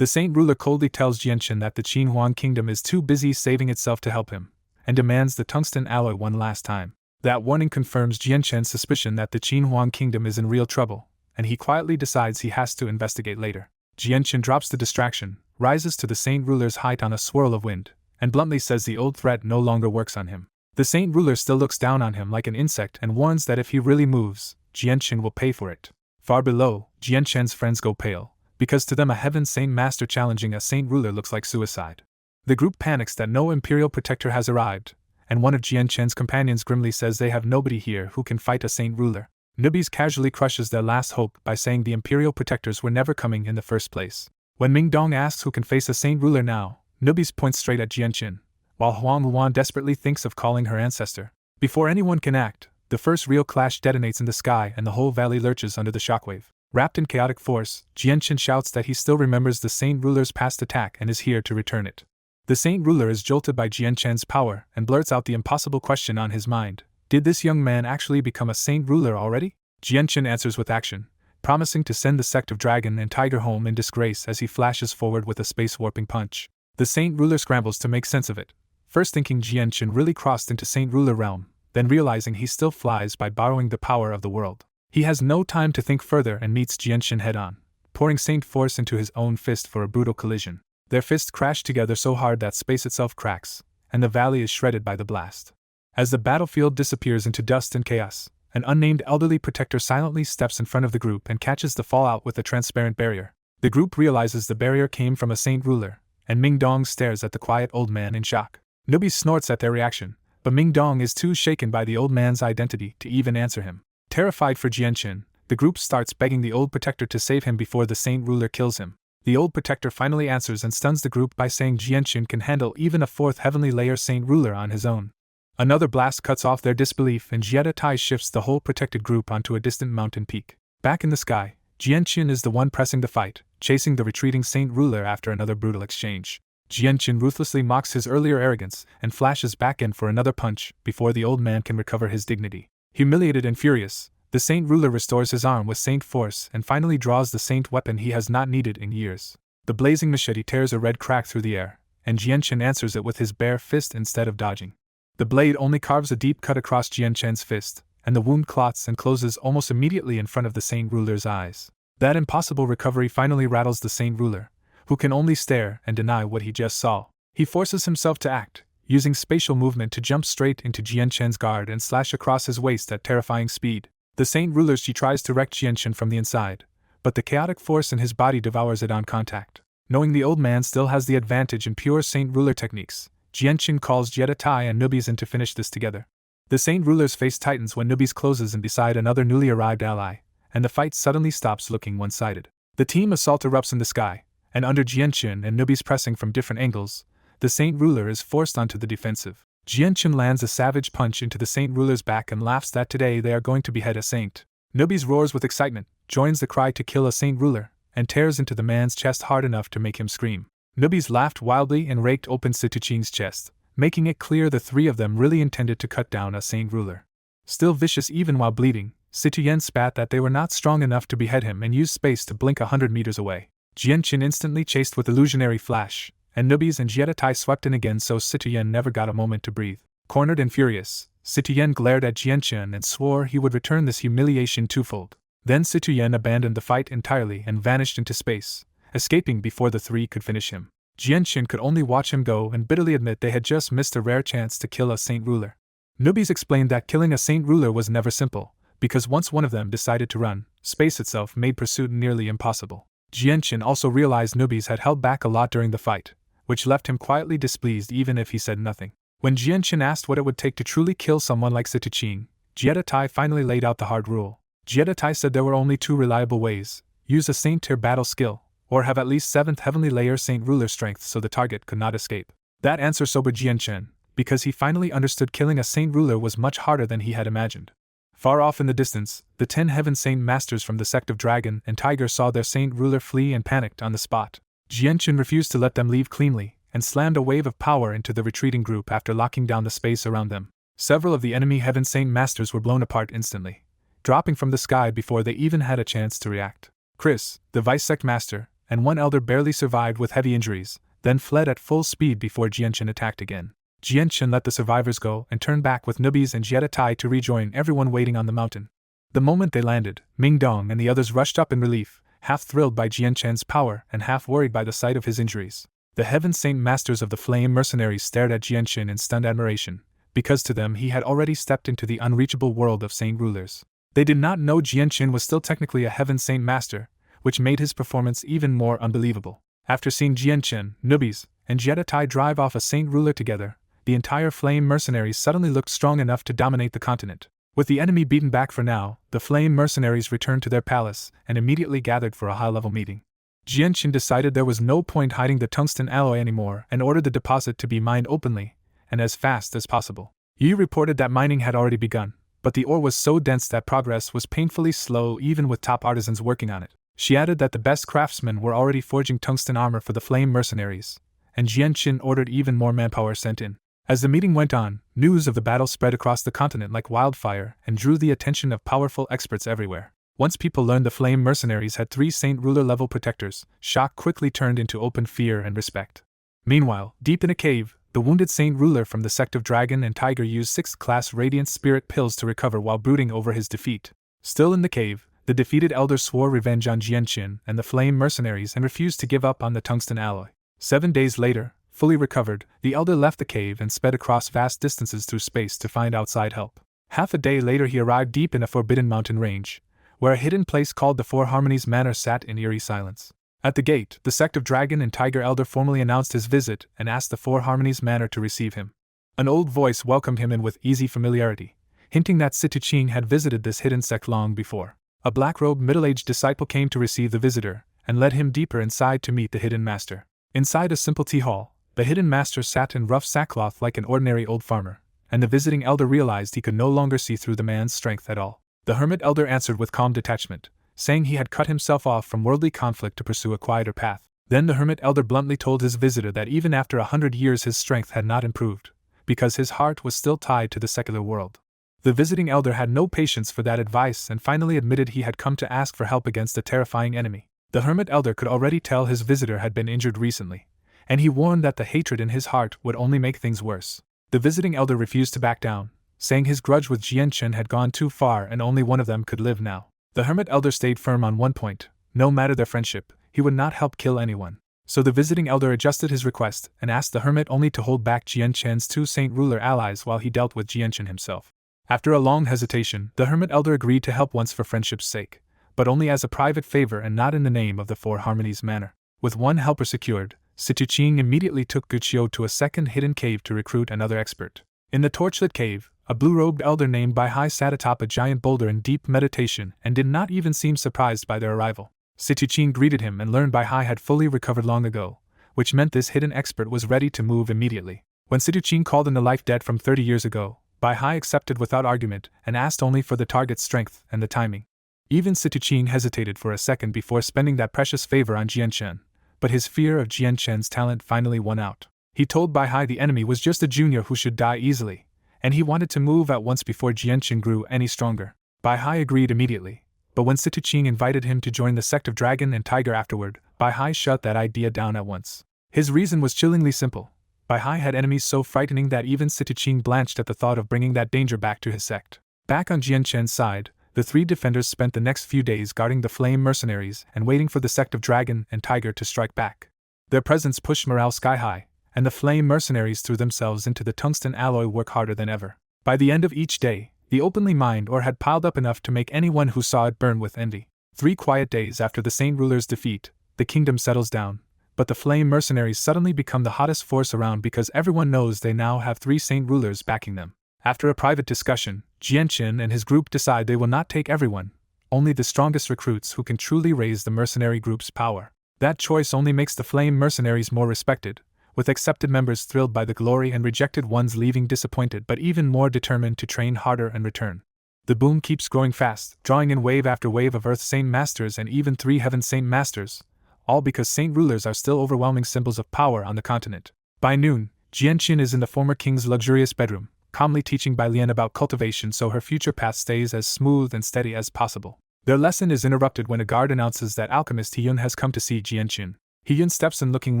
The Saint Ruler coldly tells Jianchen that the Qin Huang Kingdom is too busy saving itself to help him, and demands the tungsten alloy one last time. That warning confirms Jianchen's suspicion that the Qin Huang Kingdom is in real trouble, and he quietly decides he has to investigate later. Jianchen drops the distraction, rises to the Saint Ruler's height on a swirl of wind, and bluntly says the old threat no longer works on him. The Saint Ruler still looks down on him like an insect and warns that if he really moves, Jianchen will pay for it. Far below, Jianchen's friends go pale, because to them a Heaven Saint Master challenging a Saint Ruler looks like suicide. The group panics that no Imperial Protector has arrived, and one of Jianchen's companions grimly says they have nobody here who can fight a Saint Ruler. Newbies casually crushes their last hope by saying the Imperial Protectors were never coming in the first place. When Ming Dong asks who can face a Saint Ruler now, Newbies points straight at Jianchen, while Huang Luan desperately thinks of calling her ancestor. Before anyone can act, the first real clash detonates in the sky and the whole valley lurches under the shockwave. Wrapped in chaotic force, Jianchen shouts that he still remembers the Saint Ruler's past attack and is here to return it. The Saint Ruler is jolted by Jianchen's power and blurts out the impossible question on his mind. Did this young man actually become a Saint Ruler already? Jianchen answers with action, promising to send the sect of Dragon and Tiger home in disgrace as he flashes forward with a space-warping punch. The Saint Ruler scrambles to make sense of it, first thinking Jianchen really crossed into Saint Ruler realm, then realizing he still flies by borrowing the power of the world. He has no time to think further and meets Jianchen head-on, pouring Saint Force into his own fist for a brutal collision. Their fists crash together so hard that space itself cracks, and the valley is shredded by the blast. As the battlefield disappears into dust and chaos, an unnamed elderly protector silently steps in front of the group and catches the fallout with a transparent barrier. The group realizes the barrier came from a Saint Ruler, and Ming Dong stares at the quiet old man in shock. Newbie snorts at their reaction, but Ming Dong is too shaken by the old man's identity to even answer him. Terrified for Jianchen, the group starts begging the old protector to save him before the Saint Ruler kills him. The old protector finally answers and stuns the group by saying Jianchen can handle even a fourth heavenly layer Saint Ruler on his own. Another blast cuts off their disbelief and Jieta Tai shifts the whole protected group onto a distant mountain peak. Back in the sky, Jianchen is the one pressing the fight, chasing the retreating Saint Ruler after another brutal exchange. Jianchen ruthlessly mocks his earlier arrogance and flashes back in for another punch before the old man can recover his dignity. Humiliated and furious, the Saint Ruler restores his arm with Saint Force and finally draws the Saint weapon he has not needed in years. The blazing machete tears a red crack through the air, and Jianchen answers it with his bare fist instead of dodging. The blade only carves a deep cut across Jianchen's fist, and the wound clots and closes almost immediately in front of the Saint Ruler's eyes. That impossible recovery finally rattles the Saint Ruler, who can only stare and deny what he just saw. He forces himself to act, using spatial movement to jump straight into Jianchen's guard and slash across his waist at terrifying speed. The Saint Ruler tries to wreck Jianchen from the inside, but the chaotic force in his body devours it on contact. Knowing the old man still has the advantage in pure Saint Ruler techniques, Jianchen calls Jieta Tai and Newbies in to finish this together. The Saint Ruler's face tightens when Newbies closes in beside another newly arrived ally, and the fight suddenly stops looking one-sided. The team assault erupts in the sky, and under Jianchen and Newbies pressing from different angles, the Saint Ruler is forced onto the defensive. Jianchen lands a savage punch into the Saint Ruler's back and laughs that today they are going to behead a saint. Newbies roars with excitement, joins the cry to kill a Saint Ruler, and tears into the man's chest hard enough to make him scream. Newbies laughed wildly and raked open Situchin's chest, making it clear the three of them really intended to cut down a Saint Ruler. Still vicious even while bleeding, Situyen spat that they were not strong enough to behead him and used space to blink 100 meters away. Jianchen instantly chased with illusionary flash, and Newbies and Jieta Tai swept in again so Situyen never got a moment to breathe. Cornered and furious, Situyen glared at Jianchen and swore he would return this humiliation twofold. Then Situyen abandoned the fight entirely and vanished into space, escaping before the three could finish him. Jianchen could only watch him go and bitterly admit they had just missed a rare chance to kill a Saint Ruler. Newbies explained that killing a Saint Ruler was never simple, because once one of them decided to run, space itself made pursuit nearly impossible. Jianchen also realized Newbies had held back a lot during the fight, which left him quietly displeased even if he said nothing. When Jianchen asked what it would take to truly kill someone like Situchin, Jieta Tai finally laid out the hard rule. Jieta Tai said there were only two reliable ways: use a Saint tier battle skill, or have at least 7th heavenly layer Saint Ruler strength so the target could not escape. That answer sobered Jianchen, because he finally understood killing a Saint Ruler was much harder than he had imagined. Far off in the distance, the 10 Heaven Saint Masters from the sect of Dragon and Tiger saw their Saint Ruler flee and panicked on the spot. Jianchen refused to let them leave cleanly, and slammed a wave of power into the retreating group after locking down the space around them. Several of the enemy Heaven Saint Masters were blown apart instantly, dropping from the sky before they even had a chance to react. Chris, the Vice Sect Master, and one elder barely survived with heavy injuries, then fled at full speed before Jianchen attacked again. Jianchen let the survivors go and turned back with newbies and Jietai to rejoin everyone waiting on the mountain. The moment they landed, Mingdong and the others rushed up in relief, half thrilled by Jianchen's power and half worried by the sight of his injuries. The Heaven Saint Masters of the Flame Mercenaries stared at Jianchen in stunned admiration, because to them he had already stepped into the unreachable world of Saint Rulers. They did not know Jianchen was still technically a Heaven Saint Master, which made his performance even more unbelievable. After seeing Jianchen, newbies, and Jietai drive off a Saint Ruler together, the entire Flame Mercenaries suddenly looked strong enough to dominate the continent. With the enemy beaten back for now, the Flame Mercenaries returned to their palace and immediately gathered for a high-level meeting. Jianchen decided there was no point hiding the tungsten alloy anymore and ordered the deposit to be mined openly, and as fast as possible. Yi reported that mining had already begun, but the ore was so dense that progress was painfully slow even with top artisans working on it. She added that the best craftsmen were already forging tungsten armor for the Flame Mercenaries, and Jianchen ordered even more manpower sent in. As the meeting went on, news of the battle spread across the continent like wildfire and drew the attention of powerful experts everywhere. Once people learned the Flame Mercenaries had 3 Saint Ruler-level protectors, shock quickly turned into open fear and respect. Meanwhile, deep in a cave, the wounded Saint Ruler from the sect of Dragon and Tiger used 6th-class Radiant Spirit pills to recover while brooding over his defeat. Still in the cave, the defeated elder swore revenge on Jianchen and the Flame Mercenaries and refused to give up on the tungsten alloy. 7 days later, fully recovered, the elder left the cave and sped across vast distances through space to find outside help. Half a day later he arrived deep in a forbidden mountain range, where a hidden place called the Four Harmonies Manor sat in eerie silence. At the gate, the sect of Dragon and Tiger elder formally announced his visit and asked the Four Harmonies Manor to receive him. An old voice welcomed him in with easy familiarity, hinting that Situching had visited this hidden sect long before. A black-robed middle-aged disciple came to receive the visitor, and led him deeper inside to meet the hidden master. Inside a simple tea hall, the hidden master sat in rough sackcloth like an ordinary old farmer, and the visiting elder realized he could no longer see through the man's strength at all. The hermit elder answered with calm detachment, saying he had cut himself off from worldly conflict to pursue a quieter path. Then the hermit elder bluntly told his visitor that even after 100 years his strength had not improved, because his heart was still tied to the secular world. The visiting elder had no patience for that advice and finally admitted he had come to ask for help against a terrifying enemy. The hermit elder could already tell his visitor had been injured recently, and he warned that the hatred in his heart would only make things worse. The visiting elder refused to back down, saying his grudge with Jianchen had gone too far and only one of them could live now. The hermit elder stayed firm on one point: no matter their friendship, he would not help kill anyone. So the visiting elder adjusted his request and asked the hermit only to hold back Jianchen's 2 Saint Ruler allies while he dealt with Jianchen himself. After a long hesitation, the hermit elder agreed to help once for friendship's sake, but only as a private favor and not in the name of the Four Harmonies Manor. With one helper secured, Situching immediately took Guqiu to a second hidden cave to recruit another expert. In the torchlit cave, a blue-robed elder named Baihai sat atop a giant boulder in deep meditation and did not even seem surprised by their arrival. Situching greeted him and learned Baihai had fully recovered long ago, which meant this hidden expert was ready to move immediately. When Situching called in the life debt from 30 years ago, Baihai accepted without argument and asked only for the target's strength and the timing. Even Situching hesitated for a second before spending that precious favor on Jianchen, but his fear of Jianchen's talent finally won out. He told Baihai the enemy was just a junior who should die easily, and he wanted to move at once before Jianchen grew any stronger. Baihai agreed immediately, but when Situching invited him to join the sect of Dragon and Tiger afterward, Baihai shut that idea down at once. His reason was chillingly simple. Baihai had enemies so frightening that even Situching blanched at the thought of bringing that danger back to his sect. Back on Jianchen's side, the 3 defenders spent the next few days guarding the Flame Mercenaries and waiting for the sect of Dragon and Tiger to strike back. Their presence pushed morale sky high, and the Flame Mercenaries threw themselves into the tungsten alloy work harder than ever. By the end of each day, the openly mined ore had piled up enough to make anyone who saw it burn with envy. 3 quiet days after the Saint Ruler's defeat, the kingdom settles down, but the Flame Mercenaries suddenly become the hottest force around because everyone knows they now have 3 Saint Rulers backing them. After a private discussion, Jianchen and his group decide they will not take everyone, only the strongest recruits who can truly raise the mercenary group's power. That choice only makes the Flame Mercenaries more respected, with accepted members thrilled by the glory and rejected ones leaving disappointed but even more determined to train harder and return. The boom keeps growing fast, drawing in wave after wave of Earth Saint Masters and even 3 Heaven Saint Masters, all because Saint Rulers are still overwhelming symbols of power on the continent. By noon, Jianchen is in the former king's luxurious bedroom, calmly teaching Bai Lian about cultivation so her future path stays as smooth and steady as possible. Their lesson is interrupted when a guard announces that alchemist Hyun has come to see Jianchen. Hyun steps in looking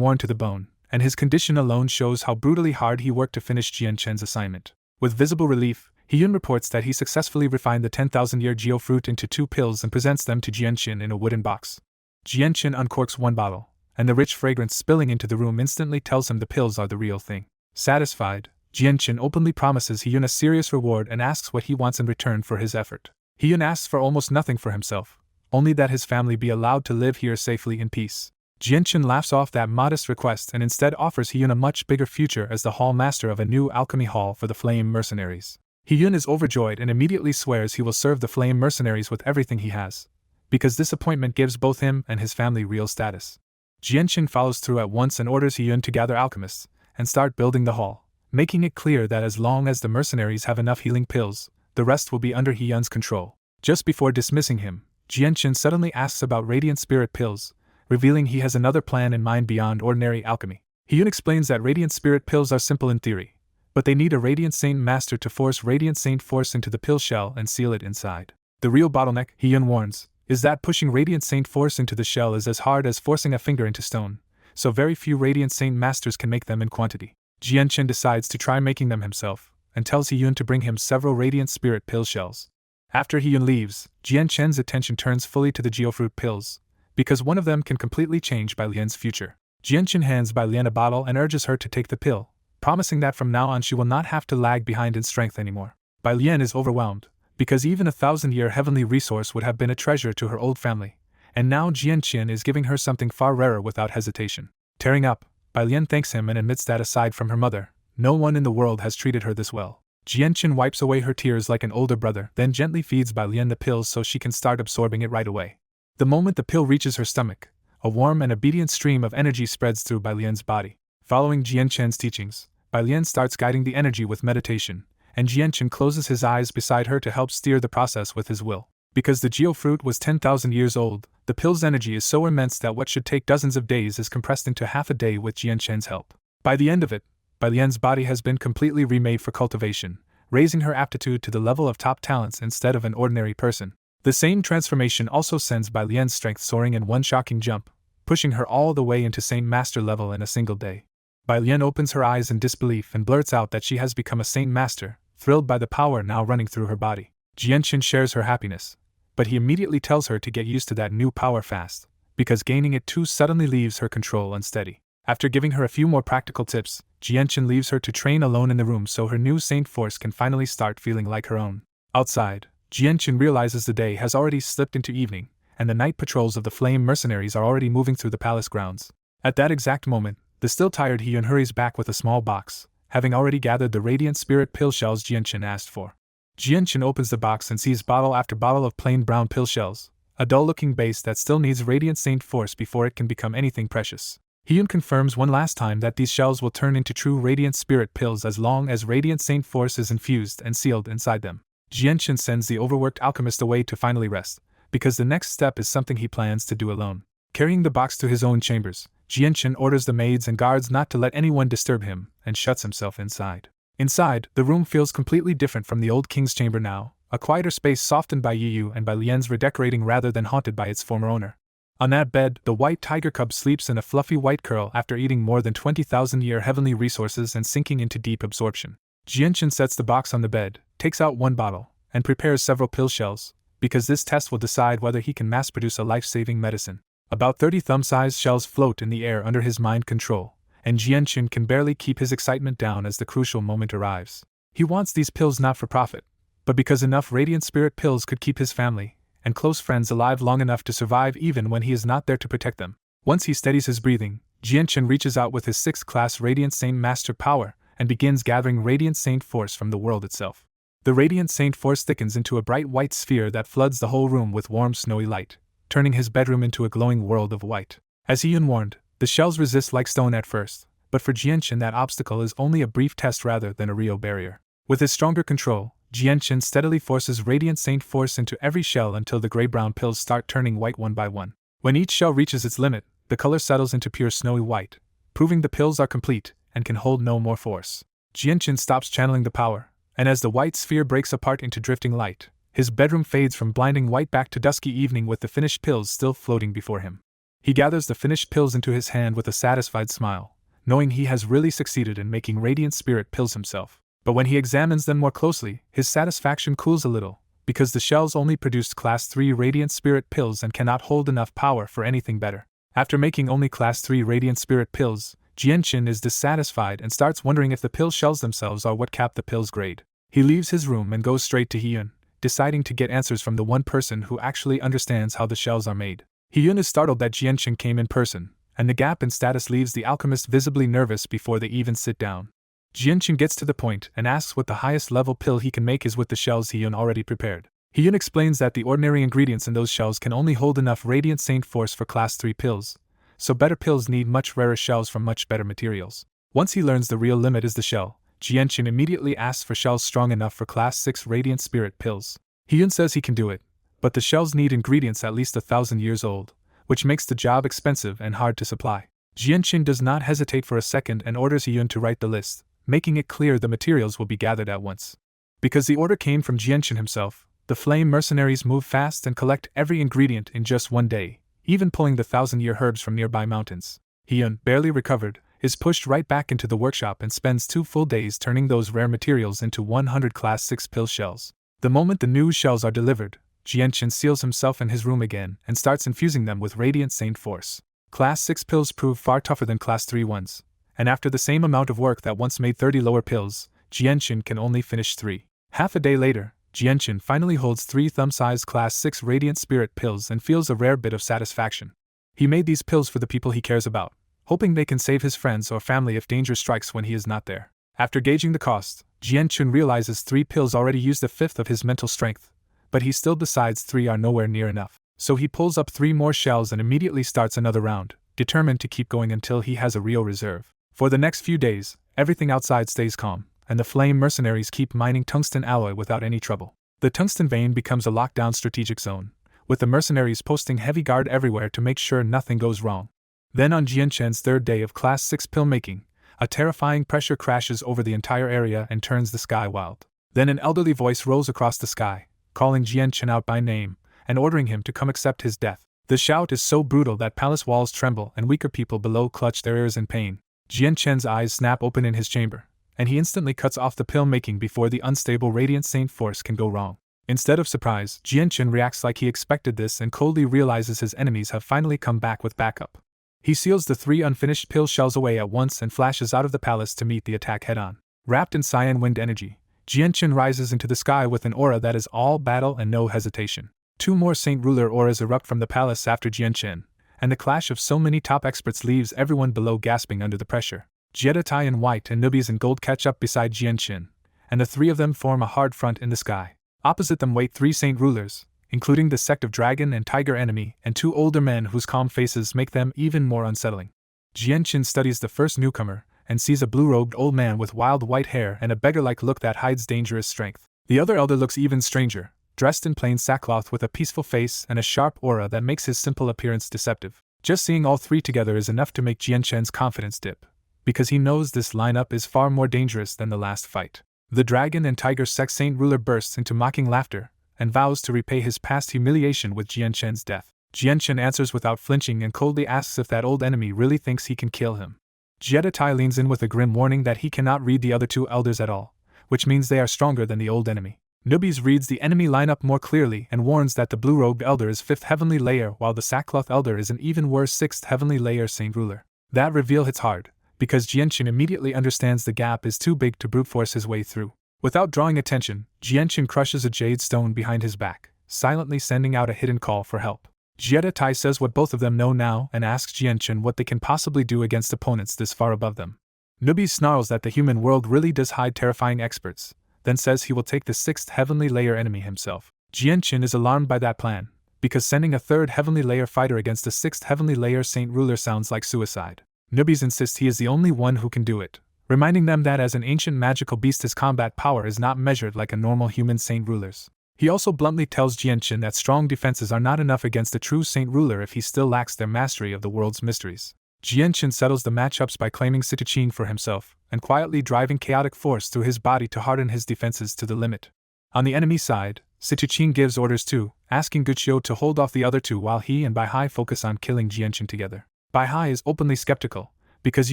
worn to the bone, and his condition alone shows how brutally hard he worked to finish Jianchen's assignment. With visible relief, Hyun reports that he successfully refined the 10,000-year geofruit into 2 pills and presents them to Jianchen in a wooden box. Jianchen uncorks 1 bottle, and the rich fragrance spilling into the room instantly tells him the pills are the real thing. Satisfied, Jianchen openly promises Hyun a serious reward and asks what he wants in return for his effort. Hyun asks for almost nothing for himself, only that his family be allowed to live here safely in peace. Jianchen laughs off that modest request and instead offers Hyun a much bigger future as the hall master of a new alchemy hall for the flame mercenaries. Hyun is overjoyed and immediately swears he will serve the flame mercenaries with everything he has, because this appointment gives both him and his family real status. Jianchen follows through at once and orders Hyun to gather alchemists and start building the hall, making it clear that as long as the mercenaries have enough healing pills, the rest will be under Hyun's control. Just before dismissing him, Jianchen suddenly asks about radiant spirit pills, revealing he has another plan in mind beyond ordinary alchemy. Hyun explains that radiant spirit pills are simple in theory, but they need a radiant saint master to force radiant saint force into the pill shell and seal it inside. The real bottleneck, Hyun warns, is that pushing radiant saint force into the shell is as hard as forcing a finger into stone, so very few radiant saint masters can make them in quantity. Jianchen decides to try making them himself, and tells Hyun to bring him several radiant spirit pill shells. After Hyun leaves, Jianchen's attention turns fully to the geofruit pills, because one of them can completely change Bai Lian's future. Jianchen hands Bai Lian a bottle and urges her to take the pill, promising that from now on she will not have to lag behind in strength anymore. Bai Lian is overwhelmed, because even a 1,000-year heavenly resource would have been a treasure to her old family, and now Jianchen is giving her something far rarer without hesitation. Tearing up, Bai Lian thanks him and admits that aside from her mother, no one in the world has treated her this well. Jianchen wipes away her tears like an older brother, then gently feeds Bai Lian the pills so she can start absorbing it right away. The moment the pill reaches her stomach, a warm and obedient stream of energy spreads through Bai Lian's body. Following Jianchen's teachings, Bai Lian starts guiding the energy with meditation, and Jianchen closes his eyes beside her to help steer the process with his will. Because the geofruit was 10,000 years old, the pill's energy is so immense that what should take dozens of days is compressed into half a day with Jianchen's help. By the end of it, Bai Lian's body has been completely remade for cultivation, raising her aptitude to the level of top talents instead of an ordinary person. The same transformation also sends Bai Lian's strength soaring in one shocking jump, pushing her all the way into Saint Master level in a single day. Bai Lian opens her eyes in disbelief and blurts out that she has become a Saint Master, thrilled by the power now running through her body. Jianchen shares her happiness, but he immediately tells her to get used to that new power fast, because gaining it too suddenly leaves her control unsteady. After giving her a few more practical tips, Jianchen leaves her to train alone in the room so her new saint force can finally start feeling like her own. Outside, Jianchen realizes the day has already slipped into evening, and the night patrols of the flame mercenaries are already moving through the palace grounds. At that exact moment, the still tired Hyun hurries back with a small box, having already gathered the radiant spirit pill shells Jianchen asked for. Jianchen opens the box and sees bottle after bottle of plain brown pill shells, a dull-looking base that still needs radiant saint force before it can become anything precious. Hyun confirms one last time that these shells will turn into true radiant spirit pills as long as radiant saint force is infused and sealed inside them. Jianchen sends the overworked alchemist away to finally rest, because the next step is something he plans to do alone. Carrying the box to his own chambers, Jianchen orders the maids and guards not to let anyone disturb him, and shuts himself inside. Inside, the room feels completely different from the old king's chamber now, a quieter space softened by Yu and by Lian's redecorating rather than haunted by its former owner. On that bed, the white tiger cub sleeps in a fluffy white curl after eating more than 20,000-year heavenly resources and sinking into deep absorption. Jianchen sets the box on the bed, takes out one bottle, and prepares several pill shells, because this test will decide whether he can mass-produce a life-saving medicine. About 30 thumb-sized shells float in the air under his mind control, and Jianchen can barely keep his excitement down as the crucial moment arrives. He wants these pills not for profit, but because enough radiant spirit pills could keep his family and close friends alive long enough to survive even when he is not there to protect them. Once he steadies his breathing, Jianchen reaches out with his 6th class Radiant Saint Master power and begins gathering Radiant Saint Force from the world itself. The Radiant Saint Force thickens into a bright white sphere that floods the whole room with warm snowy light, turning his bedroom into a glowing world of white. As Hyun warned, the shells resist like stone at first, but for Jianchen that obstacle is only a brief test rather than a real barrier. With his stronger control, Jianchen steadily forces Radiant Saint Force into every shell until the gray-brown pills start turning white one by one. When each shell reaches its limit, the color settles into pure snowy white, proving the pills are complete and can hold no more force. Jianchen stops channeling the power, and as the white sphere breaks apart into drifting light, His bedroom fades from blinding white back to dusky evening with the finished pills still floating before him. He gathers the finished pills into his hand with a satisfied smile, knowing he has really succeeded in making radiant spirit pills himself. But when he examines them more closely, his satisfaction cools a little, because the shells only produced Class 3 radiant spirit pills and cannot hold enough power for anything better. After making only Class 3 radiant spirit pills, Jianqin is dissatisfied and starts wondering if the pill shells themselves are what cap the pill's grade. He leaves his room and goes straight to Hiyun, deciding to get answers from the one person who actually understands how the shells are made. Hiyun is startled that Jianqin came in person, and the gap in status leaves the alchemist visibly nervous before they even sit down. Jianqin gets to the point and asks what the highest level pill he can make is with the shells Hiyun already prepared. Hiyun explains that the ordinary ingredients in those shells can only hold enough radiant saint force for Class 3 pills, so better pills need much rarer shells from much better materials. Once he learns the real limit is the shell, Jianqin immediately asks for shells strong enough for Class 6 radiant spirit pills. Hiyun says he can do it, but the shells need ingredients at least 1,000 years old, which makes the job expensive and hard to supply. Jianqin does not hesitate for a second and orders Hiyun to write the list, making it clear the materials will be gathered at once. Because the order came from Jianqin himself, the flame mercenaries move fast and collect every ingredient in just one day, even pulling the 1,000-year herbs from nearby mountains. Hiyun, barely recovered, is pushed right back into the workshop and spends 2 full days turning those rare materials into 100 Class 6 pill shells. The moment the new shells are delivered, Jianqin seals himself in his room again and starts infusing them with radiant saint force. Class 6 pills prove far tougher than Class 3 ones, and after the same amount of work that once made 30 lower pills, Jianqin can only finish 3. Half a day later, Jianqin finally holds 3 thumb-sized Class 6 radiant spirit pills and feels a rare bit of satisfaction. He made these pills for the people he cares about, hoping they can save his friends or family if danger strikes when he is not there. After gauging the cost, Jianqin realizes 3 pills already used 1/5 of his mental strength, but he still decides 3 are nowhere near enough. So he pulls up 3 more shells and immediately starts another round, determined to keep going until he has a real reserve. For the next few days, everything outside stays calm, and the flame mercenaries keep mining tungsten alloy without any trouble. The tungsten vein becomes a lockdown strategic zone, with the mercenaries posting heavy guard everywhere to make sure nothing goes wrong. Then on Jianqin's 3rd day of Class 6 pill making, a terrifying pressure crashes over the entire area and turns the sky wild. Then an elderly voice rolls across the sky, calling Jianqin out by name and ordering him to come accept his death. The shout is so brutal that palace walls tremble and weaker people below clutch their ears in pain. Jianqin's eyes snap open in his chamber, and he instantly cuts off the pill making before the unstable radiant saint force can go wrong. Instead of surprise, Jianqin reacts like he expected this and coldly realizes his enemies have finally come back with backup. He seals the 3 unfinished pill shells away at once and flashes out of the palace to meet the attack head-on. Wrapped in cyan wind energy, Jianqin rises into the sky with an aura that is all battle and no hesitation. 2 more Saint Ruler auras erupt from the palace after Jianqin, and the clash of so many top experts leaves everyone below gasping under the pressure. Jiedatai in white and Nubis in gold catch up beside Jianqin, and the 3 of them form a hard front in the sky. Opposite them wait 3 Saint Rulers, including the sect of dragon and tiger enemy, and 2 older men whose calm faces make them even more unsettling. Jianqin studies the first newcomer, and sees a blue-robed old man with wild white hair and a beggar-like look that hides dangerous strength. The other elder looks even stranger, dressed in plain sackcloth with a peaceful face and a sharp aura that makes his simple appearance deceptive. Just seeing all 3 together is enough to make Jianqin's confidence dip, because he knows this lineup is far more dangerous than the last fight. The dragon and tiger sect Saint Ruler bursts into mocking laughter, and vows to repay his past humiliation with Jianqin's death. Jianqin answers without flinching and coldly asks if that old enemy really thinks he can kill him. Jiedatai leans in with a grim warning that he cannot read the other 2 elders at all, which means they are stronger than the old enemy. Nubis reads the enemy lineup more clearly and warns that the blue-robed elder is 5th heavenly layer while the sackcloth elder is an even worse 6th heavenly layer Saint Ruler. That reveal hits hard, because Jianqin immediately understands the gap is too big to brute force his way through. Without drawing attention, Jianqin crushes a jade stone behind his back, silently sending out a hidden call for help. Jiedatai says what both of them know now and asks Jianqin what they can possibly do against opponents this far above them. Nubis snarls that the human world really does hide terrifying experts, then says he will take the 6th heavenly layer enemy himself. Jianqin is alarmed by that plan, because sending a 3rd heavenly layer fighter against a 6th heavenly layer Saint Ruler sounds like suicide. Nubis insists he is the only one who can do it, reminding them that as an ancient magical beast his combat power is not measured like a normal human Saint Ruler's. He also bluntly tells Jianqin that strong defenses are not enough against a true Saint Ruler if he still lacks their mastery of the world's mysteries. Jianqin settles the matchups by claiming Sitachin for himself, and quietly driving chaotic force through his body to harden his defenses to the limit. On the enemy side, Situchin gives orders too, asking Guqiu to hold off the other two while he and Bai Hai focus on killing Jianchen together. Bai Hai is openly skeptical, because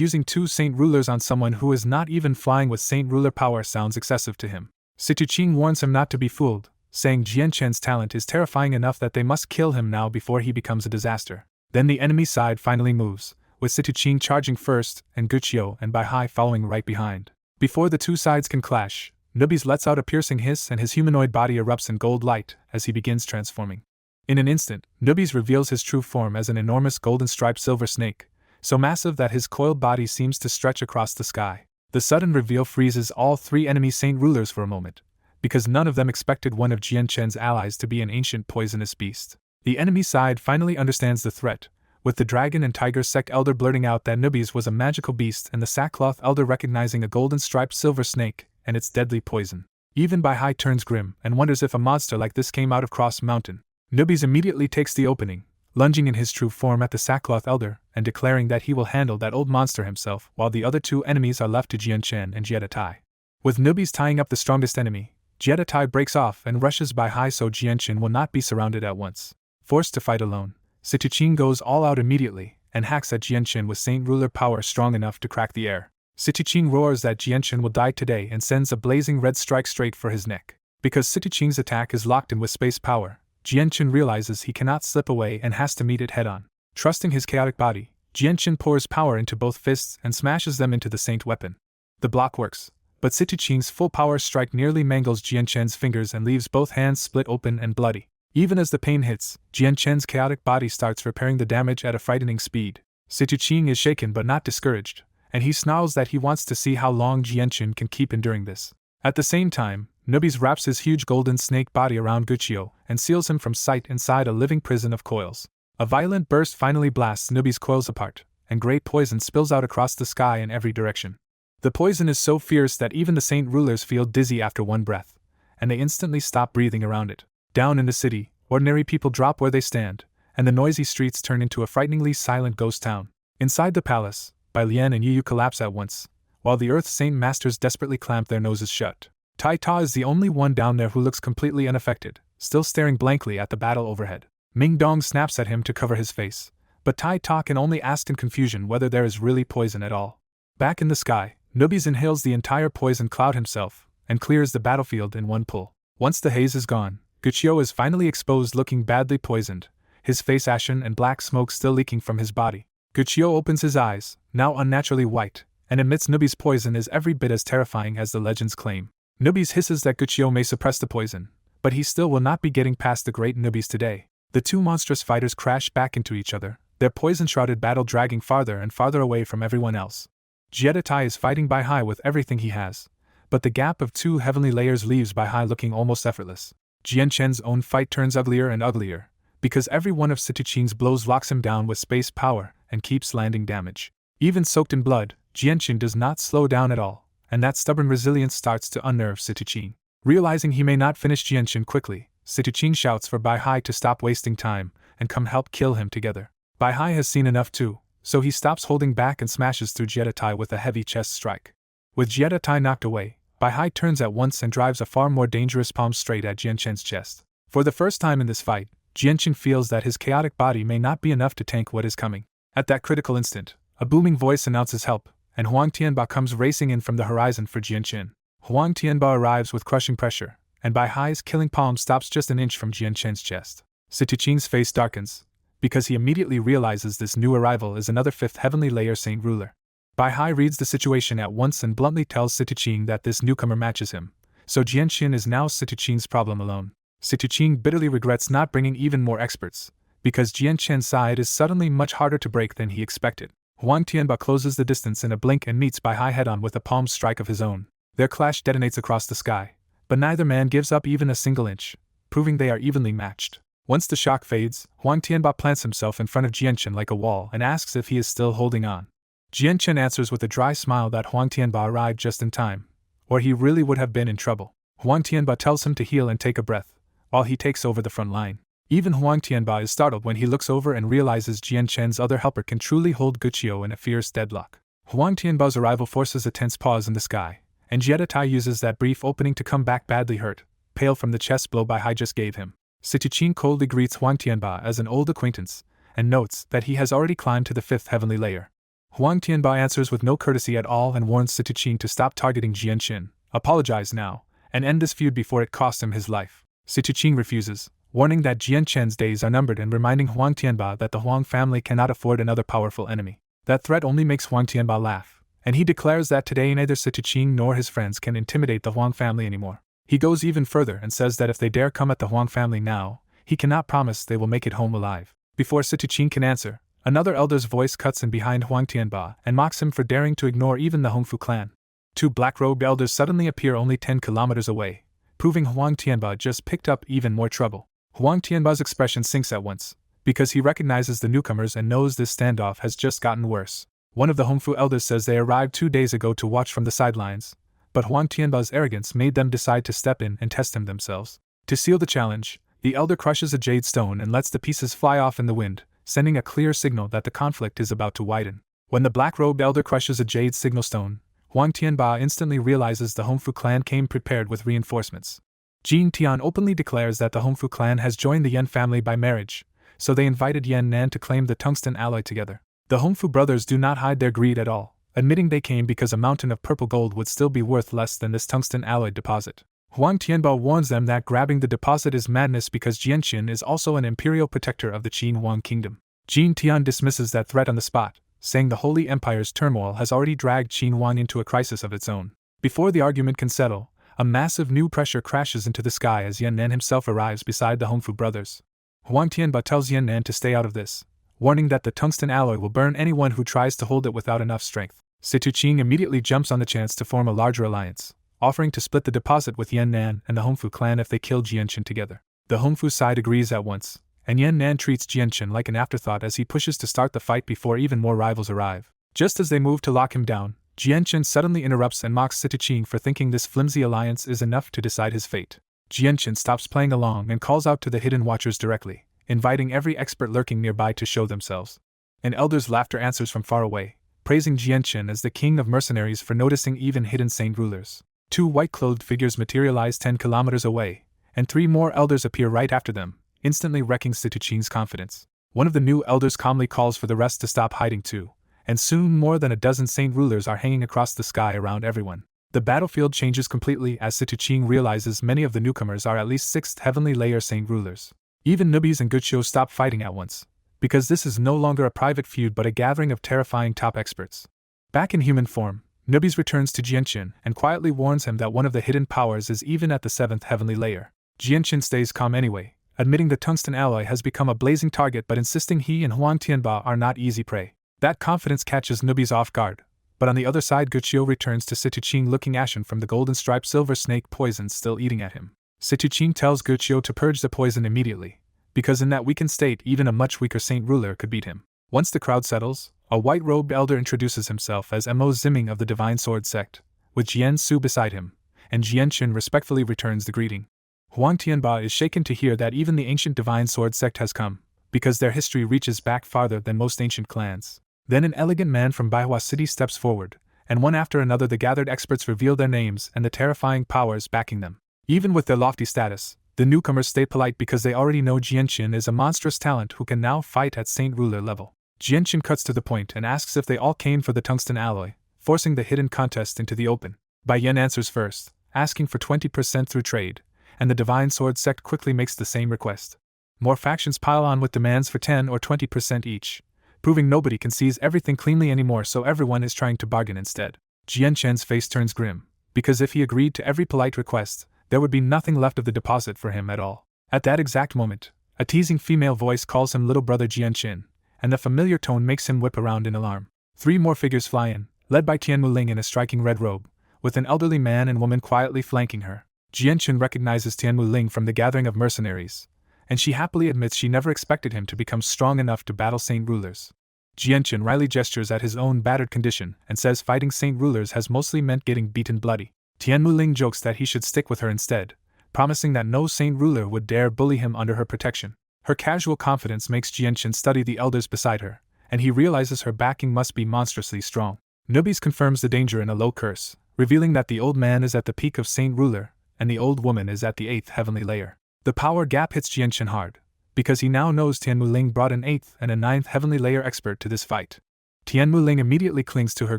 using 2 Saint Rulers on someone who is not even flying with Saint Ruler power sounds excessive to him. Situchin warns him not to be fooled, saying Jianchen's talent is terrifying enough that they must kill him now before he becomes a disaster. Then the enemy side finally moves, with Situchin charging first and Guqiu and Bai Hai following right behind. Before the two sides can clash, Nubis lets out a piercing hiss and his humanoid body erupts in gold light as he begins transforming. In an instant, Nubis reveals his true form as an enormous golden-striped silver snake, so massive that his coiled body seems to stretch across the sky. The sudden reveal freezes all 3 enemy Saint Rulers for a moment, because none of them expected one of Jianchen's allies to be an ancient poisonous beast. The enemy side finally understands the threat, with the Dragon and Tiger Sect Elder blurting out that Nubis was a magical beast and the Sackcloth Elder recognizing a golden-striped silver snake and its deadly poison. Even Bai Hai turns grim and wonders if a monster like this came out of Cross Mountain. Nubis immediately takes the opening, lunging in his true form at the Sackcloth Elder and declaring that he will handle that old monster himself, while the other 2 enemies are left to Jianchen and Jiedatai. With Nubis tying up the strongest enemy, Jiedatai breaks off and rushes Bai Hai so Jianchen will not be surrounded at once. Forced to fight alone, Situchin goes all out immediately and hacks at Jianchen with Saint Ruler power strong enough to crack the air. Situchin roars that Jianchen will die today and sends a blazing red strike straight for his neck. Because Situchin's attack is locked in with space power, Jianchen realizes he cannot slip away and has to meet it head-on. Trusting his chaotic body, Jianchen pours power into both fists and smashes them into the Saint weapon. The block works, but Situchin's full power strike nearly mangles Jianchen's fingers and leaves both hands split open and bloody. Even as the pain hits, Jianchen's chaotic body starts repairing the damage at a frightening speed. Situchin is shaken but not discouraged, and he snarls that he wants to see how long Jianchen can keep enduring this. At the same time, Nubis wraps his huge golden snake body around Guqiu and seals him from sight inside a living prison of coils. A violent burst finally blasts Nubis' coils apart, and great poison spills out across the sky in every direction. The poison is so fierce that even the Saint Rulers feel dizzy after one breath, and they instantly stop breathing around it. Down in the city, ordinary people drop where they stand, and the noisy streets turn into a frighteningly silent ghost town. Inside the palace, Bai Lian and Yu collapse at once, while the Earth Saint Masters desperately clamp their noses shut. Tai Ta is the only one down there who looks completely unaffected, still staring blankly at the battle overhead. Ming Dong snaps at him to cover his face, but Tai Ta can only ask in confusion whether there is really poison at all. Back in the sky, Nubis inhales the entire poison cloud himself, and clears the battlefield in one pull. Once the haze is gone, Guqiu is finally exposed looking badly poisoned, his face ashen and black smoke still leaking from his body. Guqiu opens his eyes, now unnaturally white, and admits Nubis' poison is every bit as terrifying as the legends claim. Nubis hisses that Guqiu may suppress the poison, but he still will not be getting past the great Nubis today. The 2 monstrous fighters crash back into each other, their poison-shrouded battle dragging farther and farther away from everyone else. Jiedatai is fighting Bai Hai with everything he has, but the gap of 2 heavenly layers leaves Bai Hai looking almost effortless. Jianchen's own fight turns uglier and uglier, because every one of Situchin's blows locks him down with space power and keeps landing damage. Even soaked in blood, Jianchen does not slow down at all, and that stubborn resilience starts to unnerve Situchin. Realizing he may not finish Jianchen quickly, Situchin shouts for Bai Hai to stop wasting time and come help kill him together. Bai Hai has seen enough too, so he stops holding back and smashes through Jiedatai with a heavy chest strike. With Jiedatai knocked away, Bai Hai turns at once and drives a far more dangerous palm straight at Jianchen's chest. For the first time in this fight, Jianchen feels that his chaotic body may not be enough to tank what is coming. At that critical instant, a booming voice announces help, and Huang Tianba comes racing in from the horizon for Jianchen. Huang Tianba arrives with crushing pressure, and Bai Hai's killing palm stops just an inch from Jianchen's chest. Situchin's face darkens, because he immediately realizes this new arrival is another 5th heavenly layer Saint Ruler. Bai Hai reads the situation at once and bluntly tells Situchin that this newcomer matches him, so Jianchen is now Situchin's problem alone. Situchin bitterly regrets not bringing even more experts, because Jianchen's side is suddenly much harder to break than he expected. Huang Tianba closes the distance in a blink and meets Bai Hai head-on with a palm strike of his own. Their clash detonates across the sky, but neither man gives up even a single inch, proving they are evenly matched. Once the shock fades, Huang Tianba plants himself in front of Jianchen like a wall and asks if he is still holding on. Jianchen answers with a dry smile that Huang Tianba arrived just in time, or he really would have been in trouble. Huang Tianba tells him to heal and take a breath, while he takes over the front line. Even Huang Tianba is startled when he looks over and realizes Jianchen's other helper can truly hold Guqiu in a fierce deadlock. Huang Tianba's arrival forces a tense pause in the sky, and Jiedatai uses that brief opening to come back badly hurt, pale from the chest blow Bai Hai just gave him. Situchin coldly greets Huang Tianba as an old acquaintance, and notes that he has already climbed to the 5th heavenly layer. Huang Tianba answers with no courtesy at all and warns Situchin to stop targeting Jianqin, apologize now, and end this feud before it costs him his life. Situchin refuses, warning that Jianqin's days are numbered and reminding Huang Tianba that the Huang family cannot afford another powerful enemy. That threat only makes Huang Tianba laugh, and he declares that today neither Situchin nor his friends can intimidate the Huang family anymore. He goes even further and says that if they dare come at the Huang family now, he cannot promise they will make it home alive. Before Situchin can answer, another elder's voice cuts in behind Huang Tianba and mocks him for daring to ignore even the Hongfu clan. 2 black-robed elders suddenly appear only 10 kilometers away, proving Huang Tianba just picked up even more trouble. Huang Tianba's expression sinks at once, because he recognizes the newcomers and knows this standoff has just gotten worse. One of the Hongfu elders says they arrived 2 days ago to watch from the sidelines, but Huang Tianba's arrogance made them decide to step in and test him themselves. To seal the challenge, the elder crushes a jade stone and lets the pieces fly off in the wind, sending a clear signal that the conflict is about to widen. When the black-robed elder crushes a jade signal stone, Huang Tianba instantly realizes the Hongfu clan came prepared with reinforcements. Jin Tian openly declares that the Hongfu clan has joined the Yan family by marriage, so they invited Yan Nan to claim the tungsten alloy together. The Hongfu brothers do not hide their greed at all, admitting they came because a mountain of purple gold would still be worth less than this tungsten alloy deposit. Huang Tianba warns them that grabbing the deposit is madness because Jianqin is also an imperial protector of the Qin Huang kingdom. Jin Tian dismisses that threat on the spot, saying the Holy Empire's turmoil has already dragged Qin Huang into a crisis of its own. Before the argument can settle, a massive new pressure crashes into the sky as Yan Nan himself arrives beside the Hongfu brothers. Huang Tianba tells Yan Nan to stay out of this, warning that the tungsten alloy will burn anyone who tries to hold it without enough strength. Situchin immediately jumps on the chance to form a larger alliance, offering to split the deposit with Yan Nan and the Hongfu clan if they kill Jianqin together. The Hongfu side agrees at once, and Yan Nan treats Jianqin like an afterthought as he pushes to start the fight before even more rivals arrive. Just as they move to lock him down, Jianqin suddenly interrupts and mocks Situchin for thinking this flimsy alliance is enough to decide his fate. Jianqin stops playing along and calls out to the hidden watchers directly, inviting every expert lurking nearby to show themselves. An elder's laughter answers from far away, praising Jianqin as the king of mercenaries for noticing even hidden saint rulers. 2 white-clothed figures materialize 10 kilometers away, and 3 more elders appear right after them, instantly wrecking Situchin's confidence. One of the new elders calmly calls for the rest to stop hiding too, and soon more than a dozen saint rulers are hanging across the sky around everyone. The battlefield changes completely as Situchin realizes many of the newcomers are at least 6th heavenly layer saint rulers. Even Nubis and Gucho stop fighting at once, because this is no longer a private feud but a gathering of terrifying top experts. Back in human form, Nubis returns to Jianqin and quietly warns him that one of the hidden powers is even at the 7th heavenly layer. Jianqin stays calm anyway, admitting the tungsten alloy has become a blazing target but insisting he and Huang Tianba are not easy prey. That confidence catches Nubis off guard, but on the other side Gucho returns to Situchin looking ashen from the golden-striped silver snake poison still eating at him. Situchin tells Gucho to purge the poison immediately, because in that weakened state even a much weaker saint ruler could beat him. Once the crowd settles, a white-robed elder introduces himself as Mo Ziming of the Divine Sword sect, with Jian Su beside him, and Jianqin respectfully returns the greeting. Huang Tianba is shaken to hear that even the ancient Divine Sword sect has come, because their history reaches back farther than most ancient clans. Then an elegant man from Baihua City steps forward, and one after another the gathered experts reveal their names and the terrifying powers backing them. Even with their lofty status, the newcomers stay polite because they already know Jianqin is a monstrous talent who can now fight at Saint Ruler level. Jianqin cuts to the point and asks if they all came for the tungsten alloy, forcing the hidden contest into the open. Bai Yan answers first, asking for 20% through trade, and the Divine Sword sect quickly makes the same request. More factions pile on with demands for 10 or 20% each, proving nobody can seize everything cleanly anymore, so everyone is trying to bargain instead. Jianqin's face turns grim, because if he agreed to every polite request, there would be nothing left of the deposit for him at all. At that exact moment, a teasing female voice calls him little brother Jianqin, and the familiar tone makes him whip around in alarm. 3 more figures fly in, led by Tianmu Ling in a striking red robe, with an elderly man and woman quietly flanking her. Jianqin recognizes Tianmu Ling from the gathering of mercenaries, and she happily admits she never expected him to become strong enough to battle saint rulers. Jianqin wryly gestures at his own battered condition and says fighting saint rulers has mostly meant getting beaten bloody. Tianmu Ling jokes that he should stick with her instead, promising that no saint ruler would dare bully him under her protection. Her casual confidence makes Jianqin study the elders beside her, and he realizes her backing must be monstrously strong. Nubis confirms the danger in a low curse, revealing that the old man is at the peak of saint ruler, and the old woman is at the 8th heavenly layer. The power gap hits Jianchen hard, because he now knows Tian Muling brought an 8th and a 9th heavenly layer expert to this fight. Tian Muling immediately clings to her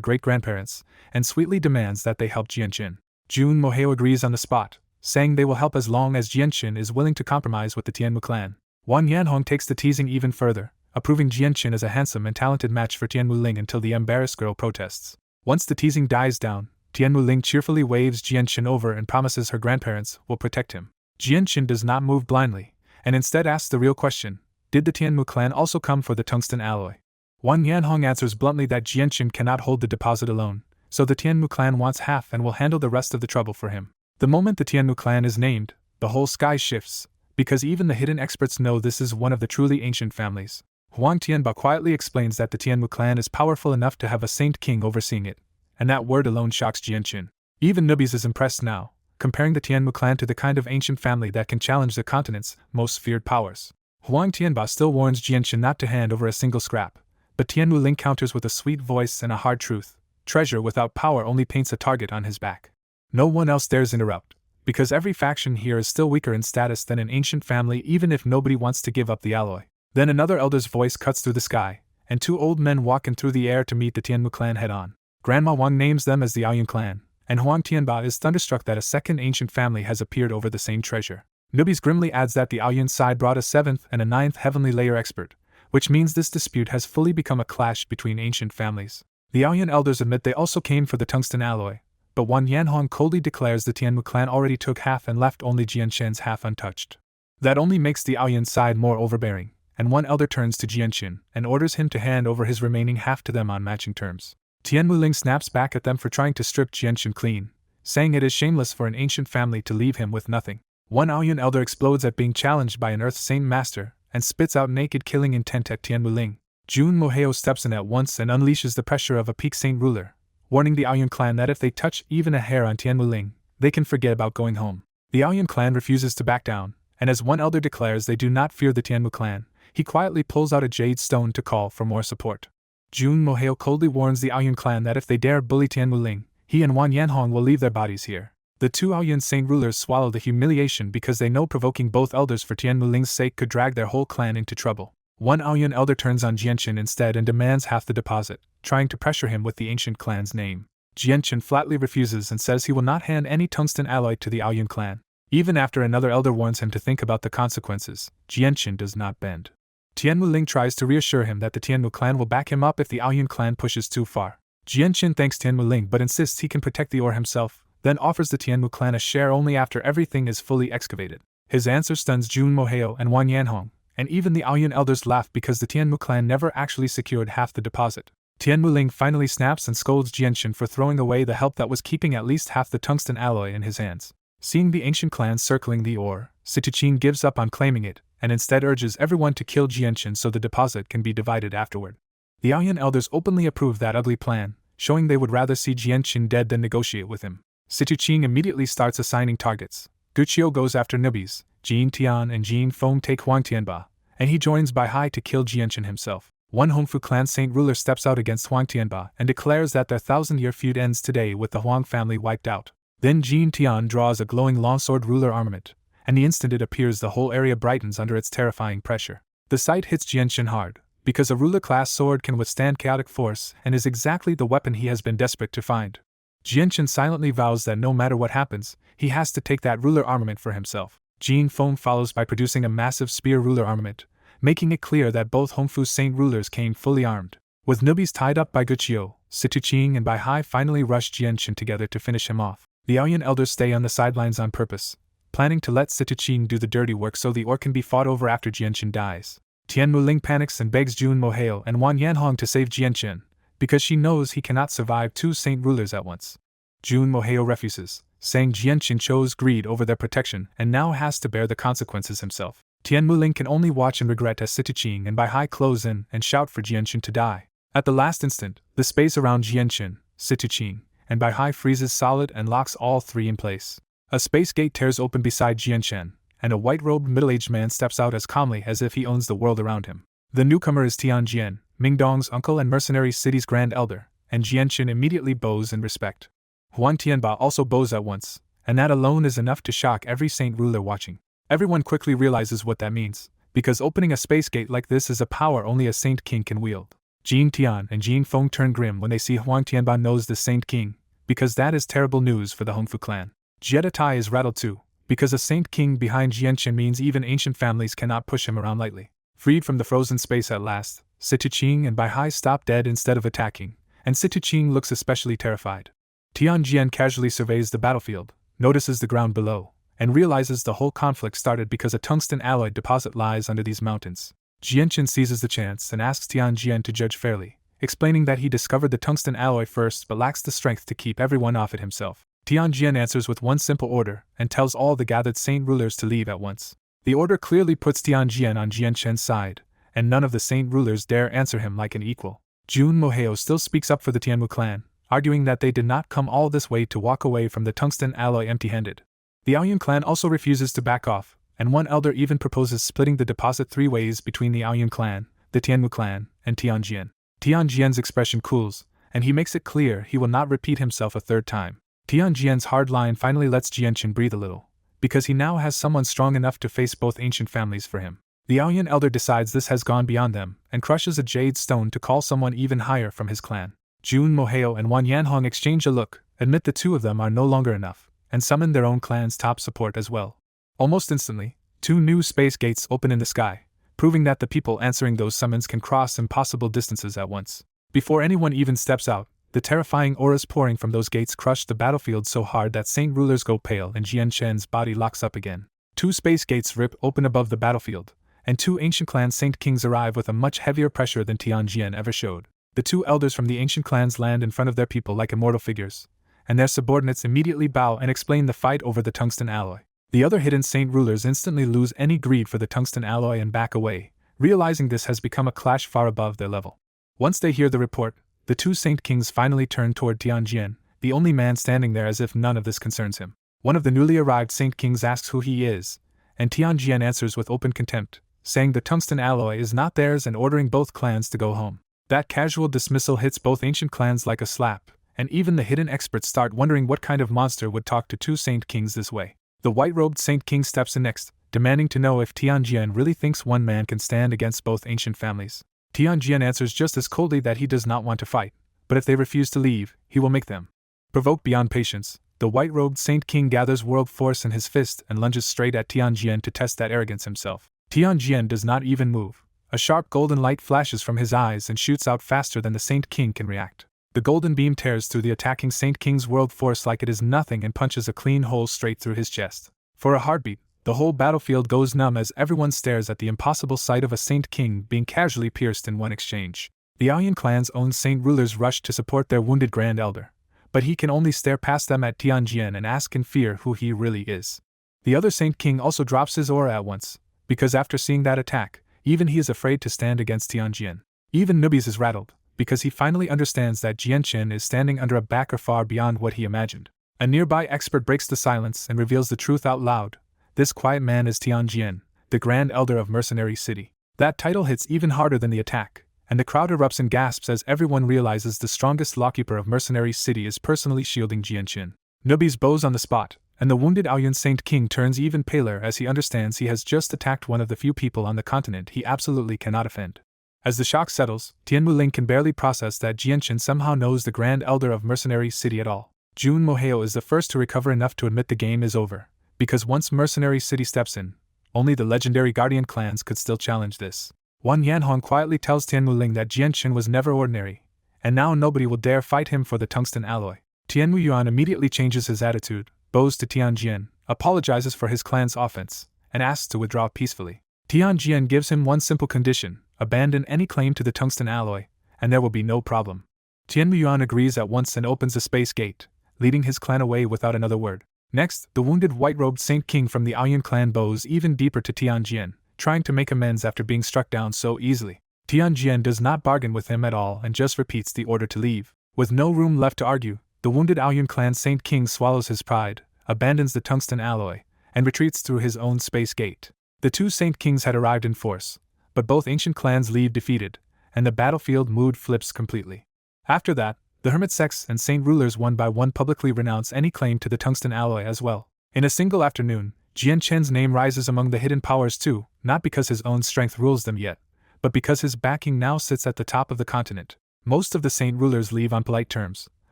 great-grandparents, and sweetly demands that they help Jianchen. Jun Moheo agrees on the spot, saying they will help as long as Jianchen is willing to compromise with the Tianmu clan. Wan Yanhong takes the teasing even further, approving Jianchen as a handsome and talented match for Tian Muling until the embarrassed girl protests. Once the teasing dies down, Tian Muling cheerfully waves Jianchen over and promises her grandparents will protect him. Jianchen does not move blindly, and instead asks the real question, did the Tianmu clan also come for the tungsten alloy? Wan Yanhong answers bluntly that Jianchen cannot hold the deposit alone, so the Tianmu clan wants half and will handle the rest of the trouble for him. The moment the Tianmu clan is named, the whole sky shifts, because even the hidden experts know this is one of the truly ancient families. Huang Tianba quietly explains that the Tianmu clan is powerful enough to have a saint king overseeing it, and that word alone shocks Jianchen. Even Nubis is impressed now, comparing the Tianmu clan to the kind of ancient family that can challenge the continent's most feared powers. Huang Tianba still warns Jianchen not to hand over a single scrap, but Tianmu Ling counters with a sweet voice and a hard truth: treasure without power only paints a target on his back. No one else dares interrupt, because every faction here is still weaker in status than an ancient family even if nobody wants to give up the alloy. Then another elder's voice cuts through the sky, and 2 old men walk in through the air to meet the Tianmu clan head-on. Grandma Wang names them as the Aoyun clan, and Huang Tianba is thunderstruck that a second ancient family has appeared over the same treasure. Nubis grimly adds that the Aoyun side brought a 7th and a 9th heavenly layer expert, which means this dispute has fully become a clash between ancient families. The Aoyun elders admit they also came for the tungsten alloy, but Wan Yanhong coldly declares the Tianmu clan already took half and left only Jianchen's half untouched. That only makes the Aoyun side more overbearing, and one elder turns to Jianchen and orders him to hand over his remaining half to them on matching terms. Tianmu Ling snaps back at them for trying to strip Jianchen clean, saying it is shameless for an ancient family to leave him with nothing. One Aoyun elder explodes at being challenged by an Earth Saint master and spits out naked killing intent at Tianmu Ling. Jun Moheo steps in at once and unleashes the pressure of a peak saint ruler, warning the Aoyun clan that if they touch even a hair on Tianmu Ling, they can forget about going home. The Aoyun clan refuses to back down, and as one elder declares they do not fear the Tianmu clan, he quietly pulls out a jade stone to call for more support. Jun Moheo coldly warns the Aoyun clan that if they dare bully Tianmu Ling, he and Wan Yanhong will leave their bodies here. The 2 Aoyun saint rulers swallow the humiliation because they know provoking both elders for Tianmu Ling's sake could drag their whole clan into trouble. One Aoyun elder turns on Jianchen instead and demands half the deposit, trying to pressure him with the ancient clan's name. Jianchen flatly refuses and says he will not hand any tungsten alloy to the Aoyun clan. Even after another elder warns him to think about the consequences, Jianchen does not bend. Tianmu Ling tries to reassure him that the Tianmu clan will back him up if the Aoyun clan pushes too far. Jianchen thanks Tianmu Ling but insists he can protect the ore himself, then offers the Tianmu clan a share only after everything is fully excavated. His answer stuns Jun Moheo and Wan Yanhong, and even the Aoyun elders laugh because the Tianmu clan never actually secured half the deposit. Tianmu Ling finally snaps and scolds Jianchen for throwing away the help that was keeping at least half the tungsten alloy in his hands. Seeing the ancient clans circling the ore, Situchin gives up on claiming it, and instead urges everyone to kill Jianchen so the deposit can be divided afterward. The Aoyun elders openly approve that ugly plan, showing they would rather see Jianchen dead than negotiate with him. Situchin immediately starts assigning targets. Guqiu goes after Nubis, Jin Tian and Jin Feng take Huang Tianba, and he joins Bai Hai to kill Jianchen himself. One Hongfu clan saint ruler steps out against Huang Tianba and declares that their 1,000-year feud ends today with the Huang family wiped out. Then Jin Tian draws a glowing longsword ruler armament, and the instant it appears the whole area brightens under its terrifying pressure. The sight hits Jianchen hard, because a ruler-class sword can withstand chaotic force and is exactly the weapon he has been desperate to find. Jianchen silently vows that no matter what happens, he has to take that ruler armament for himself. Jin Feng follows by producing a massive spear ruler armament, making it clear that both Hongfu's saint rulers came fully armed. With Nubis tied up by Guqiu, Situchin and Bai Hai finally rush Jianchen together to finish him off. The Aoyun elders stay on the sidelines on purpose, planning to let Situchin do the dirty work so the ore can be fought over after Jianchen dies. Tianmu Ling panics and begs Jun Moheo and Wan Yanhong to save Jianchen, because she knows he cannot survive 2 saint rulers at once. Jun Moheo refuses, saying Jianchen chose greed over their protection and now has to bear the consequences himself. Tianmu Ling can only watch and regret as Situchin and Bai Hai close in and shout for Jianchen to die. At the last instant, the space around Jianchen, Situchin, and Bai Hai freezes solid and locks all 3 in place. A space gate tears open beside Jianchen, and a white-robed middle-aged man steps out as calmly as if he owns the world around him. The newcomer is Tian Jian, Mingdong's uncle and mercenary city's grand elder, and Jianchen immediately bows in respect. Huan Tianba also bows at once, and that alone is enough to shock every saint ruler watching. Everyone quickly realizes what that means, because opening a space gate like this is a power only a Saint King can wield. Jin Tian and Jin Feng turn grim when they see Huang Tianban knows the Saint King, because that is terrible news for the Hongfu clan. Jetta Tai is rattled too, because a Saint King behind Jianchen means even ancient families cannot push him around lightly. Freed from the frozen space at last, Situching and Baihai stop dead instead of attacking, and Situching looks especially terrified. Tianjian casually surveys the battlefield, notices the ground below, and realizes the whole conflict started because a tungsten alloy deposit lies under these mountains. Jianchen seizes the chance and asks Tianjian to judge fairly, explaining that he discovered the tungsten alloy first but lacks the strength to keep everyone off it himself. Tianjian answers with one simple order and tells all the gathered saint rulers to leave at once. The order clearly puts Tianjian on Jianchen's side, and none of the saint rulers dare answer him like an equal. Jun Moheo still speaks up for the Tianmu clan, arguing that they did not come all this way to walk away from the tungsten alloy empty-handed. The Aoyun clan also refuses to back off, and one elder even proposes splitting the deposit 3 ways between the Aoyun clan, the Tianmu clan, and Tianjian. Tianjian's expression cools, and he makes it clear he will not repeat himself a third time. Tianjian's hard line finally lets Jianchen breathe a little, because he now has someone strong enough to face both ancient families for him. The Aoyun elder decides this has gone beyond them, and crushes a jade stone to call someone even higher from his clan. Jun Moheo and Wan Yanhong exchange a look, admit the two of them are no longer enough, and summon their own clan's top support as well. Almost instantly, 2 new space gates open in the sky, proving that the people answering those summons can cross impossible distances at once. Before anyone even steps out, the terrifying auras pouring from those gates crush the battlefield so hard that saint rulers go pale and Jianchen's body locks up again. 2 space gates rip open above the battlefield, and 2 ancient clan saint kings arrive with a much heavier pressure than Tianjian ever showed. The 2 elders from the ancient clans land in front of their people like immortal figures, and their subordinates immediately bow and explain the fight over the tungsten alloy. The other hidden saint rulers instantly lose any greed for the tungsten alloy and back away, realizing this has become a clash far above their level. Once they hear the report, the 2 saint kings finally turn toward Tianjian, the only man standing there as if none of this concerns him. One of the newly arrived saint kings asks who he is, and Tianjian answers with open contempt, saying the tungsten alloy is not theirs and ordering both clans to go home. That casual dismissal hits both ancient clans like a slap, and even the hidden experts start wondering what kind of monster would talk to 2 saint kings this way. The white-robed saint king steps in next, demanding to know if Tianjian really thinks one man can stand against both ancient families. Tianjian answers just as coldly that he does not want to fight, but if they refuse to leave, he will make them. Provoked beyond patience, the white-robed saint king gathers world force in his fist and lunges straight at Tianjian to test that arrogance himself. Tianjian does not even move. A sharp golden light flashes from his eyes and shoots out faster than the Saint King can react. The golden beam tears through the attacking Saint King's world force like it is nothing and punches a clean hole straight through his chest. For a heartbeat, the whole battlefield goes numb as everyone stares at the impossible sight of a Saint King being casually pierced in one exchange. The Aoyun clan's own saint rulers rush to support their wounded Grand Elder, but he can only stare past them at Tianjian and ask in fear who he really is. The other Saint King also drops his aura at once, because after seeing that attack, even he is afraid to stand against Tianjian. Even Nubis is rattled, because he finally understands that Jianchen is standing under a backer far beyond what he imagined. A nearby expert breaks the silence and reveals the truth out loud. This quiet man is Tianjian, the Grand Elder of Mercenary City. That title hits even harder than the attack, and the crowd erupts in gasps as everyone realizes the strongest lawkeeper of Mercenary City is personally shielding Jianchen. Nubis bows on the spot, and the wounded Aoyun Saint King turns even paler as he understands he has just attacked one of the few people on the continent he absolutely cannot offend. As the shock settles, Tianmu Ling can barely process that Jianchen somehow knows the Grand Elder of Mercenary City at all. Jun Moheo is the first to recover enough to admit the game is over, because once Mercenary City steps in, only the legendary Guardian clans could still challenge this. Wan Yanhong quietly tells Tianmu Ling that Jianchen was never ordinary, and now nobody will dare fight him for the tungsten alloy. Tianmu Yuan immediately changes his attitude, bows to Tianjian, apologizes for his clan's offense, and asks to withdraw peacefully. Tianjian gives him one simple condition: abandon any claim to the tungsten alloy, and there will be no problem. Tianmu Yuan agrees at once and opens a space gate, leading his clan away without another word. Next, the wounded white-robed Saint King from the Aoyun clan bows even deeper to Tianjian, trying to make amends after being struck down so easily. Tianjian does not bargain with him at all and just repeats the order to leave. With no room left to argue, the wounded Aoyun clan Saint King swallows his pride, abandons the tungsten alloy, and retreats through his own space gate. The 2 Saint Kings had arrived in force, but both ancient clans leave defeated, and the battlefield mood flips completely. After that, The hermit sects and saint rulers one by one publicly renounce any claim to the tungsten alloy as well. In a single afternoon, Jian Chen's name rises among the hidden powers too, not because his own strength rules them yet, but because his backing now sits at the top of the continent. Most of the saint rulers leave on polite terms,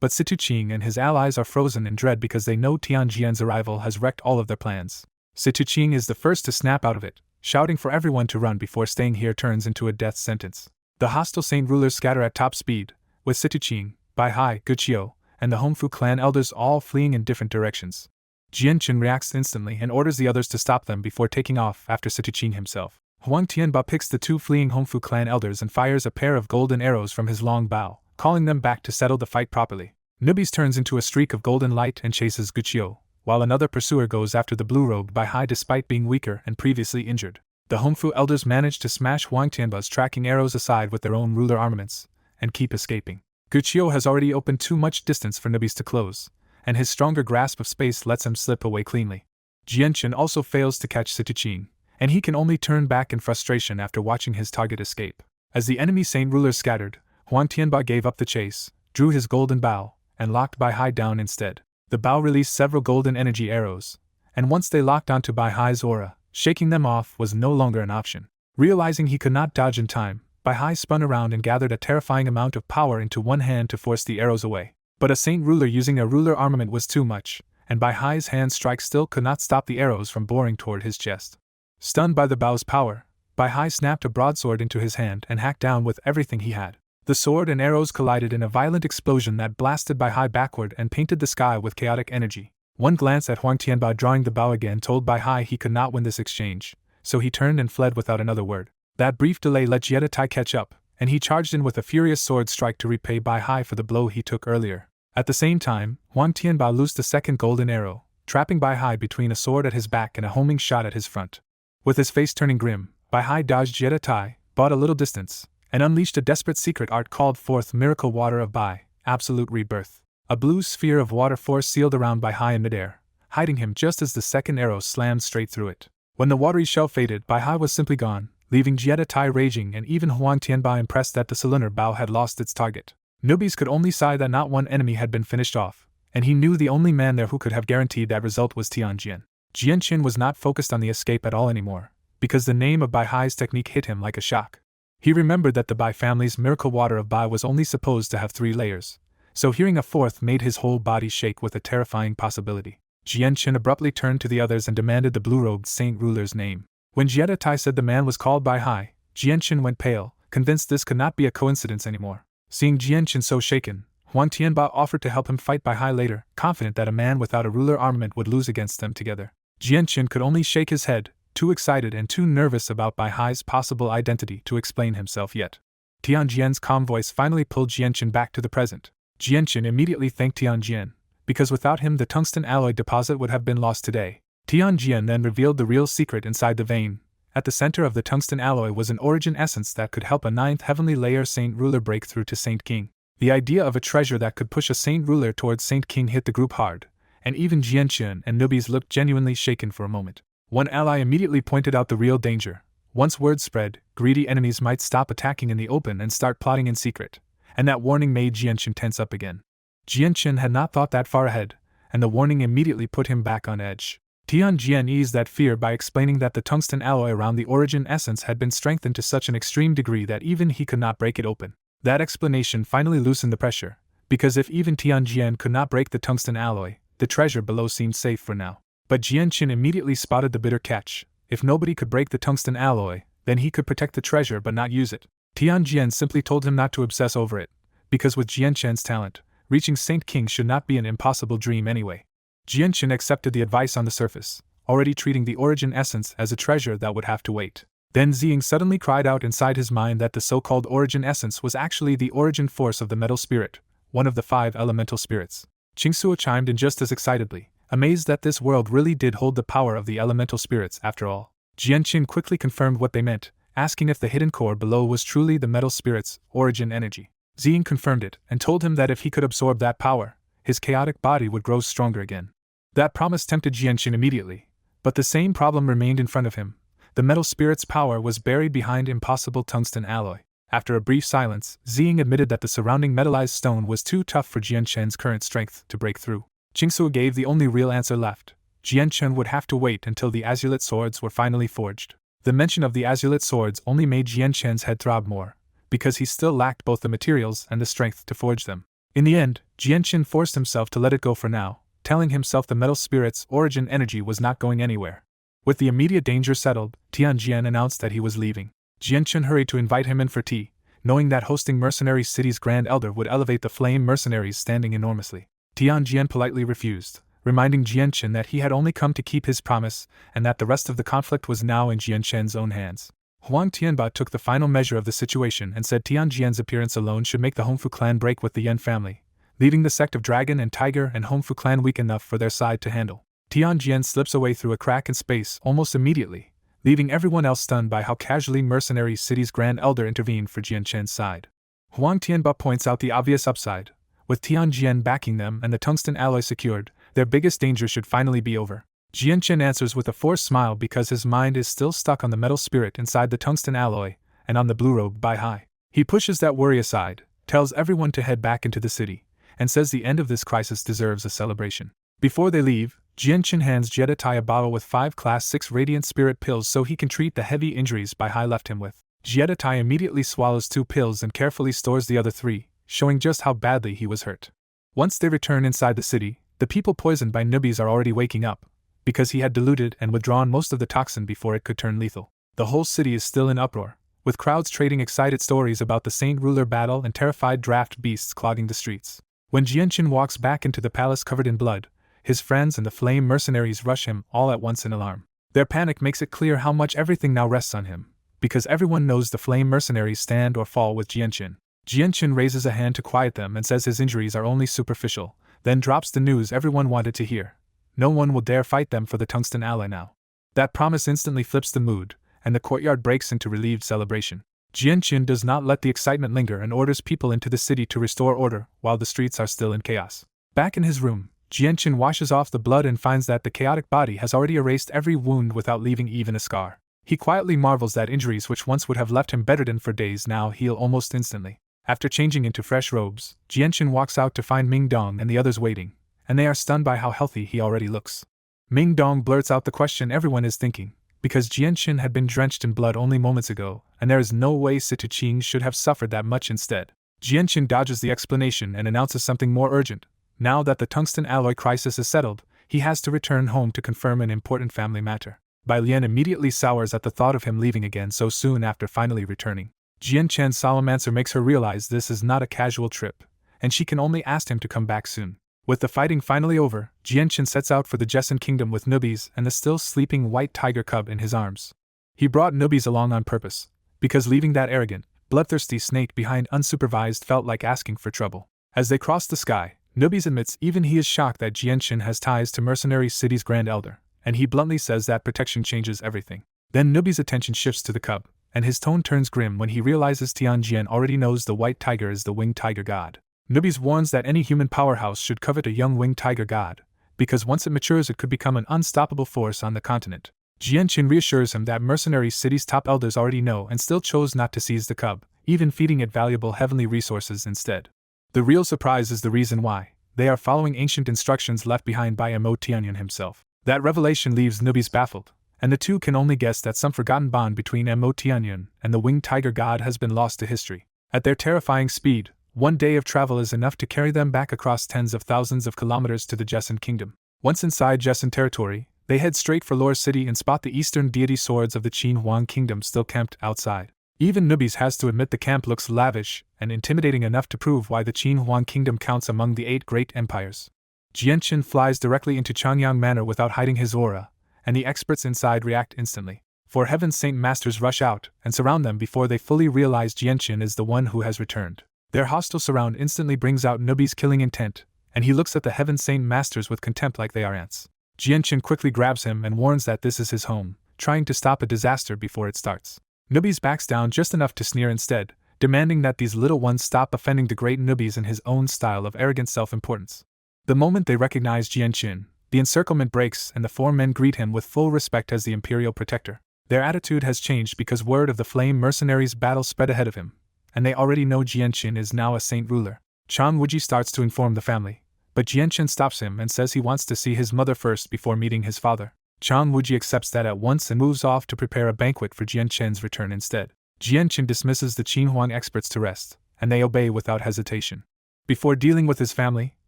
but Situ Qing and his allies are frozen in dread because they know Tianjian's arrival has wrecked all of their plans. Situ Qing is the first to snap out of it, shouting for everyone to run before staying here turns into a death sentence. The hostile saint rulers scatter at top speed, with Situ Qing, Bai Hai, Guqiu, and the Hongfu clan elders all fleeing in different directions. Jian Chen reacts instantly and orders the others to stop them before taking off after Situ Qing himself. Huang Tianba picks the two fleeing Hongfu clan elders and fires a pair of golden arrows from his long bow, calling them back to settle the fight properly. Nubis turns into a streak of golden light and chases Guqiu, while another pursuer goes after the blue-robed Bai Hai despite being weaker and previously injured. The Hongfu elders manage to smash Huang Tianba's tracking arrows aside with their own ruler armaments, and keep escaping. Guqiu has already opened too much distance for Nubis to close, and his stronger grasp of space lets him slip away cleanly. Jian Chen also fails to catch Situ Qing, and he can only turn back in frustration after watching his target escape. As the enemy saint rulers scattered, Huang Tianba gave up the chase, drew his golden bow, and locked Bai Hai down instead. The bow released several golden energy arrows, and once they locked onto Bai Hai's aura, shaking them off was no longer an option. Realizing he could not dodge in time, Bai Hai spun around and gathered a terrifying amount of power into one hand to force the arrows away. But a saint ruler using a ruler armament was too much, and Bai Hai's hand strike still could not stop the arrows from boring toward his chest. Stunned by the bow's power, Bai Hai snapped a broadsword into his hand and hacked down with everything he had. The sword and arrows collided in a violent explosion that blasted Bai Hai backward and painted the sky with chaotic energy. One glance at Huang Tianba drawing the bow again told Bai Hai he could not win this exchange, so he turned and fled without another word. That brief delay let Jietai catch up, and he charged in with a furious sword strike to repay Bai Hai for the blow he took earlier. At the same time, Huang Tianba loosed a second golden arrow, trapping Bai Hai between a sword at his back and a homing shot at his front. With his face turning grim, Bai Hai dodged Jietai, bought a little distance, and unleashed a desperate secret art called forth Miracle Water of Bai, Absolute Rebirth. A blue sphere of water force sealed around Bai Hai in midair, hiding him just as the second arrow slammed straight through it. When the watery shell faded, Bai Hai was simply gone, leaving Jietai raging and even Huang Tianba impressed that the cylinder bow had lost its target. Newbies could only sigh that not one enemy had been finished off, and he knew the only man there who could have guaranteed that result was Tianjian. Jian Qin was not focused on the escape at all anymore, because the name of Bai Hai's technique hit him like a shock. He remembered that the Bai family's Miracle Water of Bai was only supposed to have 3 layers, so hearing a fourth made his whole body shake with a terrifying possibility. Jian Qin abruptly turned to the others and demanded the blue-robed saint ruler's name. When Jietai said the man was called Bai Hai, Jian Qin went pale, convinced this could not be a coincidence anymore. Seeing Jian Qin so shaken, Huang Tianba offered to help him fight Bai Hai later, confident that a man without a ruler armament would lose against them together. Jian Qin could only shake his head, too excited and too nervous about Bai Hai's possible identity to explain himself yet. Tianjian's calm voice finally pulled Jian Qin back to the present. Jian Qin immediately thanked Tianjian, because without him the tungsten alloy deposit would have been lost today. Tianjian then revealed the real secret inside the vein. At the center of the tungsten alloy was an origin essence that could help a 9th heavenly layer Saint Ruler break through to Saint King. The idea of a treasure that could push a Saint Ruler towards Saint King hit the group hard, and even Jian Qin and newbies looked genuinely shaken for a moment. One ally immediately pointed out the real danger. Once word spread, greedy enemies might stop attacking in the open and start plotting in secret, and that warning made Jian Qin tense up again. Jian Qin had not thought that far ahead, and the warning immediately put him back on edge. Tianjian eased that fear by explaining that the tungsten alloy around the origin essence had been strengthened to such an extreme degree that even he could not break it open. That explanation finally loosened the pressure, because if even Tianjian could not break the tungsten alloy, the treasure below seemed safe for now. But Jian Qin immediately spotted the bitter catch. If nobody could break the tungsten alloy, then he could protect the treasure but not use it. Tianjian simply told him not to obsess over it, because with Jian Qin's talent, reaching Saint King should not be an impossible dream anyway. Jian Qin accepted the advice on the surface, already treating the origin essence as a treasure that would have to wait. Then Ziying suddenly cried out inside his mind that the so-called origin essence was actually the origin force of the metal spirit, one of the 5 elemental spirits. Qingsuo chimed in just as excitedly, amazed that this world really did hold the power of the elemental spirits after all. Jian Qin quickly confirmed what they meant, asking if the hidden core below was truly the metal spirit's origin energy. Ziying confirmed it and told him that if he could absorb that power, his chaotic body would grow stronger again. That promise tempted Jian Qin immediately, but the same problem remained in front of him. The metal spirit's power was buried behind impossible tungsten alloy. After a brief silence, Ziying admitted that the surrounding metallized stone was too tough for Jianquan's current strength to break through. Qingsu gave the only real answer left. Jianquan would have to wait until the azulet swords were finally forged. The mention of the azulet swords only made Jianquan's head throb more, because he still lacked both the materials and the strength to forge them. In the end, Jianquan forced himself to let it go for now, telling himself the metal spirit's origin energy was not going anywhere. With the immediate danger settled, Tianjian announced that he was leaving. Jianquan hurried to invite him in for tea, knowing that hosting Mercenary City's Grand Elder would elevate the flame mercenaries' standing enormously. Tianjian politely refused, reminding Jianquan that he had only come to keep his promise and that the rest of the conflict was now in Jianquan's own hands. Huang Tianba took the final measure of the situation and said Tianjian's appearance alone should make the Hongfu clan break with the Yan family, leaving the sect of Dragon and Tiger and Hongfu clan weak enough for their side to handle. Tianjian slips away through a crack in space almost immediately, leaving everyone else stunned by how casually Mercenary City's Grand Elder intervened for Jianquan's side. Huang Tianba points out the obvious upside. With Tianjian backing them and the tungsten alloy secured, their biggest danger should finally be over. Jianquan answers with a forced smile because his mind is still stuck on the metal spirit inside the tungsten alloy and on the blue robe Bai Hai. He pushes that worry aside, tells everyone to head back into the city, and says the end of this crisis deserves a celebration. Before they leave, Jianquan hands Jiedatai a bottle with 5 Class 6 Radiant Spirit pills so he can treat the heavy injuries Bai Hai left him with. Jiedatai immediately swallows 2 pills and carefully stores the other 3, showing just how badly he was hurt. Once they return inside the city, the people poisoned by newbies are already waking up, because he had diluted and withdrawn most of the toxin before it could turn lethal. The whole city is still in uproar, with crowds trading excited stories about the Saint Ruler battle and terrified draft beasts clogging the streets. When Jianquan walks back into the palace covered in blood, his friends and the flame mercenaries rush him all at once in alarm. Their panic makes it clear how much everything now rests on him, because everyone knows the flame mercenaries stand or fall with Jianquan. Jianquan raises a hand to quiet them and says his injuries are only superficial, then drops the news everyone wanted to hear. No one will dare fight them for the tungsten alloy now. That promise instantly flips the mood, and the courtyard breaks into relieved celebration. Jianquan does not let the excitement linger and orders people into the city to restore order while the streets are still in chaos. Back in his room, Jianquan washes off the blood and finds that the chaotic body has already erased every wound without leaving even a scar. He quietly marvels that injuries which once would have left him bedridden for days now heal almost instantly. After changing into fresh robes, Jianquan walks out to find Ming Dong and the others waiting, and they are stunned by how healthy he already looks. Ming Dong blurts out the question everyone is thinking, because Jianquan had been drenched in blood only moments ago, and there is no way Situ Qing should have suffered that much instead. Jianquan dodges the explanation and announces something more urgent. Now that the tungsten alloy crisis is settled, he has to return home to confirm an important family matter. Bai Lian immediately sours at the thought of him leaving again so soon after finally returning. Jianquan's solemn answer makes her realize this is not a casual trip, and she can only ask him to come back soon. With the fighting finally over, Jianquan sets out for the Jessen Kingdom with Nubis and the still sleeping white tiger cub in his arms. He brought Nubis along on purpose, because leaving that arrogant, bloodthirsty snake behind unsupervised felt like asking for trouble. As they cross the sky, Nubis admits even he is shocked that Jianquan has ties to Mercenary City's Grand Elder, and he bluntly says that protection changes everything. Then Nubis' attention shifts to the cub, and his tone turns grim when he realizes Tianjian already knows the white tiger is the winged tiger god. Nubis warns that any human powerhouse should covet a young winged tiger god, because once it matures it could become an unstoppable force on the continent. Jianquan reassures him that Mercenary City's top elders already know and still chose not to seize the cub, even feeding it valuable heavenly resources instead. The real surprise is the reason why. They are following ancient instructions left behind by Mo Tianyan himself. That revelation leaves Nubis baffled, and the two can only guess that some forgotten bond between Mo Tianyan and the winged tiger god has been lost to history. At their terrifying speed, one day of travel is enough to carry them back across tens of thousands of kilometers to the Jessen Kingdom. Once inside Jessen territory, they head straight for Lore City and spot the eastern deity swords of the Qin Huang Kingdom still camped outside. Even Nubis has to admit the camp looks lavish and intimidating enough to prove why the Qin Huang Kingdom counts among the 8 great empires. Jianquan flies directly into Changyang Manor without hiding his aura, and the experts inside react instantly. 4 Heaven's Saint Masters rush out and surround them before they fully realize Jianquan is the one who has returned. Their hostile surround instantly brings out Nubis' killing intent, and he looks at the Heaven Saint Masters with contempt like they are ants. Jianquan quickly grabs him and warns that this is his home, trying to stop a disaster before it starts. Nubis backs down just enough to sneer instead, demanding that these little ones stop offending the great Nubis in his own style of arrogant self-importance. The moment they recognize Jianquan, the encirclement breaks and the 4 men greet him with full respect as the imperial protector. Their attitude has changed because word of the flame mercenaries' battle spread ahead of him, and they already know Jianqin is now a saint ruler. Chang Wuji starts to inform the family, but Jianqin stops him and says he wants to see his mother first before meeting his father. Chang Wuji accepts that at once and moves off to prepare a banquet for Jianqin's return instead. Jianqin dismisses the Qinhuang experts to rest, and they obey without hesitation. Before dealing with his family,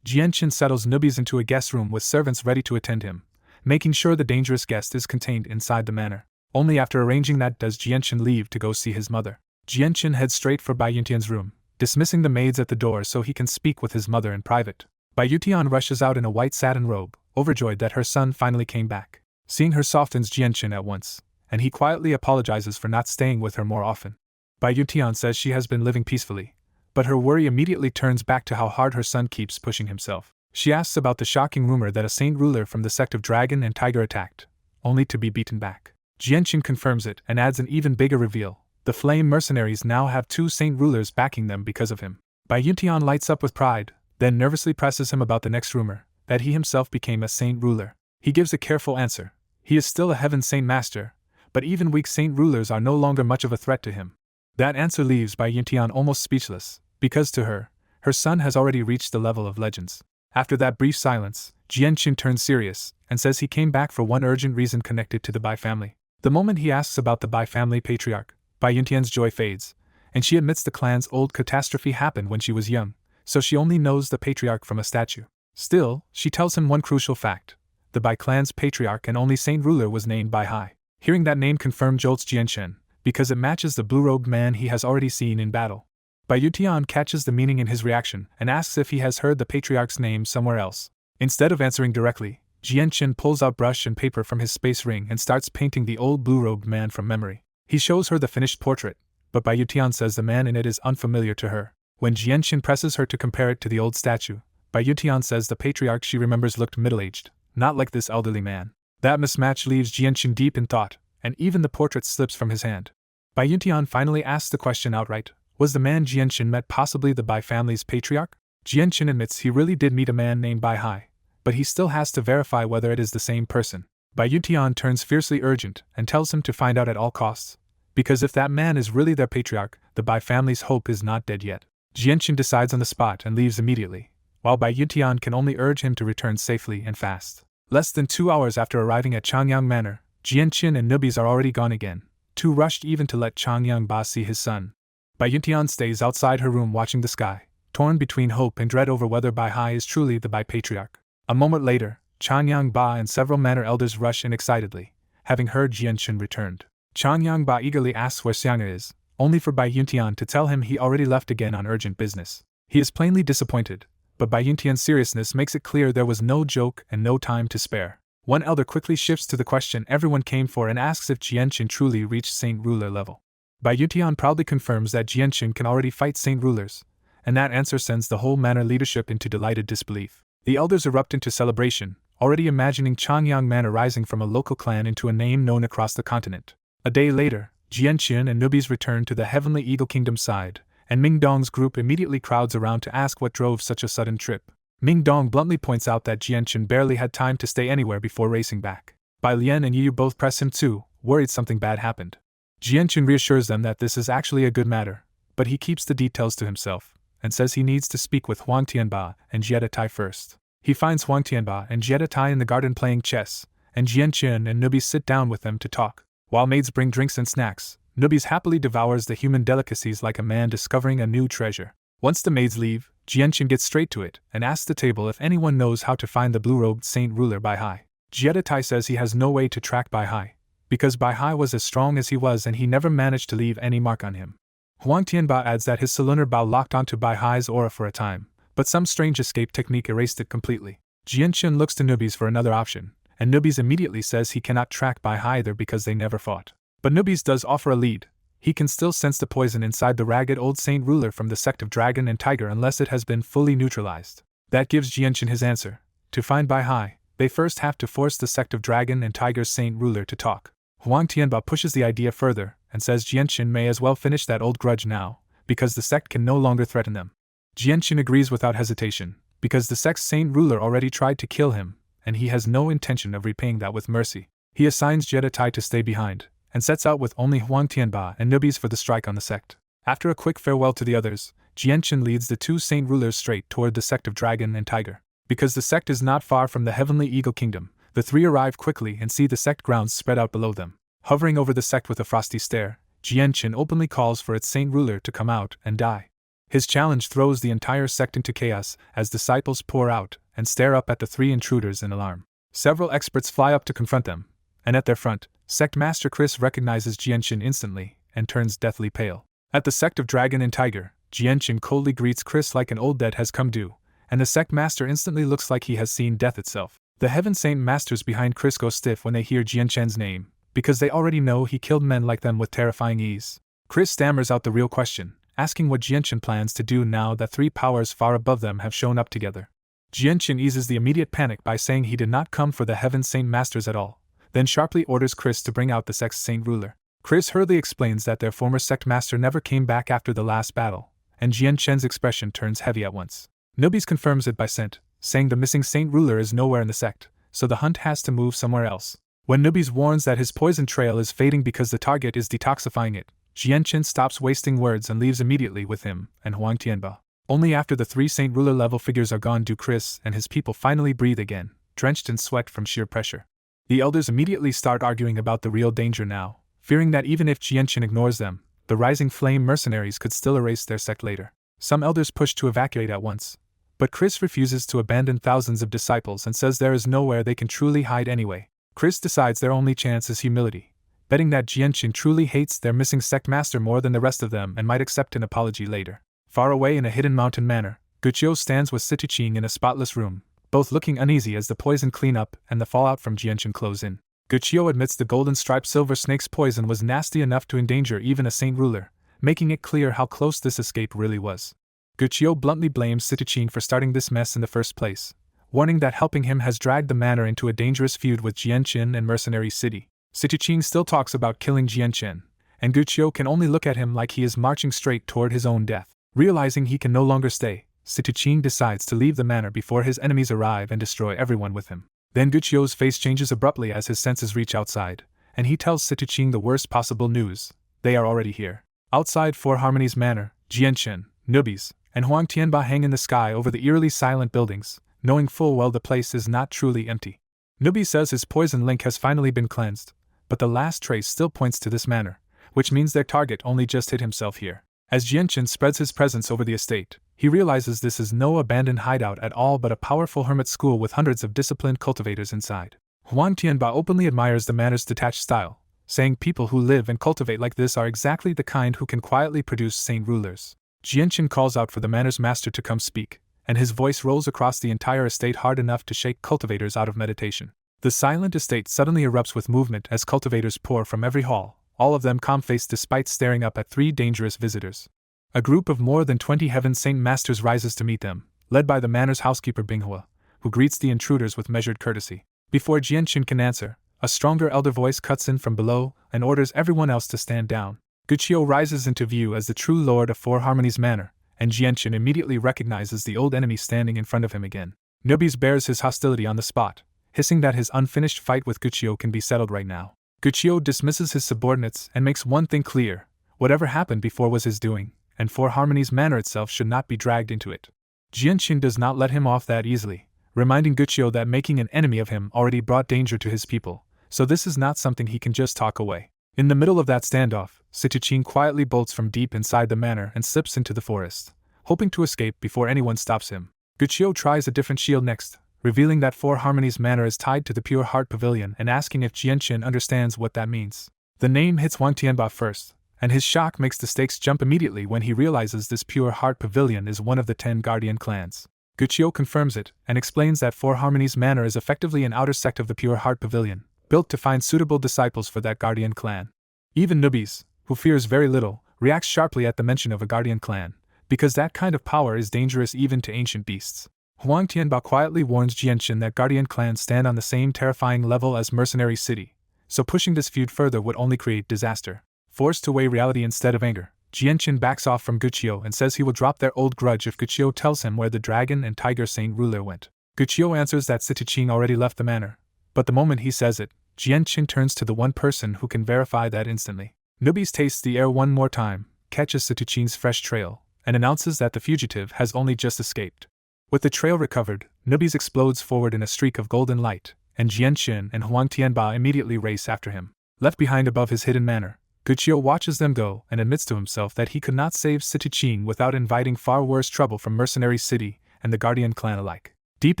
Jianqin settles newbies into a guest room with servants ready to attend him, making sure the dangerous guest is contained inside the manor. Only after arranging that does Jianqin leave to go see his mother. Jianqin heads straight for Bai Yuntian's room, dismissing the maids at the door so he can speak with his mother in private. Bai Yuntian rushes out in a white satin robe, overjoyed that her son finally came back. Seeing her softens Jianqin at once, and he quietly apologizes for not staying with her more often. Bai Yuntian says she has been living peacefully, but her worry immediately turns back to how hard her son keeps pushing himself. She asks about the shocking rumor that a saint ruler from the sect of Dragon and Tiger attacked, only to be beaten back. Jianqin confirms it and adds an even bigger reveal. The flame mercenaries now have 2 saint rulers backing them because of him. Bai Yuntian lights up with pride, then nervously presses him about the next rumor, that he himself became a saint ruler. He gives a careful answer. He is still a heaven saint master, but even weak saint rulers are no longer much of a threat to him. That answer leaves Bai Yuntian almost speechless, because to her, her son has already reached the level of legends. After that brief silence, Jianqin turns serious, and says he came back for one urgent reason connected to the Bai family. The moment he asks about the Bai family patriarch, Bai Yuntian's joy fades, and she admits the clan's old catastrophe happened when she was young, so she only knows the patriarch from a statue. Still, she tells him one crucial fact. The Bai clan's patriarch and only saint ruler was named Bai Hai. Hearing that name confirmed jolts Jianqin, because it matches the blue-robed man he has already seen in battle. Bai Yuntian catches the meaning in his reaction and asks if he has heard the patriarch's name somewhere else. Instead of answering directly, Jianqin pulls out brush and paper from his space ring and starts painting the old blue-robed man from memory. He shows her the finished portrait, but Bai Yuntian says the man in it is unfamiliar to her. When Jianqin presses her to compare it to the old statue, Bai Yuntian says the patriarch she remembers looked middle-aged, not like this elderly man. That mismatch leaves Jianqin deep in thought, and even the portrait slips from his hand. Bai Yuntian finally asks the question outright. Was the man Jianqin met possibly the Bai family's patriarch? Jianqin admits he really did meet a man named Bai Hai, but he still has to verify whether it is the same person. Bai Yuntian turns fiercely urgent and tells him to find out at all costs, because if that man is really their patriarch, the Bai family's hope is not dead yet. Jianqin decides on the spot and leaves immediately, while Bai Yuntian can only urge him to return safely and fast. Less than 2 hours after arriving at Changyang Manor, Jianqin and newbies are already gone again, too rushed even to let Changyang Ba see his son. Bai Yuntian stays outside her room watching the sky, torn between hope and dread over whether Bai Hai is truly the Bai patriarch. A moment later, Changyang Ba and several manor elders rush in excitedly, having heard Jianqin returned. Changyang Ba eagerly asks where Xiang is, only for Bai Yuntian to tell him he already left again on urgent business. He is plainly disappointed, but Bai Yuntian's seriousness makes it clear there was no joke and no time to spare. One elder quickly shifts to the question everyone came for and asks if Jianqin truly reached Saint Ruler level. Bai Yuntian proudly confirms that Jianqin can already fight Saint Rulers, and that answer sends the whole manor leadership into delighted disbelief. The elders erupt into celebration, already imagining Changyang Manor rising from a local clan into a name known across the continent. A day later, Jianqin and newbies return to the Heavenly Eagle Kingdom side, and Ming Dong's group immediately crowds around to ask what drove such a sudden trip. Ming Dong bluntly points out that Jianqin barely had time to stay anywhere before racing back. Bai Lian and Yu both press him too, worried something bad happened. Jianqin reassures them that this is actually a good matter, but he keeps the details to himself, and says he needs to speak with Huang Tianba and Jietai Tai first. He finds Huang Tianba and Jietai Tai in the garden playing chess, and Jianqin and newbies sit down with them to talk. While maids bring drinks and snacks, newbies happily devours the human delicacies like a man discovering a new treasure. Once the maids leave, Jianqin gets straight to it and asks the table if anyone knows how to find the blue-robed saint ruler Bai Hai. Jietai Tai says he has no way to track Bai Hai, because Bai Hai was as strong as he was and he never managed to leave any mark on him. Huang Tianba adds that his Lunar Bao locked onto Bai Hai's aura for a time, but some strange escape technique erased it completely. Jianqin looks to newbies for another option, and newbies immediately says he cannot track Bai Hai either because they never fought. But newbies does offer a lead. He can still sense the poison inside the ragged old saint ruler from the sect of Dragon and Tiger unless it has been fully neutralized. That gives Jianqin his answer. To find Bai Hai, they first have to force the sect of Dragon and Tiger's saint ruler to talk. Huang Tianba pushes the idea further and says Jianqin may as well finish that old grudge now, because the sect can no longer threaten them. Jianqin agrees without hesitation, because the sect's saint ruler already tried to kill him, and he has no intention of repaying that with mercy. He assigns Jietai Tai to stay behind, and sets out with only Huang Tianba and newbies for the strike on the sect. After a quick farewell to the others, Jianchen leads the two saint rulers straight toward the sect of Dragon and Tiger. Because the sect is not far from the Heavenly Eagle Kingdom, the three arrive quickly and see the sect grounds spread out below them. Hovering over the sect with a frosty stare, Jianchen openly calls for its saint ruler to come out and die. His challenge throws the entire sect into chaos as disciples pour out and stare up at the three intruders in alarm. Several experts fly up to confront them, and at their front, Sect Master Chris recognizes Jianchen instantly and turns deathly pale. At the sect of Dragon and Tiger, Jianchen coldly greets Chris like an old debt has come due, and the sect master instantly looks like he has seen death itself. The Heaven Saint Masters behind Chris go stiff when they hear Jianchen's name, because they already know he killed men like them with terrifying ease. Chris stammers out the real question, asking what Jianchen plans to do now that three powers far above them have shown up together. Jianchen eases the immediate panic by saying he did not come for the Heaven Saint Masters at all, then sharply orders Chris to bring out the sect's saint ruler. Chris hurriedly explains that their former sect master never came back after the last battle, and Jianchen's expression turns heavy at once. Nubis confirms it by scent, saying the missing saint ruler is nowhere in the sect, so the hunt has to move somewhere else. When Nubis warns that his poison trail is fading because the target is detoxifying it, Jianchen stops wasting words and leaves immediately with him and Huang Tianba. Only after the three saint ruler level figures are gone do Chris and his people finally breathe again, drenched in sweat from sheer pressure. The elders immediately start arguing about the real danger now, fearing that even if Jianchen ignores them, the rising flame mercenaries could still erase their sect later. Some elders push to evacuate at once, but Chris refuses to abandon thousands of disciples and says there is nowhere they can truly hide anyway. Chris decides their only chance is humility, betting that Jianchen truly hates their missing sect master more than the rest of them and might accept an apology later. Far away in a hidden mountain manor, Guqiu stands with Sitiqing in a spotless room, both looking uneasy as the poison cleanup and the fallout from Jianchen close in. Guqiu admits the golden-striped silver snake's poison was nasty enough to endanger even a saint ruler, making it clear how close this escape really was. Guqiu bluntly blames Sitiqing for starting this mess in the first place, warning that helping him has dragged the manor into a dangerous feud with Jianchen and Mercenary City. Sitiqing still talks about killing Jianchen, and Guqiu can only look at him like he is marching straight toward his own death. Realizing he can no longer stay, Sitiqing decides to leave the manor before his enemies arrive and destroy everyone with him. Then Guqiu's face changes abruptly as his senses reach outside, and he tells Sitiqing the worst possible news: they are already here. Outside Four Harmonies Manor, Jianchen, Nubis, and Huang Tianba hang in the sky over the eerily silent buildings, knowing full well the place is not truly empty. Nubis says his poison link has finally been cleansed, but the last trace still points to this manor, which means their target only just hid himself here. As Jianchen spreads his presence over the estate, he realizes this is no abandoned hideout at all but a powerful hermit school with hundreds of disciplined cultivators inside. Huang Tianba openly admires the manor's detached style, saying people who live and cultivate like this are exactly the kind who can quietly produce saint rulers. Jianchen calls out for the manor's master to come speak, and his voice rolls across the entire estate hard enough to shake cultivators out of meditation. The silent estate suddenly erupts with movement as cultivators pour from every hall, all of them calm-faced despite staring up at three dangerous visitors. A group of more than 20 Heaven Saint Masters rises to meet them, led by the manor's housekeeper Binghua, who greets the intruders with measured courtesy. Before Jianchen can answer, a stronger elder voice cuts in from below and orders everyone else to stand down. Guqiu rises into view as the true lord of Four Harmonies Manor, and Jianchen immediately recognizes the old enemy standing in front of him again. Nubis bears his hostility on the spot, hissing that his unfinished fight with Guqiu can be settled right now. Guqiu dismisses his subordinates and makes one thing clear: whatever happened before was his doing, and Four Harmonies Manor itself should not be dragged into it. Jianchen does not let him off that easily, reminding Guqiu that making an enemy of him already brought danger to his people, so this is not something he can just talk away. In the middle of that standoff, Sitiqing quietly bolts from deep inside the manor and slips into the forest, hoping to escape before anyone stops him. Guqiu tries a different shield next, revealing that Four Harmonies Manor is tied to the Pure Heart Pavilion and asking if Jianchen understands what that means. The name hits Huang Tianba first, and his shock makes the stakes jump immediately when he realizes this Pure Heart Pavilion is one of the 10 Guardian clans. Guqiu confirms it and explains that Four Harmonies Manor is effectively an outer sect of the Pure Heart Pavilion, built to find suitable disciples for that Guardian clan. Even Nubis, who fears very little, reacts sharply at the mention of a Guardian clan, because that kind of power is dangerous even to ancient beasts. Huang Tianba quietly warns Jianchen that Guardian clans stand on the same terrifying level as Mercenary City, so pushing this feud further would only create disaster. Forced to weigh reality instead of anger, Jianchen backs off from Guqiu and says he will drop their old grudge if Guqiu tells him where the Dragon and Tiger Saint ruler went. Guqiu answers that Sitiqing already left the manor, but the moment he says it, Jianchen turns to the one person who can verify that instantly. Nubis tastes the air one more time, catches Situchin's fresh trail, and announces that the fugitive has only just escaped. With the trail recovered, Nubis explodes forward in a streak of golden light, and Jianqin and Huang Tianba immediately race after him. Left behind above his hidden manor, Guqiu watches them go and admits to himself that he could not save Situchin without inviting far worse trouble from Mercenary City and the Guardian clan alike. Deep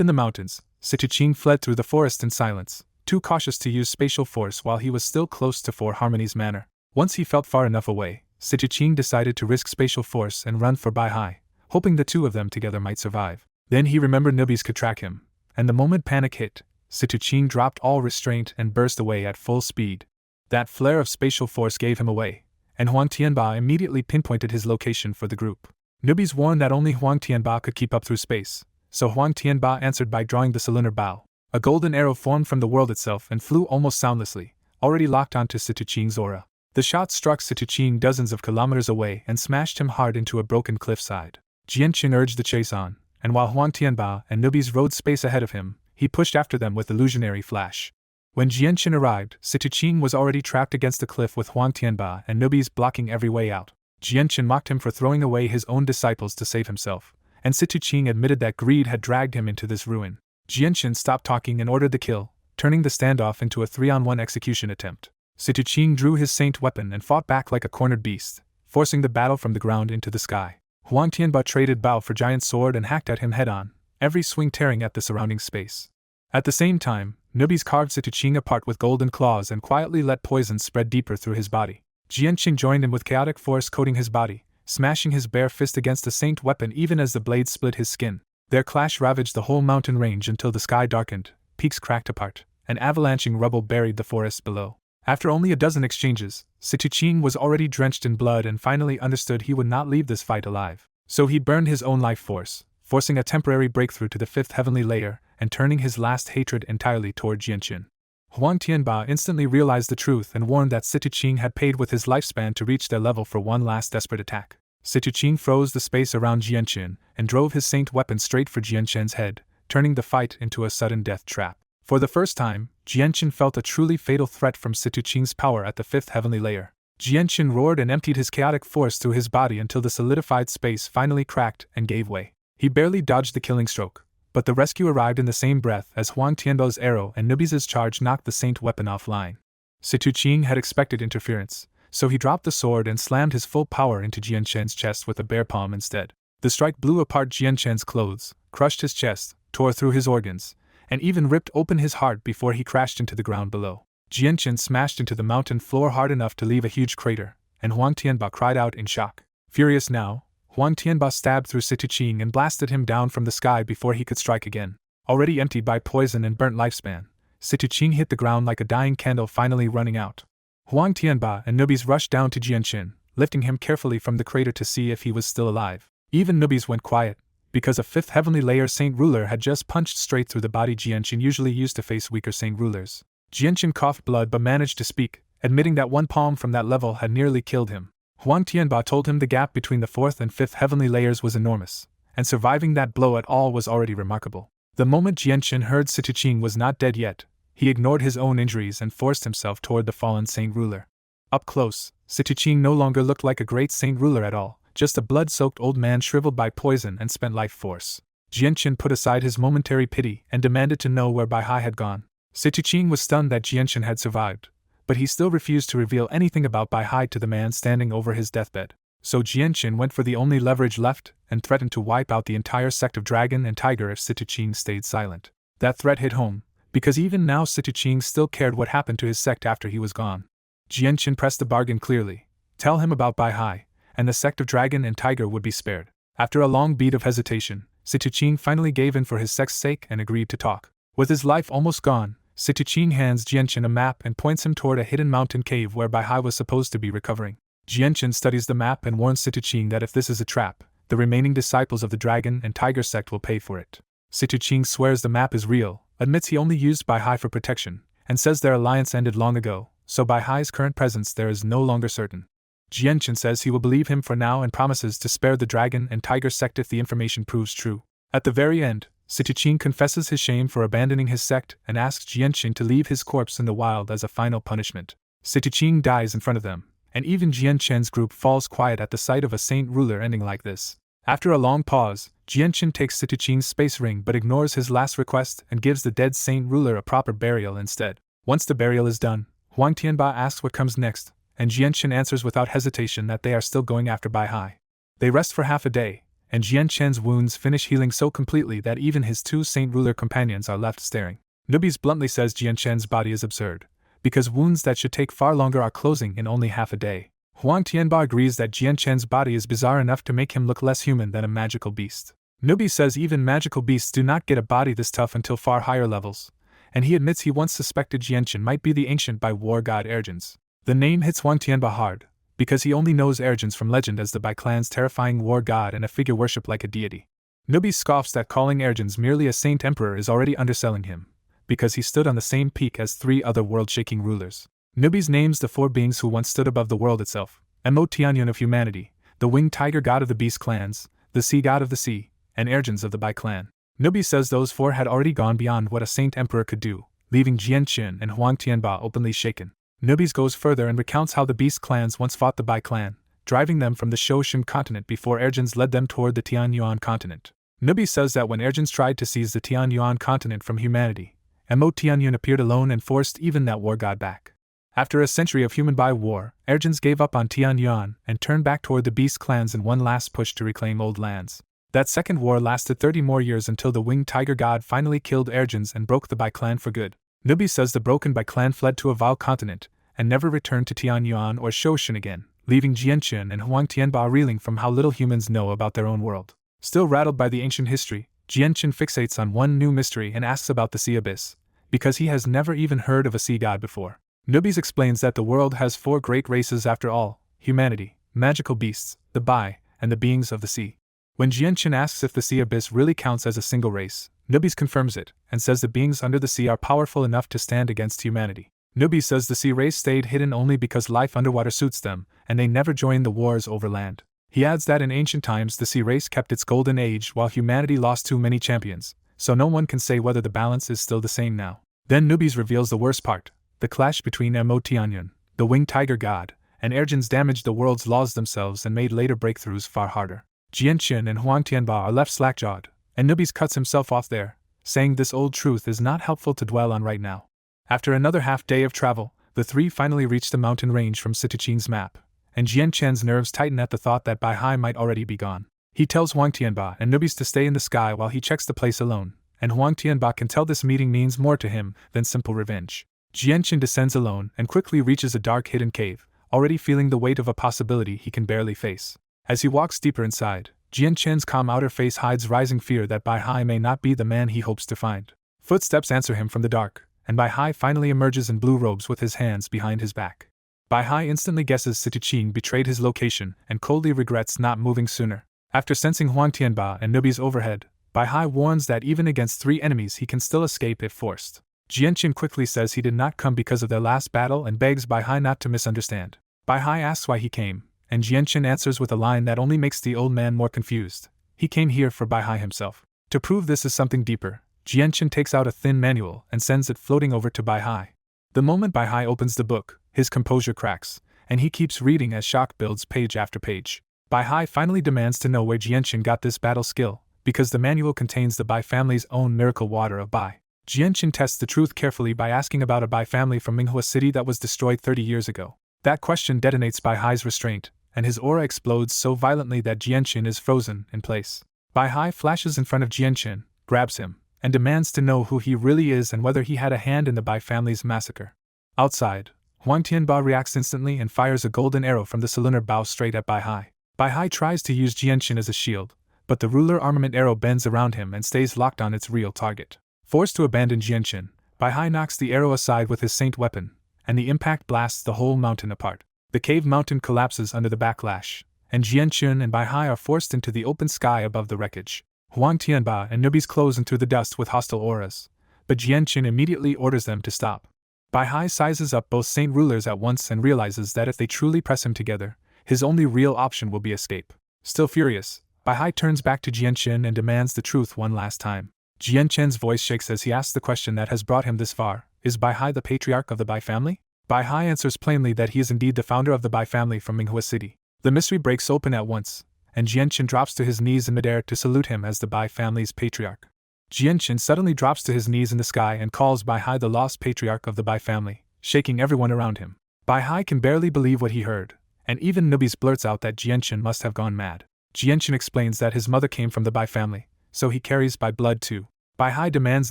in the mountains, Situchin fled through the forest in silence, too cautious to use spatial force while he was still close to Four Harmonies Manor. Once he felt far enough away, Situchin decided to risk spatial force and run for Baihai, hoping the two of them together might survive. Then he remembered Nubis could track him, and the moment panic hit, Situchin dropped all restraint and burst away at full speed. That flare of spatial force gave him away, and Huang Tianba immediately pinpointed his location for the group. Nubis warned that only Huang Tianba could keep up through space, so Huang Tianba answered by drawing the Solunar Bow. A golden arrow formed from the world itself and flew almost soundlessly, already locked onto Situchin's aura. The shot struck Situchin dozens of kilometers away and smashed him hard into a broken cliffside. Jianqin urged the chase on, and while Huang Tianba and Nubis rode space ahead of him, he pushed after them with illusionary flash. When Jianqin arrived, Situchin was already trapped against the cliff with Huang Tianba and Nubis blocking every way out. Jianqin mocked him for throwing away his own disciples to save himself, and Situchin admitted that greed had dragged him into this ruin. Jianqin stopped talking and ordered the kill, turning the standoff into a 3-on-1 execution attempt. Situchin drew his saint weapon and fought back like a cornered beast, forcing the battle from the ground into the sky. Huang Tianba traded bow for giant sword and hacked at him head-on, every swing tearing at the surrounding space. At the same time, Nubis carved Situchin apart with golden claws and quietly let poison spread deeper through his body. Jianqin joined him with chaotic force coating his body, smashing his bare fist against the saint weapon even as the blade split his skin. Their clash ravaged the whole mountain range until the sky darkened, peaks cracked apart, and avalanching rubble buried the forest below. After only a dozen exchanges, Situchin was already drenched in blood and finally understood he would not leave this fight alive. So he burned his own life force, forcing a temporary breakthrough to the 5th heavenly layer and turning his last hatred entirely toward Jianqin. Huang Tianba instantly realized the truth and warned that Situchin had paid with his lifespan to reach their level for one last desperate attack. Situchin froze the space around Jianqin and drove his saint weapon straight for Jianqin's head, turning the fight into a sudden death trap. For the first time, Jianqin felt a truly fatal threat from Situchin's power at the 5th heavenly layer. Jianqin roared and emptied his chaotic force through his body until the solidified space finally cracked and gave way. He barely dodged the killing stroke, but the rescue arrived in the same breath as Huang Tianba's arrow and Nubis' charge knocked the saint weapon offline. Situchin had expected interference, so he dropped the sword and slammed his full power into Jianqin's chest with a bare palm instead. The strike blew apart Jianqin's clothes, crushed his chest, tore through his organs, and even ripped open his heart before he crashed into the ground below. Jianqin smashed into the mountain floor hard enough to leave a huge crater, and Huang Tianba cried out in shock. Furious now, Huang Tianba stabbed through Situchin and blasted him down from the sky before he could strike again. Already emptied by poison and burnt lifespan, Situchin hit the ground like a dying candle finally running out. Huang Tianba and Nubis rushed down to Jianqin, lifting him carefully from the crater to see if he was still alive. Even Nubis went quiet, because a 5th heavenly layer saint ruler had just punched straight through the body Jianqin usually used to face weaker saint rulers. Jianqin coughed blood but managed to speak, admitting that one palm from that level had nearly killed him. Huang Tianba told him the gap between the 4th and 5th heavenly layers was enormous, and surviving that blow at all was already remarkable. The moment Jianqin heard Situchin was not dead yet, he ignored his own injuries and forced himself toward the fallen saint ruler. Up close, Situchin no longer looked like a great saint ruler at all, just a blood-soaked old man shriveled by poison and spent life force. Jianqin put aside his momentary pity and demanded to know where Baihai had gone. Situchin was stunned that Jianqin had survived, but he still refused to reveal anything about Baihai to the man standing over his deathbed. So Jianqin went for the only leverage left and threatened to wipe out the entire sect of Dragon and Tiger if Situchin stayed silent. That threat hit home, because even now Situchin still cared what happened to his sect after he was gone. Jianqin pressed the bargain clearly. Tell him about Baihai, and the sect of Dragon and Tiger would be spared. After a long beat of hesitation, Situchin finally gave in for his sect's sake and agreed to talk. With his life almost gone, Situchin hands Jianqin a map and points him toward a hidden mountain cave where Baihai was supposed to be recovering. Jianqin studies the map and warns Situchin that if this is a trap, the remaining disciples of the Dragon and Tiger sect will pay for it. Situchin swears the map is real, admits he only used Baihai for protection, and says their alliance ended long ago, so Baihai's current presence there is no longer certain. Jianqin says he will believe him for now and promises to spare the Dragon and Tiger sect if the information proves true. At the very end, Situchin confesses his shame for abandoning his sect and asks Jianqin to leave his corpse in the wild as a final punishment. Situchin dies in front of them, and even Jian Chen's group falls quiet at the sight of a saint ruler ending like this. After a long pause, Jian Chen takes Situchin's space ring but ignores his last request and gives the dead saint ruler a proper burial instead. Once the burial is done, Huang Tianba asks what comes next, and Jian Chen answers without hesitation that they are still going after Bai Hai. They rest for half a day, and Jian Chen's wounds finish healing so completely that even his two saint ruler companions are left staring. Newbies bluntly says Jian Chen's body is absurd, because wounds that should take far longer are closing in only half a day. Huang Tianba agrees that Jian Chen's body is bizarre enough to make him look less human than a magical beast. Newbie says even magical beasts do not get a body this tough until far higher levels, and he admits he once suspected Jian Chen might be the ancient Bai war god Ergens. The name hits Huang Tianba hard, because he only knows Ergens from legend as the Bai clan's terrifying war god and a figure worshipped like a deity. Newbie scoffs that calling Ergens merely a saint emperor is already underselling him, because he stood on the same peak as 3 other world-shaking rulers. Newbies names the 4 beings who once stood above the world itself: Mo Tianyun of humanity, the winged tiger god of the beast clans, the sea god of the sea, and Ergens of the Bai clan. Newbie says those 4 had already gone beyond what a saint emperor could do, leaving Jian Chen and Huang Tianba openly shaken. Newbies goes further and recounts how the beast clans once fought the Bai clan, driving them from the Shoshin continent before Ergens led them toward the Tianyuan continent. Newbie says that when Ergens tried to seize the Tianyuan continent from humanity, Mo Tianyun appeared alone and forced even that war god back. After a century of human Bai war, Ergens gave up on Tianyuan and turned back toward the beast clans in one last push to reclaim old lands. That second war lasted 30 more years until the winged tiger god finally killed Ergens and broke the Bai clan for good. Newbie says the broken Bai clan fled to a vile continent and never returned to Tianyuan or Shoshin again, leaving Jian Chen and Huang Tianba reeling from how little humans know about their own world. Still rattled by the ancient history, Jian Chen fixates on one new mystery and asks about the sea abyss, because he has never even heard of a sea god before. Newbies explains that the world has 4 great races after all: humanity, magical beasts, the Bai, and the beings of the sea. When Jian Chen asks if the sea abyss really counts as a single race, Newbies confirms it, and says the beings under the sea are powerful enough to stand against humanity. Newbies says the sea race stayed hidden only because life underwater suits them, and they never joined the wars over land. He adds that in ancient times the sea race kept its golden age while humanity lost too many champions, so no one can say whether the balance is still the same now. Then Newbies reveals the worst part: the clash between Mo Tianyun, the winged tiger god, and Ergens damaged the world's laws themselves and made later breakthroughs far harder. Jian Chen and Huang Tianba are left slack-jawed, and Newbies cuts himself off there, saying this old truth is not helpful to dwell on right now. After another half-day of travel, the 3 finally reach the mountain range from Situchin's map, and Jian Chen's nerves tighten at the thought that Bai Hai might already be gone. He tells Huang Tianba and Newbies to stay in the sky while he checks the place alone, and Huang Tianba can tell this meeting means more to him than simple revenge. Jian Chen descends alone and quickly reaches a dark hidden cave, already feeling the weight of a possibility he can barely face. As he walks deeper inside, Jian Chen's calm outer face hides rising fear that Bai Hai may not be the man he hopes to find. Footsteps answer him from the dark, and Bai Hai finally emerges in blue robes with his hands behind his back. Bai Hai instantly guesses Situchin betrayed his location and coldly regrets not moving sooner. After sensing Huang Tianba and Newbies overhead, Bai Hai warns that even against 3 enemies he can still escape if forced. Jian Chen quickly says he did not come because of their last battle and begs Bai Hai not to misunderstand. Bai Hai asks why he came, and Jian Chen answers with a line that only makes the old man more confused. He came here for Bai Hai himself. To prove this is something deeper, Jian Chen takes out a thin manual and sends it floating over to Bai Hai. The moment Bai Hai opens the book, his composure cracks, and he keeps reading as shock builds page after page. Bai Hai finally demands to know where Jian Chen got this battle skill, because the manual contains the Bai family's own miracle water of Bai. Jian Chen tests the truth carefully by asking about a Bai family from Manhwa City that was destroyed 30 years ago. That question detonates Bai Hai's restraint, and his aura explodes so violently that Jian Chen is frozen in place. Bai Hai flashes in front of Jian Chen, grabs him, and demands to know who he really is and whether he had a hand in the Bai family's massacre. Outside, Huang Tianba reacts instantly and fires a golden arrow from the cylinder bow straight at Bai Hai. Bai Hai tries to use Jian Chen as a shield, but the ruler armament arrow bends around him and stays locked on its real target. Forced to abandon Jian Chen, Bai Hai knocks the arrow aside with his saint weapon, and the impact blasts the whole mountain apart. The cave mountain collapses under the backlash, and Jian Chen and Bai Hai are forced into the open sky above the wreckage. Huang Tianba and Newbies close into the dust with hostile auras, but Jian Chen immediately orders them to stop. Bai Hai sizes up both saint rulers at once and realizes that if they truly press him together, his only real option will be escape. Still furious, Bai Hai turns back to Jian Chen and demands the truth one last time. Jian Chen's voice shakes as he asks the question that has brought him this far: is Bai Hai the patriarch of the Bai family? Bai Hai answers plainly that he is indeed the founder of the Bai family from Manhwa City. The mystery breaks open at once, and Jianchen drops to his knees in midair to salute him as the Bai family's patriarch. Jianchen suddenly drops to his knees in the sky and calls Bai Hai the lost patriarch of the Bai family, shaking everyone around him. Bai Hai can barely believe what he heard, and even Nubis blurts out that Jianchen must have gone mad. Jianchen explains that his mother came from the Bai family, so he carries Bai blood too. Bai Hai demands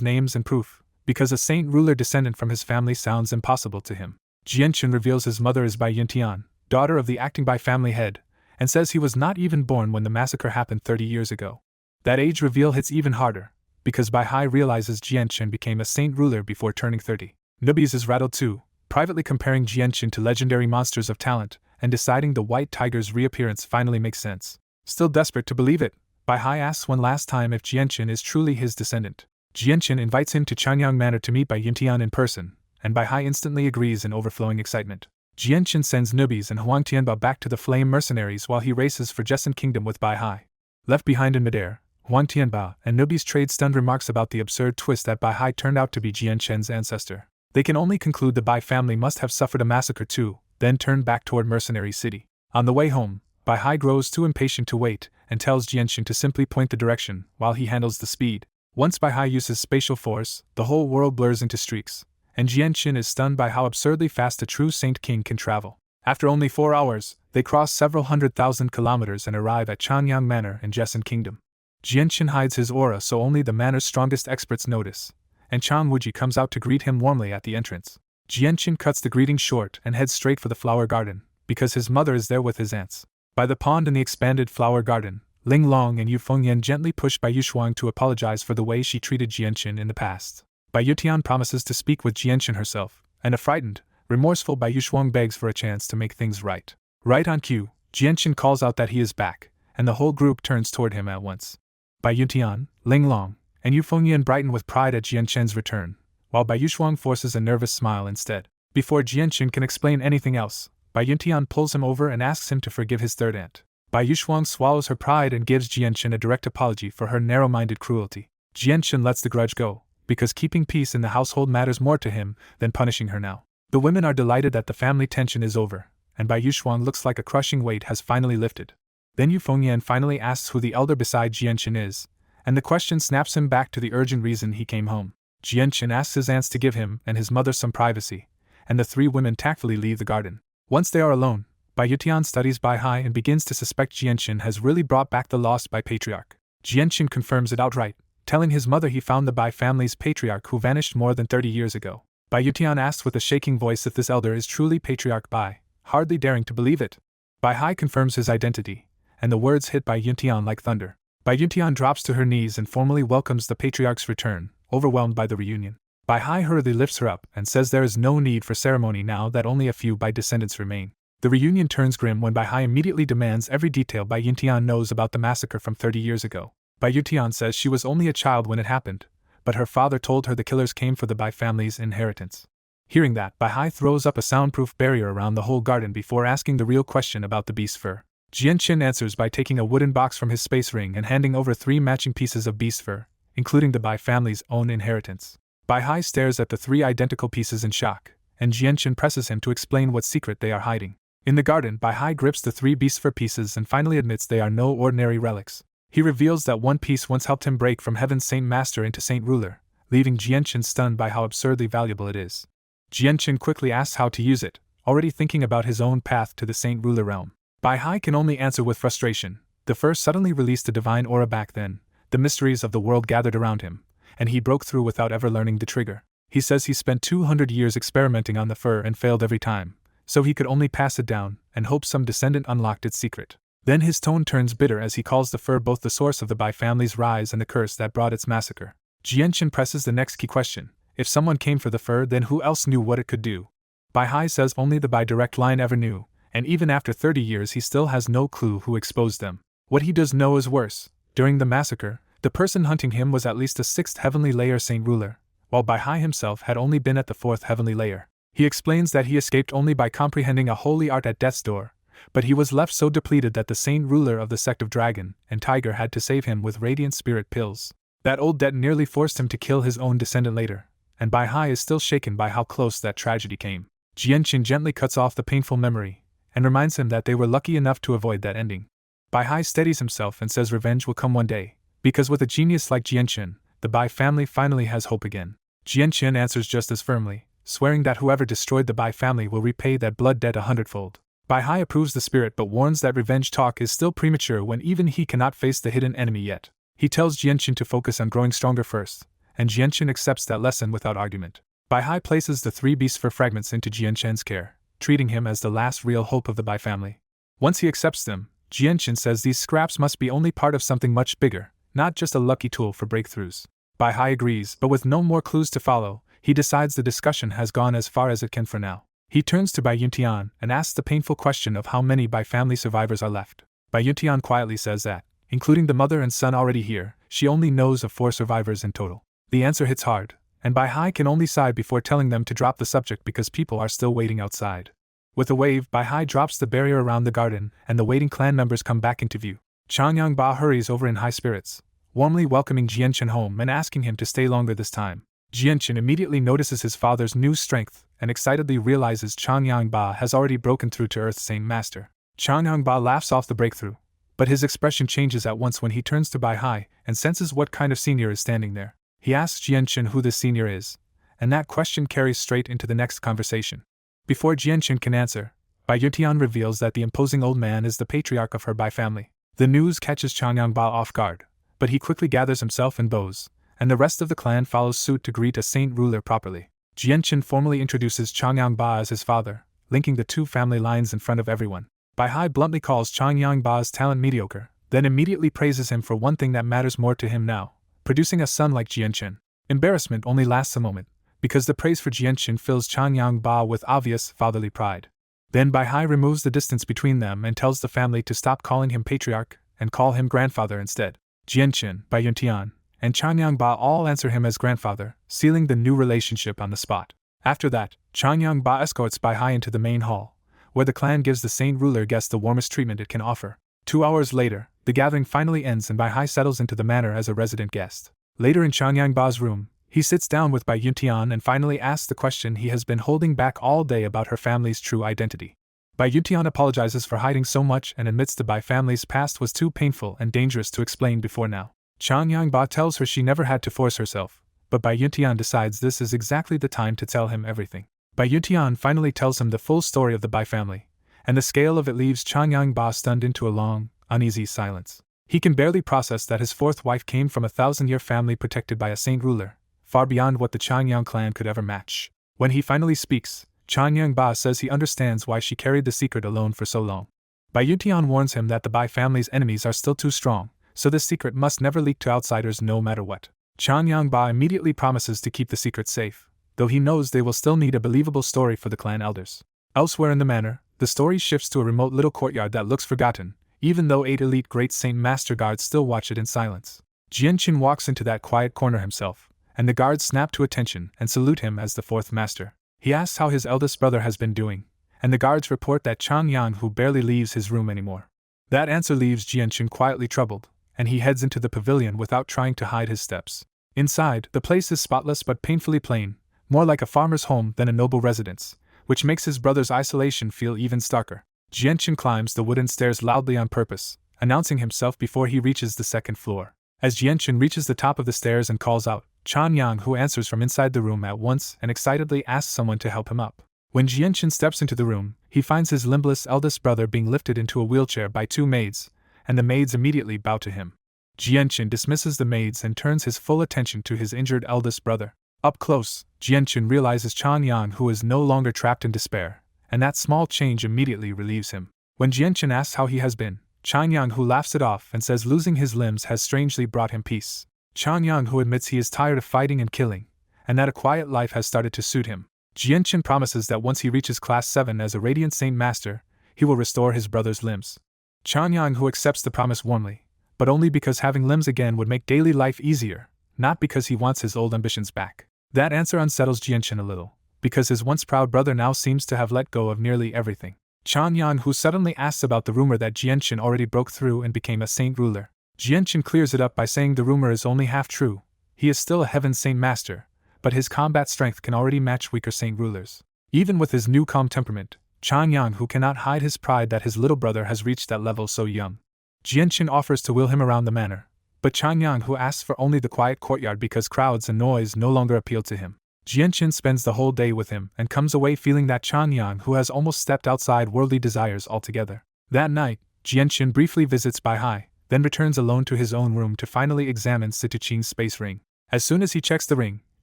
names and proof, because a saint ruler descendant from his family sounds impossible to him. Jianchen reveals his mother is Bai Yuntian, daughter of the acting Bai family head, and says he was not even born when the massacre happened 30 years ago. That age reveal hits even harder, because Bai Hai realizes Jianchen became a saint ruler before turning 30. Nubis is rattled too, privately comparing Jianchen to legendary monsters of talent, and deciding the white tiger's reappearance finally makes sense. Still desperate to believe it, Bai Hai asks one last time if Jianchen is truly his descendant. Jianchen invites him to Chanyang Manor to meet Bai Yuntian in person, and Bai Hai instantly agrees in overflowing excitement. Jianchen sends Nubis and Huang Tianba back to the Flame Mercenaries while he races for Jessun Kingdom with Bai Hai. Left behind in midair, Huang Tianba and Nubis trade stunned remarks about the absurd twist that Bai Hai turned out to be Jianchen's ancestor. They can only conclude the Bai family must have suffered a massacre too, then turned back toward Mercenary City. On the way home, Bai Hai grows too impatient to wait and tells Jianchen to simply point the direction while he handles the speed. Once Bai Hai uses spatial force, the whole world blurs into streaks, and Jianchen is stunned by how absurdly fast a true Saint King can travel. After only 4 hours, they cross several 100,000 kilometers and arrive at Chanyang Manor in Jessun Kingdom. Jianchen hides his aura so only the manor's strongest experts notice, and Chan Wuji comes out to greet him warmly at the entrance. Jianchen cuts the greeting short and heads straight for the flower garden, because his mother is there with his aunts. By the pond in the expanded flower garden, Ling Long and Yu Fengyan gently push Bai Yushuang to apologize for the way she treated Jianchen in the past. Bai Yutian promises to speak with Jianchen herself, and a frightened, remorseful Bai Yushuang begs for a chance to make things right. Right on cue, Jianchen calls out that he is back, and the whole group turns toward him at once. Bai Yutian, Ling Long, and Yu Fengyan brighten with pride at Jianchen's return, while Bai Yushuang forces a nervous smile instead. Before Jianchen can explain anything else, Bai Yuntian pulls him over and asks him to forgive his third aunt. Bai Yushuang swallows her pride and gives Jianchen a direct apology for her narrow-minded cruelty. Jianchen lets the grudge go, because keeping peace in the household matters more to him than punishing her now. The women are delighted that the family tension is over, and Bai Yushuang looks like a crushing weight has finally lifted. Then Yu Fengyan finally asks who the elder beside Jianchen is, and the question snaps him back to the urgent reason he came home. Jianchen asks his aunts to give him and his mother some privacy, and the three women tactfully leave the garden. Once they are alone, Bai Yutian studies Bai Hai and begins to suspect Jianchen has really brought back the lost Bai patriarch. Jianchen confirms it outright, telling his mother he found the Bai family's patriarch who vanished more than 30 years ago. Bai Yutian asks with a shaking voice if this elder is truly Patriarch Bai, hardly daring to believe it. Bai Hai confirms his identity, and the words hit Bai Yutian like thunder. Bai Yutian drops to her knees and formally welcomes the patriarch's return, overwhelmed by the reunion. Bai Hai hurriedly lifts her up and says there is no need for ceremony now that only a few Bai descendants remain. The reunion turns grim when Bai Hai immediately demands every detail Bai Yutian knows about the massacre from 30 years ago. Bai Yutian says she was only a child when it happened, but her father told her the killers came for the Bai family's inheritance. Hearing that, Bai Hai throws up a soundproof barrier around the whole garden before asking the real question about the beast fur. Jianchen answers by taking a wooden box from his space ring and handing over 3 matching pieces of beast fur, including the Bai family's own inheritance. Bai Hai stares at the 3 identical pieces in shock, and Jianchen presses him to explain what secret they are hiding. In the garden, Bai Hai grips the 3 beast fur pieces and finally admits they are no ordinary relics. He reveals that one piece once helped him break from Heaven's Saint Master into Saint Ruler, leaving Jianchen stunned by how absurdly valuable it is. Jianchen quickly asks how to use it, already thinking about his own path to the Saint Ruler realm. Bai Hai can only answer with frustration. The fur suddenly released a divine aura back then, the mysteries of the world gathered around him, and he broke through without ever learning the trigger. He says he spent 200 years experimenting on the fur and failed every time, so he could only pass it down and hope some descendant unlocked its secret. Then his tone turns bitter as he calls the fur both the source of the Bai family's rise and the curse that brought its massacre. Jianchen presses the next key question. If someone came for the fur, then who else knew what it could do? Bai Hai says only the Bai direct line ever knew, and even after 30 years he still has no clue who exposed them. What he does know is worse. During the massacre, the person hunting him was at least a 6th heavenly layer Saint Ruler, while Bai Hai himself had only been at the 4th heavenly layer. He explains that he escaped only by comprehending a holy art at death's door, but he was left so depleted that the Saint Ruler of the sect of Dragon and Tiger had to save him with radiant spirit pills. That old debt nearly forced him to kill his own descendant later, and Bai Hai is still shaken by how close that tragedy came. Jianqin gently cuts off the painful memory, and reminds him that they were lucky enough to avoid that ending. Bai Hai steadies himself and says revenge will come one day, because with a genius like Jianqin, the Bai family finally has hope again. Jianqin answers just as firmly, swearing that whoever destroyed the Bai family will repay that blood debt 100-fold. Bai Hai approves the spirit but warns that revenge talk is still premature when even he cannot face the hidden enemy yet. He tells Jianqin to focus on growing stronger first, and Jianqin accepts that lesson without argument. Bai Hai places the 3 beast fur fragments into Jianqin's care, treating him as the last real hope of the Bai family. Once he accepts them, Jianqin says these scraps must be only part of something much bigger, not just a lucky tool for breakthroughs. Bai Hai agrees, but with no more clues to follow, he decides the discussion has gone as far as it can for now. He turns to Bai Yuntian and asks the painful question of how many Bai family survivors are left. Bai Yuntian quietly says that, including the mother and son already here, she only knows of 4 survivors in total. The answer hits hard, and Bai Hai can only sigh before telling them to drop the subject because people are still waiting outside. With a wave, Bai Hai drops the barrier around the garden, and the waiting clan members come back into view. Changyang Ba hurries over in high spirits, warmly welcoming Jianqin home and asking him to stay longer this time. Jianqin immediately notices his father's new strength and excitedly realizes Changyang Ba has already broken through to Earth's Saint Master. Changyang Ba laughs off the breakthrough, but his expression changes at once when he turns to Bai Hai and senses what kind of senior is standing there. He asks Jianqin who this senior is, and that question carries straight into the next conversation. Before Jianqin can answer, Bai Yutian reveals that the imposing old man is the patriarch of her Bai family. The news catches Changyang Ba off guard, but he quickly gathers himself and bows, and the rest of the clan follows suit to greet a saint ruler properly. Jianqin formally introduces Changyang Ba as his father, linking the 2 family lines in front of everyone. Bai Hai bluntly calls Changyang Ba's talent mediocre, then immediately praises him for one thing that matters more to him now, producing a son like Jianqin. Embarrassment only lasts a moment, because the praise for Jianqin fills Changyang Ba with obvious fatherly pride. Then Bai Hai removes the distance between them and tells the family to stop calling him patriarch and call him grandfather instead. Jianqin, Bai Yuntian, and Changyang Ba all answer him as grandfather, sealing the new relationship on the spot. After that, Changyang Ba escorts Bai Hai into the main hall, where the clan gives the saint ruler guest the warmest treatment it can offer. 2 hours later, the gathering finally ends and Bai Hai settles into the manor as a resident guest. Later in Changyang Ba's room, he sits down with Bai Yuntian and finally asks the question he has been holding back all day about her family's true identity. Bai Yuntian apologizes for hiding so much and admits the Bai family's past was too painful and dangerous to explain before now. Changyang Ba tells her she never had to force herself, but Bai Yuntian decides this is exactly the time to tell him everything. Bai Yuntian finally tells him the full story of the Bai family, and the scale of it leaves Changyang Ba stunned into a long, uneasy silence. He can barely process that his 4th wife came from a 1,000-year family protected by a saint ruler, far beyond what the Changyang clan could ever match. When he finally speaks, Changyang Ba says he understands why she carried the secret alone for so long. Bai Yuntian warns him that the Bai family's enemies are still too strong, so this secret must never leak to outsiders no matter what. Changyang Ba immediately promises to keep the secret safe, though he knows they will still need a believable story for the clan elders. Elsewhere in the manor, the story shifts to a remote little courtyard that looks forgotten, even though 8 elite Great Saint Master guards still watch it in silence. Jianqin walks into that quiet corner himself, and the guards snap to attention and salute him as the 4th master. He asks how his eldest brother has been doing, and the guards report that Changyang who barely leaves his room anymore. That answer leaves Jianqin quietly troubled, and he heads into the pavilion without trying to hide his steps. Inside, the place is spotless but painfully plain, more like a farmer's home than a noble residence, which makes his brother's isolation feel even starker. Jianqin climbs the wooden stairs loudly on purpose, announcing himself before he reaches the 2nd floor. As Jianqin reaches the top of the stairs and calls out, Changyang who answers from inside the room at once and excitedly asks someone to help him up. When Jianqin steps into the room, he finds his limbless eldest brother being lifted into a wheelchair by 2 maids, and the maids immediately bow to him. Jianqin dismisses the maids and turns his full attention to his injured eldest brother. Up close, Jianqin realizes Changyang who is no longer trapped in despair, and that small change immediately relieves him. When Jianqin asks how he has been, Changyang who laughs it off and says losing his limbs has strangely brought him peace. Changyang who admits he is tired of fighting and killing, and that a quiet life has started to suit him. Jianqin promises that once he reaches Class 7 as a Radiant Saint Master, he will restore his brother's limbs. Changyang who accepts the promise warmly, but only because having limbs again would make daily life easier, not because he wants his old ambitions back. That answer unsettles Jianqin a little, because his once proud brother now seems to have let go of nearly everything. Changyang who suddenly asks about the rumor that Jianqin already broke through and became a saint ruler. Jianqin clears it up by saying the rumor is only half true. He is still a Heaven Saint Master, but his combat strength can already match weaker saint rulers. Even with his new calm temperament, Changyang who cannot hide his pride that his little brother has reached that level so young. Jianchen offers to wheel him around the manor, but Changyang who asks for only the quiet courtyard because crowds and noise no longer appeal to him. Jianchen spends the whole day with him and comes away feeling that Changyang who has almost stepped outside worldly desires altogether. That night, Jianchen briefly visits Bai Hai, then returns alone to his own room to finally examine Situchin's space ring. As soon as he checks the ring,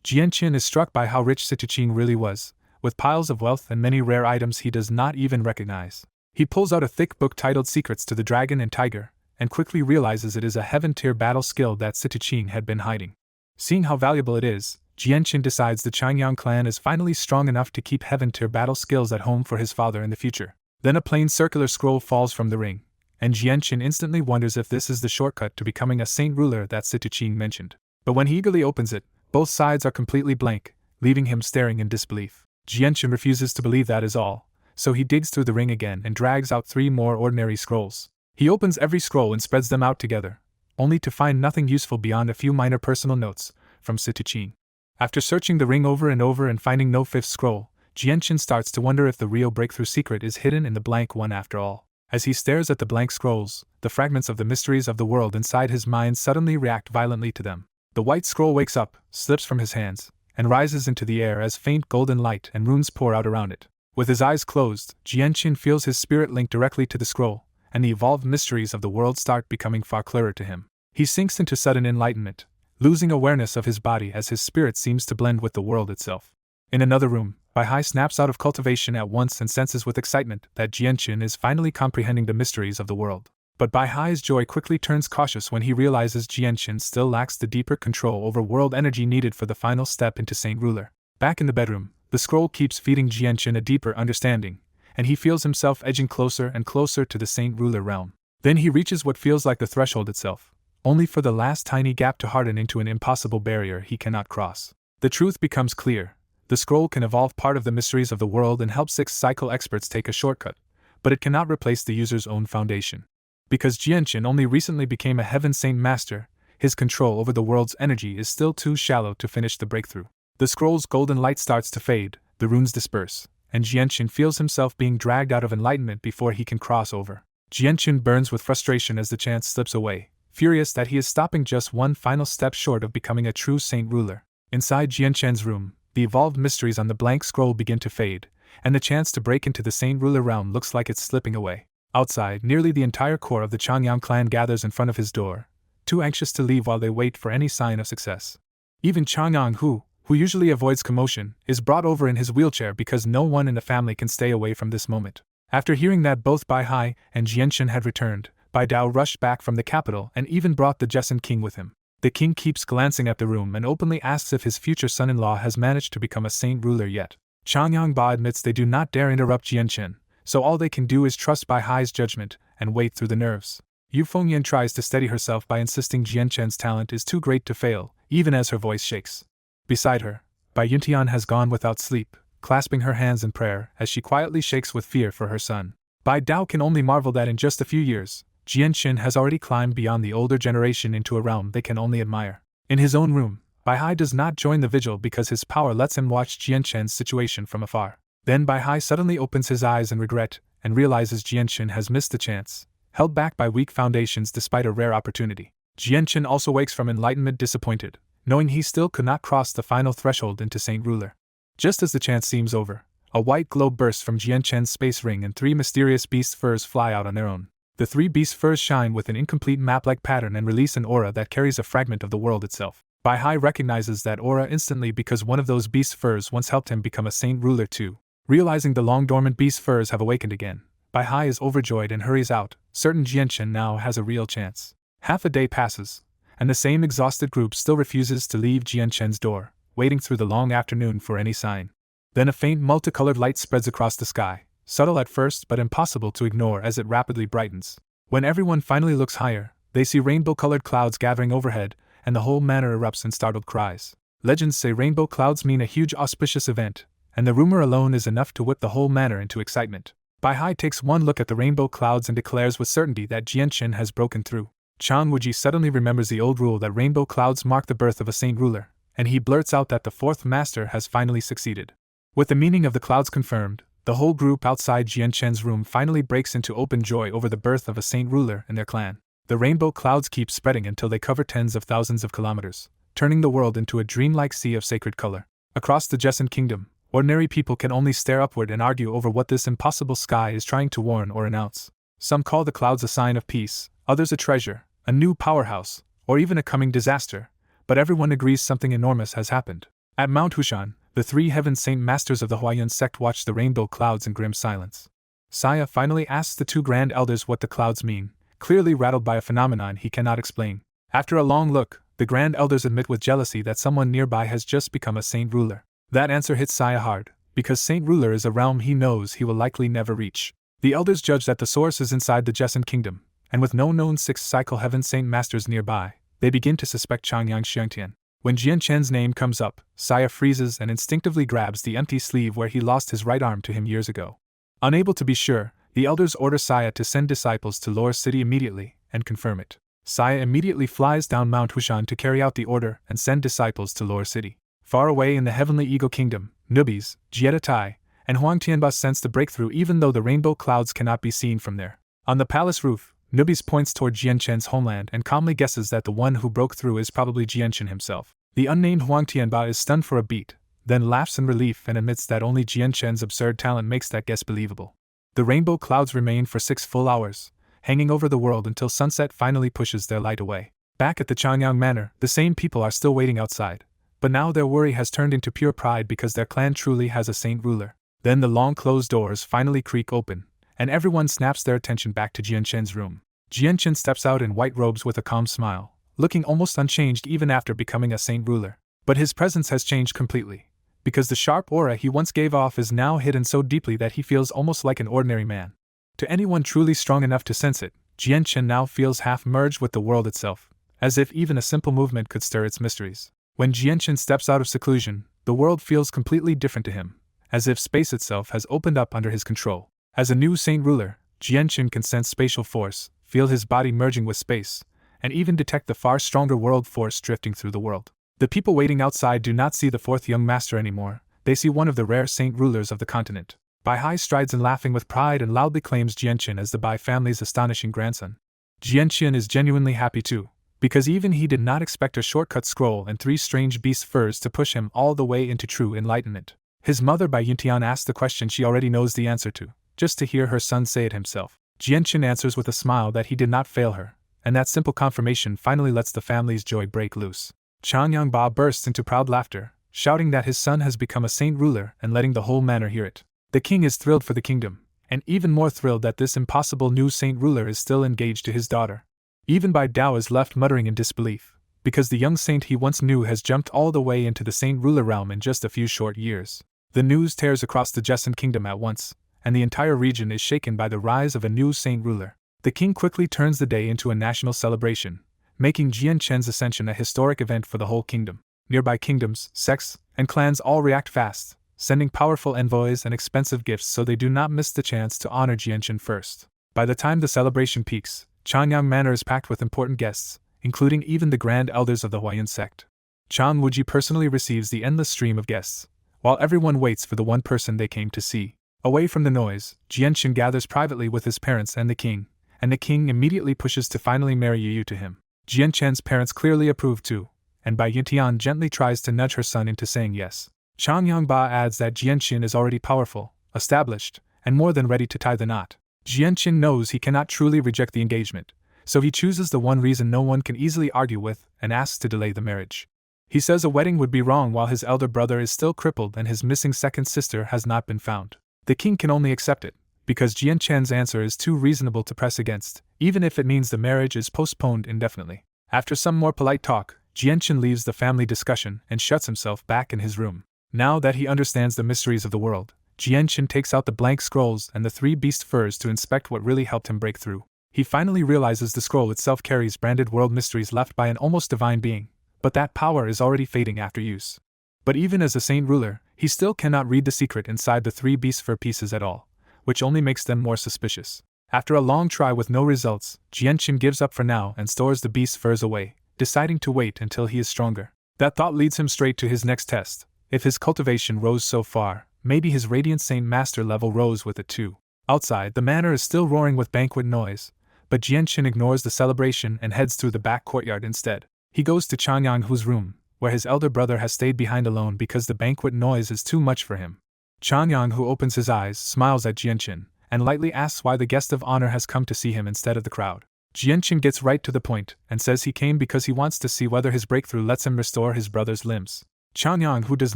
Jianchen is struck by how rich Situchin really was, with piles of wealth and many rare items he does not even recognize. He pulls out a thick book titled Secrets to the Dragon and Tiger, and quickly realizes it is a heaven-tier battle skill that Situchin had been hiding. Seeing how valuable it is, Jianchen decides the Changyang clan is finally strong enough to keep heaven-tier battle skills at home for his father in the future. Then a plain circular scroll falls from the ring, and Jianchen instantly wonders if this is the shortcut to becoming a saint ruler that Situchin mentioned. But when he eagerly opens it, both sides are completely blank, leaving him staring in disbelief. Jianchen refuses to believe that is all, so he digs through the ring again and drags out 3 more ordinary scrolls. He opens every scroll and spreads them out together, only to find nothing useful beyond a few minor personal notes from Situchin. After searching the ring over and over and finding no 5th scroll, Jianchen starts to wonder if the real breakthrough secret is hidden in the blank one after all. As he stares at the blank scrolls, the fragments of the mysteries of the world inside his mind suddenly react violently to them. The white scroll wakes up, slips from his hands, and rises into the air as faint golden light and runes pour out around it. With his eyes closed, Jianchen feels his spirit linked directly to the scroll, and the evolved mysteries of the world start becoming far clearer to him. He sinks into sudden enlightenment, losing awareness of his body as his spirit seems to blend with the world itself. In another room, Bai Hai snaps out of cultivation at once and senses with excitement that Jianchen is finally comprehending the mysteries of the world. But Bai Hai's joy quickly turns cautious when he realizes Jianchen still lacks the deeper control over world energy needed for the final step into Saint Ruler. Back in the bedroom, the scroll keeps feeding Jianchen a deeper understanding, and he feels himself edging closer and closer to the Saint Ruler realm. Then he reaches what feels like the threshold itself, only for the last tiny gap to harden into an impossible barrier he cannot cross. The truth becomes clear. The scroll can evolve part of the mysteries of the world and help 6th cycle experts take a shortcut, but it cannot replace the user's own foundation. Because Jianchen only recently became a Heaven Saint Master, his control over the world's energy is still too shallow to finish the breakthrough. The scroll's golden light starts to fade, the runes disperse, and Jianchen feels himself being dragged out of enlightenment before he can cross over. Jianchen burns with frustration as the chance slips away, furious that he is stopping just one final step short of becoming a true Saint Ruler. Inside Jianchen's room, the evolved mysteries on the blank scroll begin to fade, and the chance to break into the Saint Ruler realm looks like it's slipping away. Outside, nearly the entire core of the Changyang clan gathers in front of his door, too anxious to leave while they wait for any sign of success. Even Changyang who usually avoids commotion, is brought over in his wheelchair because no one in the family can stay away from this moment. After hearing that both Bai Hai and Jianchen had returned, Bai Dao rushed back from the capital and even brought the Jessen king with him. The king keeps glancing at the room and openly asks if his future son-in-law has managed to become a saint ruler yet. Changyang Ba admits they do not dare interrupt Jianchen, so all they can do is trust Bai Hai's judgment and wait through the nerves. Yu Fengyan tries to steady herself by insisting Jianchen's talent is too great to fail, even as her voice shakes. Beside her, Bai Yuntian has gone without sleep, clasping her hands in prayer as she quietly shakes with fear for her son. Bai Dao can only marvel that in just a few years, Jianchen has already climbed beyond the older generation into a realm they can only admire. In his own room, Bai Hai does not join the vigil because his power lets him watch Jianchen's situation from afar. Then Bai Hai suddenly opens his eyes in regret and realizes Jianchen has missed the chance, held back by weak foundations despite a rare opportunity. Jianchen also wakes from enlightenment disappointed, knowing he still could not cross the final threshold into Saint Ruler. Just as the chance seems over, a white glow bursts from Jianchen's space ring and 3 mysterious beast furs fly out on their own. The 3 beast furs shine with an incomplete map-like pattern and release an aura that carries a fragment of the world itself. Bai Hai recognizes that aura instantly because one of those beast furs once helped him become a Saint Ruler too. Realizing the long-dormant beast furs have awakened again, Bai Hai is overjoyed and hurries out, certain Jianchen now has a real chance. Half a day passes, and the same exhausted group still refuses to leave Jianchen's door, waiting through the long afternoon for any sign. Then a faint multicolored light spreads across the sky, subtle at first but impossible to ignore as it rapidly brightens. When everyone finally looks higher, they see rainbow-colored clouds gathering overhead, and the whole manor erupts in startled cries. Legends say rainbow clouds mean a huge auspicious event, and the rumor alone is enough to whip the whole manor into excitement. Bai Hai takes one look at the rainbow clouds and declares with certainty that Jianchen has broken through. Chang Wuji suddenly remembers the old rule that rainbow clouds mark the birth of a saint ruler, and he blurts out that the 4th master has finally succeeded. With the meaning of the clouds confirmed, the whole group outside Jianchen's room finally breaks into open joy over the birth of a saint ruler in their clan. The rainbow clouds keep spreading until they cover tens of thousands of kilometers, turning the world into a dreamlike sea of sacred color. Across the Jessan kingdom, ordinary people can only stare upward and argue over what this impossible sky is trying to warn or announce. Some call the clouds a sign of peace, others a treasure, a new powerhouse, or even a coming disaster, but everyone agrees something enormous has happened. At Mount Hushan, the three heaven saint masters of the Huayan sect watch the rainbow clouds in grim silence. Saya finally asks the two grand elders what the clouds mean, clearly rattled by a phenomenon he cannot explain. After a long look, the grand elders admit with jealousy that someone nearby has just become a saint ruler. That answer hits Saya hard, because saint ruler is a realm he knows he will likely never reach. The elders judge that the source is inside the Jessan kingdom, and with no known sixth cycle heaven saint masters nearby, they begin to suspect Changyang Xiangtian. When Jianchen's name comes up, Saya freezes and instinctively grabs the empty sleeve where he lost his right arm to him years ago. Unable to be sure, the elders order Saya to send disciples to Lore City immediately and confirm it. Saya immediately flies down Mount Hushan to carry out the order and send disciples to Lore City. Far away in the heavenly eagle kingdom, Nubis, Jiedatai, and Huang Tianba sense the breakthrough even though the rainbow clouds cannot be seen from there. On the palace roof, Nubis points toward Jianchen's homeland and calmly guesses that the one who broke through is probably Jianchen himself. The unnamed Huang Tianba is stunned for a beat, then laughs in relief and admits that only Jianchen's absurd talent makes that guess believable. The rainbow clouds remain for 6 full hours, hanging over the world until sunset finally pushes their light away. Back at the Changyang Manor, the same people are still waiting outside, but now their worry has turned into pure pride because their clan truly has a saint ruler. Then the long closed doors finally creak open, and everyone snaps their attention back to Jianchen's room. Jianchen steps out in white robes with a calm smile, looking almost unchanged even after becoming a saint ruler. But his presence has changed completely, because the sharp aura he once gave off is now hidden so deeply that he feels almost like an ordinary man. To anyone truly strong enough to sense it, Jianchen now feels half merged with the world itself, as if even a simple movement could stir its mysteries. When Jianchen steps out of seclusion, the world feels completely different to him, as if space itself has opened up under his control. As a new saint ruler, Jianchen can sense spatial force, feel his body merging with space, and even detect the far stronger world force drifting through the world. The people waiting outside do not see the fourth young master anymore, they see one of the rare saint rulers of the continent. Bai Hai strides in laughing with pride and loudly claims Jianchen as the Bai family's astonishing grandson. Jianchen is genuinely happy too, because even he did not expect a shortcut scroll and 3 strange beast furs to push him all the way into true enlightenment. His mother Bai Yuntian asks the question she already knows the answer to, just to hear her son say it himself. Jianchen answers with a smile that he did not fail her, and that simple confirmation finally lets the family's joy break loose. Changyang Ba bursts into proud laughter, shouting that his son has become a saint ruler and letting the whole manor hear it. The king is thrilled for the kingdom, and even more thrilled that this impossible new saint ruler is still engaged to his daughter. Even Bai Dao is left muttering in disbelief, because the young saint he once knew has jumped all the way into the saint ruler realm in just a few short years. The news tears across the Jessan kingdom at once, and the entire region is shaken by the rise of a new saint ruler. The king quickly turns the day into a national celebration, making Jianchen's ascension a historic event for the whole kingdom. Nearby kingdoms, sects, and clans all react fast, sending powerful envoys and expensive gifts so they do not miss the chance to honor Jianchen first. By the time the celebration peaks, Changyang Manor is packed with important guests, including even the grand elders of the Huayan sect. Chang Wuji personally receives the endless stream of guests, while everyone waits for the one person they came to see. Away from the noise, Jianchen gathers privately with his parents and the king immediately pushes to finally marry Yu to him. Jianchen's parents clearly approve too, and Bai Yuntian gently tries to nudge her son into saying yes. Changyang Ba adds that Jianchen is already powerful, established, and more than ready to tie the knot. Jianchen knows he cannot truly reject the engagement, so he chooses the one reason no one can easily argue with and asks to delay the marriage. He says a wedding would be wrong while his elder brother is still crippled and his missing second sister has not been found. The king can only accept it, because Jianchen's answer is too reasonable to press against, even if it means the marriage is postponed indefinitely. After some more polite talk, Jianchen leaves the family discussion and shuts himself back in his room. Now that he understands the mysteries of the world, Jianchen takes out the blank scrolls and the 3 beast furs to inspect what really helped him break through. He finally realizes the scroll itself carries branded world mysteries left by an almost divine being, but that power is already fading after use. But even as a saint ruler, he still cannot read the secret inside the 3 beast fur pieces at all, which only makes them more suspicious. After a long try with no results, Jianchen gives up for now and stores the beast furs away, deciding to wait until he is stronger. That thought leads him straight to his next test. If his cultivation rose so far, maybe his Radiant Saint Master level rose with it too. Outside, the manor is still roaring with banquet noise, but Jianqin ignores the celebration and heads through the back courtyard instead. He goes to Changyanghu's room, where his elder brother has stayed behind alone because the banquet noise is too much for him. Changyanghu opens his eyes, smiles at Jianqin, and lightly asks why the guest of honor has come to see him instead of the crowd. Jianqin gets right to the point and says he came because he wants to see whether his breakthrough lets him restore his brother's limbs. Changyanghu does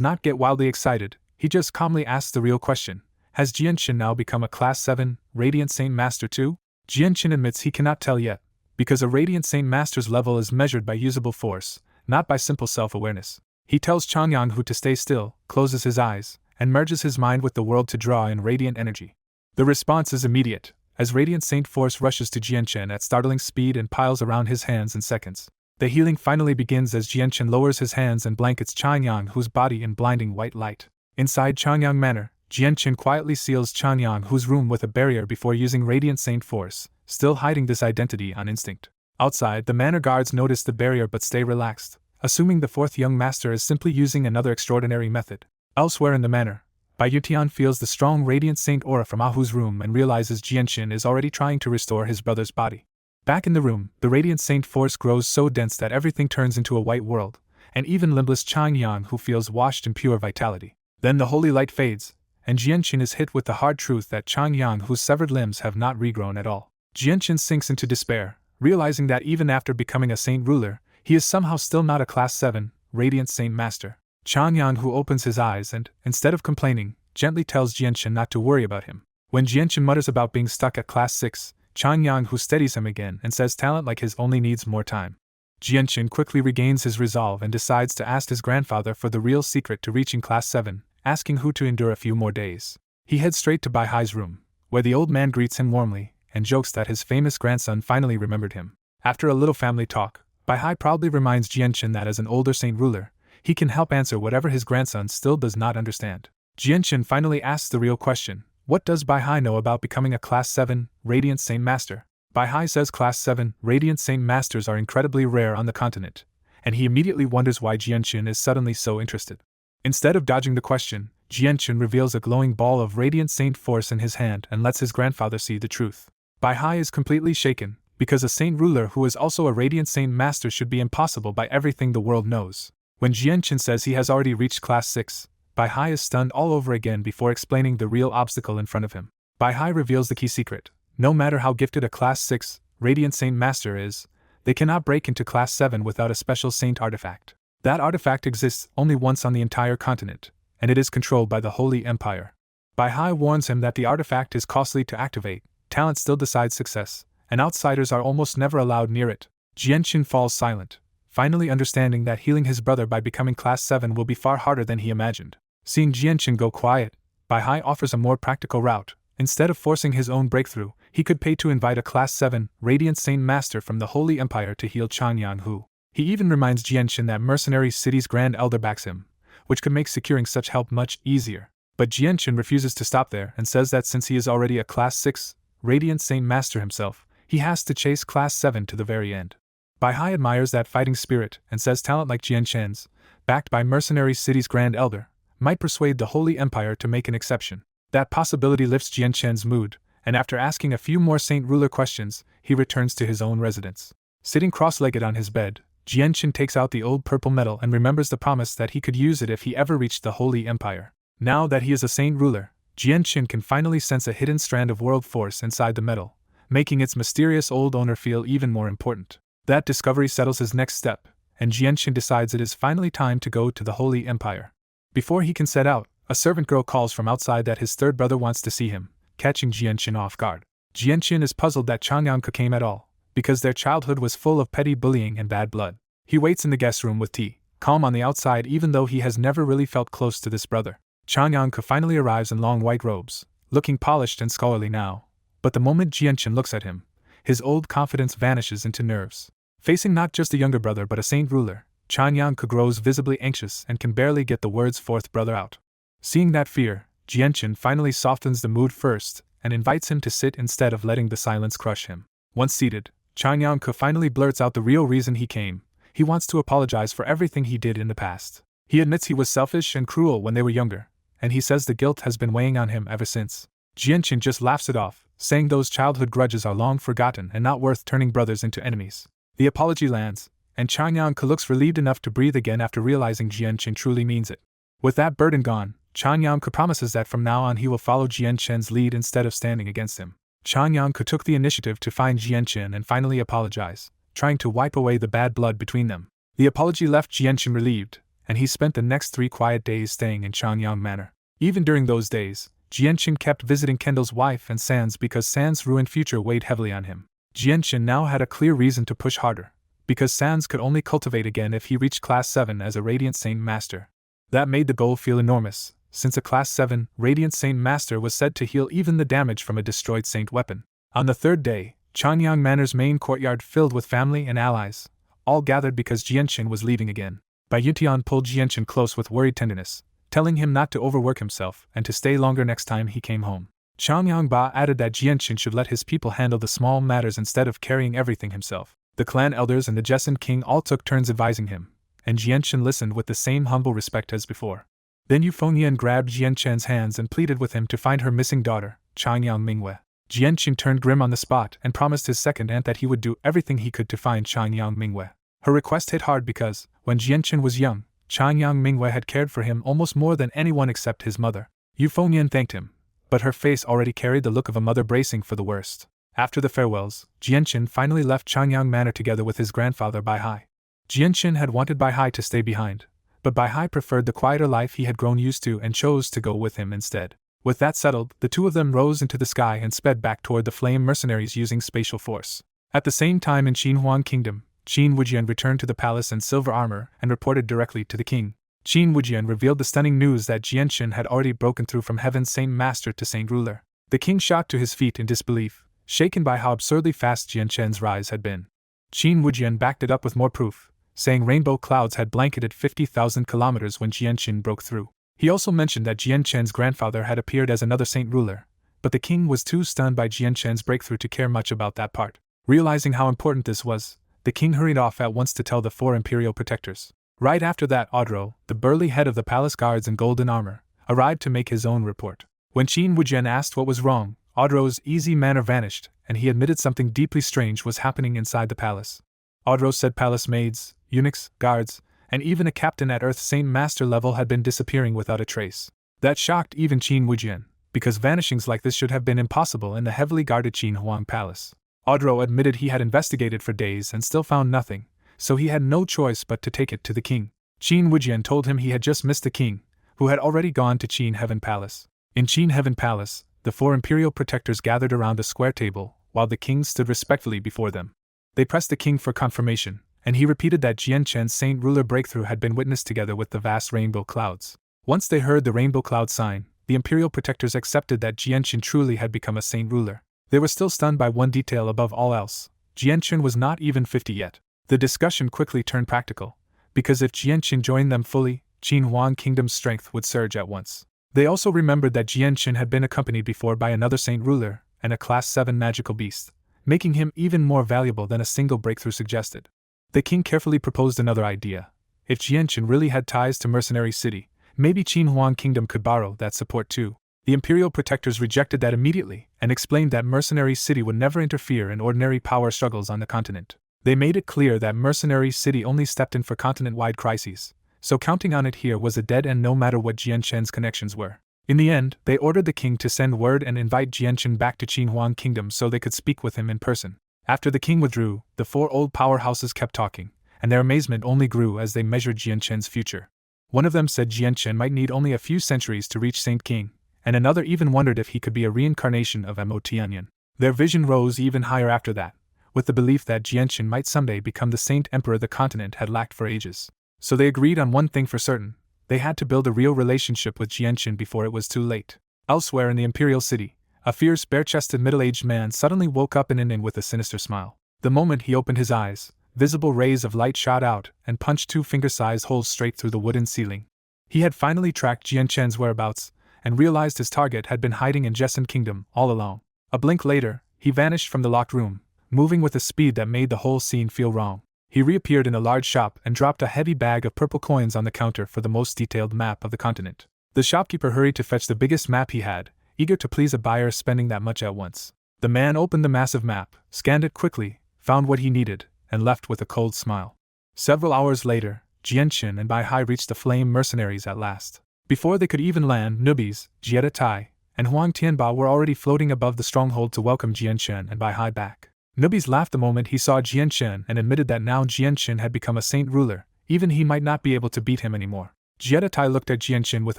not get wildly excited, he just calmly asks the real question: has Jianqin now become a Class 7 Radiant Saint Master too? Jianqin admits he cannot tell yet, because a Radiant Saint Master's level is measured by usable force, not by simple self-awareness. He tells Changyanghu to stay still, closes his eyes, and merges his mind with the world to draw in radiant energy. The response is immediate, as Radiant Saint Force rushes to Jianqin at startling speed and piles around his hands in seconds. The healing finally begins as Jianqin lowers his hands and blankets Changyanghu's body in blinding white light. Inside Changyang Manor, Jianqin quietly seals Changyanghu's room with a barrier before using Radiant Saint Force, still hiding this identity on instinct. Outside, the manor guards notice the barrier but stay relaxed, assuming the fourth young master is simply using another extraordinary method. Elsewhere in the manor, Bai Yutian feels the strong Radiant Saint aura from Ahu's room and realizes Jianqin is already trying to restore his brother's body. Back in the room, the Radiant Saint Force grows so dense that everything turns into a white world, and even limbless Changyanghu feels washed in pure vitality. Then the holy light fades, and Jianqin is hit with the hard truth that Changyanghu's severed limbs have not regrown at all. Jianqin sinks into despair, realizing that even after becoming a saint ruler, he is somehow still not a Class 7 Radiant Saint Master. Changyanghu opens his eyes and, instead of complaining, gently tells Jianqin not to worry about him. When Jianqin mutters about being stuck at Class 6, Changyanghu steadies him again and says talent like his only needs more time. Jianqin quickly regains his resolve and decides to ask his grandfather for the real secret to reaching Class 7, asking who to endure a few more days. He heads straight to Bai Hai's room, where the old man greets him warmly and jokes that his famous grandson finally remembered him. After a little family talk, Bai Hai proudly reminds Jianqin that as an older saint ruler, he can help answer whatever his grandson still does not understand. Jianqin finally asks the real question: what does Bai Hai know about becoming a Class 7 Radiant Saint Master? Bai Hai says Class 7 Radiant Saint Masters are incredibly rare on the continent, and he immediately wonders why Jianqin is suddenly so interested. Instead of dodging the question, Jianqin reveals a glowing ball of Radiant Saint Force in his hand and lets his grandfather see the truth. Bai Hai is completely shaken, because a saint ruler who is also a Radiant Saint Master should be impossible by everything the world knows. When Jianqin says he has already reached Class 6, Bai Hai is stunned all over again before explaining the real obstacle in front of him. Bai Hai reveals the key secret: no matter how gifted a Class 6 Radiant Saint Master is, they cannot break into Class 7 without a special saint artifact. That artifact exists only once on the entire continent, and it is controlled by the Holy Empire. Bai Hai warns him that the artifact is costly to activate, talent still decides success, and outsiders are almost never allowed near it. Jianqin falls silent, finally understanding that healing his brother by becoming Class 7 will be far harder than he imagined. Seeing Jianqin go quiet, Bai Hai offers a more practical route. Instead of forcing his own breakthrough, he could pay to invite a Class 7 Radiant Saint Master from the Holy Empire to heal Changyanghu. He even reminds Jianqin that Mercenary City's Grand Elder backs him, which could make securing such help much easier. But Jianqin refuses to stop there and says that since he is already a Class 6 Radiant Saint Master himself, he has to chase Class 7 to the very end. Bai Hai admires that fighting spirit and says talent like Jianqin's, backed by Mercenary City's Grand Elder, might persuade the Holy Empire to make an exception. That possibility lifts Jianqin's mood, and after asking a few more saint ruler questions, he returns to his own residence. Sitting cross-legged on his bed, Jianqin takes out the old purple medal and remembers the promise that he could use it if he ever reached the Holy Empire. Now that he is a saint ruler, Jianqin can finally sense a hidden strand of world force inside the medal, making its mysterious old owner feel even more important. That discovery settles his next step, and Jianqin decides it is finally time to go to the Holy Empire. Before he can set out, a servant girl calls from outside that his third brother wants to see him, catching Jianqin off guard. Jianqin is puzzled that Changyanghu came at all, because their childhood was full of petty bullying and bad blood. He waits in the guest room with tea, calm on the outside even though he has never really felt close to this brother. Changyanghu finally arrives in long white robes, looking polished and scholarly now, but the moment Jianqin looks at him, his old confidence vanishes into nerves. Facing not just a younger brother but a saint ruler, Changyanghu grows visibly anxious and can barely get the words "fourth brother" out. Seeing that fear, Jianqin finally softens the mood first and invites him to sit instead of letting the silence crush him. Once seated, Changyanghu finally blurts out the real reason he came. He wants to apologize for everything he did in the past. He admits he was selfish and cruel when they were younger, and he says the guilt has been weighing on him ever since. Jianqin just laughs it off, saying those childhood grudges are long forgotten and not worth turning brothers into enemies. The apology lands, and Chanyang looks relieved enough to breathe again after realizing Jianqin truly means it. With that burden gone, Chanyang promises that from now on he will follow Jianqin's lead instead of standing against him. Chanyang took the initiative to find Jianqin and finally apologize, trying to wipe away the bad blood between them. The apology left Jianqin relieved, and he spent the next 3 quiet days staying in Chanyang Manor. Even during those days, Jianqin kept visiting Kendall's wife and Sans because Sans' ruined future weighed heavily on him. Jianqin now had a clear reason to push harder, because Sans could only cultivate again if he reached Class 7 as a Radiant Saint Master. That made the goal feel enormous, since a Class 7 Radiant Saint Master was said to heal even the damage from a destroyed Saint weapon. On the 3rd day, Chanyang Manor's main courtyard filled with family and allies, all gathered because Jianqin was leaving again. Bai Yutian pulled Jianqin close with worried tenderness, telling him not to overwork himself and to stay longer next time he came home. Chanyang Ba added that Jianqin should let his people handle the small matters instead of carrying everything himself. The clan elders and the Jessen king all took turns advising him, and Jianqin listened with the same humble respect as before. Then Euphonian grabbed Jianqin's hands and pleaded with him to find her missing daughter, Changyang Mingwei. Jianqin turned grim on the spot and promised his second aunt that he would do everything he could to find Changyang Mingwei. Her request hit hard because, when Jianqin was young, Changyang Mingwei had cared for him almost more than anyone except his mother. Euphonian thanked him, but her face already carried the look of a mother bracing for the worst. After the farewells, Jianqin finally left Changyang Manor together with his grandfather Bai Hai. Jianqin had wanted Bai Hai to stay behind, but Bai Hai preferred the quieter life he had grown used to and chose to go with him instead. With that settled, the two of them rose into the sky and sped back toward the flame mercenaries using spatial force. At the same time in Qin Kingdom, Qin Wujian returned to the palace in silver armor and reported directly to the king. Qin Wujian revealed the stunning news that Jianqin had already broken through from Heaven's Saint Master to Saint Ruler. The king shot to his feet in disbelief, shaken by how absurdly fast Jianqin's rise had been. Qin Wujian backed it up with more proof, saying rainbow clouds had blanketed 50,000 kilometers when Jianqin broke through. He also mentioned that Jianqin's grandfather had appeared as another Saint Ruler, but the king was too stunned by Jianqin's breakthrough to care much about that part. Realizing how important this was, the king hurried off at once to tell the 4 imperial protectors. Right after that, Audro, the burly head of the palace guards in golden armor, arrived to make his own report. When Qin Wujian asked what was wrong, Audro's easy manner vanished, and he admitted something deeply strange was happening inside the palace. Audro said palace maids, eunuchs, guards, and even a captain at Earth's Saint Master level had been disappearing without a trace. That shocked even Qin Wujian, because vanishings like this should have been impossible in the heavily guarded Qin Huang Palace. Audro admitted he had investigated for days and still found nothing, so he had no choice but to take it to the king. Qin Wujian told him he had just missed the king, who had already gone to Qin Heaven Palace. In Qin Heaven Palace, the 4 imperial protectors gathered around a square table, while the king stood respectfully before them. They pressed the king for confirmation, and he repeated that Jianqin's Saint Ruler breakthrough had been witnessed together with the vast rainbow clouds. Once they heard the rainbow cloud sign, the imperial protectors accepted that Jianqin truly had become a Saint Ruler. They were still stunned by one detail above all else: Jianqin was not even 50 yet. The discussion quickly turned practical, because if Jianqin joined them fully, Qin Huang Kingdom's strength would surge at once. They also remembered that Jianqin had been accompanied before by another Saint Ruler and a Class 7 magical beast, making him even more valuable than a single breakthrough suggested. The king carefully proposed another idea. If Jianqin really had ties to Mercenary City, maybe Qin Huang Kingdom could borrow that support too. The imperial protectors rejected that immediately and explained that Mercenary City would never interfere in ordinary power struggles on the continent. They made it clear that Mercenary City only stepped in for continent-wide crises, so counting on it here was a dead end no matter what Jianqin's connections were. In the end, they ordered the king to send word and invite Jianqin back to Qin Huang Kingdom so they could speak with him in person. After the king withdrew, the 4 old powerhouses kept talking, and their amazement only grew as they measured Jianqin's future. One of them said Jianqin might need only a few centuries to reach Saint King, and another even wondered if he could be a reincarnation of Motianyan. Their vision rose even higher after that, with the belief that Jianqin might someday become the Saint Emperor the continent had lacked for ages. So they agreed on one thing for certain: they had to build a real relationship with Jianqin before it was too late. Elsewhere in the imperial city, a fierce, bare-chested middle-aged man suddenly woke up in an inn with a sinister smile. The moment he opened his eyes, visible rays of light shot out and punched 2 finger-sized holes straight through the wooden ceiling. He had finally tracked Jianqin's whereabouts, and realized his target had been hiding in Jessen Kingdom all along. A blink later, he vanished from the locked room, moving with a speed that made the whole scene feel wrong. He reappeared in a large shop and dropped a heavy bag of purple coins on the counter for the most detailed map of the continent. The shopkeeper hurried to fetch the biggest map he had, eager to please a buyer spending that much at once. The man opened the massive map, scanned it quickly, found what he needed, and left with a cold smile. Several hours later, Jianqin and Bai Hai reached the flame mercenaries at last. Before they could even land, newbies, Jietai, and Huang Tianba were already floating above the stronghold to welcome Jianqin and Bai Hai back. Newbies laughed the moment he saw Jianqin and admitted that now Jianqin had become a saint ruler, even he might not be able to beat him anymore. Jietai looked at Jianqin with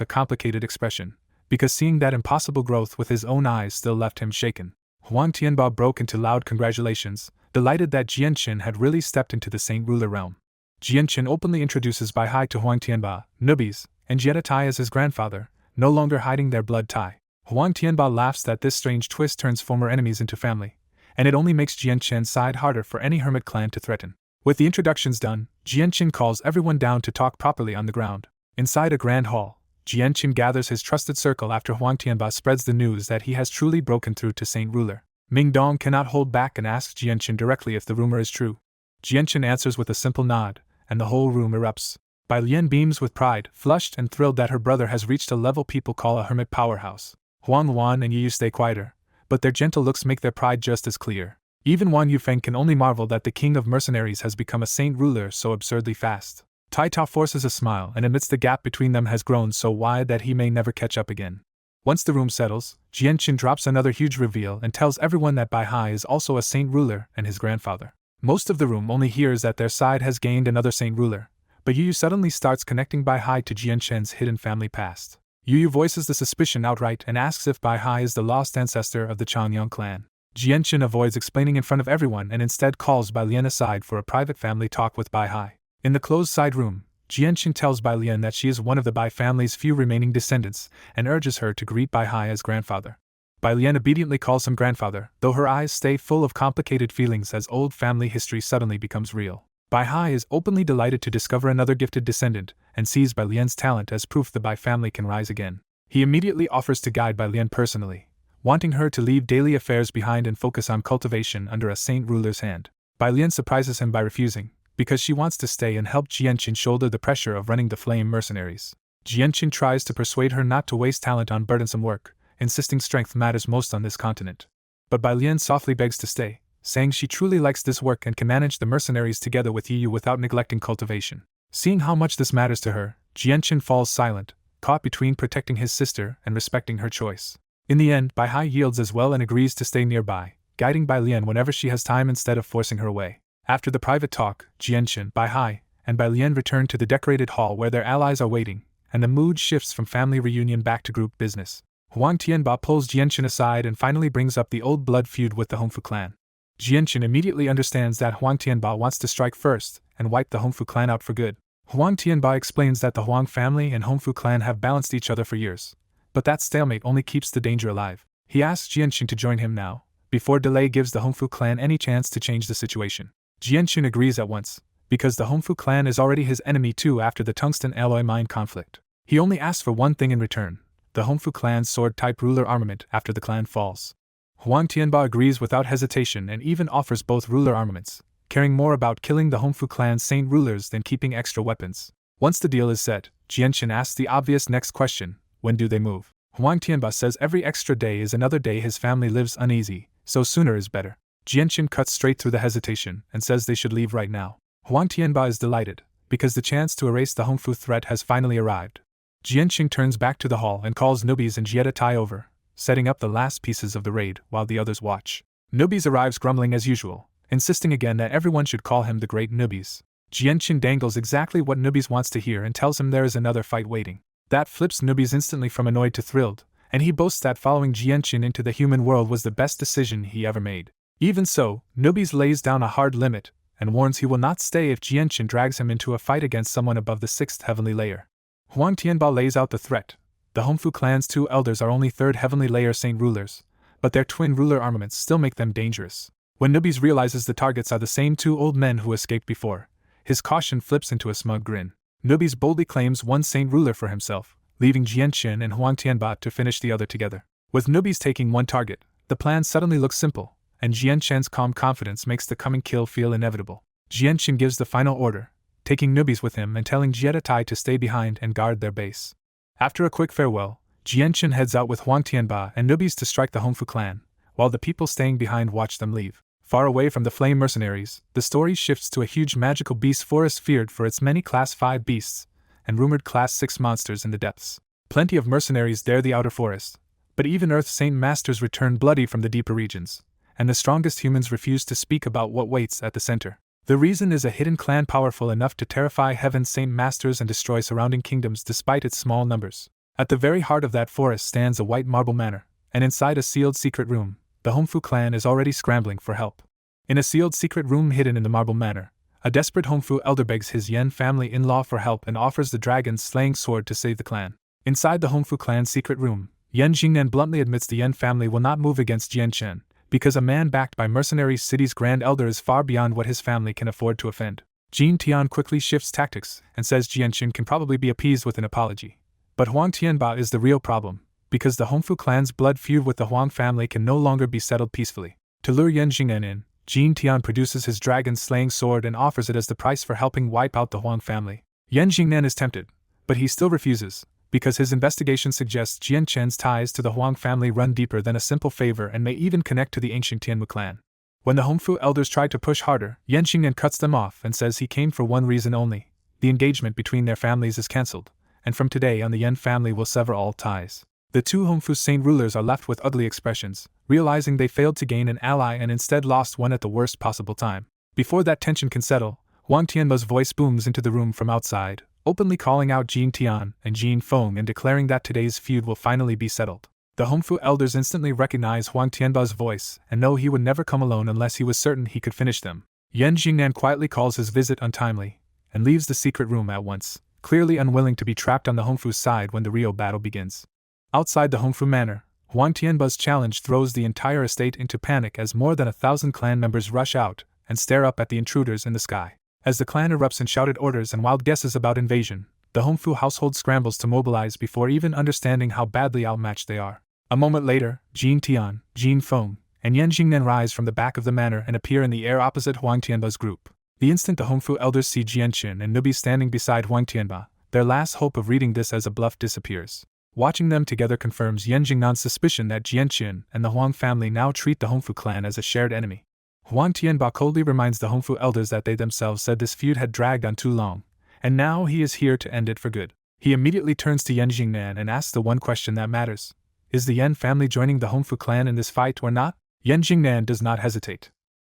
a complicated expression, because seeing that impossible growth with his own eyes still left him shaken. Huang Tianba broke into loud congratulations, delighted that Jianqin had really stepped into the saint ruler realm. Jianqin openly introduces Bai Hai to Huang Tianba, newbies, and Jietai as his grandfather, no longer hiding their blood tie. Huang Tianba laughs that this strange twist turns former enemies into family, and it only makes Jianqin side harder for any hermit clan to threaten. With the introductions done, Jianqin calls everyone down to talk properly on the ground. Inside a grand hall, Jianqin gathers his trusted circle after Huang Tianba spreads the news that he has truly broken through to Saint Ruler. Ming Dong cannot hold back and asks Jianqin directly if the rumor is true. Jianqin answers with a simple nod, and the whole room erupts. Bai Lian beams with pride, flushed and thrilled that her brother has reached a level people call a hermit powerhouse. Huang Wan and Yu stay quieter, but their gentle looks make their pride just as clear. Even Wan Yufeng can only marvel that the king of mercenaries has become a saint ruler so absurdly fast. Tai Tao forces a smile and admits the gap between them has grown so wide that he may never catch up again. Once the room settles, Jianqin drops another huge reveal and tells everyone that Bai Hai is also a saint ruler and his grandfather. Most of the room only hears that their side has gained another saint ruler, but Yu suddenly starts connecting Bai Hai to Jianqin's hidden family past. Yu voices the suspicion outright and asks if Bai Hai is the lost ancestor of the Changyang clan. Jianqin avoids explaining in front of everyone and instead calls Bai Lian aside for a private family talk with Bai Hai. In the closed side room, Jianqin tells Bai Lian that she is one of the Bai family's few remaining descendants and urges her to greet Bai Hai as grandfather. Bai Lian obediently calls him grandfather, though her eyes stay full of complicated feelings as old family history suddenly becomes real. Bai Hai is openly delighted to discover another gifted descendant and sees Bai Lian's talent as proof the Bai family can rise again. He immediately offers to guide Bai Lian personally, wanting her to leave daily affairs behind and focus on cultivation under a saint ruler's hand. Bai Lian surprises him by refusing, because she wants to stay and help Jianqin shoulder the pressure of running the flame mercenaries. Jianqin tries to persuade her not to waste talent on burdensome work, insisting strength matters most on this continent. But Bai Lian softly begs to stay, saying she truly likes this work and can manage the mercenaries together with Yu without neglecting cultivation. Seeing how much this matters to her, Jianqin falls silent, caught between protecting his sister and respecting her choice. In the end, Bai Hai yields as well and agrees to stay nearby, guiding Bai Lian whenever she has time instead of forcing her away. After the private talk, Jianqin, Bai Hai, and Bai Lian return to the decorated hall where their allies are waiting, and the mood shifts from family reunion back to group business. Huang Tianba pulls Jianqin aside and finally brings up the old blood feud with the Hongfu clan. Jianqin immediately understands that Huang Tianba wants to strike first and wipe the Hongfu clan out for good. Huang Tianba explains that the Huang family and Hongfu clan have balanced each other for years, but that stalemate only keeps the danger alive. He asks Jianqin to join him now, before delay gives the Hongfu clan any chance to change the situation. Jianqin agrees at once, because the Hongfu clan is already his enemy too after the tungsten alloy mine conflict. He only asks for one thing in return: the Hongfu clan's sword-type ruler armament after the clan falls. Huang Tianba agrees without hesitation and even offers both ruler armaments, caring more about killing the Hongfu clan's saint rulers than keeping extra weapons. Once the deal is set, Jianqin asks the obvious next question: when do they move? Huang Tianba says every extra day is another day his family lives uneasy, so sooner is better. Jianqin cuts straight through the hesitation and says they should leave right now. Huang Tianba is delighted, because the chance to erase the Hongfu threat has finally arrived. Jianqin turns back to the hall and calls Nubis and Jietai over, setting up the last pieces of the raid while the others watch. Nubis arrives grumbling as usual, insisting again that everyone should call him the Great Nubis. Jianqin dangles exactly what Nubis wants to hear and tells him there is another fight waiting. That flips Nubis instantly from annoyed to thrilled, and he boasts that following Jianqin into the human world was the best decision he ever made. Even so, Nubis lays down a hard limit, and warns he will not stay if Jianqin drags him into a fight against someone above the 6th heavenly layer. Huang Tianba lays out the threat. The Hongfu clan's 2 elders are only 3rd heavenly layer saint rulers, but their twin ruler armaments still make them dangerous. When Nubis realizes the targets are the same 2 old men who escaped before, his caution flips into a smug grin. Nubis boldly claims one saint ruler for himself, leaving Jianqin and Huang Tianba to finish the other together. With Nubis taking one target, the plan suddenly looks simple, and Jianqin's calm confidence makes the coming kill feel inevitable. Jianqin gives the final order, taking Nubis with him and telling Jietai to stay behind and guard their base. After a quick farewell, Jianchen heads out with Huang Tianba and newbies to strike the Hongfu clan, while the people staying behind watch them leave. Far away from the flame mercenaries, the story shifts to a huge magical beast forest feared for its many Class 5 beasts and rumored Class 6 monsters in the depths. Plenty of mercenaries dare the outer forest, but even Earth Saint Masters return bloody from the deeper regions, and the strongest humans refuse to speak about what waits at the center. The reason is a hidden clan powerful enough to terrify Heaven's Saint Masters and destroy surrounding kingdoms despite its small numbers. At the very heart of that forest stands a white marble manor, and inside a sealed secret room, the Hongfu clan is already scrambling for help. In a sealed secret room hidden in the marble manor, a desperate Hongfu elder begs his Yen family-in-law for help and offers the dragon-slaying sword to save the clan. Inside the Hongfu clan's secret room, Yen Jingnan bluntly admits the Yen family will not move against Jianchen, because a man backed by mercenary city's grand elder is far beyond what his family can afford to offend. Jin Tian quickly shifts tactics and says Jianchen can probably be appeased with an apology. But Huang Tianba is the real problem, because the Hongfu clan's blood feud with the Huang family can no longer be settled peacefully. To lure Yen Jingnan in, Jin Tian produces his dragon-slaying sword and offers it as the price for helping wipe out the Huang family. Yen Jingnan is tempted, but he still refuses, because his investigation suggests Jianchen's ties to the Huang family run deeper than a simple favor and may even connect to the ancient Tianmu clan. When the Hongfu elders try to push harder, Yen Jingnan cuts them off and says he came for one reason only: the engagement between their families is cancelled, and from today on the Yen family will sever all ties. The two Hongfu saint rulers are left with ugly expressions, realizing they failed to gain an ally and instead lost one at the worst possible time. Before that tension can settle, Huang Tianba's voice booms into the room from outside, openly calling out Jin Tian and Jin Feng and declaring that today's feud will finally be settled. The Hongfu elders instantly recognize Huang Tianba's voice and know he would never come alone unless he was certain he could finish them. Yen Jingnan quietly calls his visit untimely and leaves the secret room at once, clearly unwilling to be trapped on the Hongfu's side when the real battle begins. Outside the Hongfu manor, Huang Tianba's challenge throws the entire estate into panic as more than 1,000 clan members rush out and stare up at the intruders in the sky. As the clan erupts in shouted orders and wild guesses about invasion, the Hongfu household scrambles to mobilize before even understanding how badly outmatched they are. A moment later, Jin Tian, Jin Feng, and Yen Jingnan rise from the back of the manor and appear in the air opposite Huang Tianba's group. The instant the Hongfu elders see Jianchen and Nubi standing beside Huang Tianba, their last hope of reading this as a bluff disappears. Watching them together confirms Yen Jingnan's suspicion that Jianchen and the Huang family now treat the Hongfu clan as a shared enemy. Huang Tianba coldly reminds the Hongfu elders that they themselves said this feud had dragged on too long, and now he is here to end it for good. He immediately turns to Yen Jingnan and asks the one question that matters: is the Yen family joining the Hongfu clan in this fight or not? Yen Jingnan does not hesitate.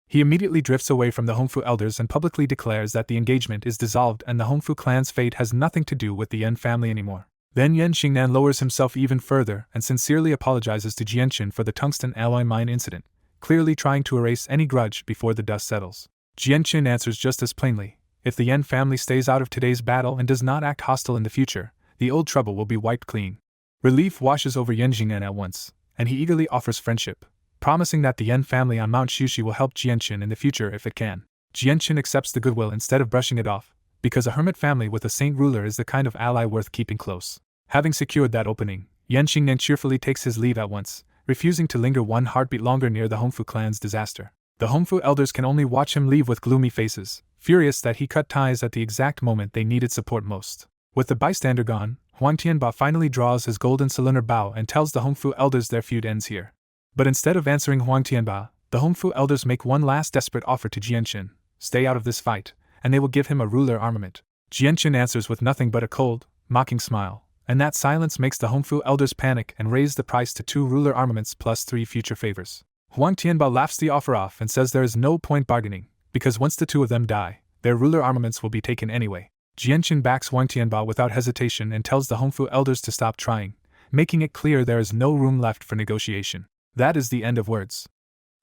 He immediately drifts away from the Hongfu elders and publicly declares that the engagement is dissolved and the Hongfu clan's fate has nothing to do with the Yen family anymore. Then Yen Jingnan lowers himself even further and sincerely apologizes to Jianchen for the tungsten alloy mine incident, clearly trying to erase any grudge before the dust settles. Jianchen answers just as plainly: if the Yen family stays out of today's battle and does not act hostile in the future, the old trouble will be wiped clean. Relief washes over Yen Jingnan at once, and he eagerly offers friendship, promising that the Yen family on Mount Shushi will help Jianchen in the future if it can. Jianchen accepts the goodwill instead of brushing it off, because a hermit family with a saint ruler is the kind of ally worth keeping close. Having secured that opening, Yen Jingnan cheerfully takes his leave at once, refusing to linger one heartbeat longer near the Hongfu clan's disaster. The Hongfu elders can only watch him leave with gloomy faces, furious that he cut ties at the exact moment they needed support most. With the bystander gone, Huang Tianba finally draws his golden cylinder bow and tells the Hongfu elders their feud ends here. But instead of answering Huang Tianba, the Hongfu elders make one last desperate offer to Jianchen: stay out of this fight, and they will give him a ruler armament. Jianchen answers with nothing but a cold, mocking smile, and that silence makes the Hongfu elders panic and raise the price to 2 ruler armaments plus 3 future favors. Huang Tianba laughs the offer off and says there is no point bargaining, because once the 2 of them die, their ruler armaments will be taken anyway. Jianchen backs Huang Tianba without hesitation and tells the Hongfu elders to stop trying, making it clear there is no room left for negotiation. That is the end of words.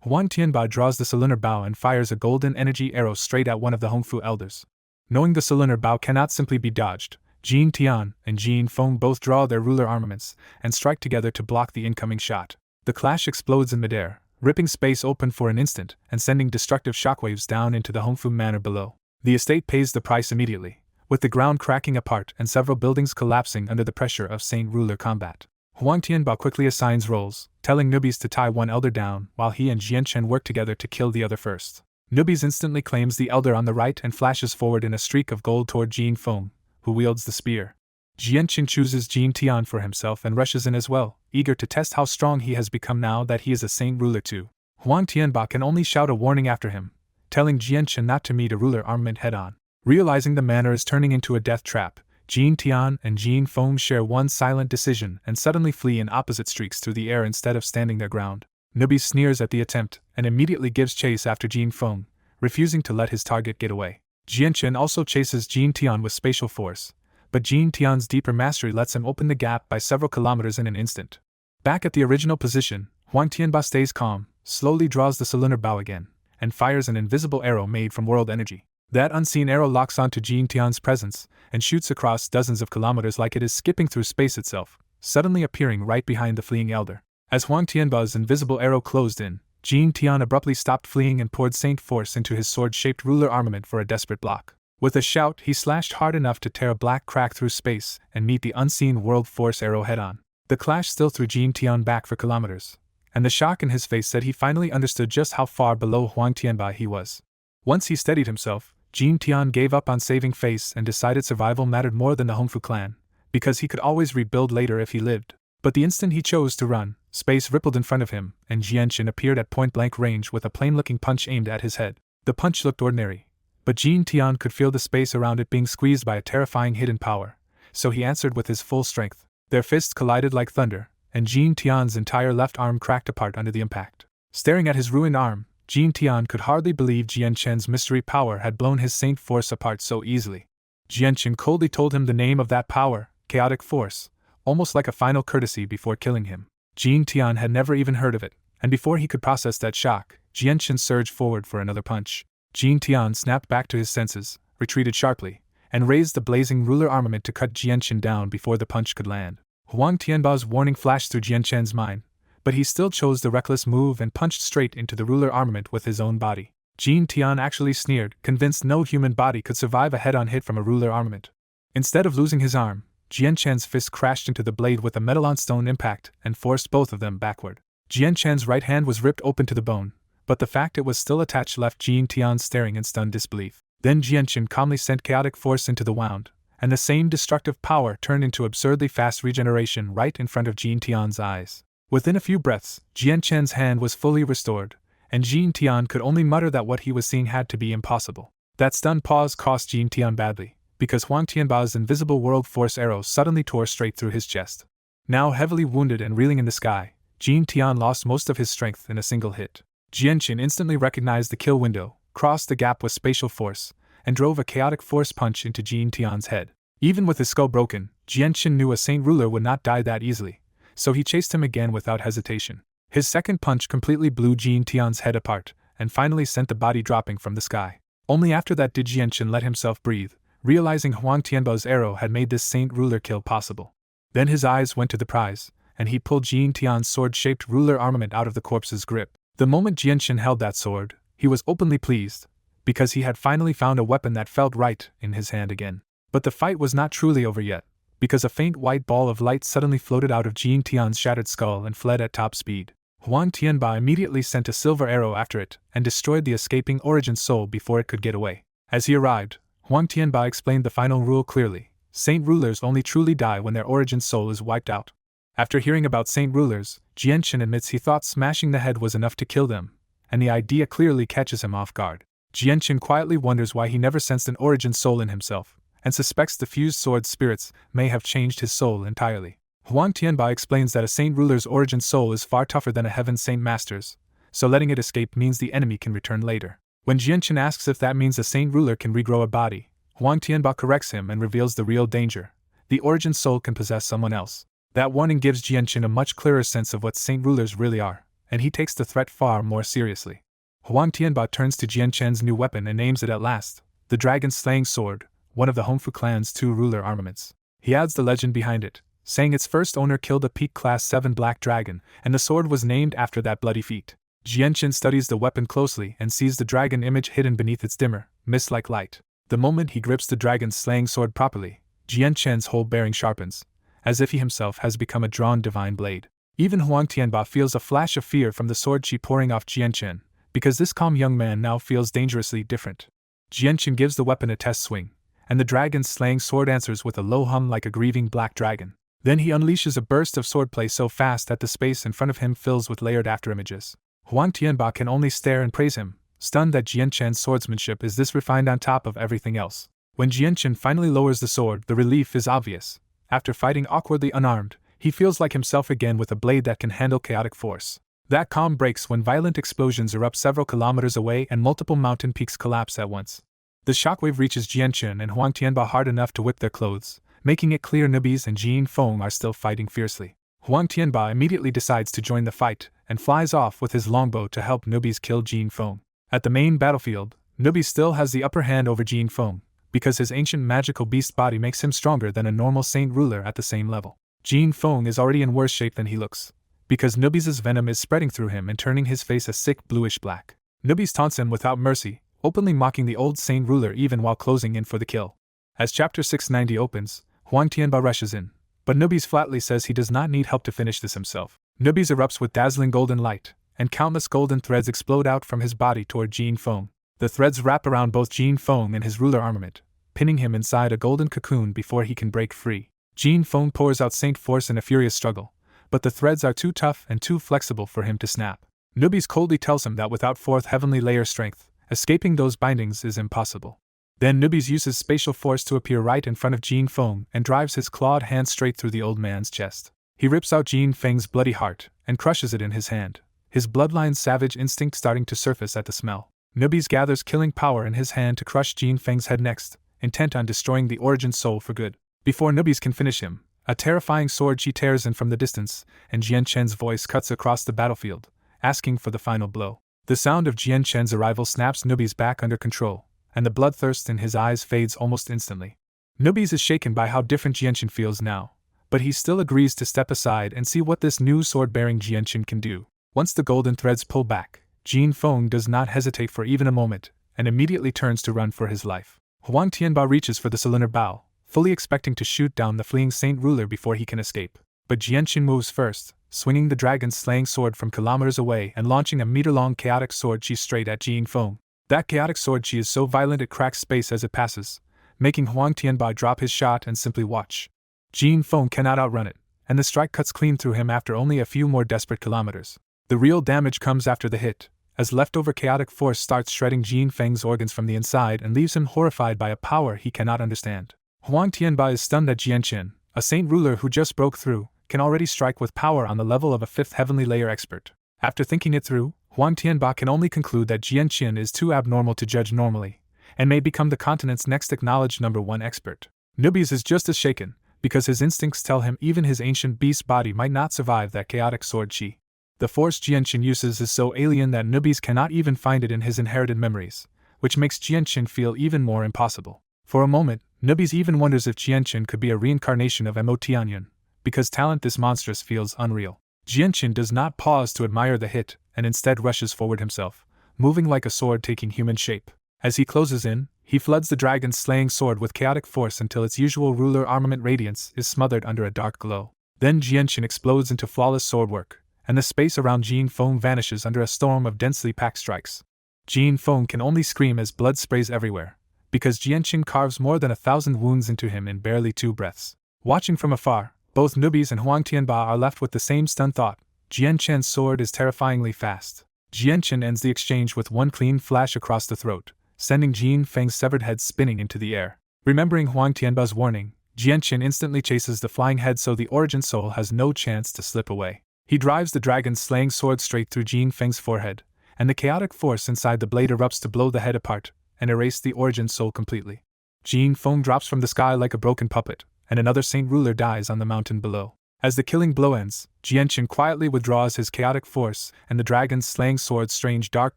Huang Tianba draws the cylinder bow and fires a golden energy arrow straight at one of the Hongfu elders. Knowing the cylinder bow cannot simply be dodged, Jin Tian and Jin Feng both draw their ruler armaments and strike together to block the incoming shot. The clash explodes in midair, ripping space open for an instant and sending destructive shockwaves down into the Hongfu manor below. The estate pays the price immediately, with the ground cracking apart and several buildings collapsing under the pressure of Saint Ruler combat. Huang Tianba quickly assigns roles, telling newbies to tie one elder down while he and Jianchen work together to kill the other first. Newbies instantly claims the elder on the right and flashes forward in a streak of gold toward Jin Feng, who wields the spear. Jianqin chooses Jin Tian for himself and rushes in as well, eager to test how strong he has become now that he is a saint ruler too. Huang Tianba can only shout a warning after him, telling Jianqin not to meet a ruler armament head-on. Realizing the manor is turning into a death trap, Jin Tian and Jin Feng share one silent decision and suddenly flee in opposite streaks through the air instead of standing their ground. Nubi sneers at the attempt and immediately gives chase after Jin Feng, refusing to let his target get away. Jianqin also chases Jin Tian with spatial force, but Jin Tian's deeper mastery lets him open the gap by several kilometers in an instant. Back at the original position, Huang Tianba stays calm, slowly draws the cylinder bow again, and fires an invisible arrow made from world energy. That unseen arrow locks onto Jin Tian's presence and shoots across dozens of kilometers like it is skipping through space itself, suddenly appearing right behind the fleeing elder. As Huang Tianba's invisible arrow closed in, Jin Tian abruptly stopped fleeing and poured saint force into his sword-shaped ruler armament for a desperate block. With a shout, he slashed hard enough to tear a black crack through space and meet the unseen world force arrow head-on. The clash still threw Jin Tian back for kilometers, and the shock in his face said he finally understood just how far below Huang Tianba he was. Once he steadied himself, Jin Tian gave up on saving face and decided survival mattered more than the Hongfu clan, because he could always rebuild later if he lived. But the instant he chose to run, space rippled in front of him, and Jianqin appeared at point-blank range with a plain-looking punch aimed at his head. The punch looked ordinary, but Jin Tian could feel the space around it being squeezed by a terrifying hidden power, so he answered with his full strength. Their fists collided like thunder, and Jin Tian's entire left arm cracked apart under the impact. Staring at his ruined arm, Jin Tian could hardly believe Jianqin's mystery power had blown his saint force apart so easily. Jianqin coldly told him the name of that power, chaotic force, almost like a final courtesy before killing him. Jin Tian had never even heard of it, and before he could process that shock, Jianqin surged forward for another punch. Jin Tian snapped back to his senses, retreated sharply, and raised the blazing ruler armament to cut Jianqin down before the punch could land. Huang Tianba's warning flashed through Jianqin's mind, but he still chose the reckless move and punched straight into the ruler armament with his own body. Jin Tian actually sneered, convinced no human body could survive a head-on hit from a ruler armament. Instead of losing his arm, Jianqin's fist crashed into the blade with a metal-on-stone impact and forced both of them backward. Jianqin's right hand was ripped open to the bone, but the fact it was still attached left Jin Tian staring in stunned disbelief. Then Jianqin calmly sent chaotic force into the wound, and the same destructive power turned into absurdly fast regeneration right in front of Jin Tian's eyes. Within a few breaths, Jianqin's hand was fully restored, and Jin Tian could only mutter that what he was seeing had to be impossible. That stunned pause cost Jin Tian badly, because Huang Tianba's invisible world force arrow suddenly tore straight through his chest. Now heavily wounded and reeling in the sky, Jin Tian lost most of his strength in a single hit. Jianqin instantly recognized the kill window, crossed the gap with spatial force, and drove a chaotic force punch into Jin Tian's head. Even with his skull broken, Jianqin knew a saint ruler would not die that easily, so he chased him again without hesitation. His second punch completely blew Jin Tian's head apart, and finally sent the body dropping from the sky. Only after that did Jianqin let himself breathe, realizing Huang Tianba's arrow had made this saint ruler kill possible. Then his eyes went to the prize, and he pulled Jin Tian's sword-shaped ruler armament out of the corpse's grip. The moment Jianqin held that sword, he was openly pleased, because he had finally found a weapon that felt right in his hand again. But the fight was not truly over yet, because a faint white ball of light suddenly floated out of Jin Tian's shattered skull and fled at top speed. Huang Tianba immediately sent a silver arrow after it and destroyed the escaping origin soul before it could get away. As he arrived, Huang Tianba explained the final rule clearly: saint rulers only truly die when their origin soul is wiped out. After hearing about saint rulers, Jianqin admits he thought smashing the head was enough to kill them, and the idea clearly catches him off guard. Jianqin quietly wonders why he never sensed an origin soul in himself, and suspects the fused sword spirits may have changed his soul entirely. Huang Tianba explains that a saint ruler's origin soul is far tougher than a heaven saint master's, so letting it escape means the enemy can return later. When Jianqin asks if that means a saint ruler can regrow a body, Huang Tianba corrects him and reveals the real danger: the origin soul can possess someone else. That warning gives Jianqin a much clearer sense of what saint rulers really are, and he takes the threat far more seriously. Huang Tianba turns to Jianqin's new weapon and names it at last: the dragon-slaying sword, one of the Hongfu clan's 2 ruler armaments. He adds the legend behind it, saying its first owner killed a peak class 7 black dragon, and the sword was named after that bloody feat. Jianqin studies the weapon closely and sees the dragon image hidden beneath its dimmer, mist-like light. The moment he grips the dragon's slaying sword properly, Jianqin's whole bearing sharpens, as if he himself has become a drawn divine blade. Even Huang Tianba feels a flash of fear from the sword chi pouring off Jianqin, because this calm young man now feels dangerously different. Jianqin gives the weapon a test swing, and the dragon's slaying sword answers with a low hum like a grieving black dragon. Then he unleashes a burst of swordplay so fast that the space in front of him fills with layered afterimages. Huang Tianba can only stare and praise him, stunned that Jian Chen's swordsmanship is this refined on top of everything else. When Jian Chen finally lowers the sword, the relief is obvious. After fighting awkwardly unarmed, he feels like himself again with a blade that can handle chaotic force. That calm breaks when violent explosions erupt several kilometers away and multiple mountain peaks collapse at once. The shockwave reaches Jian Chen and Huang Tianba hard enough to whip their clothes, making it clear newbies and Jin Feng are still fighting fiercely. Huang Tianba immediately decides to join the fight and flies off with his longbow to help newbies kill Jin Feng. At the main battlefield, newbies still has the upper hand over Jin Feng, because his ancient magical beast body makes him stronger than a normal saint ruler at the same level. Jin Feng is already in worse shape than he looks, because newbies' venom is spreading through him and turning his face a sick bluish black. Newbies taunts him without mercy, openly mocking the old saint ruler even while closing in for the kill. As chapter 690 opens, Huang Tianba rushes in, but Newbies flatly says he does not need help to finish this himself. Newbies erupts with dazzling golden light, and countless golden threads explode out from his body toward Jin Feng. The threads wrap around both Jin Feng and his ruler armament, pinning him inside a golden cocoon before he can break free. Jin Feng pours out saint force in a furious struggle, but the threads are too tough and too flexible for him to snap. Newbies coldly tells him that without fourth heavenly layer strength, escaping those bindings is impossible. Then Newbies uses spatial force to appear right in front of Jin Feng and drives his clawed hand straight through the old man's chest. He rips out Jin Feng's bloody heart and crushes it in his hand, his bloodline's savage instinct starting to surface at the smell. Newbies gathers killing power in his hand to crush Jin Feng's head next, intent on destroying the origin soul for good. Before Newbies can finish him, a terrifying sword she tears in from the distance, and Jian Chen's voice cuts across the battlefield, asking for the final blow. The sound of Jian Chen's arrival snaps Newbies back under control, and the bloodthirst in his eyes fades almost instantly. Newbies is shaken by how different Jian Chen feels now, but he still agrees to step aside and see what this new sword-bearing Jian Chen can do. Once the golden threads pull back, Jin Feng does not hesitate for even a moment, and immediately turns to run for his life. Huang Tianba reaches for the cylinder bow, fully expecting to shoot down the fleeing saint ruler before he can escape. But Jian Chen moves first, swinging the dragon's slaying sword from kilometers away and launching a meter-long chaotic sword chi straight at Jin Feng. That chaotic sword chi is so violent it cracks space as it passes, making Huang Tianba drop his shot and simply watch. Jin Feng cannot outrun it, and the strike cuts clean through him after only a few more desperate kilometers. The real damage comes after the hit, as leftover chaotic force starts shredding Jin Feng's organs from the inside and leaves him horrified by a power he cannot understand. Huang Tianba is stunned that Jian Chen, a saint ruler who just broke through, can already strike with power on the level of a 5th heavenly layer expert. After thinking it through, Huang Tianba can only conclude that Jian Chen is too abnormal to judge normally, and may become the continent's next acknowledged #1 expert. Newbies is just as shaken, because his instincts tell him even his ancient beast body might not survive that chaotic sword chi. The force Jian Chen uses is so alien that Newbies cannot even find it in his inherited memories, which makes Jian Chen feel even more impossible. For a moment, Newbies even wonders if Jian Chen could be a reincarnation of Mo Tianyan, because talent this monstrous feels unreal. Jian Chen does not pause to admire the hit, and instead rushes forward himself, moving like a sword taking human shape. As he closes in, he floods the dragon's slaying sword with chaotic force until its usual ruler armament radiance is smothered under a dark glow. Then Jian Chen explodes into flawless swordwork, and the space around Jin Feng vanishes under a storm of densely packed strikes. Jin Feng can only scream as blood sprays everywhere, because Jian Chen carves more than 1,000 wounds into him in barely 2 breaths. Watching from afar, both Newbies and Huang Tianba are left with the same stunned thought: Jian Chen's sword is terrifyingly fast. Jian Chen ends the exchange with one clean flash across the throat, sending Jin Feng's severed head spinning into the air. Remembering Huang Tianba's warning, Jian Chen instantly chases the flying head so the origin soul has no chance to slip away. He drives the dragon's slaying sword straight through Jin Feng's forehead, and the chaotic force inside the blade erupts to blow the head apart and erase the origin soul completely. Jin Feng drops from the sky like a broken puppet, and another saint ruler dies on the mountain below. As the killing blow ends, Jian Chen quietly withdraws his chaotic force, and the dragon's slaying sword's strange dark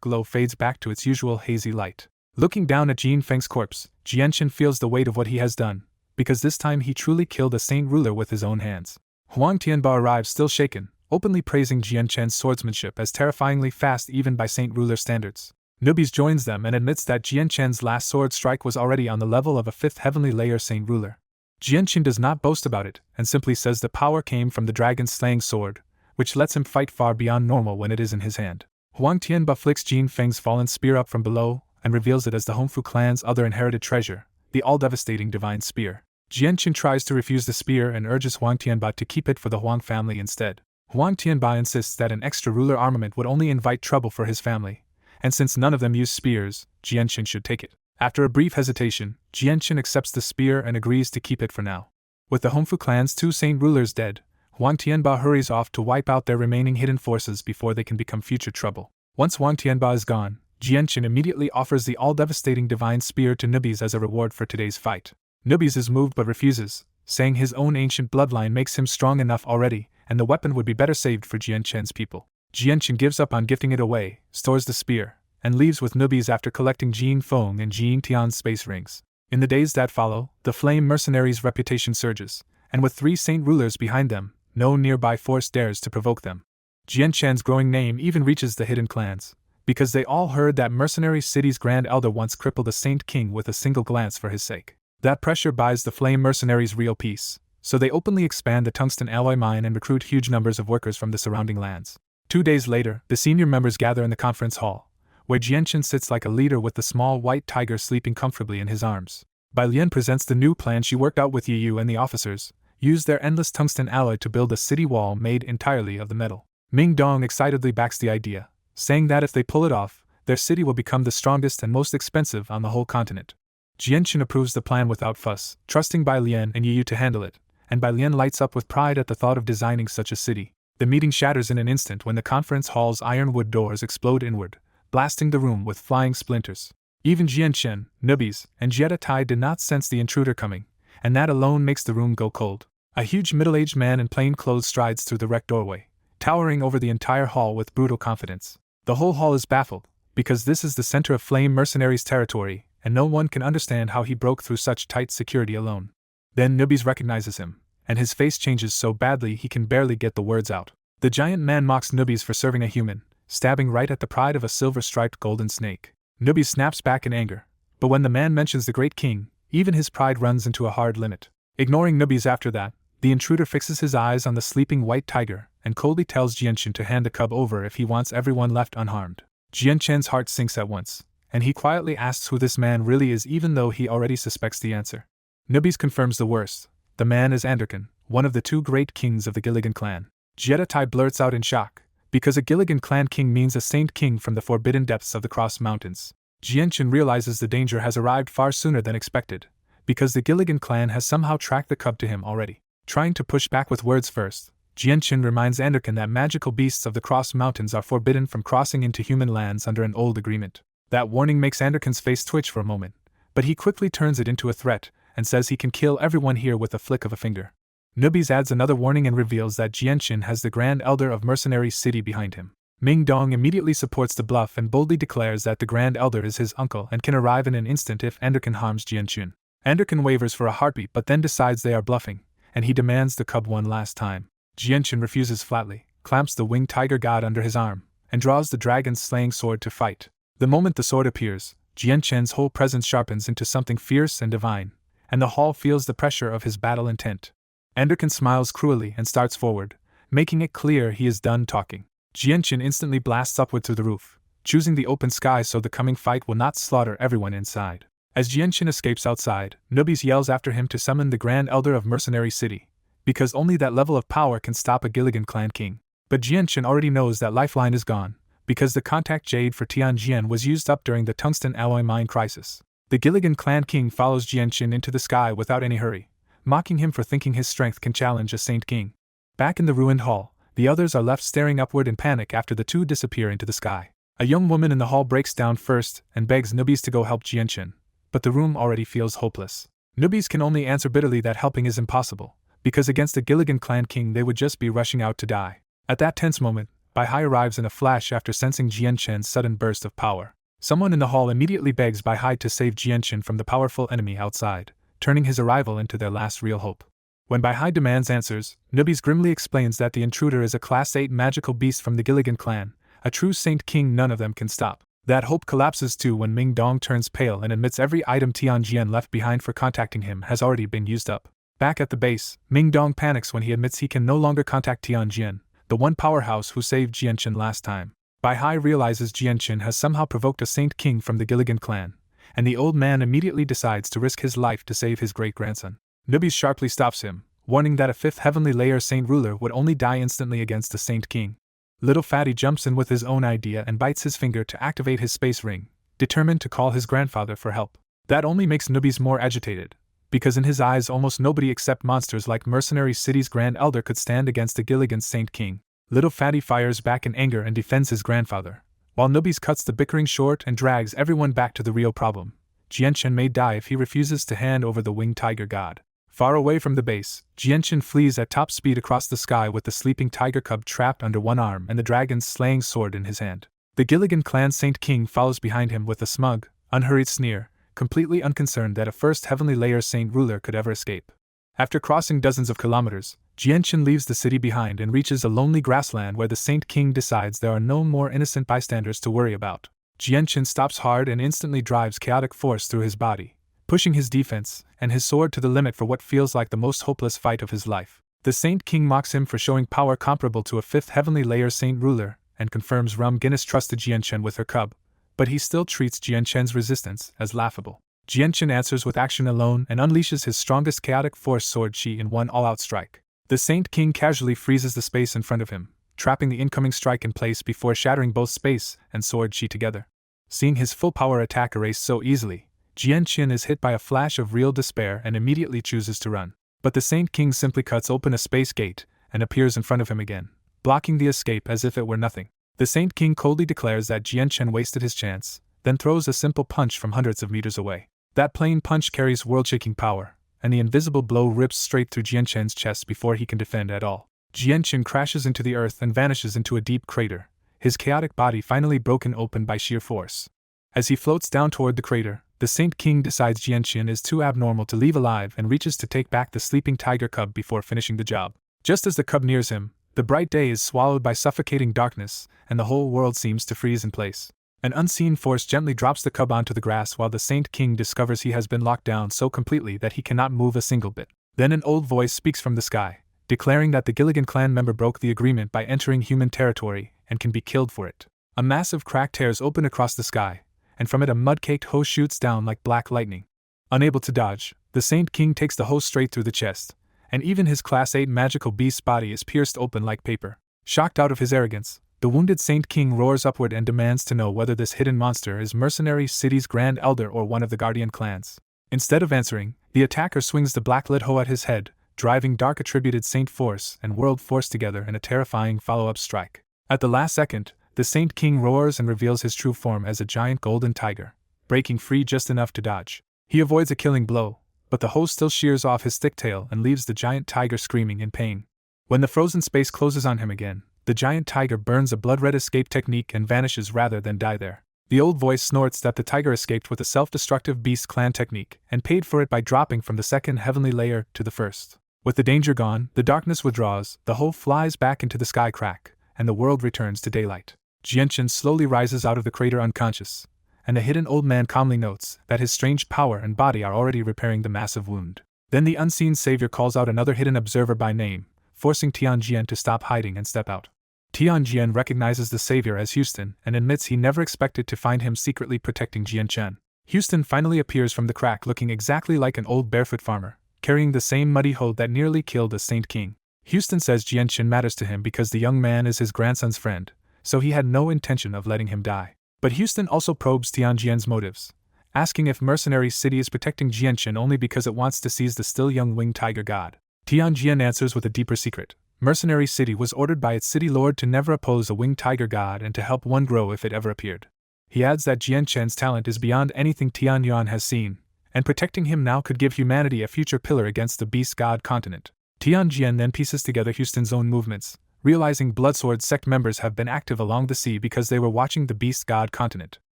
glow fades back to its usual hazy light. Looking down at Jin Feng's corpse, Jian Chen feels the weight of what he has done, because this time he truly killed a saint ruler with his own hands. Huang Tianba arrives still shaken, openly praising Jian Chen's swordsmanship as terrifyingly fast even by saint ruler standards. Newbies joins them and admits that Jian Chen's last sword strike was already on the level of a 5th heavenly layer saint ruler. Jian Chen does not boast about it, and simply says the power came from the dragon's slaying sword, which lets him fight far beyond normal when it is in his hand. Huang Tianba flicks Jin Feng's fallen spear up from below, and reveals it as the Hongfu clan's other inherited treasure, the all-devastating divine spear. Jianqun tries to refuse the spear and urges Huang Tianba to keep it for the Huang family instead. Huang Tianba insists that an extra ruler armament would only invite trouble for his family, and since none of them use spears, Jianqun should take it. After a brief hesitation, Jianqun accepts the spear and agrees to keep it for now. With the Hongfu clan's 2 saint rulers dead, Huang Tianba hurries off to wipe out their remaining hidden forces before they can become future trouble. Once Huang Tianba is gone, Jianqun immediately offers the all-devastating divine spear to Nubis as a reward for today's fight. Nubis is moved but refuses, saying his own ancient bloodline makes him strong enough already, and the weapon would be better saved for Jianqun's people. Jianqun gives up on gifting it away, stores the spear, and leaves with Nubis after collecting Jin Feng and Jin Tian's space rings. In the days that follow, the flame mercenaries' reputation surges, and with 3 saint rulers behind them, no nearby force dares to provoke them. Jianqun's growing name even reaches the hidden clans, because they all heard that Mercenary City's Grand Elder once crippled a Saint King with a single glance for his sake. That pressure buys the flame mercenaries real peace, so they openly expand the tungsten alloy mine and recruit huge numbers of workers from the surrounding lands. 2 days later, the senior members gather in the conference hall, where Jianqun sits like a leader with the small white tiger sleeping comfortably in his arms. Bai Lian presents the new plan she worked out with Yu and the officers, use their endless tungsten alloy to build a city wall made entirely of the metal. Ming Dong excitedly backs the idea, saying that if they pull it off, their city will become the strongest and most expensive on the whole continent. Jianqun approves the plan without fuss, trusting Bai Lian and Yu to handle it, and Bai Lian lights up with pride at the thought of designing such a city. The meeting shatters in an instant when the conference hall's ironwood doors explode inward, blasting the room with flying splinters. Even Jianqun, Nubis, and Jietai did not sense the intruder coming, and that alone makes the room go cold. A huge middle-aged man in plain clothes strides through the wrecked doorway, towering over the entire hall with brutal confidence. The whole hall is baffled, because this is the center of Flame Mercenaries' territory, and no one can understand how he broke through such tight security alone. Then Nubis recognizes him, and his face changes so badly he can barely get the words out. The giant man mocks Nubis for serving a human, stabbing right at the pride of a silver-striped golden snake. Nubis snaps back in anger, but when the man mentions the great king, even his pride runs into a hard limit. Ignoring Nubis after that, the intruder fixes his eyes on the sleeping white tiger and coldly tells Jianqun to hand the cub over if he wants everyone left unharmed. Jianqun's heart sinks at once, and he quietly asks who this man really is even though he already suspects the answer. Nubis confirms the worst. The man is Anderkin, one of the 2 great kings of the Gilligan clan. Jietai blurts out in shock, because a Gilligan clan king means a saint king from the forbidden depths of the Cross Mountains. Jianqun realizes the danger has arrived far sooner than expected, because the Gilligan clan has somehow tracked the cub to him already. Trying to push back with words first, Jianqun reminds Anderkin that magical beasts of the Cross Mountains are forbidden from crossing into human lands under an old agreement. That warning makes Anderkin's face twitch for a moment, but he quickly turns it into a threat and says he can kill everyone here with a flick of a finger. Nubis adds another warning and reveals that Jianqun has the Grand Elder of Mercenary City behind him. Ming Dong immediately supports the bluff and boldly declares that the Grand Elder is his uncle and can arrive in an instant if Anderkin harms Jianqun. Anderkin wavers for a heartbeat but then decides they are bluffing, and he demands the cub one last time. Jianqun refuses flatly, clamps the winged tiger god under his arm, and draws the dragon's slaying sword to fight. The moment the sword appears, Jianqun's whole presence sharpens into something fierce and divine, and the hall feels the pressure of his battle intent. Anderkin smiles cruelly and starts forward, making it clear he is done talking. Jianqun instantly blasts upward through the roof, choosing the open sky so the coming fight will not slaughter everyone inside. As Jianqun escapes outside, Nubis yells after him to summon the Grand Elder of Mercenary City, because only that level of power can stop a Gilligan clan king. But Jianqun already knows that lifeline is gone, because the contact jade for Tianjian was used up during the tungsten alloy mine crisis. The Gilligan clan king follows Jianqun into the sky without any hurry, mocking him for thinking his strength can challenge a saint king. Back in the ruined hall, the others are left staring upward in panic after the 2 disappear into the sky. A young woman in the hall breaks down first and begs Nubis to go help Jianqun, but the room already feels hopeless. Nubis can only answer bitterly that helping is impossible, because against the Gilligan clan king they would just be rushing out to die. At that tense moment, Bai Hai arrives in a flash after sensing Jianqun's sudden burst of power. Someone in the hall immediately begs Bai Hai to save Jianqun from the powerful enemy outside, turning his arrival into their last real hope. When Bai Hai demands answers, Nubis grimly explains that the intruder is a Class 8 magical beast from the Gilligan clan, a true saint king none of them can stop. That hope collapses too when Ming Dong turns pale and admits every item Tianjian left behind for contacting him has already been used up. Back at the base, Ming Dong panics when he admits he can no longer contact Tianjian, the one powerhouse who saved Jianqun last time. Bai Hai realizes Jianqun has somehow provoked a saint king from the Gilligan clan, and the old man immediately decides to risk his life to save his great-grandson. Nubis sharply stops him, warning that a fifth heavenly layer saint ruler would only die instantly against the Saint King. Little Fatty jumps in with his own idea and bites his finger to activate his space ring, determined to call his grandfather for help. That only makes Nubis more agitated, because in his eyes almost nobody except monsters like Mercenary City's Grand Elder could stand against the Gilligan Saint King. Little Fatty fires back in anger and defends his grandfather, while Nubis cuts the bickering short and drags everyone back to the real problem. Jianchen may die if he refuses to hand over the winged tiger god. Far away from the base, Jianchen flees at top speed across the sky with the sleeping tiger cub trapped under one arm and the dragon's slaying sword in his hand. The Gilligan clan Saint King follows behind him with a smug, unhurried sneer, completely unconcerned that a first heavenly layer saint ruler could ever escape. After crossing dozens of kilometers, Jianchen leaves the city behind and reaches a lonely grassland where the Saint King decides there are no more innocent bystanders to worry about. Jianchen stops hard and instantly drives chaotic force through his body, pushing his defense and his sword to the limit for what feels like the most hopeless fight of his life. The Saint King mocks him for showing power comparable to a fifth heavenly layer saint ruler, and confirms Guinness trusted Jianchen with her cub, but he still treats Jianchen's resistance as laughable. Jianchen answers with action alone and unleashes his strongest chaotic force sword chi in one all-out strike. The Saint King casually freezes the space in front of him, trapping the incoming strike in place before shattering both space and sword chi together. Seeing his full power attack erased so easily, Jianchen is hit by a flash of real despair and immediately chooses to run. But the Saint King simply cuts open a space gate and appears in front of him again, blocking the escape as if it were nothing. The Saint King coldly declares that Jianchen wasted his chance, then throws a simple punch from hundreds of meters away. That plain punch carries world-shaking power, and the invisible blow rips straight through Jianchen's chest before he can defend at all. Jianchen crashes into the earth and vanishes into a deep crater, his chaotic body finally broken open by sheer force. As he floats down toward the crater, the Saint King decides Jianchen is too abnormal to leave alive and reaches to take back the sleeping tiger cub before finishing the job. Just as the cub nears him, the bright day is swallowed by suffocating darkness, and the whole world seems to freeze in place. An unseen force gently drops the cub onto the grass while the Saint King discovers he has been locked down so completely that he cannot move a single bit. Then an old voice speaks from the sky, declaring that the Gilligan clan member broke the agreement by entering human territory and can be killed for it. A massive crack tears open across the sky, and from it a mud-caked hose shoots down like black lightning. Unable to dodge, the Saint King takes the hose straight through the chest, and even his Class 8 magical beast's body is pierced open like paper. Shocked out of his arrogance, the wounded Saint King roars upward and demands to know whether this hidden monster is Mercenary City's Grand Elder or one of the Guardian clans. Instead of answering, the attacker swings the black-lit hoe at his head, driving dark attributed Saint Force and World Force together in a terrifying follow-up strike. At the last second, the Saint King roars and reveals his true form as a giant golden tiger, breaking free just enough to dodge. He avoids a killing blow, but the hose still shears off his thick tail and leaves the giant tiger screaming in pain. When the frozen space closes on him again, the giant tiger burns a blood-red escape technique and vanishes rather than die there. The old voice snorts that the tiger escaped with a self-destructive beast clan technique and paid for it by dropping from the second heavenly layer to the first. With the danger gone, the darkness withdraws, the hoe flies back into the sky crack, and the world returns to daylight. Jianchen slowly rises out of the crater unconscious, and the hidden old man calmly notes that his strange power and body are already repairing the massive wound. Then the unseen savior calls out another hidden observer by name, forcing Tianjian to stop hiding and step out. Tianjian recognizes the savior as Houston and admits he never expected to find him secretly protecting Jianchen. Houston finally appears from the crack looking exactly like an old barefoot farmer, carrying the same muddy hoe that nearly killed the Saint King. Houston says Jianchen matters to him because the young man is his grandson's friend, so he had no intention of letting him die. But Houston also probes Tianjian's motives, asking if Mercenary City is protecting Jianchen only because it wants to seize the still young winged tiger god. Tianjian answers with a deeper secret. Mercenary City was ordered by its city lord to never oppose a winged tiger god and to help one grow if it ever appeared. He adds that Jianchen's talent is beyond anything Tianyuan has seen, and protecting him now could give humanity a future pillar against the beast god continent. Tianjian then pieces together Houston's own movements, realizing Bloodsword sect members have been active along the sea because they were watching the beast god continent.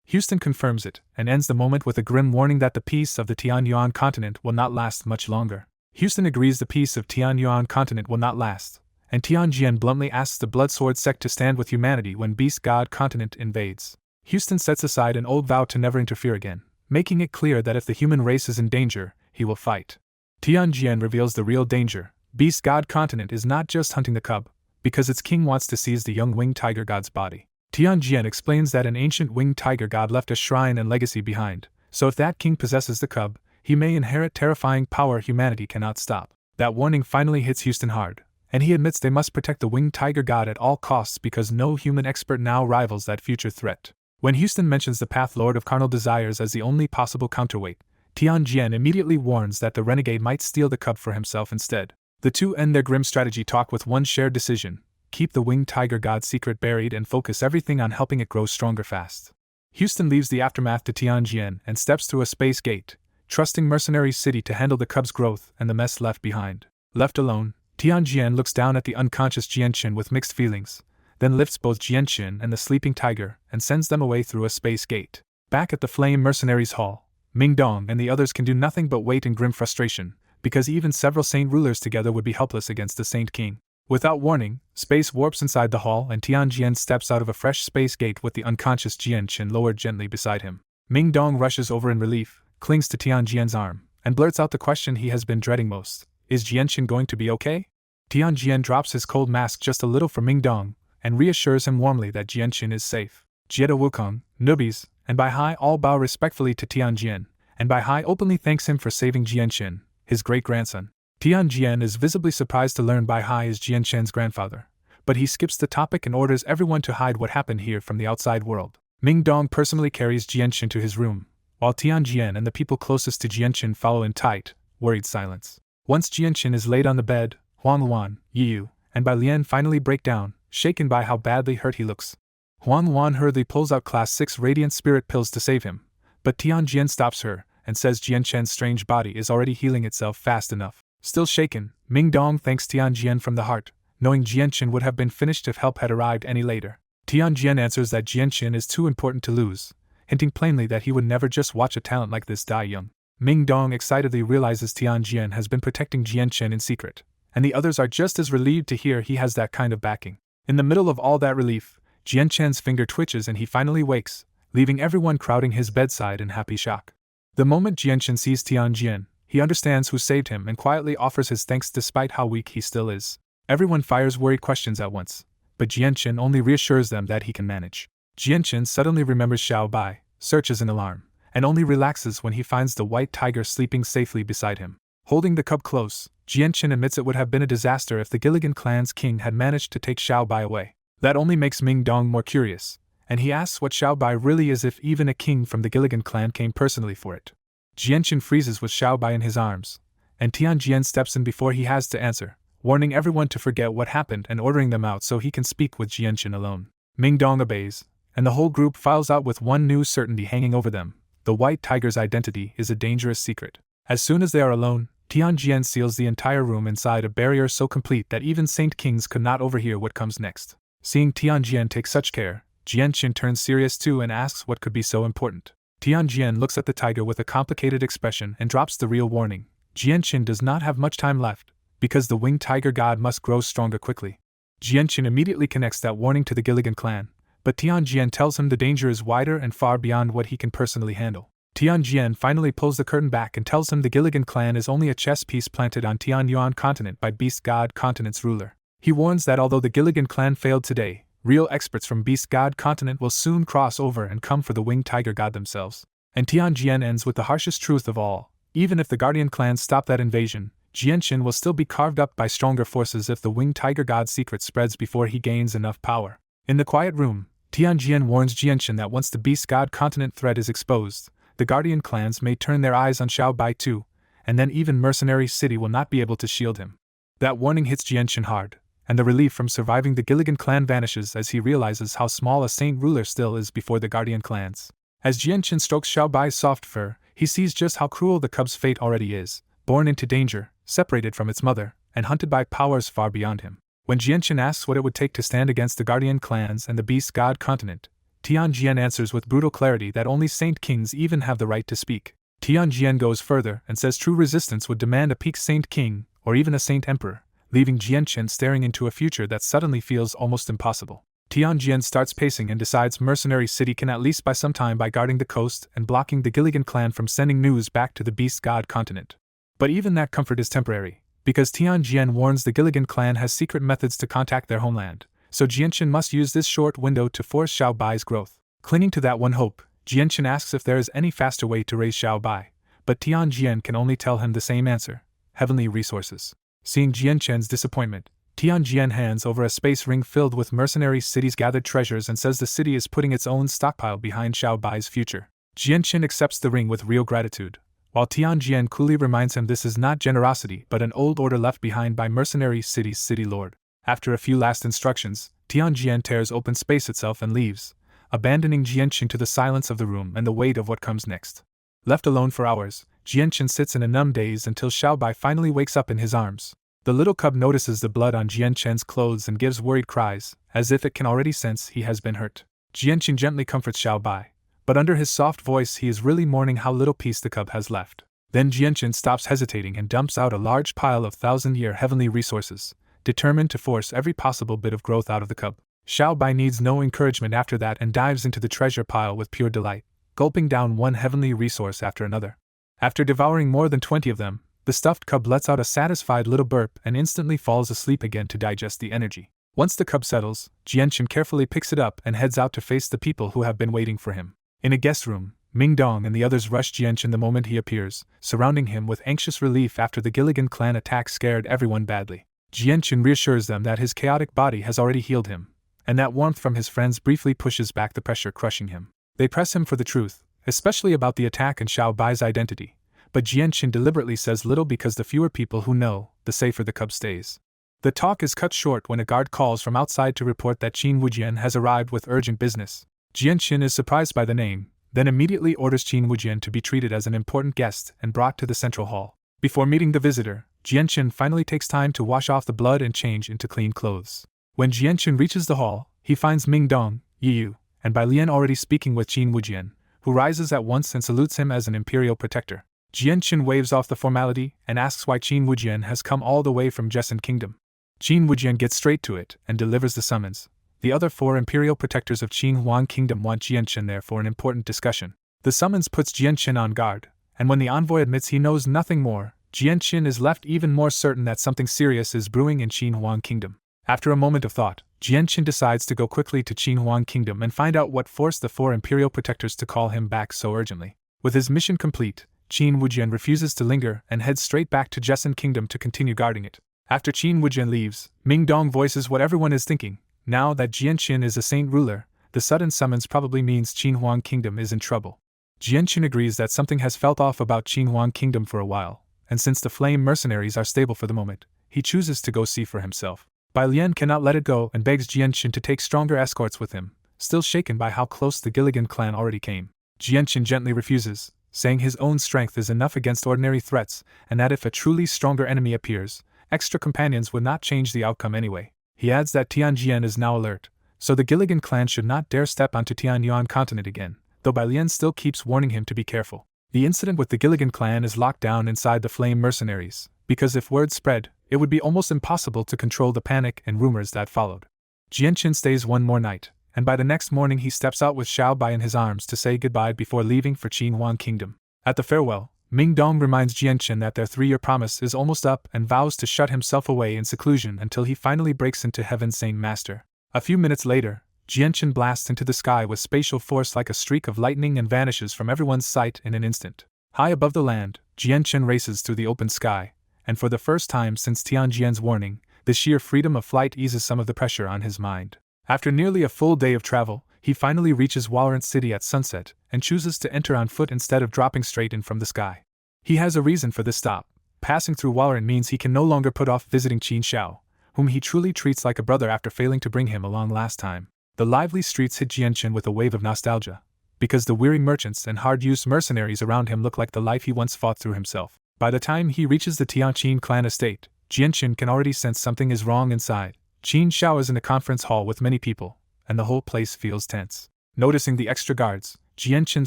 Houston confirms it, and ends the moment with a grim warning that the peace of the Tianyuan continent will not last much longer. Houston agrees the peace of Tianyuan continent will not last, and Tianjian bluntly asks the Bloodsword sect to stand with humanity when beast god continent invades. Houston sets aside an old vow to never interfere again, making it clear that if the human race is in danger, he will fight. Tianjian reveals the real danger. Beast god continent is not just hunting the cub, because its king wants to seize the young winged tiger god's body. Tianjian explains that an ancient winged tiger god left a shrine and legacy behind, so if that king possesses the cub, he may inherit terrifying power humanity cannot stop. That warning finally hits Houston hard, and he admits they must protect the winged tiger god at all costs because no human expert now rivals that future threat. When Houston mentions the Path Lord of Carnal Desires as the only possible counterweight, Tianjian immediately warns that the renegade might steal the cub for himself instead. The two end their grim strategy talk with one shared decision: keep the winged tiger god's secret buried and focus everything on helping it grow stronger fast. Houston leaves the aftermath to Tianjian and steps through a space gate, trusting Mercenary City to handle the cub's growth and the mess left behind. Left alone, Tianjian looks down at the unconscious Jianqin with mixed feelings, then lifts both Jianqin and the sleeping tiger and sends them away through a space gate. Back at the Flame Mercenaries Hall, Mingdong and the others can do nothing but wait in grim frustration, because even several saint rulers together would be helpless against the Saint King. Without warning, space warps inside the hall and Tianjian steps out of a fresh space gate with the unconscious Jianqin lowered gently beside him. Mingdong rushes over in relief, clings to Tianjian's arm, and blurts out the question he has been dreading most: is Jianqin going to be okay? Tianjian drops his cold mask just a little for Mingdong, and reassures him warmly that Jianqin is safe. Jieta Wukong, Nubis, and Bai Hai all bow respectfully to Tianjian, and Bai Hai openly thanks him for saving Jianqin, his great-grandson. Tianjian is visibly surprised to learn Bai Hai is Jianqin's grandfather, but he skips the topic and orders everyone to hide what happened here from the outside world. Mingdong personally carries Jianqin to his room, while Tianjian and the people closest to Jianqin follow in tight, worried silence. Once Jianqin is laid on the bed, Huangluan, Yiyu, and Bai Lian finally break down, shaken by how badly hurt he looks. Huangluan hurriedly pulls out Class 6 Radiant Spirit pills to save him, but Tianjian stops her and says Jianqin's strange body is already healing itself fast enough. Still shaken, Mingdong thanks Tianjian from the heart, knowing Jianqin would have been finished if help had arrived any later. Tianjian answers that Jianqin is too important to lose, hinting plainly that he would never just watch a talent like this die young. Mingdong excitedly realizes Tianjian has been protecting Jianqin in secret, and the others are just as relieved to hear he has that kind of backing. In the middle of all that relief, Jianqin's finger twitches and he finally wakes, leaving everyone crowding his bedside in happy shock. The moment Jianqin sees Tianjian, he understands who saved him and quietly offers his thanks despite how weak he still is. Everyone fires worried questions at once, but Jianqin only reassures them that he can manage. Jianqin suddenly remembers Xiao Bai, searches an alarm, and only relaxes when he finds the white tiger sleeping safely beside him. Holding the cub close, Jianqin admits it would have been a disaster if the Gilligan clan's king had managed to take Xiao Bai away. That only makes Mingdong more curious, and he asks what Xiao Bai really is if even a king from the Gilligan clan came personally for it. Jianqin freezes with Xiao Bai in his arms, and Tianjian steps in before he has to answer, warning everyone to forget what happened and ordering them out so he can speak with Jianqin alone. Mingdong obeys, and the whole group files out with one new certainty hanging over them: the white tiger's identity is a dangerous secret. As soon as they are alone, Tianjian seals the entire room inside a barrier so complete that even Saint Kings could not overhear what comes next. Seeing Tianjian take such care, Jianqin turns serious too and asks what could be so important. Tianjian looks at the tiger with a complicated expression and drops the real warning: Jianqin does not have much time left, because the winged tiger god must grow stronger quickly. Jianqin immediately connects that warning to the Gilligan clan, but Tianjian tells him the danger is wider and far beyond what he can personally handle. Tianjian finally pulls the curtain back and tells him the Gilligan clan is only a chess piece planted on Tianyuan continent by Beast God Continent's ruler. He warns that although the Gilligan clan failed today, real experts from Beast God Continent will soon cross over and come for the winged tiger god themselves. And Tianjian ends with the harshest truth of all: even if the Guardian clans stop that invasion, Jianqin will still be carved up by stronger forces if the winged tiger god's secret spreads before he gains enough power. In the quiet room, Tianjian warns Jianqin that once the Beast God Continent threat is exposed, the Guardian clans may turn their eyes on Xiao Bai too, and then even Mercenary City will not be able to shield him. That warning hits Jianqin hard, and the relief from surviving the Gilligan clan vanishes as he realizes how small a saint ruler still is before the Guardian clans. As Jianqin strokes Xiao Bai's soft fur, he sees just how cruel the cub's fate already is: born into danger, separated from its mother, and hunted by powers far beyond him. When Jianqin asks what it would take to stand against the Guardian clans and the Beast God Continent, Tianjian answers with brutal clarity that only Saint Kings even have the right to speak. Tianjian goes further and says true resistance would demand a peak Saint King, or even a Saint Emperor, leaving Jianqin staring into a future that suddenly feels almost impossible. Tianjian starts pacing and decides Mercenary City can at least buy some time by guarding the coast and blocking the Gilligan clan from sending news back to the Beast God Continent. But even that comfort is temporary, because Tianjian warns the Gilligan clan has secret methods to contact their homeland, so Jianqin must use this short window to force Xiao Bai's growth. Clinging to that one hope, Jianchen asks if there is any faster way to raise Xiao Bai, but Tianjian can only tell him the same answer: heavenly resources. Seeing Jianchen's disappointment, Tianjian hands over a space ring filled with mercenary cities' gathered treasures and says the city is putting its own stockpile behind Xiao Bai's future. Jianchen accepts the ring with real gratitude, while Tianjian coolly reminds him this is not generosity but an old order left behind by mercenary city's city lord. After a few last instructions, Tianjian tears open space itself and leaves, abandoning Jianchen to the silence of the room and the weight of what comes next. Left alone for hours, Jianchen sits in a numb daze until Xiao Bai finally wakes up in his arms. The little cub notices the blood on Jianchen's clothes and gives worried cries, as if it can already sense he has been hurt. Jianchen gently comforts Xiao Bai, but under his soft voice he is really mourning how little peace the cub has left. Then Jianchen stops hesitating and dumps out a large pile of 1,000-year heavenly resources, determined to force every possible bit of growth out of the cub. Xiao Bai needs no encouragement after that and dives into the treasure pile with pure delight, gulping down one heavenly resource after another. After devouring more than 20 of them, the stuffed cub lets out a satisfied little burp and instantly falls asleep again to digest the energy. Once the cub settles, Jianchen carefully picks it up and heads out to face the people who have been waiting for him. In a guest room, Ming Dong and the others rush Jianchen the moment he appears, surrounding him with anxious relief after the Gilligan clan attack scared everyone badly. Jianchen reassures them that his chaotic body has already healed him, and that warmth from his friends briefly pushes back the pressure crushing him. They press him for the truth, especially about the attack and Xiao Bai's identity, but Jianchen deliberately says little because the fewer people who know, the safer the cub stays. The talk is cut short when a guard calls from outside to report that Qin Wujian has arrived with urgent business. Jianchen is surprised by the name, then immediately orders Qin Wujian to be treated as an important guest and brought to the central hall. Before meeting the visitor, Jianchen finally takes time to wash off the blood and change into clean clothes. When Jianchen reaches the hall, he finds Ming Dong, Yu, and Bai Lian already speaking with Qin Wujian, who rises at once and salutes him as an imperial protector. Jianchen waves off the formality and asks why Qin Wujian has come all the way from Jessan Kingdom. Qin Wujian gets straight to it and delivers the summons. The other 4 imperial protectors of Qin Huang Kingdom want Jianchen there for an important discussion. The summons puts Jianchen on guard, and when the envoy admits he knows nothing more, Jianchen is left even more certain that something serious is brewing in Qin Huang Kingdom. After a moment of thought, Jianchen decides to go quickly to Qin Huang Kingdom and find out what forced the 4 imperial protectors to call him back so urgently. With his mission complete, Qin Wujian refuses to linger and heads straight back to Jessan Kingdom to continue guarding it. After Qin Wujian leaves, Ming Dong voices what everyone is thinking. Now that Jianchen is a saint ruler, the sudden summons probably means Qin Huang Kingdom is in trouble. Jianchen agrees that something has felt off about Qin Huang Kingdom for a while, and since the flame mercenaries are stable for the moment, he chooses to go see for himself. Bai Lian cannot let it go and begs Jianchen to take stronger escorts with him, still shaken by how close the Gilligan clan already came. Jianchen gently refuses, saying his own strength is enough against ordinary threats, and that if a truly stronger enemy appears, extra companions would not change the outcome anyway. He adds that Tianjian is now alert, so the Gilligan clan should not dare step onto Tianyuan continent again, though Bai Lian still keeps warning him to be careful. The incident with the Gilligan clan is locked down inside the flame mercenaries, because if word spread, it would be almost impossible to control the panic and rumors that followed. Jianchen stays one more night, and by the next morning he steps out with Xiao Bai in his arms to say goodbye before leaving for Qin Huang Kingdom. At the farewell, Ming Dong reminds Jianchen that their 3-year promise is almost up and vows to shut himself away in seclusion until he finally breaks into Heaven's Saint Master. A few minutes later, Jianchen blasts into the sky with spatial force like a streak of lightning and vanishes from everyone's sight in an instant. High above the land, Jianchen races through the open sky, and for the first time since Tianjian's warning, the sheer freedom of flight eases some of the pressure on his mind. After nearly a full day of travel, he finally reaches Walrant City at sunset and chooses to enter on foot instead of dropping straight in from the sky. He has a reason for this stop. Passing through Walrant means he can no longer put off visiting Qin Xiao, whom he truly treats like a brother after failing to bring him along last time. The lively streets hit Jianchen with a wave of nostalgia, because the weary merchants and hard-used mercenaries around him look like the life he once fought through himself. By the time he reaches the Tianqin clan estate, Jianchen can already sense something is wrong inside. Qin Xiao is in a conference hall with many people, and the whole place feels tense. Noticing the extra guards, Jianchen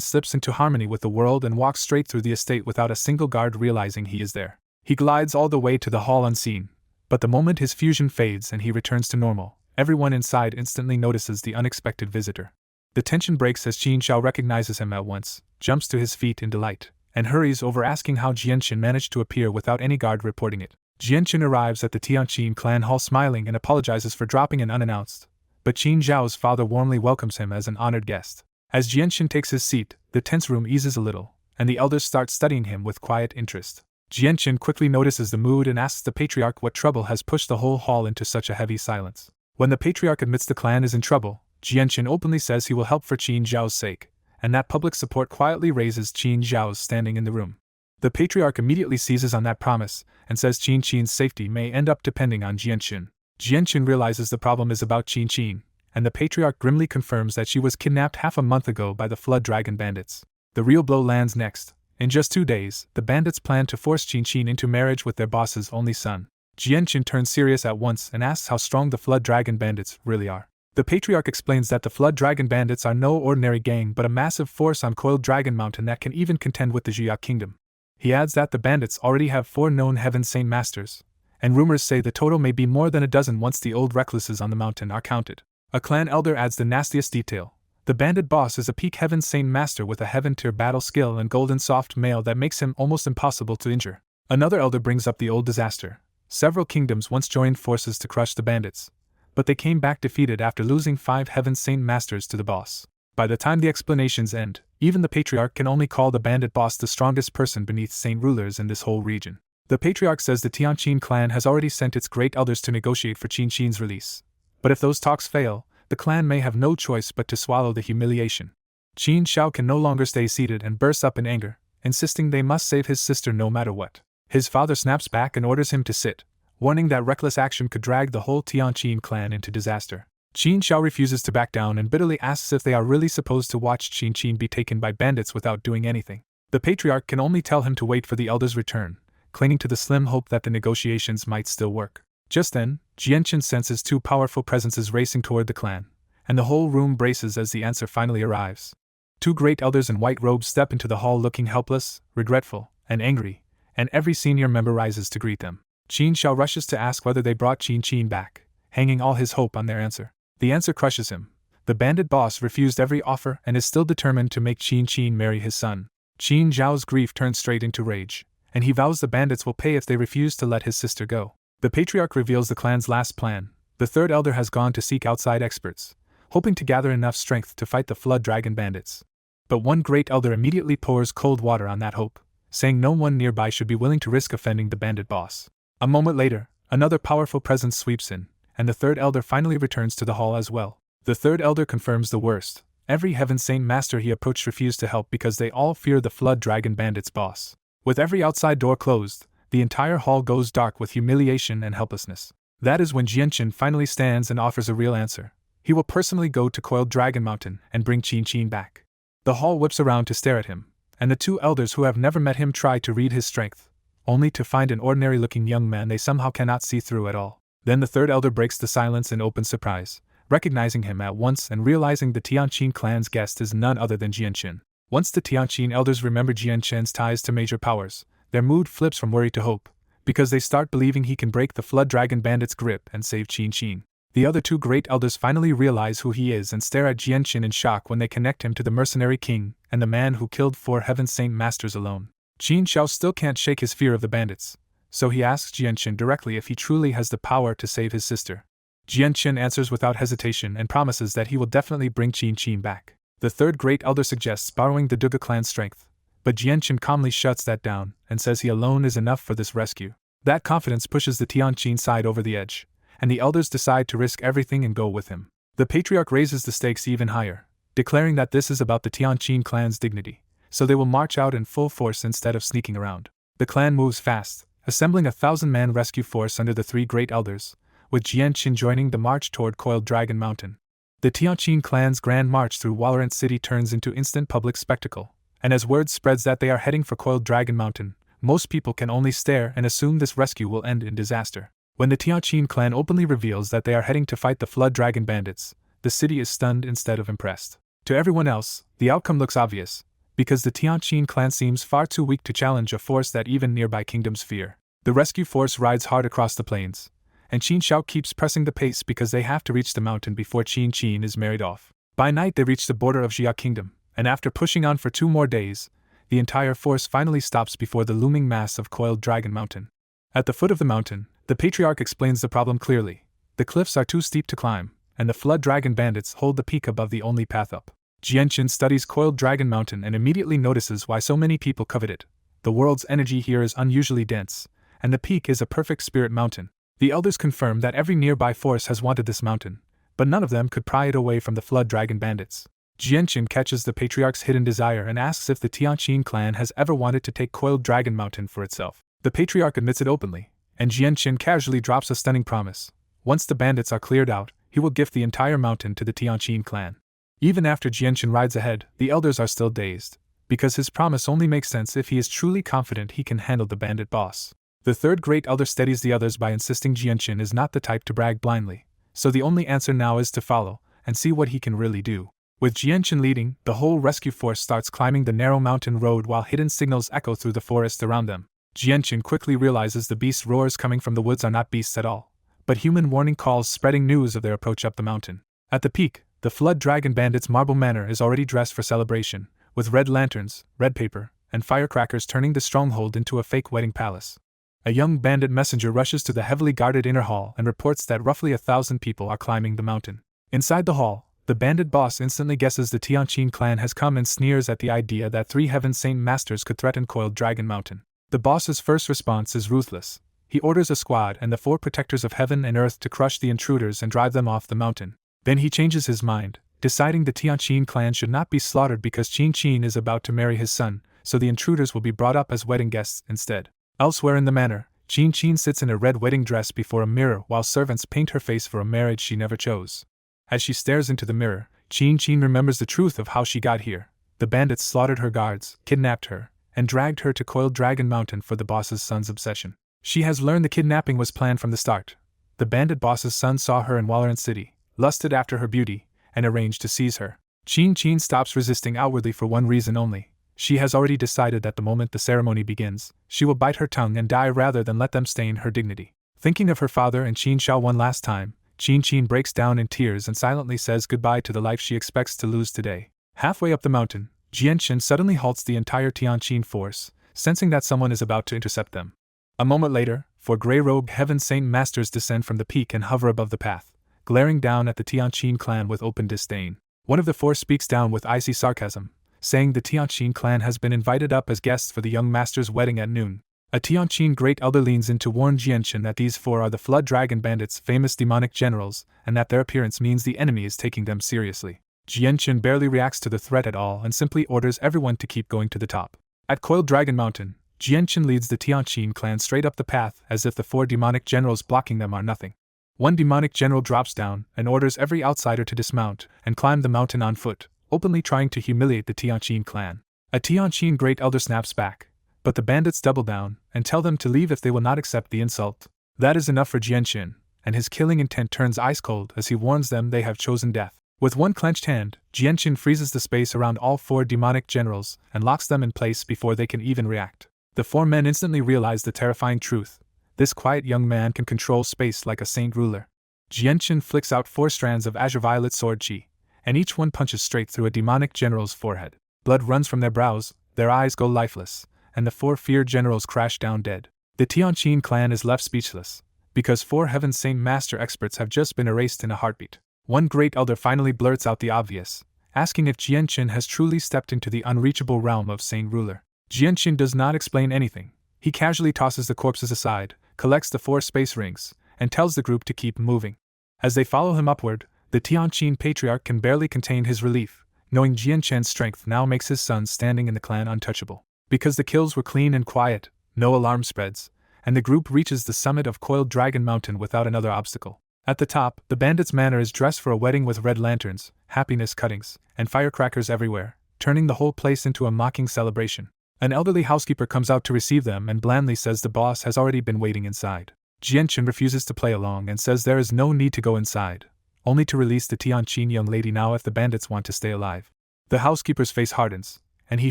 slips into harmony with the world and walks straight through the estate without a single guard realizing he is there. He glides all the way to the hall unseen, but the moment his fusion fades and he returns to normal, everyone inside instantly notices the unexpected visitor. The tension breaks as Qin Xiao recognizes him at once, jumps to his feet in delight, and hurries over asking how Jianchen managed to appear without any guard reporting it. Jianchen arrives at the Tianqin clan hall smiling and apologizes for dropping in unannounced, but Qin Zhao's father warmly welcomes him as an honored guest. As Jianchen takes his seat, the tense room eases a little, and the elders start studying him with quiet interest. Jianchen quickly notices the mood and asks the patriarch what trouble has pushed the whole hall into such a heavy silence. When the patriarch admits the clan is in trouble, Jianchen openly says he will help for Qin Zhao's sake, and that public support quietly raises Qin Zhao's standing in the room. The patriarch immediately seizes on that promise and says Qin's safety may end up depending on Jianchen. Jianchen realizes the problem is about Qin, and the patriarch grimly confirms that she was kidnapped half a month ago by the Flood Dragon bandits. The real blow lands next. In just 2 days, the bandits plan to force Qin into marriage with their boss's only son. Jianchen turns serious at once and asks how strong the Flood Dragon bandits really are. The patriarch explains that the Flood Dragon bandits are no ordinary gang but a massive force on Coiled Dragon Mountain that can even contend with the Jia Kingdom. He adds that the bandits already have 4 known Heaven Saint Masters, and rumors say the total may be more than a dozen once the old recluses on the mountain are counted. A clan elder adds the nastiest detail. The bandit boss is a peak Heaven Saint Master with a Heaven-tier battle skill and golden soft mail that makes him almost impossible to injure. Another elder brings up the old disaster. Several kingdoms once joined forces to crush the bandits, but they came back defeated after losing 5 Heaven Saint Masters to the boss. By the time the explanations end, even the patriarch can only call the bandit boss the strongest person beneath saint rulers in this whole region. The patriarch says the Tianqin clan has already sent its great elders to negotiate for Qin's release. But if those talks fail, the clan may have no choice but to swallow the humiliation. Qin Xiao can no longer stay seated and bursts up in anger, insisting they must save his sister no matter what. His father snaps back and orders him to sit, warning that reckless action could drag the whole Tianqin clan into disaster. Qin Xiao refuses to back down and bitterly asks if they are really supposed to watch Qin be taken by bandits without doing anything. The patriarch can only tell him to wait for the elders' return, clinging to the slim hope that the negotiations might still work. Just then, Jianchen senses 2 powerful presences racing toward the clan, and the whole room braces as the answer finally arrives. 2 great elders in white robes step into the hall looking helpless, regretful, and angry, and every senior member rises to greet them. Qin Xiao rushes to ask whether they brought Qin back, hanging all his hope on their answer. The answer crushes him. The bandit boss refused every offer and is still determined to make Qin marry his son. Qin Zhao's grief turns straight into rage, and he vows the bandits will pay if they refuse to let his sister go. The patriarch reveals the clan's last plan. The 3rd elder has gone to seek outside experts, hoping to gather enough strength to fight the Flood Dragon bandits. But one great elder immediately pours cold water on that hope, saying no one nearby should be willing to risk offending the bandit boss. A moment later, another powerful presence sweeps in, and the 3rd elder finally returns to the hall as well. The 3rd elder confirms the worst. Every Heaven Saint Master he approached refused to help because they all fear the Flood Dragon bandits boss. With every outside door closed, the entire hall goes dark with humiliation and helplessness. That is when Jianchen finally stands and offers a real answer. He will personally go to Coiled Dragon Mountain and bring Qin back. The hall whips around to stare at him, and the 2 elders who have never met him try to read his strength, only to find an ordinary-looking young man they somehow cannot see through at all. Then the 3rd elder breaks the silence in open surprise, recognizing him at once and realizing the Tianqin clan's guest is none other than Jianchen. Once the Tianqin elders remember Jianchen's ties to major powers, their mood flips from worry to hope, because they start believing he can break the Flood Dragon bandits' grip and save Qin. The other 2 great elders finally realize who he is and stare at Jianchen in shock when they connect him to the mercenary king and the man who killed 4 Heaven Saint Masters alone. Qin Xiao still can't shake his fear of the bandits, so he asks Jianchen directly if he truly has the power to save his sister. Jianchen answers without hesitation and promises that he will definitely bring Qin back. The 3rd great elder suggests borrowing the Duga clan's strength, but Jianchen calmly shuts that down and says he alone is enough for this rescue. That confidence pushes the Tianqin side over the edge, and the elders decide to risk everything and go with him. The patriarch raises the stakes even higher, declaring that this is about the Tianqin clan's dignity, so they will march out in full force instead of sneaking around. The clan moves fast, assembling a 1,000-man rescue force under the 3 great elders, with Jianchen joining the march toward Coiled Dragon Mountain. The Tianqin clan's grand march through Walorant City turns into instant public spectacle, and as word spreads that they are heading for Coiled Dragon Mountain, most people can only stare and assume this rescue will end in disaster. When the Tianqin clan openly reveals that they are heading to fight the Flood Dragon bandits, the city is stunned instead of impressed. To everyone else, the outcome looks obvious, because the Tianqin clan seems far too weak to challenge a force that even nearby kingdoms fear. The rescue force rides hard across the plains, and Qin Xiao keeps pressing the pace because they have to reach the mountain before Qin is married off. By night they reach the border of Jia Kingdom, and after pushing on for 2 more days, the entire force finally stops before the looming mass of Coiled Dragon Mountain. At the foot of the mountain, the patriarch explains the problem clearly. The cliffs are too steep to climb, and the Flood Dragon bandits hold the peak above the only path up. Jianchen studies Coiled Dragon Mountain and immediately notices why so many people covet it. The world's energy here is unusually dense, and the peak is a perfect spirit mountain. The elders confirm that every nearby force has wanted this mountain, but none of them could pry it away from the Flood Dragon bandits. Jianchen catches the patriarch's hidden desire and asks if the Tianqin clan has ever wanted to take Coiled Dragon Mountain for itself. The patriarch admits it openly, and Jianchen casually drops a stunning promise. Once the bandits are cleared out, he will gift the entire mountain to the Tianqin clan. Even after Jianchen rides ahead, the elders are still dazed, because his promise only makes sense if he is truly confident he can handle the bandit boss. The third great elder steadies the others by insisting Jianchen is not the type to brag blindly, so the only answer now is to follow and see what he can really do. With Jianchen leading, the whole rescue force starts climbing the narrow mountain road while hidden signals echo through the forest around them. Jianchen quickly realizes the beast roars coming from the woods are not beasts at all, but human warning calls spreading news of their approach up the mountain. At the peak, the Flood Dragon Bandits' marble manor is already dressed for celebration, with red lanterns, red paper, and firecrackers turning the stronghold into a fake wedding palace. A young bandit messenger rushes to the heavily guarded inner hall and reports that roughly 1,000 people are climbing the mountain. Inside the hall, the bandit boss instantly guesses the Tianqin clan has come and sneers at the idea that 3 Heaven Saint Masters could threaten Coiled Dragon Mountain. The boss's first response is ruthless. He orders a squad and the 4 protectors of heaven and earth to crush the intruders and drive them off the mountain. Then he changes his mind, deciding the Tianqin clan should not be slaughtered because Qin Qin is about to marry his son, so the intruders will be brought up as wedding guests instead. Elsewhere in the manor, Qin Qin sits in a red wedding dress before a mirror while servants paint her face for a marriage she never chose. As she stares into the mirror, Qin Qin remembers the truth of how she got here. The bandits slaughtered her guards, kidnapped her, and dragged her to Coiled Dragon Mountain for the boss's son's obsession. She has learned the kidnapping was planned from the start. The bandit boss's son saw her in Wallerant City, lusted after her beauty, and arranged to seize her. Qin Qin stops resisting outwardly for one reason only. She has already decided that the moment the ceremony begins, she will bite her tongue and die rather than let them stain her dignity. Thinking of her father and Qin Shao one last time, Qin Qin breaks down in tears and silently says goodbye to the life she expects to lose today. Halfway up the mountain, Jianchen suddenly halts the entire Tianqin force, sensing that someone is about to intercept them. A moment later, 4 grey-robed Heaven Saint Masters descend from the peak and hover above the path, glaring down at the Tianqin clan with open disdain. One of the 4 speaks down with icy sarcasm, saying the Tianqin clan has been invited up as guests for the young master's wedding at noon. A Tianqin great elder leans in to warn Jianchen that these 4 are the Flood Dragon Bandits' famous demonic generals, and that their appearance means the enemy is taking them seriously. Jianchen barely reacts to the threat at all and simply orders everyone to keep going to the top. At Coiled Dragon Mountain, Jianchen leads the Tianqin clan straight up the path as if the 4 demonic generals blocking them are nothing. One demonic general drops down and orders every outsider to dismount and climb the mountain on foot, openly trying to humiliate the Tianqin clan. A Tianqin great elder snaps back, but the bandits double down and tell them to leave if they will not accept the insult. That is enough for Jianchen, and his killing intent turns ice cold as he warns them they have chosen death. With one clenched hand, Jianchen freezes the space around all 4 demonic generals and locks them in place before they can even react. The 4 men instantly realize the terrifying truth. This quiet young man can control space like a saint ruler. Jianchen flicks out 4 strands of azure violet sword chi, and each one punches straight through a demonic general's forehead. Blood runs from their brows, their eyes go lifeless, and the 4 feared generals crash down dead. The Tianqin clan is left speechless, because 4 Heaven Saint Master experts have just been erased in a heartbeat. One great elder finally blurts out the obvious, asking if Jianchen has truly stepped into the unreachable realm of Saint Ruler. Jianchen does not explain anything. He casually tosses the corpses aside, collects the 4 space rings, and tells the group to keep moving. As they follow him upward, the Tianqin patriarch can barely contain his relief, knowing Jianchen's strength now makes his sons standing in the clan untouchable. Because the kills were clean and quiet, no alarm spreads, and the group reaches the summit of Coiled Dragon Mountain without another obstacle. At the top, the bandits' manor is dressed for a wedding with red lanterns, happiness cuttings, and firecrackers everywhere, turning the whole place into a mocking celebration. An elderly housekeeper comes out to receive them and blandly says the boss has already been waiting inside. Jianchen refuses to play along and says there is no need to go inside, only to release the Tianqin young lady now if the bandits want to stay alive. The housekeeper's face hardens, and he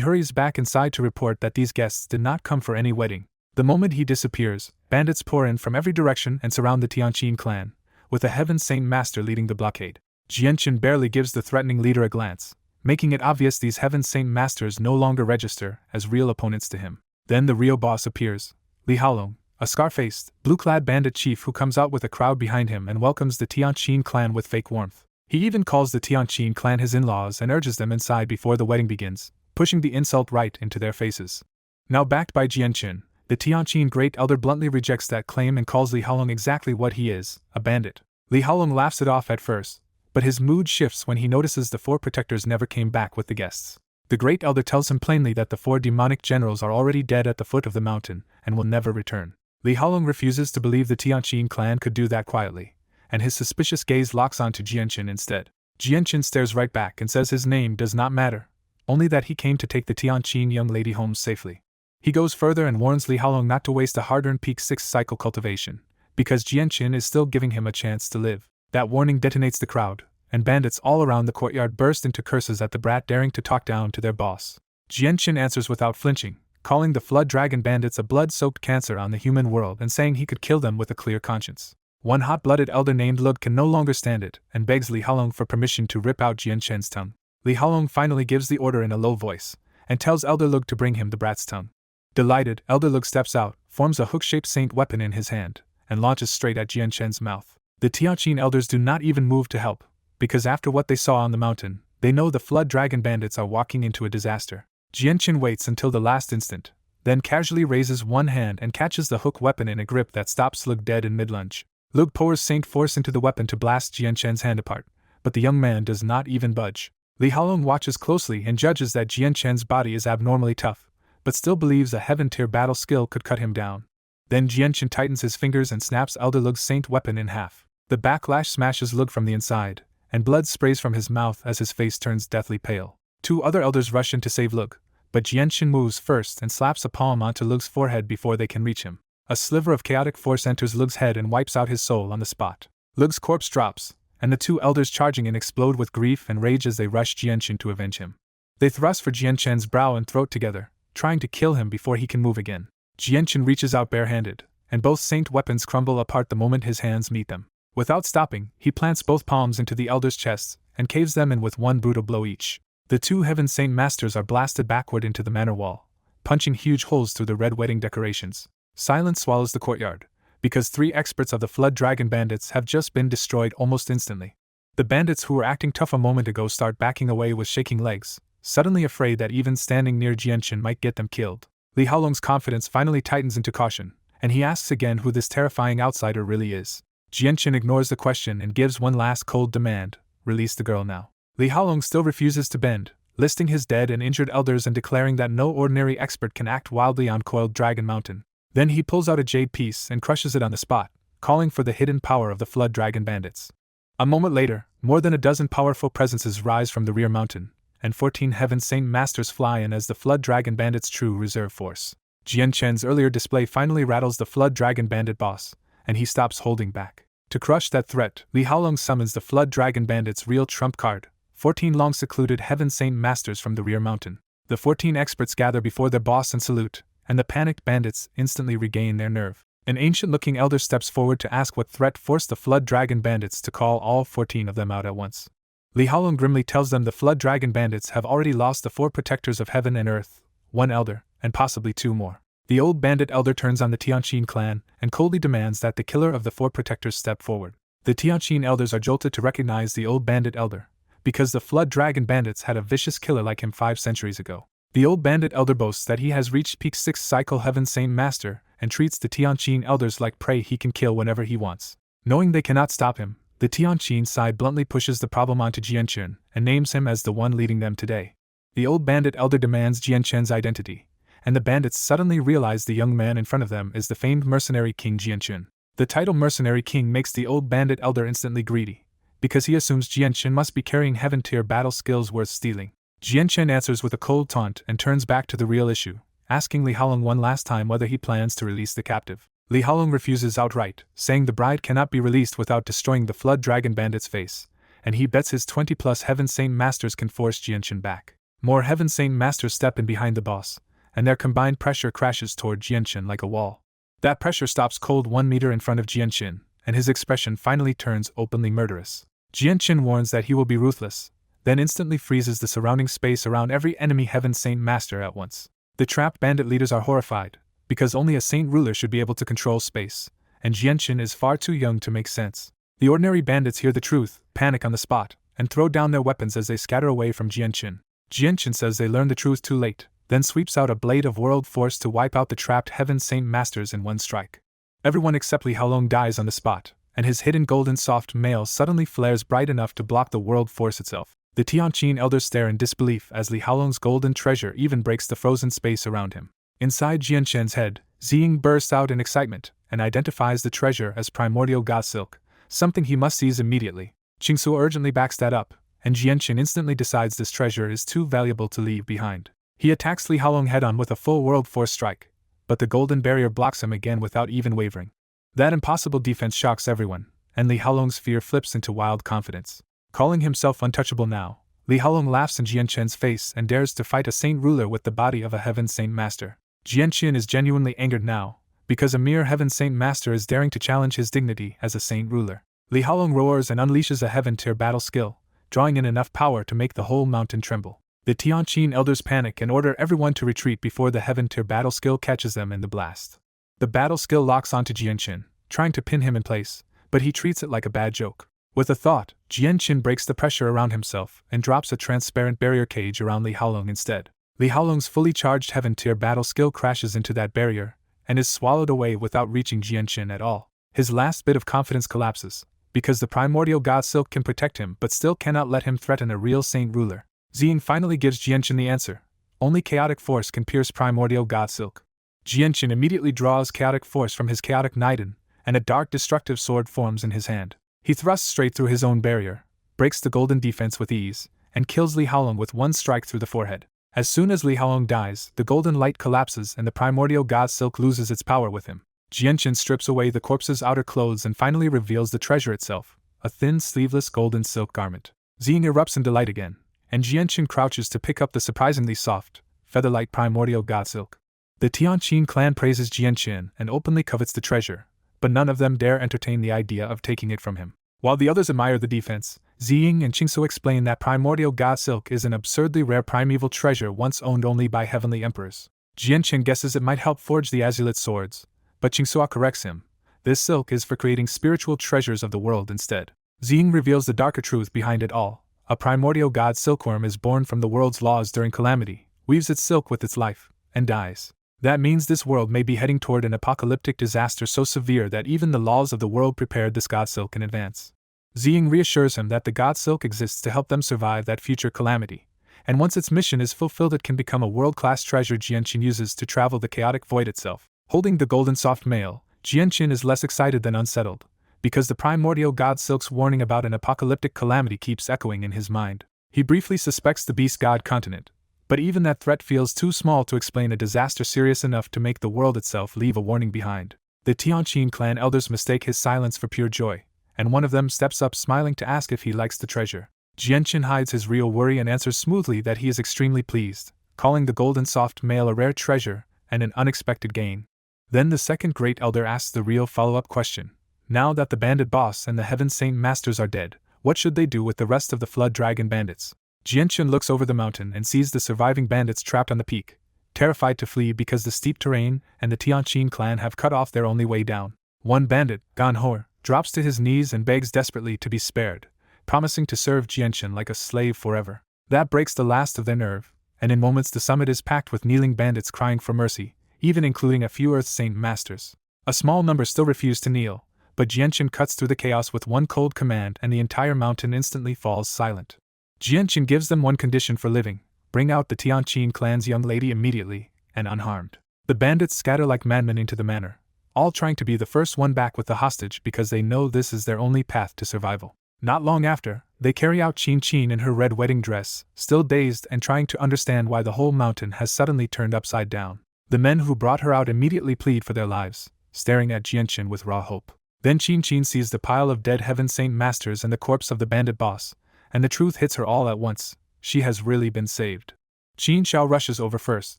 hurries back inside to report that these guests did not come for any wedding. The moment he disappears, bandits pour in from every direction and surround the Tianqin clan, with a Heaven Saint Master leading the blockade. Jianchen barely gives the threatening leader a glance, making it obvious these Heaven Saint Masters no longer register as real opponents to him. Then the real boss appears, Yahello, a scar-faced, blue-clad bandit chief who comes out with a crowd behind him and welcomes the Tianqin clan with fake warmth. He even calls the Tianqin clan his in-laws and urges them inside before the wedding begins, pushing the insult right into their faces. Now backed by Jianqin, the Tianqin Great Elder bluntly rejects that claim and calls Li Haolong exactly what he is, a bandit. Li Haolong laughs it off at first, but his mood shifts when he notices the 4 protectors never came back with the guests. The Great Elder tells him plainly that the 4 demonic generals are already dead at the foot of the mountain and will never return. Li Haolong refuses to believe the Tianqin clan could do that quietly, and his suspicious gaze locks onto Jianqin instead. Jianqin stares right back and says his name does not matter, only that he came to take the Tianqin young lady home safely. He goes further and warns Li Haolong not to waste a hard-earned peak 6 cycle cultivation, because Jianqin is still giving him a chance to live. That warning detonates the crowd, and bandits all around the courtyard burst into curses at the brat daring to talk down to their boss. Jianqin answers without flinching, calling the Flood Dragon bandits a blood-soaked cancer on the human world and saying he could kill them with a clear conscience. One hot-blooded elder named Lug can no longer stand it and begs Li Haolong for permission to rip out Jianqin's tongue. Li Haolong finally gives the order in a low voice, and tells Elder Lug to bring him the brat's tongue. Delighted, Elder Lug steps out, forms a hook-shaped saint weapon in his hand, and launches straight at Jianqin's mouth. The Tianqin elders do not even move to help, because after what they saw on the mountain, they know the Flood Dragon bandits are walking into a disaster. Jianqin waits until the last instant, then casually raises one hand and catches the hook weapon in a grip that stops Lug dead in mid-lunge. Lug pours Saint Force into the weapon to blast Jianqin's hand apart, but the young man does not even budge. Li Haolong watches closely and judges that Jianqin's body is abnormally tough, but still believes a heaven-tier battle skill could cut him down. Then Jianqin tightens his fingers and snaps Elder Lug's saint weapon in half. The backlash smashes Lug from the inside, and blood sprays from his mouth as his face turns deathly pale. 2 other elders rush in to save Lug, but Jianqin moves first and slaps a palm onto Lug's forehead before they can reach him. A sliver of chaotic force enters Lug's head and wipes out his soul on the spot. Lug's corpse drops, and the 2 elders charging in explode with grief and rage as they rush Jianqin to avenge him. They thrust for Jianqin's brow and throat together, trying to kill him before he can move again. Jianqin reaches out barehanded, and both saint weapons crumble apart the moment his hands meet them. Without stopping, he plants both palms into the elders' chests and caves them in with one brutal blow each. The 2 Heaven Saint Masters are blasted backward into the manor wall, punching huge holes through the red wedding decorations. Silence swallows the courtyard, because 3 experts of the Flood Dragon bandits have just been destroyed almost instantly. The bandits who were acting tough a moment ago start backing away with shaking legs, suddenly afraid that even standing near Jianqin might get them killed. Li Haolong's confidence finally tightens into caution, and he asks again who this terrifying outsider really is. Jianqin ignores the question and gives one last cold demand: release the girl now. Li Haolong still refuses to bend, listing his dead and injured elders and declaring that no ordinary expert can act wildly on Coiled Dragon Mountain. Then he pulls out a jade piece and crushes it on the spot, calling for the hidden power of the Flood Dragon bandits. A moment later, more than a dozen powerful presences rise from the rear mountain, and 14 Heaven Saint Masters fly in as the Flood Dragon bandits' true reserve force. Jianqin's earlier display finally rattles the Flood Dragon bandit boss, and he stops holding back. To crush that threat, Li Haolong summons the Flood Dragon bandits' real trump card, 14 long-secluded Heaven Saint Masters from the rear mountain. The 14 experts gather before their boss and salute, and the panicked bandits instantly regain their nerve. An ancient-looking elder steps forward to ask what threat forced the Flood Dragon bandits to call all 14 of them out at once. Li Haolong grimly tells them the Flood Dragon bandits have already lost the 4 protectors of heaven and earth, 1 elder, and possibly 2 more. The old bandit elder turns on the Tianqin clan and coldly demands that the killer of the 4 protectors step forward. The Tianqin elders are jolted to recognize the old bandit elder, because the Flood Dragon bandits had a vicious killer like him 5 centuries ago. The old bandit elder boasts that he has reached peak 6 cycle Heaven Saint Master and treats the Tianqin elders like prey he can kill whenever he wants. Knowing they cannot stop him, the Tianqin side bluntly pushes the problem onto Jianqin and names him as the one leading them today. The old bandit elder demands Jianqin's identity, and the bandits suddenly realize the young man in front of them is the famed mercenary king Jianqin. The title mercenary king makes the old bandit elder instantly greedy, because he assumes Jianqin must be carrying heaven-tier battle skills worth stealing. Jianqin answers with a cold taunt and turns back to the real issue, asking Li Haolong one last time whether he plans to release the captive. Li Haolong refuses outright, saying the bride cannot be released without destroying the Flood Dragon bandit's face, and he bets his 20+ Heaven Saint Masters can force Jianqin back. More Heaven Saint Masters step in behind the boss, and their combined pressure crashes toward Jianqin like a wall. That pressure stops cold 1 meter in front of Jianqin, and his expression finally turns openly murderous. Jianqin warns that he will be ruthless, then instantly freezes the surrounding space around every enemy Heaven Saint Master at once. The trapped bandit leaders are horrified, because only a saint ruler should be able to control space, and Jianqin is far too young to make sense. The ordinary bandits hear the truth, panic on the spot, and throw down their weapons as they scatter away from Jianqin. Jianqin says they learned the truth too late, then sweeps out a blade of world force to wipe out the trapped Heaven Saint Masters in one strike. Everyone except Li Haolong dies on the spot, and his hidden golden soft mail suddenly flares bright enough to block the world force itself. The Tianqin elders stare in disbelief as Li Haolong's golden treasure even breaks the frozen space around him. Inside Jianqin's head, Ziying bursts out in excitement and identifies the treasure as primordial god silk, something he must seize immediately. Qingsu urgently backs that up, and Jianqin instantly decides this treasure is too valuable to leave behind. He attacks Li Haolong head-on with a full world force strike, but the golden barrier blocks him again without even wavering. That impossible defense shocks everyone, and Li Haolong's fear flips into wild confidence. Calling himself untouchable now, Li Haolong laughs in Jianqin's face and dares to fight a saint ruler with the body of a Heaven Saint Master. Jianqin is genuinely angered now, because a mere Heaven Saint Master is daring to challenge his dignity as a saint ruler. Li Haolong roars and unleashes a Heaven-tier battle skill, drawing in enough power to make the whole mountain tremble. The Tianqin elders panic and order everyone to retreat before the Heaven-tier battle skill catches them in the blast. The battle skill locks onto Jianqin, trying to pin him in place, but he treats it like a bad joke. With a thought, Jianqin breaks the pressure around himself and drops a transparent barrier cage around Li Haolong instead. Li Haolong's fully charged Heaven-tier battle skill crashes into that barrier and is swallowed away without reaching Jianqin at all. His last bit of confidence collapses, because the primordial god silk can protect him but still cannot let him threaten a real saint ruler. Ziying finally gives Jianqin the answer. Only chaotic force can pierce primordial god silk. Jianqin immediately draws chaotic force from his chaotic Naiden, and a dark destructive sword forms in his hand. He thrusts straight through his own barrier, breaks the golden defense with ease, and kills Li Haolong with one strike through the forehead. As soon as Li Haolong dies, the golden light collapses and the primordial god silk loses its power with him. Jianqin strips away the corpse's outer clothes and finally reveals the treasure itself, a thin, sleeveless golden silk garment. Ziying erupts in delight again, and Jianqin crouches to pick up the surprisingly soft, feather-light primordial god silk. The Tianqin clan praises Jianqin and openly covets the treasure, but none of them dare entertain the idea of taking it from him. While the others admire the defense, Ziying and Qingsu explain that primordial god silk is an absurdly rare primeval treasure once owned only by heavenly emperors. Jianqin guesses it might help forge the Azulet swords, but Qingsu corrects him. This silk is for creating spiritual treasures of the world instead. Ziying reveals the darker truth behind it all. A primordial god silkworm is born from the world's laws during calamity, weaves its silk with its life, and dies. That means this world may be heading toward an apocalyptic disaster so severe that even the laws of the world prepared this god silk in advance. Ziying reassures him that the god silk exists to help them survive that future calamity, and once its mission is fulfilled it can become a world-class treasure Jianqin uses to travel the chaotic void itself. Holding the golden soft mail, Jianqin is less excited than unsettled, because the primordial god silk's warning about an apocalyptic calamity keeps echoing in his mind. He briefly suspects the beast god continent, but even that threat feels too small to explain a disaster serious enough to make the world itself leave a warning behind. The Tianqin clan elders mistake his silence for pure joy, and one of them steps up smiling to ask if he likes the treasure. Jianqin hides his real worry and answers smoothly that he is extremely pleased, calling the golden soft mail a rare treasure and an unexpected gain. Then the second great elder asks the real follow-up question. Now that the bandit boss and the Heaven Saint Masters are dead, what should they do with the rest of the Flood Dragon bandits? Jianqin looks over the mountain and sees the surviving bandits trapped on the peak, terrified to flee because the steep terrain and the Tianqin clan have cut off their only way down. One bandit, Gan Hor, drops to his knees and begs desperately to be spared, promising to serve Jianqin like a slave forever. That breaks the last of their nerve, and in moments the summit is packed with kneeling bandits crying for mercy, even including a few Earth Saint Masters. A small number still refuse to kneel, but Jianqin cuts through the chaos with one cold command and the entire mountain instantly falls silent. Jianqin gives them one condition for living: bring out the Tianqin clan's young lady immediately, and unharmed. The bandits scatter like madmen into the manor, all trying to be the first one back with the hostage because they know this is their only path to survival. Not long after, they carry out Qin in her red wedding dress, still dazed and trying to understand why the whole mountain has suddenly turned upside down. The men who brought her out immediately plead for their lives, staring at Jianqin with raw hope. Then Qin sees the pile of dead Heaven Saint Masters and the corpse of the bandit boss, and the truth hits her all at once: she has really been saved. Qin Xiao rushes over first,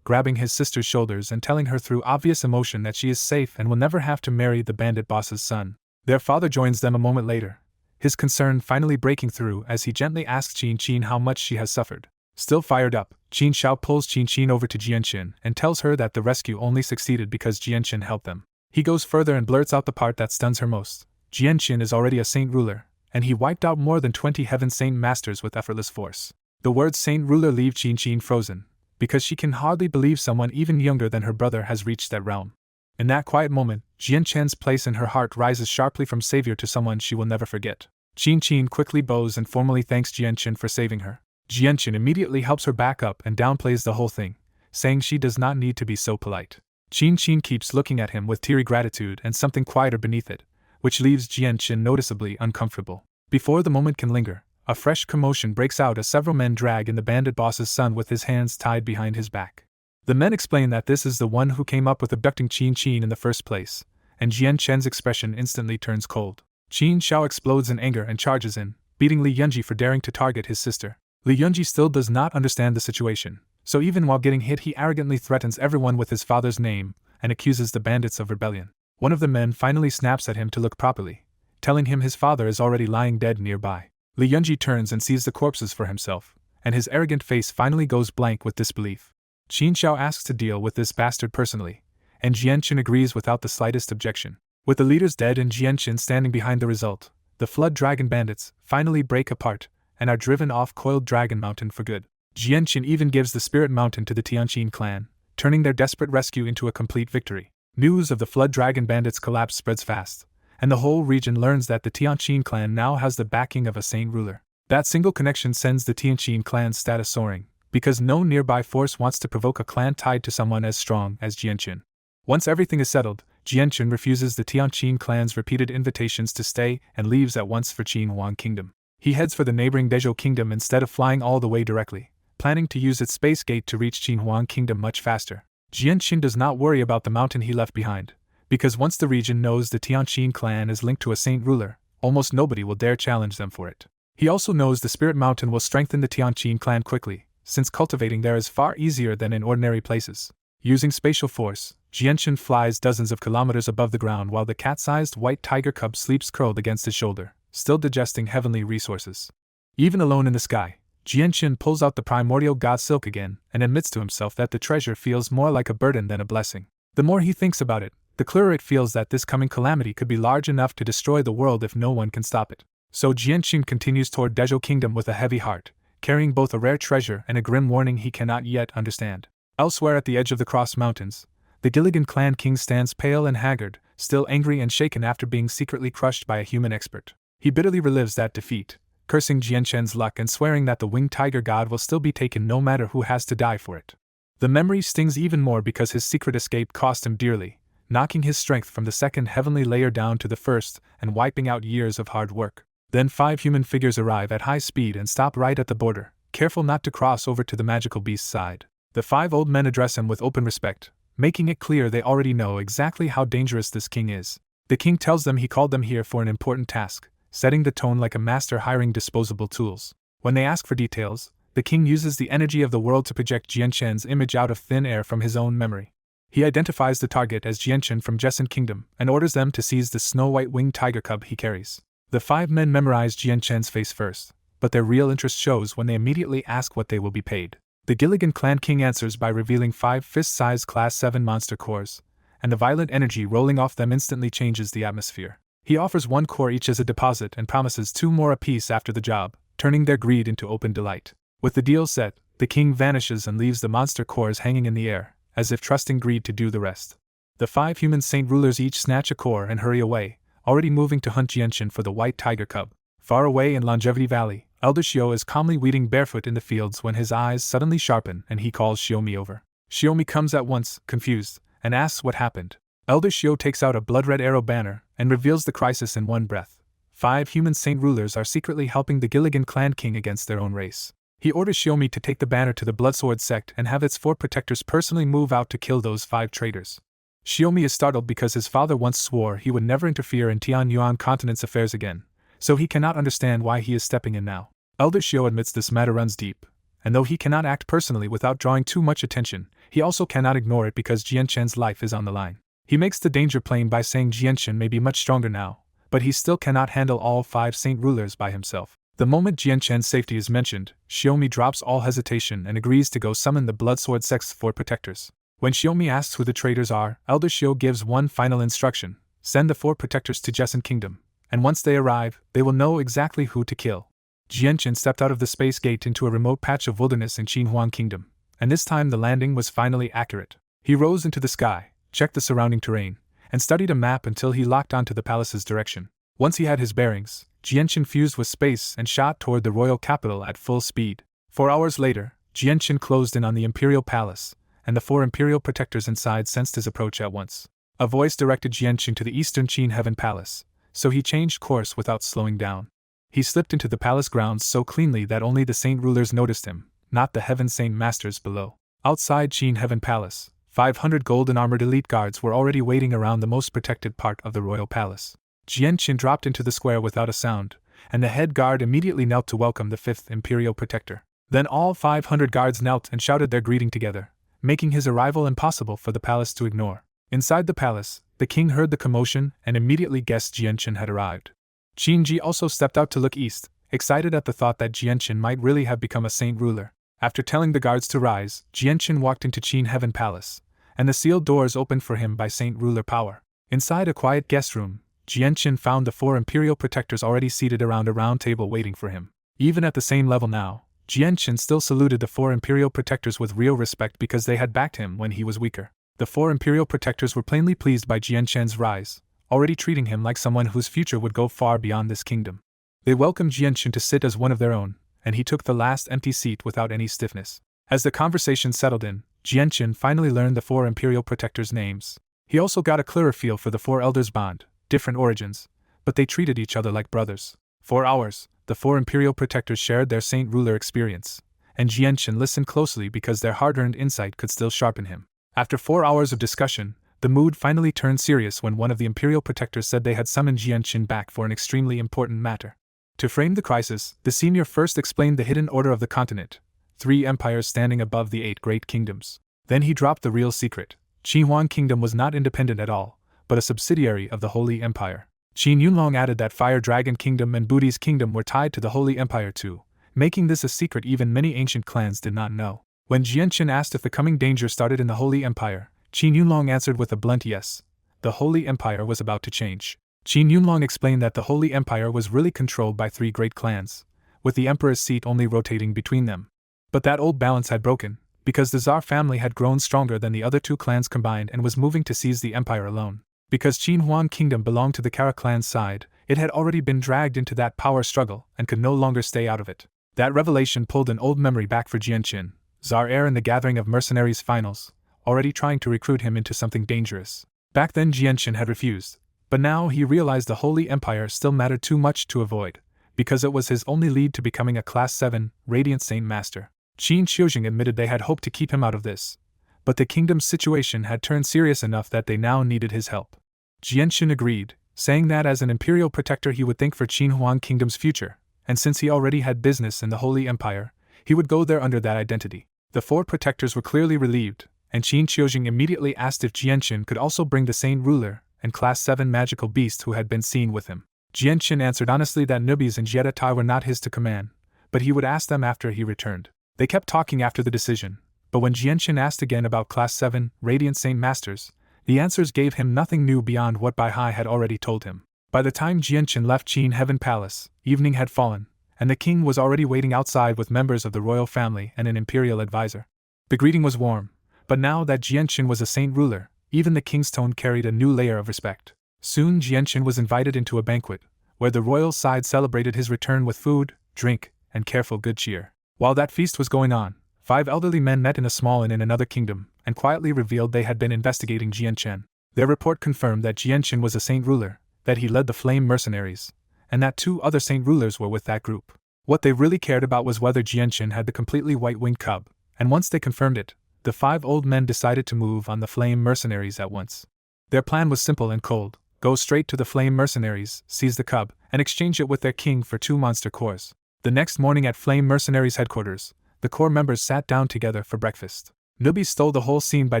grabbing his sister's shoulders and telling her through obvious emotion that she is safe and will never have to marry the bandit boss's son. Their father joins them a moment later, his concern finally breaking through as he gently asks Qin how much she has suffered. Still fired up, Qin Xiao pulls Qin over to Jianqin and tells her that the rescue only succeeded because Jianqin helped them. He goes further and blurts out the part that stuns her most. Jianqin is already a saint ruler, and he wiped out more than 20 heaven saint masters with effortless force. The words saint ruler leave Qin frozen, because she can hardly believe someone even younger than her brother has reached that realm. In that quiet moment, Jianqin's place in her heart rises sharply from savior to someone she will never forget. Qin quickly bows and formally thanks Jianqin for saving her. Jianqin immediately helps her back up and downplays the whole thing, saying she does not need to be so polite. Qin keeps looking at him with teary gratitude and something quieter beneath it, which leaves Jianqin noticeably uncomfortable. Before the moment can linger, a fresh commotion breaks out as several men drag in the bandit boss's son with his hands tied behind his back. The men explain that this is the one who came up with abducting Qin in the first place, and Jianqin's expression instantly turns cold. Qin Xiao explodes in anger and charges in, beating Li Yunji for daring to target his sister. Li Yunji still does not understand the situation, so even while getting hit he arrogantly threatens everyone with his father's name and accuses the bandits of rebellion. One of the men finally snaps at him to look properly, telling him his father is already lying dead nearby. Li Yunji turns and sees the corpses for himself, and his arrogant face finally goes blank with disbelief. Qin Xiao asks to deal with this bastard personally, and Jianqin agrees without the slightest objection. With the leaders dead and Jianqin standing behind the result, the Flood Dragon bandits finally break apart and are driven off Coiled Dragon Mountain for good. Jianqin even gives the Spirit Mountain to the Tianqin clan, turning their desperate rescue into a complete victory. News of the Flood Dragon bandits' collapse spreads fast, and the whole region learns that the Tianqin clan now has the backing of a saint ruler. That single connection sends the Tianqin clan's status soaring, because no nearby force wants to provoke a clan tied to someone as strong as Jianqin. Once everything is settled, Jianqin refuses the Tianqin clan's repeated invitations to stay and leaves at once for Qinhuang Kingdom. He heads for the neighboring Dezhou Kingdom instead of flying all the way directly, planning to use its space gate to reach Qinhuang Kingdom much faster. Jianqin does not worry about the mountain he left behind, because once the region knows the Tianqin clan is linked to a saint ruler, almost nobody will dare challenge them for it. He also knows the Spirit Mountain will strengthen the Tianqin clan quickly, since cultivating there is far easier than in ordinary places. Using spatial force, Jianqin flies dozens of kilometers above the ground while the cat-sized white tiger cub sleeps curled against his shoulder, still digesting heavenly resources. Even alone in the sky, Jianqin pulls out the primordial god silk again and admits to himself that the treasure feels more like a burden than a blessing. The more he thinks about it, the clearer it feels that this coming calamity could be large enough to destroy the world if no one can stop it. So Jianqin continues toward Dezhou Kingdom with a heavy heart, carrying both a rare treasure and a grim warning he cannot yet understand. Elsewhere at the edge of the Cross Mountains, the Gilligan clan king stands pale and haggard, still angry and shaken after being secretly crushed by a human expert. He bitterly relives that defeat, cursing Jianqin's luck and swearing that the winged tiger god will still be taken no matter who has to die for it. The memory stings even more because his secret escape cost him dearly, knocking his strength from the second heavenly layer down to the first and wiping out years of hard work. Then 5 human figures arrive at high speed and stop right at the border, careful not to cross over to the magical beast's side. The 5 old men address him with open respect, making it clear they already know exactly how dangerous this king is. The king tells them he called them here for an important task, setting the tone like a master hiring disposable tools. When they ask for details, the king uses the energy of the world to project Jianqin's image out of thin air from his own memory. He identifies the target as Jianqin from Jesson Kingdom and orders them to seize the snow-white winged tiger cub he carries. The 5 men memorize Jianqin's face first, but their real interest shows when they immediately ask what they will be paid. The Gilligan clan king answers by revealing 5 fist-sized Class 7 monster cores, and the violent energy rolling off them instantly changes the atmosphere. He offers 1 core each as a deposit and promises 2 more apiece after the job, turning their greed into open delight. With the deal set, the king vanishes and leaves the monster cores hanging in the air, as if trusting greed to do the rest. The 5 human saint rulers each snatch a core and hurry away, already moving to hunt Jianqin for the white tiger cub. Far away in Longevity Valley, Elder Shio is calmly weeding barefoot in the fields when his eyes suddenly sharpen and he calls Shiomi over. Shiomi comes at once, confused, and asks what happened. Elder Shio takes out a blood-red arrow banner and reveals the crisis in one breath. 5 human saint rulers are secretly helping the Gilligan clan king against their own race. He orders Shiomi to take the banner to the Bloodsword sect and have its 4 protectors personally move out to kill those 5 traitors. Shiomi is startled because his father once swore he would never interfere in Tianyuan continent's affairs again, so he cannot understand why he is stepping in now. Elder Shio admits this matter runs deep, and though he cannot act personally without drawing too much attention, he also cannot ignore it because Jianqin's life is on the line. He makes the danger plain by saying Jianqin may be much stronger now, but he still cannot handle all 5 saint rulers by himself. The moment Jianqin's safety is mentioned, Shiomi drops all hesitation and agrees to go summon the Bloodsword sect's 4 protectors. When Shiomi asks who the traitors are, Elder Shio gives one final instruction: send the 4 protectors to Jesson Kingdom, and once they arrive, they will know exactly who to kill. Jianchen stepped out of the space gate into a remote patch of wilderness in Qinhuang Kingdom, and this time the landing was finally accurate. He rose into the sky, checked the surrounding terrain, and studied a map until he locked onto the palace's direction. Once he had his bearings, Jianchen fused with space and shot toward the royal capital at full speed. 4 hours later, Jianchen closed in on the imperial palace, and the 4 imperial protectors inside sensed his approach at once. A voice directed Jianchen to the eastern Qin Heaven Palace, so he changed course without slowing down. He slipped into the palace grounds so cleanly that only the saint rulers noticed him, not the heaven saint masters below. Outside Qin Heaven Palace, 500 golden armored elite guards were already waiting around the most protected part of the royal palace. Jianchen dropped into the square without a sound, and the head guard immediately knelt to welcome the 5th imperial protector. Then all 500 guards knelt and shouted their greeting together, making his arrival impossible for the palace to ignore. Inside the palace, the king heard the commotion and immediately guessed Jianchen had arrived. Qin Ji also stepped out to look east, excited at the thought that Jianchen might really have become a saint ruler. After telling the guards to rise, Jianchen walked into Qin Heaven Palace, and the sealed doors opened for him by saint ruler power. Inside a quiet guest room, Jianchen found the 4 imperial protectors already seated around a round table waiting for him. Even at the same level now, Jianchen still saluted the 4 imperial protectors with real respect because they had backed him when he was weaker. The 4 imperial protectors were plainly pleased by Jianchen's rise, already treating him like someone whose future would go far beyond this kingdom. They welcomed Jianchen to sit as one of their own, and he took the last empty seat without any stiffness. As the conversation settled in, Jianchen finally learned the 4 imperial protectors' names. He also got a clearer feel for the 4 elders' bond, different origins, but they treated each other like brothers. For hours, the 4 imperial protectors shared their saint ruler experience, and Jianchen listened closely because their hard-earned insight could still sharpen him. After 4 hours of discussion, the mood finally turned serious when one of the imperial protectors said they had summoned Jianchen back for an extremely important matter. To frame the crisis, the senior first explained the hidden order of the continent, 3 empires standing above the 8 great kingdoms. Then he dropped the real secret. Qinhuang Kingdom was not independent at all, but a subsidiary of the Holy Empire. Qin Yunlong added that Fire Dragon Kingdom and Booty's Kingdom were tied to the Holy Empire too, making this a secret even many ancient clans did not know. When Jianchen asked if the coming danger started in the Holy Empire, Qin Yunlong answered with a blunt yes. The Holy Empire was about to change. Qin Yunlong explained that the Holy Empire was really controlled by 3 great clans, with the emperor's seat only rotating between them. But that old balance had broken, because the Tsar family had grown stronger than the other 2 clans combined and was moving to seize the empire alone. Because Qinhuang Kingdom belonged to the Kara clan's side, it had already been dragged into that power struggle and could no longer stay out of it. That revelation pulled an old memory back for Jianchen, Tsar heir in the gathering of mercenaries finals, already trying to recruit him into something dangerous. Back then Jianchen had refused, but now he realized the Holy Empire still mattered too much to avoid, because it was his only lead to becoming a Class 7, Radiant Saint Master. Qin Qiujing admitted they had hoped to keep him out of this, but the kingdom's situation had turned serious enough that they now needed his help. Jianchen agreed, saying that as an imperial protector he would think for Qinhuang Kingdom's future, and since he already had business in the Holy Empire, he would go there under that identity. The 4 protectors were clearly relieved, and Qin Qiujing immediately asked if Jianchen could also bring the Saint Ruler and Class 7 magical beast who had been seen with him. Jianchen answered honestly that Nubis and Jietai were not his to command, but he would ask them after he returned. They kept talking after the decision, but when Jianchen asked again about Class 7 Radiant Saint Masters, the answers gave him nothing new beyond what Bai Hai had already told him. By the time Jianchen left Qin Heaven Palace, evening had fallen, and the king was already waiting outside with members of the royal family and an imperial advisor. The greeting was warm, but now that Jianchen was a saint ruler, even the king's tone carried a new layer of respect. Soon Jianchen was invited into a banquet, where the royal side celebrated his return with food, drink, and careful good cheer. While that feast was going on, 5 elderly men met in a small inn in another kingdom, and quietly revealed they had been investigating Jianchen. Their report confirmed that Jianchen was a saint ruler, that he led the flame mercenaries, and that 2 other saint rulers were with that group. What they really cared about was whether Jianchen had the completely white-winged cub, and once they confirmed it, the 5 old men decided to move on the flame mercenaries at once. Their plan was simple and cold: go straight to the flame mercenaries, seize the cub, and exchange it with their king for 2 monster cores. The next morning at flame mercenaries headquarters, the core members sat down together for breakfast. Nubi stole the whole scene by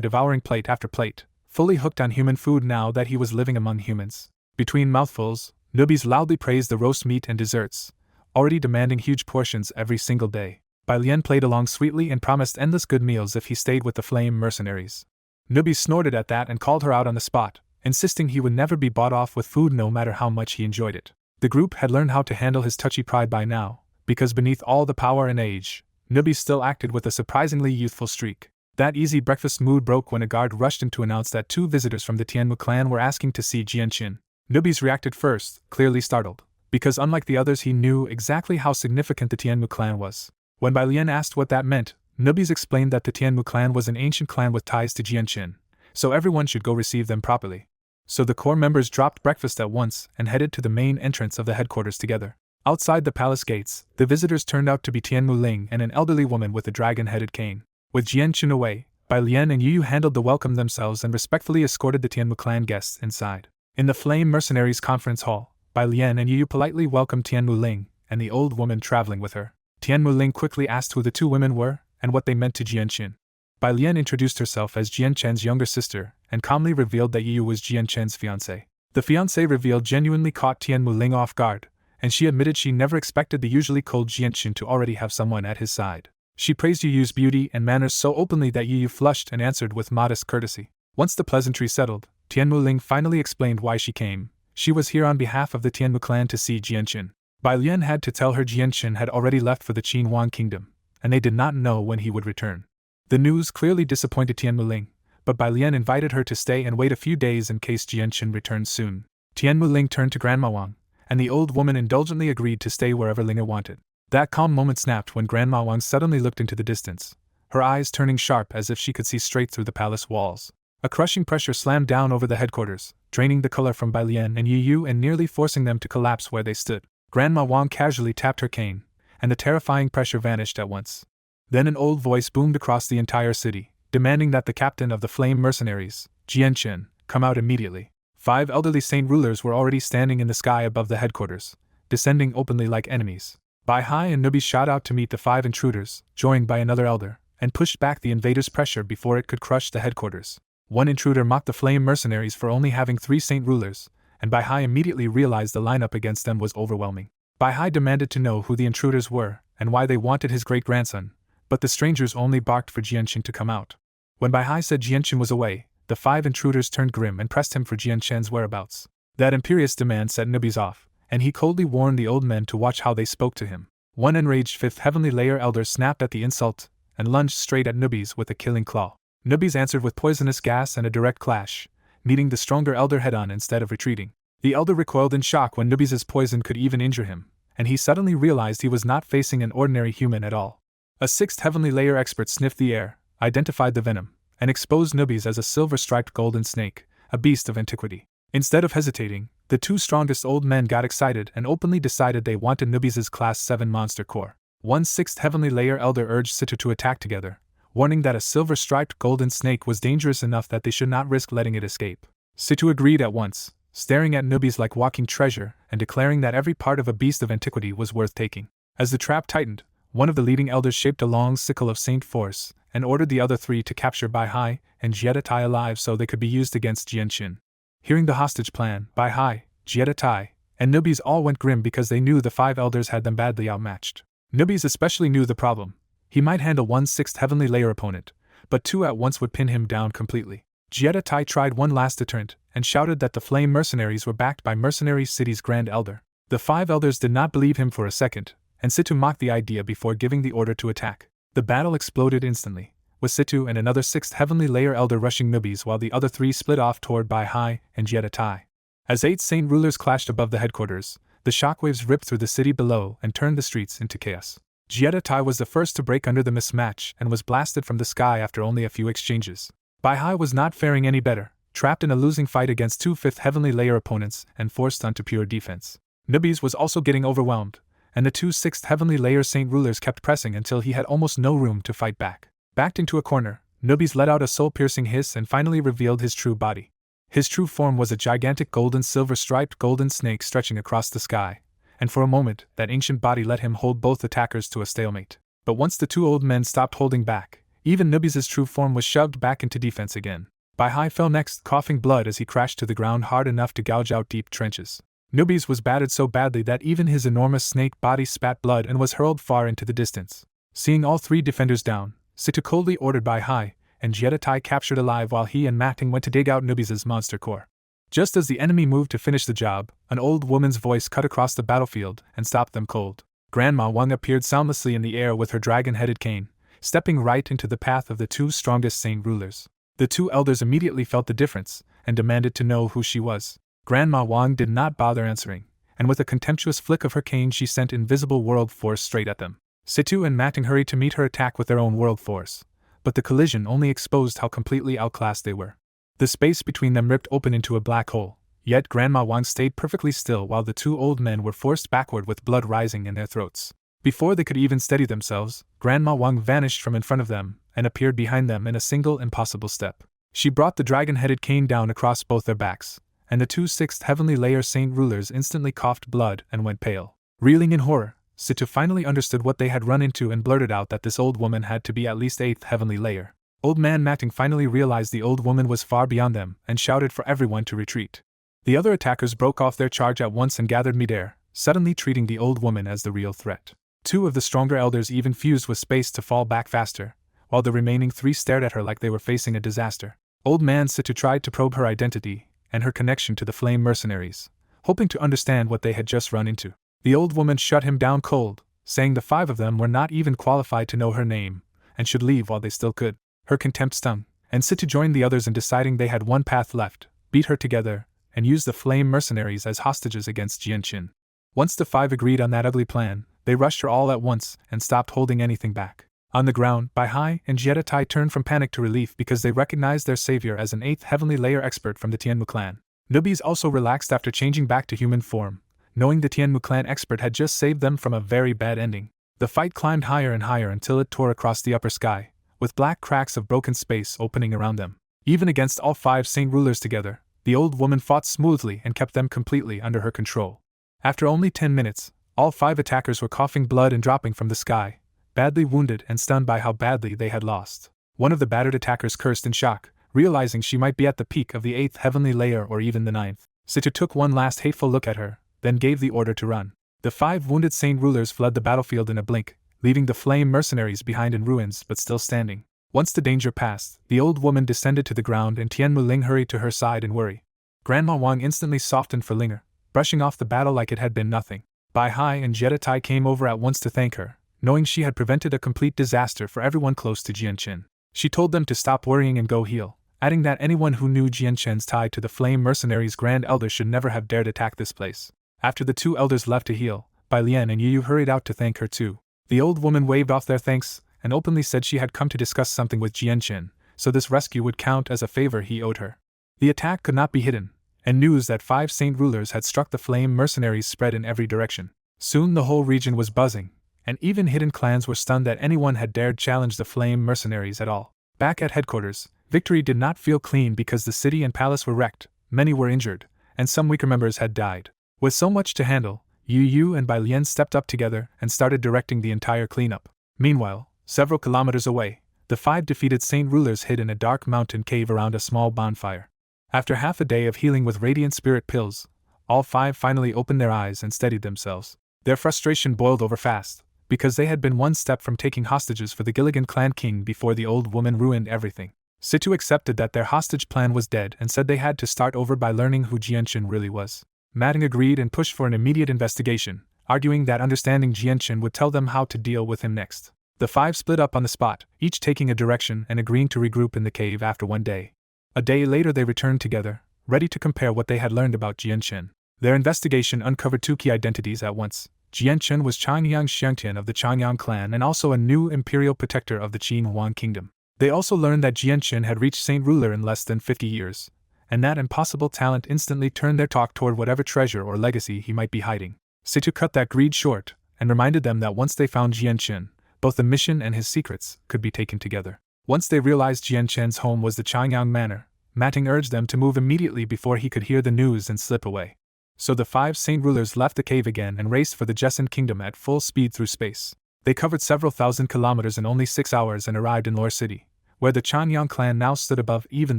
devouring plate after plate, fully hooked on human food now that he was living among humans. Between mouthfuls, Nubis loudly praised the roast meat and desserts, already demanding huge portions every single day. Bai Lian played along sweetly and promised endless good meals if he stayed with the flame mercenaries. Nubi snorted at that and called her out on the spot, insisting he would never be bought off with food no matter how much he enjoyed it. The group had learned how to handle his touchy pride by now, because beneath all the power and age, Nubis still acted with a surprisingly youthful streak. That easy breakfast mood broke when a guard rushed in to announce that 2 visitors from the Tianmu clan were asking to see Jianqin. Nubis reacted first, clearly startled, because unlike the others he knew exactly how significant the Tianmu clan was. When Bai Lian asked what that meant, Nubis explained that the Tianmu clan was an ancient clan with ties to Jianqin, so everyone should go receive them properly. So the core members dropped breakfast at once and headed to the main entrance of the headquarters together. Outside the palace gates, the visitors turned out to be Tianmu Ling and an elderly woman with a dragon-headed cane. With Jianqin away, Bai Lian and Yu handled the welcome themselves and respectfully escorted the Tianmu clan guests inside. In the Flame Mercenaries conference hall, Bai Lian and Yu politely welcomed Tianmu Ling and the old woman traveling with her. Tianmu Ling quickly asked who the 2 women were and what they meant to Jianqin. Bai Lian introduced herself as Jianqin's younger sister and calmly revealed that Yu was Jianqin's fiancé. The fiancé reveal genuinely caught Tianmu Ling off guard, and she admitted she never expected the usually cold Jianqin to already have someone at his side. She praised Yu's beauty and manners so openly that Yu flushed and answered with modest courtesy. Once the pleasantry settled, Tianmu Ling finally explained why she came. She was here on behalf of the Tianmu clan to see Jianqin. Bai Lian had to tell her Jianqin had already left for the Qinhuan kingdom, and they did not know when he would return. The news clearly disappointed Tianmu Ling, but Bai Lian invited her to stay and wait a few days in case Jianqin returned soon. Tianmu Ling turned to Grandma Wang, and the old woman indulgently agreed to stay wherever Linga wanted. That calm moment snapped when Grandma Wang suddenly looked into the distance, her eyes turning sharp as if she could see straight through the palace walls. A crushing pressure slammed down over the headquarters, draining the color from Bai Lian and Yu and nearly forcing them to collapse where they stood. Grandma Wang casually tapped her cane, and the terrifying pressure vanished at once. Then an old voice boomed across the entire city, demanding that the captain of the Flame Mercenaries, Jianqin, come out immediately. 5 elderly saint rulers were already standing in the sky above the headquarters, descending openly like enemies. Bai Hai and Nubi shot out to meet the 5 intruders, joined by another elder, and pushed back the invaders' pressure before it could crush the headquarters. One intruder mocked the Flame Mercenaries for only having 3 saint rulers, and Bai Hai immediately realized the lineup against them was overwhelming. Bai Hai demanded to know who the intruders were and why they wanted his great-grandson, but the strangers only barked for Jianqin to come out. When Bai Hai said Jianqin was away, the 5 intruders turned grim and pressed him for Jianqin's whereabouts. That imperious demand set Nubi's off, and he coldly warned the old men to watch how they spoke to him. One enraged 5th Heavenly Layer elder snapped at the insult and lunged straight at Nubis with a killing claw. Nubis answered with poisonous gas and a direct clash, meeting the stronger elder head-on instead of retreating. The elder recoiled in shock when Nubis' poison could even injure him, and he suddenly realized he was not facing an ordinary human at all. A 6th Heavenly Layer expert sniffed the air, identified the venom, and exposed Nubis as a silver-striped golden snake, a beast of antiquity. Instead of hesitating, the 2 strongest old men got excited and openly decided they wanted Nubis' Class 7 monster core. One 6th Heavenly Layer elder urged Situ to attack together, warning that a silver-striped golden snake was dangerous enough that they should not risk letting it escape. Situ agreed at once, staring at Nubis like walking treasure and declaring that every part of a beast of antiquity was worth taking. As the trap tightened, one of the leading elders shaped a long sickle of Saint Force and ordered the other 3 to capture Bai Hai and Jiedatai alive so they could be used against Jianqin. Hearing the hostage plan, Bai Hai, Jiedatai, and Nubis all went grim because they knew the 5 elders had them badly outmatched. Nubis especially knew the problem. He might handle one 6th Heavenly Layer opponent, but 2 at once would pin him down completely. Jiedatai tried one last deterrent and shouted that the Flame Mercenaries were backed by Mercenary City's Grand Elder. The 5 elders did not believe him for a second, and Situ mocked the idea before giving the order to attack. The battle exploded instantly, with Situ and another 6th Heavenly Layer elder rushing Nubis while the other 3 split off toward Bai Hai and Jiedatai. As 8 saint rulers clashed above the headquarters, the shockwaves ripped through the city below and turned the streets into chaos. Jiedatai was the first to break under the mismatch and was blasted from the sky after only a few exchanges. Bai Hai was not faring any better, trapped in a losing fight against 2 5th Heavenly Layer opponents and forced onto pure defense. Nubis was also getting overwhelmed, and the 2 6th Heavenly Layer saint rulers kept pressing until he had almost no room to fight back. Backed into a corner, Nubis let out a soul-piercing hiss and finally revealed his true body. His true form was a gigantic silver-striped golden snake stretching across the sky, and for a moment that ancient body let him hold both attackers to a stalemate. But once the 2 old men stopped holding back, even Nubis' true form was shoved back into defense again. Bai Hai fell next, coughing blood as he crashed to the ground hard enough to gouge out deep trenches. Nubis was battered so badly that even his enormous snake body spat blood and was hurled far into the distance. Seeing all 3 defenders down, Situ coldly ordered Bai Hai and Jiedatai captured alive while he and Mating went to dig out Nubis' monster core. Just as the enemy moved to finish the job, an old woman's voice cut across the battlefield and stopped them cold. Grandma Wang appeared soundlessly in the air with her dragon-headed cane, stepping right into the path of the two strongest saint rulers. The two elders immediately felt the difference and demanded to know who she was. Grandma Wang did not bother answering, and with a contemptuous flick of her cane she sent invisible world force straight at them. Situ and Mating hurried to meet her attack with their own world force, but the collision only exposed how completely outclassed they were. The space between them ripped open into a black hole, yet Grandma Wang stayed perfectly still while the two old men were forced backward with blood rising in their throats. Before they could even steady themselves, Grandma Wang vanished from in front of them and appeared behind them in a single impossible step. She brought the dragon-headed cane down across both their backs, and the two sixth heavenly layer saint rulers instantly coughed blood and went pale. Reeling in horror, Situ finally understood what they had run into and blurted out that this old woman had to be at least 8th heavenly layer. Old man Mating finally realized the old woman was far beyond them and shouted for everyone to retreat. The other attackers broke off their charge at once and gathered midair, suddenly treating the old woman as the real threat. Two of the stronger elders even fused with space to fall back faster, while the remaining three stared at her like they were facing a disaster. Old man Situ tried to probe her identity and her connection to the flame mercenaries, hoping to understand what they had just run into. The old woman shut him down cold, saying the 5 of them were not even qualified to know her name, and should leave while they still could. Her contempt stung, and Situ joined the others in deciding they had one path left: beat her together, and use the flame mercenaries as hostages against Jianqin. Once the 5 agreed on that ugly plan, they rushed her all at once and stopped holding anything back. On the ground, Bai Hai and Jietai turned from panic to relief because they recognized their savior as an 8th heavenly layer expert from the Tianmu clan. Newbies also relaxed after changing back to human form, knowing the Tianmu clan expert had just saved them from a very bad ending. The fight climbed higher and higher until it tore across the upper sky, with black cracks of broken space opening around them. Even against all 5 saint rulers together, the old woman fought smoothly and kept them completely under her control. After only 10 minutes, all 5 attackers were coughing blood and dropping from the sky, badly wounded and stunned by how badly they had lost. One of the battered attackers cursed in shock, realizing she might be at the peak of the 8th heavenly layer or even the 9th. Situ took one last hateful look at her, then gave the order to run. The 5 wounded saint rulers fled the battlefield in a blink, leaving the flame mercenaries behind in ruins but still standing. Once the danger passed, the old woman descended to the ground and Tianmu Ling hurried to her side in worry. Grandma Wang instantly softened for Linger, brushing off the battle like it had been nothing. Bai Hai and Jietai came over at once to thank her, knowing she had prevented a complete disaster for everyone close to Jianqin. She told them to stop worrying and go heal, adding that anyone who knew Jianqin's tie to the flame mercenaries' grand elder should never have dared attack this place. After the 2 elders left to heal, Bai Lian and Yu hurried out to thank her too. The old woman waved off their thanks and openly said she had come to discuss something with Jianqin, so this rescue would count as a favor he owed her. The attack could not be hidden, and news that 5 saint rulers had struck the flame mercenaries spread in every direction. Soon the whole region was buzzing, and even hidden clans were stunned that anyone had dared challenge the flame mercenaries at all. Back at headquarters, victory did not feel clean because the city and palace were wrecked, many were injured, and some weaker members had died. With so much to handle, Yu and Bai Lian stepped up together and started directing the entire cleanup. Meanwhile, several kilometers away, the 5 defeated saint rulers hid in a dark mountain cave around a small bonfire. After half a day of healing with radiant spirit pills, all 5 finally opened their eyes and steadied themselves. Their frustration boiled over fast, because they had been one step from taking hostages for the Gilligan clan king before the old woman ruined everything. Situ accepted that their hostage plan was dead and said they had to start over by learning who Jianqin really was. Mating agreed and pushed for an immediate investigation, arguing that understanding Jianqin would tell them how to deal with him next. The 5 split up on the spot, each taking a direction and agreeing to regroup in the cave after one day. A day later they returned together, ready to compare what they had learned about Jianqin. Their investigation uncovered 2 key identities at once. Jianqin was Changyang Xiangtian of the Changyang clan and also a new imperial protector of the Qin kingdom. They also learned that Jianqin had reached Saint Ruler in less than 50 years, and that impossible talent instantly turned their talk toward whatever treasure or legacy he might be hiding. Situ cut that greed short, and reminded them that once they found Jianqin, both the mission and his secrets could be taken together. Once they realized Jianqin's home was the Changyang Manor, Mating urged them to move immediately before he could hear the news and slip away. So the 5 saint rulers left the cave again and raced for the Jessan kingdom at full speed through space. They covered several thousand kilometers in only 6 hours and arrived in Lore City, where the Changyang clan now stood above even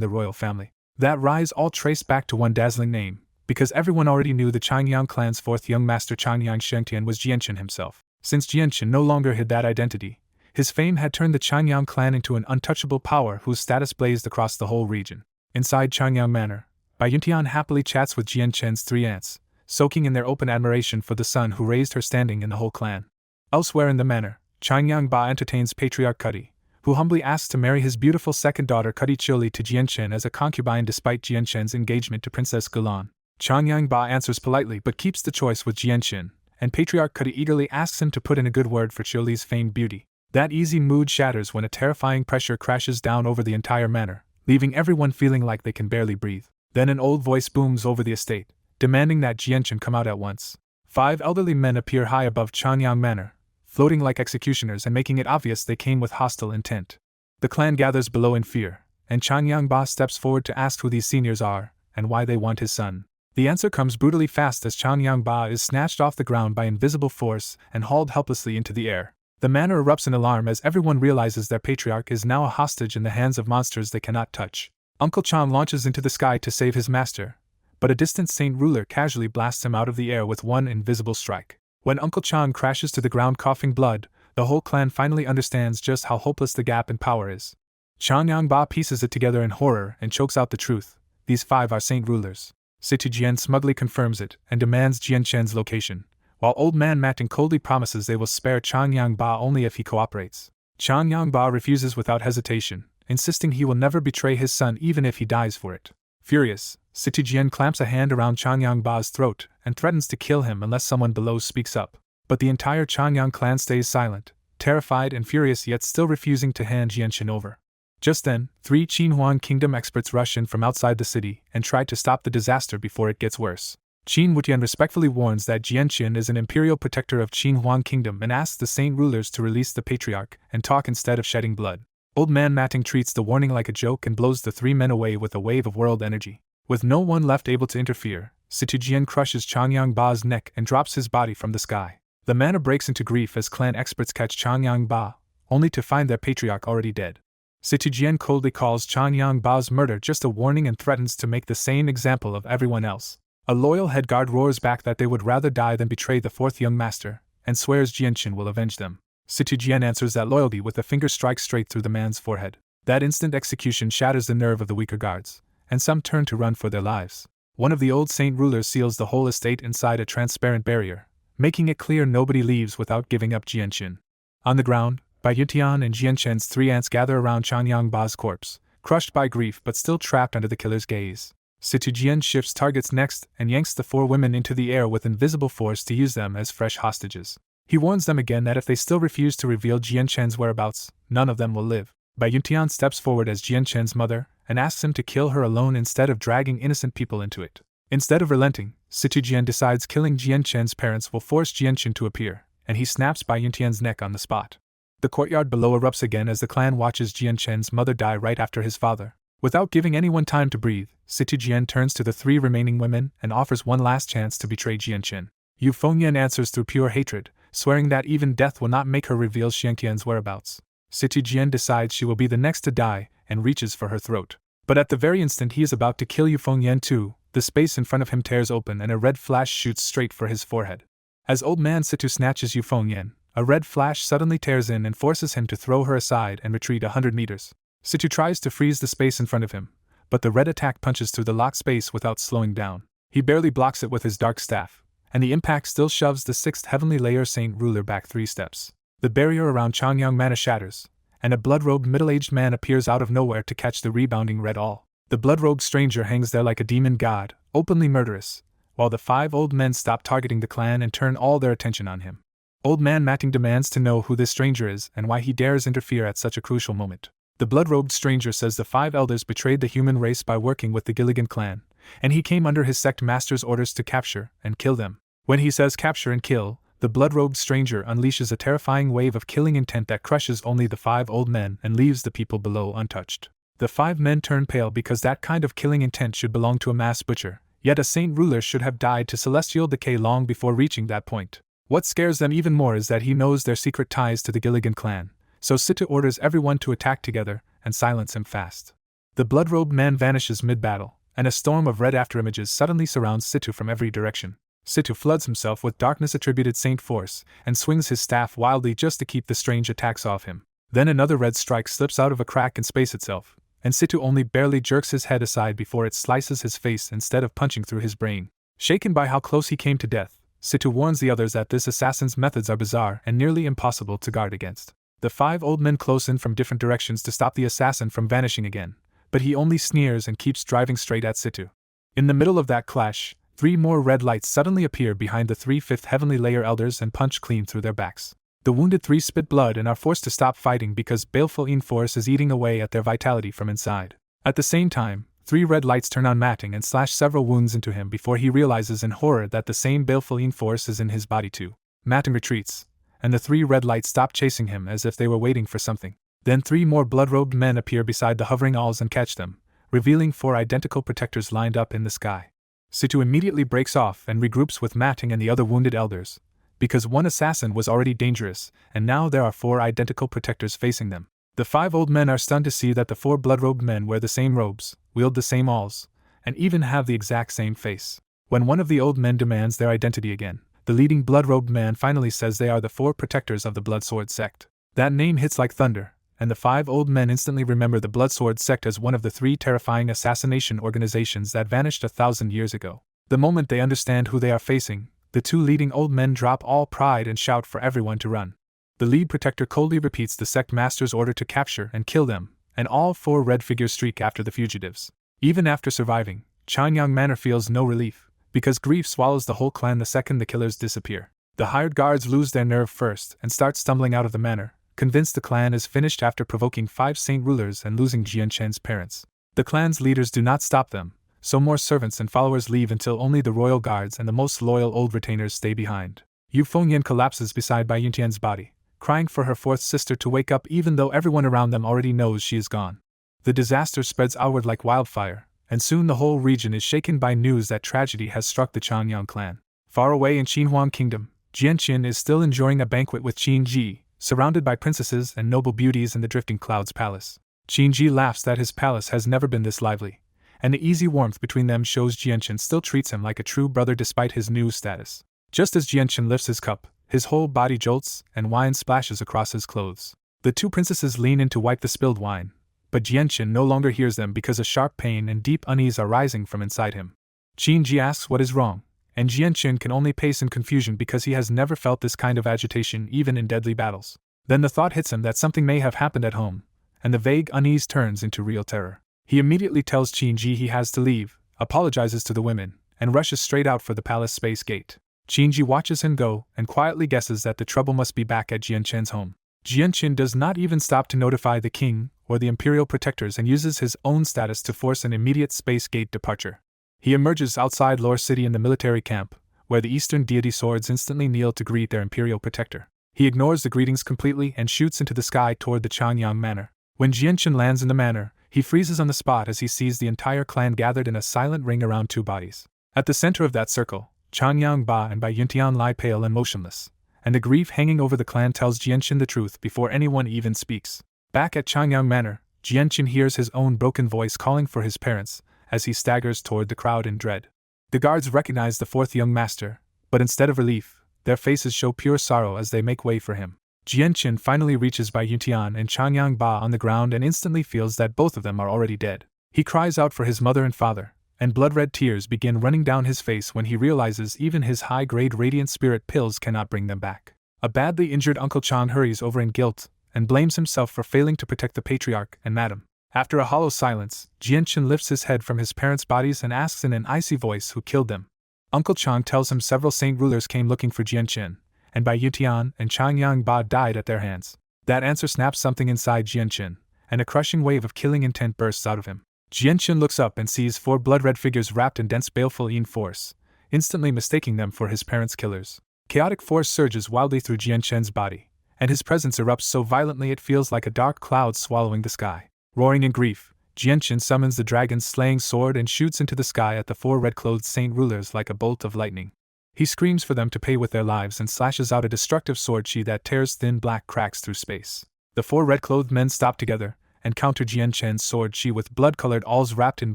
the royal family. That rise all traced back to one dazzling name, because everyone already knew the Changyang clan's 4th young master Changyang Shengtian was Jianqin himself. Since Jianqin no longer hid that identity, his fame had turned the Changyang clan into an untouchable power whose status blazed across the whole region. Inside Changyang Manor, Bai Yuntian happily chats with Jian Chen's 3 aunts, soaking in their open admiration for the son who raised her standing in the whole clan. Elsewhere in the manor, Changyang Ba entertains Patriarch Cuddy, who humbly asks to marry his beautiful second daughter Cuddy Chili to Jian Chen as a concubine despite Jian Chen's engagement to Princess Gulan. Changyang Ba answers politely but keeps the choice with Jian Chen, and Patriarch Cuddy eagerly asks him to put in a good word for Chili's famed beauty. That easy mood shatters when a terrifying pressure crashes down over the entire manor, leaving everyone feeling like they can barely breathe. Then an old voice booms over the estate, demanding that Jian Chen come out at once. 5 elderly men appear high above Changyang Manor, floating like executioners and making it obvious they came with hostile intent. The clan gathers below in fear, and Changyang Ba steps forward to ask who these seniors are, and why they want his son. The answer comes brutally fast as Changyang Ba is snatched off the ground by invisible force and hauled helplessly into the air. The manor erupts in alarm as everyone realizes their patriarch is now a hostage in the hands of monsters they cannot touch. Uncle Chan launches into the sky to save his master, but a distant saint ruler casually blasts him out of the air with one invisible strike. When Uncle Chan crashes to the ground coughing blood, the whole clan finally understands just how hopeless the gap in power is. Changyang Ba pieces it together in horror and chokes out the truth: these 5 are saint rulers. Situ Jian smugly confirms it and demands Jian Chen's location, while Old Man Mating coldly promises they will spare Changyang Ba only if he cooperates. Changyang Ba refuses without hesitation, insisting he will never betray his son even if he dies for it. Furious, Situ Jian clamps a hand around Changyang Ba's throat and threatens to kill him unless someone below speaks up. But the entire Changyang clan stays silent, terrified and furious yet still refusing to hand Jian Chen over. Just then, 3 Qinhuan Kingdom experts rush in from outside the city and try to stop the disaster before it gets worse. Qin Wutian respectfully warns that Jian Chen is an imperial protector of Qinhuan Kingdom and asks the saint rulers to release the patriarch and talk instead of shedding blood. Old Man Mating treats the warning like a joke and blows the 3 men away with a wave of world energy. With no one left able to interfere, Situ Jian crushes Changyang Ba's neck and drops his body from the sky. The manor breaks into grief as clan experts catch Changyang Ba, only to find their patriarch already dead. Situ Jian coldly calls Changyang Ba's murder just a warning and threatens to make the same example of everyone else. A loyal head guard roars back that they would rather die than betray the 4th young master, and swears Jian Chen will avenge them. Situ Jian answers that loyalty with a finger strike straight through the man's forehead. That instant execution shatters the nerve of the weaker guards, and some turn to run for their lives. One of the old saint rulers seals the whole estate inside a transparent barrier, making it clear nobody leaves without giving up Jian Chen. On the ground, Bai Yuntian and Jian Chen's 3 aunts gather around Changyang Ba's corpse, crushed by grief but still trapped under the killer's gaze. Situ Jian shifts targets next and yanks the 4 women into the air with invisible force to use them as fresh hostages. He warns them again that if they still refuse to reveal Jian Chen's whereabouts, none of them will live. Bai Yuntian steps forward as Jian Chen's mother and asks him to kill her alone instead of dragging innocent people into it. Instead of relenting, Situ Jian decides killing Jian Chen's parents will force Jian Chen to appear, and he snaps Bai Yuntian's neck on the spot. The courtyard below erupts again as the clan watches Jian Chen's mother die right after his father. Without giving anyone time to breathe, Situ Jian turns to the 3 remaining women and offers one last chance to betray Jian Chen. Yu Fengyan answers through pure hatred, swearing that even death will not make her reveal Xianqian's whereabouts. Situ Jian decides she will be the next to die and reaches for her throat. But at the very instant he is about to kill Yu Fengyan too, the space in front of him tears open and a red flash shoots straight for his forehead. As Old Man Situ snatches Yu Fengyan, a red flash suddenly tears in and forces him to throw her aside and retreat 100 meters. Situ tries to freeze the space in front of him, but the red attack punches through the locked space without slowing down. He barely blocks it with his dark staff, and the impact still shoves the 6th heavenly layer saint ruler back 3 steps. The barrier around Changyang Manor shatters, and a blood-robed middle-aged man appears out of nowhere to catch the rebounding red all. The blood-robed stranger hangs there like a demon god, openly murderous, while the 5 old men stop targeting the clan and turn all their attention on him. Old Man Mating demands to know who this stranger is and why he dares interfere at such a crucial moment. The blood-robed stranger says the 5 elders betrayed the human race by working with the Gilligan clan, and he came under his sect master's orders to capture and kill them. When he says capture and kill, the blood-robed stranger unleashes a terrifying wave of killing intent that crushes only the 5 old men and leaves the people below untouched. The 5 men turn pale because that kind of killing intent should belong to a mass butcher, yet a saint ruler should have died to celestial decay long before reaching that point. What scares them even more is that he knows their secret ties to the Gilligan clan, so Situ orders everyone to attack together and silence him fast. The blood-robed man vanishes mid-battle, and a storm of red afterimages suddenly surrounds Situ from every direction. Situ floods himself with darkness-attributed saint force and swings his staff wildly just to keep the strange attacks off him. Then another red strike slips out of a crack in space itself, and Situ only barely jerks his head aside before it slices his face instead of punching through his brain. Shaken by how close he came to death, Situ warns the others that this assassin's methods are bizarre and nearly impossible to guard against. The 5 old men close in from different directions to stop the assassin from vanishing again, but he only sneers and keeps driving straight at Situ. In the middle of that clash, 3 more red lights suddenly appear behind the 3 fifth heavenly layer elders and punch clean through their backs. The wounded 3 spit blood and are forced to stop fighting because baleful force is eating away at their vitality from inside. At the same time, 3 red lights turn on Matting and slash several wounds into him before he realizes in horror that the same baleful force is in his body too. Matting retreats, and the 3 red lights stop chasing him as if they were waiting for something. Then 3 more blood-robed men appear beside the hovering owls and catch them, revealing 4 identical protectors lined up in the sky. Situ immediately breaks off and regroups with Matting and the other wounded elders, because one assassin was already dangerous, and now there are 4 identical protectors facing them. The 5 old men are stunned to see that the 4 blood-robed men wear the same robes, wield the same awls, and even have the exact same face. When one of the old men demands their identity again, the leading blood-robed man finally says they are the 4 protectors of the Bloodsword sect. That name hits like thunder, and the 5 old men instantly remember the Bloodsword sect as one of the 3 terrifying assassination organizations that vanished 1,000 years ago. The moment they understand who they are facing, the 2 leading old men drop all pride and shout for everyone to run. The lead protector coldly repeats the sect master's order to capture and kill them, and all 4 red figures streak after the fugitives. Even after surviving, Chanyang Manor feels no relief, because grief swallows the whole clan the second the killers disappear. The hired guards lose their nerve first and start stumbling out of the manor, convinced the clan is finished after provoking 5 saint rulers and losing Jianchen's parents. The clan's leaders do not stop them, so more servants and followers leave until only the royal guards and the most loyal old retainers stay behind. Yu Fengyan collapses beside Bai Yuntian's body, crying for her 4th sister to wake up even though everyone around them already knows she is gone. The disaster spreads outward like wildfire, and soon the whole region is shaken by news that tragedy has struck the Chanyang clan. Far away in Qinhuang Kingdom, Jianqin is still enjoying a banquet with Qin Ji, surrounded by princesses and noble beauties in the Drifting Clouds Palace. Qin Ji laughs that his palace has never been this lively, and the easy warmth between them shows Jianqin still treats him like a true brother despite his new status. Just as Jianqin lifts his cup, his whole body jolts, and wine splashes across his clothes. The 2 princesses lean in to wipe the spilled wine, but Jianqin no longer hears them because a sharp pain and deep unease are rising from inside him. Qin Ji asks what is wrong, and Jianqin can only pace in confusion because he has never felt this kind of agitation even in deadly battles. Then the thought hits him that something may have happened at home, and the vague unease turns into real terror. He immediately tells Qin Ji he has to leave, apologizes to the women, and rushes straight out for the palace space gate. Qin Ji watches him go and quietly guesses that the trouble must be back at Jianchen's home. Jianqin does not even stop to notify the king or the imperial protectors and uses his own status to force an immediate space gate departure. He emerges outside Lore City in the military camp, where the Eastern deity swords instantly kneel to greet their imperial protector. He ignores the greetings completely and shoots into the sky toward the Chanyang Manor. When Jianqin lands in the manor, he freezes on the spot as he sees the entire clan gathered in a silent ring around 2 bodies. At the center of that circle, Chanyang Ba and Bai Yuntian lie pale and motionless, and the grief hanging over the clan tells Jianqin the truth before anyone even speaks. Back at Chanyang Manor, Jianqin hears his own broken voice calling for his parents as he staggers toward the crowd in dread. The guards recognize the 4th young master, but instead of relief, their faces show pure sorrow as they make way for him. Jianqin finally reaches Bai Yuntian and Chanyang Ba on the ground and instantly feels that both of them are already dead. He cries out for his mother and father, and blood-red tears begin running down his face when he realizes even his high-grade radiant spirit pills cannot bring them back. A badly injured Uncle Chang hurries over in guilt and blames himself for failing to protect the patriarch and madam. After a hollow silence, Jianqin lifts his head from his parents' bodies and asks in an icy voice who killed them. Uncle Chang tells him several saint rulers came looking for Jianqin, and Bai Yuntian and Chanyang Ba died at their hands. That answer snaps something inside Jianqin, and a crushing wave of killing intent bursts out of him. Jianqin looks up and sees 4 blood-red figures wrapped in dense baleful force, instantly mistaking them for his parents' killers. Chaotic force surges wildly through Jianchen's body, and his presence erupts so violently it feels like a dark cloud swallowing the sky. Roaring in grief, Jianqin summons the dragon's slaying sword and shoots into the sky at the 4 red-clothed saint rulers like a bolt of lightning. He screams for them to pay with their lives and slashes out a destructive sword chi that tears thin black cracks through space. The 4 red-clothed men stop together and counter Jianchen's sword chi with blood-colored awls wrapped in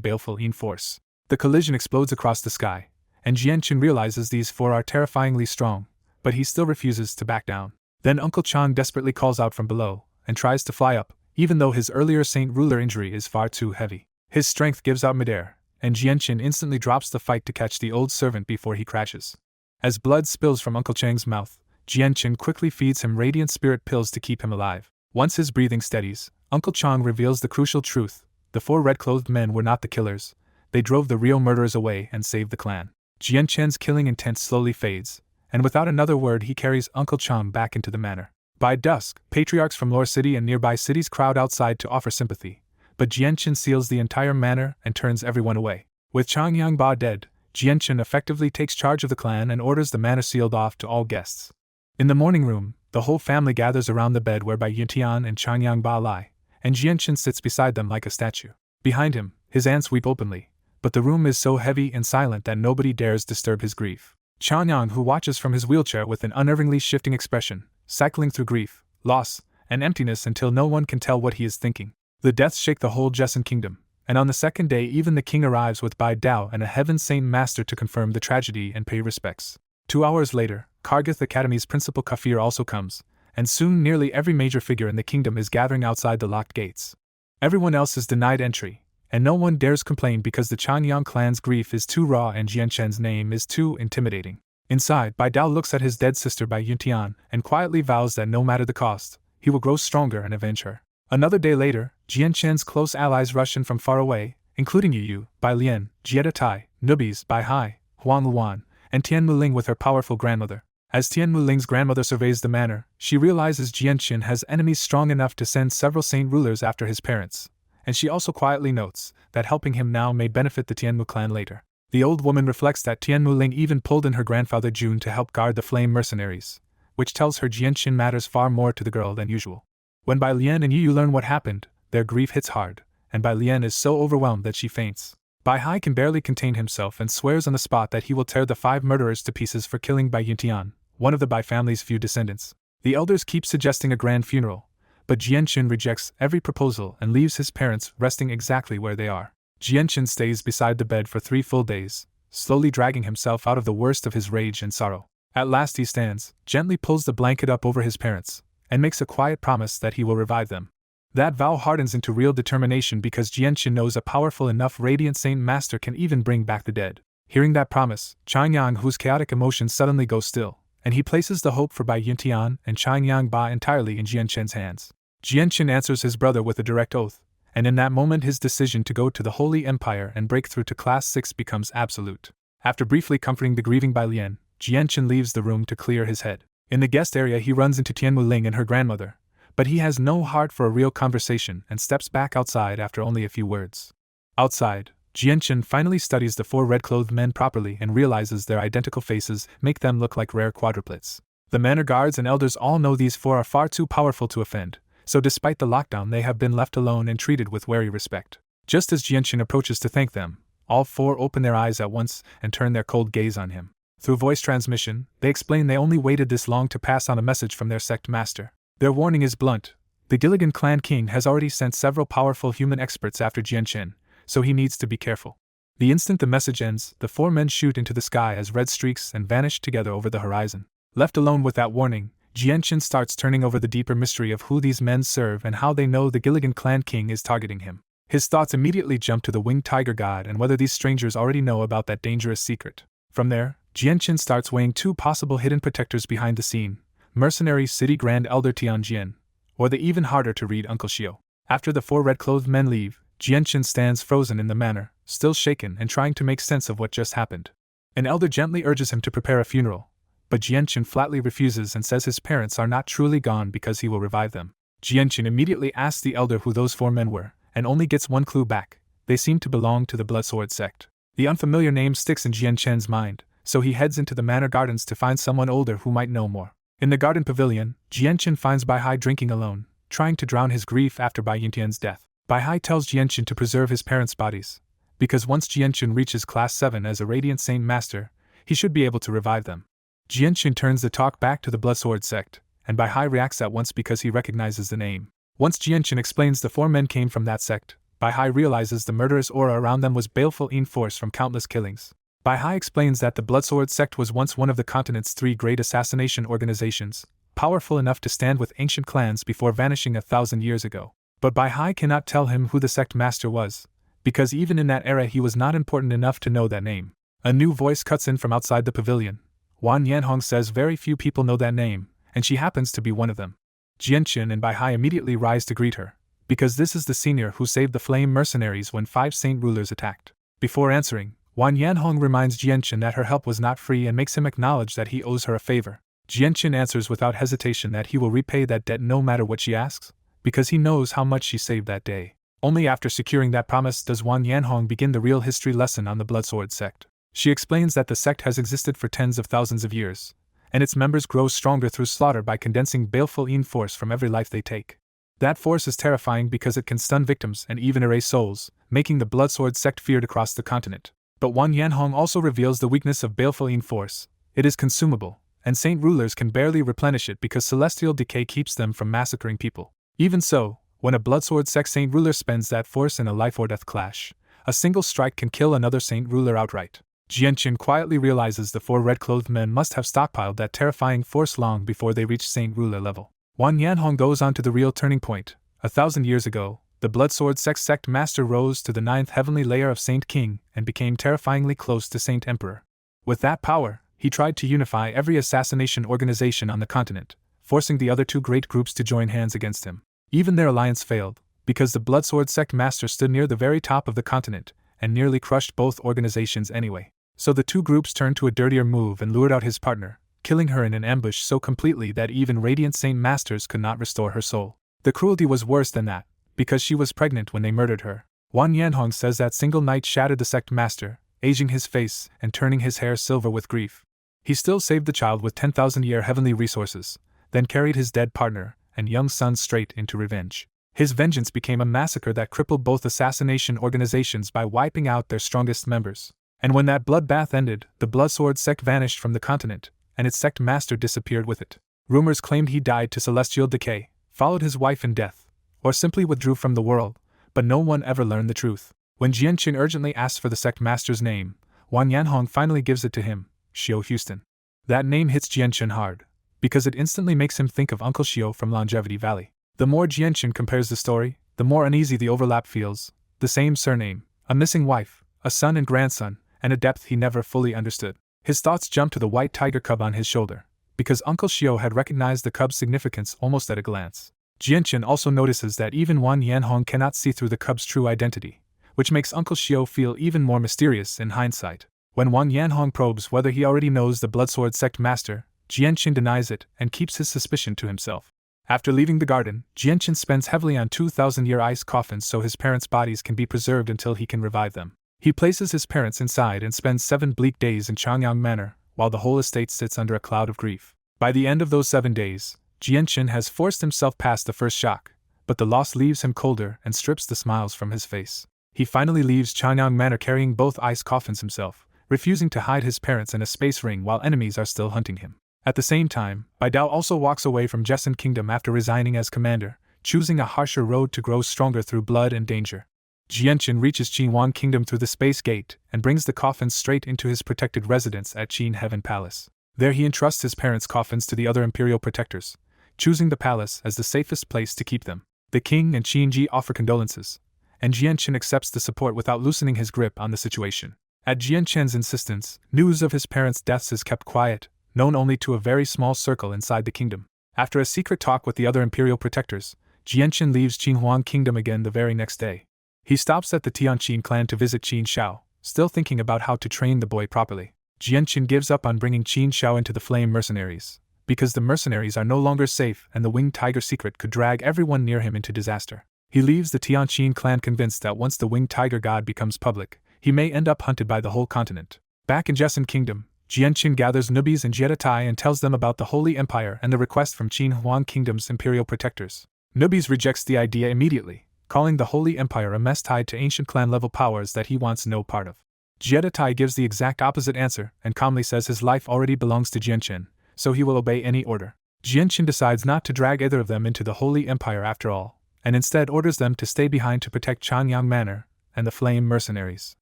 baleful force. The collision explodes across the sky, and Jianqin realizes these 4 are terrifyingly strong, but he still refuses to back down. Then Uncle Chang desperately calls out from below and tries to fly up, even though his earlier Saint Ruler injury is far too heavy. His strength gives out midair, and Jianqin instantly drops the fight to catch the old servant before he crashes. As blood spills from Uncle Chang's mouth, Jianqin quickly feeds him radiant spirit pills to keep him alive. Once his breathing steadies, Uncle Chang reveals the crucial truth: the 4 red-clothed men were not the killers. They drove the real murderers away and saved the clan. Jianqin's killing intent slowly fades, and without another word he carries Uncle Chang back into the manor. By dusk, patriarchs from Lore City and nearby cities crowd outside to offer sympathy, but Jianqin seals the entire manor and turns everyone away. With Changyang Ba dead, Jianqin effectively takes charge of the clan and orders the manor sealed off to all guests. In the morning room, the whole family gathers around the bed whereby Yuntian and Changyang Ba lie, and Jianqin sits beside them like a statue. Behind him, his aunts weep openly, but the room is so heavy and silent that nobody dares disturb his grief. Changyang, who watches from his wheelchair with an unnervingly shifting expression, cycling through grief, loss, and emptiness until no one can tell what he is thinking. The deaths shake the whole Jessen kingdom, and on the second day even the king arrives with Bai Dao and a Heaven Saint Master to confirm the tragedy and pay respects. 2 hours later, Kargith Academy's principal Kafir also comes, and soon nearly every major figure in the kingdom is gathering outside the locked gates. Everyone else is denied entry, and no one dares complain because the Changyang clan's grief is too raw and Jianqin's name is too intimidating. Inside, Bai Dao looks at his dead sister Bai Yuntian and quietly vows that no matter the cost, he will grow stronger and avenge her. Another day later, Jianqin's close allies rush in from far away, including Yu, Bai Lian, Jieta Tai, Nubis, Bai Hai, Huang Luan, and Tian Muling with her powerful grandmother. As Tian Muling's grandmother surveys the manor, she realizes Jianqin has enemies strong enough to send several saint rulers after his parents, and she also quietly notes that helping him now may benefit the Tianmu clan later. The old woman reflects that Tian Muling even pulled in her grandfather Jun to help guard the flame mercenaries, which tells her Jianqin matters far more to the girl than usual. When Bai Lian and Yu learn what happened, their grief hits hard, and Bai Lian is so overwhelmed that she faints. Bai Hai can barely contain himself and swears on the spot that he will tear the 5 murderers to pieces for killing Bai Yuntian, one of the Bai family's few descendants. The elders keep suggesting a grand funeral, but Jianqin rejects every proposal and leaves his parents resting exactly where they are. Jianqin stays beside the bed for 3 full days, slowly dragging himself out of the worst of his rage and sorrow. At last he stands, gently pulls the blanket up over his parents, and makes a quiet promise that he will revive them. That vow hardens into real determination because Jianqin knows a powerful enough Radiant Saint Master can even bring back the dead. Hearing that promise, Changyang, whose chaotic emotions suddenly go still, and he places the hope for Bai Yuntian and Changyang Ba entirely in Jianqin's hands. Jianqin answers his brother with a direct oath, and in that moment his decision to go to the Holy Empire and break through to Class 6 becomes absolute. After briefly comforting the grieving Bai Lian, Jianqin leaves the room to clear his head. In the guest area he runs into Tian Muling and her grandmother, but he has no heart for a real conversation and steps back outside after only a few words. Outside, Jianqin finally studies the 4 red-clothed men properly and realizes their identical faces make them look like rare quadruplets. The manor guards and elders all know these 4 are far too powerful to offend, so despite the lockdown they have been left alone and treated with wary respect. Just as Jianqin approaches to thank them, all 4 open their eyes at once and turn their cold gaze on him. Through voice transmission, they explain they only waited this long to pass on a message from their sect master. Their warning is blunt. The Gilligan clan king has already sent several powerful human experts after Jianqin, so he needs to be careful. The instant the message ends, the 4 men shoot into the sky as red streaks and vanish together over the horizon. Left alone with that warning, Jianqin starts turning over the deeper mystery of who these men serve and how they know the Gilligan clan king is targeting him. His thoughts immediately jump to the winged tiger god and whether these strangers already know about that dangerous secret. From there, Jianqin starts weighing 2 possible hidden protectors behind the scene: mercenary city grand elder Tianjin, or the even harder to read Uncle Xiao. After the 4 red-clothed men leave, Jianqin stands frozen in the manor, still shaken and trying to make sense of what just happened. An elder gently urges him to prepare a funeral, but Jianqin flatly refuses and says his parents are not truly gone because he will revive them. Jianqin immediately asks the elder who those 4 men were, and only gets one clue back: they seem to belong to the Bloodsword sect. The unfamiliar name sticks in Jianqin's mind, so he heads into the manor gardens to find someone older who might know more. In the garden pavilion, Jianqin finds Bai Hai drinking alone, trying to drown his grief after Bai Yuntian's death. Bai Hai tells Jianqin to preserve his parents' bodies, because once Jianqin reaches Class 7 as a Radiant Saint Master, he should be able to revive them. Jianqin turns the talk back to the Bloodsword sect, and Bai Hai reacts at once because he recognizes the name. Once Jianqin explains the 4 men came from that sect, Bai Hai realizes the murderous aura around them was baleful force from countless killings. Bai Hai explains that the Bloodsword sect was once one of the continent's 3 great assassination organizations, powerful enough to stand with ancient clans before vanishing 1,000 years ago. But Bai Hai cannot tell him who the sect master was, because even in that era he was not important enough to know that name. A new voice cuts in from outside the pavilion. Wan Yanhong says very few people know that name, and she happens to be one of them. Jianqin and Bai Hai immediately rise to greet her, because this is the senior who saved the flame mercenaries when 5 saint rulers attacked. Before answering, Wan Yanhong reminds Jianqin that her help was not free and makes him acknowledge that he owes her a favor. Jianqin answers without hesitation that he will repay that debt no matter what she asks, because he knows how much she saved that day. Only after securing that promise does Wan Yanhong begin the real history lesson on the Bloodsword sect. She explains that the sect has existed for tens of thousands of years, and its members grow stronger through slaughter by condensing baleful force from every life they take. That force is terrifying because it can stun victims and even erase souls, making the Bloodsword sect feared across the continent. But Wan Yanhong also reveals the weakness of baleful force. It is consumable, and saint rulers can barely replenish it because celestial decay keeps them from massacring people. Even so, when a Bloodsword sect saint ruler spends that force in a life or death clash, a single strike can kill another saint ruler outright. Jianqin quietly realizes the 4 red-clothed men must have stockpiled that terrifying force long before they reached saint ruler level. Wan Yanhong goes on to the real turning point. 1,000 years ago, the Bloodsword sect master rose to the 9th heavenly layer of Saint King and became terrifyingly close to Saint Emperor. With that power, he tried to unify every assassination organization on the continent, forcing the other 2 great groups to join hands against him. Even their alliance failed, because the Bloodsword sect master stood near the very top of the continent and nearly crushed both organizations anyway. So the 2 groups turned to a dirtier move and lured out his partner, killing her in an ambush so completely that even radiant saint masters could not restore her soul. The cruelty was worse than that, because she was pregnant when they murdered her. Wan Yanhong says that single night shattered the sect master, aging his face and turning his hair silver with grief. He still saved the child with 10,000-year heavenly resources, then carried his dead partner and young son straight into revenge. His vengeance became a massacre that crippled both assassination organizations by wiping out their strongest members. And when that bloodbath ended, the Bloodsword sect vanished from the continent, and its sect master disappeared with it. Rumors claimed he died to celestial decay, followed his wife in death, or simply withdrew from the world, but no one ever learned the truth. When Jianqin urgently asks for the sect master's name, Wan Yanhong finally gives it to him, Xiao Houston. That name hits Jianqin hard, because it instantly makes him think of Uncle Xiao from Longevity Valley. The more Jianqin compares the story, the more uneasy the overlap feels. The same surname, a missing wife, a son and grandson, and a depth he never fully understood. His thoughts jump to the white tiger cub on his shoulder, because Uncle Xiao had recognized the cub's significance almost at a glance. Jianqin also notices that even Wan Yanhong cannot see through the cub's true identity, which makes Uncle Xiao feel even more mysterious in hindsight. When Wan Yanhong probes whether he already knows the Bloodsword sect master, Jianqin denies it and keeps his suspicion to himself. After leaving the garden, Jianqin spends heavily on 2,000-year ice coffins so his parents' bodies can be preserved until he can revive them. He places his parents inside and spends 7 bleak days in Changyang Manor, while the whole estate sits under a cloud of grief. By the end of those 7 days, Jianqin has forced himself past the first shock, but the loss leaves him colder and strips the smiles from his face. He finally leaves Changyang Manor carrying both ice coffins himself, refusing to hide his parents in a space ring while enemies are still hunting him. At the same time, Bai Dao also walks away from Jesson Kingdom after resigning as commander, choosing a harsher road to grow stronger through blood and danger. Jianqin reaches Qinhuan Kingdom through the space gate and brings the coffins straight into his protected residence at Qin Heaven Palace. There he entrusts his parents' coffins to the other imperial protectors, choosing the palace as the safest place to keep them. The king and Qinji offer condolences, and Jianqin accepts the support without loosening his grip on the situation. At Jianqin's insistence, news of his parents' deaths is kept quiet, known only to a very small circle inside the kingdom. After a secret talk with the other imperial protectors, Jianqin leaves Qinhuan Kingdom again the very next day. He stops at the Tianqin clan to visit Qin Shao, still thinking about how to train the boy properly. Jianqin gives up on bringing Qin Shao into the Flame Mercenaries, because the mercenaries are no longer safe and the Winged Tiger secret could drag everyone near him into disaster. He leaves the Tianqin clan convinced that once the Winged Tiger god becomes public, he may end up hunted by the whole continent. Back in Jesson Kingdom, Jianqin gathers newbies and Jiedatai and tells them about the Holy Empire and the request from Qinhuan Kingdom's imperial protectors. Newbies rejects the idea immediately, calling the Holy Empire a mess tied to ancient clan-level powers that he wants no part of. Jiedatai gives the exact opposite answer and calmly says his life already belongs to Jianqin, so he will obey any order. Jianqin decides not to drag either of them into the Holy Empire after all, and instead orders them to stay behind to protect Changyang Manor and the Flame Mercenaries.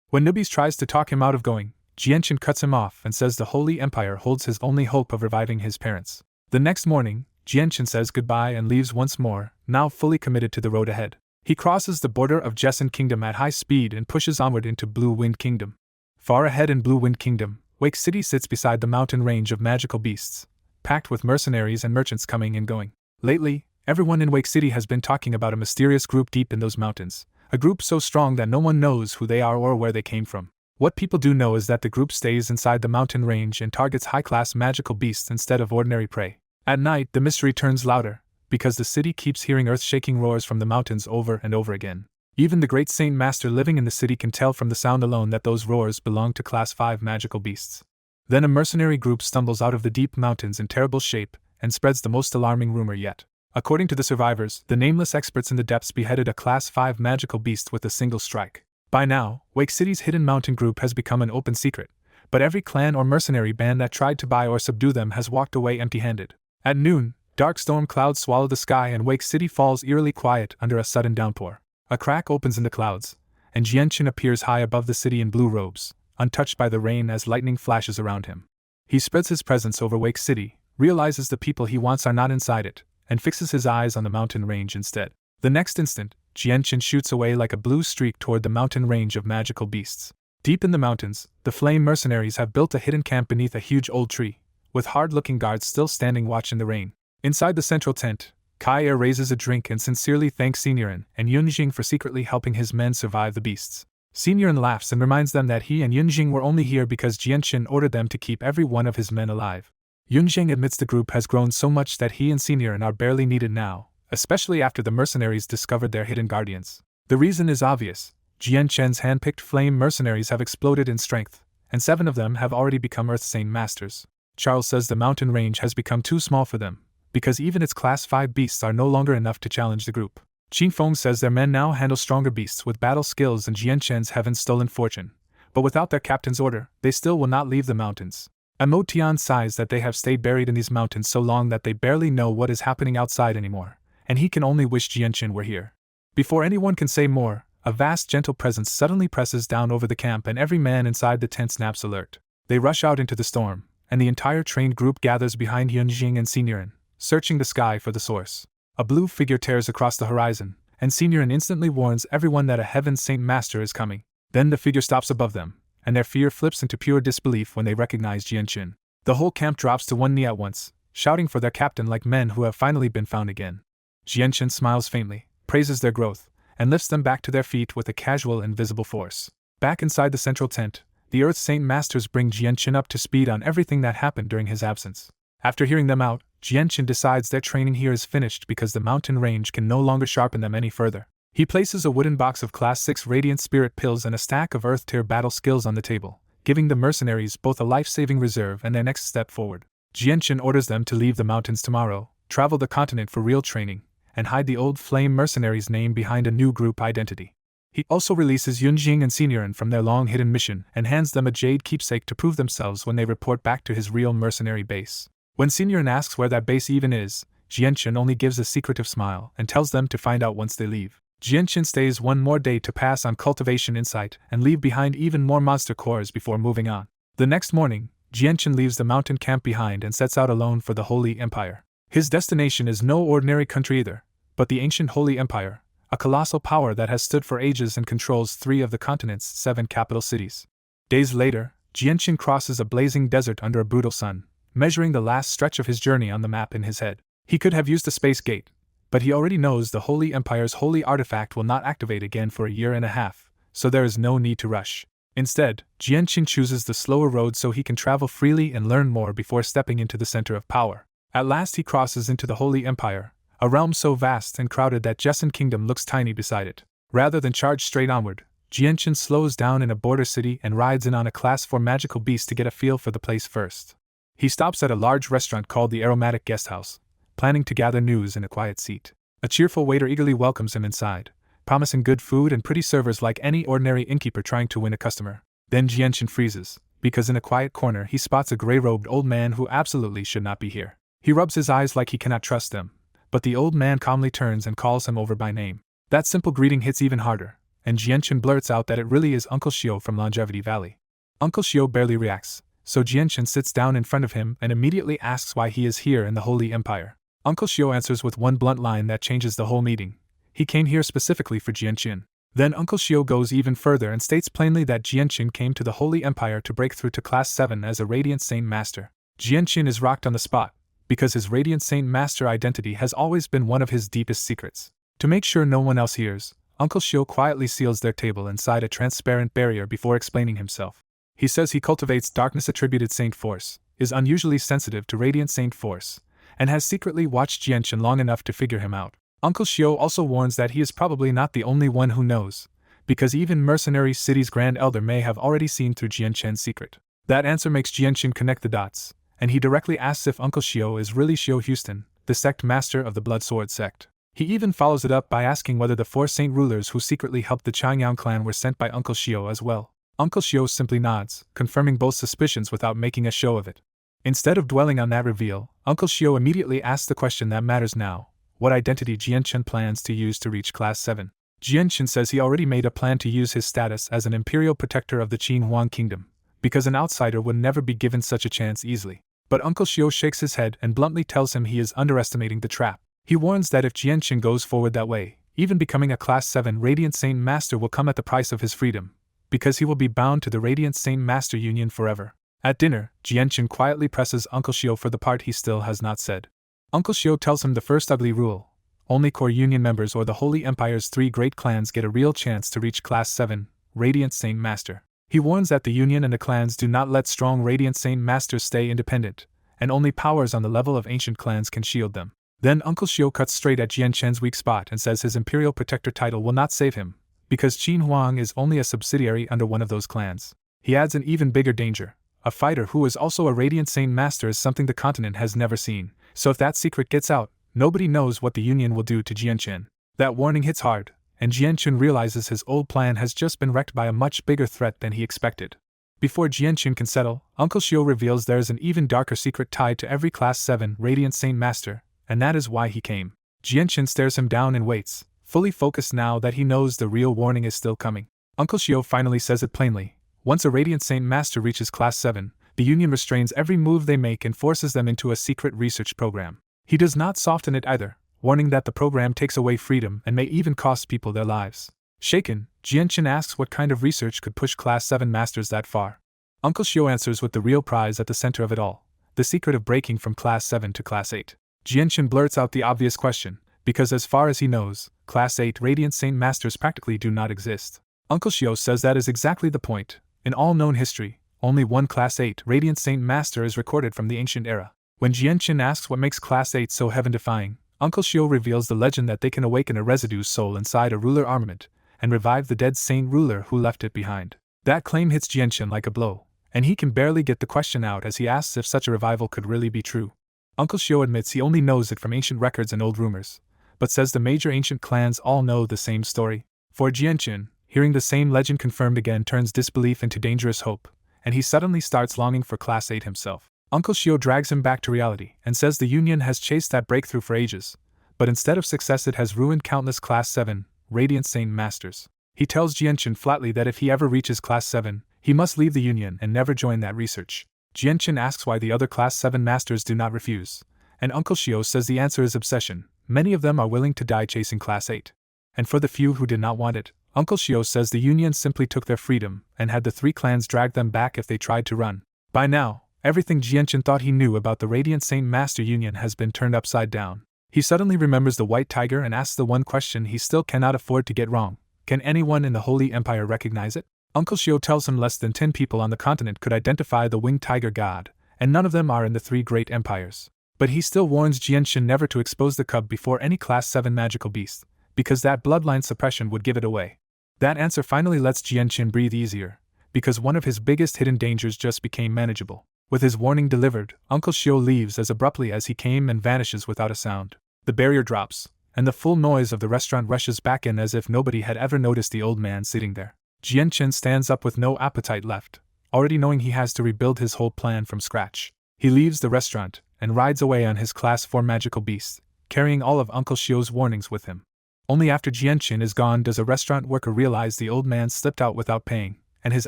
When Nubis tries to talk him out of going, Jianqin cuts him off and says the Holy Empire holds his only hope of reviving his parents. The next morning, Jianqin says goodbye and leaves once more, now fully committed to the road ahead. He crosses the border of Jesson Kingdom at high speed and pushes onward into Blue Wind Kingdom. Far ahead in Blue Wind Kingdom, Wake City sits beside the mountain range of magical beasts, packed with mercenaries and merchants coming and going. Lately, everyone in Wake City has been talking about a mysterious group deep in those mountains, a group so strong that no one knows who they are or where they came from. What people do know is that the group stays inside the mountain range and targets high-class magical beasts instead of ordinary prey. At night, the mystery turns louder, because the city keeps hearing earth-shaking roars from the mountains over and over again. Even the great Saint Master living in the city can tell from the sound alone that those roars belong to Class 5 magical beasts. Then a mercenary group stumbles out of the deep mountains in terrible shape and spreads the most alarming rumor yet. According to the survivors, the nameless experts in the depths beheaded a Class 5 magical beast with a single strike. By now, Wake City's hidden mountain group has become an open secret, but every clan or mercenary band that tried to buy or subdue them has walked away empty-handed. At noon, dark storm clouds swallow the sky and Wake City falls eerily quiet under a sudden downpour. A crack opens in the clouds, and Jianchen appears high above the city in blue robes, untouched by the rain as lightning flashes around him. He spreads his presence over Wake City, realizes the people he wants are not inside it, and fixes his eyes on the mountain range instead. The next instant, Jianchen shoots away like a blue streak toward the mountain range of magical beasts. Deep in the mountains, the flame mercenaries have built a hidden camp beneath a huge old tree, with hard-looking guards still standing watch in the rain. Inside the central tent, Kai raises a drink and sincerely thanks Seniorin and Yunjing for secretly helping his men survive the beasts. Seniorin laughs and reminds them that he and Yunjing were only here because Jianchen ordered them to keep every one of his men alive. Yunjing admits the group has grown so much that he and Seniorin are barely needed now, especially after the mercenaries discovered their hidden guardians. The reason is obvious. Jianchen's hand-picked flame mercenaries have exploded in strength, and 7 of them have already become Earth Saint Masters. Charles says the mountain range has become too small for them, because even its Class 5 beasts are no longer enough to challenge the group. Qingfeng says their men now handle stronger beasts with battle skills and Jianchen's heaven-stolen fortune, but without their captain's order, they still will not leave the mountains. Amotian sighs that they have stayed buried in these mountains so long that they barely know what is happening outside anymore, and he can only wish Jianchen were here. Before anyone can say more, a vast gentle presence suddenly presses down over the camp and every man inside the tent snaps alert. They rush out into the storm, and the entire trained group gathers behind Yunjing and Seniorin, searching the sky for the source. A blue figure tears across the horizon, and Seniorin instantly warns everyone that a Heaven Saint Master is coming. Then the figure stops above them, and their fear flips into pure disbelief when they recognize Jianchen. The whole camp drops to one knee at once, shouting for their captain like men who have finally been found again. Jianchen smiles faintly, praises their growth, and lifts them back to their feet with a casual invisible force. Back inside the central tent, the Earth Saint Masters bring Jianchen up to speed on everything that happened during his absence. After hearing them out, Jianchen decides their training here is finished because the mountain range can no longer sharpen them any further. He places a wooden box of Class 6 Radiant Spirit pills and a stack of Earth-tier battle skills on the table, giving the mercenaries both a life-saving reserve and their next step forward. Jianchen orders them to leave the mountains tomorrow, travel the continent for real training, and hide the old flame mercenaries' name behind a new group identity. He also releases Yunjing and Seniorin from their long-hidden mission and hands them a jade keepsake to prove themselves when they report back to his real mercenary base. When Seniorin asks where that base even is, Jianchen only gives a secretive smile and tells them to find out once they leave. Jianchen stays one more day to pass on cultivation insight and leave behind even more monster cores before moving on. The next morning, Jianchen leaves the mountain camp behind and sets out alone for the Holy Empire. His destination is no ordinary country either, but the ancient Holy Empire, a colossal power that has stood for ages and controls 3 of the continent's 7 capital cities. Days later, Jianchen crosses a blazing desert under a brutal sun, measuring the last stretch of his journey on the map in his head. He could have used a space gate, but he already knows the Holy Empire's holy artifact will not activate again for a year and a half, so there is no need to rush. Instead, Jianchen chooses the slower road so he can travel freely and learn more before stepping into the center of power. At last he crosses into the Holy Empire, a realm so vast and crowded that Jesson Kingdom looks tiny beside it. Rather than charge straight onward, Jianchen slows down in a border city and rides in on a Class 4 magical beast to get a feel for the place first. He stops at a large restaurant called the Aromatic Guesthouse, planning to gather news in a quiet seat. A cheerful waiter eagerly welcomes him inside, promising good food and pretty servers like any ordinary innkeeper trying to win a customer. Then Jianchen freezes, because in a quiet corner he spots a gray-robed old man who absolutely should not be here. He rubs his eyes like he cannot trust them, but the old man calmly turns and calls him over by name. That simple greeting hits even harder, and Jianchen blurts out that it really is Uncle Shio from Longevity Valley. Uncle Shio barely reacts, so Jianchen sits down in front of him and immediately asks why he is here in the Holy Empire. Uncle Shio answers with one blunt line that changes the whole meeting. He came here specifically for Jianqin. Then Uncle Shio goes even further and states plainly that Jianqin came to the Holy Empire to break through to Class 7 as a Radiant Saint Master. Jianqin is rocked on the spot, because his Radiant Saint Master identity has always been one of his deepest secrets. To make sure no one else hears, Uncle Shio quietly seals their table inside a transparent barrier before explaining himself. He says he cultivates darkness-attributed Saint Force, is unusually sensitive to Radiant Saint Force, and has secretly watched Jianqin long enough to figure him out. Uncle Shio also warns that he is probably not the only one who knows, because even Mercenary City's Grand Elder may have already seen through Jianqin's secret. That answer makes Jianqin connect the dots, and he directly asks if Uncle Shio is really Shio Houston, the sect master of the Blood Sword sect. He even follows it up by asking whether the 4 saint rulers who secretly helped the Changyang clan were sent by Uncle Shio as well. Uncle Shio simply nods, confirming both suspicions without making a show of it. Instead of dwelling on that reveal, Uncle Shio immediately asks the question that matters now: what identity Jianqin plans to use to reach Class 7. Jianqin says he already made a plan to use his status as an imperial protector of the Qin Huang kingdom, because an outsider would never be given such a chance easily. But Uncle Shio shakes his head and bluntly tells him he is underestimating the trap. He warns that if Jianqin goes forward that way, even becoming a Class 7 Radiant Saint Master will come at the price of his freedom, because he will be bound to the Radiant Saint Master Union forever. At dinner, Jianqin quietly presses Uncle Shio for the part he still has not said. Uncle Shio tells him the first ugly rule: only core union members or the Holy Empire's 3 great clans get a real chance to reach Class 7, Radiant Saint Master. He warns that the union and the clans do not let strong Radiant Saint Masters stay independent, and only powers on the level of ancient clans can shield them. Then Uncle Shio cuts straight at Jianqin's weak spot and says his Imperial Protector title will not save him, because Qin Huang is only a subsidiary under one of those clans. He adds an even bigger danger: a fighter who is also a Radiant Saint Master is something the continent has never seen, so if that secret gets out, nobody knows what the Union will do to Jianqin. That warning hits hard, and Jianqin realizes his old plan has just been wrecked by a much bigger threat than he expected. Before Jianqin can settle, Uncle Shio reveals there is an even darker secret tied to every Class 7 Radiant Saint Master, and that is why he came. Jianqin stares him down and waits, fully focused now that he knows the real warning is still coming. Uncle Shio finally says it plainly: once a Radiant Saint Master reaches Class 7, the Union restrains every move they make and forces them into a secret research program. He does not soften it either, warning that the program takes away freedom and may even cost people their lives. Shaken, Jianqin asks what kind of research could push Class 7 Masters that far. Uncle Shio answers with the real prize at the center of it all: the secret of breaking from Class 7 to Class 8. Jianqin blurts out the obvious question, because as far as he knows, Class 8 Radiant Saint Masters practically do not exist. Uncle Shio says that is exactly the point. In all known history, only one Class 8 Radiant Saint Master is recorded from the ancient era. When Jianqin asks what makes Class 8 so heaven-defying, Uncle Shio reveals the legend that they can awaken a residue soul inside a ruler armament, and revive the dead saint ruler who left it behind. That claim hits Jianqin like a blow, and he can barely get the question out as he asks if such a revival could really be true. Uncle Shio admits he only knows it from ancient records and old rumors, but says the major ancient clans all know the same story. For Jianqin, hearing the same legend confirmed again turns disbelief into dangerous hope, and he suddenly starts longing for Class 8 himself. Uncle Shio drags him back to reality and says the Union has chased that breakthrough for ages, but instead of success it has ruined countless Class 7 Radiant Saint Masters. He tells Jianqin flatly that if he ever reaches Class 7, he must leave the Union and never join that research. Jianqin asks why the other Class 7 Masters do not refuse, and Uncle Shio says the answer is obsession. Many of them are willing to die chasing Class 8. And for the few who did not want it, Uncle Shio says the Union simply took their freedom and had the 3 clans drag them back if they tried to run. By now, everything Jianqin thought he knew about the Radiant Saint Master Union has been turned upside down. He suddenly remembers the White Tiger and asks the one question he still cannot afford to get wrong: can anyone in the Holy Empire recognize it? Uncle Shio tells him less than 10 people on the continent could identify the winged tiger god, and none of them are in the 3 great empires. But he still warns Jianqin never to expose the cub before any Class 7 magical beast, because that bloodline suppression would give it away. That answer finally lets Jianqin breathe easier, because one of his biggest hidden dangers just became manageable. With his warning delivered, Uncle Shio leaves as abruptly as he came and vanishes without a sound. The barrier drops, and the full noise of the restaurant rushes back in as if nobody had ever noticed the old man sitting there. Jianqin stands up with no appetite left, already knowing he has to rebuild his whole plan from scratch. He leaves the restaurant and rides away on his Class 4 magical beast, carrying all of Uncle Shio's warnings with him. Only after Jianqin is gone does a restaurant worker realize the old man slipped out without paying, and his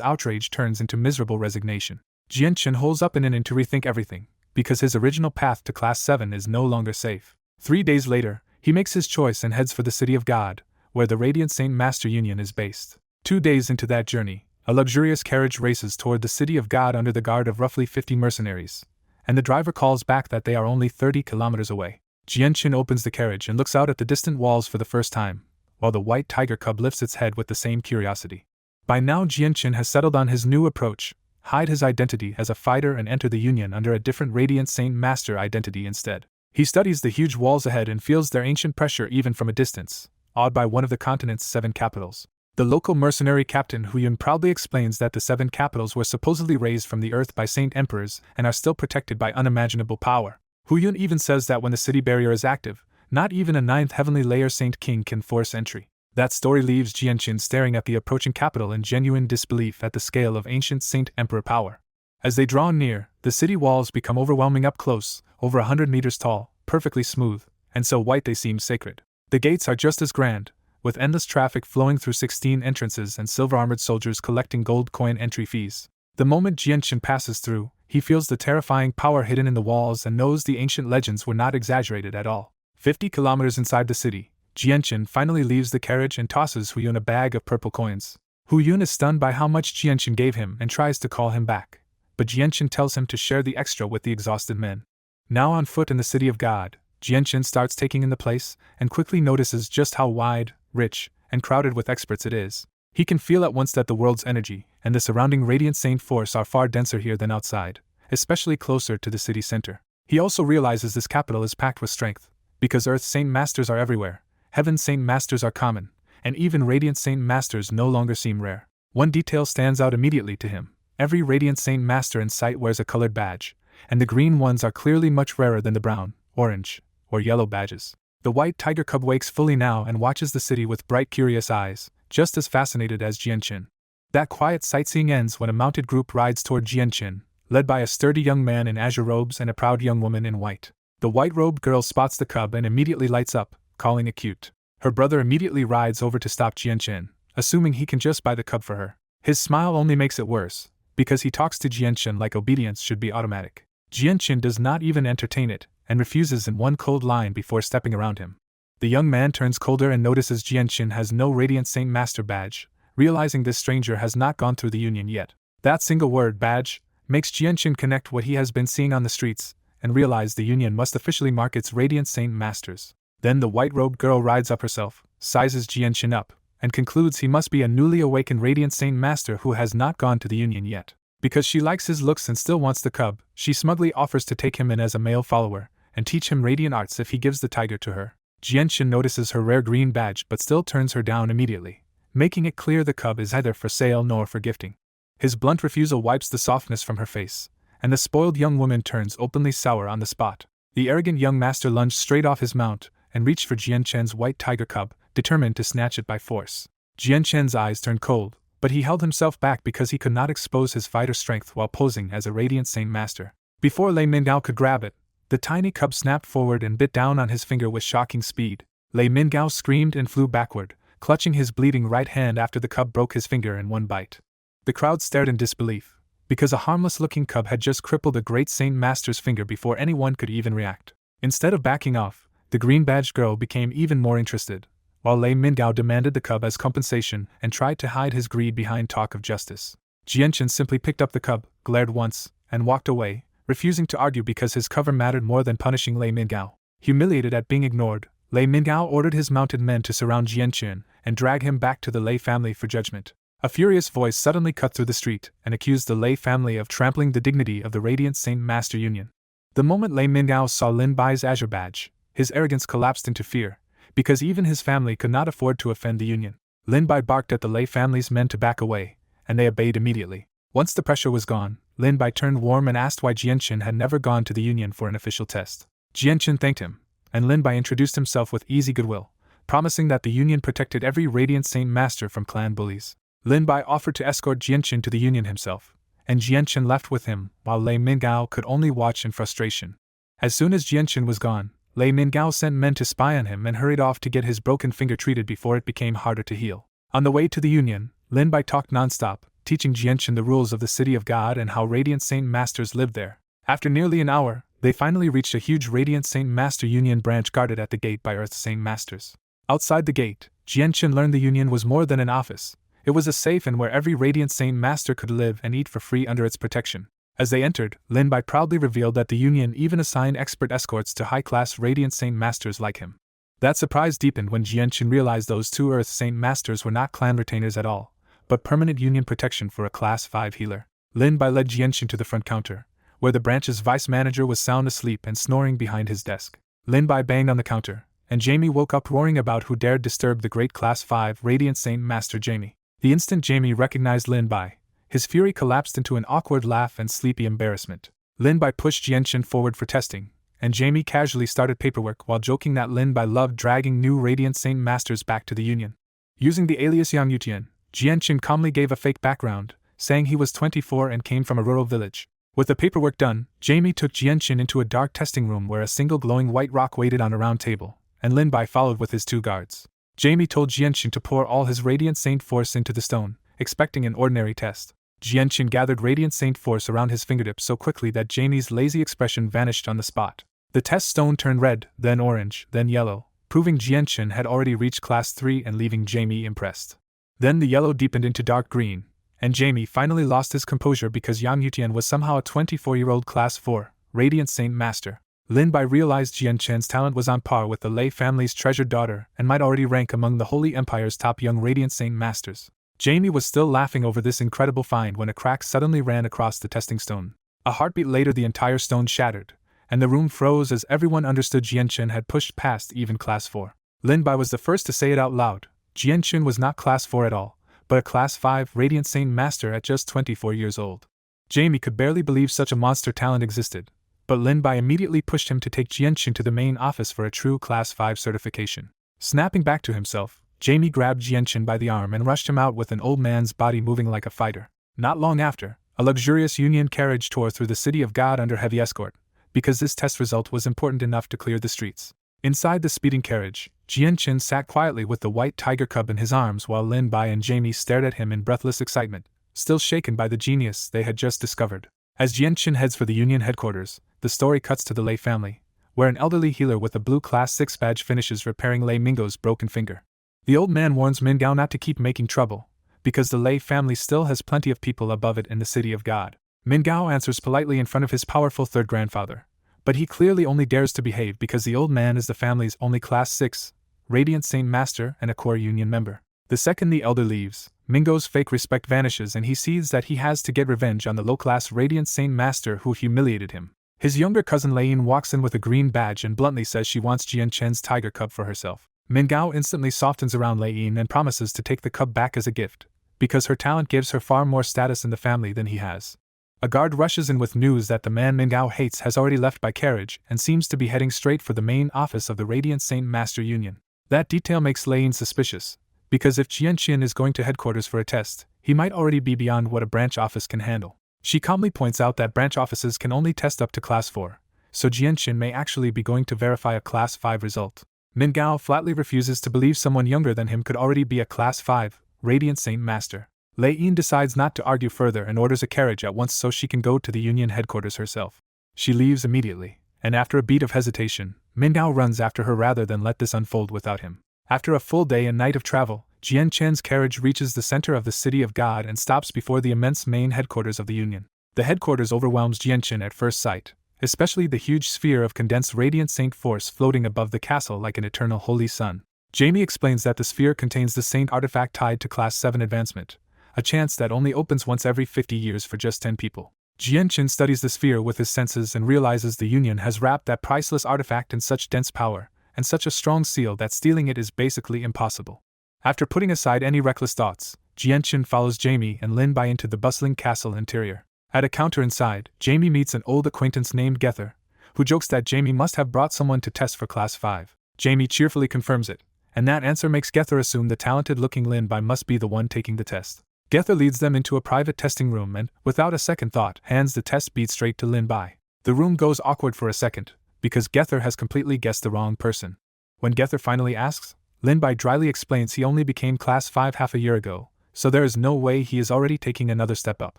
outrage turns into miserable resignation. Jianqin holds up an inn to rethink everything, because his original path to Class 7 is no longer safe. 3 days later, he makes his choice and heads for the City of God, where the Radiant Saint Master Union is based. 2 days into that journey, a luxurious carriage races toward the City of God under the guard of roughly 50 mercenaries, and the driver calls back that they are only 30 kilometers away. Jianqin opens the carriage and looks out at the distant walls for the first time, while the white tiger cub lifts its head with the same curiosity. By now Jianqin has settled on his new approach: hide his identity as a fighter and enter the Union under a different Radiant Saint Master identity instead. He studies the huge walls ahead and feels their ancient pressure even from a distance, awed by one of the continent's 7 capitals. The local mercenary captain Huyun proudly explains that the 7 capitals were supposedly raised from the earth by saint emperors and are still protected by unimaginable power. Huyun even says that when the city barrier is active, not even a 9th heavenly layer saint king can force entry. That story leaves Jianqin staring at the approaching capital in genuine disbelief at the scale of ancient saint emperor power. As they draw near, the city walls become overwhelming up close, over 100 meters tall, perfectly smooth, and so white they seem sacred. The gates are just as grand, with endless traffic flowing through 16 entrances and silver-armored soldiers collecting gold coin entry fees. The moment Jianqin passes through, he feels the terrifying power hidden in the walls and knows the ancient legends were not exaggerated at all. 50 kilometers inside the city, Jianqin finally leaves the carriage and tosses Huyun a bag of purple coins. Huyun is stunned by how much Jianqin gave him and tries to call him back, but Jianqin tells him to share the extra with the exhausted men. Now on foot in the City of God, Jianqin starts taking in the place and quickly notices just how wide, rich, and crowded with experts it is. He can feel at once that the world's energy and the surrounding radiant saint force are far denser here than outside, especially closer to the city center. He also realizes this capital is packed with strength, because Earth's saint masters are everywhere, Heaven's saint masters are common, and even radiant saint masters no longer seem rare. One detail stands out immediately to him: every radiant saint master in sight wears a colored badge, and the green ones are clearly much rarer than the brown, orange, or yellow badges. The white tiger cub wakes fully now and watches the city with bright, curious eyes, just as fascinated as Jianqin. That quiet sightseeing ends when a mounted group rides toward Jianqin, led by a sturdy young man in azure robes and a proud young woman in white. The white-robed girl spots the cub and immediately lights up, calling it cute. Her brother immediately rides over to stop Jianqin, assuming he can just buy the cub for her. His smile only makes it worse, because he talks to Jianqin like obedience should be automatic. Jianqin does not even entertain it, and refuses in one cold line before stepping around him. The young man turns colder and notices Jianqin has no Radiant Saint Master badge, realizing this stranger has not gone through the Union yet. That single word, badge, makes Jianqin connect what he has been seeing on the streets, and realize the Union must officially mark its Radiant Saint Masters. Then the white-robed girl rides up herself, sizes Jianqin up, and concludes he must be a newly awakened Radiant Saint Master who has not gone to the Union yet. Because she likes his looks and still wants the cub, she smugly offers to take him in as a male follower, and teach him radiant arts if he gives the tiger to her. Jianqin notices her rare green badge but still turns her down immediately, making it clear the cub is neither for sale nor for gifting. His blunt refusal wipes the softness from her face, and the spoiled young woman turns openly sour on the spot. The arrogant young master lunged straight off his mount and reached for Jianqin's white tiger cub, determined to snatch it by force. Jianqin's eyes turned cold, but he held himself back because he could not expose his fighter strength while posing as a Radiant Saint Master. Before Lei Mingao could grab it, the tiny cub snapped forward and bit down on his finger with shocking speed. Lei Mingao screamed and flew backward, clutching his bleeding right hand after the cub broke his finger in one bite. The crowd stared in disbelief, because a harmless-looking cub had just crippled a great Saint Master's finger before anyone could even react. Instead of backing off, the green-badged girl became even more interested, while Lei Mingao demanded the cub as compensation and tried to hide his greed behind talk of justice. Jianqin simply picked up the cub, glared once, and walked away, refusing to argue because his cover mattered more than punishing Lei Mingao. Humiliated at being ignored, Lei Mingao ordered his mounted men to surround Jianqin and drag him back to the Lei family for judgment. A furious voice suddenly cut through the street and accused the Lei family of trampling the dignity of the Radiant Saint Master Union. The moment Lei Mingao saw Lin Bai's azure badge, his arrogance collapsed into fear, because even his family could not afford to offend the Union. Lin Bai barked at the Lei family's men to back away, and they obeyed immediately. Once the pressure was gone, Lin Bai turned warm and asked why Jianqin had never gone to the Union for an official test. Jianqin thanked him, and Lin Bai introduced himself with easy goodwill, promising that the Union protected every Radiant Saint Master from clan bullies. Lin Bai offered to escort Jianqin to the Union himself, and Jianqin left with him while Lei Mingao could only watch in frustration. As soon as Jianqin was gone, Lei Mingao sent men to spy on him and hurried off to get his broken finger treated before it became harder to heal. On the way to the Union, Lin Bai talked non-stop, teaching Jianqin the rules of the City of God and how Radiant Saint Masters lived there. After nearly an hour, They finally reached a huge Radiant Saint Master Union branch guarded at the gate by Earth Saint Masters. Outside the gate, Jianchen learned the Union was more than an office. It was a safe and where every Radiant Saint Master could live and eat for free under its protection. As they entered, Lin Bai proudly revealed that the Union even assigned expert escorts to high-class Radiant Saint Masters like him. That surprise deepened when Jianchen realized those two Earth Saint Masters were not clan retainers at all, but permanent Union protection for a Class 5 healer. Lin Bai led Jianchen to the front counter, where the branch's vice manager was sound asleep and snoring behind his desk. Lin Bai banged on the counter, and Jamie woke up roaring about who dared disturb the great Class 5 Radiant Saint Master Jamie. The instant Jamie recognized Lin Bai, his fury collapsed into an awkward laugh and sleepy embarrassment. Lin Bai pushed Jianchen forward for testing, and Jamie casually started paperwork while joking that Lin Bai loved dragging new Radiant Saint Masters back to the Union. Using the alias Yang Yutian, Jianchen calmly gave a fake background, saying he was 24 and came from a rural village. With the paperwork done, Jamie took Jianchen into a dark testing room where a single glowing white rock waited on a round table, and Lin Bai followed with his two guards. Jamie told Jianchen to pour all his Radiant Saint Force into the stone, expecting an ordinary test. Jianchen gathered Radiant Saint Force around his fingertips so quickly that Jamie's lazy expression vanished on the spot. The test stone turned red, then orange, then yellow, proving Jianchen had already reached Class 3 and leaving Jamie impressed. Then the yellow deepened into dark green, and Jamie finally lost his composure because Yang Yutian was somehow a 24-year-old Class 4 Radiant Saint Master. Lin Bai realized Jianchen's talent was on par with the Lei family's treasured daughter and might already rank among the Holy Empire's top young Radiant Saint Masters. Jamie was still laughing over this incredible find when a crack suddenly ran across the testing stone. A heartbeat later the entire stone shattered, and the room froze as everyone understood Jianchen had pushed past even Class 4. Lin Bai was the first to say it out loud. Jianchen was not Class 4 at all, but a Class 5 Radiant Saint Master at just 24 years old. Jamie could barely believe such a monster talent existed, but Lin Bai immediately pushed him to take Jianchen to the main office for a true Class 5 certification. Snapping back to himself, Jamie grabbed Jianchen by the arm and rushed him out with an old man's body moving like a fighter. Not long after, a luxurious Union carriage tore through the city of God under heavy escort, because this test result was important enough to clear the streets. Inside the speeding carriage, Jianchen sat quietly with the white tiger cub in his arms while Lin Bai and Jamie stared at him in breathless excitement, still shaken by the genius they had just discovered. As Jianchen heads for the Union headquarters, the story cuts to the Lei family, where an elderly healer with a blue Class 6 badge finishes repairing Lei Mingo's broken finger. The old man warns Mingao not to keep making trouble, because the Lei family still has plenty of people above it in the City of God. Mingao answers politely in front of his powerful third grandfather, but he clearly only dares to behave because the old man is the family's only Class 6 Radiant Saint Master and a core Union member. The second the elder leaves, Mingo's fake respect vanishes and he sees that he has to get revenge on the low-class Radiant Saint Master who humiliated him. His younger cousin Leiyin walks in with a green badge and bluntly says she wants Jianchen's tiger cub for herself. Mingao instantly softens around Leiyin and promises to take the cub back as a gift, because her talent gives her far more status in the family than he has. A guard rushes in with news that the man Mingao hates has already left by carriage and seems to be heading straight for the main office of the Radiant Saint Master Union. That detail makes Leiyin suspicious, because if Jianchen is going to headquarters for a test, he might already be beyond what a branch office can handle. She calmly points out that branch offices can only test up to Class 4, so Jianchen may actually be going to verify a Class 5 result. Mingao flatly refuses to believe someone younger than him could already be a Class 5 Radiant Saint Master. Leiyin decides not to argue further and orders a carriage at once so she can go to the Union headquarters herself. She leaves immediately, and after a beat of hesitation, Mingao runs after her rather than let this unfold without him. After a full day and night of travel, Jianchen's carriage reaches the center of the City of God and stops before the immense main headquarters of the Union. The headquarters overwhelms Jianchen at first sight, especially the huge sphere of condensed radiant saint force floating above the castle like an eternal holy sun. Jamie explains that the sphere contains the saint artifact tied to Class 7 advancement, a chance that only opens once every 50 years for just 10 people. Jianchen studies the sphere with his senses and realizes the Union has wrapped that priceless artifact in such dense power, and such a strong seal that stealing it is basically impossible. After putting aside any reckless thoughts, Jianchen follows Jamie and Lin Bai into the bustling castle interior. At a counter inside, Jamie meets an old acquaintance named Gether, who jokes that Jamie must have brought someone to test for Class 5. Jamie cheerfully confirms it, and that answer makes Gether assume the talented-looking Lin Bai must be the one taking the test. Gether leads them into a private testing room and, without a second thought, hands the test bead straight to Lin Bai. The room goes awkward for a second, because Gether has completely guessed the wrong person. When Gether finally asks, Lin Bai dryly explains he only became Class 5 half a year ago, so there is no way he is already taking another step up.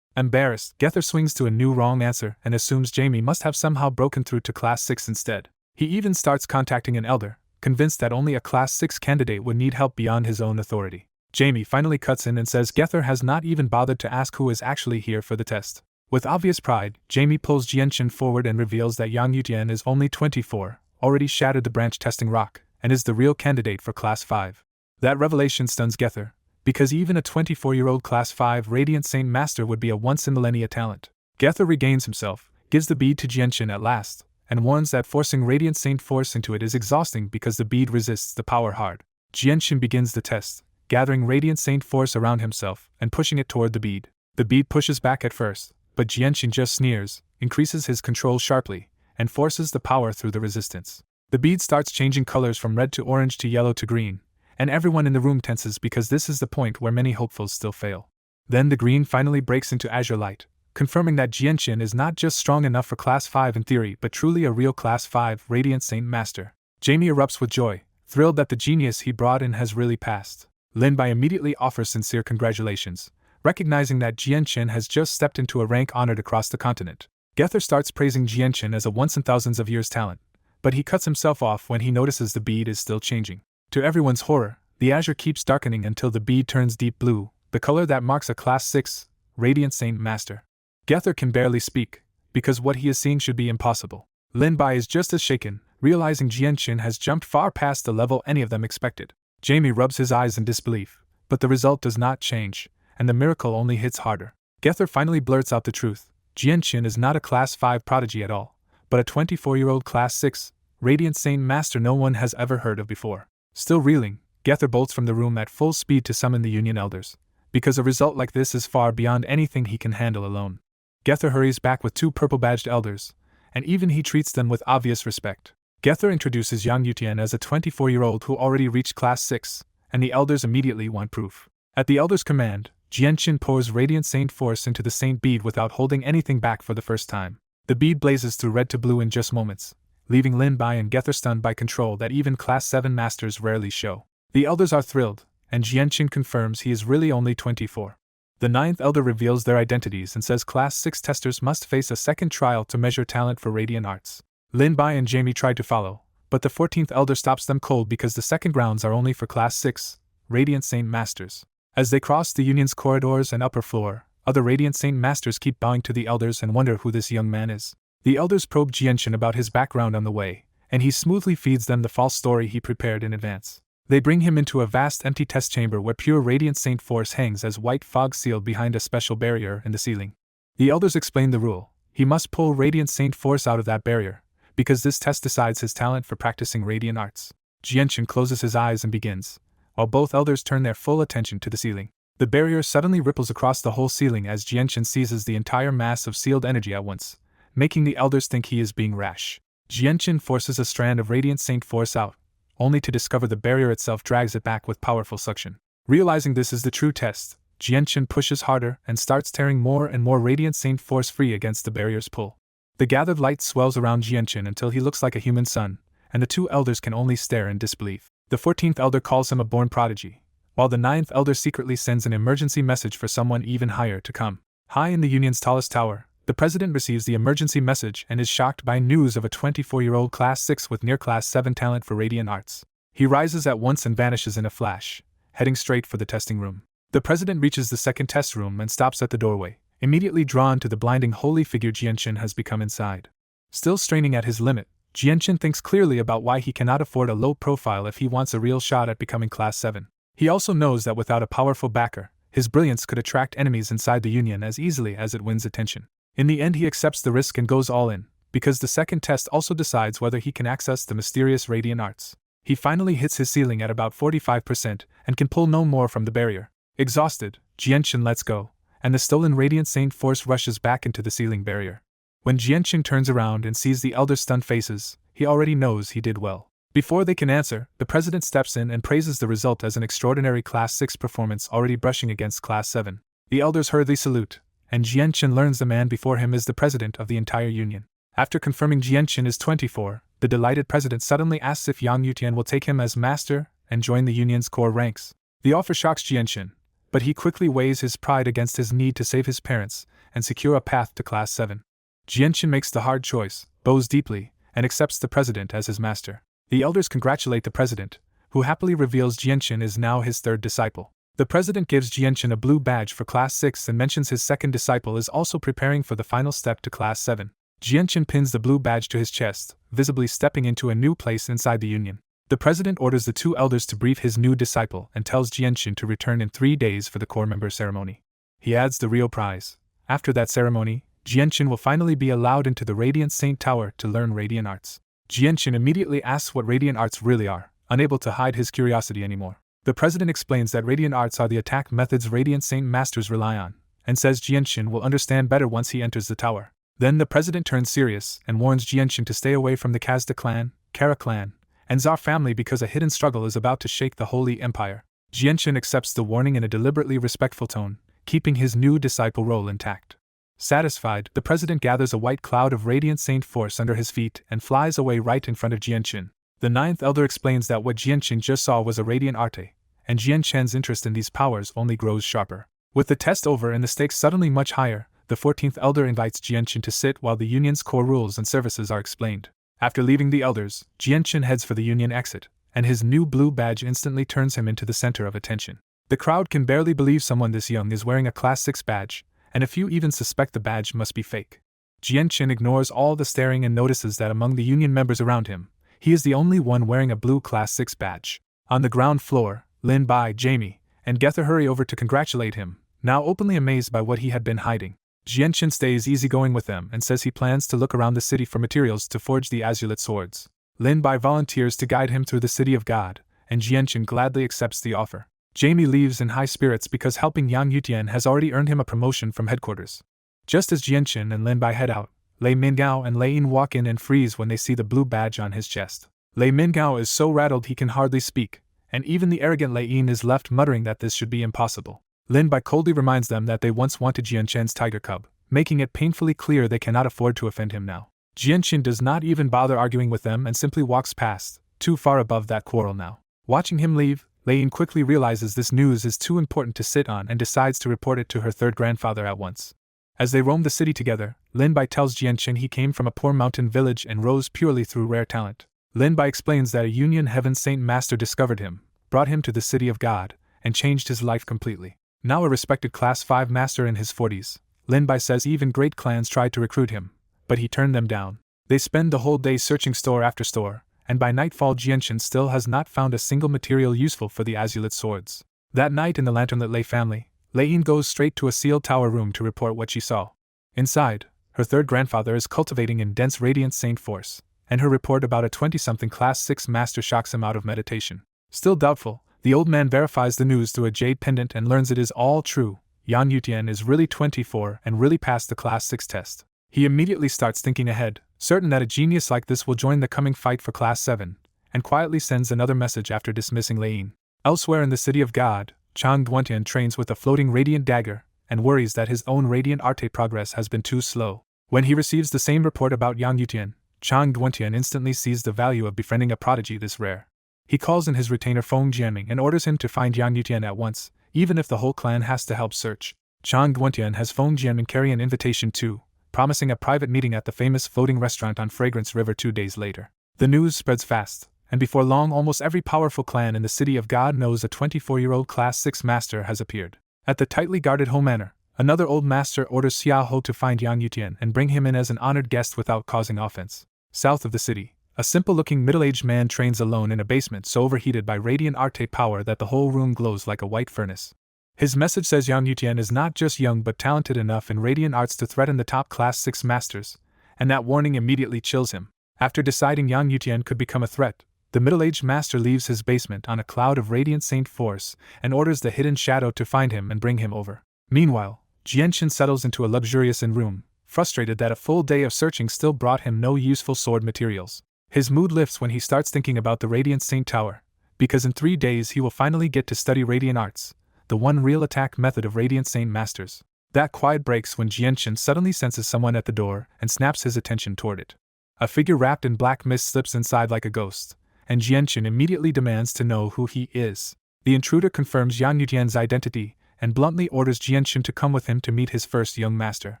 Embarrassed, Gether swings to a new wrong answer and assumes Jamie must have somehow broken through to Class 6 instead. He even starts contacting an elder, convinced that only a Class 6 candidate would need help beyond his own authority. Jamie finally cuts in and says Gether has not even bothered to ask who is actually here for the test. With obvious pride, Jamie pulls Jianchen forward and reveals that Yang Yutian is only 24, already shattered the branch testing rock, and is the real candidate for Class 5. That revelation stuns Gether, because even a 24-year-old Class 5 Radiant Saint Master would be a once-in-millennia talent. Gether regains himself, gives the bead to Jianchen at last, and warns that forcing Radiant Saint Force into it is exhausting because the bead resists the power hard. Jianchen begins the test, gathering Radiant Saint Force around himself and pushing it toward the bead. The bead pushes back at first, but Jianchen just sneers, increases his control sharply, and forces the power through the resistance. The bead starts changing colors from red to orange to yellow to green, and everyone in the room tenses because this is the point where many hopefuls still fail. Then the green finally breaks into azure light, confirming that Jianchen is not just strong enough for Class 5 in theory but truly a real Class 5 Radiant Saint Master. Jamie erupts with joy, thrilled that the genius he brought in has really passed. Linbai immediately offers sincere congratulations, recognizing that Jianchen has just stepped into a rank honored across the continent. Gether starts praising Jianchen as a once-in-thousands-of-years talent, but he cuts himself off when he notices the bead is still changing. To everyone's horror, the azure keeps darkening until the bead turns deep blue, the color that marks a Class 6 Radiant Saint Master. Gether can barely speak, because what he is seeing should be impossible. Linbai is just as shaken, realizing Jianchen has jumped far past the level any of them expected. Jamie rubs his eyes in disbelief, but the result does not change, and the miracle only hits harder. Gether finally blurts out the truth. Jianchen is not a Class 5 prodigy at all, but a 24-year-old Class 6 Radiant Saint Master no one has ever heard of before. Still reeling, Gether bolts from the room at full speed to summon the Union Elders, because a result like this is far beyond anything he can handle alone. Gether hurries back with 2 purple-badged elders, and even he treats them with obvious respect. Gether introduces Yang Yutian as a 24-year-old who already reached Class 6, and the elders immediately want proof. At the elders' command, Jianchen pours Radiant Saint Force into the Saint Bead without holding anything back for the first time. The bead blazes through red to blue in just moments, leaving Linbai and Gether stunned by control that even Class 7 masters rarely show. The elders are thrilled, and Jianchen confirms he is really only 24. The 9th elder reveals their identities and says Class 6 testers must face a second trial to measure talent for Radiant Arts. Linbai and Jamie try to follow, but the 14th elder stops them cold because the second rounds are only for Class 6 Radiant Saint Masters. As they cross the Union's corridors and upper floor, other Radiant Saint Masters keep bowing to the elders and wonder who this young man is. The elders probe Jianchen about his background on the way, and he smoothly feeds them the false story he prepared in advance. They bring him into a vast empty test chamber where pure Radiant Saint Force hangs as white fog sealed behind a special barrier in the ceiling. The elders explain the rule. He must pull Radiant Saint Force out of that barrier, because this test decides his talent for practicing Radiant Arts. Jianchen closes his eyes and begins, while both elders turn their full attention to the ceiling. The barrier suddenly ripples across the whole ceiling as Jianchen seizes the entire mass of sealed energy at once, making the elders think he is being rash. Jianchen forces a strand of Radiant Saint Force out, only to discover the barrier itself drags it back with powerful suction. Realizing this is the true test, Jianchen pushes harder and starts tearing more and more Radiant Saint Force free against the barrier's pull. The gathered light swells around Jianchen until he looks like a human sun, and the 2 elders can only stare in disbelief. The 14th elder calls him a born prodigy, while the 9th elder secretly sends an emergency message for someone even higher to come. High in the Union's tallest tower, the president receives the emergency message and is shocked by news of a 24-year-old Class 6 with near Class 7 talent for Radiant Arts. He rises at once and vanishes in a flash, heading straight for the testing room. The president reaches the second test room and stops at the doorway, immediately drawn to the blinding holy figure Jianchen has become inside. Still straining at his limit, Jianchen thinks clearly about why he cannot afford a low profile if he wants a real shot at becoming Class 7. He also knows that without a powerful backer, his brilliance could attract enemies inside the Union as easily as it wins attention. In the end he accepts the risk and goes all in, because the second test also decides whether he can access the mysterious Radiant Arts. He finally hits his ceiling at about 45% and can pull no more from the barrier. Exhausted, Jianchen lets go, and the stolen Radiant Saint Force rushes back into the ceiling barrier. When Jianchen turns around and sees the elders' stunned faces, he already knows he did well. Before they can answer, the president steps in and praises the result as an extraordinary Class 6 performance already brushing against Class 7. The elders hurriedly salute, and Jianchen learns the man before him is the president of the entire union. After confirming Jianchen is 24, the delighted president suddenly asks if Yang Yutian will take him as master and join the union's core ranks. The offer shocks Jianchen, but he quickly weighs his pride against his need to save his parents and secure a path to Class 7. Jianchen makes the hard choice, bows deeply, and accepts the president as his master. The elders congratulate the president, who happily reveals Jianchen is now his third disciple. The president gives Jianchen a blue badge for Class 6 and mentions his second disciple is also preparing for the final step to Class 7. Jianchen pins the blue badge to his chest, visibly stepping into a new place inside the union. The president orders the two elders to brief his new disciple and tells Jianchen to return in 3 days for the core member ceremony. He adds the real prize. After that ceremony, Jianchen will finally be allowed into the Radiant Saint Tower to learn Radiant Arts. Jianchen immediately asks what Radiant Arts really are, unable to hide his curiosity anymore. The president explains that Radiant Arts are the attack methods Radiant Saint Masters rely on, and says Jianchen will understand better once he enters the tower. Then the president turns serious and warns Jianchen to stay away from the Kazda clan, Kara clan, and Tsar family because a hidden struggle is about to shake the Holy Empire. Jianchen accepts the warning in a deliberately respectful tone, keeping his new disciple role intact. Satisfied, the president gathers a white cloud of Radiant Saint force under his feet and flies away right in front of Jianchen. The ninth elder explains that what Jianchen just saw was a Radiant Arte, and Jianchen's interest in these powers only grows sharper. With the test over and the stakes suddenly much higher, the 14th elder invites Jianchen to sit while the union's core rules and services are explained. After leaving the elders, Jianchen heads for the union exit, and his new blue badge instantly turns him into the center of attention. The crowd can barely believe someone this young is wearing a Class 6 badge, and a few even suspect the badge must be fake. Jianchen ignores all the staring and notices that among the union members around him, he is the only one wearing a blue Class 6 badge. On the ground floor, Lin Bai, Jamie, and Gether hurry over to congratulate him, now openly amazed by what he had been hiding. Jianchen stays easygoing with them and says he plans to look around the city for materials to forge the Azulet swords. Lin Bai volunteers to guide him through the city of God, and Jianchen gladly accepts the offer. Jamie leaves in high spirits because helping Yang Yutian has already earned him a promotion from headquarters. Just as Jianchen and Lin Bai head out, Lei Mingao and Lei Yin walk in and freeze when they see the blue badge on his chest. Lei Mingao is so rattled he can hardly speak, and even the arrogant Lei Yin is left muttering that this should be impossible. Lin Bai coldly reminds them that they once wanted Jianchen's tiger cub, making it painfully clear they cannot afford to offend him now. Jianchen does not even bother arguing with them and simply walks past, too far above that quarrel now. Watching him leave, Lei Yin quickly realizes this news is too important to sit on and decides to report it to her third grandfather at once. As they roam the city together, Lin Bai tells Jianchen he came from a poor mountain village and rose purely through rare talent. Lin Bai explains that a Union Heaven Saint Master discovered him, brought him to the city of God, and changed his life completely. Now a respected Class 5 master in his 40s, Lin Bai says even great clans tried to recruit him, but he turned them down. They spend the whole day searching store after store, and by nightfall Jianchen still has not found a single material useful for the Azulet swords. That night in the lanternlit Lei family, Lei Yin goes straight to a sealed tower room to report what she saw. Inside, her third grandfather is cultivating in dense Radiant Saint force, and her report about a 20-something Class 6 master shocks him out of meditation. Still doubtful, the old man verifies the news through a jade pendant and learns it is all true. Yan Yutian is really 24 and really passed the Class 6 test. He immediately starts thinking ahead, certain that a genius like this will join the coming fight for Class 7, and quietly sends another message after dismissing Lei Yin. Elsewhere in the city of God, Chang Duantian trains with a floating radiant dagger, and worries that his own radiant arte progress has been too slow. When he receives the same report about Yang Yutian, Chang Duantian instantly sees the value of befriending a prodigy this rare. He calls in his retainer Feng Jianming and orders him to find Yang Yutian at once, even if the whole clan has to help search. Chang Duantian has Feng Jianming carry an invitation too, promising a private meeting at the famous floating restaurant on Fragrance River 2 days later. The news spreads fast, and before long almost every powerful clan in the city of God knows a 24-year-old Class 6 master has appeared. At the tightly guarded Ho Manor, another old master orders Xia Ho to find Yang Yutian and bring him in as an honored guest without causing offense. South of the city, a simple-looking middle-aged man trains alone in a basement so overheated by radiant arte power that the whole room glows like a white furnace. His message says Yang Yutian is not just young but talented enough in radiant arts to threaten the top Class 6 masters, and that warning immediately chills him. After deciding Yang Yutian could become a threat, the middle-aged master leaves his basement on a cloud of radiant saint force and orders the hidden shadow to find him and bring him over. Meanwhile, Jianchen settles into a luxurious inn room, frustrated that a full day of searching still brought him no useful sword materials. His mood lifts when he starts thinking about the Radiant Saint Tower, because in 3 days he will finally get to study Radiant Arts, the one real attack method of Radiant Saint Masters. That quiet breaks when Jianchen suddenly senses someone at the door and snaps his attention toward it. A figure wrapped in black mist slips inside like a ghost, and Jianchen immediately demands to know who he is. The intruder confirms Yang Yutian's identity and bluntly orders Jianchen to come with him to meet his first young master.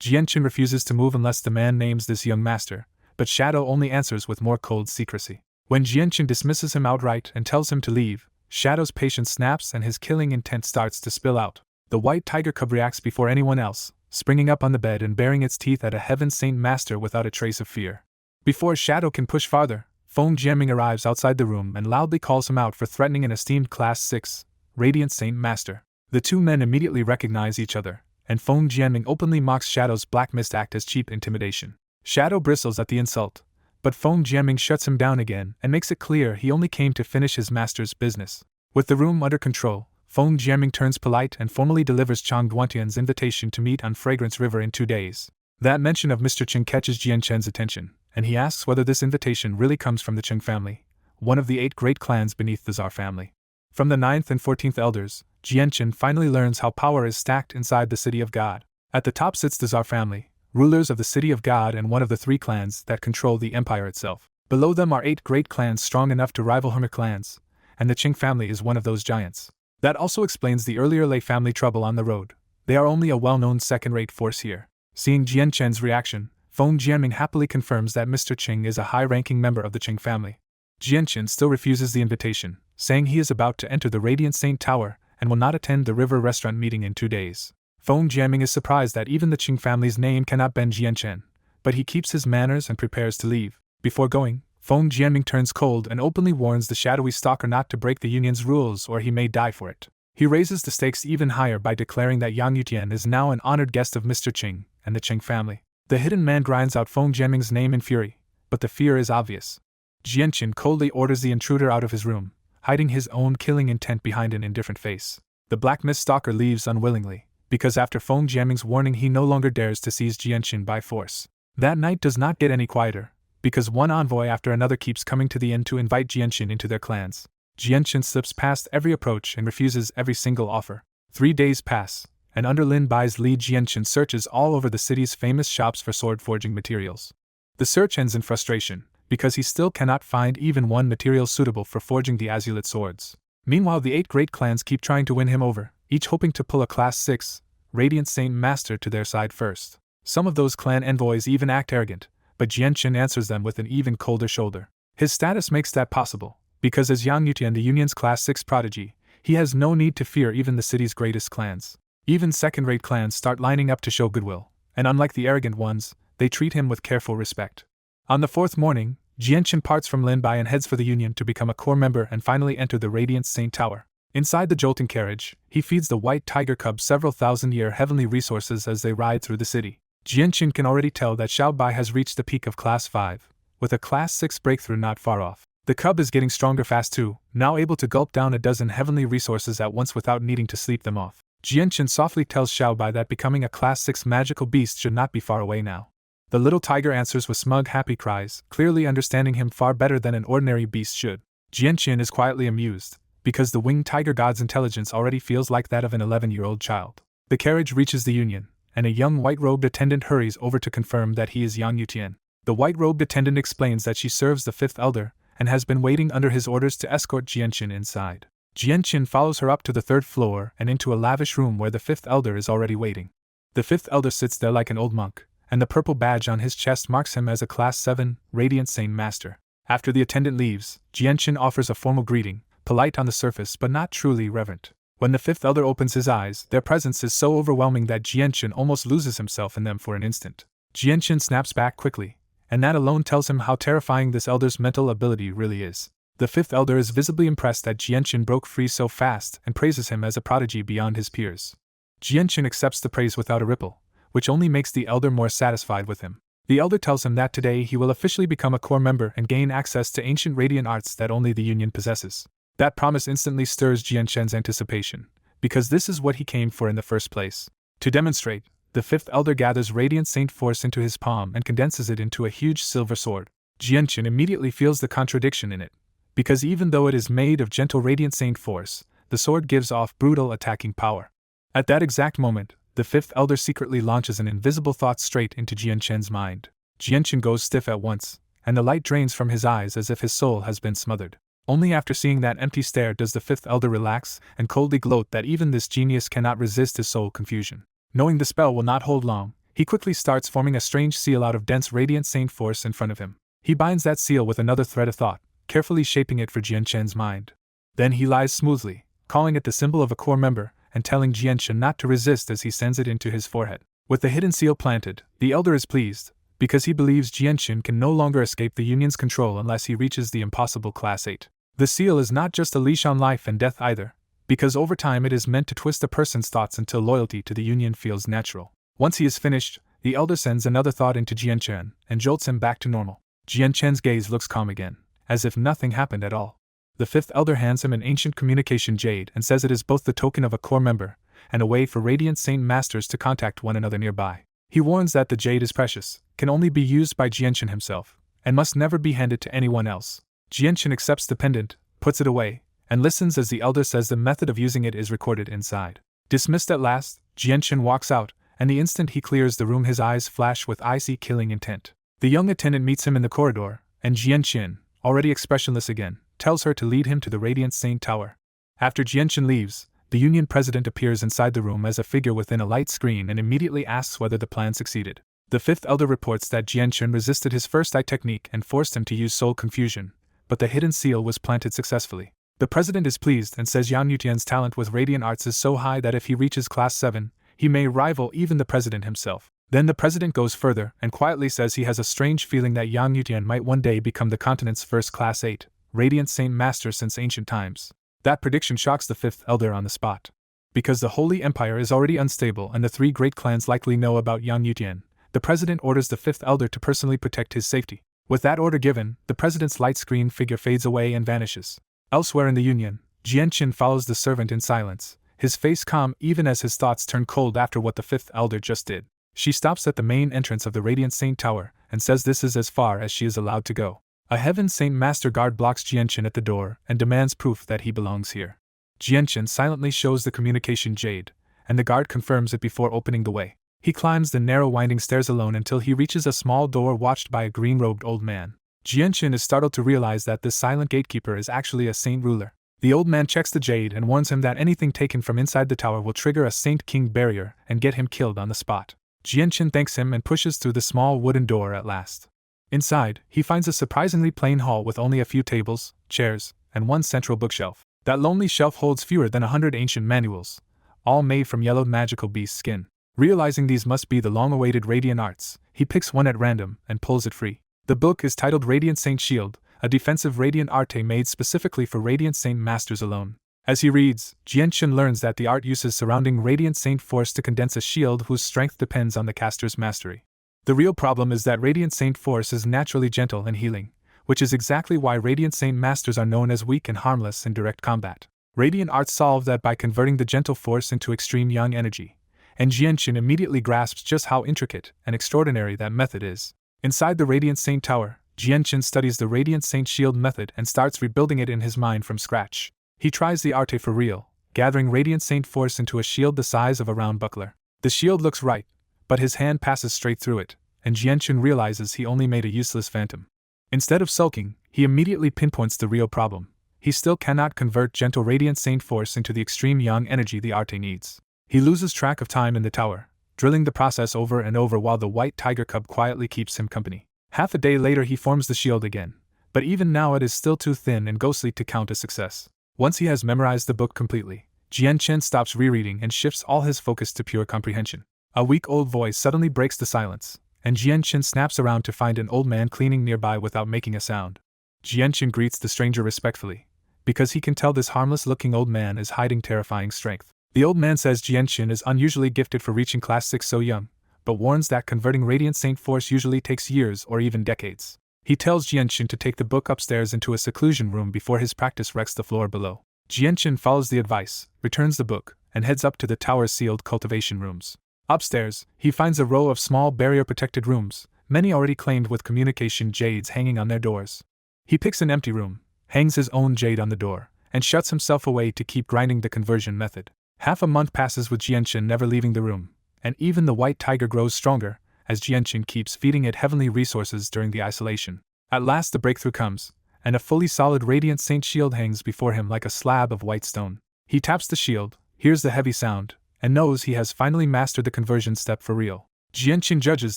Jianchen refuses to move unless the man names this young master, but Shadow only answers with more cold secrecy. When Jianchen dismisses him outright and tells him to leave, Shadow's patience snaps and his killing intent starts to spill out. The white tiger cub reacts before anyone else, springing up on the bed and baring its teeth at a Heaven Saint Master without a trace of fear. Before Shadow can push farther, Feng Jianming arrives outside the room and loudly calls him out for threatening an esteemed Class 6, Radiant Saint Master. The two men immediately recognize each other, and Feng Jianming openly mocks Shadow's Black Mist act as cheap intimidation. Shadow bristles at the insult, but Feng Jianming shuts him down again and makes it clear he only came to finish his master's business. With the room under control, Feng Jianming turns polite and formally delivers Chang Duantian's invitation to meet on Fragrance River in 2 days. That mention of Mr. Cheng catches Jianchen's attention, and he asks whether this invitation really comes from the Cheng family, one of the 8 great clans beneath the Tsar family. From the 9th and 14th elders, Jianchen finally learns how power is stacked inside the City of God. At the top sits the Tsar family, rulers of the City of God and one of the 3 clans that control the empire itself. Below them are 8 great clans strong enough to rival Hermit clans, and the Cheng family is one of those giants. That also explains the earlier Lei family trouble on the road. They are only a well-known second-rate force here. Seeing Jianchen's reaction, Feng Jianming happily confirms that Mr. Cheng is a high-ranking member of the Cheng family. Jianchen still refuses the invitation, saying he is about to enter the Radiant Saint Tower and will not attend the river restaurant meeting in 2 days. Feng Jianming is surprised that even the Cheng family's name cannot bend Jianchen, but he keeps his manners and prepares to leave. Before going, Feng Jianming turns cold and openly warns the shadowy stalker not to break the union's rules or he may die for it. He raises the stakes even higher by declaring that Yang Yutian is now an honored guest of Mr. Cheng and the Cheng family. The hidden man grinds out Feng Jianming's name in fury, but the fear is obvious. Jianchen coldly orders the intruder out of his room, hiding his own killing intent behind an indifferent face. The Black Mist stalker leaves unwillingly, because after Feng Jianming's warning he no longer dares to seize Jianchen by force. That night does not get any quieter, because one envoy after another keeps coming to the inn to invite Jianchen into their clans. Jianchen slips past every approach and refuses every single offer. 3 days pass, and under Lin Bai's lead Jianchen searches all over the city's famous shops for sword forging materials. The search ends in frustration, because he still cannot find even one material suitable for forging the azulite swords. Meanwhile, the 8 great clans keep trying to win him over, each hoping to pull a Class 6, Radiant Saint Master to their side first. Some of those clan envoys even act arrogant, but Jianchen answers them with an even colder shoulder. His status makes that possible, because as Yang Yutian, the Union's Class 6 prodigy, he has no need to fear even the city's greatest clans. Even second-rate clans start lining up to show goodwill, and unlike the arrogant ones, they treat him with careful respect. On the 4th morning, Jianchen parts from Lin Bai and heads for the Union to become a core member and finally enter the Radiant Saint Tower. Inside the jolting carriage, he feeds the white tiger cub several thousand-year heavenly resources as they ride through the city. Jianchen can already tell that Xiao Bai has reached the peak of Class 5, with a Class 6 breakthrough not far off. The cub is getting stronger fast too, now able to gulp down a dozen heavenly resources at once without needing to sleep them off. Jianchen softly tells Xiao Bai that becoming a Class 6 magical beast should not be far away now. The little tiger answers with smug happy cries, clearly understanding him far better than an ordinary beast should. Jianchen is quietly amused, because the winged tiger god's intelligence already feels like that of an 11-year-old child. The carriage reaches the Union, and a young white-robed attendant hurries over to confirm that he is Yang Yutian. The white-robed attendant explains that she serves the 5th elder, and has been waiting under his orders to escort Jianchen inside. Jianchen follows her up to the 3rd floor and into a lavish room where the 5th elder is already waiting. The 5th elder sits there like an old monk, and the purple badge on his chest marks him as a Class 7, Radiant Saint Master. After the attendant leaves, Jianchen offers a formal greeting, polite on the surface but not truly reverent. When the 5th elder opens his eyes, their presence is so overwhelming that Jianchen almost loses himself in them for an instant. Jianchen snaps back quickly, and that alone tells him how terrifying this elder's mental ability really is. The 5th elder is visibly impressed that Jianchen broke free so fast and praises him as a prodigy beyond his peers. Jianchen accepts the praise without a ripple, which only makes the elder more satisfied with him. The elder tells him that today he will officially become a core member and gain access to ancient radiant arts that only the Union possesses. That promise instantly stirs Jianchen's anticipation, because this is what he came for in the first place. To demonstrate, the 5th elder gathers Radiant Saint Force into his palm and condenses it into a huge silver sword. Jianchen immediately feels the contradiction in it, because even though it is made of gentle Radiant Saint Force, the sword gives off brutal attacking power. At that exact moment, the 5th elder secretly launches an invisible thought straight into Jianchen's mind. Jianchen goes stiff at once, and the light drains from his eyes as if his soul has been smothered. Only after seeing that empty stare does the fifth elder relax and coldly gloat that even this genius cannot resist his soul confusion. Knowing the spell will not hold long, he quickly starts forming a strange seal out of dense radiant saint force in front of him. He binds that seal with another thread of thought, carefully shaping it for Jianshen's mind. Then he lies smoothly, calling it the symbol of a core member, and telling Jianshen not to resist as he sends it into his forehead. With the hidden seal planted, the elder is pleased, because he believes Jianshen can no longer escape the Union's control unless he reaches the impossible Class 8. The seal is not just a leash on life and death either, because over time it is meant to twist a person's thoughts until loyalty to the Union feels natural. Once he is finished, the elder sends another thought into Jianshen and jolts him back to normal. Jianshen's gaze looks calm again, as if nothing happened at all. The fifth elder hands him an ancient communication jade and says it is both the token of a core member and a way for Radiant Saint Masters to contact one another nearby. He warns that the jade is precious, can only be used by Jianshen himself, and must never be handed to anyone else. Jianshen accepts the pendant, puts it away, and listens as the elder says the method of using it is recorded inside. Dismissed at last, Jianshen walks out, and the instant he clears the room his eyes flash with icy killing intent. The young attendant meets him in the corridor, and Jianshen, already expressionless again, tells her to lead him to the Radiant Saint Tower. After Jianshen leaves, the Union president appears inside the room as a figure within a light screen and immediately asks whether the plan succeeded. The fifth elder reports that Jianshen resisted his first eye technique and forced him to use soul confusion, but the hidden seal was planted successfully. The president is pleased and says Yang Yutian's talent with radiant arts is so high that if he reaches Class 7, he may rival even the president himself. Then the president goes further and quietly says he has a strange feeling that Yang Yutian might one day become the continent's first Class 8, Radiant Saint Master since ancient times. That prediction shocks the fifth elder on the spot. Because the Holy Empire is already unstable and the three great clans likely know about Yang Yutian, the president orders the fifth elder to personally protect his safety. With that order given, the president's light screen figure fades away and vanishes. Elsewhere in the Union, Jianshen follows the servant in silence, his face calm even as his thoughts turn cold after what the fifth elder just did. She stops at the main entrance of the Radiant Saint Tower and says this is as far as she is allowed to go. A Heaven Saint Master guard blocks Jianshen at the door and demands proof that he belongs here. Jianshen silently shows the communication jade, and the guard confirms it before opening the way. He climbs the narrow winding stairs alone until he reaches a small door watched by a green-robed old man. Jianshen is startled to realize that this silent gatekeeper is actually a saint ruler. The old man checks the jade and warns him that anything taken from inside the tower will trigger a Saint King barrier and get him killed on the spot. Jianshen thanks him and pushes through the small wooden door at last. Inside, he finds a surprisingly plain hall with only a few tables, chairs, and one central bookshelf. That lonely shelf holds fewer than 100 ancient manuals, all made from yellowed magical beast skin. Realizing these must be the long-awaited Radiant Arts, he picks one at random and pulls it free. The book is titled Radiant Saint Shield, a defensive Radiant Arte made specifically for Radiant Saint Masters alone. As he reads, Jianshen learns that the art uses surrounding Radiant Saint Force to condense a shield whose strength depends on the caster's mastery. The real problem is that Radiant Saint Force is naturally gentle and healing, which is exactly why Radiant Saint Masters are known as weak and harmless in direct combat. Radiant Arts solve that by converting the gentle force into extreme yang energy, and Jianshen immediately grasps just how intricate and extraordinary that method is. Inside the Radiant Saint Tower, Jianshen studies the Radiant Saint Shield method and starts rebuilding it in his mind from scratch. He tries the arte for real, gathering Radiant Saint Force into a shield the size of a round buckler. The shield looks right, but his hand passes straight through it, and Jianshen realizes he only made a useless phantom. Instead of sulking, he immediately pinpoints the real problem. He still cannot convert gentle Radiant Saint Force into the extreme yang energy the arte needs. He loses track of time in the tower, drilling the process over and over while the white tiger cub quietly keeps him company. Half a day later he forms the shield again, but even now it is still too thin and ghostly to count a success. Once he has memorized the book completely, Jianshen stops rereading and shifts all his focus to pure comprehension. A weak-old voice suddenly breaks the silence, and Jianshen snaps around to find an old man cleaning nearby without making a sound. Jianshen greets the stranger respectfully, because he can tell this harmless-looking old man is hiding terrifying strength. The old man says Jianshen is unusually gifted for reaching Class 6 so young, but warns that converting Radiant Saint Force usually takes years or even decades. He tells Jianshen to take the book upstairs into a seclusion room before his practice wrecks the floor below. Jianshen follows the advice, returns the book, and heads up to the tower's sealed cultivation rooms. Upstairs, he finds a row of small barrier-protected rooms, many already claimed with communication jades hanging on their doors. He picks an empty room, hangs his own jade on the door, and shuts himself away to keep grinding the conversion method. Half a month passes with Jianshen never leaving the room, and even the white tiger grows stronger, as Jianshen keeps feeding it heavenly resources during the isolation. At last the breakthrough comes, and a fully solid Radiant Saint shield hangs before him like a slab of white stone. He taps the shield, hears the heavy sound, and knows he has finally mastered the conversion step for real. Jianqin judges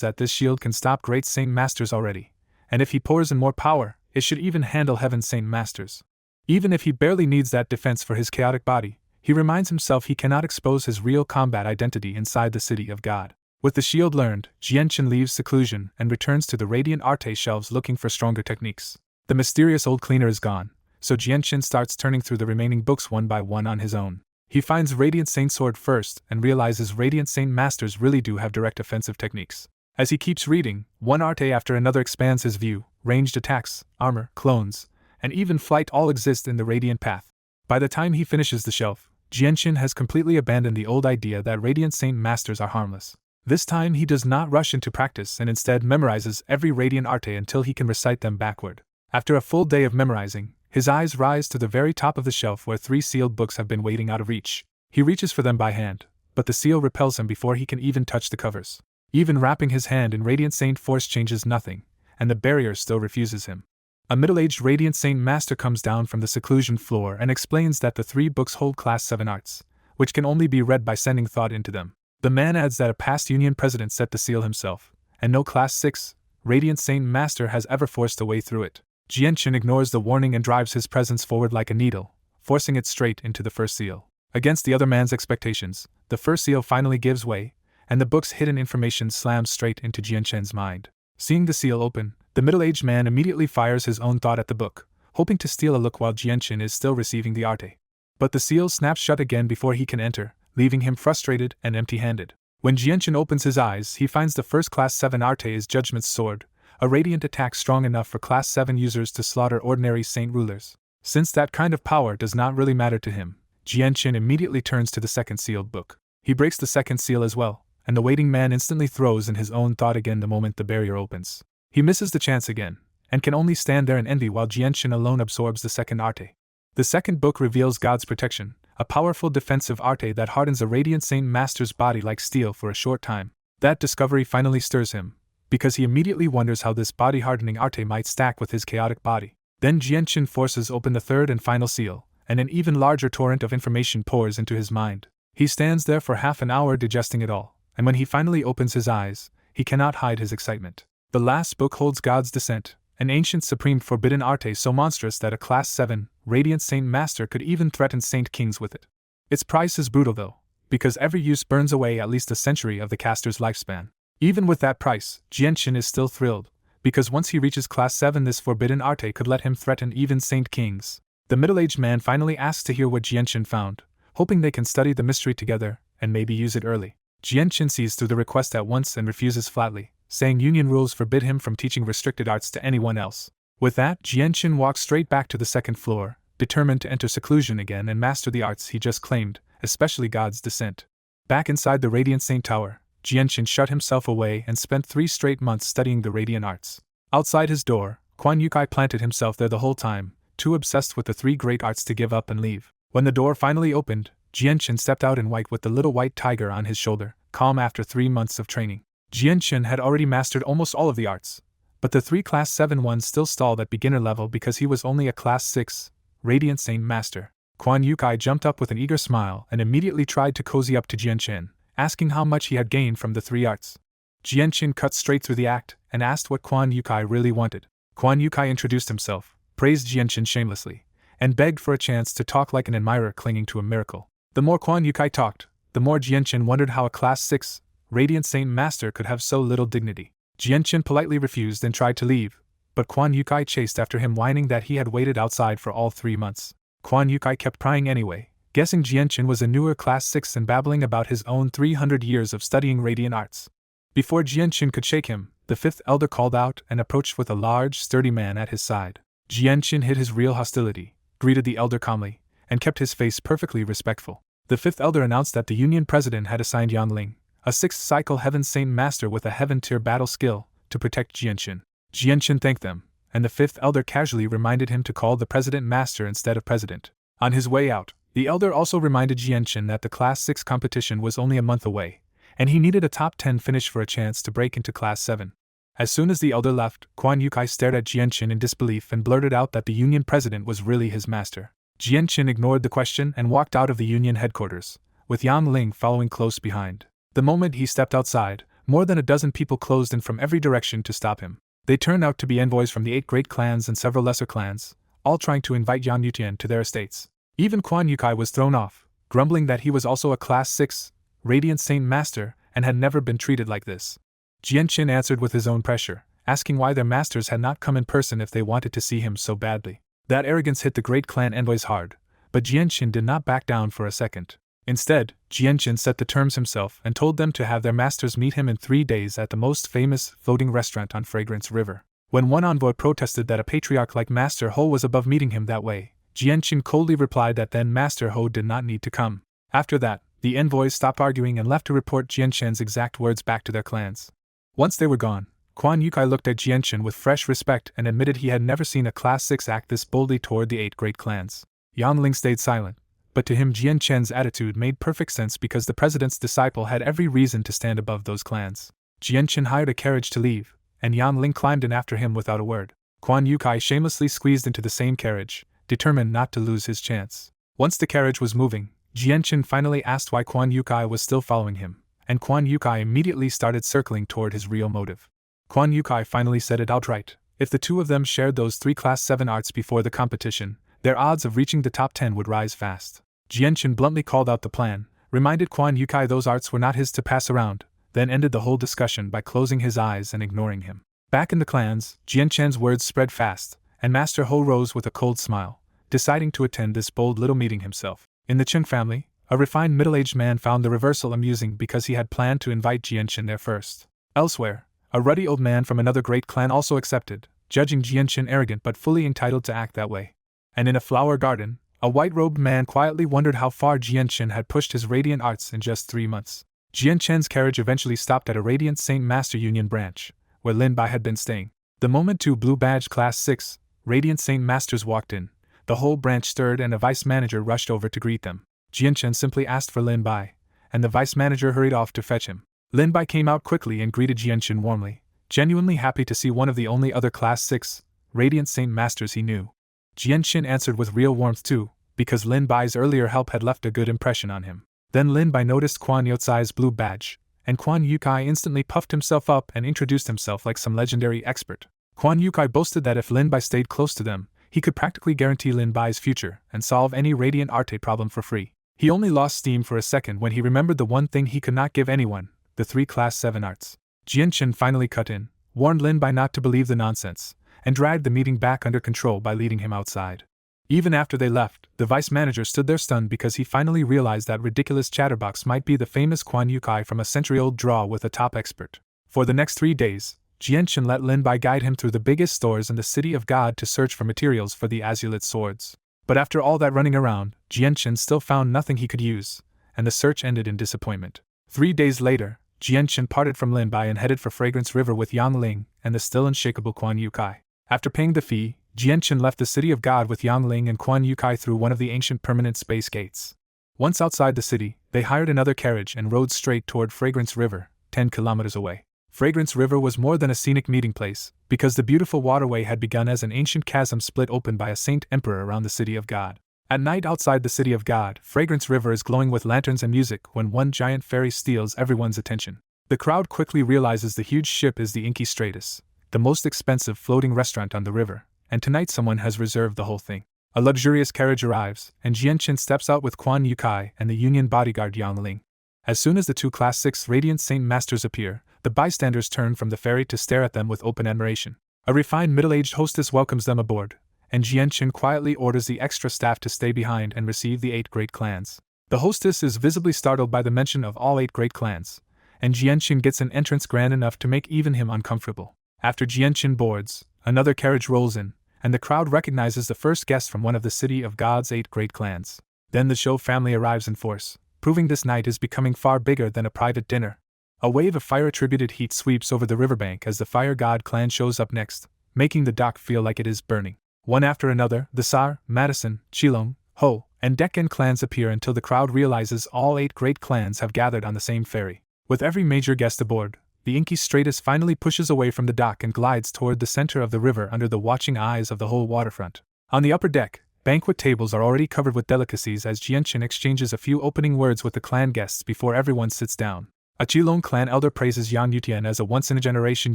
that this shield can stop Great Saint Masters already, and if he pours in more power, it should even handle Heaven Saint Masters. Even if he barely needs that defense for his chaotic body, he reminds himself he cannot expose his real combat identity inside the City of God. With the shield learned, Jianqin leaves seclusion and returns to the Radiant Arte shelves looking for stronger techniques. The mysterious old cleaner is gone, so Jianqin starts turning through the remaining books one by one on his own. He finds Radiant Saint Sword first and realizes Radiant Saint Masters really do have direct offensive techniques. As he keeps reading, one arte after another expands his view. Ranged attacks, armor, clones, and even flight all exist in the Radiant Path. By the time he finishes the shelf, Jianqin has completely abandoned the old idea that Radiant Saint Masters are harmless. This time he does not rush into practice and instead memorizes every Radiant Arte until he can recite them backward. After a full day of memorizing, his eyes rise to the very top of the shelf where 3 sealed books have been waiting out of reach. He reaches for them by hand, but the seal repels him before he can even touch the covers. Even wrapping his hand in Radiant Saint Force changes nothing, and the barrier still refuses him. A middle-aged Radiant Saint Master comes down from the seclusion floor and explains that the 3 books hold Class 7 arts, which can only be read by sending thought into them. The man adds that a past Union president set the seal himself, and no Class 6 Radiant Saint Master has ever forced a way through it. Jianqin ignores the warning and drives his presence forward like a needle, forcing it straight into the first seal. Against the other man's expectations, the first seal finally gives way, and the book's hidden information slams straight into Jianqin's mind. Seeing the seal open, the middle-aged man immediately fires his own thought at the book, hoping to steal a look while Jianqin is still receiving the arte. But the seal snaps shut again before he can enter, leaving him frustrated and empty-handed. When Jianqin opens his eyes, he finds the first Class 7 arte is Judgment's Sword, a radiant attack strong enough for Class 7 users to slaughter ordinary saint rulers. Since that kind of power does not really matter to him, Jianqin immediately turns to the second sealed book. He breaks the second seal as well, and the waiting man instantly throws in his own thought again the moment the barrier opens. He misses the chance again, and can only stand there in envy while Jianqin alone absorbs the second arte. The second book reveals God's protection, a powerful defensive arte that hardens a Radiant Saint Master's body like steel for a short time. That discovery finally stirs him, because he immediately wonders how this body-hardening arte might stack with his chaotic body. Then Jianqin forces open the third and final seal, and an even larger torrent of information pours into his mind. He stands there for half an hour digesting it all, and when he finally opens his eyes, he cannot hide his excitement. The last book holds God's Descent, an ancient supreme forbidden arte so monstrous that a Class 7 Radiant Saint Master could even threaten Saint Kings with it. Its price is brutal though, because every use burns away at least a century of the caster's lifespan. Even with that price, Jianqin is still thrilled, because once he reaches Class 7 this forbidden arte could let him threaten even Saint Kings. The middle-aged man finally asks to hear what Jianqin found, hoping they can study the mystery together and maybe use it early. Jianqin sees through the request at once and refuses flatly, saying union rules forbid him from teaching restricted arts to anyone else. With that, Jianqin walks straight back to the second floor, determined to enter seclusion again and master the arts he just claimed, especially God's Descent. Back inside the Radiant Saint Tower, Jianqin shut himself away and spent 3 straight months studying the radiant arts. Outside his door, Quan Yukai planted himself there the whole time, too obsessed with the 3 great arts to give up and leave. When the door finally opened, Jianqin stepped out in white with the little white tiger on his shoulder, calm after 3 months of training. Jianqin had already mastered almost all of the arts, but the 3 Class 7 ones still stalled at beginner level because he was only a Class 6 Radiant Saint Master. Quan Yukai jumped up with an eager smile and immediately tried to cozy up to Jianqin, asking how much he had gained from the 3 arts. Jianqin cut straight through the act and asked what Quan Yukai really wanted. Quan Yukai introduced himself, praised Jianqin shamelessly, and begged for a chance to talk like an admirer clinging to a miracle. The more Quan Yukai talked, the more Jianqin wondered how a Class 6 Radiant Saint Master could have so little dignity. Jianqin politely refused and tried to leave, but Quan Yukai chased after him whining that he had waited outside for all 3 months. Quan Yukai kept prying anyway, guessing Jianqin was a newer Class 6 and babbling about his own 300 years of studying radiant arts. Before Jianqin could shake him, the 5th elder called out and approached with a large, sturdy man at his side. Jianqin hid his real hostility, greeted the elder calmly, and kept his face perfectly respectful. The 5th elder announced that the Union president had assigned Yangling, a 6th cycle Heaven Saint Master with a Heaven-tier battle skill, to protect Jianqin. Jianqin thanked them, and the 5th elder casually reminded him to call the president Master instead of president. On his way out, the elder also reminded Jianqin that the Class 6 competition was only a month away, and he needed a top 10 finish for a chance to break into Class 7. As soon as the elder left, Quan Yukai stared at Jianqin in disbelief and blurted out that the Union president was really his master. Jianqin ignored the question and walked out of the Union headquarters, with Yang Ling following close behind. The moment he stepped outside, more than a dozen people closed in from every direction to stop him. They turned out to be envoys from the 8 great clans and several lesser clans, all trying to invite Yang Yutian to their estates. Even Quan Yukai was thrown off, grumbling that he was also a Class 6, Radiant Saint Master, and had never been treated like this. Jianqin answered with his own pressure, asking why their masters had not come in person if they wanted to see him so badly. That arrogance hit the great clan envoys hard, but Jianqin did not back down for a second. Instead, Jianqin set the terms himself and told them to have their masters meet him in 3 days at the most famous floating restaurant on Fragrance River. When one envoy protested that a patriarch like Master Ho was above meeting him that way, Jianqin coldly replied that then Master Ho did not need to come. After that, the envoys stopped arguing and left to report Jianqin's exact words back to their clans. Once they were gone, Quan Yukai looked at Jianqin with fresh respect and admitted he had never seen a Class 6 act this boldly toward the 8 great clans. Yang Ling stayed silent, but to him Jianqin's attitude made perfect sense because the president's disciple had every reason to stand above those clans. Jianqin hired a carriage to leave, and Yang Ling climbed in after him without a word. Quan Yukai shamelessly squeezed into the same carriage, determined not to lose his chance. Once the carriage was moving, Jianqin finally asked why Quan Yukai was still following him, and Quan Yukai immediately started circling toward his real motive. Quan Yukai finally said it outright: if the two of them shared those 3 Class 7 arts before the competition, their odds of reaching the top 10 would rise fast. Jianqin bluntly called out the plan, reminded Quan Yukai those arts were not his to pass around, then ended the whole discussion by closing his eyes and ignoring him. Back in the clans, Jianqin's words spread fast, and Master Ho rose with a cold smile, deciding to attend this bold little meeting himself. In the Chen family, a refined middle-aged man found the reversal amusing because he had planned to invite Jianqin there first. Elsewhere, a ruddy old man from another great clan also accepted, judging Jianqin arrogant but fully entitled to act that way. And in a flower garden, a white-robed man quietly wondered how far Jianqin had pushed his radiant arts in just 3 months. Jianqin's carriage eventually stopped at a Radiant Saint Master Union branch, where Lin Bai had been staying. The moment 2 blue badge Class 6, Radiant Saint Masters walked in, the whole branch stirred and a vice manager rushed over to greet them. Jianqin simply asked for Lin Bai, and the vice manager hurried off to fetch him. Lin Bai came out quickly and greeted Jianqin warmly, genuinely happy to see one of the only other Class 6, Radiant Saint Masters he knew. Jianqin answered with real warmth too, because Lin Bai's earlier help had left a good impression on him. Then Lin Bai noticed Quan Yotsai's blue badge, and Quan Yukai instantly puffed himself up and introduced himself like some legendary expert. Quan Yukai boasted that if Lin Bai stayed close to them, he could practically guarantee Lin Bai's future and solve any Radiant Arte problem for free. He only lost steam for a second when he remembered the one thing he could not give anyone, the 3 Class 7 arts. Jianqin finally cut in, warned Lin Bai not to believe the nonsense, and dragged the meeting back under control by leading him outside. Even after they left, the vice manager stood there stunned because he finally realized that ridiculous chatterbox might be the famous Quan Yukai from a century-old draw with a top expert. For the next 3 days, Jianqin let Lin Bai guide him through the biggest stores in the City of God to search for materials for the azulet swords. But after all that running around, Jianqin still found nothing he could use, and the search ended in disappointment. 3 days later, Jianqin parted from Lin Bai and headed for Fragrance River with Yang Ling and the still unshakable Quan Yukai. After paying the fee, Jianqin left the City of God with Yang Ling and Quan Yukai through one of the ancient permanent space gates. Once outside the city, they hired another carriage and rode straight toward Fragrance River, 10 kilometers away. Fragrance River was more than a scenic meeting place, because the beautiful waterway had begun as an ancient chasm split open by a saint emperor around the City of God. At night outside the City of God, Fragrance River is glowing with lanterns and music when one giant ferry steals everyone's attention. The crowd quickly realizes the huge ship is the Inky Stratus, the most expensive floating restaurant on the river, and tonight someone has reserved the whole thing. A luxurious carriage arrives, and Jianqin steps out with Quan Yukai and the Union bodyguard Yang Ling. As soon as the 2 Class 6 Radiant Saint Masters appear, the bystanders turn from the ferry to stare at them with open admiration. A refined middle-aged hostess welcomes them aboard, and Jianqin quietly orders the extra staff to stay behind and receive the 8 great clans. The hostess is visibly startled by the mention of all 8 great clans, and Jianqin gets an entrance grand enough to make even him uncomfortable. After Jianqin boards, another carriage rolls in, and the crowd recognizes the first guest from one of the City of God's 8 great clans. Then the Shou family arrives in force, proving this night is becoming far bigger than a private dinner. A wave of fire-attributed heat sweeps over the riverbank as the Fire God clan shows up next, making the dock feel like it is burning. One after another, the Sar, Madison, Qilong, Ho, and Decken clans appear until the crowd realizes all 8 great clans have gathered on the same ferry. With every major guest aboard, the inky stratus finally pushes away from the dock and glides toward the center of the river under the watching eyes of the whole waterfront. On the upper deck, banquet tables are already covered with delicacies as Jianchen exchanges a few opening words with the clan guests before everyone sits down. A Qilong clan elder praises Yang Yutian as a once-in-a-generation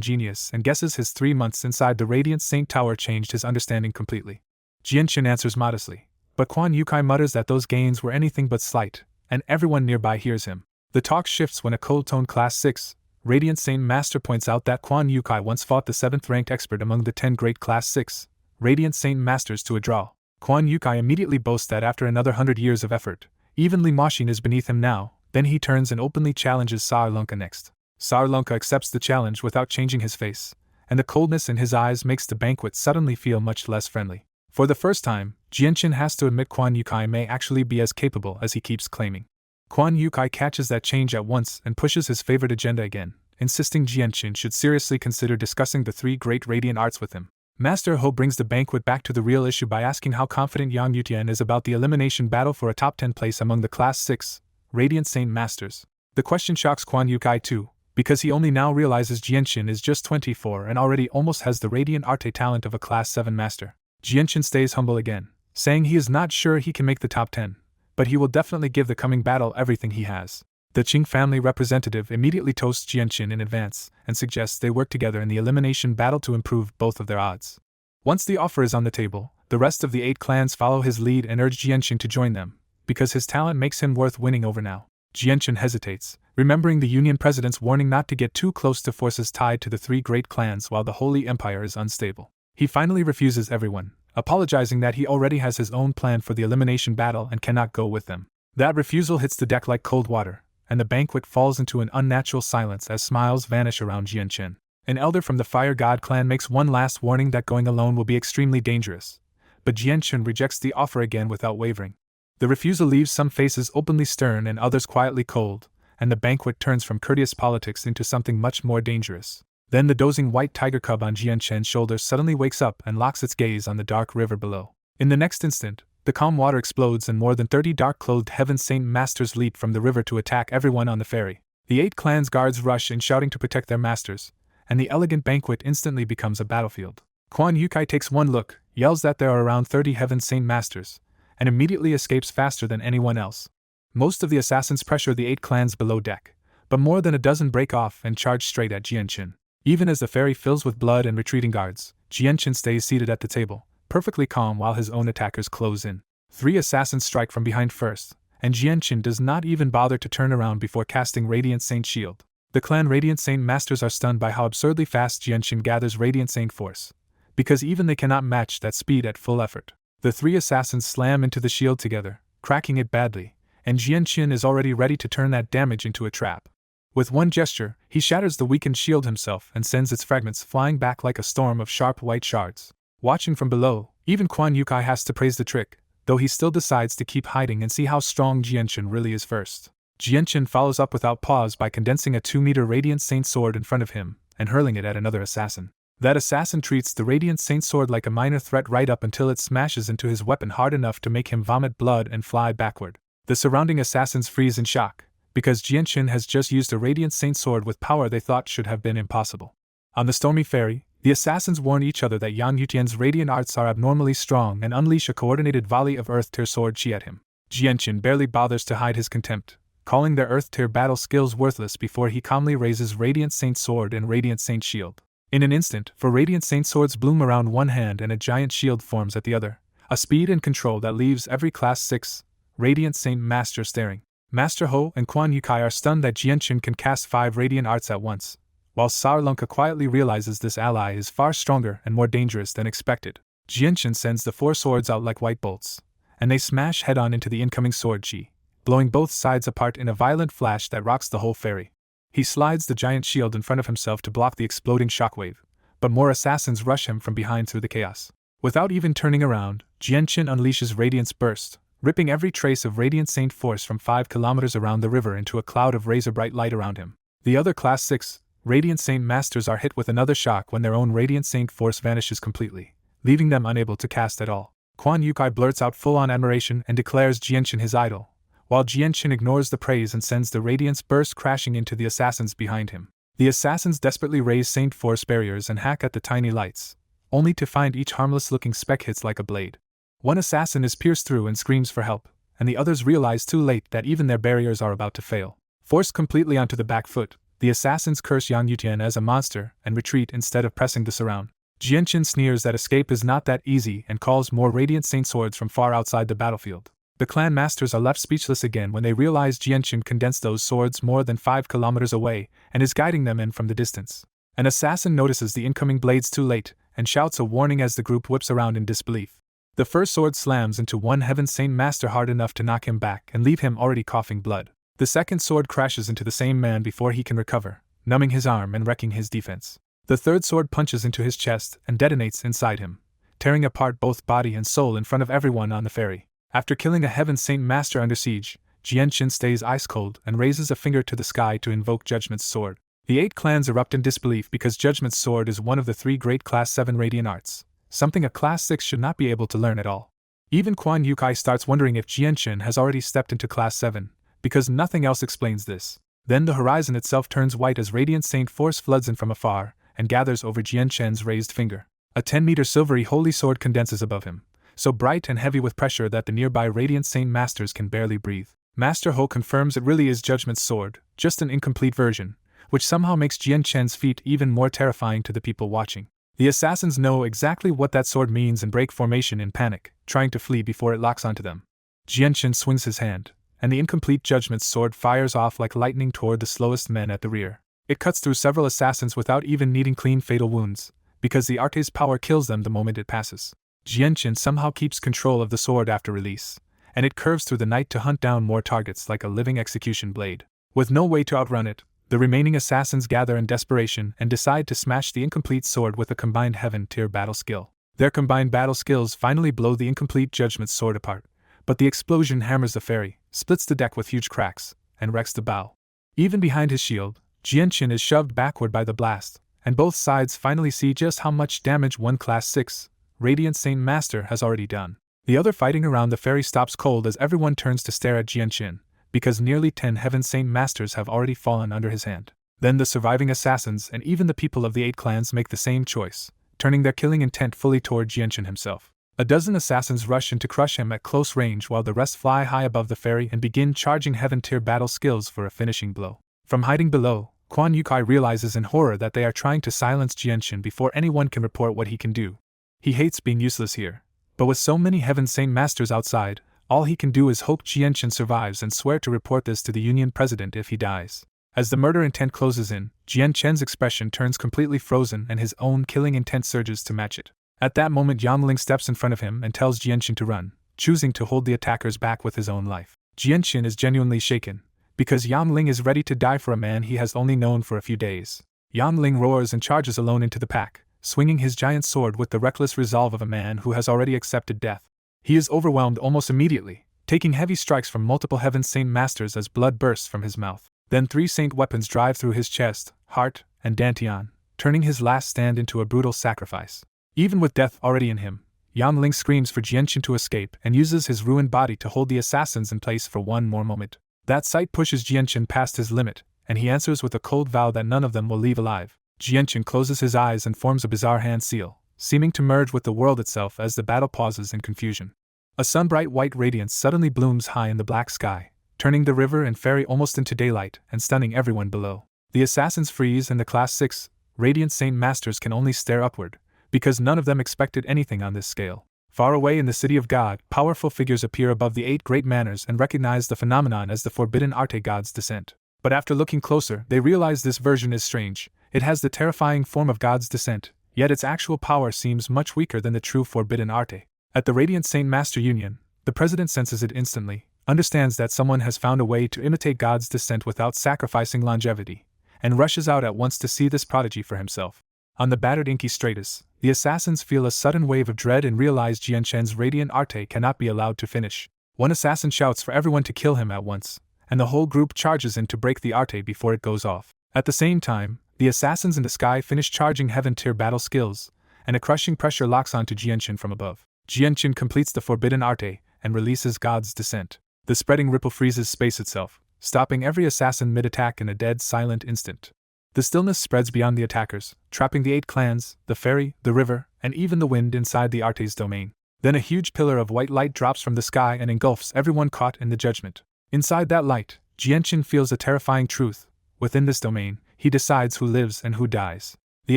genius and guesses his 3 months inside the Radiant Saint Tower changed his understanding completely. Jianchen answers modestly, but Quan Yukai mutters that those gains were anything but slight, and everyone nearby hears him. The talk shifts when a cold-toned Class 6, Radiant Saint Master points out that Quan Yukai once fought the 7th-ranked expert among the 10 great Class 6, Radiant Saint Masters to a draw. Quan Yukai immediately boasts that after another 100 years of effort, even Li Machine is beneath him now. Then he turns and openly challenges Saarlunka next. Saarlunka accepts the challenge without changing his face, and the coldness in his eyes makes the banquet suddenly feel much less friendly. For the first time, Jianchen has to admit Quan Yukai may actually be as capable as he keeps claiming. Quan Yukai catches that change at once and pushes his favorite agenda again, insisting Jianchen should seriously consider discussing the 3 great radiant arts with him. Master Ho brings the banquet back to the real issue by asking how confident Yang Yutian is about the elimination battle for a top 10 place among the Class 6, Radiant Saint Masters. The question shocks Quan Yukai too, because he only now realizes Jianchen is just 24 and already almost has the Radiant Arte talent of a Class 7 Master. Jianchen stays humble again, saying he is not sure he can make the top 10, but he will definitely give the coming battle everything he has. The Qing family representative immediately toasts Jianchen in advance and suggests they work together in the elimination battle to improve both of their odds. Once the offer is on the table, the rest of the 8 clans follow his lead and urge Jianchen to join them, because his talent makes him worth winning over now. Jianchen hesitates, remembering the Union President's warning not to get too close to forces tied to the 3 great clans while the Holy Empire is unstable. He finally refuses everyone, apologizing that he already has his own plan for the elimination battle and cannot go with them. That refusal hits the deck like cold water, and the banquet falls into an unnatural silence as smiles vanish around Jianchen. An elder from the Fire God clan makes one last warning that going alone will be extremely dangerous, but Jianchen rejects the offer again without wavering. The refusal leaves some faces openly stern and others quietly cold, and the banquet turns from courteous politics into something much more dangerous. Then the dozing white tiger cub on Jianchen's shoulder suddenly wakes up and locks its gaze on the dark river below. In the next instant, the calm water explodes and more than 30 dark-clothed Heaven Saint Masters leap from the river to attack everyone on the ferry. The 8 clans' guards rush in shouting to protect their masters, and the elegant banquet instantly becomes a battlefield. Quan Yukai takes one look, yells that there are around 30 Heaven Saint Masters, and immediately escapes faster than anyone else. Most of the assassins pressure the 8 clans below deck, but more than a dozen break off and charge straight at Jianchen. Even as the ferry fills with blood and retreating guards, Jianchen stays seated at the table, perfectly calm while his own attackers close in. 3 assassins strike from behind first, and Jianchen does not even bother to turn around before casting Radiant Saint Shield. The clan Radiant Saint Masters are stunned by how absurdly fast Jianchen gathers Radiant Saint force, because even they cannot match that speed at full effort. The 3 assassins slam into the shield together, cracking it badly, and Jianchen is already ready to turn that damage into a trap. With one gesture, he shatters the weakened shield himself and sends its fragments flying back like a storm of sharp white shards. Watching from below, even Quan Yukai has to praise the trick, though he still decides to keep hiding and see how strong Jianchen really is first. Jianchen follows up without pause by condensing a 2-meter Radiant Saint sword in front of him and hurling it at another assassin. That assassin treats the Radiant Saint sword like a minor threat right up until it smashes into his weapon hard enough to make him vomit blood and fly backward. The surrounding assassins freeze in shock, because Jianchen has just used a Radiant Saint sword with power they thought should have been impossible. On the stormy ferry, the assassins warn each other that Yang Yutian's radiant arts are abnormally strong and unleash a coordinated volley of Earth-tier sword chi at him. Jianchen barely bothers to hide his contempt, calling their Earth-tier battle skills worthless before he calmly raises Radiant Saint sword and Radiant Saint shield. In an instant, 4 Radiant Saint swords bloom around one hand and a giant shield forms at the other, a speed and control that leaves every Class 6, Radiant Saint Master staring. Master Ho and Quan Yukai are stunned that Jianchen can cast 5 Radiant Arts at once, while Saarlunka quietly realizes this ally is far stronger and more dangerous than expected. Jianchen sends the 4 swords out like white bolts, and they smash head-on into the incoming sword chi, blowing both sides apart in a violent flash that rocks the whole ferry. He slides the giant shield in front of himself to block the exploding shockwave, but more assassins rush him from behind through the chaos. Without even turning around, Jianchen unleashes Radiance Burst, ripping every trace of Radiant Saint force from 5 kilometers around the river into a cloud of razor-bright light around him. The other Class 6, Radiant Saint Masters are hit with another shock when their own Radiant Saint force vanishes completely, leaving them unable to cast at all. Quan Yukai blurts out full-on admiration and declares Jianchen his idol, while Jianchen ignores the praise and sends the Radiance Burst crashing into the assassins behind him. The assassins desperately raise Saint Force barriers and hack at the tiny lights, only to find each harmless-looking speck hits like a blade. One assassin is pierced through and screams for help, and the others realize too late that even their barriers are about to fail. Forced completely onto the back foot, the assassins curse Yang Yutian as a monster and retreat instead of pressing this around. Jianqin sneers that escape is not that easy and calls more Radiant Saint swords from far outside the battlefield. The clan masters are left speechless again when they realize Jianqin condensed those swords more than 5 kilometers away and is guiding them in from the distance. An assassin notices the incoming blades too late and shouts a warning as the group whips around in disbelief. The first sword slams into one Heaven Saint master hard enough to knock him back and leave him already coughing blood. The second sword crashes into the same man before he can recover, numbing his arm and wrecking his defense. The third sword punches into his chest and detonates inside him, tearing apart both body and soul in front of everyone on the ferry. After killing a Heaven Saint master under siege, Jianqin stays ice cold and raises a finger to the sky to invoke Judgment's sword. The 8 clans erupt in disbelief because Judgment's sword is one of the 3 great Class 7 Radiant arts, something a Class 6 should not be able to learn at all. Even Quan Yukai starts wondering if Jianqin has already stepped into Class 7, because nothing else explains this. Then the horizon itself turns white as Radiant Saint Force floods in from afar and gathers over Jianqin's raised finger. A 10-meter silvery holy sword condenses above him, so bright and heavy with pressure that the nearby Radiant Saint masters can barely breathe. Master Ho confirms it really is Judgment's sword, just an incomplete version, which somehow makes Jianqin's feat even more terrifying to the people watching. The assassins know exactly what that sword means and break formation in panic, trying to flee before it locks onto them. Jianqin swings his hand, and the incomplete Judgment's sword fires off like lightning toward the slowest men at the rear. It cuts through several assassins without even needing clean fatal wounds, because the arte's power kills them the moment it passes. Jianqin somehow keeps control of the sword after release, and it curves through the night to hunt down more targets like a living execution blade. With no way to outrun it, the remaining assassins gather in desperation and decide to smash the incomplete sword with a combined Heaven-tier battle skill. Their combined battle skills finally blow the incomplete Judgment sword apart, but the explosion hammers the ferry, splits the deck with huge cracks, and wrecks the bow. Even behind his shield, Jianqin is shoved backward by the blast, and both sides finally see just how much damage one Class 6 Radiant Saint Master has already done. The other fighting around the ferry stops cold as everyone turns to stare at Jianqin, because nearly 10 Heaven Saint Masters have already fallen under his hand. Then the surviving assassins and even the people of the 8 clans make the same choice, turning their killing intent fully toward Jianqin himself. A dozen assassins rush in to crush him at close range while the rest fly high above the ferry and begin charging Heaven-tier battle skills for a finishing blow. From hiding below, Quan Yukai realizes in horror that they are trying to silence Jianqin before anyone can report what he can do. He hates being useless here, but with so many Heaven Saint Masters outside, all he can do is hope Jianqin survives and swear to report this to the Union President if he dies. As the murder intent closes in, Jianqin's expression turns completely frozen and his own killing intent surges to match it. At that moment Yanling steps in front of him and tells Jianqin to run, choosing to hold the attackers back with his own life. Jianqin is genuinely shaken, because Yanling is ready to die for a man he has only known for a few days. Yanling roars and charges alone into the pack, swinging his giant sword with the reckless resolve of a man who has already accepted death. He is overwhelmed almost immediately, taking heavy strikes from multiple Heaven Saint Masters as blood bursts from his mouth. Then 3 Saint weapons drive through his chest, heart, and dantian, turning his last stand into a brutal sacrifice. Even with death already in him, Yanling screams for Jianqin to escape and uses his ruined body to hold the assassins in place for one more moment. That sight pushes Jianqin past his limit, and he answers with a cold vow that none of them will leave alive. Jianqin closes his eyes and forms a bizarre hand seal, seeming to merge with the world itself as the battle pauses in confusion. A sunbright white radiance suddenly blooms high in the black sky, turning the river and ferry almost into daylight and stunning everyone below. The assassins freeze and the Class 6 Radiant Saint Masters can only stare upward, because none of them expected anything on this scale. Far away in the City of God, powerful figures appear above the 8 great manors and recognize the phenomenon as the Forbidden Arte God's descent. But after looking closer, they realize this version is strange. It has the terrifying form of God's descent, yet its actual power seems much weaker than the true Forbidden Arte. At the Radiant Saint Master Union, the president senses it instantly, understands that someone has found a way to imitate God's descent without sacrificing longevity, and rushes out at once to see this prodigy for himself. On the battered Inky Stratus, the assassins feel a sudden wave of dread and realize Jianqin's Radiant Arte cannot be allowed to finish. One assassin shouts for everyone to kill him at once, and the whole group charges in to break the Arte before it goes off. At the same time, the assassins in the sky finish charging Heaven-tier battle skills, and a crushing pressure locks onto Jianqin from above. Jianqin completes the Forbidden Arte and releases God's descent. The spreading ripple freezes space itself, stopping every assassin mid-attack in a dead silent instant. The stillness spreads beyond the attackers, trapping the 8 clans, the ferry, the river, and even the wind inside the Arte's domain. Then a huge pillar of white light drops from the sky and engulfs everyone caught in the judgment. Inside that light, Jianqin feels a terrifying truth. Within this domain, he decides who lives and who dies. The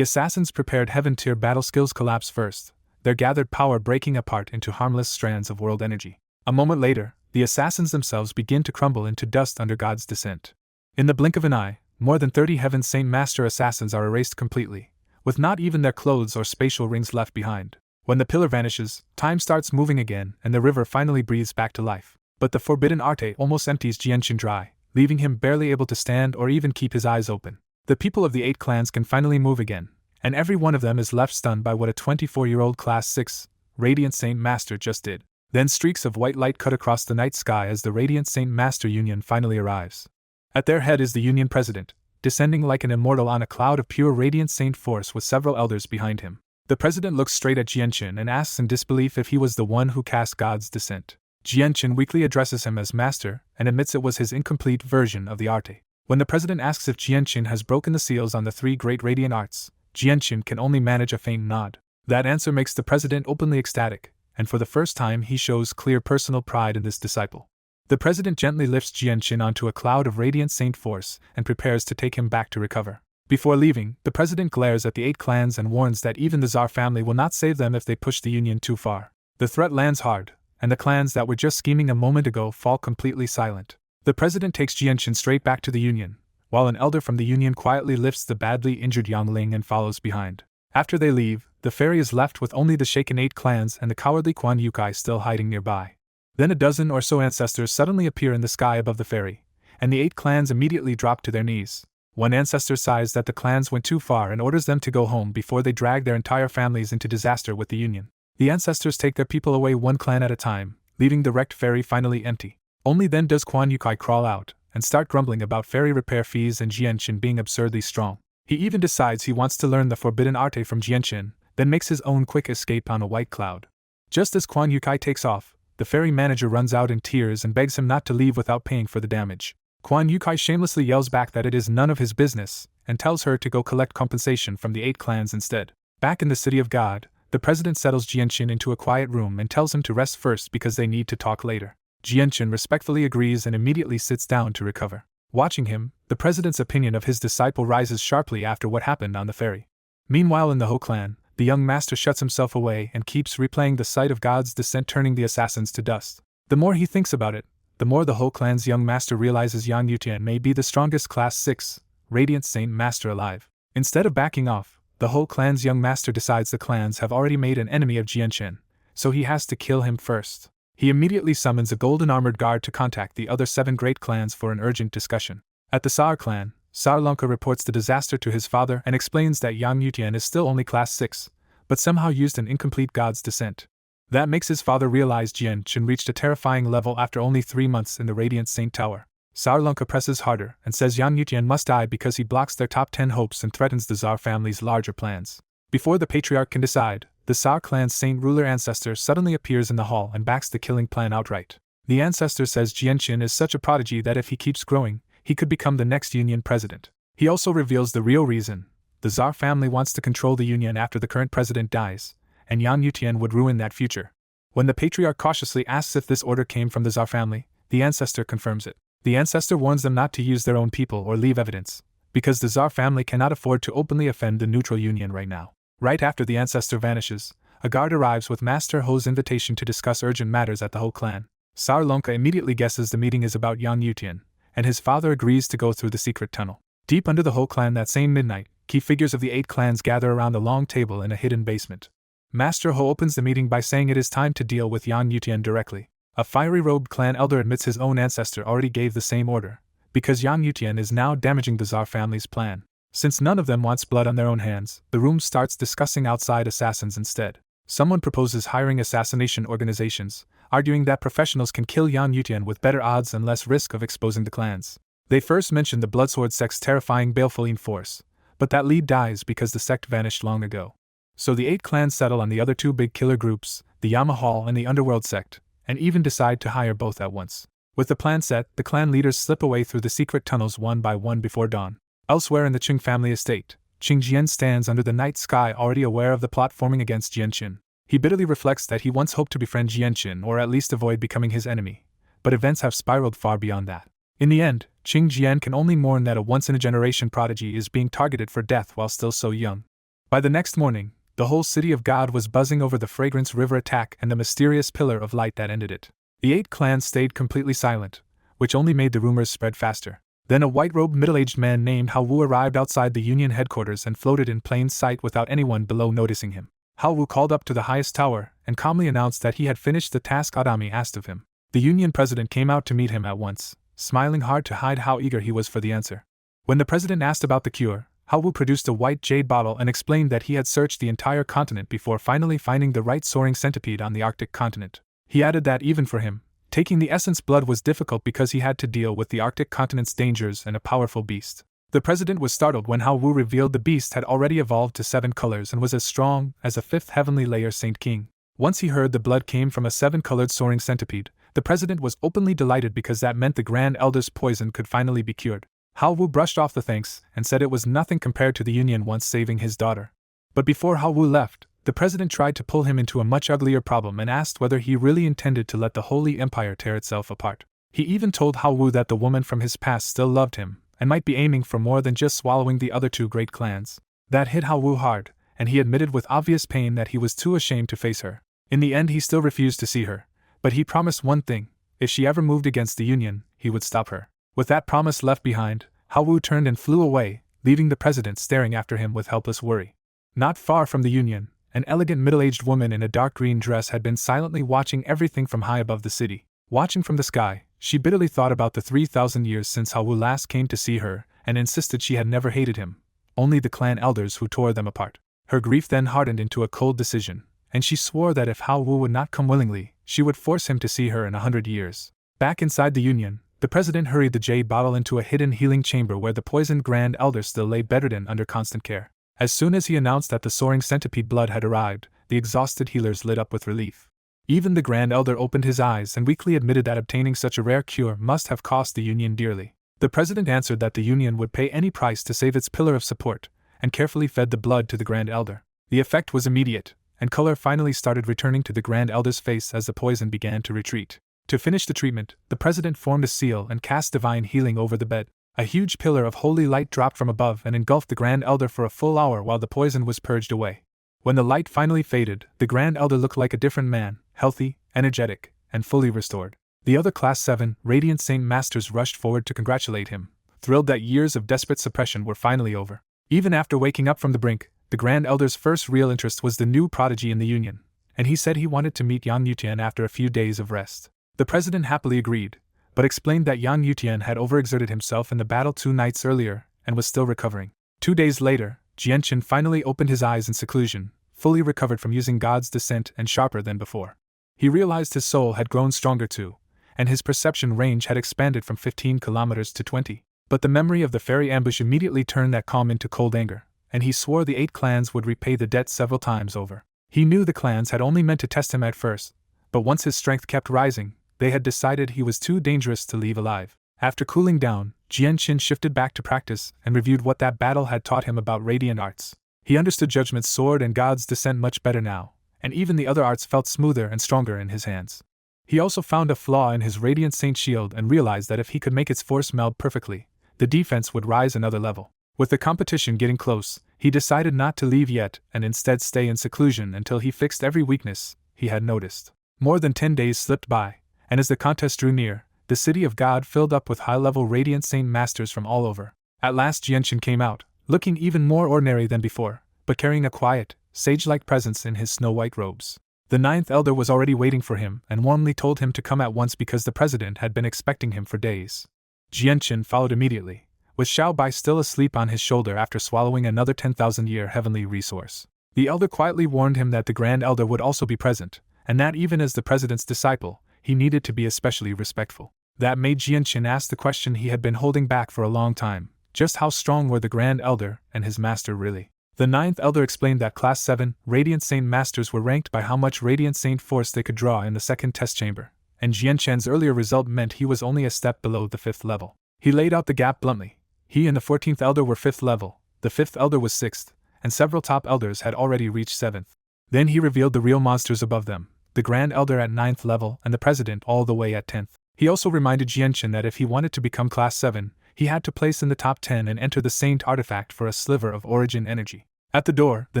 assassins' prepared heaven-tier battle skills collapse first, their gathered power breaking apart into harmless strands of world energy. A moment later, the assassins themselves begin to crumble into dust under God's descent. In the blink of an eye, more than 30 Heaven Saint Master assassins are erased completely, with not even their clothes or spatial rings left behind. When the pillar vanishes, time starts moving again and the river finally breathes back to life. But the forbidden Arte almost empties Jianqin dry, leaving him barely able to stand or even keep his eyes open. The people of the 8 clans can finally move again, and every one of them is left stunned by what a 24-year-old Class 6 Radiant Saint Master just did. Then streaks of white light cut across the night sky as the Radiant Saint Master Union finally arrives. At their head is the Union President, descending like an immortal on a cloud of pure Radiant Saint force with several elders behind him. The President looks straight at Jianqin and asks in disbelief if he was the one who cast God's descent. Jianqin weakly addresses him as Master and admits it was his incomplete version of the Arte. When the President asks if Jianqin has broken the seals on the 3 great radiant arts, Jianqin can only manage a faint nod. That answer makes the President openly ecstatic, and for the first time he shows clear personal pride in this disciple. The President gently lifts Jianqin onto a cloud of radiant saint force and prepares to take him back to recover. Before leaving, the President glares at the 8 clans and warns that even the Tsar family will not save them if they push the Union too far. The threat lands hard, and the clans that were just scheming a moment ago fall completely silent. The President takes Jianqin straight back to the Union, while an elder from the Union quietly lifts the badly injured Yangling and follows behind. After they leave, the ferry is left with only the shaken 8 clans and the cowardly Quan Yukai still hiding nearby. Then a dozen or so ancestors suddenly appear in the sky above the ferry, and the 8 clans immediately drop to their knees. One ancestor sighs that the clans went too far and orders them to go home before they drag their entire families into disaster with the Union. The ancestors take their people away one clan at a time, leaving the wrecked ferry finally empty. Only then does Quan Yukai crawl out and start grumbling about ferry repair fees and Jianqin being absurdly strong. He even decides he wants to learn the forbidden arte from Jianqin, then makes his own quick escape on a white cloud. Just as Quan Yukai takes off, the ferry manager runs out in tears and begs him not to leave without paying for the damage. Quan Yukai shamelessly yells back that it is none of his business, and tells her to go collect compensation from the 8 clans instead. Back in the City of God, the President settles Jianqin into a quiet room and tells him to rest first because they need to talk later. Jianqin respectfully agrees and immediately sits down to recover. Watching him, the President's opinion of his disciple rises sharply after what happened on the ferry. Meanwhile in the Ho clan, the young master shuts himself away and keeps replaying the sight of God's descent turning the assassins to dust. The more he thinks about it, the more the Ho clan's young master realizes Yang Yutian may be the strongest Class 6 Radiant Saint Master alive. Instead of backing off, the Ho clan's young master decides the clans have already made an enemy of Jianqin, so he has to kill him first. He immediately summons a golden armored guard to contact the other 7 great clans for an urgent discussion. At the Saar clan, Sarlunka reports the disaster to his father and explains that Yang Yutian is still only Class 6, but somehow used an incomplete God's descent. That makes his father realize Jianqin reached a terrifying level after only 3 months in the Radiant Saint Tower. Sarlunka presses harder and says Yang Yutian must die because he blocks their top 10 hopes and threatens the Tsar family's larger plans. Before the patriarch can decide, the Saar clan's saint ruler ancestor suddenly appears in the hall and backs the killing plan outright. The ancestor says Jianqin is such a prodigy that if he keeps growing, he could become the next Union president. He also reveals the real reason. The Tsar family wants to control the Union after the current president dies, and Yang Yutian would ruin that future. When the patriarch cautiously asks if this order came from the Tsar family, the ancestor confirms it. The ancestor warns them not to use their own people or leave evidence, because the Tsar family cannot afford to openly offend the neutral Union right now. Right after the ancestor vanishes, a guard arrives with Master Ho's invitation to discuss urgent matters at the Ho clan. Sarlunka immediately guesses the meeting is about Yang Yutian, and his father agrees to go through the secret tunnel. Deep under the Ho clan that same midnight, key figures of the 8 clans gather around a long table in a hidden basement. Master Ho opens the meeting by saying it is time to deal with Yang Yutian directly. A fiery-robed clan elder admits his own ancestor already gave the same order, because Yang Yutian is now damaging the Tsar family's plan. Since none of them wants blood on their own hands, the room starts discussing outside assassins instead. Someone proposes hiring assassination organizations, arguing that professionals can kill Yang Yutian with better odds and less risk of exposing the clans. They first mention the Bloodsword sect's terrifying baleful force, but that lead dies because the sect vanished long ago. So the 8 clans settle on the other 2 big killer groups, the Yamahal and the Underworld sect, and even decide to hire both at once. With the plan set, the clan leaders slip away through the secret tunnels one by one before dawn. Elsewhere in the Qing family estate, Qing Jian stands under the night sky, already aware of the plot forming against Jianqin. He bitterly reflects that he once hoped to befriend Jianqin or at least avoid becoming his enemy, but events have spiraled far beyond that. In the end, Qing Jian can only mourn that a once-in-a-generation prodigy is being targeted for death while still so young. By the next morning, the whole city of God was buzzing over the Fragrance River attack and the mysterious pillar of light that ended it. The 8 clans stayed completely silent, which only made the rumors spread faster. Then a white-robed middle-aged man named Hao Wu arrived outside the Union headquarters and floated in plain sight without anyone below noticing him. Hao Wu called up to the highest tower and calmly announced that he had finished the task Adami asked of him. The Union president came out to meet him at once, smiling hard to hide how eager he was for the answer. When the president asked about the cure, Hao Wu produced a white jade bottle and explained that he had searched the entire continent before finally finding the right soaring centipede on the Arctic continent. He added that even for him, taking the essence blood was difficult because he had to deal with the Arctic continent's dangers and a powerful beast. The president was startled when Hao Wu revealed the beast had already evolved to 7 colors and was as strong as a 5th heavenly layer Saint King. Once he heard the blood came from a 7-colored soaring centipede, the president was openly delighted because that meant the Grand Elder's poison could finally be cured. Hao Wu brushed off the thanks and said it was nothing compared to the Union once saving his daughter. But before Hao Wu left, the president tried to pull him into a much uglier problem and asked whether he really intended to let the Holy Empire tear itself apart. He even told Hao Wu that the woman from his past still loved him, and might be aiming for more than just swallowing the other 2 great clans. That hit Hao Wu hard, and he admitted with obvious pain that he was too ashamed to face her. In the end he still refused to see her, but he promised one thing: if she ever moved against the Union, he would stop her. With that promise left behind, Hao Wu turned and flew away, leaving the president staring after him with helpless worry. Not far from the Union, an elegant middle-aged woman in a dark green dress had been silently watching everything from high above the city. Watching from the sky, she bitterly thought about the 3,000 years since Hao Wu last came to see her, and insisted she had never hated him, only the clan elders who tore them apart. Her grief then hardened into a cold decision, and she swore that if Hao Wu would not come willingly, she would force him to see her in 100 years. Back inside the Union, the president hurried the jade bottle into a hidden healing chamber where the poisoned Grand Elder still lay bedridden under constant care. As soon as he announced that the soaring centipede blood had arrived, the exhausted healers lit up with relief. Even the Grand Elder opened his eyes and weakly admitted that obtaining such a rare cure must have cost the Union dearly. The president answered that the Union would pay any price to save its pillar of support, and carefully fed the blood to the Grand Elder. The effect was immediate, and color finally started returning to the Grand Elder's face as the poison began to retreat. To finish the treatment, the president formed a seal and cast divine healing over the bed. A huge pillar of holy light dropped from above and engulfed the Grand Elder for a full hour while the poison was purged away. When the light finally faded, the Grand Elder looked like a different man, healthy, energetic, and fully restored. The other Class 7 Radiant Saint Masters rushed forward to congratulate him, thrilled that years of desperate suppression were finally over. Even after waking up from the brink, the Grand Elder's first real interest was the new prodigy in the Union, and he said he wanted to meet Yang Yutian after a few days of rest. The president happily agreed, but explained that Yang Yutian had overexerted himself in the battle 2 nights earlier and was still recovering. 2 days later, Jianqin finally opened his eyes in seclusion, fully recovered from using God's descent and sharper than before. He realized his soul had grown stronger too, and his perception range had expanded from 15 kilometers to 20. But the memory of the fairy ambush immediately turned that calm into cold anger, and he swore the 8 clans would repay the debt several times over. He knew the clans had only meant to test him at first, but once his strength kept rising, they had decided he was too dangerous to leave alive. After cooling down, Jianqin shifted back to practice and reviewed what that battle had taught him about radiant arts. He understood Judgment's sword and God's descent much better now, and even the other arts felt smoother and stronger in his hands. He also found a flaw in his Radiant Saint shield and realized that if he could make its force meld perfectly, the defense would rise another level. With the competition getting close, he decided not to leave yet and instead stay in seclusion until he fixed every weakness he had noticed. More than 10 days slipped by, and as the contest drew near, the city of God filled up with high-level Radiant Saint Masters from all over. At last Jianqin came out, looking even more ordinary than before, but carrying a quiet, sage-like presence in his snow-white robes. The 9th Elder was already waiting for him and warmly told him to come at once because the president had been expecting him for days. Jianqin followed immediately, with Xiao Bai still asleep on his shoulder after swallowing another 10,000-year heavenly resource. The elder quietly warned him that the Grand Elder would also be present, and that even as the president's disciple, he needed to be especially respectful. That made Jianqin ask the question he had been holding back for a long time: just how strong were the Grand Elder and his master really? The 9th Elder explained that Class 7 Radiant Saint Masters were ranked by how much Radiant Saint force they could draw in the second test chamber, and Jianqin's earlier result meant he was only a step below the 5th level. He laid out the gap bluntly. He and the 14th elder were 5th level, the 5th elder was 6th, and several top elders had already reached 7th. Then he revealed the real monsters above them, the Grand Elder at 9th level and the President all the way at 10th. He also reminded Jianchen that if he wanted to become Class 7, he had to place in the top 10 and enter the Saint artifact for a sliver of origin energy. At the door, the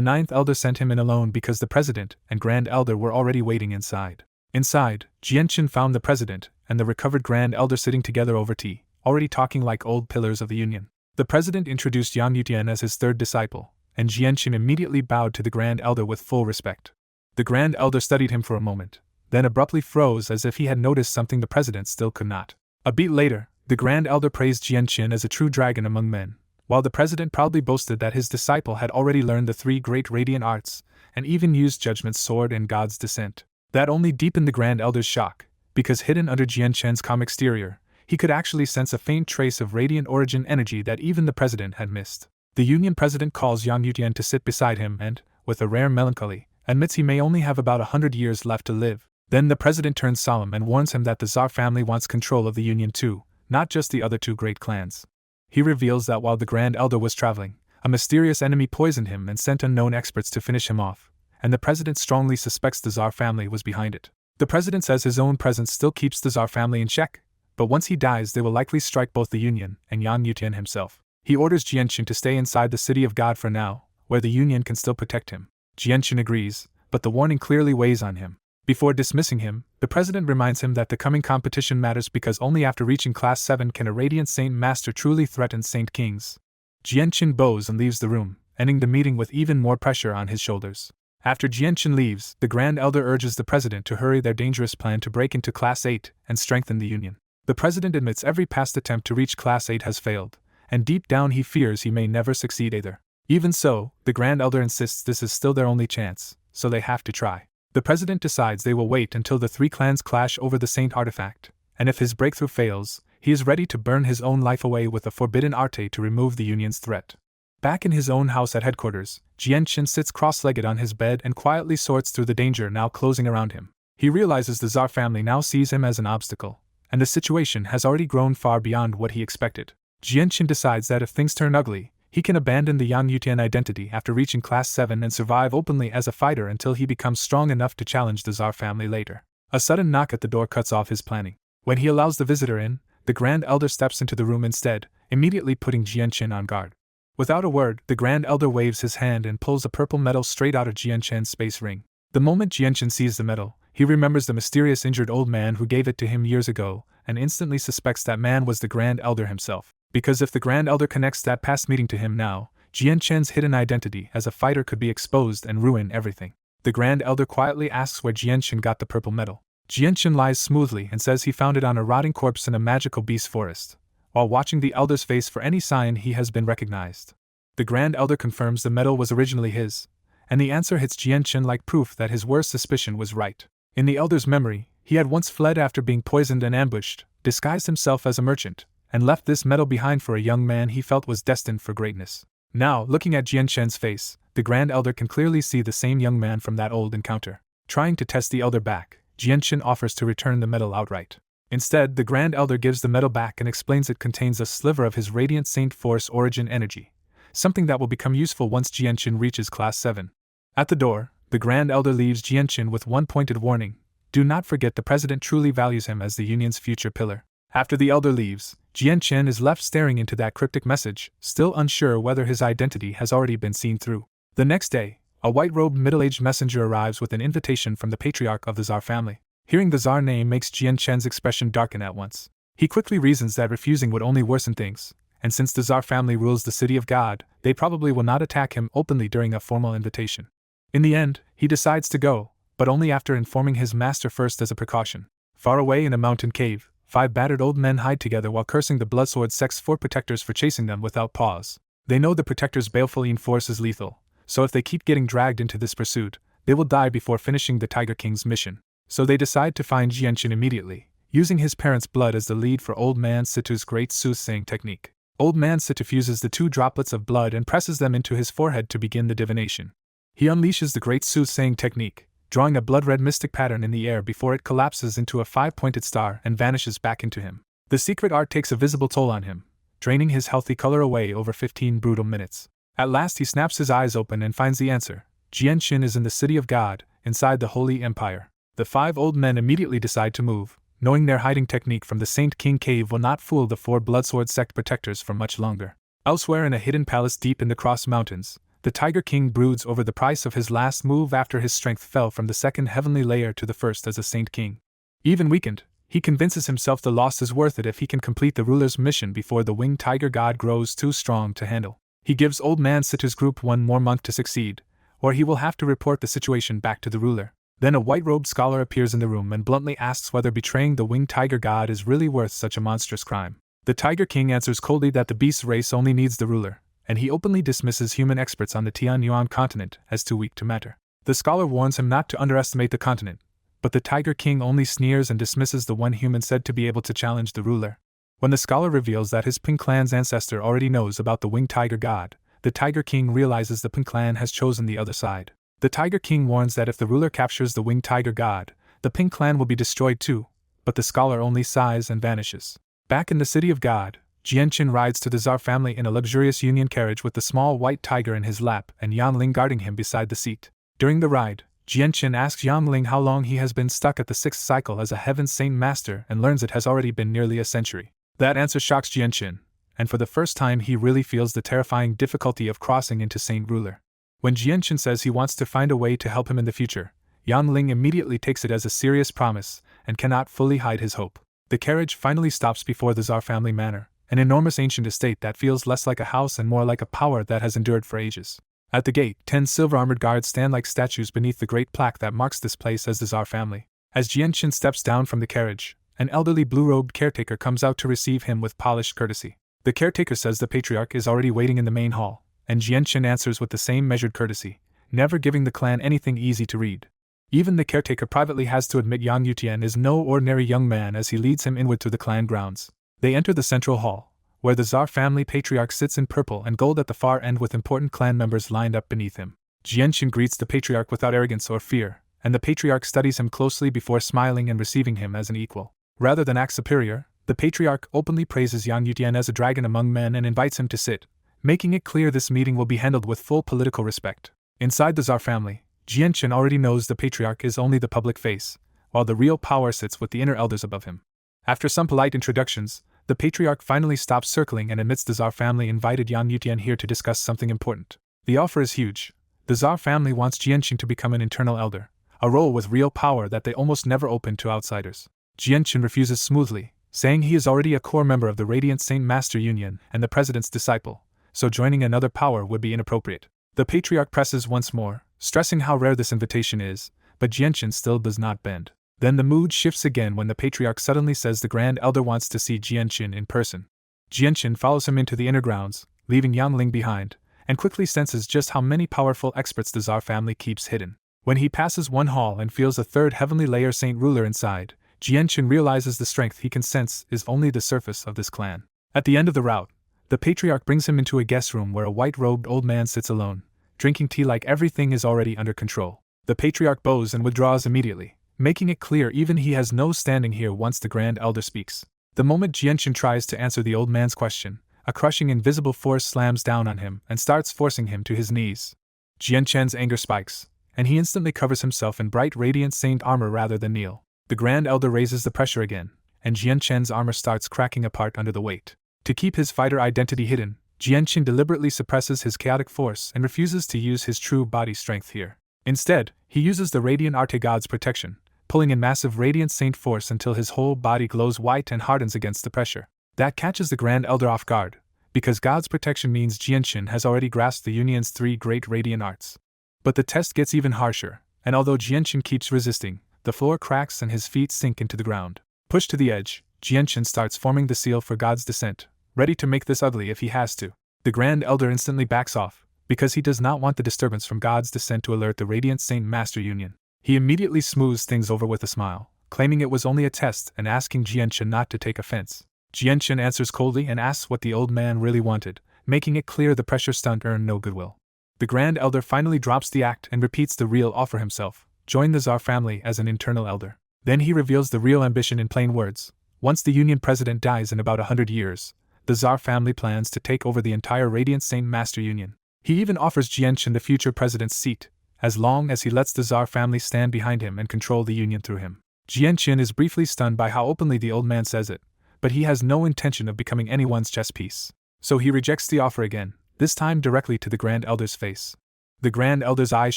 9th elder sent him in alone because the President and Grand Elder were already waiting inside. Inside, Jianchen found the President and the recovered Grand Elder sitting together over tea, already talking like old pillars of the Union. The President introduced Yang Yutian as his third disciple, and Jianchen immediately bowed to the Grand Elder with full respect. The Grand Elder studied him for a moment, then abruptly froze as if he had noticed something the President still could not. A beat later, the Grand Elder praised Jianchen as a true dragon among men, while the President proudly boasted that his disciple had already learned the 3 great radiant arts, and even used Judgment's sword and God's descent. That only deepened the Grand Elder's shock, because hidden under Jianchen's calm exterior, he could actually sense a faint trace of radiant origin energy that even the President had missed. The Union President calls Yang Yutian to sit beside him and, with a rare melancholy, admits he may only have about 100 years left to live. Then the President turns solemn and warns him that the Tsar family wants control of the Union too, not just the other 2 great clans. He reveals that while the Grand Elder was traveling, a mysterious enemy poisoned him and sent unknown experts to finish him off, and the President strongly suspects the Tsar family was behind it. The President says his own presence still keeps the Tsar family in check, but once he dies they will likely strike both the Union and Yang Yutian himself. He orders Jianchen to stay inside the City of God for now, where the Union can still protect him. Jianchen agrees, but the warning clearly weighs on him. Before dismissing him, the President reminds him that the coming competition matters because only after reaching Class 7 can a Radiant Saint Master truly threaten Saint Kings. Jianchen bows and leaves the room, ending the meeting with even more pressure on his shoulders. After Jianchen leaves, the Grand Elder urges the President to hurry their dangerous plan to break into Class 8 and strengthen the Union. The President admits every past attempt to reach Class 8 has failed, and deep down he fears he may never succeed either. Even so, the Grand Elder insists this is still their only chance, so they have to try. The President decides they will wait until the 3 clans clash over the Saint artifact, and if his breakthrough fails, he is ready to burn his own life away with a forbidden arte to remove the Union's threat. Back in his own house at headquarters, Jianchen sits cross-legged on his bed and quietly sorts through the danger now closing around him. He realizes the Tsar family now sees him as an obstacle, and the situation has already grown far beyond what he expected. Jianchen decides that if things turn ugly, he can abandon the Yang Yutian identity after reaching Class 7 and survive openly as a fighter until he becomes strong enough to challenge the Tsar family later. A sudden knock at the door cuts off his planning. When he allows the visitor in, the Grand Elder steps into the room instead, immediately putting Jianchen on guard. Without a word, the Grand Elder waves his hand and pulls a purple metal straight out of Jianchen's space ring. The moment Jianchen sees the metal, he remembers the mysterious injured old man who gave it to him years ago, and instantly suspects that man was the Grand Elder himself. Because if the Grand Elder connects that past meeting to him now, Jianchen's hidden identity as a fighter could be exposed and ruin everything. The Grand Elder quietly asks where Jianchen got the purple metal. Jianchen lies smoothly and says he found it on a rotting corpse in a magical beast forest, while watching the Elder's face for any sign he has been recognized. The Grand Elder confirms the metal was originally his, and the answer hits Jianchen like proof that his worst suspicion was right. In the Elder's memory, he had once fled after being poisoned and ambushed, disguised himself as a merchant, and left this metal behind for a young man he felt was destined for greatness. Now, looking at Jianchen's face, the Grand Elder can clearly see the same young man from that old encounter. Trying to test the Elder back, Jianchen offers to return the metal outright. Instead, the Grand Elder gives the metal back and explains it contains a sliver of his Radiant Saint Force origin energy, something that will become useful once Jianchen reaches Class 7. At the door, the Grand Elder leaves Jianchen with one pointed warning: do not forget the President truly values him as the Union's future pillar. After the Elder leaves, Jianchen is left staring into that cryptic message, still unsure whether his identity has already been seen through. The next day, a white-robed middle-aged messenger arrives with an invitation from the patriarch of the Tsar family. Hearing the Tsar name makes Jianchen's expression darken at once. He quickly reasons that refusing would only worsen things, and since the Tsar family rules the City of God, they probably will not attack him openly during a formal invitation. In the end, he decides to go, but only after informing his master first as a precaution. Far away in a mountain cave, 5 battered old men hide together while cursing the Bloodsword sect's 4 protectors for chasing them without pause. They know the protectors' baleful force is lethal, so if they keep getting dragged into this pursuit, they will die before finishing the Tiger King's mission. So they decide to find Jianchen immediately, using his parents' blood as the lead for Old Man Situ's great soothsaying technique. Old Man Situ fuses the 2 droplets of blood and presses them into his forehead to begin the divination. He unleashes the great soothsaying technique, drawing a blood-red mystic pattern in the air before it collapses into a 5-pointed star and vanishes back into him. The secret art takes a visible toll on him, draining his healthy color away over 15 brutal minutes. At last he snaps his eyes open and finds the answer. Jianxin is in the city of God, inside the Holy Empire. The 5 old men immediately decide to move, knowing their hiding technique from the Saint King Cave will not fool the 4 Bloodsword sect protectors for much longer. Elsewhere in a hidden palace deep in the Cross Mountains, the Tiger King broods over the price of his last move after his strength fell from the 2nd heavenly layer to the 1st as a Saint King. Even weakened, he convinces himself the loss is worth it if he can complete the ruler's mission before the winged tiger god grows too strong to handle. He gives Old Man Sitter's group one more month to succeed, or he will have to report the situation back to the ruler. Then a white-robed scholar appears in the room and bluntly asks whether betraying the winged tiger god is really worth such a monstrous crime. The Tiger King answers coldly that the beast race only needs the ruler, and he openly dismisses human experts on the Tianyuan continent as too weak to matter. The scholar warns him not to underestimate the continent, but the Tiger King only sneers and dismisses the one human said to be able to challenge the ruler. When the scholar reveals that his Ping Clan's ancestor already knows about the winged tiger god, the Tiger King realizes the Ping Clan has chosen the other side. The Tiger King warns that if the ruler captures the winged tiger god, the Ping Clan will be destroyed too, but the scholar only sighs and vanishes. Back in the city of God, Jianxin rides to the Tsar family in a luxurious union carriage with the small white tiger in his lap and Yanling guarding him beside the seat. During the ride, Jianxin asks Yanling how long he has been stuck at the 6th cycle as a Heaven Saint Master and learns it has already been nearly a century. That answer shocks Jianxin, and for the first time he really feels the terrifying difficulty of crossing into Saint Ruler. When Jianxin says he wants to find a way to help him in the future, Yanling immediately takes it as a serious promise and cannot fully hide his hope. The carriage finally stops before the Tsar family manor, an enormous ancient estate that feels less like a house and more like a power that has endured for ages. At the gate, 10 silver-armored guards stand like statues beneath the great plaque that marks this place as the Tsar family. As Jianxin steps down from the carriage, an elderly blue-robed caretaker comes out to receive him with polished courtesy. The caretaker says the patriarch is already waiting in the main hall, and Jianxin answers with the same measured courtesy, never giving the clan anything easy to read. Even the caretaker privately has to admit Yang Yutian is no ordinary young man as he leads him inward to the clan grounds. They enter the central hall, where the Tsar family patriarch sits in purple and gold at the far end with important clan members lined up beneath him. Jianxin greets the patriarch without arrogance or fear, and the patriarch studies him closely before smiling and receiving him as an equal. Rather than act superior, the patriarch openly praises Yang Yutian as a dragon among men and invites him to sit, making it clear this meeting will be handled with full political respect. Inside the Tsar family, Jianxin already knows the patriarch is only the public face, while the real power sits with the inner elders above him. After some polite introductions, the patriarch finally stops circling and admits the Tsar family invited Yang Yutian here to discuss something important. The offer is huge. The Tsar family wants Jianxin to become an internal elder, a role with real power that they almost never open to outsiders. Jianxin refuses smoothly, saying he is already a core member of the Radiant Saint Master Union and the president's disciple, so joining another power would be inappropriate. The patriarch presses once more, stressing how rare this invitation is, but Jianxin still does not bend. Then the mood shifts again when the patriarch suddenly says the Grand Elder wants to see Jianxin in person. Jianxin follows him into the inner grounds, leaving Yanling behind, and quickly senses just how many powerful experts the Tsar family keeps hidden. When he passes one hall and feels a 3rd heavenly layer Saint Ruler inside, Jianxin realizes the strength he can sense is only the surface of this clan. At the end of the route, the patriarch brings him into a guest room where a white-robed old man sits alone, drinking tea like everything is already under control. The patriarch bows and withdraws immediately, making it clear even he has no standing here once the Grand Elder speaks. The moment Jianxin tries to answer the old man's question, a crushing invisible force slams down on him and starts forcing him to his knees. Jianxin's anger spikes, and he instantly covers himself in bright radiant saint armor rather than kneel. The Grand Elder raises the pressure again, and Jianxin's armor starts cracking apart under the weight. To keep his fighter identity hidden, Jianxin deliberately suppresses his chaotic force and refuses to use his true body strength here. Instead, he uses the Radiant Arte God's protection, pulling in massive Radiant Saint force until his whole body glows white and hardens against the pressure. That catches the Grand Elder off guard, because God's protection means Jianxin has already grasped the Union's 3 great Radiant Arts. But the test gets even harsher, and although Jianxin keeps resisting, the floor cracks and his feet sink into the ground. Pushed to the edge, Jianxin starts forming the seal for God's descent, ready to make this ugly if he has to. The Grand Elder instantly backs off, because he does not want the disturbance from God's descent to alert the Radiant Saint Master Union. He immediately smooths things over with a smile, claiming it was only a test and asking Jianxin not to take offense. Jianxin answers coldly and asks what the old man really wanted, making it clear the pressure stunt earned no goodwill. The Grand Elder finally drops the act and repeats the real offer himself: join the Tsar family as an internal elder. Then he reveals the real ambition in plain words. Once the Union president dies in about 100 years, the Tsar family plans to take over the entire Radiant Saint Master Union. He even offers Jianchen the future president's seat, as long as he lets the Tsar family stand behind him and control the union through him. Jianchen is briefly stunned by how openly the old man says it, but he has no intention of becoming anyone's chess piece. So he rejects the offer again, this time directly to the Grand Elder's face. The Grand Elder's eyes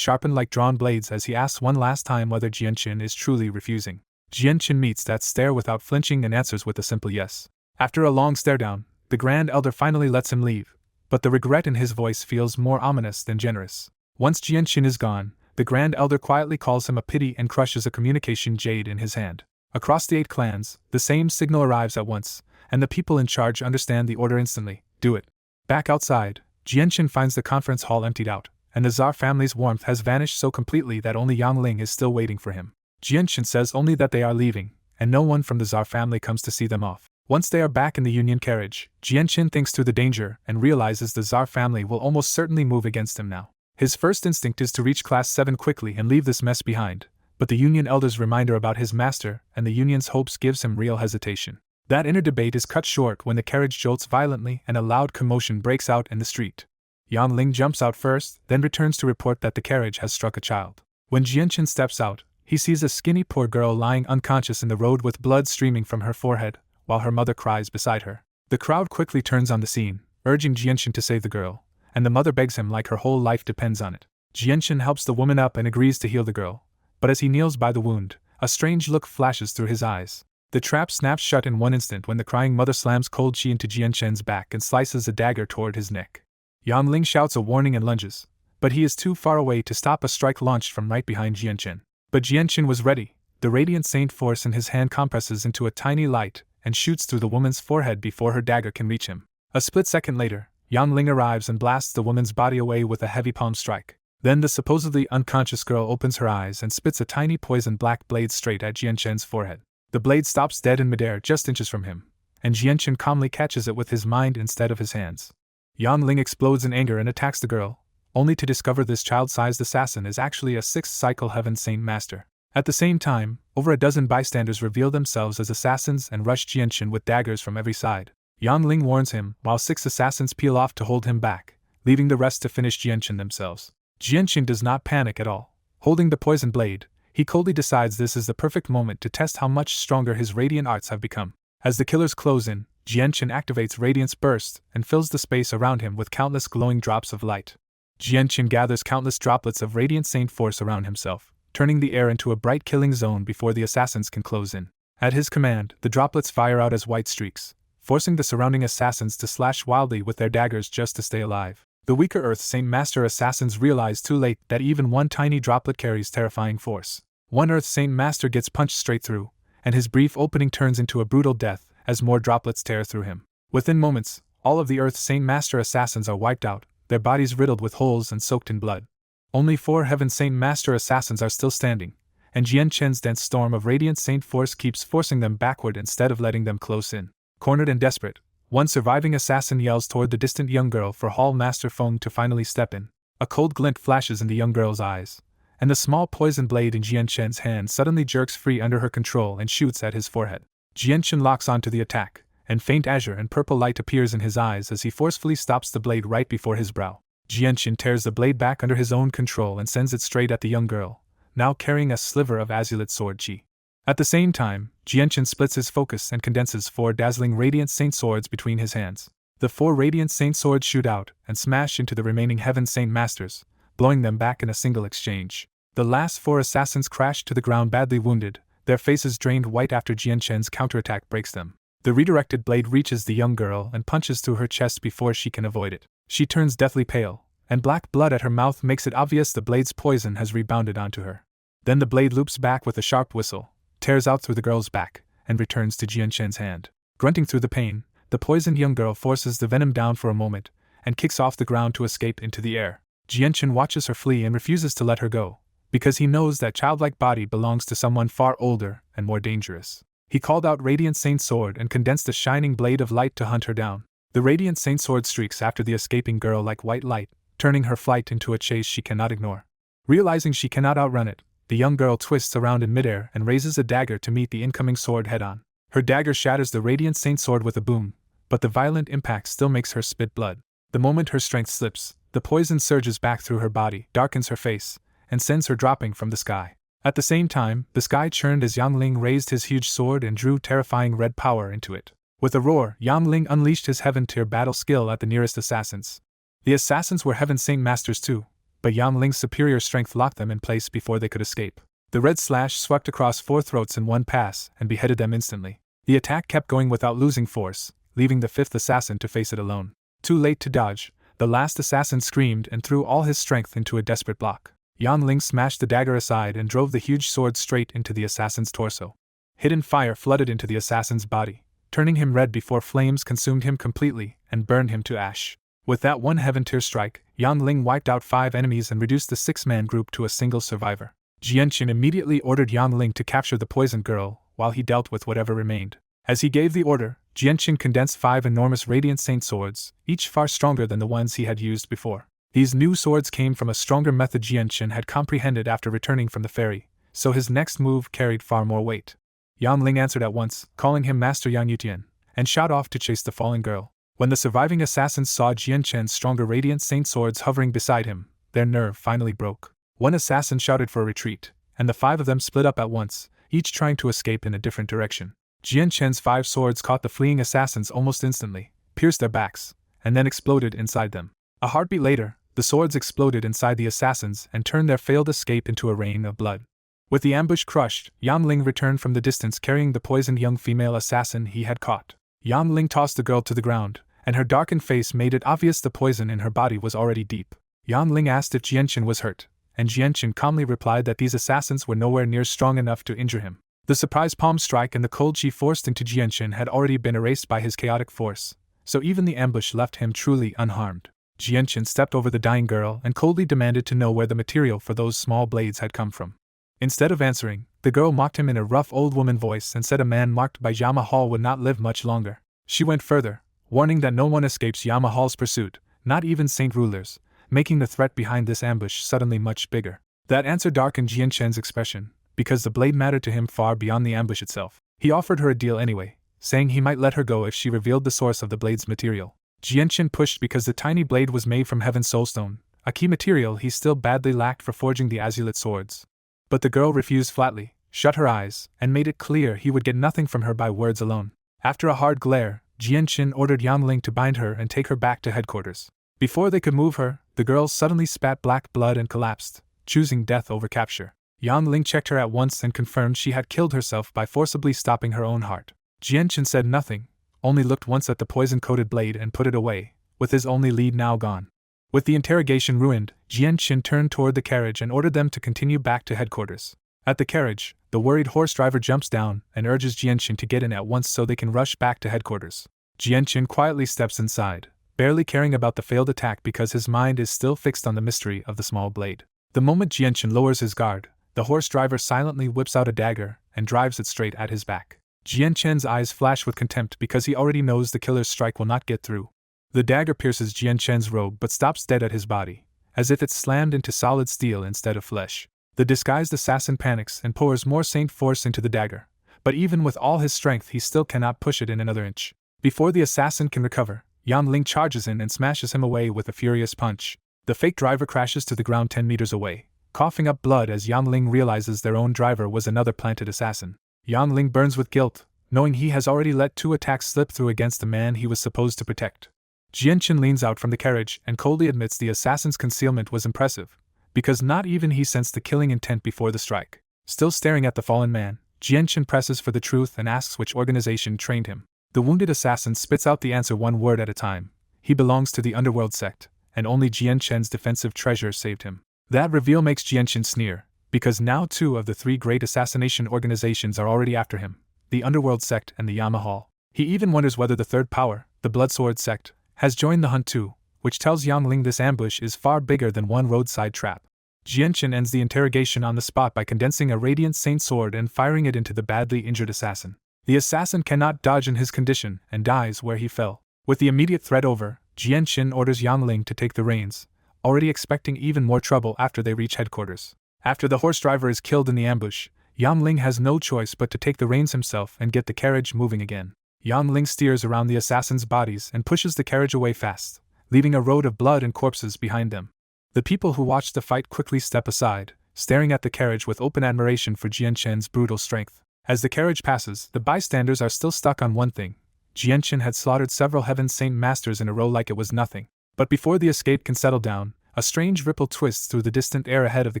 sharpen like drawn blades as he asks one last time whether Jianchen is truly refusing. Jianchen meets that stare without flinching and answers with a simple yes. After a long stare down, the Grand Elder finally lets him leave, but the regret in his voice feels more ominous than generous. Once Jianchen is gone, the Grand Elder quietly calls him a pity and crushes a communication jade in his hand. Across the 8 clans, the same signal arrives at once, and the people in charge understand the order instantly. Do it. Back outside, Jianchen finds the conference hall emptied out, and the Tsar family's warmth has vanished so completely that only Yang Ling is still waiting for him. Jianchen says only that they are leaving, and no one from the Tsar family comes to see them off. Once they are back in the Union carriage, Jianchen thinks through the danger and realizes the Tsar family will almost certainly move against him now. His first instinct is to reach Class 7 quickly and leave this mess behind, but the Union Elder's reminder about his master and the Union's hopes gives him real hesitation. That inner debate is cut short when the carriage jolts violently and a loud commotion breaks out in the street. Yang Ling jumps out first, then returns to report that the carriage has struck a child. When Jianchen steps out, he sees a skinny poor girl lying unconscious in the road with blood streaming from her forehead, while her mother cries beside her. The crowd quickly turns on the scene, urging Jianchen to save the girl, and the mother begs him like her whole life depends on it. Jianchen helps the woman up and agrees to heal the girl, but as he kneels by the wound, a strange look flashes through his eyes. The trap snaps shut in one instant when the crying mother slams cold chi into Jianchen's back and slices a dagger toward his neck. Yang Ling shouts a warning and lunges, but he is too far away to stop a strike launched from right behind Jianchen. But Jianchen was ready. The Radiant Saint force in his hand compresses into a tiny light and shoots through the woman's forehead before her dagger can reach him. A split second later, Yang Ling arrives and blasts the woman's body away with a heavy palm strike. Then the supposedly unconscious girl opens her eyes and spits a tiny poisoned black blade straight at Jianchen's forehead. The blade stops dead in midair just inches from him, and Jianchen calmly catches it with his mind instead of his hands. Yang Ling explodes in anger and attacks the girl, only to discover this child-sized assassin is actually a 6th cycle Heaven Saint Master. At the same time, over a dozen bystanders reveal themselves as assassins and rush Jianchen with daggers from every side. Yang Ling warns him, while 6 assassins peel off to hold him back, leaving the rest to finish Jianchen themselves. Jianchen does not panic at all. Holding the poisoned blade, he coldly decides this is the perfect moment to test how much stronger his radiant arts have become. As the killers close in, Jianchen activates Radiance Burst and fills the space around him with countless glowing drops of light. Jianchen gathers countless droplets of Radiant Saint force around himself, turning the air into a bright killing zone before the assassins can close in. At his command, the droplets fire out as white streaks, forcing the surrounding assassins to slash wildly with their daggers just to stay alive. The weaker Earth Saint Master assassins realize too late that even one tiny droplet carries terrifying force. One Earth Saint Master gets punched straight through, and his brief opening turns into a brutal death as more droplets tear through him. Within moments, all of the Earth Saint Master assassins are wiped out, their bodies riddled with holes and soaked in blood. Only 4 Heaven Saint Master assassins are still standing, and Jianchen's dense storm of Radiant Saint force keeps forcing them backward instead of letting them close in. Cornered and desperate, one surviving assassin yells toward the distant young girl for Hall Master Feng to finally step in. A cold glint flashes in the young girl's eyes, and the small poison blade in Jianchen's hand suddenly jerks free under her control and shoots at his forehead. Jianchen locks onto the attack, and faint azure and purple light appears in his eyes as he forcefully stops the blade right before his brow. Jianchen tears the blade back under his own control and sends it straight at the young girl, now carrying a sliver of azulate sword chi. At the same time, Jianchen splits his focus and condenses 4 dazzling Radiant Saint swords between his hands. The 4 Radiant Saint swords shoot out and smash into the remaining Heaven Saint Masters, blowing them back in a single exchange. The last 4 assassins crash to the ground badly wounded, their faces drained white after Jianchen's counterattack breaks them. The redirected blade reaches the young girl and punches through her chest before she can avoid it. She turns deathly pale, and black blood at her mouth makes it obvious the blade's poison has rebounded onto her. Then the blade loops back with a sharp whistle, tears out through the girl's back, and returns to Jianchen's hand. Grunting through the pain, the poisoned young girl forces the venom down for a moment, and kicks off the ground to escape into the air. Jianchen watches her flee and refuses to let her go, because he knows that childlike body belongs to someone far older and more dangerous. He called out Radiant Saint Sword and condensed a shining blade of light to hunt her down. The Radiant Saint Sword streaks after the escaping girl like white light, turning her flight into a chase she cannot ignore. Realizing she cannot outrun it, the young girl twists around in midair and raises a dagger to meet the incoming sword head-on. Her dagger shatters the Radiant Saint Sword with a boom, but the violent impact still makes her spit blood. The moment her strength slips, the poison surges back through her body, darkens her face, and sends her dropping from the sky. At the same time, the sky churned as Yang Ling raised his huge sword and drew terrifying red power into it. With a roar, Yang Ling unleashed his heaven-tier battle skill at the nearest assassins. The assassins were Heaven Saint Masters too, but Yang Ling's superior strength locked them in place before they could escape. The red slash swept across 4 throats in one pass and beheaded them instantly. The attack kept going without losing force, leaving the 5th assassin to face it alone. Too late to dodge, the last assassin screamed and threw all his strength into a desperate block. Yang Ling smashed the dagger aside and drove the huge sword straight into the assassin's torso. Hidden fire flooded into the assassin's body, turning him red before flames consumed him completely and burned him to ash. With that one heaven-tier strike, Yang Ling wiped out 5 enemies and reduced the 6-man group to a single survivor. Jianqin immediately ordered Yang Ling to capture the poisoned girl, while he dealt with whatever remained. As he gave the order, Jianqin condensed 5 enormous Radiant Saint swords, each far stronger than the ones he had used before. These new swords came from a stronger method Jianqin had comprehended after returning from the ferry, so his next move carried far more weight. Yang Ling answered at once, calling him Master Yang Yutian, and shot off to chase the fallen girl. When the surviving assassins saw Jianqin's stronger Radiant Saint swords hovering beside him, their nerve finally broke. One assassin shouted for a retreat, and the 5 of them split up at once, each trying to escape in a different direction. Jianqin's 5 swords caught the fleeing assassins almost instantly, pierced their backs, and then exploded inside them. A heartbeat later, the swords exploded inside the assassins and turned their failed escape into a rain of blood. With the ambush crushed, Yang Ling returned from the distance carrying the poisoned young female assassin he had caught. Yang Ling tossed the girl to the ground, and her darkened face made it obvious the poison in her body was already deep. Yang Ling asked if Jianqin was hurt, and Jianqin calmly replied that these assassins were nowhere near strong enough to injure him. The surprise palm strike and the cold chi forced into Jianqin had already been erased by his chaotic force, so even the ambush left him truly unharmed. Jianqin stepped over the dying girl and coldly demanded to know where the material for those small blades had come from. Instead of answering, the girl mocked him in a rough old woman voice and said a man marked by Yamahal would not live much longer. She went further, warning that no one escapes Yamahal's pursuit, not even saint rulers, making the threat behind this ambush suddenly much bigger. That answer darkened Jianqin's expression, because the blade mattered to him far beyond the ambush itself. He offered her a deal anyway, saying he might let her go if she revealed the source of the blade's material. Jianqin pushed because the tiny blade was made from Heaven's Soulstone, a key material he still badly lacked for forging the azulite swords. But the girl refused flatly, shut her eyes, and made it clear he would get nothing from her by words alone. After a hard glare, Jianqin ordered Yang Ling to bind her and take her back to headquarters. Before they could move her, the girl suddenly spat black blood and collapsed, choosing death over capture. Yang Ling checked her at once and confirmed she had killed herself by forcibly stopping her own heart. Jianqin said nothing, only looked once at the poison-coated blade and put it away, with his only lead now gone. With the interrogation ruined, Jianqin turned toward the carriage and ordered them to continue back to headquarters. At the carriage, the worried horse driver jumps down and urges Jianqin to get in at once so they can rush back to headquarters. Jianqin quietly steps inside, barely caring about the failed attack because his mind is still fixed on the mystery of the small blade. The moment Jianqin lowers his guard, the horse driver silently whips out a dagger and drives it straight at his back. Jianqin's eyes flash with contempt because he already knows the killer's strike will not get through. The dagger pierces Jianqin's robe but stops dead at his body, as if it's slammed into solid steel instead of flesh. The disguised assassin panics and pours more saint force into the dagger, but even with all his strength he still cannot push it in another inch. Before the assassin can recover, Yang Ling charges in and smashes him away with a furious punch. The fake driver crashes to the ground 10 meters away, coughing up blood as Yang Ling realizes their own driver was another planted assassin. Yang Ling burns with guilt, knowing he has already let 2 attacks slip through against the man he was supposed to protect. Jianqin leans out from the carriage and coldly admits the assassin's concealment was impressive, because not even he sensed the killing intent before the strike. Still staring at the fallen man, Jianqin presses for the truth and asks which organization trained him. The wounded assassin spits out the answer one word at a time. He belongs to the underworld sect, and only Jianqin's defensive treasure saved him. That reveal makes Jianqin sneer, because now 2 of the 3 great assassination organizations are already after him, the underworld sect and the Yamahal. He even wonders whether the third power, the Bloodsword sect, has joined the hunt too, which tells Yang Ling this ambush is far bigger than one roadside trap. Jianqin ends the interrogation on the spot by condensing a Radiant Saint sword and firing it into the badly injured assassin. The assassin cannot dodge in his condition and dies where he fell. With the immediate threat over, Jianqin orders Yang Ling to take the reins, already expecting even more trouble after they reach headquarters. After the horse driver is killed in the ambush, Yang Ling has no choice but to take the reins himself and get the carriage moving again. Yang Ling steers around the assassins' bodies and pushes the carriage away fast, leaving a road of blood and corpses behind them. The people who watch the fight quickly step aside, staring at the carriage with open admiration for Jian Chen's brutal strength. As the carriage passes, the bystanders are still stuck on one thing. Jian Chen had slaughtered several Heaven Saint Masters in a row like it was nothing. But before the escape can settle down, a strange ripple twists through the distant air ahead of the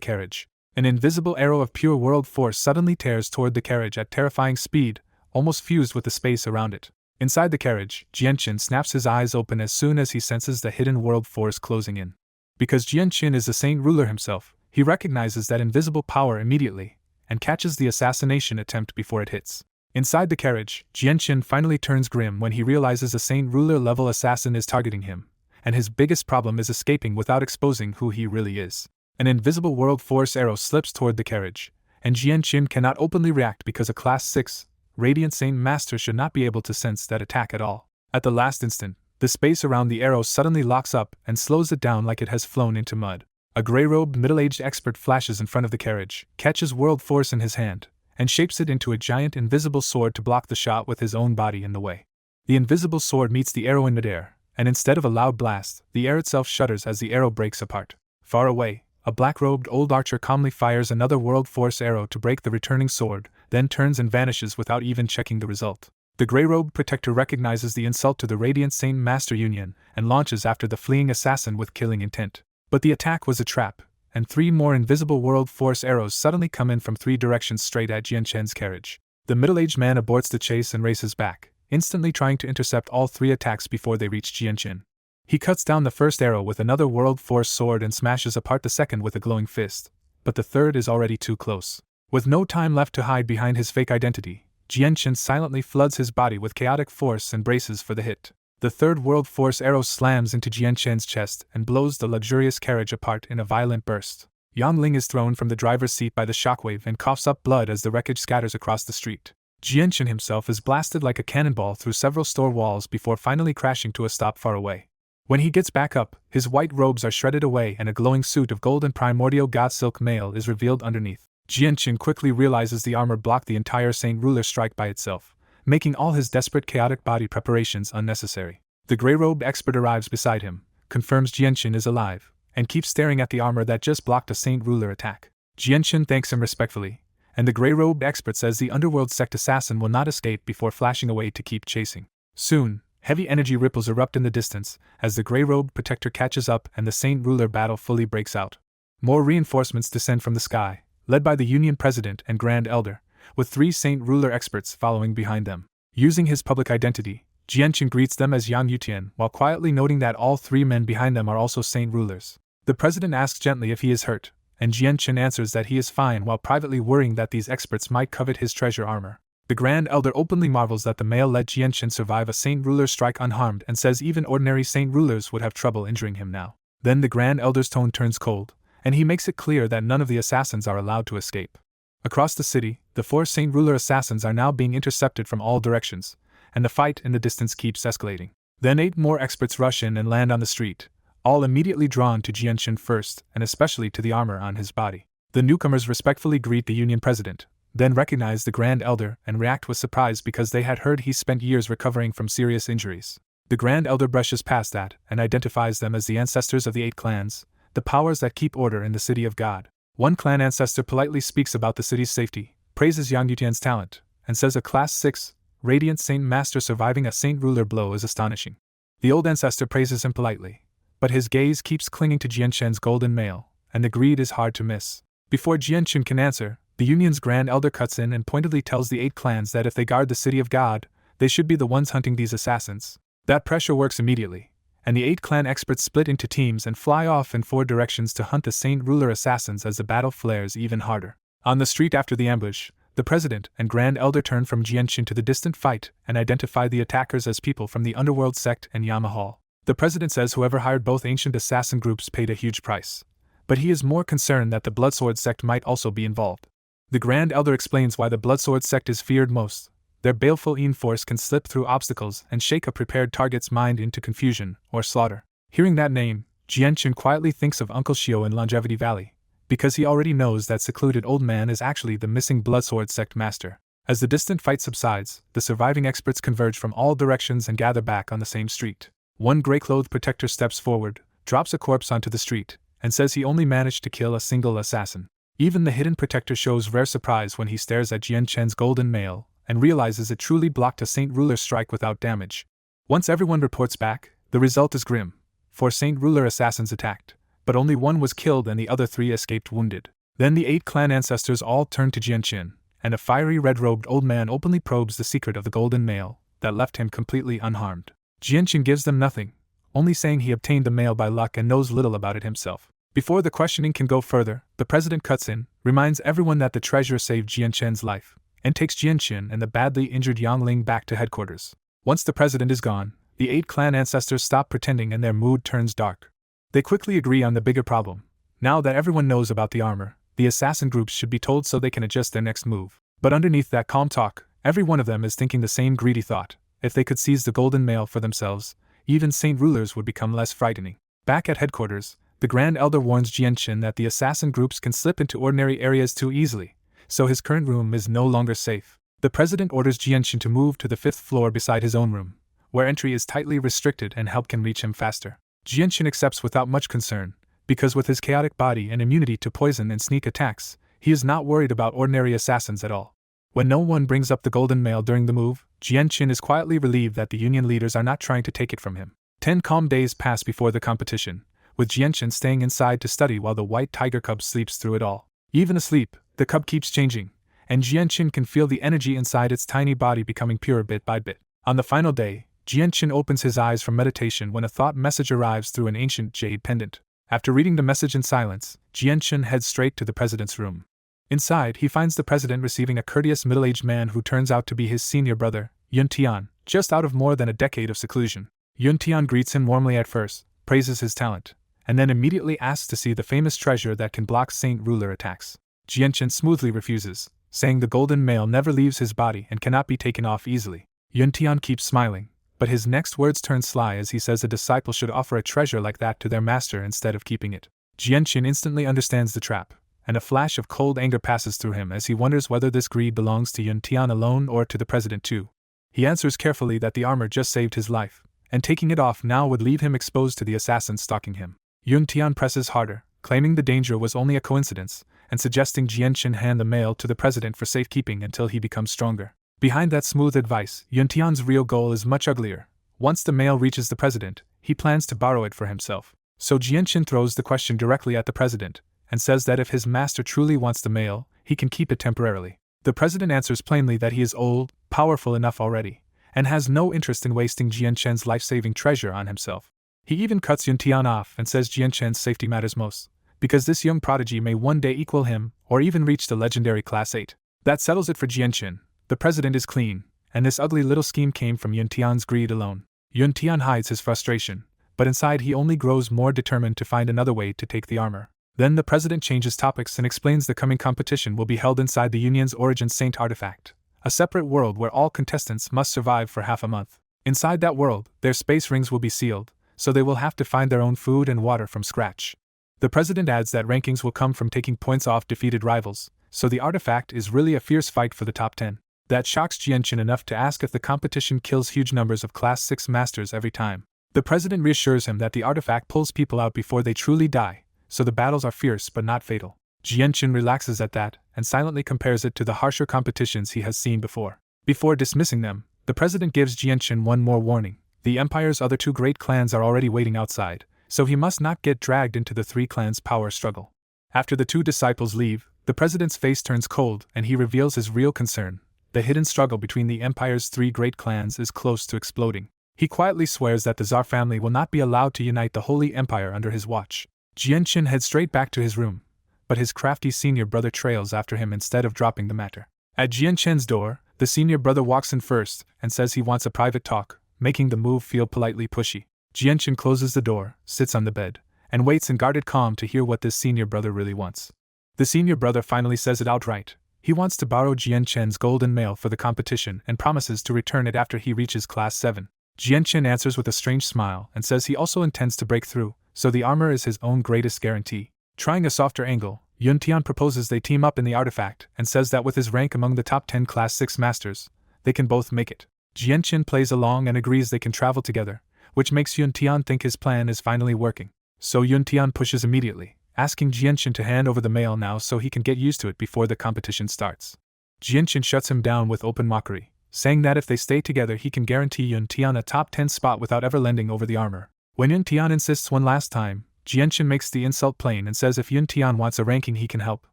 carriage. An invisible arrow of pure world force suddenly tears toward the carriage at terrifying speed, almost fused with the space around it. Inside the carriage, Jian Chen snaps his eyes open as soon as he senses the hidden world force closing in. Because Jian Chen is the Saint Ruler himself, he recognizes that invisible power immediately, and catches the assassination attempt before it hits. Inside the carriage, Jian Chen finally turns grim when he realizes a Saint Ruler-level assassin is targeting him, and his biggest problem is escaping without exposing who he really is. An invisible world force arrow slips toward the carriage, and Jian Chen cannot openly react because a Class 6, Radiant Saint Master should not be able to sense that attack at all. At the last instant, the space around the arrow suddenly locks up and slows it down like it has flown into mud. A grey-robed middle-aged expert flashes in front of the carriage, catches world force in his hand, and shapes it into a giant invisible sword to block the shot with his own body in the way. The invisible sword meets the arrow in midair, and instead of a loud blast, the air itself shudders as the arrow breaks apart. Far away, a black-robed old archer calmly fires another world force arrow to break the returning sword, then turns and vanishes without even checking the result. The grey-robed protector recognizes the insult to the Radiant Saint Master Union and launches after the fleeing assassin with killing intent. But the attack was a trap, and 3 more invisible world force arrows suddenly come in from 3 directions straight at Jian Chen's carriage. The middle-aged man aborts the chase and races back, instantly trying to intercept all 3 attacks before they reach Jian Chen. He cuts down the first arrow with another world force sword and smashes apart the second with a glowing fist, but the third is already too close. With no time left to hide behind his fake identity, Jian Chen silently floods his body with chaotic force and braces for the hit. The third world force arrow slams into Jian Chen's chest and blows the luxurious carriage apart in a violent burst. Yang Ling is thrown from the driver's seat by the shockwave and coughs up blood as the wreckage scatters across the street. Jian Chen himself is blasted like a cannonball through several store walls before finally crashing to a stop far away. When he gets back up, his white robes are shredded away and a glowing suit of gold and primordial god silk mail is revealed underneath. Jian Chen quickly realizes the armor blocked the entire Saint Ruler strike by itself, making all his desperate chaotic body preparations unnecessary. The grey-robed expert arrives beside him, confirms Jian Chen is alive, and keeps staring at the armor that just blocked a Saint Ruler attack. Jian Chen thanks him respectfully, and the grey-robed expert says the underworld sect assassin will not escape before flashing away to keep chasing. Soon, heavy energy ripples erupt in the distance as the grey-robed protector catches up and the Saint Ruler battle fully breaks out. More reinforcements descend from the sky, led by the Union President and Grand Elder, with 3 Saint Ruler experts following behind them. Using his public identity, Jian Chen greets them as Yang Yutian while quietly noting that all 3 men behind them are also Saint Rulers. The president asks gently if he is hurt, and Jian Chen answers that he is fine while privately worrying that these experts might covet his treasure armor. The Grand Elder openly marvels that the male let Jian Chen survive a Saint Ruler strike unharmed and says even ordinary Saint Rulers would have trouble injuring him now. Then the Grand Elder's tone turns cold, and he makes it clear that none of the assassins are allowed to escape. Across the city, the 4 Saint Ruler assassins are now being intercepted from all directions, and the fight in the distance keeps escalating. Then 8 more experts rush in and land on the street, all immediately drawn to Jian Chen first and especially to the armor on his body. The newcomers respectfully greet the Union President, then recognize the Grand Elder and react with surprise because they had heard he spent years recovering from serious injuries. The Grand Elder brushes past that and identifies them as the ancestors of the 8 clans, the powers that keep order in the City of God. One clan ancestor politely speaks about the city's safety, praises Yang Yutian's talent, and says a Class 6, Radiant Saint Master surviving a Saint Ruler blow is astonishing. The old ancestor praises him politely, but his gaze keeps clinging to Jian Chen's golden mail, and the greed is hard to miss. Before Jian Chen can answer, the Union's Grand Elder cuts in and pointedly tells the 8 clans that if they guard the City of God, they should be the ones hunting these assassins. That pressure works immediately, and the 8 clan experts split into teams and fly off in 4 directions to hunt the Saint Ruler assassins as the battle flares even harder. On the street after the ambush, the President and Grand Elder turn from Jian Chen to the distant fight and identify the attackers as people from the Underworld sect and Yamahal. The President says whoever hired both ancient assassin groups paid a huge price, but he is more concerned that the Bloodsword sect might also be involved. The Grand Elder explains why the Bloodsword sect is feared most. Their baleful force can slip through obstacles and shake a prepared target's mind into confusion or slaughter. Hearing that name, Jian Chen quietly thinks of Uncle Shio in Longevity Valley, because he already knows that secluded old man is actually the missing Bloodsword sect master. As the distant fight subsides, the surviving experts converge from all directions and gather back on the same street. One gray-clothed protector steps forward, drops a corpse onto the street, and says he only managed to kill a single assassin. Even the hidden protector shows rare surprise when he stares at Jian Chen's golden mail and realizes it truly blocked a Saint Ruler strike without damage. Once everyone reports back, the result is grim. 4 Saint Ruler assassins attacked, but only one was killed and the other 3 escaped wounded. Then the 8 clan ancestors all turn to Jian Chen, and a fiery red-robed old man openly probes the secret of the golden mail that left him completely unharmed. Jian Chen gives them nothing, only saying he obtained the mail by luck and knows little about it himself. Before the questioning can go further, the president cuts in, reminds everyone that the treasure saved Jian Chen's life, and takes Jian Chen and the badly injured Yang Ling back to headquarters. Once the president is gone, the 8 clan ancestors stop pretending and their mood turns dark. They quickly agree on the bigger problem. Now that everyone knows about the armor, the assassin groups should be told so they can adjust their next move. But underneath that calm talk, every one of them is thinking the same greedy thought. If they could seize the golden mail for themselves, even Saint Rulers would become less frightening. Back at headquarters, the Grand Elder warns Jian Chen that the assassin groups can slip into ordinary areas too easily, so his current room is no longer safe. The president orders Jian Chen to move to the 5th floor beside his own room, where entry is tightly restricted and help can reach him faster. Jian Chen accepts without much concern, because with his chaotic body and immunity to poison and sneak attacks, he is not worried about ordinary assassins at all. When no one brings up the golden mail during the move, Jian Chen is quietly relieved that the union leaders are not trying to take it from him. 10 calm days pass before the competition, with Jian Chen staying inside to study while the white tiger cub sleeps through it all. Even asleep, the cub keeps changing, and Jian Chen can feel the energy inside its tiny body becoming purer bit by bit. On the final day, Jian Chen opens his eyes from meditation when a thought message arrives through an ancient jade pendant. After reading the message in silence, Jian Chen heads straight to the president's room. Inside, he finds the president receiving a courteous middle-aged man who turns out to be his senior brother, Yun Tian, just out of more than a decade of seclusion. Yun Tian greets him warmly at first, praises his talent, and then immediately asks to see the famous treasure that can block Saint Ruler attacks. Jian Chen smoothly refuses, saying the golden mail never leaves his body and cannot be taken off easily. Yun Tian keeps smiling, but his next words turn sly as he says a disciple should offer a treasure like that to their master instead of keeping it. Jian Chen instantly understands the trap, and a flash of cold anger passes through him as he wonders whether this greed belongs to Yun Tian alone or to the president too. He answers carefully that the armor just saved his life, and taking it off now would leave him exposed to the assassins stalking him. Yun Tian presses harder, claiming the danger was only a coincidence, and suggesting Jian Chen hand the mail to the president for safekeeping until he becomes stronger. Behind that smooth advice, Yun Tian's real goal is much uglier. Once the mail reaches the president, he plans to borrow it for himself. So Jian Chen throws the question directly at the president, and says that if his master truly wants the mail, he can keep it temporarily. The president answers plainly that he is old, powerful enough already, and has no interest in wasting Jian Chen's life-saving treasure on himself. He even cuts Yun Tian off and says Jian Chen's safety matters most, because this young prodigy may one day equal him, or even reach the legendary Class 8. That settles it for Jian Chen. The president is clean, and this ugly little scheme came from Yun Tian's greed alone. Yun Tian hides his frustration, but inside he only grows more determined to find another way to take the armor. Then the president changes topics and explains the coming competition will be held inside the Union's Origin Saint artifact, a separate world where all contestants must survive for half a month. Inside that world, their space rings will be sealed, so they will have to find their own food and water from scratch. The president adds that rankings will come from taking points off defeated rivals, so the artifact is really a fierce fight for the top 10. That shocks Jian Chen enough to ask if the competition kills huge numbers of Class 6 masters every time. The president reassures him that the artifact pulls people out before they truly die, so the battles are fierce but not fatal. Jian Chen relaxes at that, and silently compares it to the harsher competitions he has seen before. Before dismissing them, the president gives Jian Chen one more warning. The Empire's other 2 great clans are already waiting outside, so he must not get dragged into the 3 clans' power struggle. After the 2 disciples leave, the president's face turns cold and he reveals his real concern. The hidden struggle between the Empire's 3 great clans is close to exploding. He quietly swears that the Tsar family will not be allowed to unite the Holy Empire under his watch. Jian Chen heads straight back to his room, but his crafty senior brother trails after him instead of dropping the matter. At Jian Chen's door, the senior brother walks in first and says he wants a private talk, making the move feel politely pushy. Jian Chen closes the door, sits on the bed, and waits in guarded calm to hear what this senior brother really wants. The senior brother finally says it outright. He wants to borrow Jian Chen's golden mail for the competition and promises to return it after he reaches Class 7. Jian Chen answers with a strange smile and says he also intends to break through, so the armor is his own greatest guarantee. Trying a softer angle, Yuntian proposes they team up in the artifact and says that with his rank among the top 10 Class 6 masters, they can both make it. Jianqin plays along and agrees they can travel together, which makes Yuntian think his plan is finally working. So Yuntian pushes immediately, asking Jianqin to hand over the mail now so he can get used to it before the competition starts. Jianqin shuts him down with open mockery, saying that if they stay together he can guarantee Yuntian a top 10 spot without ever lending over the armor. When Yuntian insists one last time, Jianqin makes the insult plain and says if Yuntian wants a ranking he can help,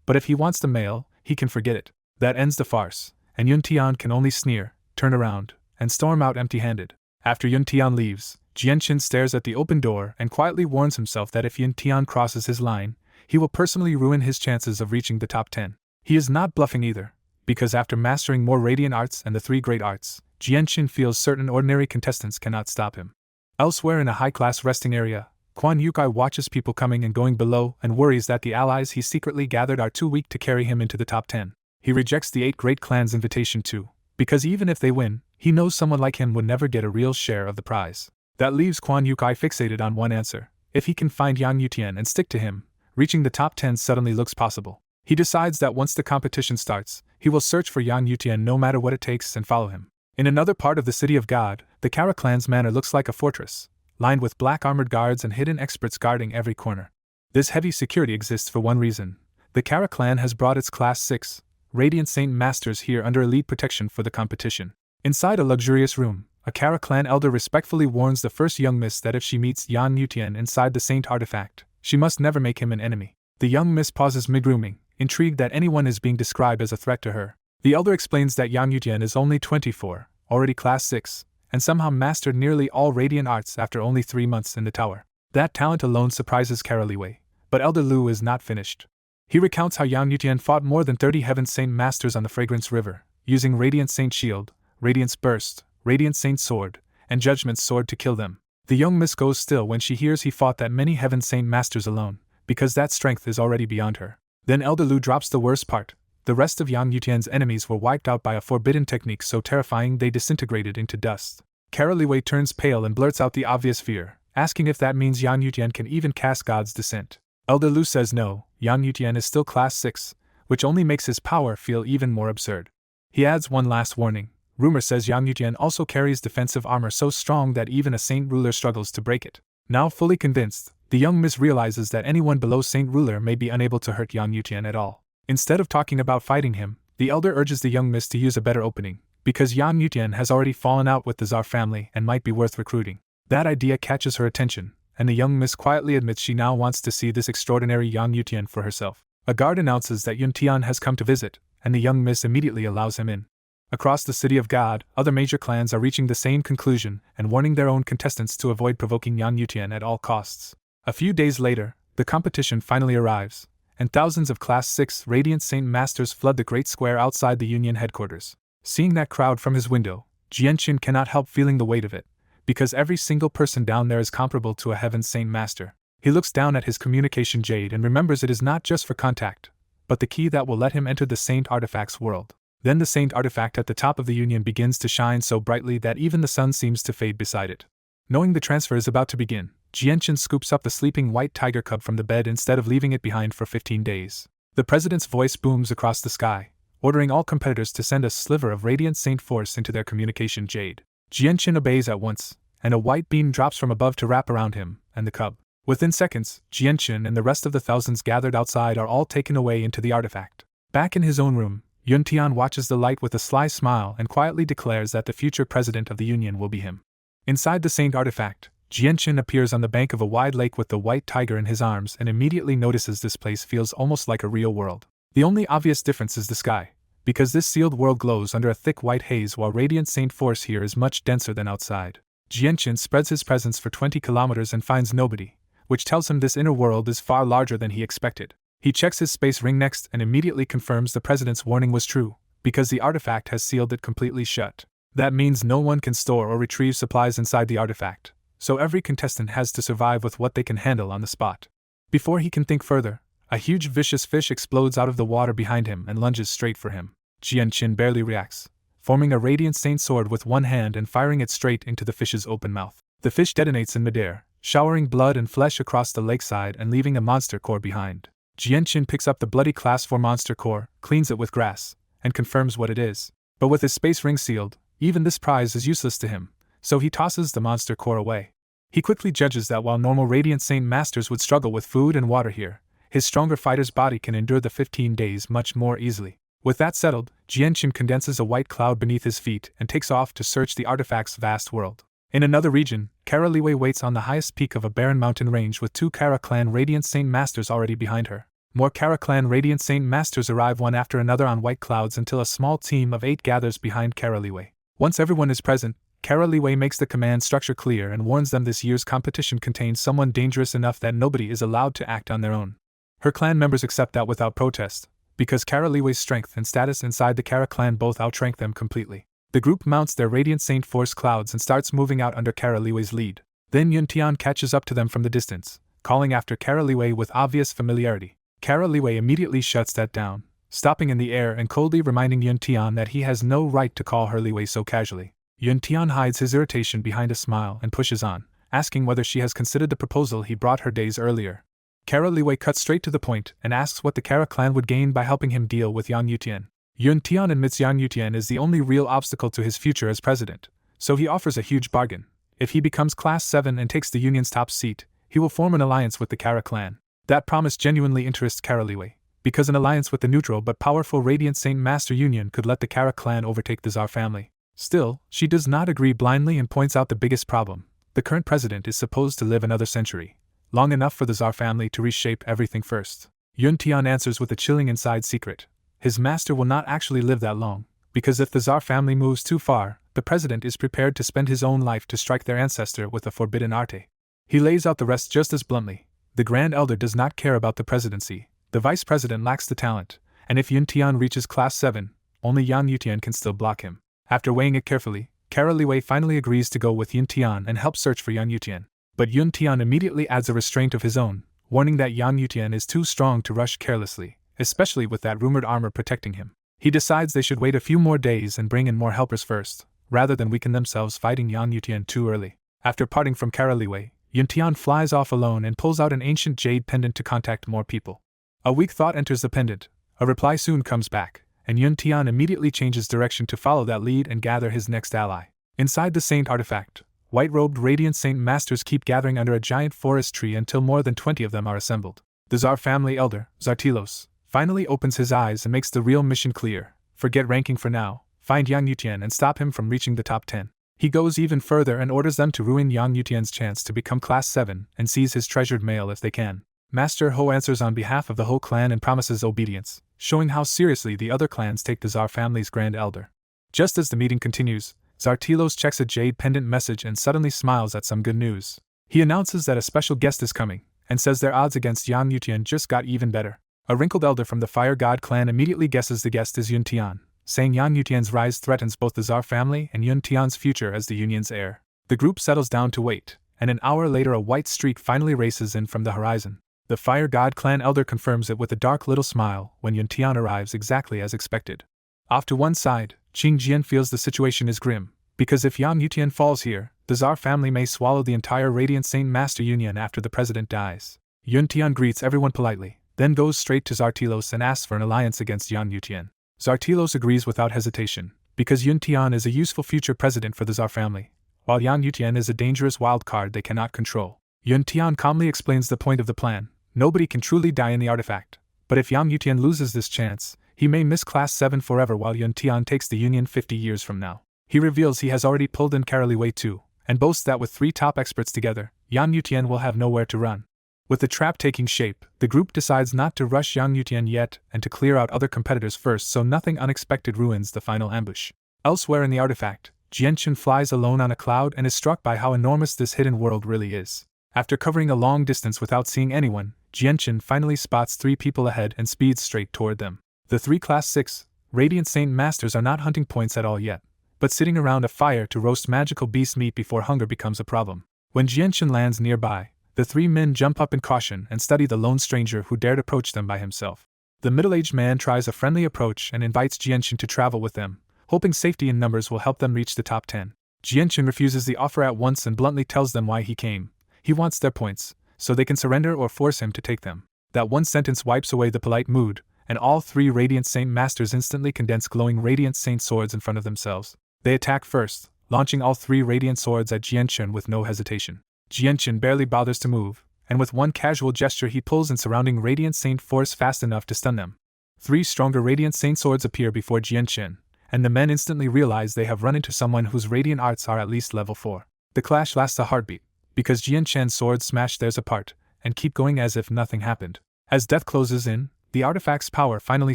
but if he wants the mail, he can forget it. That ends the farce, and Yuntian can only sneer, turn around, and storm out empty-handed. After Yuntian leaves, Jianqin stares at the open door and quietly warns himself that if Yuntian crosses his line, he will personally ruin his chances of reaching the top 10. He is not bluffing either, because after mastering more radiant arts and the 3 great arts, Jianqin feels certain ordinary contestants cannot stop him. Elsewhere in a high-class resting area, Quan Yukai watches people coming and going below and worries that the allies he secretly gathered are too weak to carry him into the top 10. He rejects the 8 great clans' invitation too, because even if they win, he knows someone like him would never get a real share of the prize. That leaves Quan Yukai fixated on one answer: if he can find Yang Yutian and stick to him, reaching the top 10 suddenly looks possible. He decides that once the competition starts, he will search for Yang Yutian no matter what it takes and follow him. In another part of the City of God, the Kara clan's manor looks like a fortress, lined with black armored guards and hidden experts guarding every corner. This heavy security exists for one reason: the Kara clan has brought its Class 6 Radiant Saint Masters here under elite protection for the competition. Inside a luxurious room, a Kara clan elder respectfully warns the first young miss that if she meets Yan Yutian inside the Saint artifact, she must never make him an enemy. The young miss pauses mid-grooming, intrigued that anyone is being described as a threat to her. The elder explains that Yang Yutian is only 24, already Class 6, and somehow mastered nearly all radiant arts after only 3 months in the tower. That talent alone surprises Kara Liwei, but Elder Lu is not finished. He recounts how Yang Yutian fought more than 30 Heaven Saint Masters on the Fragrance River, using Radiant Saint Shield, Radiance Burst, Radiant Saint Sword, and Judgment's Sword to kill them. The young miss goes still when she hears he fought that many Heaven Saint Masters alone, because that strength is already beyond her. Then Elder Lu drops the worst part: the rest of Yang Yutian's enemies were wiped out by a forbidden technique so terrifying they disintegrated into dust. Kara Liwei turns pale and blurts out the obvious fear, asking if that means Yang Yutian can even cast God's Descent. Elder Lu says no, Yang Yutian is still Class 6, which only makes his power feel even more absurd. He adds one last warning: rumor says Yang Yutian also carries defensive armor so strong that even a Saint Ruler struggles to break it. Now fully convinced, the young miss realizes that anyone below Saint Ruler may be unable to hurt Yang Yutian at all. Instead of talking about fighting him, the elder urges the young miss to use a better opening, because Yang Yutian has already fallen out with the Tsar family and might be worth recruiting. That idea catches her attention, and the young miss quietly admits she now wants to see this extraordinary Yang Yutian for herself. A guard announces that Yuntian has come to visit, and the young miss immediately allows him in. Across the City of God, other major clans are reaching the same conclusion and warning their own contestants to avoid provoking Yang Yutian at all costs. A few days later, the competition finally arrives, and thousands of Class 6 Radiant Saint Masters flood the great square outside the Union headquarters. Seeing that crowd from his window, Jianqin cannot help feeling the weight of it, because every single person down there is comparable to a Heaven Saint Master. He looks down at his communication jade and remembers it is not just for contact, but the key that will let him enter the Saint Artifact's world. Then the Saint Artifact at the top of the Union begins to shine so brightly that even the sun seems to fade beside it. Knowing the transfer is about to begin, Jianqin scoops up the sleeping white tiger cub from the bed instead of leaving it behind for 15 days. The president's voice booms across the sky, ordering all competitors to send a sliver of Radiant Saint Force into their communication jade. Jianqin obeys at once, and a white beam drops from above to wrap around him and the cub. Within seconds, Jianqin and the rest of the thousands gathered outside are all taken away into the artifact. Back in his own room, Yuntian watches the light with a sly smile and quietly declares that the future president of the Union will be him. Inside the Saint Artifact, Jianqin appears on the bank of a wide lake with the white tiger in his arms and immediately notices this place feels almost like a real world. The only obvious difference is the sky, because this sealed world glows under a thick white haze while Radiant Saint Force here is much denser than outside. Jianqin spreads his presence for 20 kilometers and finds nobody, which tells him this inner world is far larger than he expected. He checks his space ring next and immediately confirms the president's warning was true, because the artifact has sealed it completely shut. That means no one can store or retrieve supplies inside the artifact, so every contestant has to survive with what they can handle on the spot. Before he can think further, a huge vicious fish explodes out of the water behind him and lunges straight for him. Jianqin barely reacts, forming a Radiant Saint sword with one hand and firing it straight into the fish's open mouth. The fish detonates in midair, showering blood and flesh across the lakeside and leaving a monster core behind. Jianqin picks up the bloody Class 4 monster core, cleans it with grass, and confirms what it is. But with his space ring sealed, even this prize is useless to him, so he tosses the monster core away. He quickly judges that while normal Radiant Saint Masters would struggle with food and water here, his stronger fighter's body can endure the 15 days much more easily. With that settled, Jianqin condenses a white cloud beneath his feet and takes off to search the artifact's vast world. In another region, Kara Liwei waits on the highest peak of a barren mountain range with 2 Kara clan Radiant Saint Masters already behind her. More Kara clan Radiant Saint Masters arrive one after another on white clouds until a small team of 8 gathers behind Kara Liwei. Once everyone is present, Kara Liwei makes the command structure clear and warns them this year's competition contains someone dangerous enough that nobody is allowed to act on their own. Her clan members accept that without protest, because Kara Liwei's strength and status inside the Kara clan both outrank them completely. The group mounts their Radiant Saint Force clouds and starts moving out under Kara Liwei's lead. Then Yuntian catches up to them from the distance, calling after Kara Liwei with obvious familiarity. Kara Liwei immediately shuts that down, stopping in the air and coldly reminding Yuntian that he has no right to call her Liwei so casually. Yuntian hides his irritation behind a smile and pushes on, asking whether she has considered the proposal he brought her days earlier. Kara Liwei cuts straight to the point and asks what the Kara clan would gain by helping him deal with Yang Yutian. Yuntian admits Yang Yutian is the only real obstacle to his future as president, so he offers a huge bargain. If he becomes Class 7 and takes the Union's top seat, he will form an alliance with the Kara clan. That promise genuinely interests Kara Liwei, because an alliance with the neutral but powerful Radiant Saint Master Union could let the Kara clan overtake the Tsar family. Still, she does not agree blindly and points out the biggest problem. The current president is supposed to live another century, long enough for the Tsar family to reshape everything first. Yuntian answers with a chilling inside secret. His master will not actually live that long, because if the Tsar family moves too far, the president is prepared to spend his own life to strike their ancestor with a forbidden arte. He lays out the rest just as bluntly. The Grand Elder does not care about the presidency, the vice president lacks the talent, and if Yuntian reaches Class 7, only Yang Yutian can still block him. After weighing it carefully, Kara Liwei finally agrees to go with Yuntian and help search for Yang Yutian. But Yuntian immediately adds a restraint of his own, warning that Yang Yutian is too strong to rush carelessly, especially with that rumored armor protecting him. He decides they should wait a few more days and bring in more helpers first, rather than weaken themselves fighting Yang Yutian too early. After parting from Kara Liwei, Yuntian flies off alone and pulls out an ancient jade pendant to contact more people. A weak thought enters the pendant, a reply soon comes back, and Yuntian immediately changes direction to follow that lead and gather his next ally. Inside the Saint artifact, white-robed Radiant Saint Masters keep gathering under a giant forest tree until more than 20 of them are assembled. The Tsar family elder, Zartilos, finally opens his eyes and makes the real mission clear. Forget ranking for now, find Yang Yutian and stop him from reaching the top 10. He goes even further and orders them to ruin Yang Yutian's chance to become Class 7 and seize his treasured mail if they can. Master Ho answers on behalf of the whole clan and promises obedience, showing how seriously the other clans take the Tsar family's Grand Elder. Just as the meeting continues, Zartilos checks a jade pendant message and suddenly smiles at some good news. He announces that a special guest is coming, and says their odds against Yang Yutian just got even better. A wrinkled elder from the Fire God clan immediately guesses the guest is Yuntian, saying Yang Yutian's rise threatens both the Tsar family and Yuntian's future as the Union's heir. The group settles down to wait, and an hour later a white streak finally races in from the horizon. The Fire God clan elder confirms it with a dark little smile when Yuntian arrives exactly as expected. Off to one side, Qing Jian feels the situation is grim, because if Yang Yutian falls here, the Tsar family may swallow the entire Radiant Saint Master Union after the president dies. Yuntian greets everyone politely, then goes straight to Zartilos and asks for an alliance against Yang Yutian. Zartilos agrees without hesitation, because Yuntian is a useful future president for the Tsar family, while Yang Yutian is a dangerous wild card they cannot control. Yuntian calmly explains the point of the plan. Nobody can truly die in the artifact, but if Yang Yutian loses this chance, he may miss Class 7 forever while Yuntian takes the Union 50 years from now. He reveals he has already pulled in Kara Liwei too, and boasts that with 3 top experts together, Yang Yutian will have nowhere to run. With the trap taking shape, the group decides not to rush Yang Yutian yet and to clear out other competitors first so nothing unexpected ruins the final ambush. Elsewhere in the artifact, Jianqin flies alone on a cloud and is struck by how enormous this hidden world really is. After covering a long distance without seeing anyone, Jianqin finally spots 3 people ahead and speeds straight toward them. The 3 Class 6 Radiant Saint Masters are not hunting points at all yet, but sitting around a fire to roast magical beast meat before hunger becomes a problem. When Jianqin lands nearby, the 3 men jump up in caution and study the lone stranger who dared approach them by himself. The middle-aged man tries a friendly approach and invites Jianqin to travel with them, hoping safety in numbers will help them reach the top 10. Jianqin refuses the offer at once and bluntly tells them why he came. He wants their points, so they can surrender or force him to take them. That one sentence wipes away the polite mood, and all three Radiant Saint Masters instantly condense glowing Radiant Saint swords in front of themselves. They attack first, launching all three Radiant swords at Jianchen with no hesitation. Jianchen barely bothers to move, and with one casual gesture he pulls in surrounding Radiant Saint force fast enough to stun them. Three stronger Radiant Saint swords appear before Jianchen, and the men instantly realize they have run into someone whose radiant arts are at least level 4. The clash lasts a heartbeat, because Jianchen's swords smash theirs apart, and keep going as if nothing happened. As death closes in, the artifact's power finally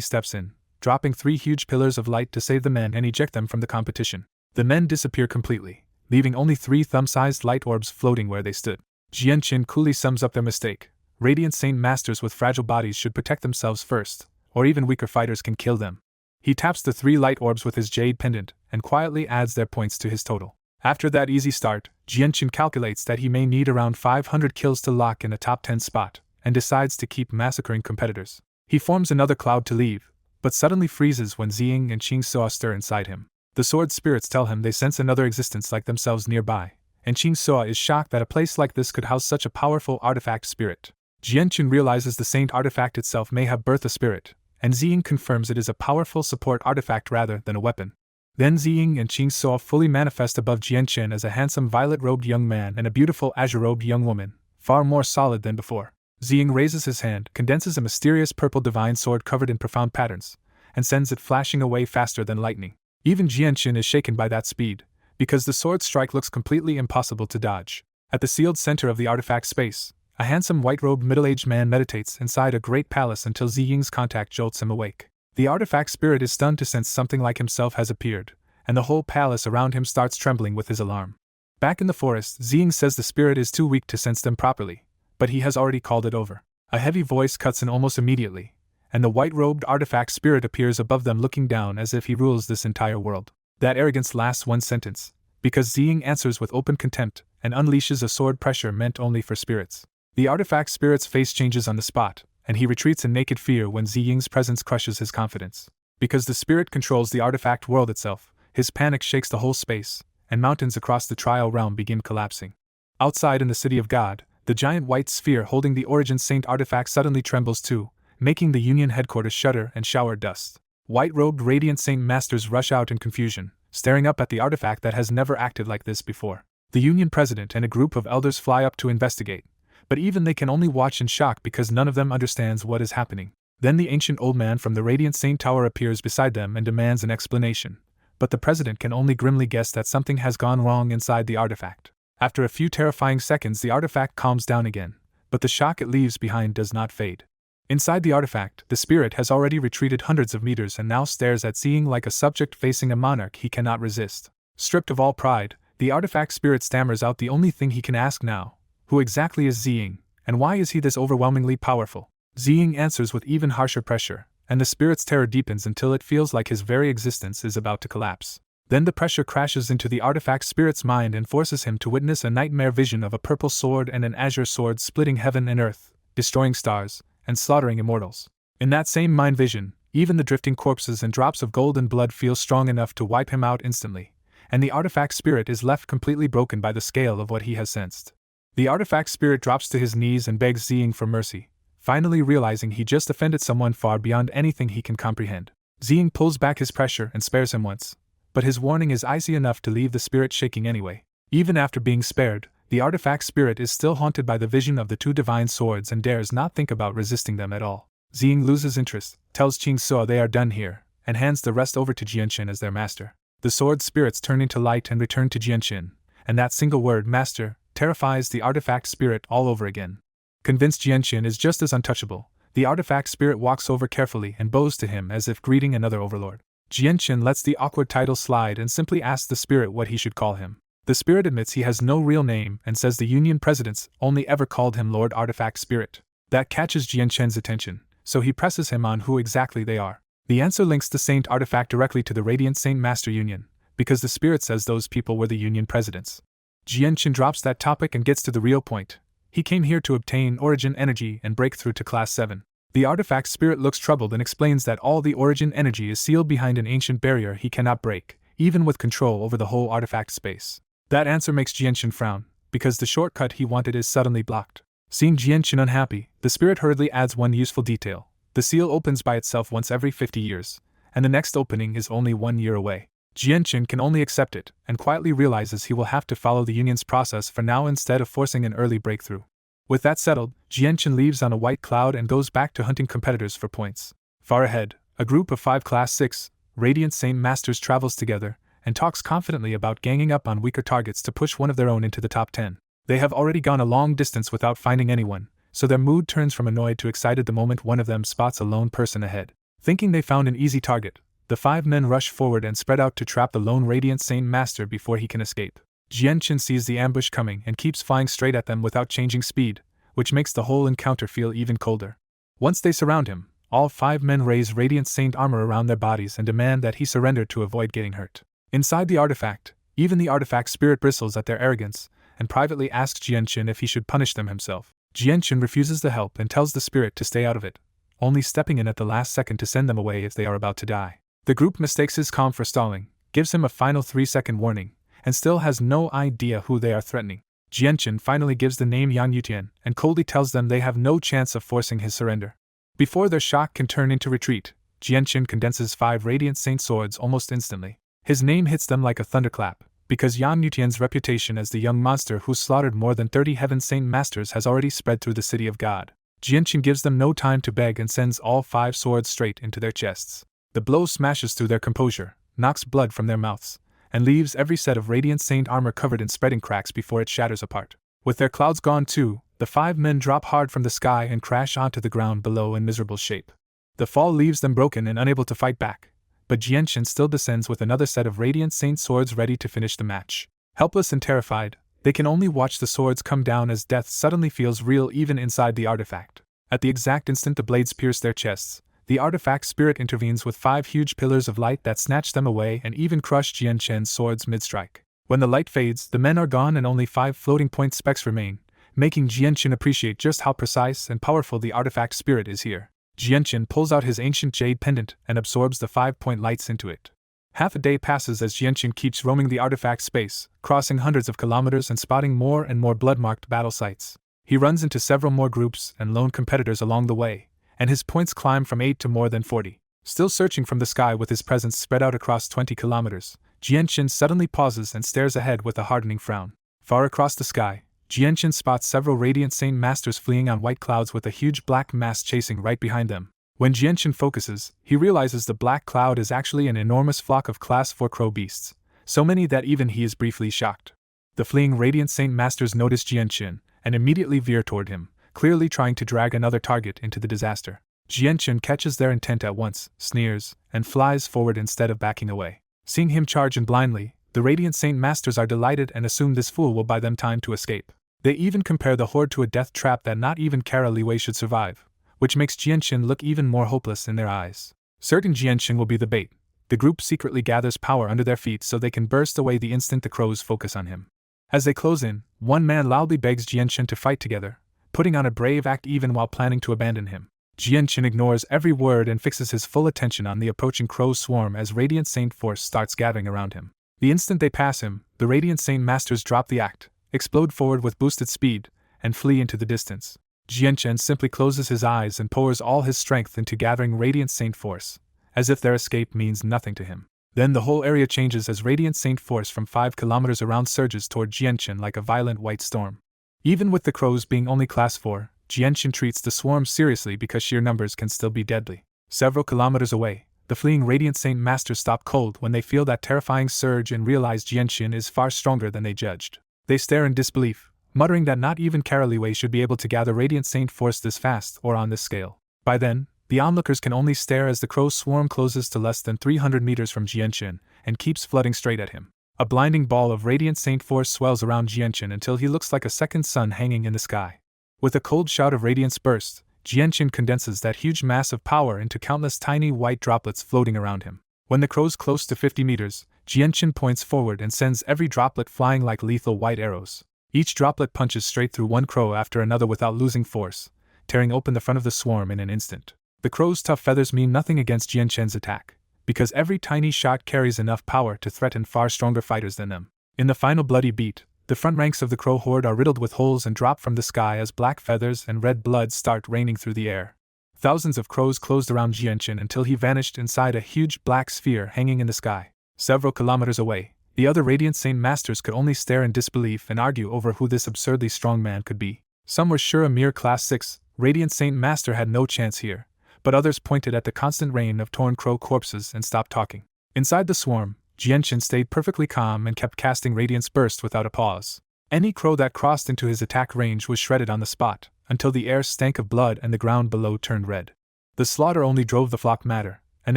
steps in, dropping 3 huge pillars of light to save the men and eject them from the competition. The men disappear completely, leaving only 3 thumb-sized light orbs floating where they stood. Jianchen coolly sums up their mistake. Radiant Saint Masters with fragile bodies should protect themselves first, or even weaker fighters can kill them. He taps the 3 light orbs with his jade pendant, and quietly adds their points to his total. After that easy start, Jianchen calculates that he may need around 500 kills to lock in a top 10 spot, and decides to keep massacring competitors. He forms another cloud to leave, but suddenly freezes when Ziying and Qing Suo stir inside him. The sword spirits tell him they sense another existence like themselves nearby, and Qing Suo is shocked that a place like this could house such a powerful artifact spirit. Jianchen realizes the saint artifact itself may have birthed a spirit, and Ziying confirms it is a powerful support artifact rather than a weapon. Then Ziying and Qing Suo fully manifest above Jianchen as a handsome violet-robed young man and a beautiful azure-robed young woman, far more solid than before. Ziying raises his hand, condenses a mysterious purple divine sword covered in profound patterns, and sends it flashing away faster than lightning. Even Jianchen is shaken by that speed, because the sword strike looks completely impossible to dodge. At the sealed center of the artifact space, a handsome white-robed middle-aged man meditates inside a great palace until Ziying's contact jolts him awake. The artifact spirit is stunned to sense something like himself has appeared, and the whole palace around him starts trembling with his alarm. Back in the forest, Ziying says the spirit is too weak to sense them properly, but he has already called it over. A heavy voice cuts in almost immediately, and the white-robed artifact spirit appears above them looking down as if he rules this entire world. That arrogance lasts one sentence, because Ziying answers with open contempt and unleashes a sword pressure meant only for spirits. The artifact spirit's face changes on the spot, and he retreats in naked fear when Ziying's presence crushes his confidence. Because the spirit controls the artifact world itself, his panic shakes the whole space, and mountains across the trial realm begin collapsing. Outside in the City of God, the giant white sphere holding the Origin Saint artifact suddenly trembles too, making the Union headquarters shudder and shower dust. White-robed Radiant Saint Masters rush out in confusion, staring up at the artifact that has never acted like this before. The Union president and a group of elders fly up to investigate, but even they can only watch in shock because none of them understands what is happening. Then the ancient old man from the Radiant Saint Tower appears beside them and demands an explanation, but the president can only grimly guess that something has gone wrong inside the artifact. After a few terrifying seconds, the artifact calms down again, but the shock it leaves behind does not fade. Inside the artifact, the spirit has already retreated hundreds of meters and now stares at Ziying like a subject facing a monarch he cannot resist. Stripped of all pride, the artifact spirit stammers out the only thing he can ask now: who exactly is Ziying, and why is he this overwhelmingly powerful? Ziying answers with even harsher pressure, and the spirit's terror deepens until it feels like his very existence is about to collapse. Then the pressure crashes into the artifact spirit's mind and forces him to witness a nightmare vision of a purple sword and an azure sword splitting heaven and earth, destroying stars, and slaughtering immortals. In that same mind vision, even the drifting corpses and drops of golden blood feel strong enough to wipe him out instantly, and the artifact spirit is left completely broken by the scale of what he has sensed. The artifact spirit drops to his knees and begs Ziying for mercy, finally realizing he just offended someone far beyond anything he can comprehend. Ziying pulls back his pressure and spares him once, but his warning is icy enough to leave the spirit shaking anyway. Even after being spared, the artifact spirit is still haunted by the vision of the 2 divine swords and dares not think about resisting them at all. Ziying loses interest, tells Qing Suo they are done here, and hands the rest over to Jianchen as their master. The sword spirits turn into light and return to Jianchen, and that single word, master, terrifies the artifact spirit all over again. Convinced Jianchen is just as untouchable, the artifact spirit walks over carefully and bows to him as if greeting another overlord. Jianchen lets the awkward title slide and simply asks the spirit what he should call him. The spirit admits he has no real name and says the Union presidents only ever called him Lord Artifact Spirit. That catches Jianchen's attention, so he presses him on who exactly they are. The answer links the Saint artifact directly to the Radiant Saint Master Union, because the spirit says those people were the Union presidents. Jianchen drops that topic and gets to the real point. He came here to obtain Origin Energy and break through to Class 7. The artifact spirit looks troubled and explains that all the Origin Energy is sealed behind an ancient barrier he cannot break, even with control over the whole artifact space. That answer makes Jianchen frown, because the shortcut he wanted is suddenly blocked. Seeing Jianchen unhappy, the spirit hurriedly adds one useful detail. The seal opens by itself once every 50 years, and the next opening is only 1 year away. Jianchen can only accept it, and quietly realizes he will have to follow the union's process for now instead of forcing an early breakthrough. With that settled, Jianchen leaves on a white cloud and goes back to hunting competitors for points. Far ahead, a group of 5 Class 6 Radiant Saint Masters travels together and talks confidently about ganging up on weaker targets to push one of their own into the top 10. They have already gone a long distance without finding anyone, so their mood turns from annoyed to excited the moment one of them spots a lone person ahead. Thinking they found an easy target, the 5 men rush forward and spread out to trap the lone Radiant Saint Master before he can escape. Jianchen sees the ambush coming and keeps flying straight at them without changing speed, which makes the whole encounter feel even colder. Once they surround him, all 5 men raise Radiant Saint armor around their bodies and demand that he surrender to avoid getting hurt. Inside the artifact, even the artifact spirit bristles at their arrogance and privately asks Jianchen if he should punish them himself. Jianchen refuses the help and tells the spirit to stay out of it, only stepping in at the last second to send them away if they are about to die. The group mistakes his calm for stalling, gives him a final 3-second warning, and still has no idea who they are threatening. Jianchen finally gives the name Yang Yutian and coldly tells them they have no chance of forcing his surrender. Before their shock can turn into retreat, Jianchen condenses 5 Radiant Saint swords almost instantly. His name hits them like a thunderclap, because Yang Yutian's reputation as the young monster who slaughtered more than 30 Heaven Saint Masters has already spread through the City of God. Jianchen gives them no time to beg and sends all 5 swords straight into their chests. The blow smashes through their composure, knocks blood from their mouths, and leaves every set of Radiant Saint armor covered in spreading cracks before it shatters apart. With their clouds gone too, the 5 men drop hard from the sky and crash onto the ground below in miserable shape. The fall leaves them broken and unable to fight back, but Jianchen still descends with another set of Radiant Saint swords ready to finish the match. Helpless and terrified, they can only watch the swords come down as death suddenly feels real even inside the artifact. At the exact instant the blades pierce their chests, the artifact spirit intervenes with 5 huge pillars of light that snatch them away and even crush Jianchen's swords mid-strike. When the light fades, the men are gone and only 5 floating point specks remain, making Jianchen appreciate just how precise and powerful the artifact spirit is here. Jianchen pulls out his ancient jade pendant and absorbs the 5-point lights into it. Half a day passes as Jianchen keeps roaming the artifact space, crossing hundreds of kilometers and spotting more and more blood-marked battle sites. He runs into several more groups and lone competitors along the way, and his points climb from 8 to more than 40. Still searching from the sky with his presence spread out across 20 kilometers, Jianchen suddenly pauses and stares ahead with a hardening frown. Far across the sky, Jianchen spots several Radiant Saint Masters fleeing on white clouds with a huge black mass chasing right behind them. When Jianchen focuses, he realizes the black cloud is actually an enormous flock of Class 4 crow beasts, so many that even he is briefly shocked. The fleeing Radiant Saint Masters notice Jianchen and immediately veer toward him, clearly trying to drag another target into the disaster. Jianchen catches their intent at once, sneers, and flies forward instead of backing away. Seeing him charge in blindly, the Radiant Saint Masters are delighted and assume this fool will buy them time to escape. They even compare the horde to a death trap that not even Kara Liwei should survive, which makes Jianchen look even more hopeless in their eyes. Certain Jianchen will be the bait, the group secretly gathers power under their feet so they can burst away the instant the crows focus on him. As they close in, one man loudly begs Jianchen to fight together, putting on a brave act even while planning to abandon him. Jianchen ignores every word and fixes his full attention on the approaching crow swarm as Radiant Saint force starts gathering around him. The instant they pass him, the Radiant Saint Masters drop the act, explode forward with boosted speed, and flee into the distance. Jianchen simply closes his eyes and pours all his strength into gathering Radiant Saint force, as if their escape means nothing to him. Then the whole area changes as Radiant Saint force from 5 kilometers around surges toward Jianchen like a violent white storm. Even with the crows being only Class 4, Jianchen treats the swarm seriously because sheer numbers can still be deadly. Several kilometers away, the fleeing Radiant Saint Masters stop cold when they feel that terrifying surge and realize Jianchen is far stronger than they judged. They stare in disbelief, muttering that not even Kara Liwei should be able to gather Radiant Saint force this fast or on this scale. By then, the onlookers can only stare as the crow swarm closes to less than 300 meters from Jianchen and keeps flooding straight at him. A blinding ball of Radiant Saint force swells around Jianchen until he looks like a second sun hanging in the sky. With a cold shout of radiance burst, Jianchen condenses that huge mass of power into countless tiny white droplets floating around him. When the crow's close to 50 meters, Jianchen points forward and sends every droplet flying like lethal white arrows. Each droplet punches straight through one crow after another without losing force, tearing open the front of the swarm in an instant. The crow's tough feathers mean nothing against Jianchen's attack, because every tiny shot carries enough power to threaten far stronger fighters than them. In the final bloody beat, The front ranks of the crow horde are riddled with holes and drop from the sky as black feathers and red blood start raining through the air. Thousands of crows closed around Jianchen until he vanished inside a huge black sphere hanging in the sky. Several kilometers away, the other Radiant Saint Masters could only stare in disbelief and argue over who this absurdly strong man could be. Some were sure a mere Class 6 Radiant Saint Master had no chance here, but others pointed at the constant rain of torn crow corpses and stopped talking. Inside the swarm, Jianchen stayed perfectly calm and kept casting Radiance Burst without a pause. Any crow that crossed into his attack range was shredded on the spot, until the air stank of blood and the ground below turned red. The slaughter only drove the flock madder, and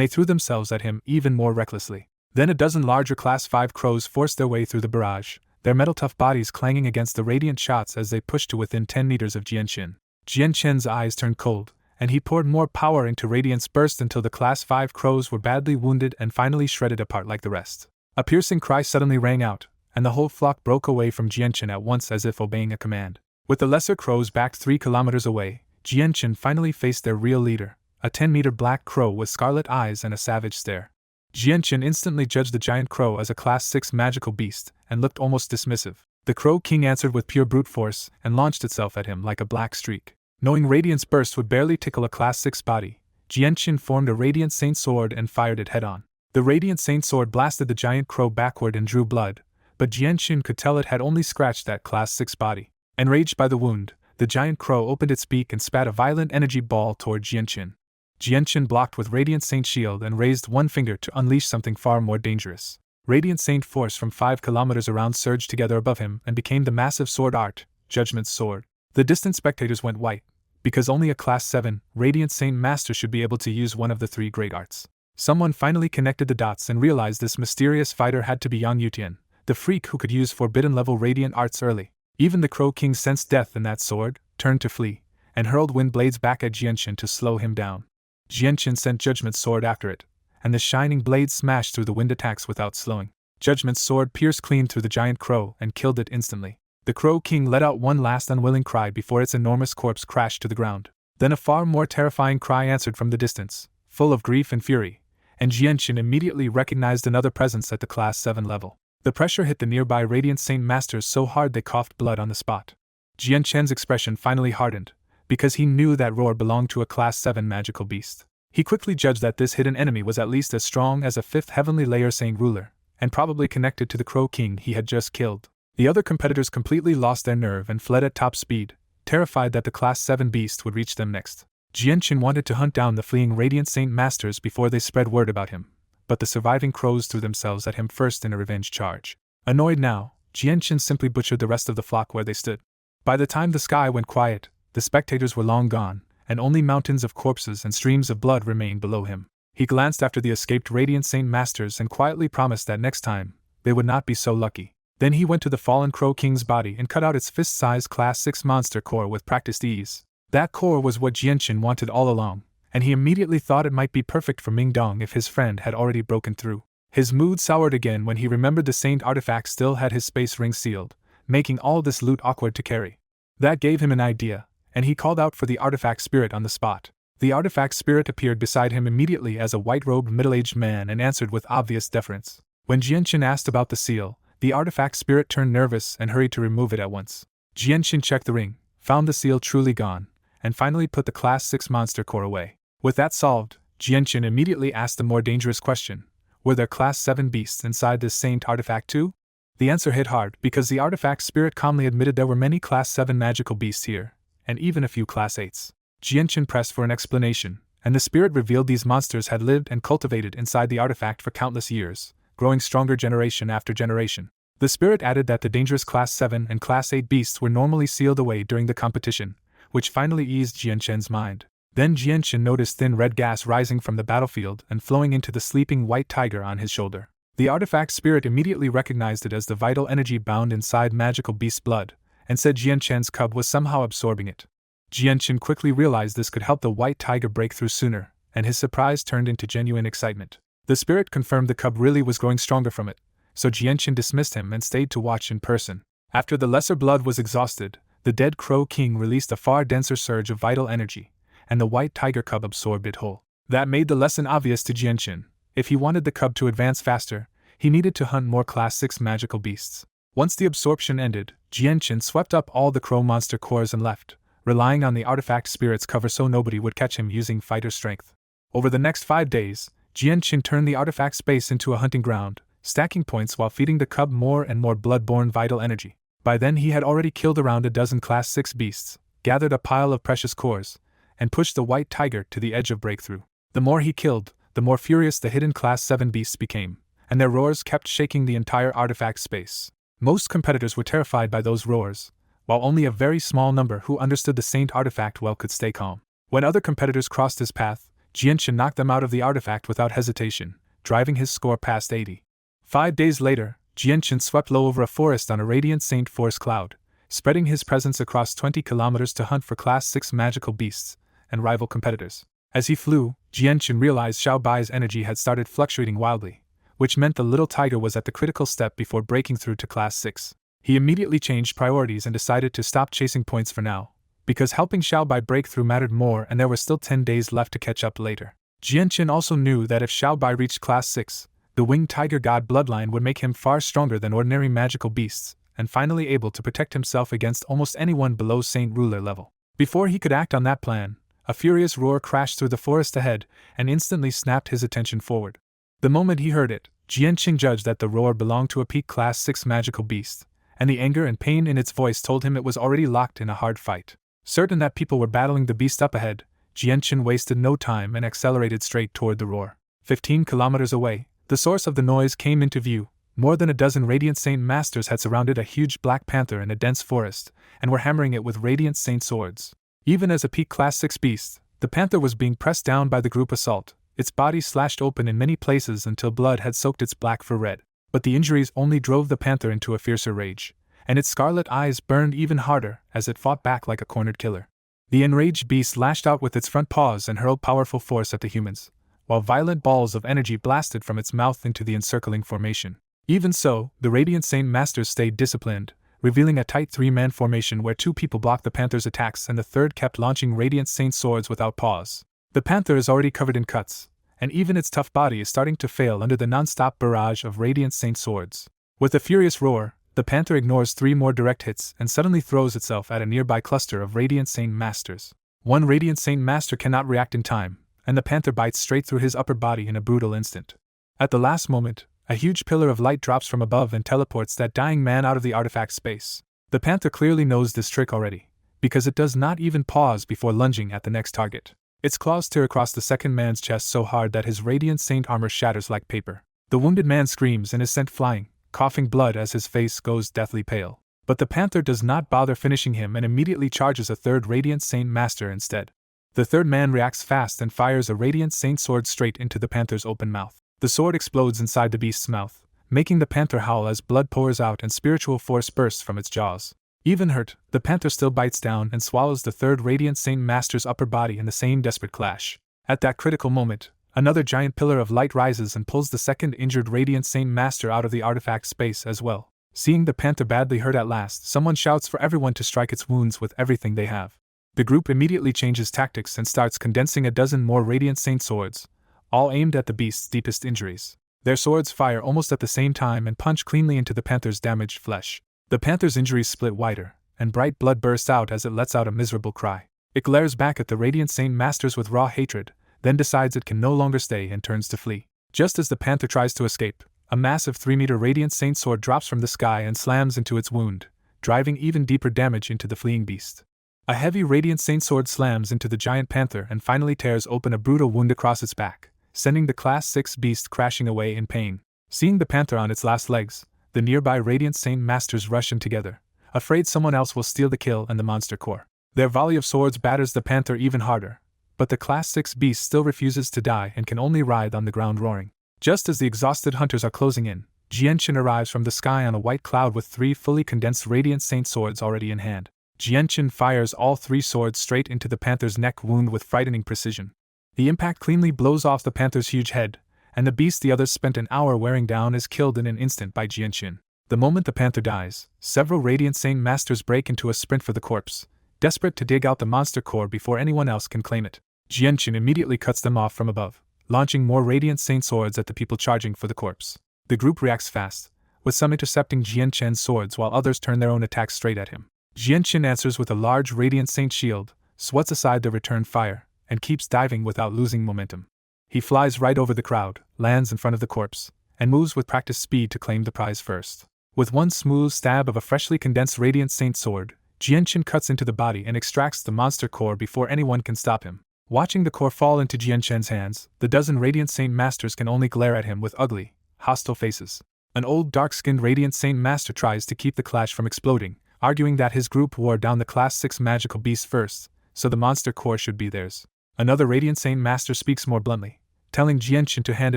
they threw themselves at him even more recklessly. Then a dozen larger Class 5 crows forced their way through the barrage, their metal-tough bodies clanging against the radiant shots as they pushed to within 10 meters of Jianchen. Jianchen's eyes turned cold, and he poured more power into Radiance Burst until the Class 5 crows were badly wounded and finally shredded apart like the rest. A piercing cry suddenly rang out, and the whole flock broke away from Jianchen at once as if obeying a command. With the lesser crows back 3 kilometers away, Jianchen finally faced their real leader, a 10-meter black crow with scarlet eyes and a savage stare. Jianchen instantly judged the giant crow as a Class 6 magical beast and looked almost dismissive. The Crow King answered with pure brute force and launched itself at him like a black streak. Knowing Radiance Burst would barely tickle a Class 6 body, Jianchen formed a Radiant Saint Sword and fired it head-on. The Radiant Saint Sword blasted the giant crow backward and drew blood, but Jianchen could tell it had only scratched that Class 6 body. Enraged by the wound, the giant crow opened its beak and spat a violent energy ball toward Jianchen. Jianchen blocked with Radiant Saint Shield and raised one finger to unleash something far more dangerous. Radiant Saint Force from 5 kilometers around surged together above him and became the massive sword art, Judgment's Sword. The distant spectators went white, because only a Class 7 Radiant Saint Master should be able to use one of the 3 great arts. Someone finally connected the dots and realized this mysterious fighter had to be Yang Yutian, the freak who could use forbidden-level radiant arts early. Even the Crow King sensed death in that sword, turned to flee, and hurled wind blades back at Jianchen to slow him down. Jianchen sent Judgment's Sword after it, and the shining blades smashed through the wind attacks without slowing. Judgment's Sword pierced clean through the giant crow and killed it instantly. The Crow King let out one last unwilling cry before its enormous corpse crashed to the ground. Then a far more terrifying cry answered from the distance, full of grief and fury, and Jianchen immediately recognized another presence at the Class 7 level. The pressure hit the nearby Radiant Saint Masters so hard they coughed blood on the spot. Jianchen's expression finally hardened, because he knew that roar belonged to a Class 7 magical beast. He quickly judged that this hidden enemy was at least as strong as a 5th Heavenly Layer Saint ruler, and probably connected to the Crow King he had just killed. The other competitors completely lost their nerve and fled at top speed, terrified that the Class 7 beast would reach them next. Jianchen wanted to hunt down the fleeing Radiant Saint Masters before they spread word about him, but the surviving crows threw themselves at him first in a revenge charge. Annoyed now, Jianchen simply butchered the rest of the flock where they stood. By the time the sky went quiet, the spectators were long gone, and only mountains of corpses and streams of blood remained below him. He glanced after the escaped Radiant Saint Masters and quietly promised that next time, they would not be so lucky. Then he went to the fallen Crow King's body and cut out its fist-sized Class 6 monster core with practiced ease. That core was what Jianchen wanted all along, and he immediately thought it might be perfect for Ming Dong if his friend had already broken through. His mood soured again when he remembered the Saint artifact still had his space ring sealed, making all this loot awkward to carry. That gave him an idea, and he called out for the artifact spirit on the spot. The artifact spirit appeared beside him immediately as a white-robed middle-aged man and answered with obvious deference. When Jianchen asked about the seal, the artifact spirit turned nervous and hurried to remove it at once. Jianchen checked the ring, found the seal truly gone, and finally put the Class 6 monster core away. With that solved, Jianchen immediately asked the more dangerous question: were there Class 7 beasts inside this Saint artifact too? The answer hit hard, because the artifact spirit calmly admitted there were many Class 7 magical beasts here, and even a few Class 8s. Jianchen pressed for an explanation, and the spirit revealed these monsters had lived and cultivated inside the artifact for countless years, growing stronger generation after generation. The spirit added that the dangerous Class 7 and Class 8 beasts were normally sealed away during the competition, which finally eased Jianchen's mind. Then Jianchen noticed thin red gas rising from the battlefield and flowing into the sleeping white tiger on his shoulder. The artifact spirit immediately recognized it as the vital energy bound inside magical beast blood, and said Jianchen's cub was somehow absorbing it. Jianchen quickly realized this could help the white tiger break through sooner, and his surprise turned into genuine excitement. The spirit confirmed the cub really was growing stronger from it, so Jianchen dismissed him and stayed to watch in person. After the lesser blood was exhausted, the dead Crow King released a far denser surge of vital energy, and the white tiger cub absorbed it whole. That made the lesson obvious to Jianchen. If he wanted the cub to advance faster, he needed to hunt more Class 6 magical beasts. Once the absorption ended, Jianqin swept up all the crow monster cores and left, relying on the artifact spirit's cover so nobody would catch him using fighter strength. Over the next 5 days, Jianqin turned the artifact space into a hunting ground, stacking points while feeding the cub more and more blood-borne vital energy. By then he had already killed around a dozen Class 6 beasts, gathered a pile of precious cores, and pushed the white tiger to the edge of breakthrough. The more he killed, the more furious the hidden Class 7 beasts became, and their roars kept shaking the entire artifact space. Most competitors were terrified by those roars, while only a very small number who understood the Saint artifact well could stay calm. When other competitors crossed his path, Jianqin knocked them out of the artifact without hesitation, driving his score past 80. 5 days later, Jianqin swept low over a forest on a radiant Saint forest cloud, spreading his presence across 20 kilometers to hunt for Class 6 magical beasts and rival competitors. As he flew, Jianqin realized Xiao Bai's energy had started fluctuating wildly, which meant the little tiger was at the critical step before breaking through to Class 6. He immediately changed priorities and decided to stop chasing points for now, because helping Xiao Bai break through mattered more and there were still 10 days left to catch up later. Jianqin also knew that if Xiao Bai reached Class 6, the winged tiger god bloodline would make him far stronger than ordinary magical beasts, and finally able to protect himself against almost anyone below Saint Ruler level. Before he could act on that plan, a furious roar crashed through the forest ahead and instantly snapped his attention forward. The moment he heard it, Jianqin judged that the roar belonged to a peak Class 6 magical beast, and the anger and pain in its voice told him it was already locked in a hard fight. Certain that people were battling the beast up ahead, Jianqin wasted no time and accelerated straight toward the roar. 15 kilometers away, the source of the noise came into view. More than a dozen Radiant Saint Masters had surrounded a huge black panther in a dense forest, and were hammering it with Radiant Saint swords. Even as a peak Class 6 beast, the panther was being pressed down by the group assault, its body slashed open in many places until blood had soaked its black fur red. But the injuries only drove the panther into a fiercer rage, and its scarlet eyes burned even harder as it fought back like a cornered killer. The enraged beast lashed out with its front paws and hurled powerful force at the humans, while violent balls of energy blasted from its mouth into the encircling formation. Even so, the Radiant Saint Masters stayed disciplined, revealing a tight 3-man formation where 2 people blocked the panther's attacks and the third kept launching Radiant Saint swords without pause. The panther is already covered in cuts, and even its tough body is starting to fail under the non-stop barrage of Radiant Saint swords. With a furious roar, the panther ignores 3 more direct hits and suddenly throws itself at a nearby cluster of Radiant Saint Masters. One Radiant Saint Master cannot react in time, and the panther bites straight through his upper body in a brutal instant. At the last moment, a huge pillar of light drops from above and teleports that dying man out of the artifact space. The panther clearly knows this trick already, because it does not even pause before lunging at the next target. Its claws tear across the second man's chest so hard that his Radiant Saint armor shatters like paper. The wounded man screams and is sent flying, coughing blood as his face goes deathly pale. But the panther does not bother finishing him and immediately charges a third Radiant Saint Master instead. The third man reacts fast and fires a Radiant Saint sword straight into the panther's open mouth. The sword explodes inside the beast's mouth, making the panther howl as blood pours out and spiritual force bursts from its jaws. Even hurt, the panther still bites down and swallows the third Radiant Saint Master's upper body in the same desperate clash. At that critical moment, another giant pillar of light rises and pulls the second injured Radiant Saint Master out of the artifact space as well. Seeing the panther badly hurt at last, someone shouts for everyone to strike its wounds with everything they have. The group immediately changes tactics and starts condensing a dozen more Radiant Saint swords, all aimed at the beast's deepest injuries. Their swords fire almost at the same time and punch cleanly into the panther's damaged flesh. The panther's injuries split wider, and bright blood bursts out as it lets out a miserable cry. It glares back at the Radiant Saint Masters with raw hatred, then decides it can no longer stay and turns to flee. Just as the panther tries to escape, a massive 3-meter Radiant Saint sword drops from the sky and slams into its wound, driving even deeper damage into the fleeing beast. A heavy Radiant Saint sword slams into the giant panther and finally tears open a brutal wound across its back, sending the Class 6 beast crashing away in pain. Seeing the panther on its last legs, the nearby Radiant Saint Masters rush in together, afraid someone else will steal the kill and the monster core. Their volley of swords batters the panther even harder, but the Class 6 beast still refuses to die and can only writhe on the ground roaring. Just as the exhausted hunters are closing in, Jianqin arrives from the sky on a white cloud with 3 fully condensed Radiant Saint swords already in hand. Jianqin fires all 3 swords straight into the panther's neck wound with frightening precision. The impact cleanly blows off the panther's huge head, and the beast the others spent an hour wearing down is killed in an instant by Jianqin. The moment the panther dies, several Radiant Saint Masters break into a sprint for the corpse, desperate to dig out the monster core before anyone else can claim it. Jianqin immediately cuts them off from above, launching more Radiant Saint swords at the people charging for the corpse. The group reacts fast, with some intercepting Jianchen's swords while others turn their own attacks straight at him. Jianchen answers with a large Radiant Saint shield, swats aside the return fire, and keeps diving without losing momentum. He flies right over the crowd, lands in front of the corpse, and moves with practiced speed to claim the prize first. With one smooth stab of a freshly condensed Radiant Saint sword, Jianchen cuts into the body and extracts the monster core before anyone can stop him. Watching the core fall into Jianchen's hands, the dozen Radiant Saint Masters can only glare at him with ugly, hostile faces. An old dark-skinned Radiant Saint Master tries to keep the clash from exploding, arguing that his group wore down the Class 6 magical beast first, so the monster core should be theirs. Another Radiant Saint Master speaks more bluntly, telling Jianchen to hand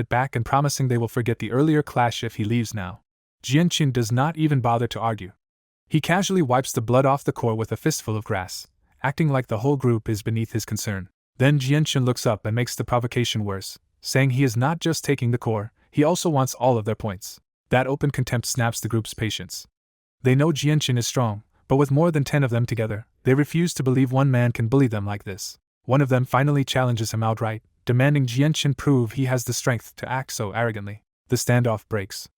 it back and promising they will forget the earlier clash if he leaves now. Jianchen does not even bother to argue. He casually wipes the blood off the core with a fistful of grass, acting like the whole group is beneath his concern. Then Jianchen looks up and makes the provocation worse, saying he is not just taking the core, he also wants all of their points. That open contempt snaps the group's patience. They know Jianchen is strong, but with more than 10 of them together, they refuse to believe one man can bully them like this. One of them finally challenges him outright, demanding Jianchen prove he has the strength to act so arrogantly. The standoff breaks.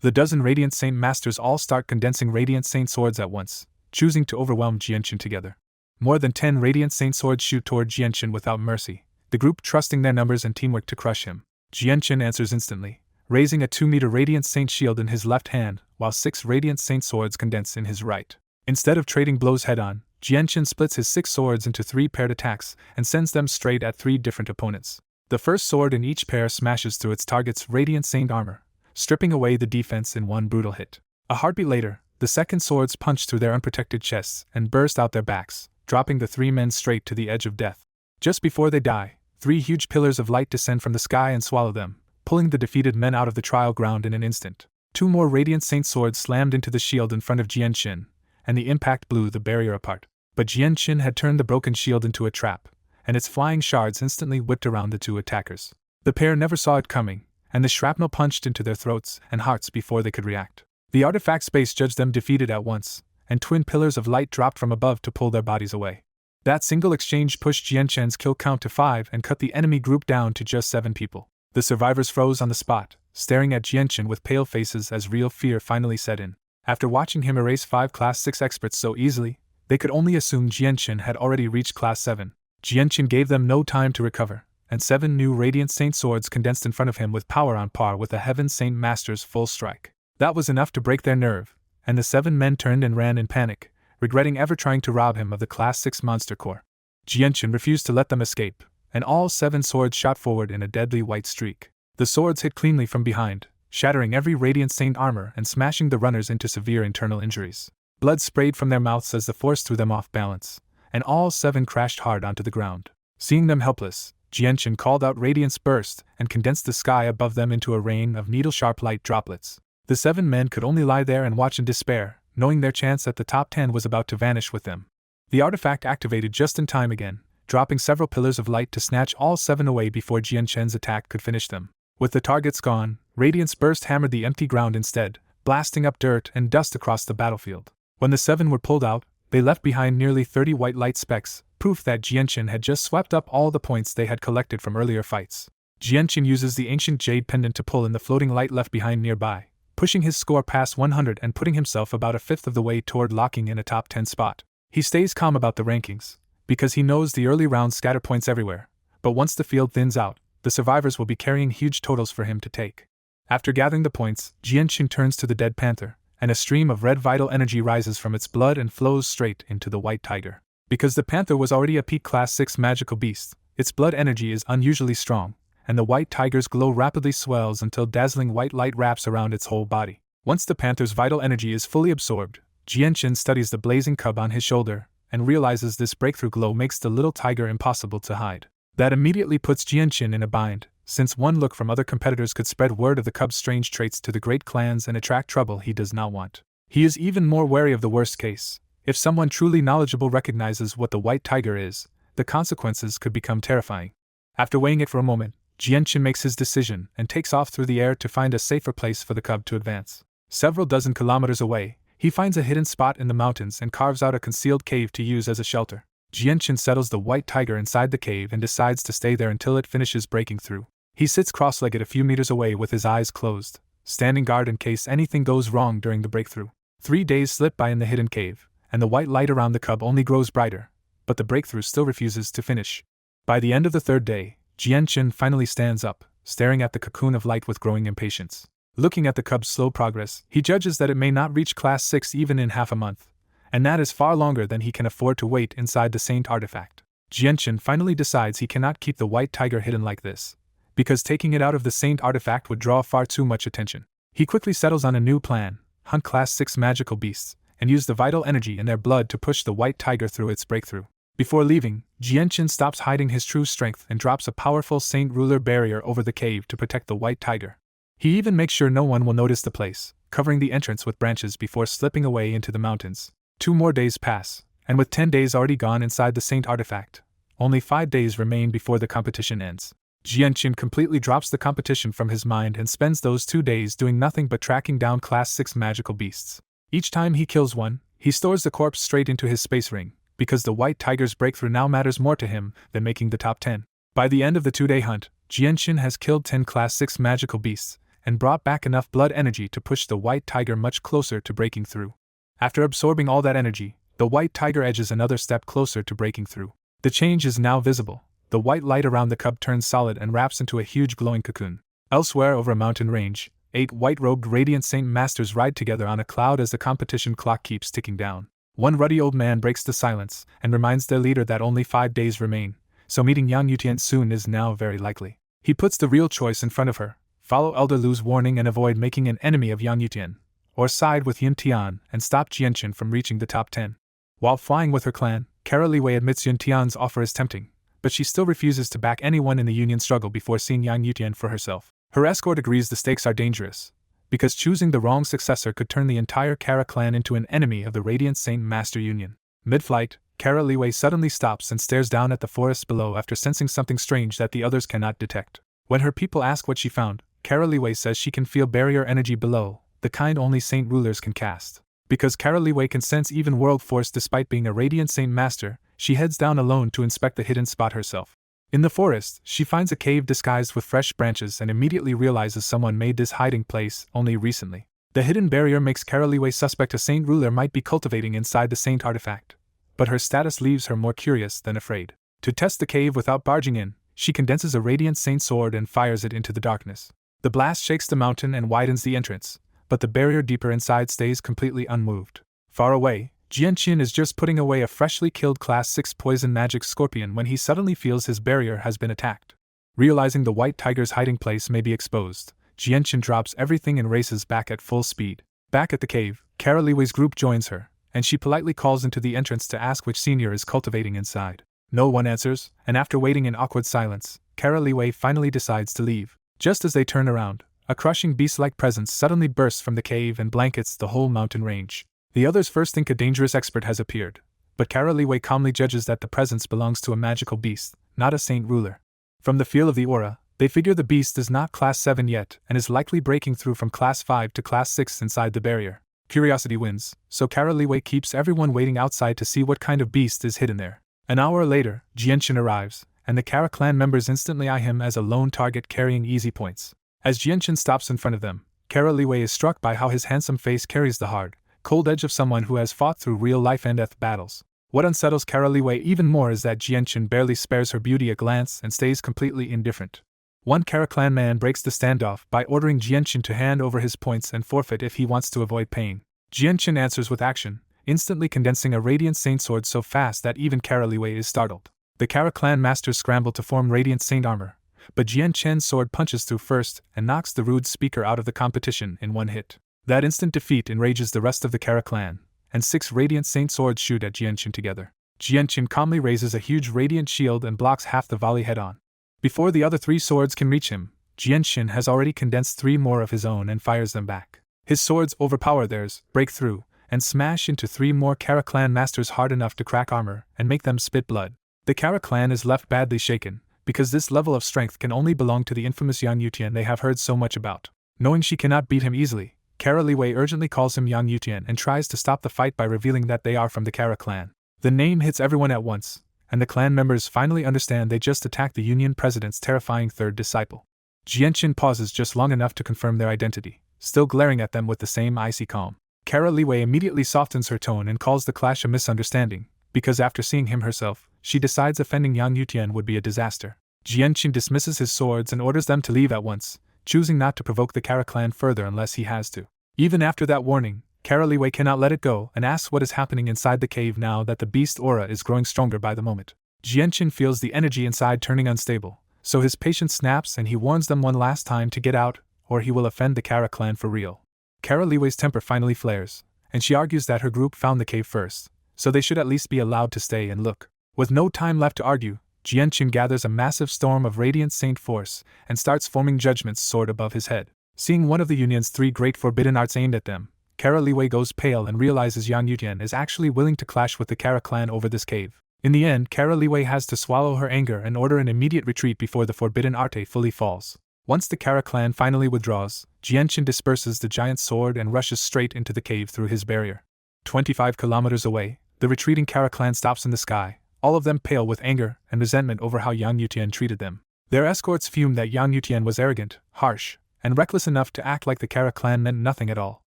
The dozen Radiant Saint Masters all start condensing Radiant Saint swords at once, choosing to overwhelm Jianchen together. More than 10 Radiant Saint swords shoot toward Jianchen without mercy, the group trusting their numbers and teamwork to crush him. Jianchen answers instantly, raising a 2-meter Radiant Saint shield in his left hand, while 6 Radiant Saint swords condense in his right. Instead of trading blows head-on, Jianchen splits his 6 swords into 3 paired attacks and sends them straight at 3 different opponents. The first sword in each pair smashes through its target's Radiant Saint armor, stripping away the defense in one brutal hit. A heartbeat later, the second swords punch through their unprotected chests and burst out their backs, dropping the 3 men straight to the edge of death. Just before they die, 3 huge pillars of light descend from the sky and swallow them, pulling the defeated men out of the trial ground in an instant. 2 more Radiant Saint swords slammed into the shield in front of Jianchen, and the impact blew the barrier apart. But Jianchen had turned the broken shield into a trap, and its flying shards instantly whipped around the 2 attackers. The pair never saw it coming, and the shrapnel punched into their throats and hearts before they could react. The artifact space judged them defeated at once, and twin pillars of light dropped from above to pull their bodies away. That single exchange pushed Jianchen's kill count to 5 and cut the enemy group down to just 7 people. The survivors froze on the spot, staring at Jianchen with pale faces as real fear finally set in. After watching him erase 5 Class 6 experts so easily, they could only assume Jianchen had already reached Class 7. Jianchen gave them no time to recover, and 7 new Radiant Saint swords condensed in front of him with power on par with the Heaven Saint Master's full strike. That was enough to break their nerve, and the 7 men turned and ran in panic, regretting ever trying to rob him of the Class 6 monster core. Jianchen refused to let them escape, and all 7 swords shot forward in a deadly white streak. The swords hit cleanly from behind, shattering every Radiant Saint armor and smashing the runners into severe internal injuries. Blood sprayed from their mouths as the force threw them off balance, and all 7 crashed hard onto the ground. Seeing them helpless, Jianchen called out Radiance Burst and condensed the sky above them into a rain of needle-sharp light droplets. The 7 men could only lie there and watch in despair, knowing their chance at the top 10 was about to vanish with them. The artifact activated just in time again, dropping several pillars of light to snatch all 7 away before Jianchen's attack could finish them. With the targets gone, Radiance Burst hammered the empty ground instead, blasting up dirt and dust across the battlefield. When the 7 were pulled out, they left behind nearly 30 white light specks, proof that Jianchen had just swept up all the points they had collected from earlier fights. Jianchen uses the ancient jade pendant to pull in the floating light left behind nearby, pushing his score past 100 and putting himself about a fifth of the way toward locking in a top 10 spot. He stays calm about the rankings, because he knows the early rounds scatter points everywhere, but once the field thins out, the survivors will be carrying huge totals for him to take. After gathering the points, Jianchen turns to the dead panther, and a stream of red vital energy rises from its blood and flows straight into the white tiger. Because the panther was already a peak Class 6 magical beast, its blood energy is unusually strong, and the white tiger's glow rapidly swells until dazzling white light wraps around its whole body. Once the panther's vital energy is fully absorbed, Jianchen studies the blazing cub on his shoulder, and realizes this breakthrough glow makes the little tiger impossible to hide. That immediately puts Jianchen in a bind, since one look from other competitors could spread word of the cub's strange traits to the great clans and attract trouble he does not want. He is even more wary of the worst case. If someone truly knowledgeable recognizes what the white tiger is, the consequences could become terrifying. After weighing it for a moment, Jianchen makes his decision and takes off through the air to find a safer place for the cub to advance. Several dozen kilometers away, he finds a hidden spot in the mountains and carves out a concealed cave to use as a shelter. Jianchen settles the white tiger inside the cave and decides to stay there until it finishes breaking through. He sits cross-legged a few meters away with his eyes closed, standing guard in case anything goes wrong during the breakthrough. 3 days slip by in the hidden cave, and the white light around the cub only grows brighter, but the breakthrough still refuses to finish. By the end of the 3rd day, Jianchen finally stands up, staring at the cocoon of light with growing impatience. Looking at the cub's slow progress, he judges that it may not reach Class 6 even in half a month, and that is far longer than he can afford to wait inside the Saint artifact. Jianchen finally decides he cannot keep the white tiger hidden like this, because taking it out of the Saint artifact would draw far too much attention. He quickly settles on a new plan: hunt Class 6 magical beasts, and use the vital energy in their blood to push the white tiger through its breakthrough. Before leaving, Jianchen stops hiding his true strength and drops a powerful Saint Ruler barrier over the cave to protect the white tiger. He even makes sure no one will notice the place, covering the entrance with branches before slipping away into the mountains. 2 more days pass, and with 10 days already gone inside the Saint artifact, only 5 days remain before the competition ends. Jianchen completely drops the competition from his mind and spends those 2 days doing nothing but tracking down Class 6 magical beasts. Each time he kills one, he stores the corpse straight into his space ring, because the white tiger's breakthrough now matters more to him than making the top 10. By the end of the 2-day hunt, Jianchen has killed 10 Class 6 magical beasts, and brought back enough blood energy to push the white tiger much closer to breaking through. After absorbing all that energy, the white tiger edges another step closer to breaking through. The change is now visible. The white light around the cub turns solid and wraps into a huge glowing cocoon. Elsewhere over a mountain range, 8 white-robed radiant Saint Masters ride together on a cloud as the competition clock keeps ticking down. One ruddy old man breaks the silence and reminds their leader that only 5 days remain, so meeting Yang Yutian soon is now very likely. He puts the real choice in front of her: follow Elder Lu's warning and avoid making an enemy of Yang Yutian, or side with Yin Tian and stop Jianchen from reaching the top 10. While flying with her clan, Kara Wei admits Yin Tian's offer is tempting, but she still refuses to back anyone in the Union struggle before seeing Yang Yutian for herself. Her escort agrees the stakes are dangerous, because choosing the wrong successor could turn the entire Kara clan into an enemy of the Radiant Saint Master Union. Mid-flight, Kara Wei suddenly stops and stares down at the forest below after sensing something strange that the others cannot detect. When her people ask what she found, Kara Wei says she can feel barrier energy below, the kind only Saint Rulers can cast. Because Kara Wei can sense even world force despite being a Radiant Saint Master, she heads down alone to inspect the hidden spot herself. In the forest, she finds a cave disguised with fresh branches and immediately realizes someone made this hiding place only recently. The hidden barrier makes Kara Wei suspect a Saint Ruler might be cultivating inside the Saint artifact, but her status leaves her more curious than afraid. To test the cave without barging in, she condenses a Radiant Saint sword and fires it into the darkness. The blast shakes the mountain and widens the entrance, but the barrier deeper inside stays completely unmoved. Far away, Jianchen is just putting away a freshly killed Class 6 poison magic scorpion when he suddenly feels his barrier has been attacked. Realizing the white tiger's hiding place may be exposed, Jianchen drops everything and races back at full speed. Back at the cave, Kara Wei's group joins her, and she politely calls into the entrance to ask which senior is cultivating inside. No one answers, and after waiting in awkward silence, Kara Wei finally decides to leave. Just as they turn around, a crushing beast-like presence suddenly bursts from the cave and blankets the whole mountain range. The others first think a dangerous expert has appeared, but Kara Wei calmly judges that the presence belongs to a magical beast, not a Saint Ruler. From the feel of the aura, they figure the beast is not Class 7 yet and is likely breaking through from Class 5 to Class 6 inside the barrier. Curiosity wins, so Kara Wei keeps everyone waiting outside to see what kind of beast is hidden there. An hour later, Jianchen arrives, and the Kara clan members instantly eye him as a lone target carrying easy points. As Jianchen stops in front of them, Kara Wei is struck by how his handsome face carries the hard, cold edge of someone who has fought through real life and death battles. What unsettles Kara Wei even more is that Jianchen barely spares her beauty a glance and stays completely indifferent. One Kara clan man breaks the standoff by ordering Jianchen to hand over his points and forfeit if he wants to avoid pain. Jianchen answers with action, instantly condensing a Radiant Saint sword so fast that even Kara Wei is startled. The Kara clan masters scramble to form Radiant Saint armor, but Jianchen's sword punches through first and knocks the rude speaker out of the competition in one hit. That instant defeat enrages the rest of the Kara clan, and 6 Radiant Saint swords shoot at Jianchen together. Jianchen calmly raises a huge radiant shield and blocks half the volley head-on. Before the other 3 swords can reach him, Jianchen has already condensed 3 more of his own and fires them back. His swords overpower theirs, break through, and smash into 3 more Kara clan masters hard enough to crack armor and make them spit blood. The Kara clan is left badly shaken, because this level of strength can only belong to the infamous Yang Yutian they have heard so much about. Knowing she cannot beat him easily, Kara Wei urgently calls him Yang Yutian and tries to stop the fight by revealing that they are from the Kara clan. The name hits everyone at once, and the clan members finally understand they just attacked the Union president's terrifying third disciple. Jianchen pauses just long enough to confirm their identity, still glaring at them with the same icy calm. Kara Liwei immediately softens her tone and calls the clash a misunderstanding, because after seeing him herself, she decides offending Yang Yutian would be a disaster. Jianqin dismisses his swords and orders them to leave at once, choosing not to provoke the Kara clan further unless he has to. Even after that warning, Kara Liwei cannot let it go and asks what is happening inside the cave now that the beast aura is growing stronger by the moment. Jianqin feels the energy inside turning unstable, so his patience snaps and he warns them one last time to get out, or he will offend the Kara clan for real. Kara Liwei's temper finally flares, and she argues that her group found the cave first, so they should at least be allowed to stay and look. With no time left to argue, Jianqin gathers a massive storm of radiant saint force and starts forming Judgment's sword above his head. Seeing one of the Union's 3 great forbidden arts aimed at them, Kara Liwei goes pale and realizes Yang Yutian is actually willing to clash with the Kara clan over this cave. In the end, Kara Liwei has to swallow her anger and order an immediate retreat before the forbidden arte fully falls. Once the Kara clan finally withdraws, Jianqin disperses the giant sword and rushes straight into the cave through his barrier. 25 kilometers away, the retreating Kara clan stops in the sky, all of them pale with anger and resentment over how Yang Yutian treated them. Their escorts fume that Yang Yutian was arrogant, harsh, and reckless enough to act like the Kara clan meant nothing at all.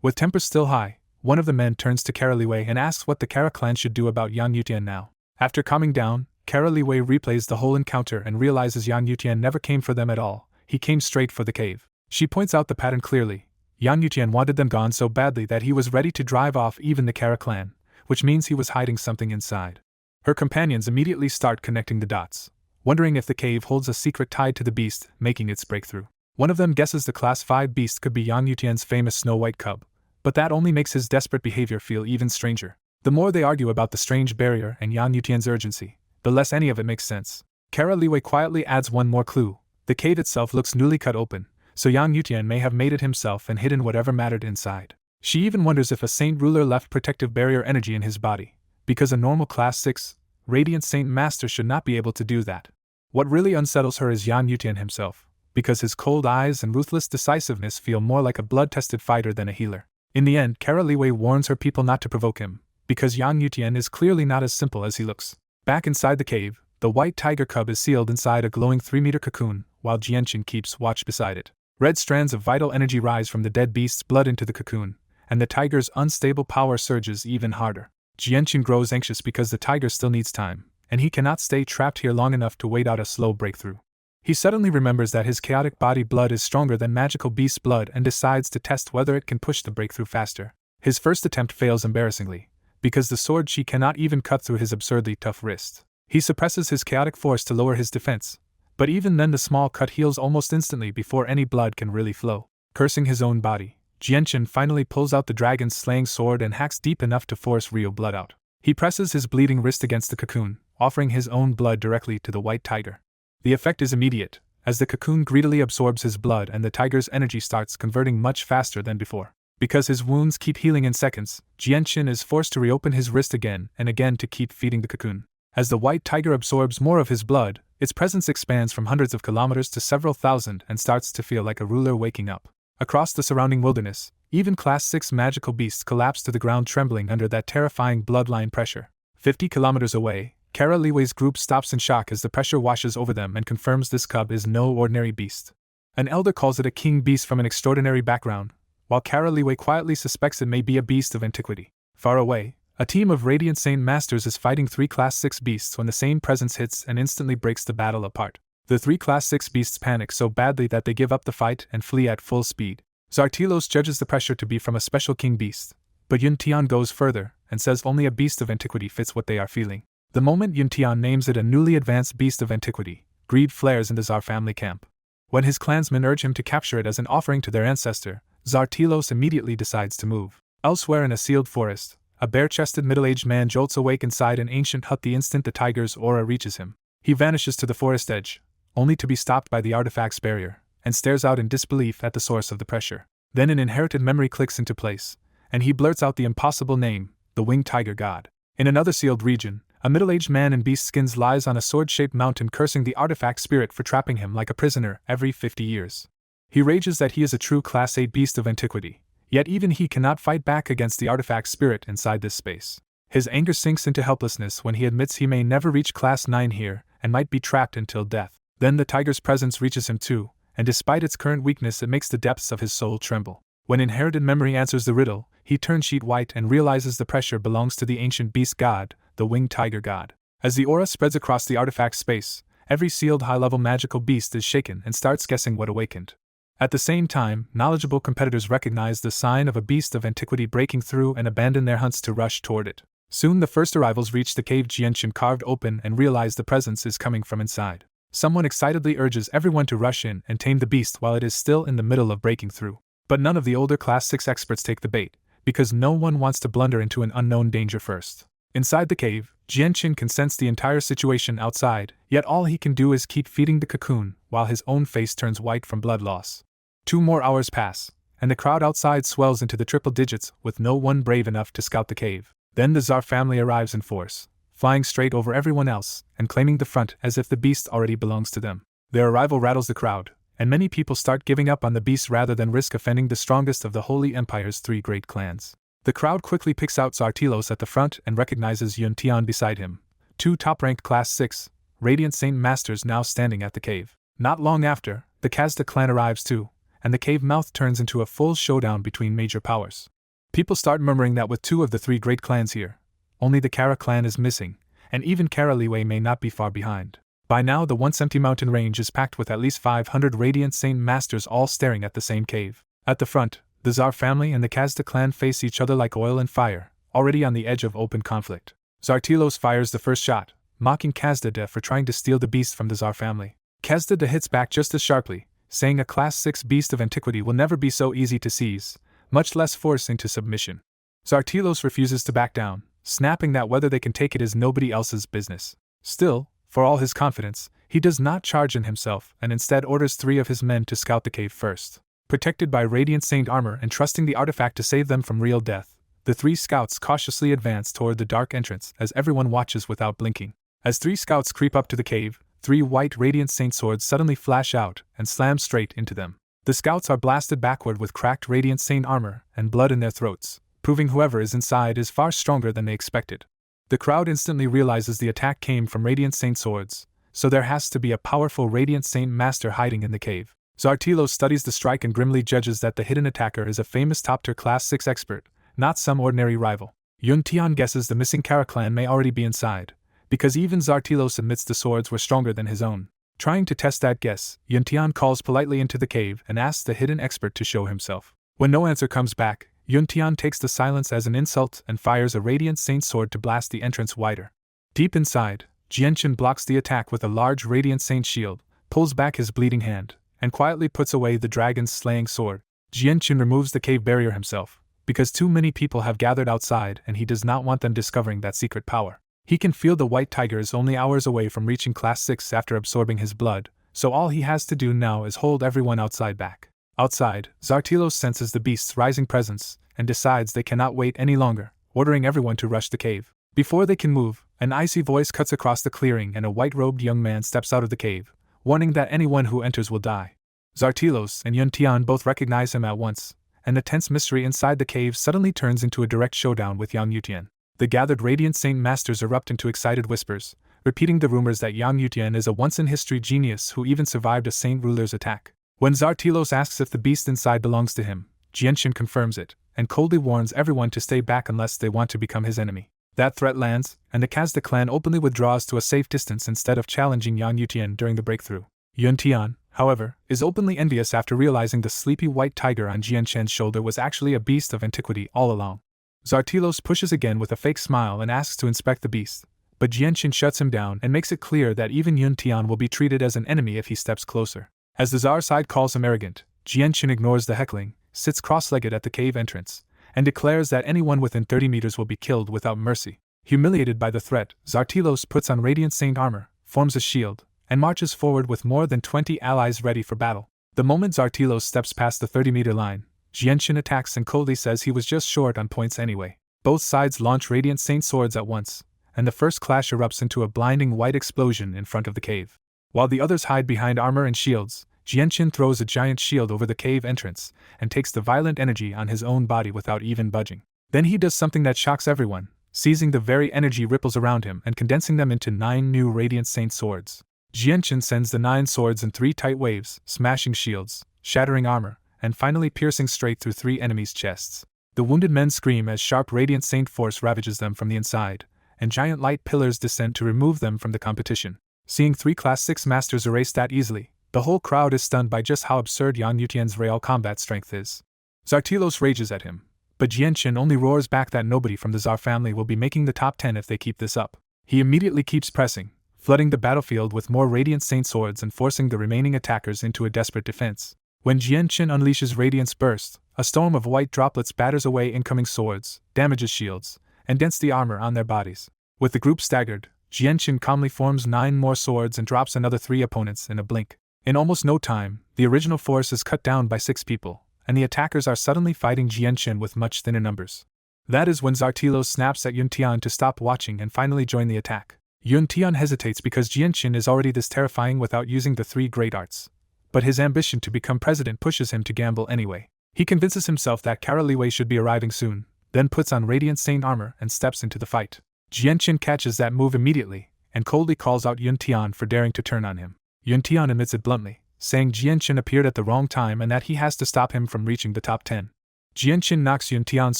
With tempers still high, one of the men turns to Kara Liwei and asks what the Kara clan should do about Yang Yutian now. After calming down, Kara Liwei replays the whole encounter and realizes Yang Yutian never came for them at all, he came straight for the cave. She points out the pattern clearly. Yang Yutian wanted them gone so badly that he was ready to drive off even the Kara clan, which means he was hiding something inside. Her companions immediately start connecting the dots, wondering if the cave holds a secret tied to the beast making its breakthrough. One of them guesses the Class 5 beast could be Yang Yutian's famous Snow White cub, but that only makes his desperate behavior feel even stranger. The more they argue about the strange barrier and Yang Yutian's urgency, the less any of it makes sense. Kara Liwei quietly adds one more clue. The cave itself looks newly cut open, so Yang Yutian may have made it himself and hidden whatever mattered inside. She even wonders if a saint ruler left protective barrier energy in his body, because a normal Class 6, Radiant Saint Master should not be able to do that. What really unsettles her is Yang Yutian himself, because his cold eyes and ruthless decisiveness feel more like a blood-tested fighter than a healer. In the end, Kara Liwei warns her people not to provoke him, because Yang Yutian is clearly not as simple as he looks. Back inside the cave, the white tiger cub is sealed inside a glowing 3-meter cocoon, while Jianqin keeps watch beside it. Red strands of vital energy rise from the dead beast's blood into the cocoon, and the tiger's unstable power surges even harder. Jianqin grows anxious because the tiger still needs time, and he cannot stay trapped here long enough to wait out a slow breakthrough. He suddenly remembers that his chaotic body blood is stronger than magical beast blood and decides to test whether it can push the breakthrough faster. His first attempt fails embarrassingly, because the sword chi cannot even cut through his absurdly tough wrist. He suppresses his chaotic force to lower his defense, but even then the small cut heals almost instantly before any blood can really flow. Cursing his own body, Jianqin finally pulls out the dragon's slaying sword and hacks deep enough to force real blood out. He presses his bleeding wrist against the cocoon, offering his own blood directly to the white tiger. The effect is immediate, as the cocoon greedily absorbs his blood and the tiger's energy starts converting much faster than before. Because his wounds keep healing in seconds, Jianqin is forced to reopen his wrist again and again to keep feeding the cocoon. As the white tiger absorbs more of his blood, its presence expands from hundreds of kilometers to several thousand and starts to feel like a ruler waking up. Across the surrounding wilderness, even Class 6 magical beasts collapse to the ground trembling under that terrifying bloodline pressure. 50 kilometers away, Kara Liwei's group stops in shock as the pressure washes over them and confirms this cub is no ordinary beast. An elder calls it a king beast from an extraordinary background, while Kara Liwei quietly suspects it may be a beast of antiquity. Far away, a team of Radiant Saint Masters is fighting 3 Class 6 beasts when the same presence hits and instantly breaks the battle apart. The 3 Class 6 beasts panic so badly that they give up the fight and flee at full speed. Zartilos judges the pressure to be from a special king beast, but Yuntian goes further and says only a beast of antiquity fits what they are feeling. The moment Yuntian names it a newly advanced beast of antiquity, greed flares in the Zar family camp. When his clansmen urge him to capture it as an offering to their ancestor, Zartilos immediately decides to move. Elsewhere in a sealed forest, a bare-chested middle-aged man jolts awake inside an ancient hut the instant the tiger's aura reaches him. He vanishes to the forest edge, only to be stopped by the artifact's barrier, and stares out in disbelief at the source of the pressure. Then an inherited memory clicks into place, and he blurts out the impossible name, the winged tiger god. In another sealed region, a middle-aged man in beast skins lies on a sword-shaped mountain cursing the artifact spirit for trapping him like a prisoner every 50 years. He rages that he is a true Class 8 beast of antiquity, yet even he cannot fight back against the artifact spirit inside this space. His anger sinks into helplessness when he admits he may never reach Class 9 here and might be trapped until death. Then the tiger's presence reaches him too, and despite its current weakness it makes the depths of his soul tremble. When inherited memory answers the riddle, he turns sheet white and realizes the pressure belongs to the ancient beast god, the winged tiger god. As the aura spreads across the artifact space, every sealed high-level magical beast is shaken and starts guessing what awakened. At the same time, knowledgeable competitors recognize the sign of a beast of antiquity breaking through and abandon their hunts to rush toward it. Soon the first arrivals reach the cave Jianshin carved open and realize the presence is coming from inside. Someone excitedly urges everyone to rush in and tame the beast while it is still in the middle of breaking through. But none of the older Class 6 experts take the bait, because no one wants to blunder into an unknown danger first. Inside the cave, Jianshin can sense the entire situation outside, yet all he can do is keep feeding the cocoon, while his own face turns white from blood loss. 2 more hours pass, and the crowd outside swells into the triple digits with no one brave enough to scout the cave. Then the Tsar family arrives in force, flying straight over everyone else and claiming the front as if the beast already belongs to them. Their arrival rattles the crowd, and many people start giving up on the beast rather than risk offending the strongest of the Holy Empire's 3 great clans. The crowd quickly picks out Zartilos at the front and recognizes Yuntian beside him, 2 top-ranked Class 6, Radiant Saint Masters now standing at the cave. Not long after, the Kazda clan arrives too, and the cave mouth turns into a full showdown between major powers. People start murmuring that with 2 of the 3 great clans here, only the Kara clan is missing, and even Kara Liwei may not be far behind. By now the once empty mountain range is packed with at least 500 Radiant Saint Masters all staring at the same cave. At the front, the Tsar family and the Kazda clan face each other like oil and fire, already on the edge of open conflict. Zartilos fires the first shot, mocking Kazda for trying to steal the beast from the Tsar family. Kazda hits back just as sharply, saying a Class 6 beast of antiquity will never be so easy to seize, much less force into submission. Zartilos refuses to back down, snapping that whether they can take it is nobody else's business. Still, for all his confidence, he does not charge in himself and instead orders 3 of his men to scout the cave first. Protected by Radiant Saint armor and trusting the artifact to save them from real death, the 3 scouts cautiously advance toward the dark entrance as everyone watches without blinking. As 3 scouts creep up to the cave, 3 white Radiant Saint swords suddenly flash out and slam straight into them. The scouts are blasted backward with cracked Radiant Saint armor and blood in their throats, proving whoever is inside is far stronger than they expected. The crowd instantly realizes the attack came from Radiant Saint swords, so there has to be a powerful Radiant Saint master hiding in the cave. Zartilos studies the strike and grimly judges that the hidden attacker is a famous top-tier Class 6 expert, not some ordinary rival. Yuntian guesses the missing Kara clan may already be inside, because even Zartilos admits the swords were stronger than his own. Trying to test that guess, Yuntian calls politely into the cave and asks the hidden expert to show himself. When no answer comes back, Yuntian takes the silence as an insult and fires a Radiant Saint sword to blast the entrance wider. Deep inside, Jianshin blocks the attack with a large Radiant Saint shield, pulls back his bleeding hand, and quietly puts away the dragon's slaying sword. Jianshin removes the cave barrier himself, because too many people have gathered outside and he does not want them discovering that secret power. He can feel the white tiger is only hours away from reaching Class 6 after absorbing his blood, so all he has to do now is hold everyone outside back. Outside, Zartilos senses the beast's rising presence and decides they cannot wait any longer, ordering everyone to rush the cave. Before they can move, an icy voice cuts across the clearing and a white-robed young man steps out of the cave, warning that anyone who enters will die. Zartilos and Yuntian both recognize him at once, and the tense mystery inside the cave suddenly turns into a direct showdown with Yang Yutian. The gathered Radiant Saint Masters erupt into excited whispers, repeating the rumors that Yang Yutian is a once-in-history genius who even survived a Saint ruler's attack. When Zartilos asks if the beast inside belongs to him, Jianshin confirms it, and coldly warns everyone to stay back unless they want to become his enemy. That threat lands, and the Kazda clan openly withdraws to a safe distance instead of challenging Yang Yutian during the breakthrough. Yuntian, however, is openly envious after realizing the sleepy white tiger on Jianshin's shoulder was actually a beast of antiquity all along. Zartilos pushes again with a fake smile and asks to inspect the beast, but Jianshin shuts him down and makes it clear that even Yuntian will be treated as an enemy if he steps closer. As the Tsar side calls him arrogant, Jianshin ignores the heckling, sits cross-legged at the cave entrance, and declares that anyone within 30 meters will be killed without mercy. Humiliated by the threat, Zartilos puts on Radiant Saint armor, forms a shield, and marches forward with more than 20 allies ready for battle. The moment Zartilos steps past the 30-meter line, Jianshin attacks and coldly says he was just short on points anyway. Both sides launch Radiant Saint swords at once, and the first clash erupts into a blinding white explosion in front of the cave. While the others hide behind armor and shields, Jianshin throws a giant shield over the cave entrance and takes the violent energy on his own body without even budging. Then he does something that shocks everyone, seizing the very energy ripples around him and condensing them into 9 new Radiant Saint swords. Jianshin sends the 9 swords in 3 tight waves, smashing shields, shattering armor, and finally piercing straight through 3 enemies' chests. The wounded men scream as sharp radiant saint force ravages them from the inside, and giant light pillars descend to remove them from the competition. Seeing 3 Class 6 masters erased that easily, the whole crowd is stunned by just how absurd Yan Yutian's real combat strength is. Zartilos rages at him, but Jianchen only roars back that nobody from the Tsar family will be making the top 10 if they keep this up. He immediately keeps pressing, flooding the battlefield with more radiant saint swords and forcing the remaining attackers into a desperate defense. When Jianchen unleashes Radiance Burst, a storm of white droplets batters away incoming swords, damages shields, and dents the armor on their bodies. With the group staggered, Jianchen calmly forms 9 more swords and drops another 3 opponents in a blink. In almost no time, the original force is cut down by 6 people, and the attackers are suddenly fighting Jianchen with much thinner numbers. That is when Zartilos snaps at Yuntian to stop watching and finally join the attack. Yuntian hesitates because Jianchen is already this terrifying without using the 3 great arts. But his ambition to become president pushes him to gamble anyway. He convinces himself that Karaliwei should be arriving soon, then puts on Radiant Saint armor and steps into the fight. Jianchen catches that move immediately, and coldly calls out Yuntian for daring to turn on him. Yuntian admits it bluntly, saying Jianchen appeared at the wrong time and that he has to stop him from reaching the top 10. Jianchen knocks Yuntian's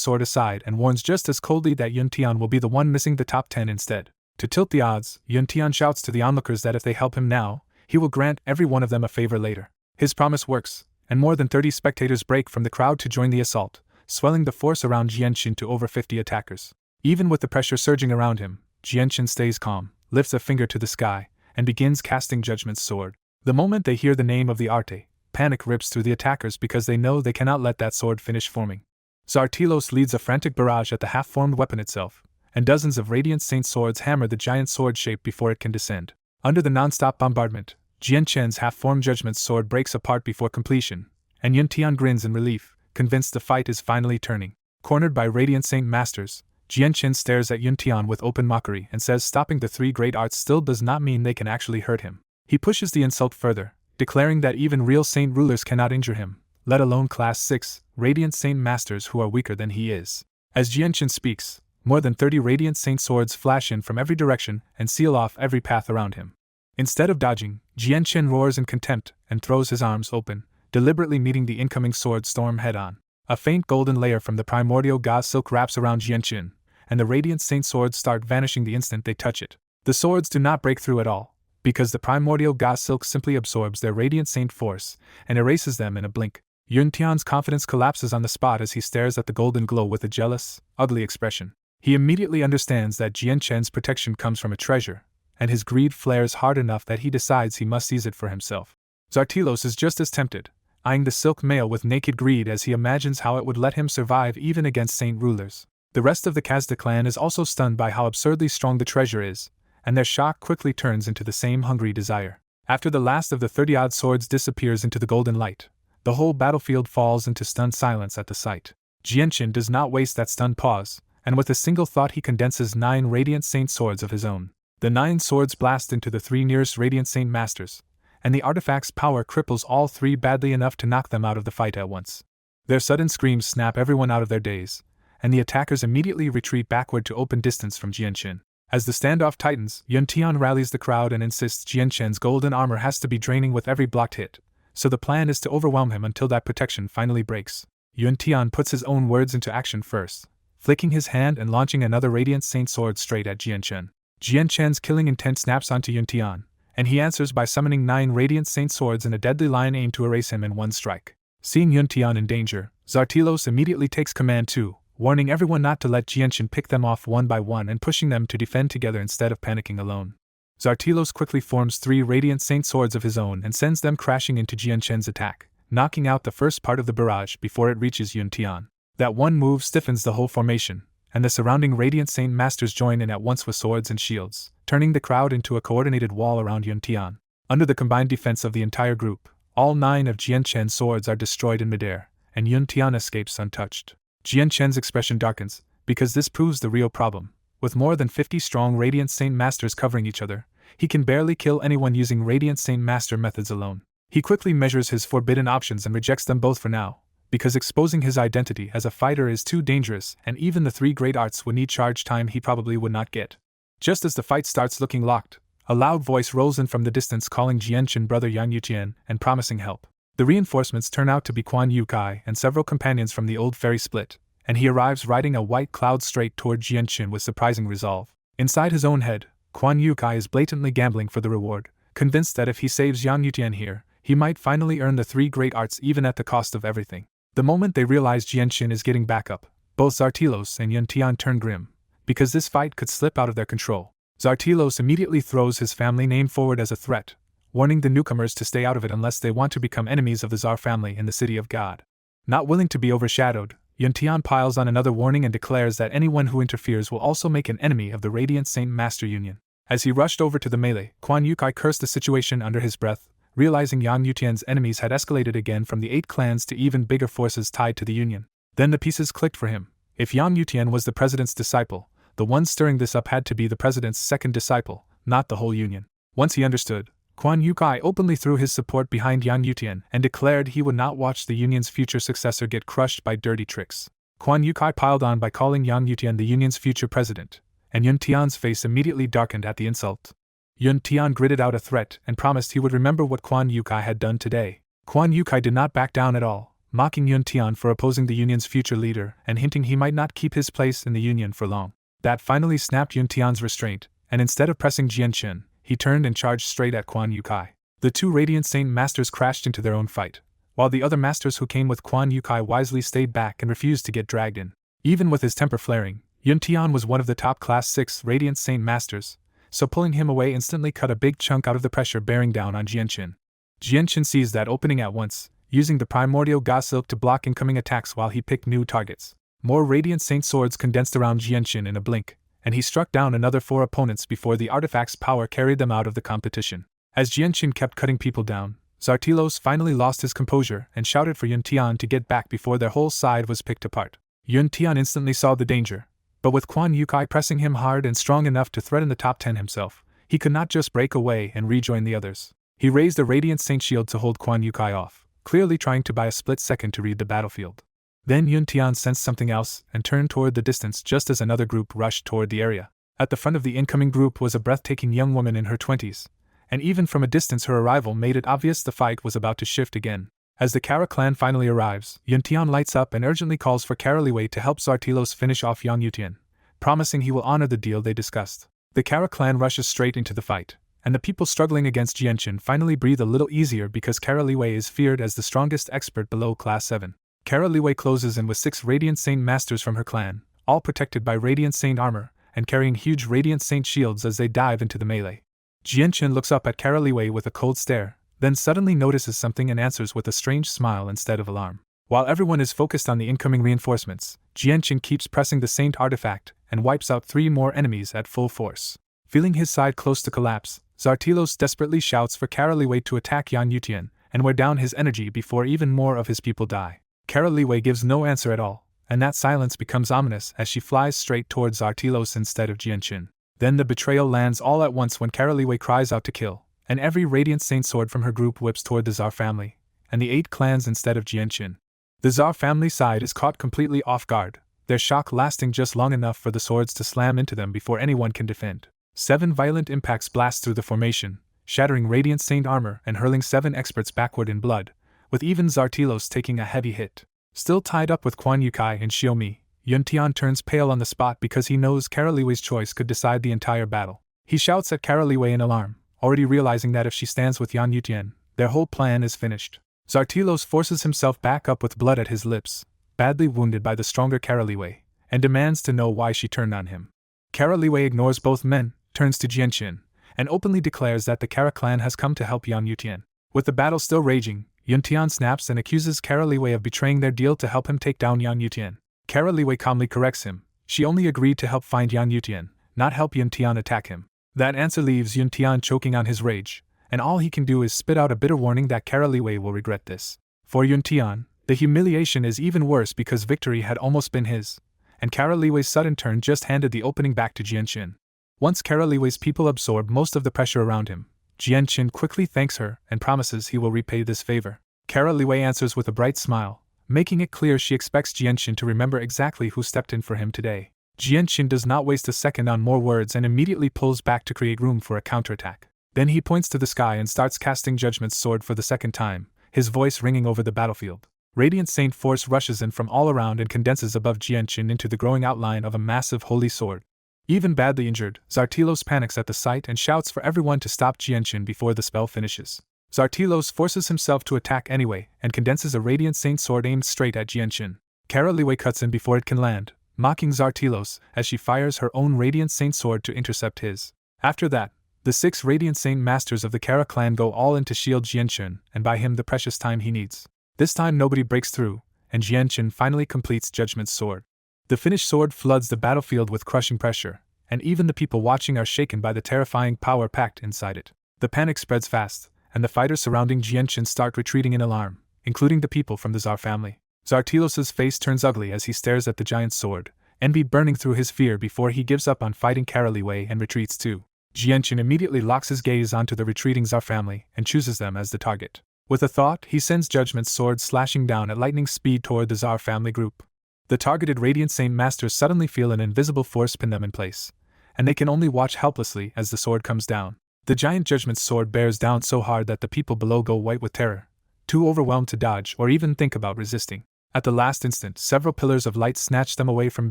sword aside and warns just as coldly that Yuntian will be the one missing the top 10 instead. To tilt the odds, Yuntian shouts to the onlookers that if they help him now, he will grant every one of them a favor later. His promise works, and more than 30 spectators break from the crowd to join the assault, swelling the force around Jianchen to over 50 attackers. Even with the pressure surging around him, Jianchen stays calm, lifts a finger to the sky, and begins casting Judgment's sword. The moment they hear the name of the Arte, panic rips through the attackers because they know they cannot let that sword finish forming. Zartilos leads a frantic barrage at the half-formed weapon itself, and dozens of Radiant Saint swords hammer the giant sword shape before it can descend. Under the non-stop bombardment, Jianchen's half-formed Judgment's sword breaks apart before completion, and Yuntian grins in relief, convinced the fight is finally turning. Cornered by Radiant Saint masters, Jianchen stares at Yuntian with open mockery and says stopping the 3 great arts still does not mean they can actually hurt him. He pushes the insult further, declaring that even real saint rulers cannot injure him, let alone Class 6, Radiant Saint masters who are weaker than he is. As Jianchen speaks, more than 30 Radiant Saint swords flash in from every direction and seal off every path around him. Instead of dodging, Jianchen roars in contempt and throws his arms open, deliberately meeting the incoming sword storm head-on. A faint golden layer from the primordial gauze silk wraps around Jianchen, and the Radiant Saint swords start vanishing the instant they touch it. The swords do not break through at all, because the primordial gauze silk simply absorbs their Radiant Saint force and erases them in a blink. Yuntian's confidence collapses on the spot as he stares at the golden glow with a jealous, ugly expression. He immediately understands that Jianchen's protection comes from a treasure, and his greed flares hard enough that he decides he must seize it for himself. Zartilos is just as tempted, eyeing the silk mail with naked greed as he imagines how it would let him survive even against saint rulers. The rest of the Kazda clan is also stunned by how absurdly strong the treasure is, and their shock quickly turns into the same hungry desire. After the last of the 30-odd swords disappears into the golden light, the whole battlefield falls into stunned silence at the sight. Jianchen does not waste that stunned pause, and with a single thought he condenses 9 Radiant Saint swords of his own. The 9 swords blast into the 3 nearest Radiant Saint masters, and the artifact's power cripples all 3 badly enough to knock them out of the fight at once. Their sudden screams snap everyone out of their daze, and the attackers immediately retreat backward to open distance from Jianchen. As the standoff tightens, Yuntian rallies the crowd and insists Jianchen's golden armor has to be draining with every blocked hit, so the plan is to overwhelm him until that protection finally breaks. Yuntian puts his own words into action first, flicking his hand and launching another Radiant Saint sword straight at Jianchen. Jianchen's killing intent snaps onto Yuntian, and he answers by summoning 9 Radiant Saint swords in a deadly line aimed to erase him in one strike. Seeing Yuntian in danger, Zartilos immediately takes command too, warning everyone not to let Jianchen pick them off one by one and pushing them to defend together instead of panicking alone. Zartilos quickly forms 3 Radiant Saint swords of his own and sends them crashing into Jianchen's attack, knocking out the first part of the barrage before it reaches Yuntian. That one move stiffens the whole formation, and the surrounding Radiant Saint masters join in at once with swords and shields, turning the crowd into a coordinated wall around Yuntian. Under the combined defense of the entire group, all 9 of Jianchen's swords are destroyed in midair, and Yuntian escapes untouched. Jianchen's expression darkens, because this proves the real problem. With more than 50 strong Radiant Saint masters covering each other, he can barely kill anyone using Radiant Saint master methods alone. He quickly measures his forbidden options and rejects them both for now, because exposing his identity as a fighter is too dangerous and even the 3 great arts would need charge time he probably would not get. Just as the fight starts looking locked, a loud voice rolls in from the distance calling Jianchen brother Yang Yutian and promising help. The reinforcements turn out to be Quan Yukai and several companions from the old ferry split, and he arrives riding a white cloud straight toward Jianqin with surprising resolve. Inside his own head, Quan Yukai is blatantly gambling for the reward, convinced that if he saves Yang Yutian here, he might finally earn the 3 great arts even at the cost of everything. The moment they realize Jianqin is getting back up, both Zartilos and Yuntian turn grim, because this fight could slip out of their control. Zartilos immediately throws his family name forward as a threat, warning the newcomers to stay out of it unless they want to become enemies of the Tsar family in the City of God. Not willing to be overshadowed, Yuntian piles on another warning and declares that anyone who interferes will also make an enemy of the Radiant Saint Master Union. As he rushed over to the melee, Quan Yukai cursed the situation under his breath, realizing Yang Yutian's enemies had escalated again from the 8 clans to even bigger forces tied to the Union. Then the pieces clicked for him. If Yang Yutian was the president's disciple, the one stirring this up had to be the president's second disciple, not the whole Union. Once he understood, Quan Yukai openly threw his support behind Yang Yutian and declared he would not watch the Union's future successor get crushed by dirty tricks. Quan Yukai piled on by calling Yang Yutian the Union's future president, and Yun Tian's face immediately darkened at the insult. Yun Tian gritted out a threat and promised he would remember what Quan Yukai had done today. Quan Yukai did not back down at all, mocking Yun Tian for opposing the Union's future leader and hinting he might not keep his place in the Union for long. That finally snapped Yun Tian's restraint, and instead of pressing Jianqin, he turned and charged straight at Quan Yukai. The 2 Radiant Saint Masters crashed into their own fight, while the other masters who came with Quan Yukai wisely stayed back and refused to get dragged in. Even with his temper flaring, Yun Tian was one of the top Class 6 Radiant Saint Masters, so pulling him away instantly cut a big chunk out of the pressure bearing down on Jianqin. Jianqin seized that opening at once, using the primordial Ga Silk to block incoming attacks while he picked new targets. More Radiant Saint swords condensed around Jianqin in a blink, and he struck down another 4 opponents before the artifact's power carried them out of the competition. As Jianqin kept cutting people down, Zartilos finally lost his composure and shouted for Yun Tian to get back before their whole side was picked apart. Yun Tian instantly saw the danger, but with Quan Yukai pressing him hard and strong enough to threaten the top 10 himself, he could not just break away and rejoin the others. He raised a Radiant Saint shield to hold Quan Yukai off, clearly trying to buy a split second to read the battlefield. Then Yun Tian sensed something else and turned toward the distance just as another group rushed toward the area. At the front of the incoming group was a breathtaking young woman in her 20s, and even from a distance her arrival made it obvious the fight was about to shift again. As the Kara clan finally arrives, Yun Tian lights up and urgently calls for Karaliwei to help Zartilos finish off Yang Yutian, promising he will honor the deal they discussed. The Kara clan rushes straight into the fight, and the people struggling against Jianqin finally breathe a little easier because Karaliwei is feared as the strongest expert below Class 7. Karaliwei closes in with 6 Radiant Saint Masters from her clan, all protected by Radiant Saint armor, and carrying huge Radiant Saint shields as they dive into the melee. Jianqin looks up at Karaliwei with a cold stare, then suddenly notices something and answers with a strange smile instead of alarm. While everyone is focused on the incoming reinforcements, Jianqin keeps pressing the Saint artifact and wipes out 3 more enemies at full force. Feeling his side close to collapse, Zartilos desperately shouts for Karaliwei to attack Yang Yutian and wear down his energy before even more of his people die. Karaliwei gives no answer at all, and that silence becomes ominous as she flies straight towards Zartilos instead of Jianqin. Then the betrayal lands all at once when Karaliwei cries out to kill, and every Radiant Saint sword from her group whips toward the Tsar family, and the 8 clans instead of Jianqin. The Tsar family side is caught completely off guard, their shock lasting just long enough for the swords to slam into them before anyone can defend. 7 violent impacts blast through the formation, shattering Radiant Saint armor and hurling 7 experts backward in blood, with even Zartilos taking a heavy hit. Still tied up with Quan Yukai and Xiaomi, Yun Tian turns pale on the spot because he knows Karaliwei's choice could decide the entire battle. He shouts at Karaliwei in alarm, already realizing that if she stands with Yang Yutian, their whole plan is finished. Zartilos forces himself back up with blood at his lips, badly wounded by the stronger Karaliwei, and demands to know why she turned on him. Karaliwei ignores both men, turns to Jianqin, and openly declares that the Kara clan has come to help Yang Yutian. With the battle still raging, Yun Tian snaps and accuses Karaliwei of betraying their deal to help him take down Yang Yutian. Karaliwei calmly corrects him. She only agreed to help find Yang Yutian, not help Yun Tian attack him. That answer leaves Yun Tian choking on his rage, and all he can do is spit out a bitter warning that Karaliwei will regret this. For Yun Tian, the humiliation is even worse because victory had almost been his, and Karaliwei's sudden turn just handed the opening back to Jianqin. Once Karaliwei's people absorb most of the pressure around him, Jianqin quickly thanks her and promises he will repay this favor. Karaliwei answers with a bright smile, making it clear she expects Jianqin to remember exactly who stepped in for him today. Jianqin does not waste a second on more words and immediately pulls back to create room for a counterattack. Then he points to the sky and starts casting Judgment's sword for the second time, his voice ringing over the battlefield. Radiant Saint Force rushes in from all around and condenses above Jianshin into the growing outline of a massive holy sword. Even badly injured, Zartilos panics at the sight and shouts for everyone to stop Jianshin before the spell finishes. Zartilos forces himself to attack anyway and condenses a Radiant Saint sword aimed straight at Jianshin. Kara Liwei cuts in before it can land, mocking Zartilos as she fires her own Radiant Saint sword to intercept his. After that, the 6 Radiant Saint Masters of the Kara clan go all in to shield Jianshin and buy him the precious time he needs. This time nobody breaks through, and Jianshin finally completes Judgment's sword. The finished sword floods the battlefield with crushing pressure, and even the people watching are shaken by the terrifying power packed inside it. The panic spreads fast, and the fighters surrounding Jianshin start retreating in alarm, including the people from the Tsar family. Zartilos' face turns ugly as he stares at the giant sword, envy burning through his fear before he gives up on fighting Kara Liwei and retreats too. Jianshin immediately locks his gaze onto the retreating Tsar family and chooses them as the target. With a thought, he sends Judgment's sword slashing down at lightning speed toward the Tsar family group. The targeted Radiant Saint Masters suddenly feel an invisible force pin them in place, and they can only watch helplessly as the sword comes down. The giant Judgment's sword bears down so hard that the people below go white with terror, too overwhelmed to dodge or even think about resisting. At the last instant, several pillars of light snatch them away from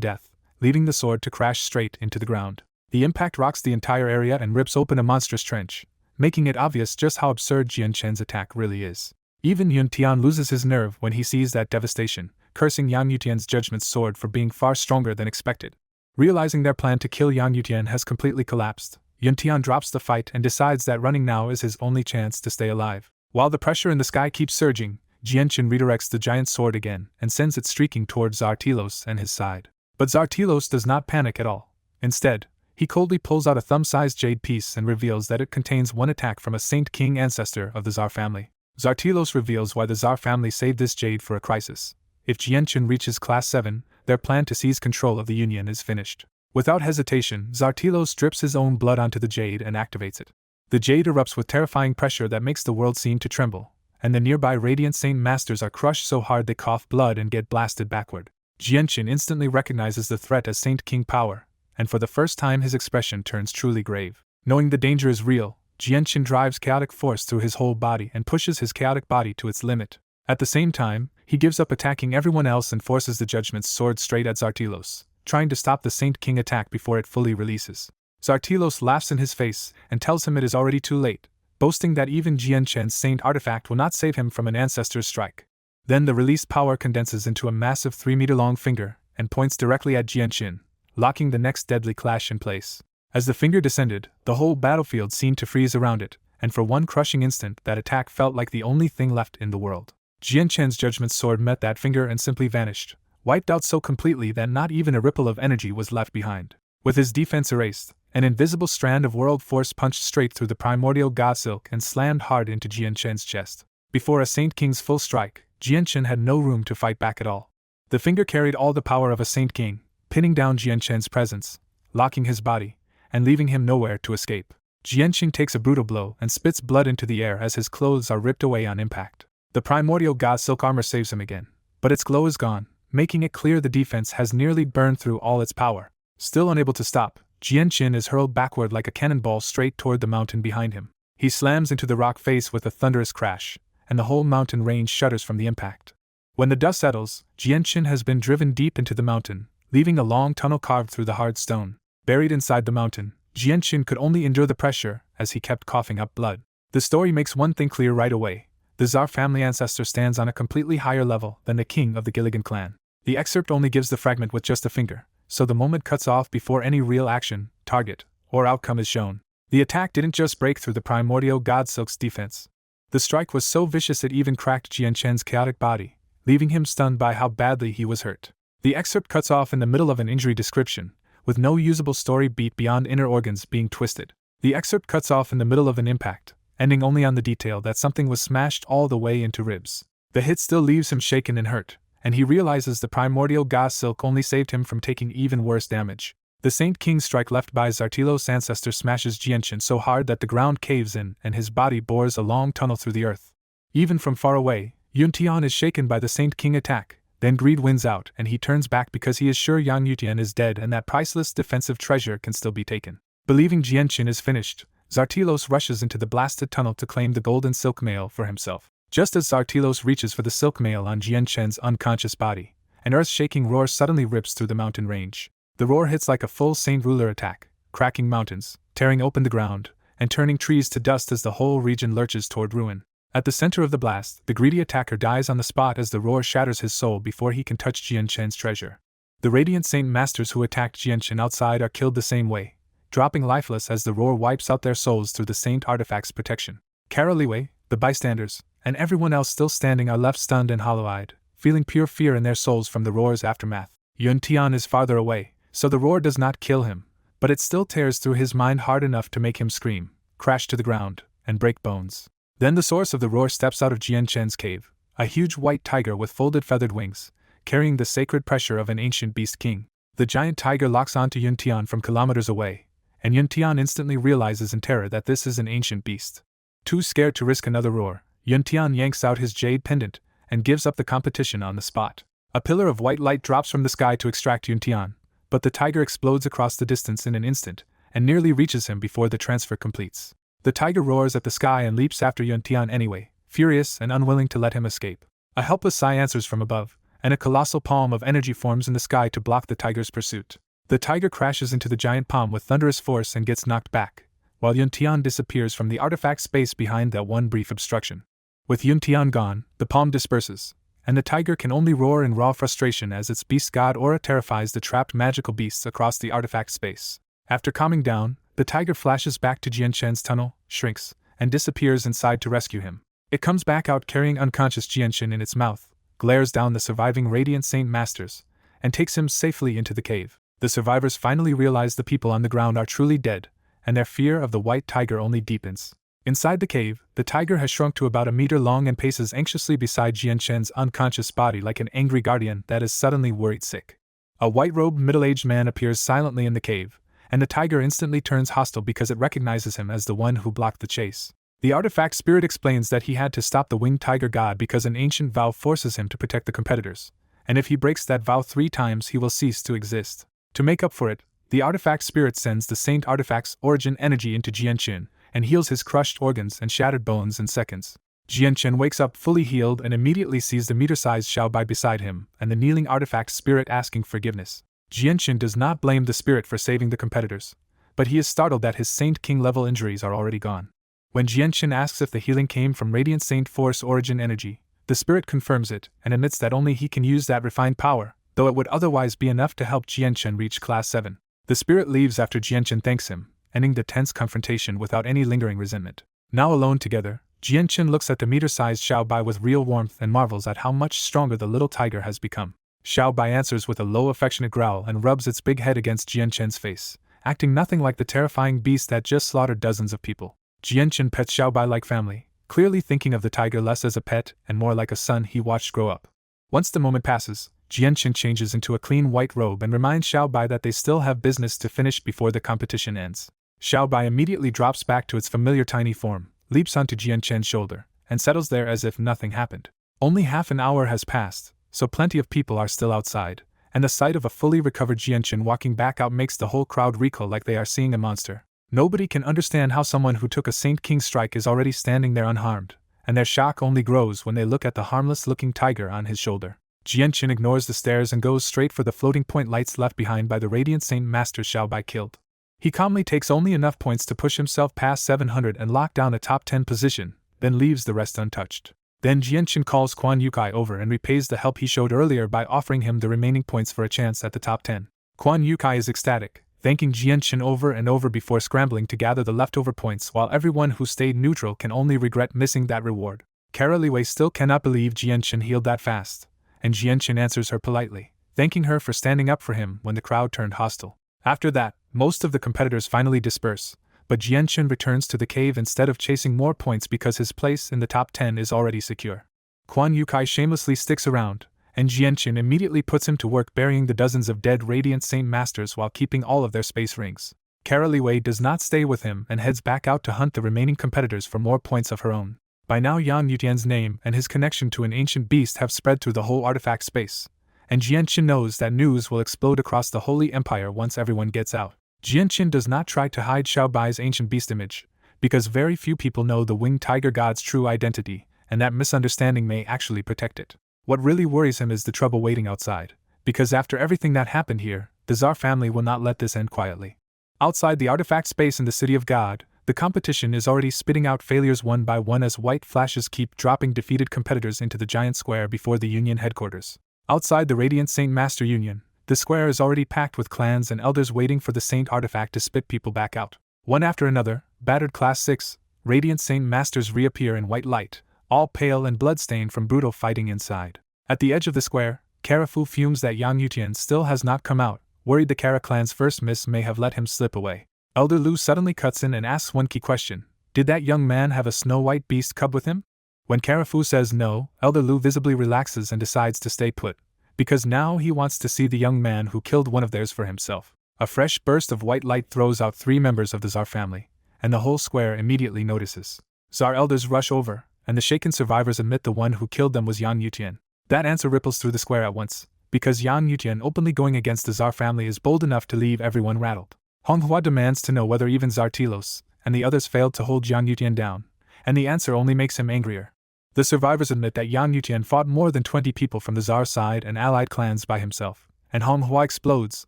death, leaving the sword to crash straight into the ground. The impact rocks the entire area and rips open a monstrous trench, making it obvious just how absurd Jianshin's attack really is. Even Yun Tian loses his nerve when he sees that devastation, cursing Yang Yutian's Judgment sword for being far stronger than expected. Realizing their plan to kill Yang Yutian has completely collapsed, Yun Tian drops the fight and decides that running now is his only chance to stay alive. While the pressure in the sky keeps surging, Jianshin redirects the giant sword again and sends it streaking towards Zartilos and his side. But Zartilos does not panic at all. Instead, he coldly pulls out a thumb-sized jade piece and reveals that it contains one attack from a Saint King ancestor of the Tsar family. Zartilos reveals why the Tsar family saved this jade for a crisis. If Jianshin reaches Class 7, their plan to seize control of the Union is finished. Without hesitation, Zartilos drips his own blood onto the jade and activates it. The jade erupts with terrifying pressure that makes the world seem to tremble, and the nearby Radiant Saint Masters are crushed so hard they cough blood and get blasted backward. Jianshin instantly recognizes the threat as Saint King power, and for the first time his expression turns truly grave. Knowing the danger is real, Jianshin drives chaotic force through his whole body and pushes his chaotic body to its limit. At the same time, he gives up attacking everyone else and forces the Judgment's sword straight at Zartilos, trying to stop the Saint King attack before it fully releases. Zartilos laughs in his face and tells him it is already too late, boasting that even Jianshin's Saint artifact will not save him from an ancestor's strike. Then the released power condenses into a massive 3-meter-long finger and points directly at Jianshin, locking the next deadly clash in place. As the finger descended, the whole battlefield seemed to freeze around it, and for one crushing instant that attack felt like the only thing left in the world. Jianshin's Judgment sword met that finger and simply vanished, wiped out so completely that not even a ripple of energy was left behind. With his defense erased, an invisible strand of world force punched straight through the primordial god silk and slammed hard into Jianshin's chest. Before a Saint King's full strike, Jianshin had no room to fight back at all. The finger carried all the power of a Saint King, pinning down Jianshin's presence, locking his body, and leaving him nowhere to escape. Jianshin takes a brutal blow and spits blood into the air as his clothes are ripped away on impact. The primordial god silk armor saves him again, but its glow is gone, making it clear the defense has nearly burned through all its power. Still unable to stop, Jianshin is hurled backward like a cannonball straight toward the mountain behind him. He slams into the rock face with a thunderous crash, and the whole mountain range shudders from the impact. When the dust settles, Jianshin has been driven deep into the mountain, leaving a long tunnel carved through the hard stone. Buried inside the mountain, Jianshin could only endure the pressure as he kept coughing up blood. The story makes one thing clear right away. The Tsar family ancestor stands on a completely higher level than the king of the Gilligan clan. The excerpt only gives the fragment with just a finger, so the moment cuts off before any real action, target, or outcome is shown. The attack didn't just break through the primordial god silk's defense. The strike was so vicious it even cracked Jianshin's chaotic body, leaving him stunned by how badly he was hurt. The excerpt cuts off in the middle of an injury description, with no usable story beat beyond inner organs being twisted. The excerpt cuts off in the middle of an impact, ending only on the detail that something was smashed all the way into ribs. The hit still leaves him shaken and hurt, and he realizes the primordial god silk only saved him from taking even worse damage. The Saint King's strike left by Zartilos' ancestor smashes Jianshin so hard that the ground caves in and his body bores a long tunnel through the earth. Even from far away, Yun Tian is shaken by the Saint King attack. Then greed wins out and he turns back because he is sure Yang Yutian is dead and that priceless defensive treasure can still be taken. Believing Jianshin is finished, Zartilos rushes into the blasted tunnel to claim the golden silk mail for himself. Just as Zartilos reaches for the silk mail on Jianchen's unconscious body, an earth-shaking roar suddenly rips through the mountain range. The roar hits like a full Saint Ruler attack, cracking mountains, tearing open the ground, and turning trees to dust as the whole region lurches toward ruin. At the center of the blast, the greedy attacker dies on the spot as the roar shatters his soul before he can touch Jianchen's treasure. The Radiant Saint Masters who attacked Jianchen outside are killed the same way, dropping lifeless as the roar wipes out their souls through the Saint Artifact's protection. Caroline, the bystanders, and everyone else still standing are left stunned and hollow-eyed, feeling pure fear in their souls from the roar's aftermath. Yun Tian is farther away, so the roar does not kill him, but it still tears through his mind hard enough to make him scream, crash to the ground, and break bones. Then the source of the roar steps out of Jianchen's cave, a huge white tiger with folded feathered wings, carrying the sacred pressure of an ancient beast king. The giant tiger locks onto Yun Tian from kilometers away, and Yun Tian instantly realizes in terror that this is an ancient beast. Too scared to risk another roar, Yun Tian yanks out his jade pendant and gives up the competition on the spot. A pillar of white light drops from the sky to extract Yun Tian, but the tiger explodes across the distance in an instant and nearly reaches him before the transfer completes. The tiger roars at the sky and leaps after Yun Tian anyway, furious and unwilling to let him escape. A helpless sigh answers from above, and a colossal palm of energy forms in the sky to block the tiger's pursuit. The tiger crashes into the giant palm with thunderous force and gets knocked back, while Yun Tian disappears from the artifact space behind that one brief obstruction. With Yun Tian gone, the palm disperses, and the tiger can only roar in raw frustration as its beast god aura terrifies the trapped magical beasts across the artifact space. After calming down, the tiger flashes back to Jianchen's tunnel, shrinks, and disappears inside to rescue him. It comes back out carrying unconscious Jianchen in its mouth, glares down the surviving Radiant Saint Masters, and takes him safely into the cave. The survivors finally realize the people on the ground are truly dead, and their fear of the white tiger only deepens. Inside the cave, the tiger has shrunk to about a meter long and paces anxiously beside Jianchen's unconscious body like an angry guardian that is suddenly worried sick. A white-robed middle-aged man appears silently in the cave, and the tiger instantly turns hostile because it recognizes him as the one who blocked the chase. The artifact spirit explains that he had to stop the winged tiger god because an ancient vow forces him to protect the competitors, and if he breaks that vow 3 times he will cease to exist. To make up for it, the artifact spirit sends the Saint Artifact's origin energy into Jianchen, and heals his crushed organs and shattered bones in seconds. Jianchen wakes up fully healed and immediately sees the meter-sized Xiaobai beside him and the kneeling artifact spirit asking forgiveness. Jianchen does not blame the spirit for saving the competitors, but he is startled that his Saint King level injuries are already gone. When Jianchen asks if the healing came from Radiant Saint Force origin energy, the spirit confirms it and admits that only he can use that refined power, though it would otherwise be enough to help Jianchen reach Class 7. The spirit leaves after Jianchen thanks him, ending the tense confrontation without any lingering resentment. Now alone together, Jianchen looks at the meter-sized Xiaobai with real warmth and marvels at how much stronger the little tiger has become. Xiaobai answers with a low affectionate growl and rubs its big head against Jianchen's face, acting nothing like the terrifying beast that just slaughtered dozens of people. Jianchen pets Xiaobai like family, clearly thinking of the tiger less as a pet and more like a son he watched grow up. Once the moment passes, Jianchen changes into a clean white robe and reminds Xiaobai that they still have business to finish before the competition ends. Xiaobai immediately drops back to its familiar tiny form, leaps onto Jianchen's shoulder, and settles there as if nothing happened. Only half an hour has passed, so plenty of people are still outside, and the sight of a fully recovered Jianchen walking back out makes the whole crowd recoil like they are seeing a monster. Nobody can understand how someone who took a Saint King strike is already standing there unharmed, and their shock only grows when they look at the harmless-looking tiger on his shoulder. Jianchen ignores the stares and goes straight for the floating point lights left behind by the Radiant Saint Master Xiaobai killed. He calmly takes only enough points to push himself past 700 and lock down a top 10 position, then leaves the rest untouched. Then Jianchen calls Quan Yukai over and repays the help he showed earlier by offering him the remaining points for a chance at the top 10. Quan Yukai is ecstatic, thanking Jianchen over and over before scrambling to gather the leftover points while everyone who stayed neutral can only regret missing that reward. Caroline still cannot believe Jianchen healed that fast, and Jianchen answers her politely, thanking her for standing up for him when the crowd turned hostile. After that, most of the competitors finally disperse, but Jianchen returns to the cave instead of chasing more points because his place in the top 10 is already secure. Quan Yukai shamelessly sticks around, and Jianchen immediately puts him to work burying the dozens of dead Radiant Saint Masters while keeping all of their space rings. Caroline does not stay with him and heads back out to hunt the remaining competitors for more points of her own. By now Yan Yutian's name and his connection to an ancient beast have spread through the whole artifact space, and Jianchen knows that news will explode across the Holy Empire once everyone gets out. Jianchen does not try to hide Xiaobai's ancient beast image, because very few people know the winged tiger god's true identity, and that misunderstanding may actually protect it. What really worries him is the trouble waiting outside, because after everything that happened here, the Tsar family will not let this end quietly. Outside the artifact space in the City of God, the competition is already spitting out failures one by one as white flashes keep dropping defeated competitors into the giant square before the Union headquarters. Outside the Radiant Saint Master Union, the square is already packed with clans and elders waiting for the Saint artifact to spit people back out. One after another, battered Class 6, Radiant Saint Masters reappear in white light, all pale and bloodstained from brutal fighting inside. At the edge of the square, Karafu fumes that Yang Yutian still has not come out, worried the Kara clan's first miss may have let him slip away. Elder Lu suddenly cuts in and asks one key question: did that young man have a snow-white beast cub with him? When Karafu says no, Elder Lu visibly relaxes and decides to stay put, because now he wants to see the young man who killed one of theirs for himself. A fresh burst of white light throws out 3 members of the Tsar family, and the whole square immediately notices. Tsar elders rush over, and the shaken survivors admit the one who killed them was Yang Yutian. That answer ripples through the square at once, because Yang Yutian openly going against the Tsar family is bold enough to leave everyone rattled. Manhwa demands to know whether even Tsar Telos and the others failed to hold Yang Yutian down, and the answer only makes him angrier. The survivors admit that Yang Yutian fought more than 20 people from the Tsar's side and allied clans by himself, and Manhwa explodes,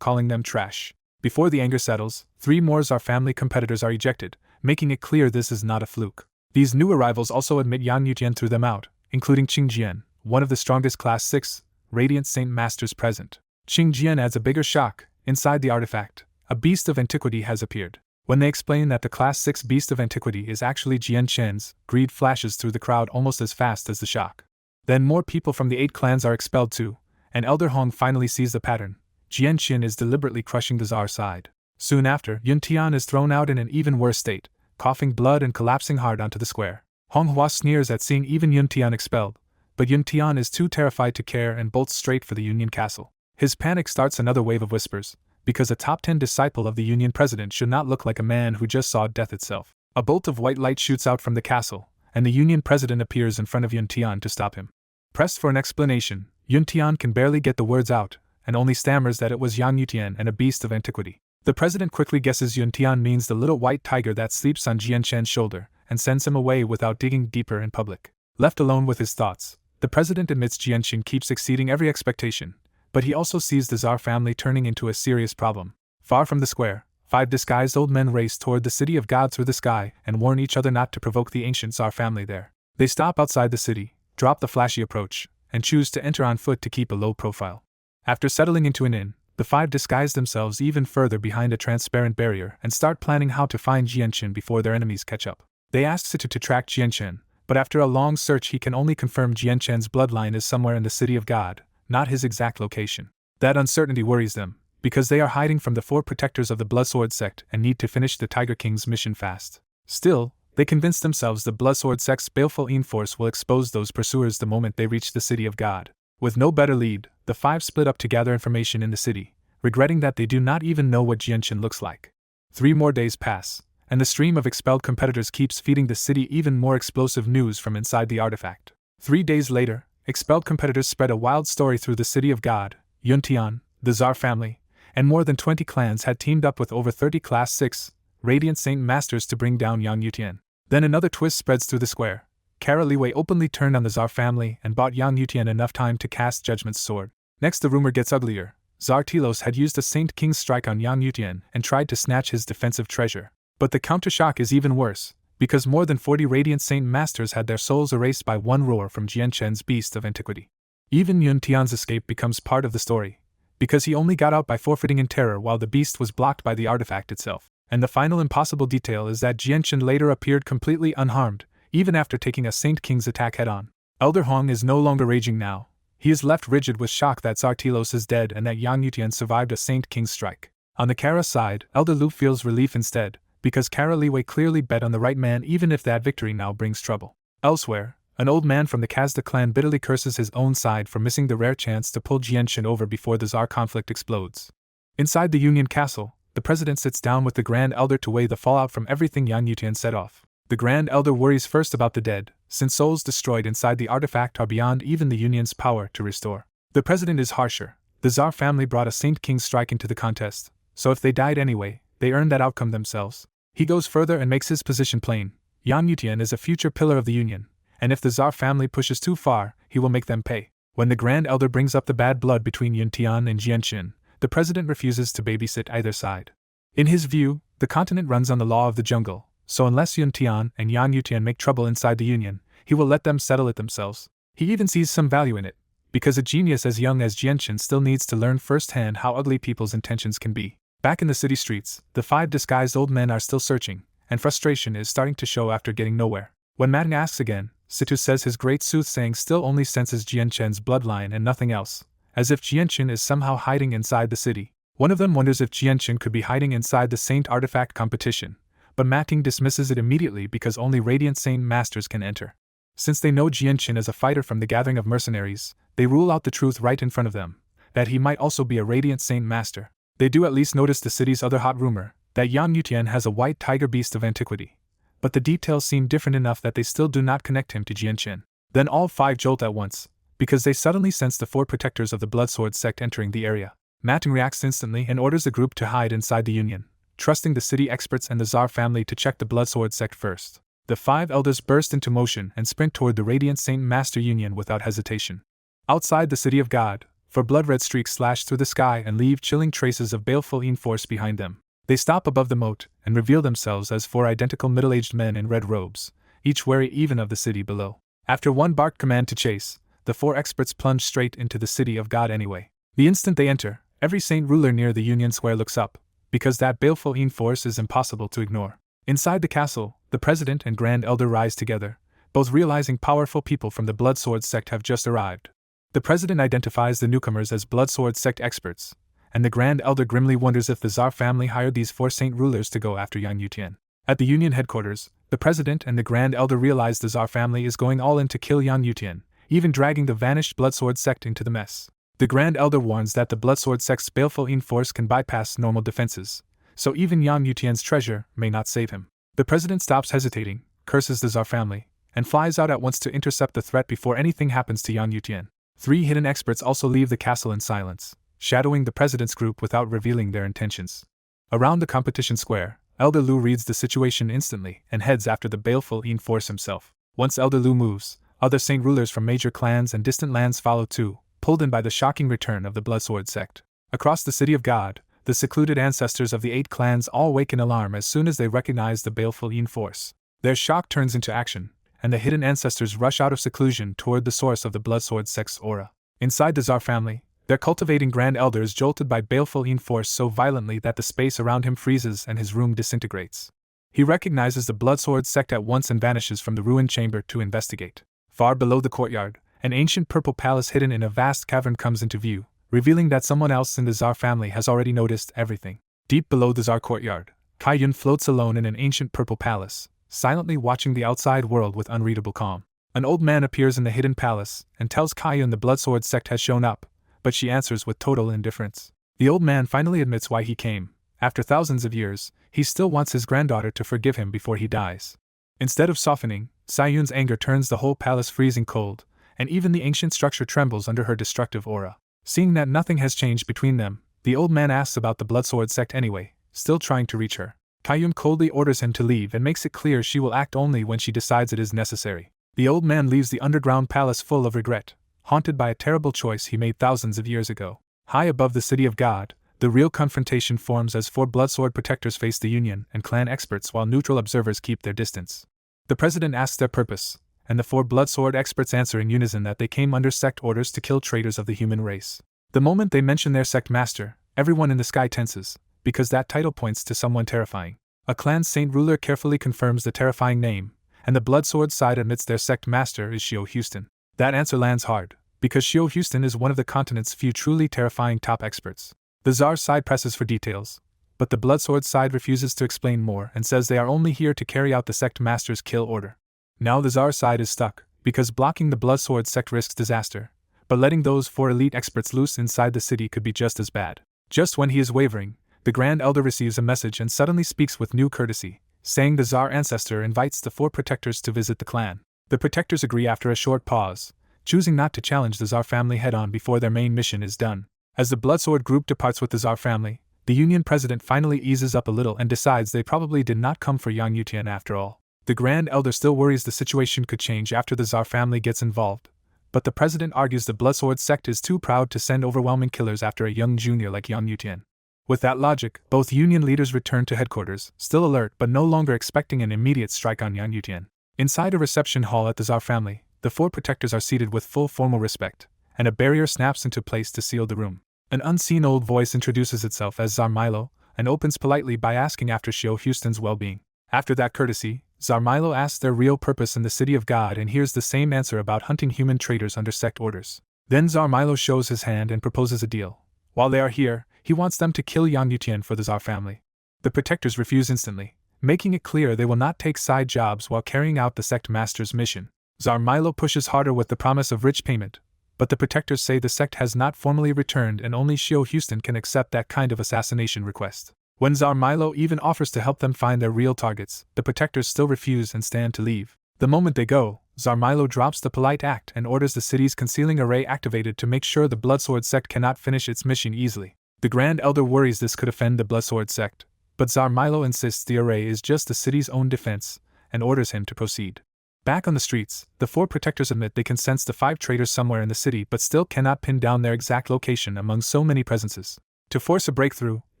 calling them trash. Before the anger settles, 3 more Tsar family competitors are ejected, making it clear this is not a fluke. These new arrivals also admit Yang Yutian threw them out, including Qing Jian, one of the strongest Class 6, Radiant Saint Masters present. Qing Jian adds a bigger shock: inside the artifact, a beast of antiquity has appeared. When they explain that the Class 6 beast of antiquity is actually Jian Chen's, greed flashes through the crowd almost as fast as the shock. Then more people from the 8 clans are expelled too, and Elder Hong finally sees the pattern. Jian Chen is deliberately crushing the Tsar's side. Soon after, Yun Tian is thrown out in an even worse state, coughing blood and collapsing hard onto the square. Manhwa sneers at seeing even Yun Tian expelled, but Yun Tian is too terrified to care and bolts straight for the Union Castle. His panic starts another wave of whispers, because a top 10 disciple of the Union president should not look like a man who just saw death itself. A bolt of white light shoots out from the castle, and the Union president appears in front of Yun Tian to stop him. Pressed for an explanation, Yun Tian can barely get the words out, and only stammers that it was Yang Yutian and a beast of antiquity. The president quickly guesses Yun Tian means the little white tiger that sleeps on Jian Chen's shoulder, and sends him away without digging deeper in public. Left alone with his thoughts, the president admits Jian Chen keeps exceeding every expectation, but he also sees the Tsar family turning into a serious problem. Far from the square, 5 disguised old men race toward the City of God through the sky and warn each other not to provoke the ancient Tsar family there. They stop outside the city, drop the flashy approach, and choose to enter on foot to keep a low profile. After settling into an inn, the 5 disguise themselves even further behind a transparent barrier and start planning how to find Jian Chen before their enemies catch up. They ask Situ to track Jian Chen, but after a long search he can only confirm Jian Chen's bloodline is somewhere in the City of God, not his exact location. That uncertainty worries them, because they are hiding from the 4 protectors of the Bloodsword sect and need to finish the Tiger King's mission fast. Still, they convince themselves the Bloodsword sect's baleful force will expose those pursuers the moment they reach the City of God. With no better lead, the 5 split up to gather information in the city, regretting that they do not even know what Jian Chen looks like. 3 more days pass, and the stream of expelled competitors keeps feeding the city even more explosive news from inside the artifact. 3 days later, expelled competitors spread a wild story through the City of God. Yun Tian, the Tsar family, and more than 20 clans had teamed up with over 30 Class 6, Radiant Saint Masters to bring down Yang Yutian. Then another twist spreads through the square. Kara Liwei openly turned on the Tsar family and bought Yang Yutian enough time to cast Judgment's sword. Next the rumor gets uglier. Tsar Telos had used a Saint King's strike on Yang Yutian and tried to snatch his defensive treasure. But the countershock is even worse, because more than 40 Radiant Saint Masters had their souls erased by one roar from Jian Chen's beast of antiquity. Even Yun Tian's escape becomes part of the story, because he only got out by forfeiting in terror while the beast was blocked by the artifact itself. And the final impossible detail is that Jian Chen later appeared completely unharmed, even after taking a Saint King's attack head-on. Elder Hong is no longer raging now. He is left rigid with shock that Tsar Telos is dead and that Yang Yutian survived a Saint King's strike. On the Kara side, Elder Lu feels relief instead, because Kara Liwei clearly bet on the right man even if that victory now brings trouble. Elsewhere, an old man from the Kazda clan bitterly curses his own side for missing the rare chance to pull Jian Chen over before the Tsar conflict explodes. Inside the Union Castle, the president sits down with the Grand Elder to weigh the fallout from everything Yang Yutian set off. The Grand Elder worries first about the dead, since souls destroyed inside the artifact are beyond even the Union's power to restore. The president is harsher. The Tsar family brought a Saint King's strike into the contest, so if they died anyway, they earned that outcome themselves. He goes further and makes his position plain. Yang Yutian is a future pillar of the Union, and if the Tsar family pushes too far, he will make them pay. When the Grand Elder brings up the bad blood between Yuntian and Jianqin, the president refuses to babysit either side. In his view, the continent runs on the law of the jungle, so unless Yuntian and Yan Yutian make trouble inside the Union, he will let them settle it themselves. He even sees some value in it, because a genius as young as Jianqin still needs to learn firsthand how ugly people's intentions can be. Back in the city streets, the 5 disguised old men are still searching, and frustration is starting to show after getting nowhere. When Madden asks again, Situ says his great soothsaying still only senses Jianqin's bloodline and nothing else, as if Jianqin is somehow hiding inside the city. One of them wonders if Jianqin could be hiding inside the Saint Artifact competition, but Matting dismisses it immediately because only Radiant Saint Masters can enter. Since they know Jianqin as a fighter from the gathering of mercenaries, they rule out the truth right in front of them, that he might also be a Radiant Saint Master. They do at least notice the city's other hot rumor, that Yan Yutian has a white tiger beast of antiquity, but the details seem different enough that they still do not connect him to Jianqin. Then all 5 jolt at once, because they suddenly sense the 4 protectors of the Bloodsword sect entering the area. Matting reacts instantly and orders the group to hide inside the Union, trusting the city experts and the Tsar family to check the Bloodsword sect first. The 5 elders burst into motion and sprint toward the Radiant Saint Master Union without hesitation. Outside the City of God, 4 blood-red streaks slash through the sky and leave chilling traces of baleful force behind them. They stop above the moat and reveal themselves as 4 identical middle-aged men in red robes, each wary even of the city below. After one barked command to chase, the 4 experts plunge straight into the City of God anyway. The instant they enter, every saint ruler near the Union Square looks up, because that baleful force is impossible to ignore. Inside the castle, the president and Grand Elder rise together, both realizing powerful people from the Bloodsword sect have just arrived. The president identifies the newcomers as Bloodsword sect experts, and the Grand Elder grimly wonders if the Tsar family hired these 4 saint rulers to go after Yang Yutian. At the Union headquarters, the president and the Grand Elder realize the Tsar family is going all in to kill Yang Yutian, even dragging the vanished Bloodsword sect into the mess. The Grand Elder warns that the Bloodsword sect's baleful force can bypass normal defenses, so even Yang Yutian's treasure may not save him. The president stops hesitating, curses the Tsar family, and flies out at once to intercept the threat before anything happens to Yang Yutian. 3 hidden experts also leave the castle in silence, shadowing the president's group without revealing their intentions. Around the competition square, Elder Lu reads the situation instantly and heads after the baleful force himself. Once Elder Lu moves, other saint rulers from major clans and distant lands follow too, pulled in by the shocking return of the Bloodsword sect. Across the City of God, the secluded ancestors of the 8 clans all wake in alarm as soon as they recognize the baleful force. Their shock turns into action, and the hidden ancestors rush out of seclusion toward the source of the Bloodsword sect's aura. Inside the Tsar family, their cultivating Grand Elder is jolted by baleful force so violently that the space around him freezes and his room disintegrates. He recognizes the Bloodsword sect at once and vanishes from the ruined chamber to investigate. Far below the courtyard, an ancient purple palace hidden in a vast cavern comes into view, revealing that someone else in the Tsar family has already noticed everything. Deep below the Tsar courtyard, Kaiyun floats alone in an ancient purple palace, silently watching the outside world with unreadable calm. An old man appears in the hidden palace and tells Kaiyun the Bloodsword sect has shown up, but she answers with total indifference. The old man finally admits why he came. After thousands of years, he still wants his granddaughter to forgive him before he dies. Instead of softening, Sayun's anger turns the whole palace freezing cold, and even the ancient structure trembles under her destructive aura. Seeing that nothing has changed between them, the old man asks about the Bloodsword sect anyway, still trying to reach her. Kaiyun coldly orders him to leave and makes it clear she will act only when she decides it is necessary. The old man leaves the underground palace full of regret, haunted by a terrible choice he made thousands of years ago. High above the City of God, the real confrontation forms as 4 Bloodsword protectors face the Union and clan experts while neutral observers keep their distance. The president asks their purpose, and the 4 Bloodsword experts answer in unison that they came under sect orders to kill traitors of the human race. The moment they mention their sect master, everyone in the sky tenses, because that title points to someone terrifying. A clan saint ruler carefully confirms the terrifying name, and the Bloodsword side admits their sect master is Shio Houston. That answer lands hard, because Shio Houston is one of the continent's few truly terrifying top experts. The Tsar side presses for details, but the Bloodsword side refuses to explain more and says they are only here to carry out the sect master's kill order. Now the Tsar side is stuck, because blocking the Bloodsword sect risks disaster, but letting those 4 elite experts loose inside the city could be just as bad. Just when he is wavering, the Grand Elder receives a message and suddenly speaks with new courtesy, saying the Tsar ancestor invites the 4 protectors to visit the clan. The protectors agree after a short pause, choosing not to challenge the Tsar family head-on before their main mission is done. As the Bloodsword group departs with the Tsar family, the Union president finally eases up a little and decides they probably did not come for Yang Yutian after all. The Grand Elder still worries the situation could change after the Tsar family gets involved, but the president argues the Bloodsword sect is too proud to send overwhelming killers after a young junior like Yang Yutian. With that logic, both union leaders return to headquarters, still alert but no longer expecting an immediate strike on Yang Yutian. Inside a reception hall at the Tsar family, the 4 protectors are seated with full formal respect, and a barrier snaps into place to seal the room. An unseen old voice introduces itself as Tsar Milo, and opens politely by asking after Shio Houston's well-being. After that courtesy, Tsar Milo asks their real purpose in the City of God and hears the same answer about hunting human traitors under sect orders. Then Tsar Milo shows his hand and proposes a deal. While they are here, he wants them to kill Yang Yutian for the Tsar family. The protectors refuse instantly, making it clear they will not take side jobs while carrying out the sect master's mission. Tsar Milo pushes harder with the promise of rich payment, but the protectors say the sect has not formally returned and only Shio Houston can accept that kind of assassination request. When Tsar Milo even offers to help them find their real targets, the protectors still refuse and stand to leave. The moment they go, Tsar Milo drops the polite act and orders the city's concealing array activated to make sure the Bloodsword sect cannot finish its mission easily. The Grand Elder worries this could offend the Bloodsword sect, but Tsar Milo insists the array is just the city's own defense, and orders him to proceed. Back on the streets, the 4 protectors admit they can sense the 5 traitors somewhere in the city but still cannot pin down their exact location among so many presences. To force a breakthrough,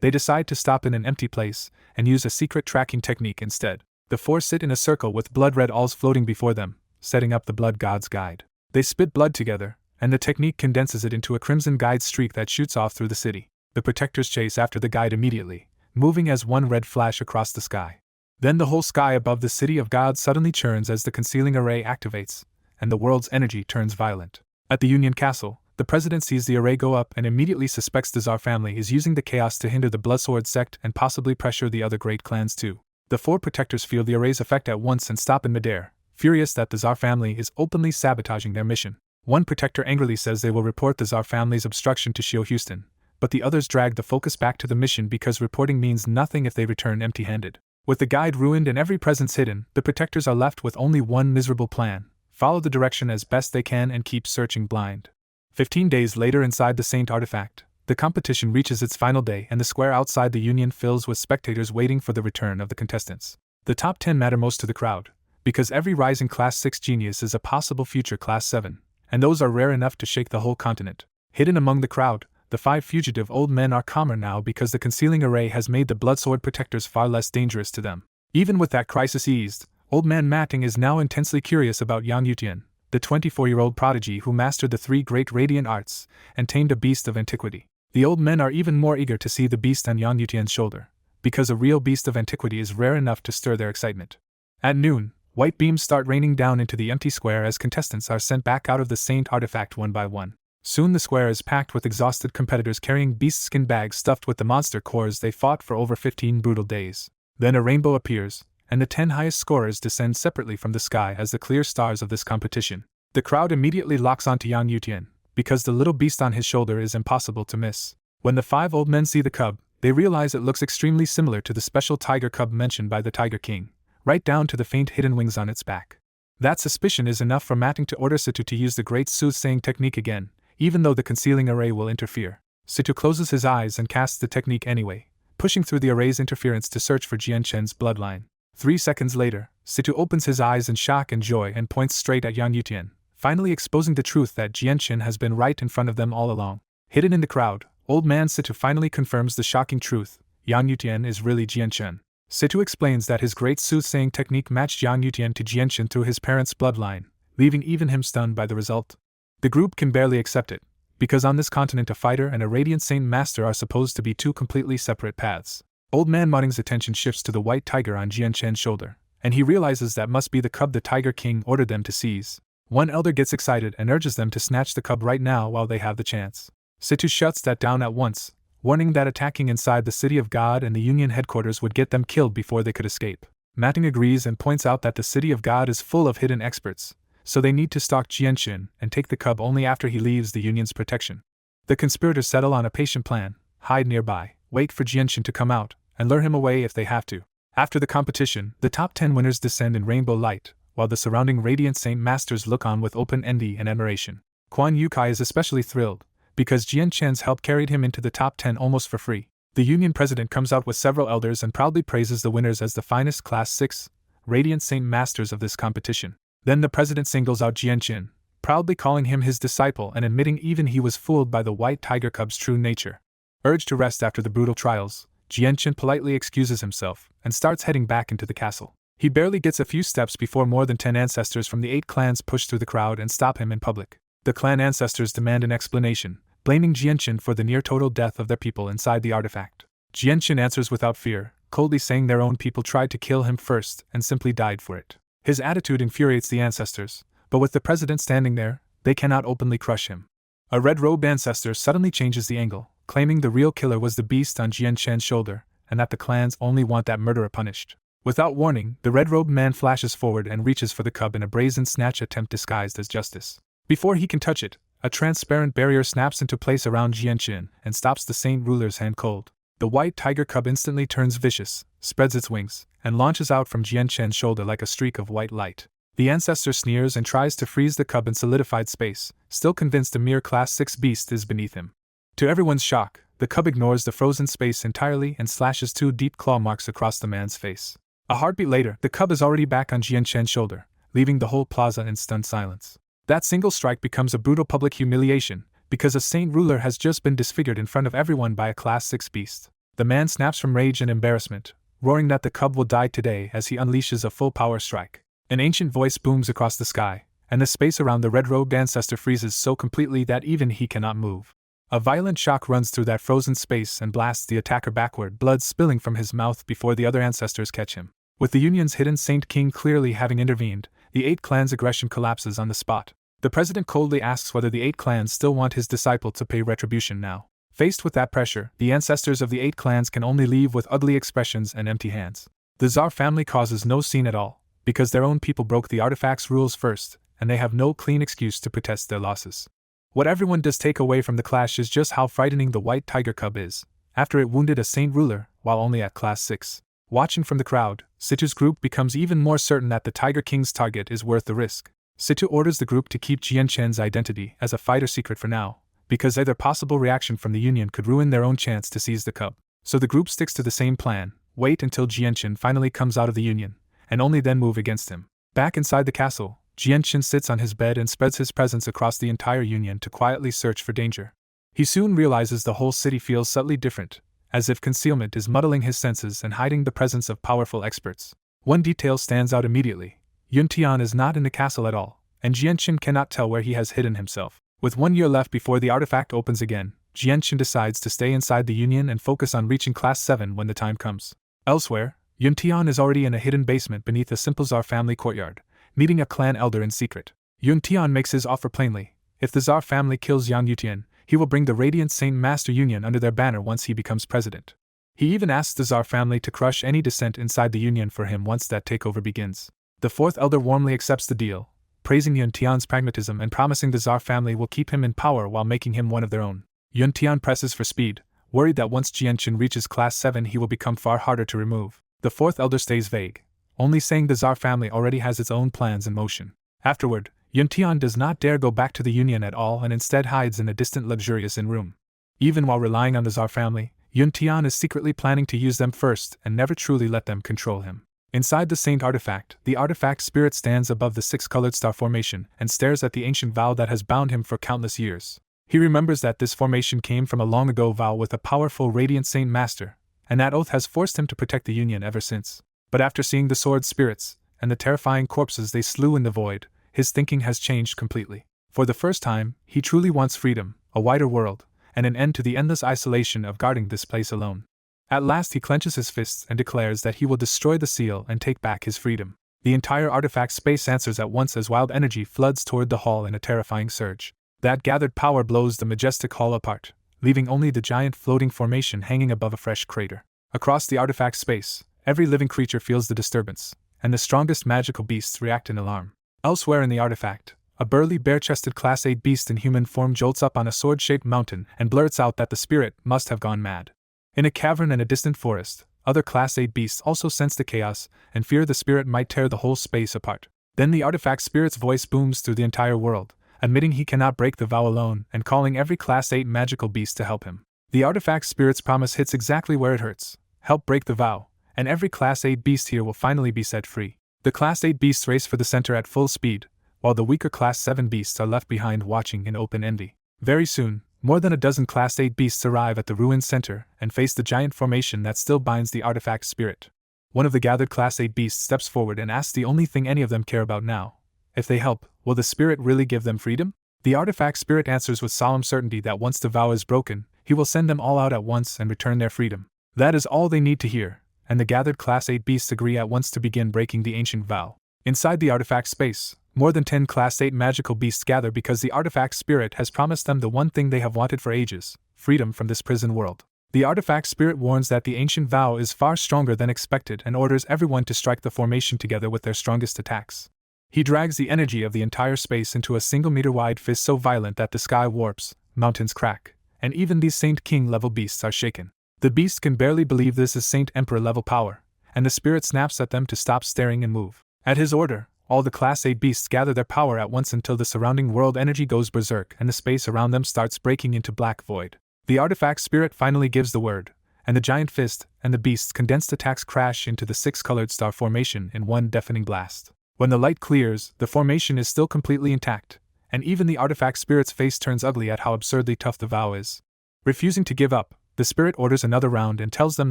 they decide to stop in an empty place and use a secret tracking technique instead. The 4 sit in a circle with blood-red alls floating before them, setting up the Blood God's Guide. They spit blood together, and the technique condenses it into a crimson guide streak that shoots off through the city. The protectors chase after the guide immediately, moving as one red flash across the sky. Then the whole sky above the City of God suddenly churns as the concealing array activates, and the world's energy turns violent. At the Union Castle, the president sees the array go up and immediately suspects the Tsar family is using the chaos to hinder the Bloodsword sect and possibly pressure the other great clans too. The 4 protectors feel the array's effect at once and stop in midair, furious that the Tsar family is openly sabotaging their mission. One protector angrily says they will report the Tsar family's obstruction to Shio Houston, but the others drag the focus back to the mission because reporting means nothing if they return empty-handed. With the guide ruined and every presence hidden, the protectors are left with only one miserable plan: follow the direction as best they can and keep searching blind. 15 days later inside the Saint Artifact, the competition reaches its final day and the square outside the Union fills with spectators waiting for the return of the contestants. The top 10 matter most to the crowd, because every rising Class 6 genius is a possible future Class 7, and those are rare enough to shake the whole continent. Hidden among the crowd, the 5 fugitive old men are calmer now because the concealing array has made the Bloodsword protectors far less dangerous to them. Even with that crisis eased, Old Man Matting is now intensely curious about Yang Yutian, the 24-year-old prodigy who mastered the 3 great radiant arts and tamed a beast of antiquity. The old men are even more eager to see the beast on Yang Yutian's shoulder, because a real beast of antiquity is rare enough to stir their excitement. At noon, white beams start raining down into the empty square as contestants are sent back out of the Saint Artifact one by one. Soon the square is packed with exhausted competitors carrying beast skin bags stuffed with the monster cores they fought for over 15 brutal days. Then a rainbow appears, and the 10 highest scorers descend separately from the sky as the clear stars of this competition. The crowd immediately locks onto Yang Yutian, because the little beast on his shoulder is impossible to miss. When the 5 old men see the cub, they realize it looks extremely similar to the special tiger cub mentioned by the Tiger King, right down to the faint hidden wings on its back. That suspicion is enough for Matting to order Situ to use the great soothsaying technique again, even though the concealing array will interfere. Situ closes his eyes and casts the technique anyway, pushing through the array's interference to search for Jian Chen's bloodline. 3 seconds later, Situ opens his eyes in shock and joy and points straight at Yang Yutian, finally exposing the truth that Jian Chen has been right in front of them all along. Hidden in the crowd, Old Man Situ finally confirms the shocking truth: Yang Yutian is really Jian Chen. Situ explains that his great soothsaying technique matched Yang Yutian to Jian Chen through his parents' bloodline, leaving even him stunned by the result. The group can barely accept it, because on this continent a fighter and a Radiant Saint Master are supposed to be 2 completely separate paths. Old Man Mudding's attention shifts to the white tiger on Jian Chen's shoulder, and he realizes that must be the cub the Tiger King ordered them to seize. One elder gets excited and urges them to snatch the cub right now while they have the chance. Situ shuts that down at once, warning that attacking inside the City of God and the Union headquarters would get them killed before they could escape. Matting agrees and points out that the City of God is full of hidden experts, so they need to stalk Jian Chen and take the cub only after he leaves the Union's protection. The conspirators settle on a patient plan: hide nearby, wait for Jian Chen to come out, and lure him away if they have to. After the competition, the top 10 winners descend in rainbow light, while the surrounding Radiant Saint Masters look on with open envy and admiration. Quan Yukai is especially thrilled, because Jian Chen's help carried him into the top 10 almost for free. The Union president comes out with several elders and proudly praises the winners as the finest Class 6, radiant Saint Masters of this competition. Then the president singles out Jianqin, proudly calling him his disciple and admitting even he was fooled by the white tiger cub's true nature. Urged to rest after the brutal trials, Jianqin politely excuses himself and starts heading back into the castle. He barely gets a few steps before more than 10 ancestors from the 8 clans push through the crowd and stop him in public. The clan ancestors demand an explanation, blaming Jianqin for the near-total death of their people inside the artifact. Jianqin answers without fear, coldly saying their own people tried to kill him first and simply died for it. His attitude infuriates the ancestors, but with the president standing there, they cannot openly crush him. A red-robed ancestor suddenly changes the angle, claiming the real killer was the beast on Jianqin's shoulder, and that the clans only want that murderer punished. Without warning, the red-robed man flashes forward and reaches for the cub in a brazen snatch attempt disguised as justice. Before he can touch it, a transparent barrier snaps into place around Jianqin and stops the Saint Ruler's hand cold. The white tiger cub instantly turns vicious, spreads its wings, and launches out from Jianqin's shoulder like a streak of white light. The ancestor sneers and tries to freeze the cub in solidified space, still convinced a mere Class 6 beast is beneath him. To everyone's shock, the cub ignores the frozen space entirely and slashes 2 deep claw marks across the man's face. A heartbeat later, the cub is already back on Jianqin's shoulder, leaving the whole plaza in stunned silence. That single strike becomes a brutal public humiliation, because a Saint Ruler has just been disfigured in front of everyone by a Class 6 beast. The man snaps from rage and embarrassment, roaring that the cub will die today as he unleashes a full-power strike. An ancient voice booms across the sky, and the space around the red-robed ancestor freezes so completely that even he cannot move. A violent shock runs through that frozen space and blasts the attacker backward, blood spilling from his mouth before the other ancestors catch him. With the Union's hidden Saint King clearly having intervened, the 8 clans' aggression collapses on the spot. The president coldly asks whether the 8 clans still want his disciple to pay retribution now. Faced with that pressure, the ancestors of the 8 clans can only leave with ugly expressions and empty hands. The Tsar family causes no scene at all, because their own people broke the artifact's rules first, and they have no clean excuse to protest their losses. What everyone does take away from the clash is just how frightening the white tiger cub is, after it wounded a Saint Ruler, while only at Class 6. Watching from the crowd, Situ's group becomes even more certain that the Tiger King's target is worth the risk. Situ orders the group to keep Jianqin's identity as a fighter secret for now, because either possible reaction from the Union could ruin their own chance to seize the cub. So the group sticks to the same plan, wait until Jianqin finally comes out of the Union, and only then move against him. Back inside the castle, Jianqin sits on his bed and spreads his presence across the entire Union to quietly search for danger. He soon realizes the whole city feels subtly different, as if concealment is muddling his senses and hiding the presence of powerful experts. One detail stands out immediately. Yuntian is not in the castle at all, and Jianqin cannot tell where he has hidden himself. With 1 year left before the artifact opens again, Jianqin decides to stay inside the Union and focus on reaching Class 7 when the time comes. Elsewhere, Yuntian is already in a hidden basement beneath the simple Tsar family courtyard, meeting a clan elder in secret. Yuntian makes his offer plainly. If the Tsar family kills Yang Yutian, he will bring the Radiant Saint Master Union under their banner once he becomes president. He even asks the Tsar family to crush any dissent inside the Union for him once that takeover begins. The 4th elder warmly accepts the deal, praising Yuntian's pragmatism and promising the Tsar family will keep him in power while making him one of their own. Yuntian presses for speed, worried that once Jianqin reaches Class 7 he will become far harder to remove. The 4th elder stays vague, only saying the Tsar family already has its own plans in motion. Afterward, Yuntian does not dare go back to the Union at all and instead hides in a distant luxurious inn room. Even while relying on the Tsar family, Yuntian is secretly planning to use them first and never truly let them control him. Inside the Saint artifact, the artifact spirit stands above the 6-colored star formation and stares at the ancient vow that has bound him for countless years. He remembers that this formation came from a long-ago vow with a powerful Radiant Saint Master, and that oath has forced him to protect the Union ever since. But after seeing the sword spirits, and the terrifying corpses they slew in the void, his thinking has changed completely. For the first time, he truly wants freedom, a wider world, and an end to the endless isolation of guarding this place alone. At last he clenches his fists and declares that he will destroy the seal and take back his freedom. The entire artifact space answers at once as wild energy floods toward the hall in a terrifying surge. That gathered power blows the majestic hall apart, leaving only the giant floating formation hanging above a fresh crater. Across the artifact space, every living creature feels the disturbance, and the strongest magical beasts react in alarm. Elsewhere in the artifact, a burly bare-chested Class 8 beast in human form jolts up on a sword-shaped mountain and blurts out that the spirit must have gone mad. In a cavern in a distant forest, other Class 8 beasts also sense the chaos and fear the spirit might tear the whole space apart. Then the artifact spirit's voice booms through the entire world, admitting he cannot break the vow alone and calling every Class 8 magical beast to help him. The artifact spirit's promise hits exactly where it hurts. Help break the vow, and every Class 8 beast here will finally be set free. The Class 8 beasts race for the center at full speed, while the weaker Class 7 beasts are left behind watching in open envy. Very soon, more than a dozen Class 8 beasts arrive at the ruined center and face the giant formation that still binds the artifact spirit. One of the gathered Class 8 beasts steps forward and asks the only thing any of them care about now. If they help, will the spirit really give them freedom? The artifact spirit answers with solemn certainty that once the vow is broken, he will send them all out at once and return their freedom. That is all they need to hear, and the gathered Class 8 beasts agree at once to begin breaking the ancient vow. Inside the artifact space, more than 10 Class 8 magical beasts gather because the artifact spirit has promised them the one thing they have wanted for ages: freedom from this prison world. The artifact spirit warns that the ancient vow is far stronger than expected and orders everyone to strike the formation together with their strongest attacks. He drags the energy of the entire space into a single meter-wide fist so violent that the sky warps, mountains crack, and even these Saint King-level beasts are shaken. The beasts can barely believe this is Saint Emperor-level power, and the spirit snaps at them to stop staring and move. At his order, all the Class 8 beasts gather their power at once until the surrounding world energy goes berserk and the space around them starts breaking into black void. The artifact spirit finally gives the word, and the giant fist and the beast's condensed attacks crash into the six-colored star formation in one deafening blast. When the light clears, the formation is still completely intact, and even the artifact spirit's face turns ugly at how absurdly tough the vow is. Refusing to give up, the spirit orders another round and tells them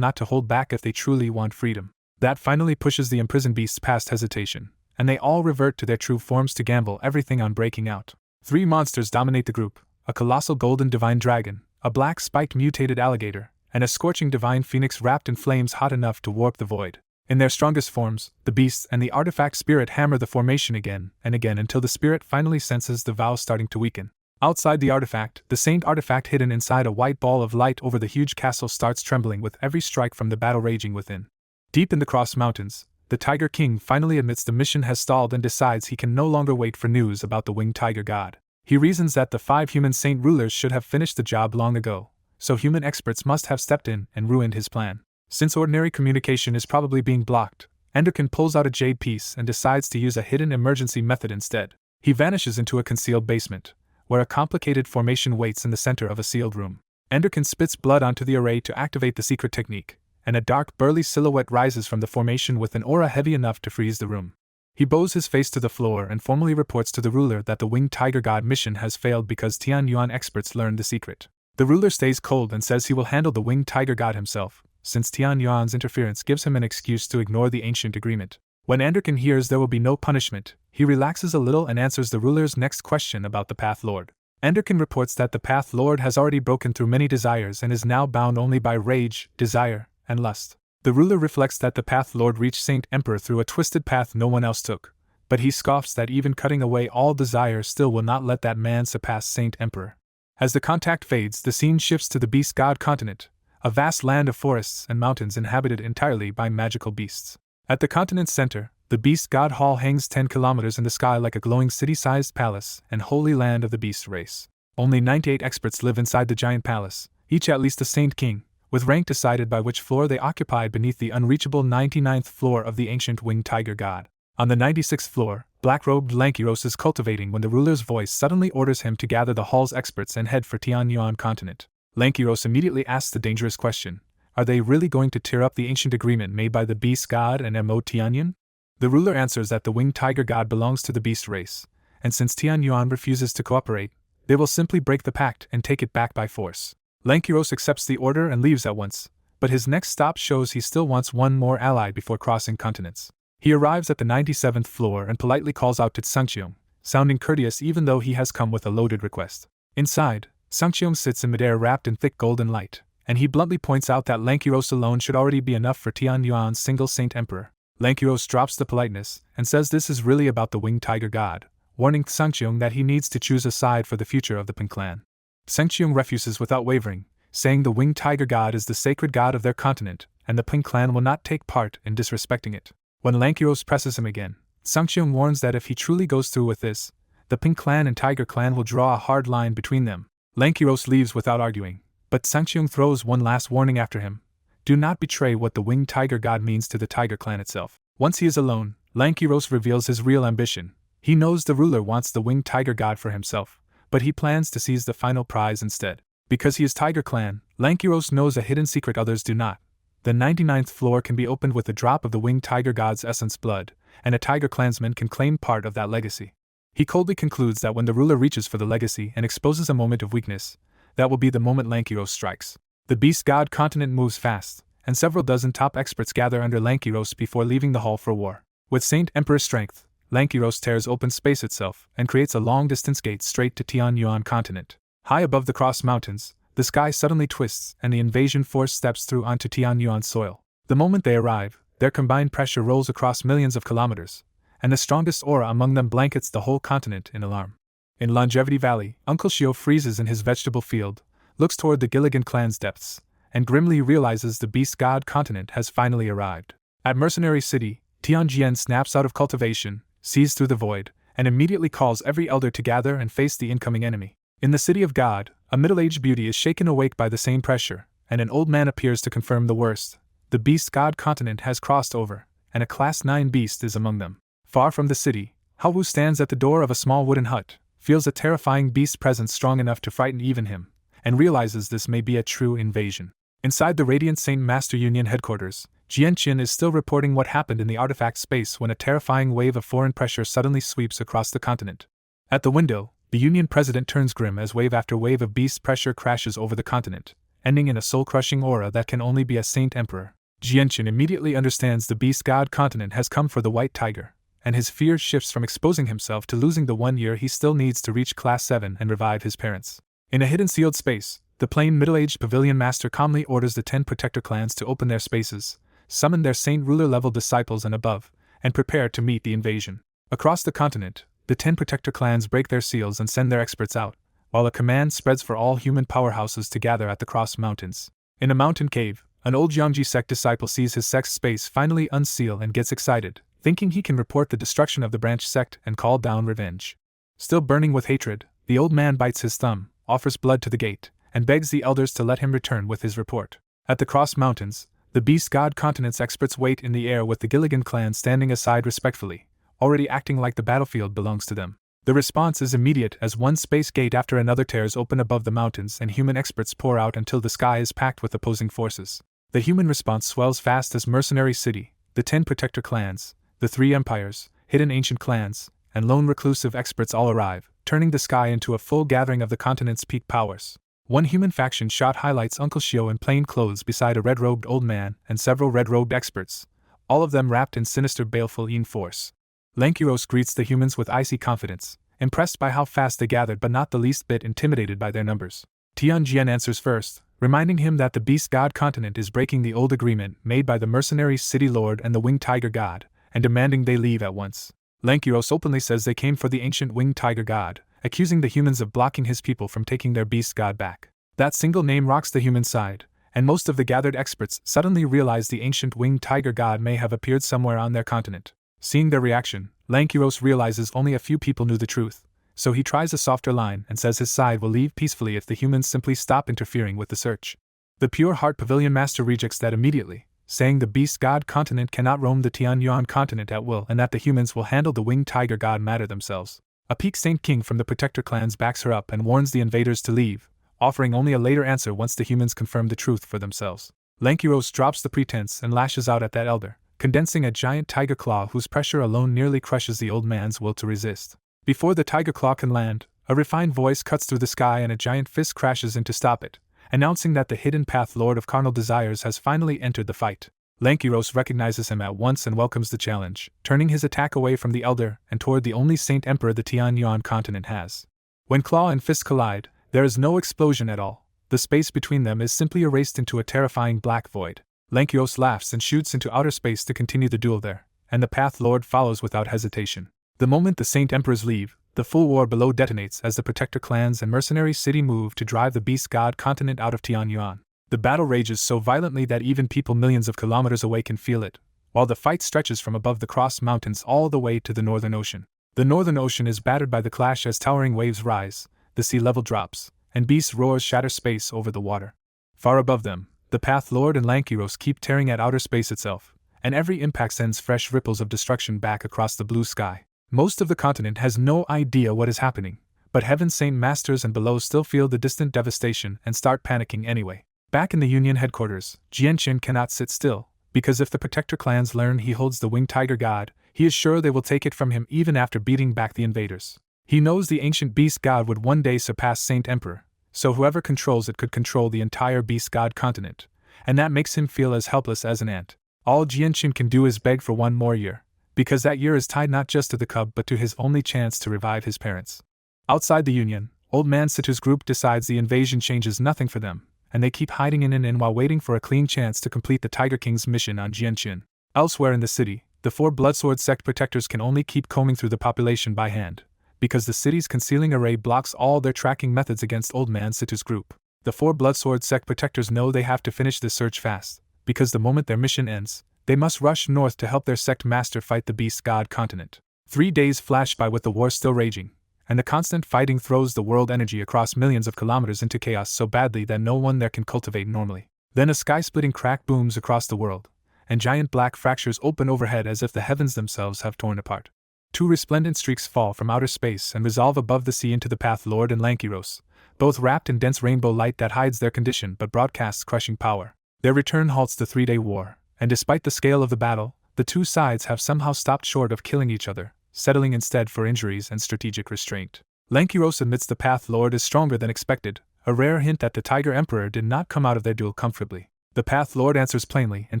not to hold back if they truly want freedom. That finally pushes the imprisoned beasts past hesitation, and they all revert to their true forms to gamble everything on breaking out. 3 monsters dominate the group: a colossal golden divine dragon, a black spiked mutated alligator, and a scorching divine phoenix wrapped in flames hot enough to warp the void. In their strongest forms, the beasts and the artifact spirit hammer the formation again and again until the spirit finally senses the vow starting to weaken. Outside the artifact, the saint artifact hidden inside a white ball of light over the huge castle starts trembling with every strike from the battle raging within. Deep in the Cross Mountains, the Tiger King finally admits the mission has stalled and decides he can no longer wait for news about the winged tiger god. He reasons that the 5 human saint rulers should have finished the job long ago, so human experts must have stepped in and ruined his plan. Since ordinary communication is probably being blocked, Enderkin pulls out a jade piece and decides to use a hidden emergency method instead. He vanishes into a concealed basement, where a complicated formation waits in the center of a sealed room. Enderkin spits blood onto the array to activate the secret technique, and a dark burly silhouette rises from the formation with an aura heavy enough to freeze the room. He bows his face to the floor and formally reports to the ruler that the winged tiger god mission has failed because Tian Yuan experts learned the secret. The ruler stays cold and says he will handle the winged tiger god himself, since Tian Yuan's interference gives him an excuse to ignore the ancient agreement. When Enderkin hears there will be no punishment, he relaxes a little and answers the ruler's next question about the Path Lord. Enderkin reports that the Path Lord has already broken through many desires and is now bound only by rage, desire, and lust. The ruler reflects that the Path Lord reached Saint Emperor through a twisted path no one else took, but he scoffs that even cutting away all desire still will not let that man surpass Saint Emperor. As the contact fades, the scene shifts to the Beast God continent, a vast land of forests and mountains inhabited entirely by magical beasts. At the continent's center, the Beast God Hall hangs 10 kilometers in the sky like a glowing city-sized palace and holy land of the beast race. Only 98 experts live inside the giant palace, each at least a Saint King, with rank decided by which floor they occupied beneath the unreachable 99th floor of the ancient winged tiger god. On the 96th floor, black-robed Lankiros is cultivating when the ruler's voice suddenly orders him to gather the hall's experts and head for Tianyuan continent. Lankiros immediately asks the dangerous question: are they really going to tear up the ancient agreement made by the beast god and Mo Tianyuan? The ruler answers that the winged tiger god belongs to the beast race, and since Tianyuan refuses to cooperate, they will simply break the pact and take it back by force. Lankiros accepts the order and leaves at once, but his next stop shows he still wants one more ally before crossing continents. He arrives at the 97th floor and politely calls out to Sangcheong, sounding courteous even though he has come with a loaded request. Inside, Sangcheong sits in midair wrapped in thick golden light, and he bluntly points out that Lankiros alone should already be enough for Tianyuan's single Saint Emperor. Lankiros drops the politeness and says this is really about the winged tiger god, warning Sangcheong that he needs to choose a side for the future of the Ping clan. Sangcheong refuses without wavering, saying the winged tiger god is the sacred god of their continent, and the Ping clan will not take part in disrespecting it. When Lankiros presses him again, Sangcheong warns that if he truly goes through with this, the Ping clan and Tiger clan will draw a hard line between them. Lankiros leaves without arguing, but Sangcheong throws one last warning after him: do not betray what the winged tiger god means to the Tiger clan itself. Once he is alone, Lankiros reveals his real ambition. He knows the ruler wants the winged tiger god for himself, but he plans to seize the final prize instead. Because he is Tiger clan, Lankiros knows a hidden secret others do not. The 99th floor can be opened with a drop of the winged tiger god's essence blood, and a tiger clansman can claim part of that legacy. He coldly concludes that when the ruler reaches for the legacy and exposes a moment of weakness, that will be the moment Lankiros strikes. The beast god continent moves fast, and several dozen top experts gather under Lankiros before leaving the hall for war. With Saint Emperor strength, Lankiros tears open space itself and creates a long-distance gate straight to Tianyuan continent. High above the Cross Mountains, the sky suddenly twists and the invasion force steps through onto Tianyuan soil. The moment they arrive, their combined pressure rolls across millions of kilometers, and the strongest aura among them blankets the whole continent in alarm. In Longevity Valley, Uncle Shio freezes in his vegetable field, looks toward the Gilligan clan's depths, and grimly realizes the beast god continent has finally arrived. At Mercenary City, Tianjian snaps out of cultivation, sees through the void, and immediately calls every elder to gather and face the incoming enemy. In the City of God, a middle-aged beauty is shaken awake by the same pressure, and an old man appears to confirm the worst. The beast god continent has crossed over, and a Class 9 beast is among them. Far from the city, Haowu stands at the door of a small wooden hut, feels a terrifying beast presence strong enough to frighten even him, and realizes this may be a true invasion. Inside the Radiant Saint Master Union headquarters, Jianqin is still reporting what happened in the artifact space when a terrifying wave of foreign pressure suddenly sweeps across the continent. At the window, the Union president turns grim as wave after wave of beast pressure crashes over the continent, ending in a soul-crushing aura that can only be a Saint Emperor. Jianqin immediately understands the beast god continent has come for the White Tiger, and his fear shifts from exposing himself to losing the 1 year he still needs to reach Class 7 and revive his parents. In a hidden sealed space, the plain middle-aged pavilion master calmly orders the 10 protector clans to open their spaces, summon their saint ruler-level disciples and above, and prepare to meet the invasion. Across the continent, the 10 protector clans break their seals and send their experts out, while a command spreads for all human powerhouses to gather at the Cross Mountains. In a mountain cave, an old Yangji sect disciple sees his sect's space finally unseal and gets excited, thinking he can report the destruction of the branch sect and call down revenge. Still burning with hatred, the old man bites his thumb, offers blood to the gate, and begs the elders to let him return with his report. At the Cross Mountains, the Beast God Continent's experts wait in the air with the Gilligan clan standing aside respectfully, already acting like the battlefield belongs to them. The response is immediate as one space gate after another tears open above the mountains and human experts pour out until the sky is packed with opposing forces. The human response swells fast as Mercenary City, the 10 protector clans, the 3 empires, hidden ancient clans, and lone reclusive experts all arrive, turning the sky into a full gathering of the continent's peak powers. One human faction shot highlights Uncle Shio in plain clothes beside a red-robed old man and several red-robed experts, all of them wrapped in sinister baleful yin force. Lankiros greets the humans with icy confidence, impressed by how fast they gathered but not the least bit intimidated by their numbers. Tianjian answers first, reminding him that the Beast God Continent is breaking the old agreement made by the Mercenary City Lord and the Winged Tiger God, and demanding they leave at once. Lankiros openly says they came for the ancient Winged Tiger God, accusing the humans of blocking his people from taking their Beast God back. That single name rocks the human side, and most of the gathered experts suddenly realize the ancient Winged Tiger God may have appeared somewhere on their continent. Seeing their reaction, Lankiros realizes only a few people knew the truth, so he tries a softer line and says his side will leave peacefully if the humans simply stop interfering with the search. The Pure Heart Pavilion Master rejects that immediately, saying the Beast God Continent cannot roam the Tianyuan continent at will and that the humans will handle the Winged Tiger God matter themselves. A Peak Saint King from the Protector clans backs her up and warns the invaders to leave, offering only a later answer once the humans confirm the truth for themselves. Lankiros drops the pretense and lashes out at that elder, condensing a giant tiger claw whose pressure alone nearly crushes the old man's will to resist. Before the tiger claw can land, a refined voice cuts through the sky and a giant fist crashes in to stop it, announcing that the hidden path Lord of Carnal Desires has finally entered the fight. Lankiros recognizes him at once and welcomes the challenge, turning his attack away from the elder and toward the only Saint Emperor the Tianyuan continent has. When claw and fist collide, there is no explosion at all. The space between them is simply erased into a terrifying black void. Lankiros laughs and shoots into outer space to continue the duel there, and the Path Lord follows without hesitation. The moment the Saint Emperors leave, the full war below detonates as the Protector clans and Mercenary City move to drive the Beast God Continent out of Tianyuan. The battle rages so violently that even people millions of kilometers away can feel it, while the fight stretches from above the Cross Mountains all the way to the Northern Ocean. The Northern Ocean is battered by the clash as towering waves rise, the sea level drops, and beast roars shatter space over the water. Far above them, the Path Lord and Lankiros keep tearing at outer space itself, and every impact sends fresh ripples of destruction back across the blue sky. Most of the continent has no idea what is happening, but Heaven's Saint Masters and below still feel the distant devastation and start panicking anyway. Back in the Union headquarters, Jianqin cannot sit still, because if the Protector clans learn he holds the Winged Tiger God, He is sure they will take it from him even after beating back the invaders. He knows the ancient beast god would one day surpass Saint Emperor, so whoever controls it could control the entire beast god continent, and that makes him feel as helpless as an ant. All Jianqin can do is beg for one more year, because that year is tied not just to the cub but to his only chance to revive his parents. Outside the Union, Old Man Situ's group decides the invasion changes nothing for them, and they keep hiding in an inn while waiting for a clean chance to complete the Tiger King's mission on Jianqin. Elsewhere in the city, the 4 Bloodsword sect protectors can only keep combing through the population by hand, because the city's concealing array blocks all their tracking methods against Old Man Situ's group. The 4 Bloodsword sect protectors know they have to finish this search fast, because the moment their mission ends, they must rush north to help their sect master fight the beast god continent. 3 days flash by with the war still raging, and the constant fighting throws the world energy across millions of kilometers into chaos so badly that no one there can cultivate normally. Then a sky-splitting crack booms across the world, and giant black fractures open overhead as if the heavens themselves have torn apart. 2 resplendent streaks fall from outer space and resolve above the sea into the Path Lord and Lankiros, both wrapped in dense rainbow light that hides their condition but broadcasts crushing power. Their return halts the 3-day war, and despite the scale of the battle, the 2 sides have somehow stopped short of killing each other, settling instead for injuries and strategic restraint. Lankiros admits the Path Lord is stronger than expected, a rare hint that the Tiger Emperor did not come out of their duel comfortably. The Path Lord answers plainly and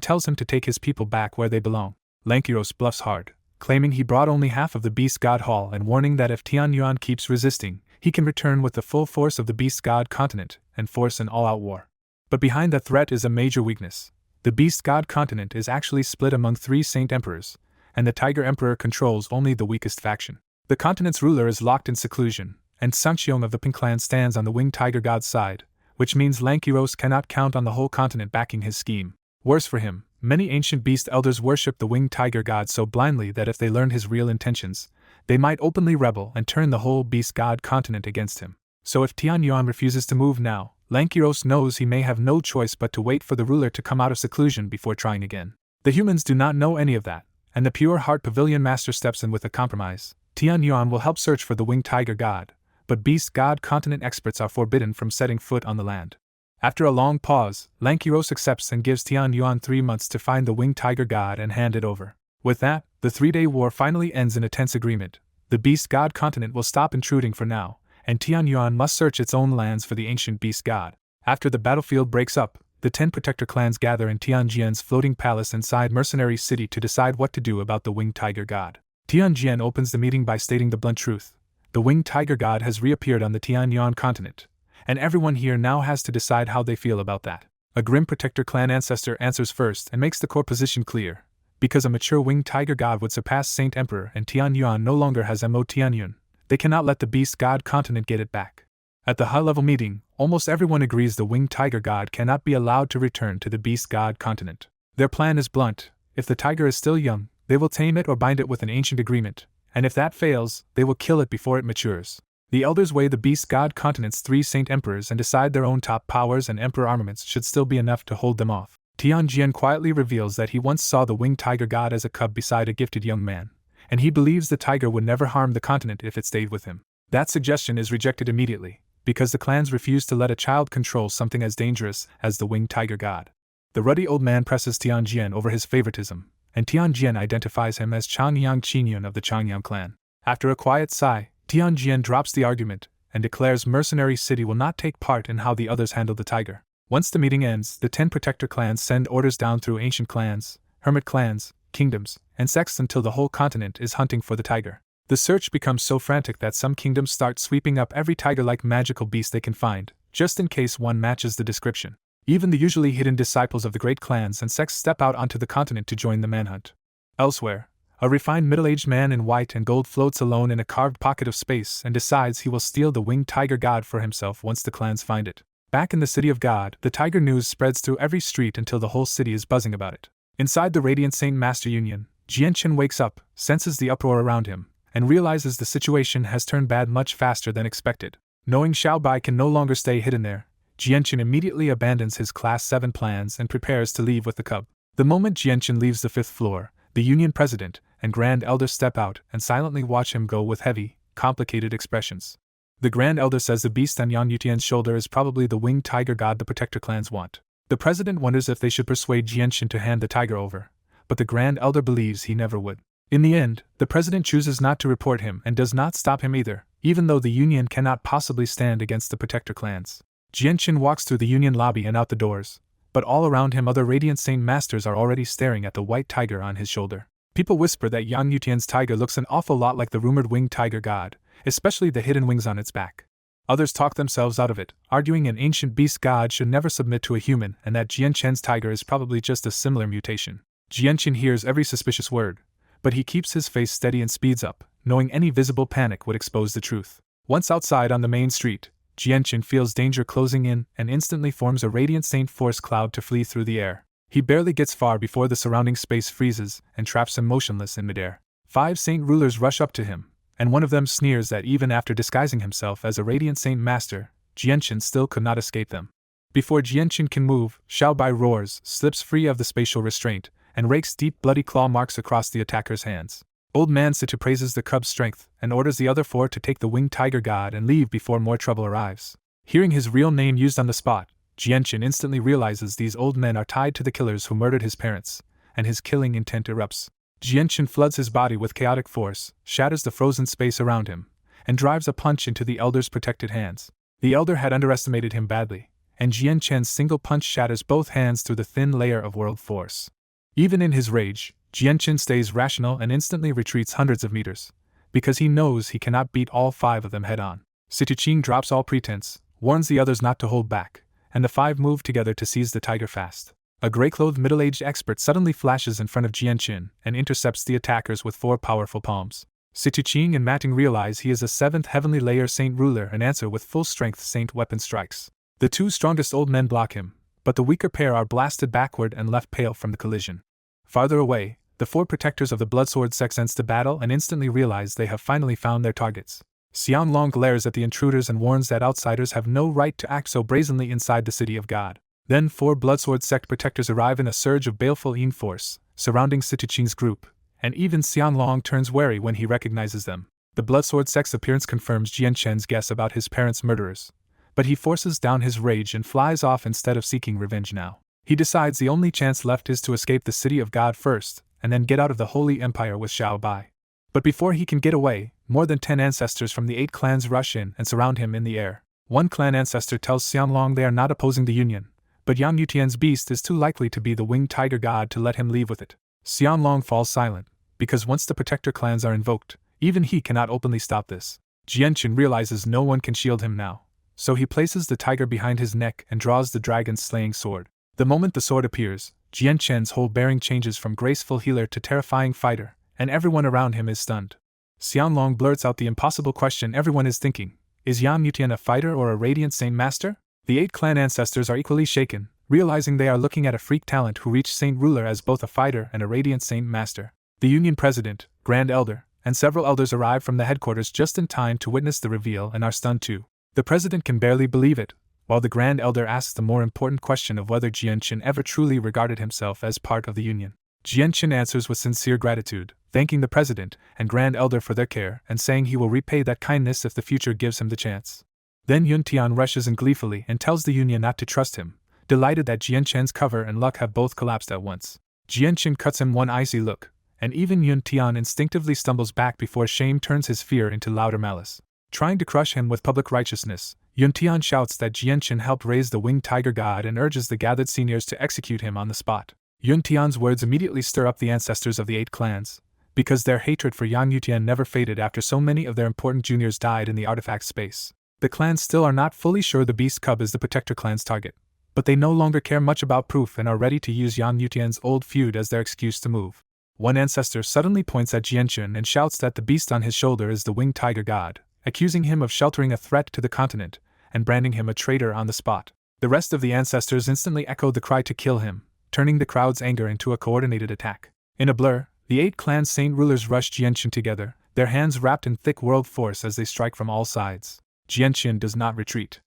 tells him to take his people back where they belong. Lankiros bluffs hard, claiming he brought only half of the Beast God Hall and warning that if Tianyuan keeps resisting, he can return with the full force of the Beast God continent and force an all-out war. But behind that threat is a major weakness. The Beast God continent is actually split among 3 Saint Emperors, and the Tiger Emperor controls only the weakest faction. The continent's ruler is locked in seclusion, and Sanxiong of the Pink Clan stands on the Winged Tiger God's side, which means Lankiros cannot count on the whole continent backing his scheme. Worse for him, many ancient beast elders worship the Winged Tiger God so blindly that if they learned his real intentions, they might openly rebel and turn the whole beast god continent against him. So if Tianyuan refuses to move now, Lankiros knows he may have no choice but to wait for the ruler to come out of seclusion before trying again. The humans do not know any of that, and the Pure Heart Pavilion Master steps in with a compromise. Tianyuan will help search for the Winged Tiger God, but Beast God Continent experts are forbidden from setting foot on the land. After a long pause, Lankiros accepts and gives Tianyuan 3 months to find the Winged Tiger God and hand it over. With that, the 3-day war finally ends in a tense agreement. The Beast God Continent will stop intruding for now, and Tianyuan must search its own lands for the ancient Beast God. After the battlefield breaks up, the 10 protector clans gather in Tianjian's floating palace inside Mercenary City to decide what to do about the Winged Tiger God. Tianjian opens the meeting by stating the blunt truth. The Winged Tiger God has reappeared on the Tianyuan continent, and everyone here now has to decide how they feel about that. A grim protector clan ancestor answers first and makes the core position clear. Because a mature Winged Tiger God would surpass Saint Emperor and Tianyuan no longer has Mo Tianyun, they cannot let the Beast God continent get it back. At the high-level meeting, almost everyone agrees the Winged Tiger God cannot be allowed to return to the Beast God continent. Their plan is blunt. If the tiger is still young, they will tame it or bind it with an ancient agreement, and if that fails, they will kill it before it matures. The elders weigh the Beast God continent's 3 Saint Emperors and decide their own top powers and Emperor armaments should still be enough to hold them off. Tianjian quietly reveals that he once saw the Winged Tiger God as a cub beside a gifted young man, and he believes the tiger would never harm the continent if it stayed with him. That suggestion is rejected immediately, because the clans refuse to let a child control something as dangerous as the Winged Tiger God. The ruddy old man presses Tianjian over his favoritism, and Tianjian identifies him as Changyang Qinyun of the Changyang clan. After a quiet sigh, Tianjian drops the argument and declares Mercenary City will not take part in how the others handle the tiger. Once the meeting ends, the 10 protector clans send orders down through ancient clans, hermit clans, kingdoms, and sects until the whole continent is hunting for the tiger. The search becomes so frantic that some kingdoms start sweeping up every tiger-like magical beast they can find, just in case one matches the description. Even the usually hidden disciples of the great clans and sects step out onto the continent to join the manhunt. Elsewhere, a refined middle-aged man in white and gold floats alone in a carved pocket of space and decides he will steal the Winged Tiger God for himself once the clans find it. Back in the City of God, the tiger news spreads through every street until the whole city is buzzing about it. Inside the Radiant Saint Master Union, Jianqin wakes up, senses the uproar around him, and realizes the situation has turned bad much faster than expected. Knowing Xiaobai can no longer stay hidden there, Jianqin immediately abandons his Class 7 plans and prepares to leave with the cub. The moment Jianqin leaves the 5th floor, the Union President and Grand Elder step out and silently watch him go with heavy, complicated expressions. The Grand Elder says the beast on Yan Yutian's shoulder is probably the Winged Tiger God the Protector clans want. The President wonders if they should persuade Jianqin to hand the tiger over, but the Grand Elder believes he never would. In the end, the president chooses not to report him and does not stop him either, even though the Union cannot possibly stand against the Protector clans. Jianqin walks through the Union lobby and out the doors, but all around him other Radiant Saint Masters are already staring at the white tiger on his shoulder. People whisper that Yang Yutian's tiger looks an awful lot like the rumored winged tiger god, especially the hidden wings on its back. Others talk themselves out of it, arguing an ancient beast god should never submit to a human and that Jianqin's tiger is probably just a similar mutation. Jianqin hears every suspicious word, but he keeps his face steady and speeds up, knowing any visible panic would expose the truth. Once outside on the main street, Jianqin feels danger closing in and instantly forms a Radiant Saint Force cloud to flee through the air. He barely gets far before the surrounding space freezes and traps him motionless in midair. 5 Saint Rulers rush up to him, and one of them sneers that even after disguising himself as a Radiant Saint Master, Jianqin still could not escape them. Before Jianqin can move, Xiaobai roars, slips free of the spatial restraint, and rakes deep bloody claw marks across the attacker's hands. Old Man Situ praises the cub's strength and orders the other 4 to take the winged tiger god and leave before more trouble arrives. Hearing his real name used on the spot, Jianqin instantly realizes these old men are tied to the killers who murdered his parents, and his killing intent erupts. Jianqin floods his body with chaotic force, shatters the frozen space around him, and drives a punch into the elder's protected hands. The elder had underestimated him badly, and Jianqin's single punch shatters both hands through the thin layer of world force. Even in his rage, Jianqin stays rational and instantly retreats hundreds of meters, because he knows he cannot beat all 5 of them head-on. Situqing drops all pretense, warns the others not to hold back, and the 5 move together to seize the tiger fast. A gray-clothed middle-aged expert suddenly flashes in front of Jianqin and intercepts the attackers with 4 powerful palms. Situqing and Mating realize he is a 7th heavenly layer Saint Ruler and answer with full-strength Saint weapon strikes. The 2 strongest old men block him, but the weaker pair are blasted backward and left pale from the collision. Farther away, the 4 protectors of the Bloodsword sect sense the battle and instantly realize they have finally found their targets. Xianglong glares at the intruders and warns that outsiders have no right to act so brazenly inside the City of God. Then 4 Bloodsword sect protectors arrive in a surge of baleful Yin force, surrounding Situqing's group, and even Xianglong turns wary when he recognizes them. The Bloodsword sect's appearance confirms Jianqin's guess about his parents' murderers, but he forces down his rage and flies off instead of seeking revenge now. He decides the only chance left is to escape the City of God first, and then get out of the Holy Empire with Xiao Bai. But before he can get away, more than 10 ancestors from the 8 clans rush in and surround him in the air. One clan ancestor tells Xianglong they are not opposing the Union, but Yang Yutian's beast is too likely to be the winged tiger god to let him leave with it. Xianglong falls silent, because once the protector clans are invoked, even he cannot openly stop this. Jianqin realizes no one can shield him now, so he places the tiger behind his neck and draws the dragon's slaying sword. The moment the sword appears, Jianqin's whole bearing changes from graceful healer to terrifying fighter, and everyone around him is stunned. Xianglong blurts out the impossible question everyone is thinking: is Yang Yutian a fighter or a Radiant Saint Master? The 8 clan ancestors are equally shaken, realizing they are looking at a freak talent who reached Saint Ruler as both a fighter and a Radiant Saint Master. The Union President, Grand Elder, and several elders arrive from the headquarters just in time to witness the reveal and are stunned too. The President can barely believe it, while the Grand Elder asks the more important question of whether Jianqin ever truly regarded himself as part of the Union. Jianqin answers with sincere gratitude, thanking the President and Grand Elder for their care and saying he will repay that kindness if the future gives him the chance. Then Yuntian rushes in gleefully and tells the Union not to trust him, delighted that Jianqin's cover and luck have both collapsed at once. Jianqin cuts him one icy look, and even Yuntian instinctively stumbles back before shame turns his fear into louder malice. Trying to crush him with public righteousness, Yuntian shouts that Jianqin helped raise the winged tiger god and urges the gathered seniors to execute him on the spot. Yuntian's words immediately stir up the ancestors of the 8 clans, because their hatred for Yang Yutian never faded after so many of their important juniors died in the artifact space. The clans still are not fully sure the beast cub is the protector clan's target, but they no longer care much about proof and are ready to use Yang Yutian's old feud as their excuse to move. One ancestor suddenly points at Jianqin and shouts that the beast on his shoulder is the winged tiger god, accusing him of sheltering a threat to the continent and branding him a traitor on the spot. The rest of the ancestors instantly echoed the cry to kill him, turning the crowd's anger into a coordinated attack. In a blur, the 8 clan Saint Rulers rush Jianqin together, their hands wrapped in thick world force as they strike from all sides. Jianqin does not retreat.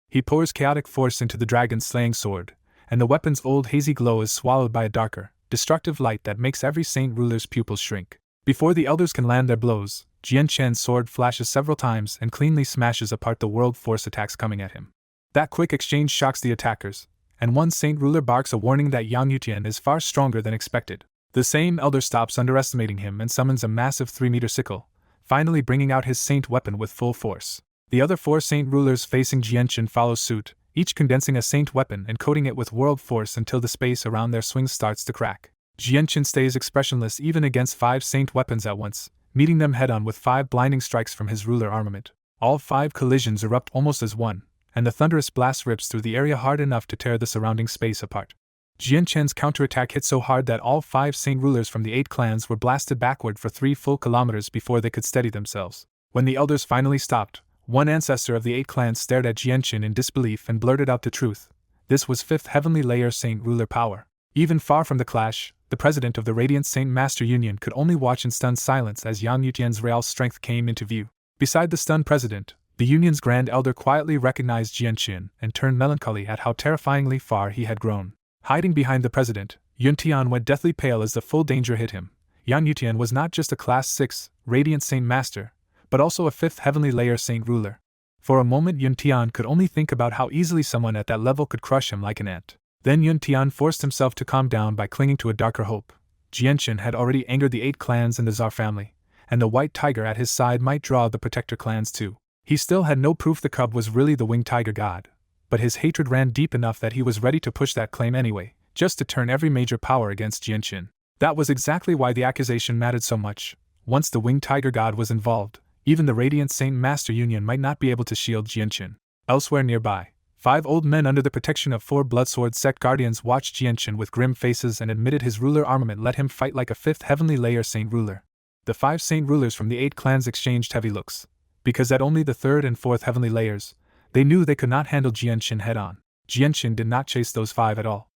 He pours chaotic force into the dragon's slaying sword, and the weapon's old hazy glow is swallowed by a darker, destructive light that makes every Saint Ruler's pupils shrink. Before the elders can land their blows, Jianqin's sword flashes several times and cleanly smashes apart the world force attacks coming at him. That quick exchange shocks the attackers, and one Saint Ruler barks a warning that Yang Yutian is far stronger than expected. The same elder stops underestimating him and summons a massive 3-meter sickle, finally bringing out his saint weapon with full force. The other 4 saint rulers facing Jianchen follow suit, each condensing a saint weapon and coating it with world force until the space around their swings starts to crack. Jianchen stays expressionless even against 5 saint weapons at once, meeting them head-on with 5 blinding strikes from his ruler armament. All 5 collisions erupt almost as one, and the thunderous blast rips through the area hard enough to tear the surrounding space apart. Jianchen's counterattack hit so hard that all 5 saint rulers from the 8 clans were blasted backward for 3 full kilometers before they could steady themselves. When the elders finally stopped, one ancestor of the 8 clans stared at Jianchen in disbelief and blurted out the truth. This was 5th heavenly layer saint ruler power. Even far from the clash, the president of the Radiant Saint Master Union could only watch in stunned silence as Yang Yutian's real strength came into view. Beside the stunned president, the Union's Grand Elder quietly recognized Jianchen and turned melancholy at how terrifyingly far he had grown. Hiding behind the president, Yuntian went deathly pale as the full danger hit him. Yang Yutian was not just a Class 6 Radiant Saint Master, but also a 5th heavenly layer saint ruler. For a moment Yuntian could only think about how easily someone at that level could crush him like an ant. Then Yuntian forced himself to calm down by clinging to a darker hope. Jianchen had already angered the 8 clans and the Tsar family, and the White Tiger at his side might draw the Protector clans too. He still had no proof the cub was really the Winged Tiger god, but his hatred ran deep enough that he was ready to push that claim anyway, just to turn every major power against Jianchen. That was exactly why the accusation mattered so much. Once the Winged Tiger god was involved, even the Radiant Saint Master Union might not be able to shield Jianchen. Elsewhere nearby, 5 old men under the protection of 4 Bloodsword sect guardians watched Jianchen with grim faces and admitted his ruler armament let him fight like a 5th heavenly layer saint ruler. The 5 saint rulers from the 8 clans exchanged heavy looks, because at only the 3rd and 4th heavenly layers, they knew they could not handle Jianchen head-on. Jianchen did not chase those 5 at all.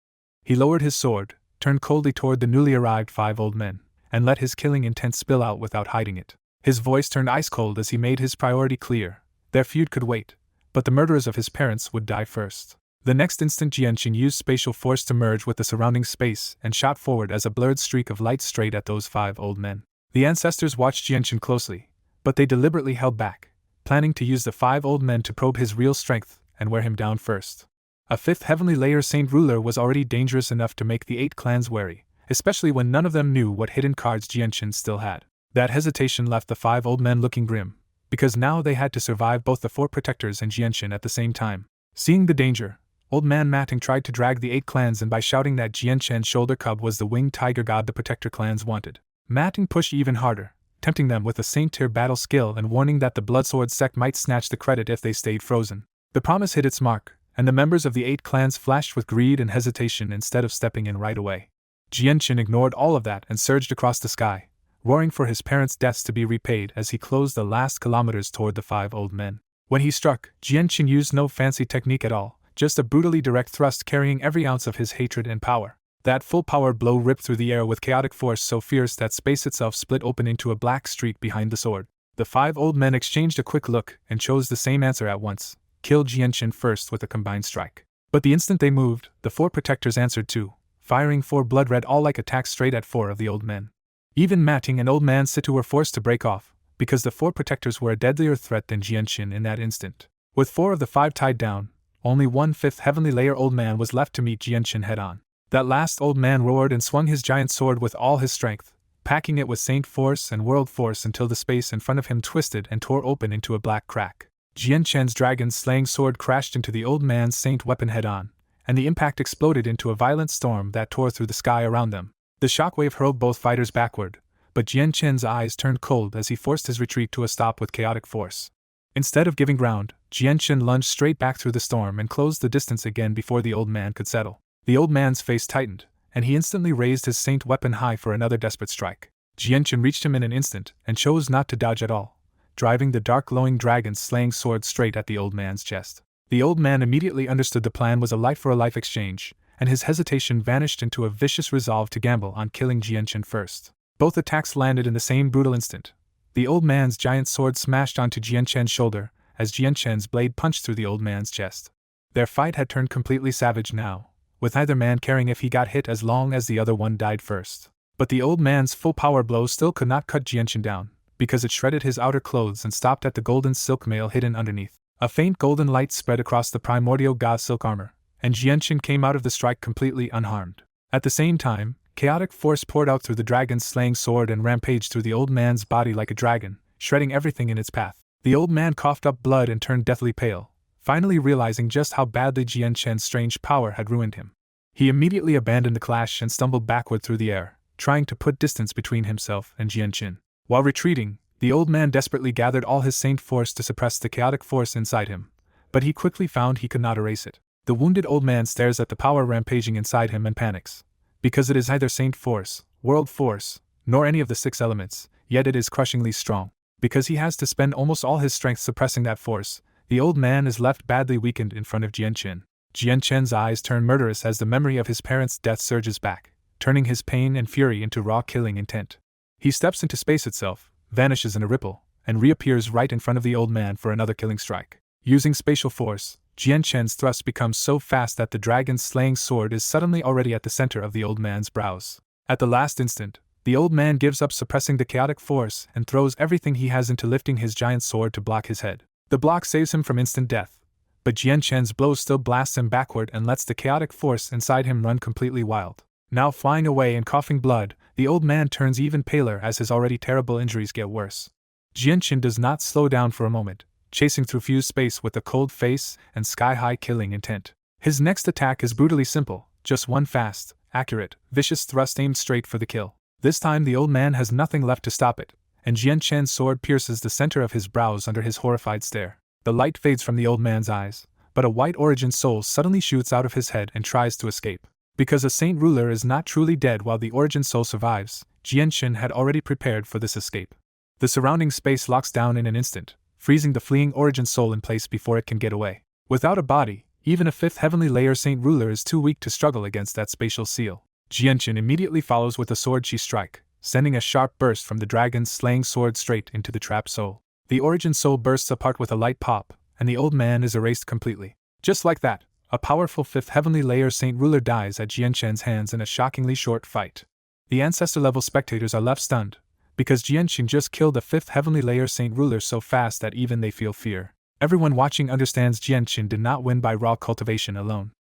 He lowered his sword, turned coldly toward the newly arrived 5 old men, and let his killing intent spill out without hiding it. His voice turned ice-cold as he made his priority clear. Their feud could wait, but the murderers of his parents would die first. The next instant Jianchen used spatial force to merge with the surrounding space and shot forward as a blurred streak of light straight at those 5 old men. The ancestors watched Jianchen closely, but they deliberately held back, planning to use the 5 old men to probe his real strength and wear him down first. A 5th heavenly layer saint ruler was already dangerous enough to make the 8 clans wary, especially when none of them knew what hidden cards Jianchen still had. That hesitation left the 5 old men looking grim, because now they had to survive both the 4 protectors and Jianchen at the same time. Seeing the danger, Old Man Matting tried to drag the 8 clans in by shouting that Jianchen's shoulder cub was the Winged Tiger god the protector clans wanted. Matting pushed even harder, tempting them with a saint-tier battle skill and warning that the Bloodsword sect might snatch the credit if they stayed frozen. The promise hit its mark, and the members of the 8 clans flashed with greed and hesitation instead of stepping in right away. Jianchen ignored all of that and surged across the sky, roaring for his parents' deaths to be repaid as he closed the last kilometers toward the 5 old men. When he struck, Jianchen used no fancy technique at all, just a brutally direct thrust carrying every ounce of his hatred and power. That full-powered blow ripped through the air with chaotic force so fierce that space itself split open into a black streak behind the sword. The 5 old men exchanged a quick look and chose the same answer at once: kill Jianchen first with a combined strike. But the instant they moved, the 4 protectors answered too, firing 4 blood-red all-like attacks straight at 4 of the old men. Even Matting and Old Man Situ were forced to break off, because the 4 protectors were a deadlier threat than Jianchen in that instant. With 4 of the 5 tied down, only 1 5th heavenly layer old man was left to meet Jianchen head-on. That last old man roared and swung his giant sword with all his strength, packing it with saint force and world force until the space in front of him twisted and tore open into a black crack. Jianchen's dragon-slaying sword crashed into the old man's saint weapon head-on, and the impact exploded into a violent storm that tore through the sky around them. The shockwave hurled both fighters backward, but Jianchen's eyes turned cold as he forced his retreat to a stop with chaotic force. Instead of giving ground, Jianchen lunged straight back through the storm and closed the distance again before the old man could settle. The old man's face tightened, and he instantly raised his saint weapon high for another desperate strike. Jianchen reached him in an instant and chose not to dodge at all, driving the dark glowing dragon-slaying sword straight at the old man's chest. The old man immediately understood the plan was a life-for-a-life exchange, and his hesitation vanished into a vicious resolve to gamble on killing Jianchen first. Both attacks landed in the same brutal instant. The old man's giant sword smashed onto Jianchen's shoulder, as Jianchen's blade punched through the old man's chest. Their fight had turned completely savage now, with either man caring if he got hit as long as the other one died first. But the old man's full-power blow still could not cut Jianchen down, because it shredded his outer clothes and stopped at the golden silk mail hidden underneath. A faint golden light spread across the primordial god silk armor, and Jianchen came out of the strike completely unharmed. At the same time, Chaotic force poured out through the dragon's slaying sword and rampaged through the old man's body like a dragon, shredding everything in its path. The old man coughed up blood and turned deathly pale, finally realizing just how badly Jian Chen's strange power had ruined him. He immediately abandoned the clash and stumbled backward through the air, trying to put distance between himself and Jian Chen. While retreating, the old man desperately gathered all his saint force to suppress the chaotic force inside him, but he quickly found he could not erase it. The wounded old man stares at the power rampaging inside him and panics. Because it is neither saint force, world force, nor any of the 6 elements, yet it is crushingly strong. Because he has to spend almost all his strength suppressing that force, the old man is left badly weakened in front of Jian Chen. Jian Chen's eyes turn murderous as the memory of his parents' death surges back, turning his pain and fury into raw killing intent. He steps into space itself, vanishes in a ripple, and reappears right in front of the old man for another killing strike. Using spatial force, Jian Chen's thrust becomes so fast that the dragon's slaying sword is suddenly already at the center of the old man's brows. At the last instant, the old man gives up suppressing the chaotic force and throws everything he has into lifting his giant sword to block his head. The block saves him from instant death, but Jian Chen's blow still blasts him backward and lets the chaotic force inside him run completely wild. Now flying away and coughing blood, the old man turns even paler as his already terrible injuries get worse. Jian Chen does not slow down for a moment, chasing through fused space with a cold face and sky-high killing intent. His next attack is brutally simple, just one fast, accurate, vicious thrust aimed straight for the kill. This time the old man has nothing left to stop it, and Jian Chen's sword pierces the center of his brows under his horrified stare. The light fades from the old man's eyes, but a white origin soul suddenly shoots out of his head and tries to escape. Because a saint ruler is not truly dead while the origin soul survives, Jian Chen had already prepared for this escape. The surrounding space locks down in an instant, freezing the fleeing origin soul in place before it can get away. Without a body, even a 5th heavenly layer saint ruler is too weak to struggle against that spatial seal. Jian Chen immediately follows with a sword chi strike, sending a sharp burst from the dragon's slaying sword straight into the trapped soul. The origin soul bursts apart with a light pop, and the old man is erased completely. Just like that, a powerful 5th heavenly layer saint ruler dies at Jian Chen's hands in a shockingly short fight. The ancestor-level spectators are left stunned, because Jian Chen just killed a 5th heavenly layer saint ruler so fast that even they feel fear. Everyone watching understands Jian Chen did not win by raw cultivation alone.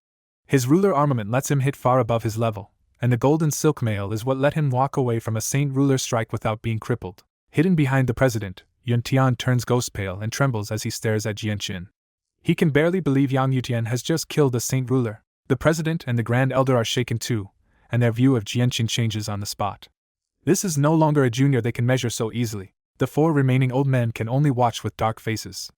His ruler armament lets him hit far above his level, and the golden silk mail is what let him walk away from a saint ruler strike without being crippled. Hidden behind the president, Yun Tian turns ghost pale and trembles as he stares at Jian Chen. He can barely believe Yang Yutian has just killed a saint ruler. The president and the grand elder are shaken too, and their view of Jian Chen changes on the spot. This is no longer a junior they can measure so easily. The 4 remaining old men can only watch with dark faces.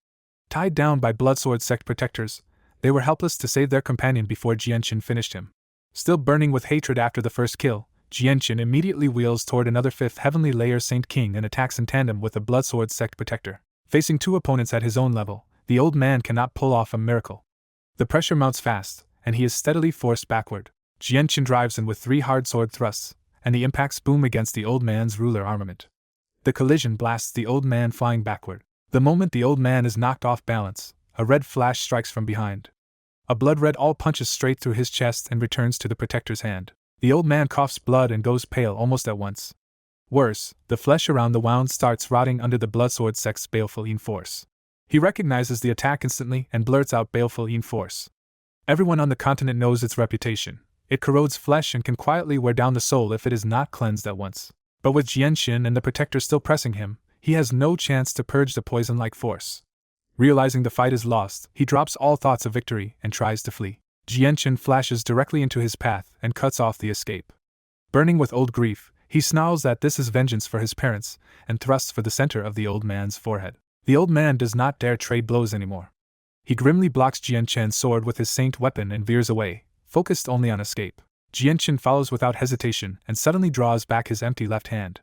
Tied down by Bloodsword sect protectors, they were helpless to save their companion before Jian Chen finished him. Still burning with hatred after the first kill, Jian Chen immediately wheels toward another 5th heavenly layer Saint King and attacks in tandem with a Bloodsword sect protector. Facing 2 opponents at his own level, the old man cannot pull off a miracle. The pressure mounts fast, and he is steadily forced backward. Jian Chen drives in with 3 hard sword thrusts, and the impacts boom against the old man's ruler armament. The collision blasts the old man flying backward. The moment the old man is knocked off balance, a red flash strikes from behind. A blood red all punches straight through his chest and returns to the protector's hand. The old man coughs blood and goes pale almost at once. Worse, the flesh around the wound starts rotting under the Bloodsword sect's baleful force. He recognizes the attack instantly and blurts out baleful force. Everyone on the continent knows its reputation. It corrodes flesh and can quietly wear down the soul if it is not cleansed at once. But with Jian Chen and the protector still pressing him, he has no chance to purge the poison-like force. Realizing the fight is lost, he drops all thoughts of victory and tries to flee. Jian Chen flashes directly into his path and cuts off the escape. Burning with old grief, he snarls that this is vengeance for his parents and thrusts for the center of the old man's forehead. The old man does not dare trade blows anymore. He grimly blocks Jian Chen's sword with his saint weapon and veers away, focused only on escape. Jian Chen follows without hesitation and suddenly draws back his empty left hand.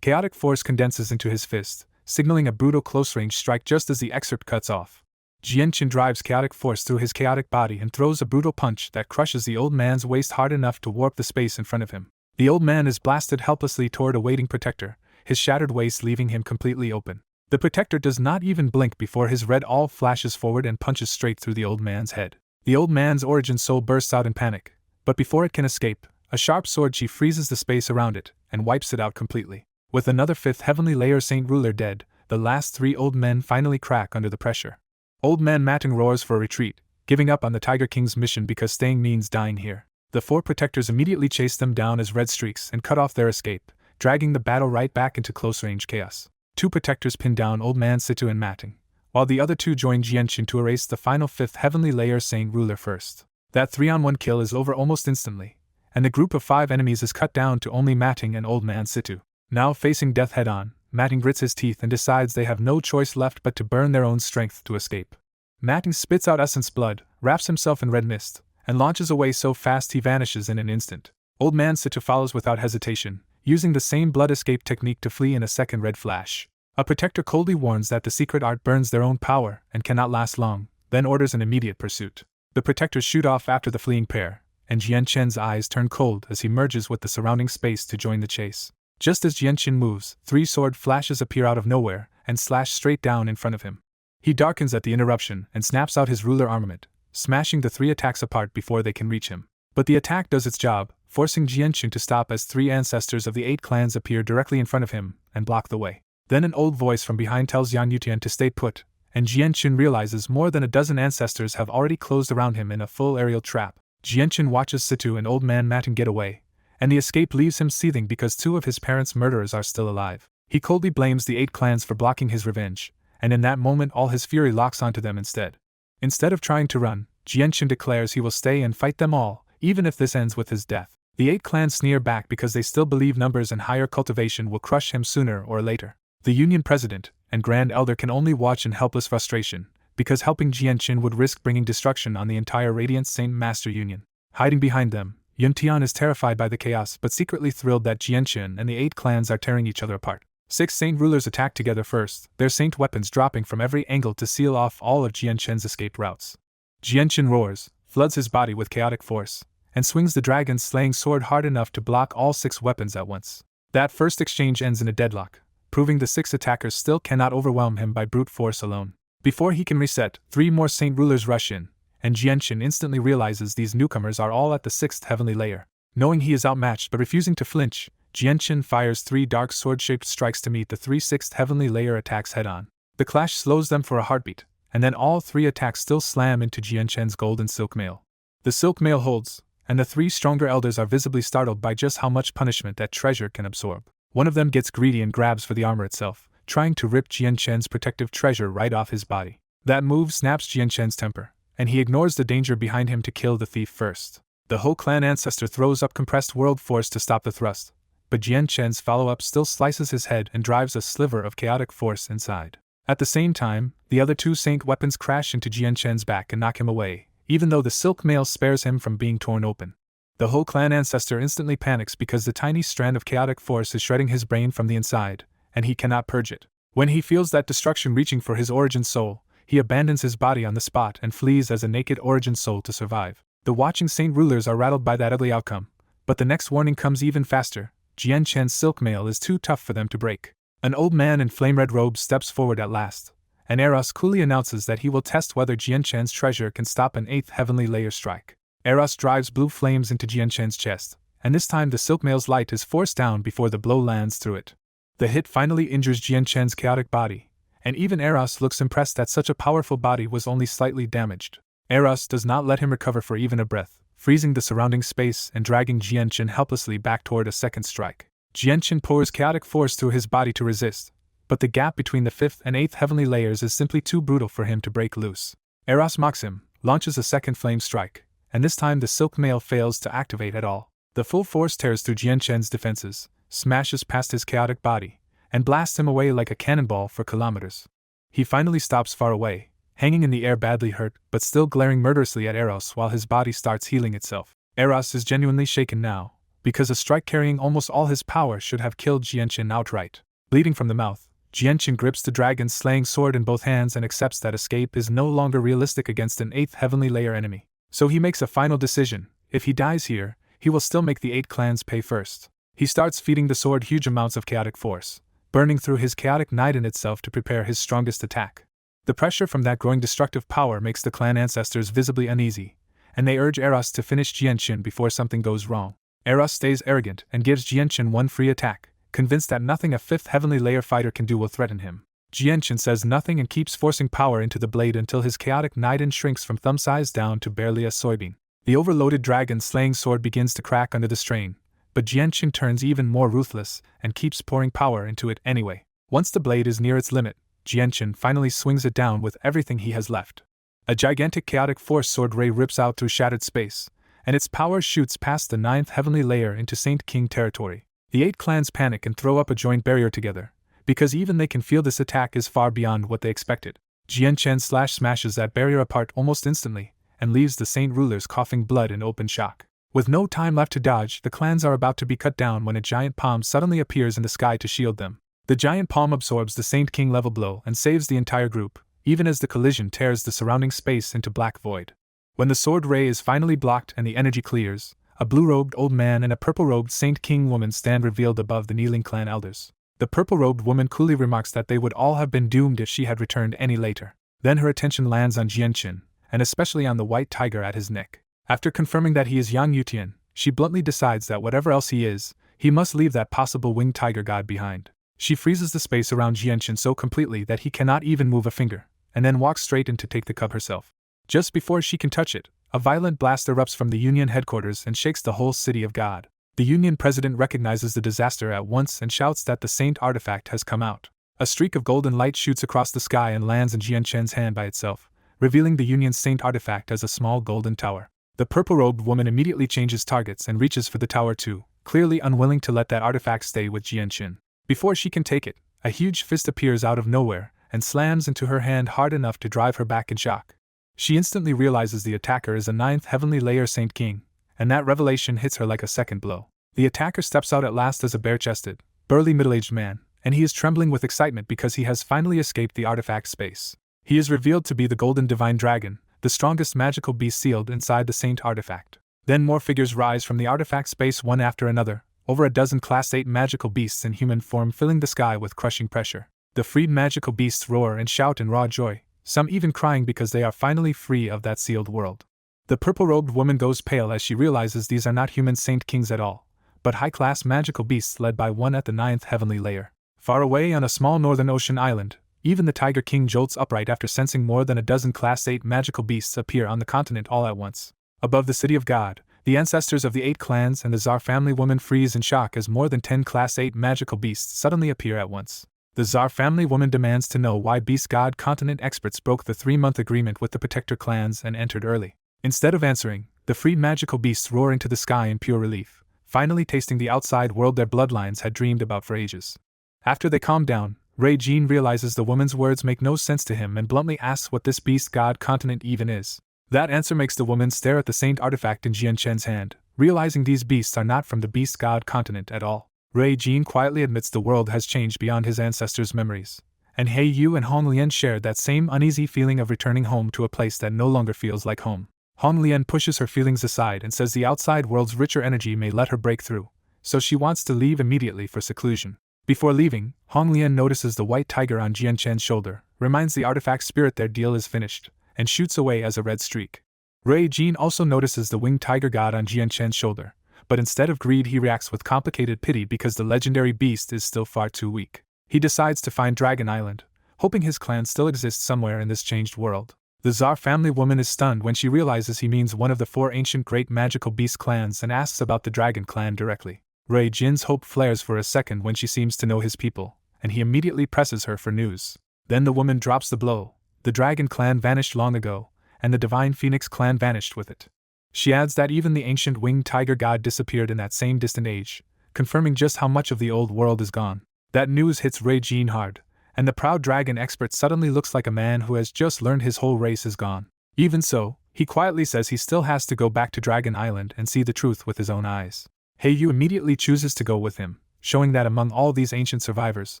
Chaotic force condenses into his fist, signaling a brutal close-range strike just as the excerpt cuts off. Jian Chen drives chaotic force through his chaotic body and throws a brutal punch that crushes the old man's waist hard enough to warp the space in front of him. The old man is blasted helplessly toward a waiting protector, his shattered waist leaving him completely open. The protector does not even blink before his red awl flashes forward and punches straight through the old man's head. The old man's origin soul bursts out in panic, but before it can escape, a sharp sword chi freezes the space around it and wipes it out completely. With another 5th heavenly layer saint ruler dead, the last 3 old men finally crack under the pressure. Old man Matting roars for a retreat, giving up on the Tiger King's mission because staying means dying here. The 4 protectors immediately chase them down as red streaks and cut off their escape, dragging the battle right back into close-range chaos. 2 protectors pin down Old Man Situ and Matting, while the other 2 join Jianshin to erase the final 5th Heavenly Layer Saint Ruler first. That 3-on-1 kill is over almost instantly, and the group of 5 enemies is cut down to only Matting and Old Man Situ. Now facing death head-on, Matting grits his teeth and decides they have no choice left but to burn their own strength to escape. Matting spits out essence blood, wraps himself in red mist, and launches away so fast he vanishes in an instant. Old Man Situ follows without hesitation, using the same blood escape technique to flee in a second red flash. A protector coldly warns that the secret art burns their own power and cannot last long, then orders an immediate pursuit. The protectors shoot off after the fleeing pair, and Jianshin's eyes turn cold as he merges with the surrounding space to join the chase. Just as Jianshin moves, 3 sword flashes appear out of nowhere and slash straight down in front of him. He darkens at the interruption and snaps out his ruler armament, smashing the 3 attacks apart before they can reach him. But the attack does its job, forcing Jianshin to stop as 3 ancestors of the 8 clans appear directly in front of him and block the way. Then an old voice from behind tells Yan Yutian to stay put, and Jianshin realizes more than a dozen ancestors have already closed around him in a full aerial trap. Jianshin watches Situ and Old Man Matting get away, and the escape leaves him seething because 2 of his parents' murderers are still alive. He coldly blames the 8 clans for blocking his revenge, and in that moment all his fury locks onto them instead. Instead of trying to run, Jianshin declares he will stay and fight them all, even if this ends with his death. The 8 clans sneer back because they still believe numbers and higher cultivation will crush him sooner or later. The Union President and Grand Elder can only watch in helpless frustration, because helping Jianshin would risk bringing destruction on the entire Radiant Saint Master Union. Hiding behind them, Yuntian is terrified by the chaos but secretly thrilled that Jianshin and the 8 clans are tearing each other apart. 6 saint rulers attack together first, their saint weapons dropping from every angle to seal off all of Jianshin's escape routes. Jianshin roars, floods his body with chaotic force, and swings the dragon's slaying sword hard enough to block all 6 weapons at once. That first exchange ends in a deadlock, proving the 6 attackers still cannot overwhelm him by brute force alone. Before he can reset, 3 more saint rulers rush in, and Jianshin instantly realizes these newcomers are all at the 6th heavenly layer. Knowing he is outmatched but refusing to flinch, Jianshin fires 3 dark sword-shaped strikes to meet the 3 6th heavenly layer attacks head-on. The clash slows them for a heartbeat, and then all 3 attacks still slam into Jianshin's golden silk mail. The silk mail holds, and the 3 stronger elders are visibly startled by just how much punishment that treasure can absorb. One of them gets greedy and grabs for the armor itself, trying to rip Jianshin's protective treasure right off his body. That move snaps Jianshin's temper, and he ignores the danger behind him to kill the thief first. The whole clan ancestor throws up compressed world force to stop the thrust, but Jianshin's follow-up still slices his head and drives a sliver of chaotic force inside. At the same time, the other 2 saint weapons crash into Jianshin's back and knock him away, even though the silk mail spares him from being torn open. The whole clan ancestor instantly panics because the tiny strand of chaotic force is shredding his brain from the inside, and he cannot purge it. When he feels that destruction reaching for his origin soul, he abandons his body on the spot and flees as a naked origin soul to survive. The watching saint rulers are rattled by that ugly outcome, but the next warning comes even faster. Jianshin's silk mail is too tough for them to break. An old man in flame-red robes steps forward at last, and Eros coolly announces that he will test whether Jianshin's treasure can stop an 8th heavenly layer strike. Eros drives blue flames into Jianshin's chest, and this time the silk mail's light is forced down before the blow lands through it. The hit finally injures Jianshin's chaotic body, and even Eros looks impressed that such a powerful body was only slightly damaged. Eros does not let him recover for even a breath, freezing the surrounding space and dragging Jianshin helplessly back toward a second strike. Jianshin pours chaotic force through his body to resist, but the gap between the 5th and 8th heavenly layers is simply too brutal for him to break loose. Eros mocks him, launches a second flame strike, and this time the silk mail fails to activate at all. The full force tears through Jianshin's defenses, smashes past his chaotic body, and blasts him away like a cannonball for kilometers. He finally stops far away, hanging in the air badly hurt but still glaring murderously at Eros while his body starts healing itself. Eros is genuinely shaken now, because a strike carrying almost all his power should have killed Jianshin outright. Bleeding from the mouth, Jianshin grips the dragon's slaying sword in both hands and accepts that escape is no longer realistic against an 8th heavenly layer enemy. So he makes a final decision: if he dies here, he will still make the 8 clans pay first. He starts feeding the sword huge amounts of chaotic force, burning through his chaotic night in itself to prepare his strongest attack. The pressure from that growing destructive power makes the clan ancestors visibly uneasy, and they urge Eros to finish Jianshin before something goes wrong. Eros stays arrogant and gives Jianshin one free attack, convinced that nothing a 5th heavenly layer fighter can do will threaten him. Jianshin says nothing and keeps forcing power into the blade until his chaotic Naiden shrinks from thumb size down to barely a soybean. The overloaded dragon-slaying sword begins to crack under the strain, but Jianqing turns even more ruthless and keeps pouring power into it anyway. Once the blade is near its limit, Jianqing finally swings it down with everything he has left. A gigantic chaotic force sword ray rips out through shattered space, and its power shoots past the 9th heavenly layer into Saint King territory. The 8 clans panic and throw up a joint barrier together, because even they can feel this attack is far beyond what they expected. Jianqing smashes that barrier apart almost instantly, and leaves the Saint rulers coughing blood in open shock. With no time left to dodge, the clans are about to be cut down when a giant palm suddenly appears in the sky to shield them. The giant palm absorbs the Saint King level blow and saves the entire group, even as the collision tears the surrounding space into black void. When the sword ray is finally blocked and the energy clears, a blue-robed old man and a purple-robed Saint King woman stand revealed above the kneeling clan elders. The purple-robed woman coolly remarks that they would all have been doomed if she had returned any later. Then her attention lands on Jianqing, and especially on the white tiger at his neck. After confirming that he is Yang Yutian, she bluntly decides that whatever else he must leave that possible winged tiger god behind. She freezes the space around Jianqing so completely that he cannot even move a finger, and then walks straight in to take the cub herself. Just before she can touch it, a violent blast erupts from the Union headquarters and shakes the whole city of God. The Union president recognizes the disaster at once and shouts that the Saint artifact has come out. A streak of golden light shoots across the sky and lands in Jianqing's hand by itself, revealing the Union's Saint artifact as a small golden tower. The purple-robed woman immediately changes targets and reaches for the tower too, clearly unwilling to let that artifact stay with Jianqing. Before she can take it, a huge fist appears out of nowhere and slams into her hand hard enough to drive her back in shock. She instantly realizes the attacker is a 9th heavenly layer Saint King, and that revelation hits her like a second blow. The attacker steps out at last as a bare-chested, burly middle-aged man, and he is trembling with excitement because he has finally escaped the artifact space. He is revealed to be the Golden Divine Dragon, the strongest magical beast sealed inside the Saint artifact. Then more figures rise from the artifact space one after another, over a dozen Class 8 magical beasts in human form filling the sky with crushing pressure. The freed magical beasts roar and shout in raw joy, some even crying because they are finally free of that sealed world. The purple-robed woman goes pale as she realizes these are not human Saint Kings at all, but high-class magical beasts led by one at the 9th heavenly layer. Far away on a small northern ocean island, even the Tiger King jolts upright after sensing more than a dozen Class 8 magical beasts appear on the continent all at once. Above the city of God, the ancestors of the 8 clans and the Tsar family woman freeze in shock as more than 10 Class 8 magical beasts suddenly appear at once. The Tsar family woman demands to know why Beast God continent experts broke the 3-month agreement with the Protector clans and entered early. Instead of answering, the freed magical beasts roar into the sky in pure relief, finally tasting the outside world their bloodlines had dreamed about for ages. After they calm down, Ray Jean realizes the woman's words make no sense to him and bluntly asks what this Beast God continent even is. That answer makes the woman stare at the Saint artifact in Jianqing's hand, realizing these beasts are not from the Beast God continent at all. Ray Jean quietly admits the world has changed beyond his ancestors' memories, and He Yu and Hong Lian shared that same uneasy feeling of returning home to a place that no longer feels like home. Hong Lian pushes her feelings aside and says the outside world's richer energy may let her break through, so she wants to leave immediately for seclusion. Before leaving, Hong Lian notices the white tiger on Jianqing's shoulder, reminds the artifact spirit their deal is finished, and shoots away as a red streak. Ray Jean also notices the winged tiger god on Jianqing's shoulder, but instead of greed he reacts with complicated pity because the legendary beast is still far too weak. He decides to find Dragon Island, hoping his clan still exists somewhere in this changed world. The Tsar family woman is stunned when she realizes he means one of the 4 ancient great magical beast clans and asks about the Dragon clan directly. Ray Jin's hope flares for a second when she seems to know his people, and he immediately presses her for news. Then the woman drops the blow. The Dragon clan vanished long ago, and the Divine Phoenix clan vanished with it. She adds that even the ancient winged tiger god disappeared in that same distant age, confirming just how much of the old world is gone. That news hits Ray Jean hard, and the proud dragon expert suddenly looks like a man who has just learned his whole race is gone. Even so, he quietly says he still has to go back to Dragon Island and see the truth with his own eyes. He Yu immediately chooses to go with him, showing that among all these ancient survivors,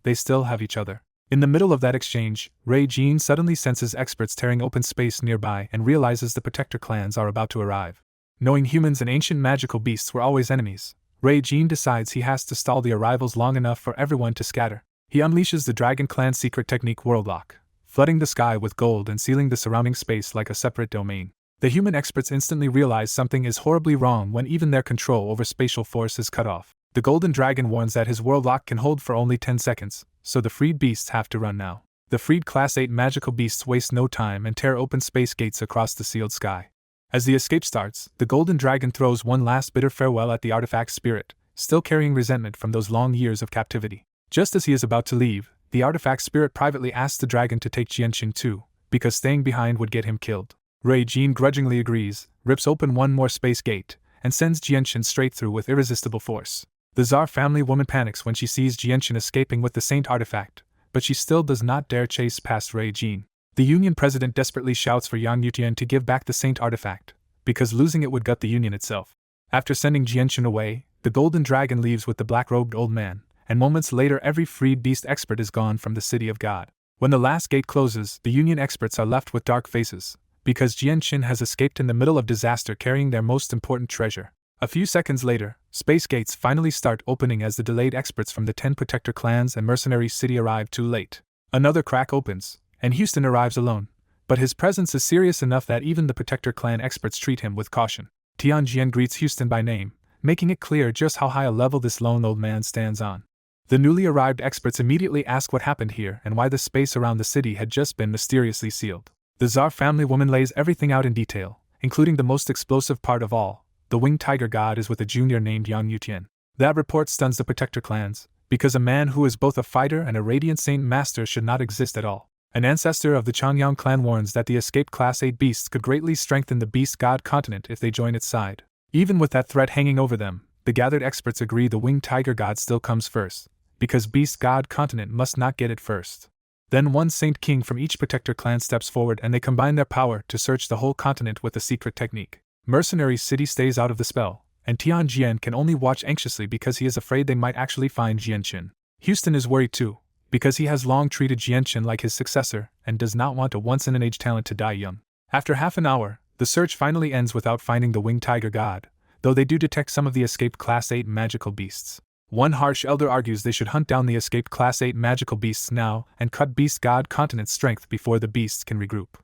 they still have each other. In the middle of that exchange, Ray Jean suddenly senses experts tearing open space nearby and realizes the Protector clans are about to arrive. Knowing humans and ancient magical beasts were always enemies, Ray Jean decides he has to stall the arrivals long enough for everyone to scatter. He unleashes the Dragon Clan's secret technique World Lock, flooding the sky with gold and sealing the surrounding space like a separate domain. The human experts instantly realize something is horribly wrong when even their control over spatial force is cut off. The Golden Dragon warns that his World Lock can hold for only 10 seconds, so the freed beasts have to run now. The freed Class 8 magical beasts waste no time and tear open space gates across the sealed sky. As the escape starts, the Golden Dragon throws one last bitter farewell at the artifact spirit, still carrying resentment from those long years of captivity. Just as he is about to leave, the artifact spirit privately asks the dragon to take Jianqin too, because staying behind would get him killed. Jin grudgingly agrees, rips open one more space gate, and sends Jianqin straight through with irresistible force. The Tsar family woman panics when she sees Jianqin escaping with the Saint artifact, but she still does not dare chase past Jin. The Union president desperately shouts for Yang Yutian to give back the Saint artifact, because losing it would gut the Union itself. After sending Jianqin away, the Golden Dragon leaves with the black-robed old man, and moments later every freed beast expert is gone from the City of God. When the last gate closes, the Union experts are left with dark faces, because Jianqin has escaped in the middle of disaster carrying their most important treasure. A few seconds later, space gates finally start opening as the delayed experts from the 10 Protector clans and Mercenary City arrive too late. Another crack opens, and Houston arrives alone, but his presence is serious enough that even the Protector clan experts treat him with caution. Tianjian greets Houston by name, making it clear just how high a level this lone old man stands on. The newly arrived experts immediately ask what happened here and why the space around the city had just been mysteriously sealed. The Tsar family woman lays everything out in detail, including the most explosive part of all: the winged tiger god is with a junior named Yang Yutian. That report stuns the Protector clans, because a man who is both a fighter and a Radiant Saint Master should not exist at all. An ancestor of the Changyang clan warns that the escaped Class 8 beasts could greatly strengthen the Beast God continent if they join its side. Even with that threat hanging over them, the gathered experts agree the winged tiger god still comes first, because Beast God continent must not get it first. Then one Saint King from each Protector clan steps forward and they combine their power to search the whole continent with a secret technique. Mercenary City stays out of the spell, and Tianjian can only watch anxiously because he is afraid they might actually find Jianqin. Houston is worried too, because he has long treated Jianqin like his successor and does not want a once-in-an-age talent to die young. After half an hour, the search finally ends without finding the winged tiger god, though they do detect some of the escaped Class 8 magical beasts. One harsh elder argues they should hunt down the escaped Class 8 magical beasts now and cut Beast God continent's strength before the beasts can regroup.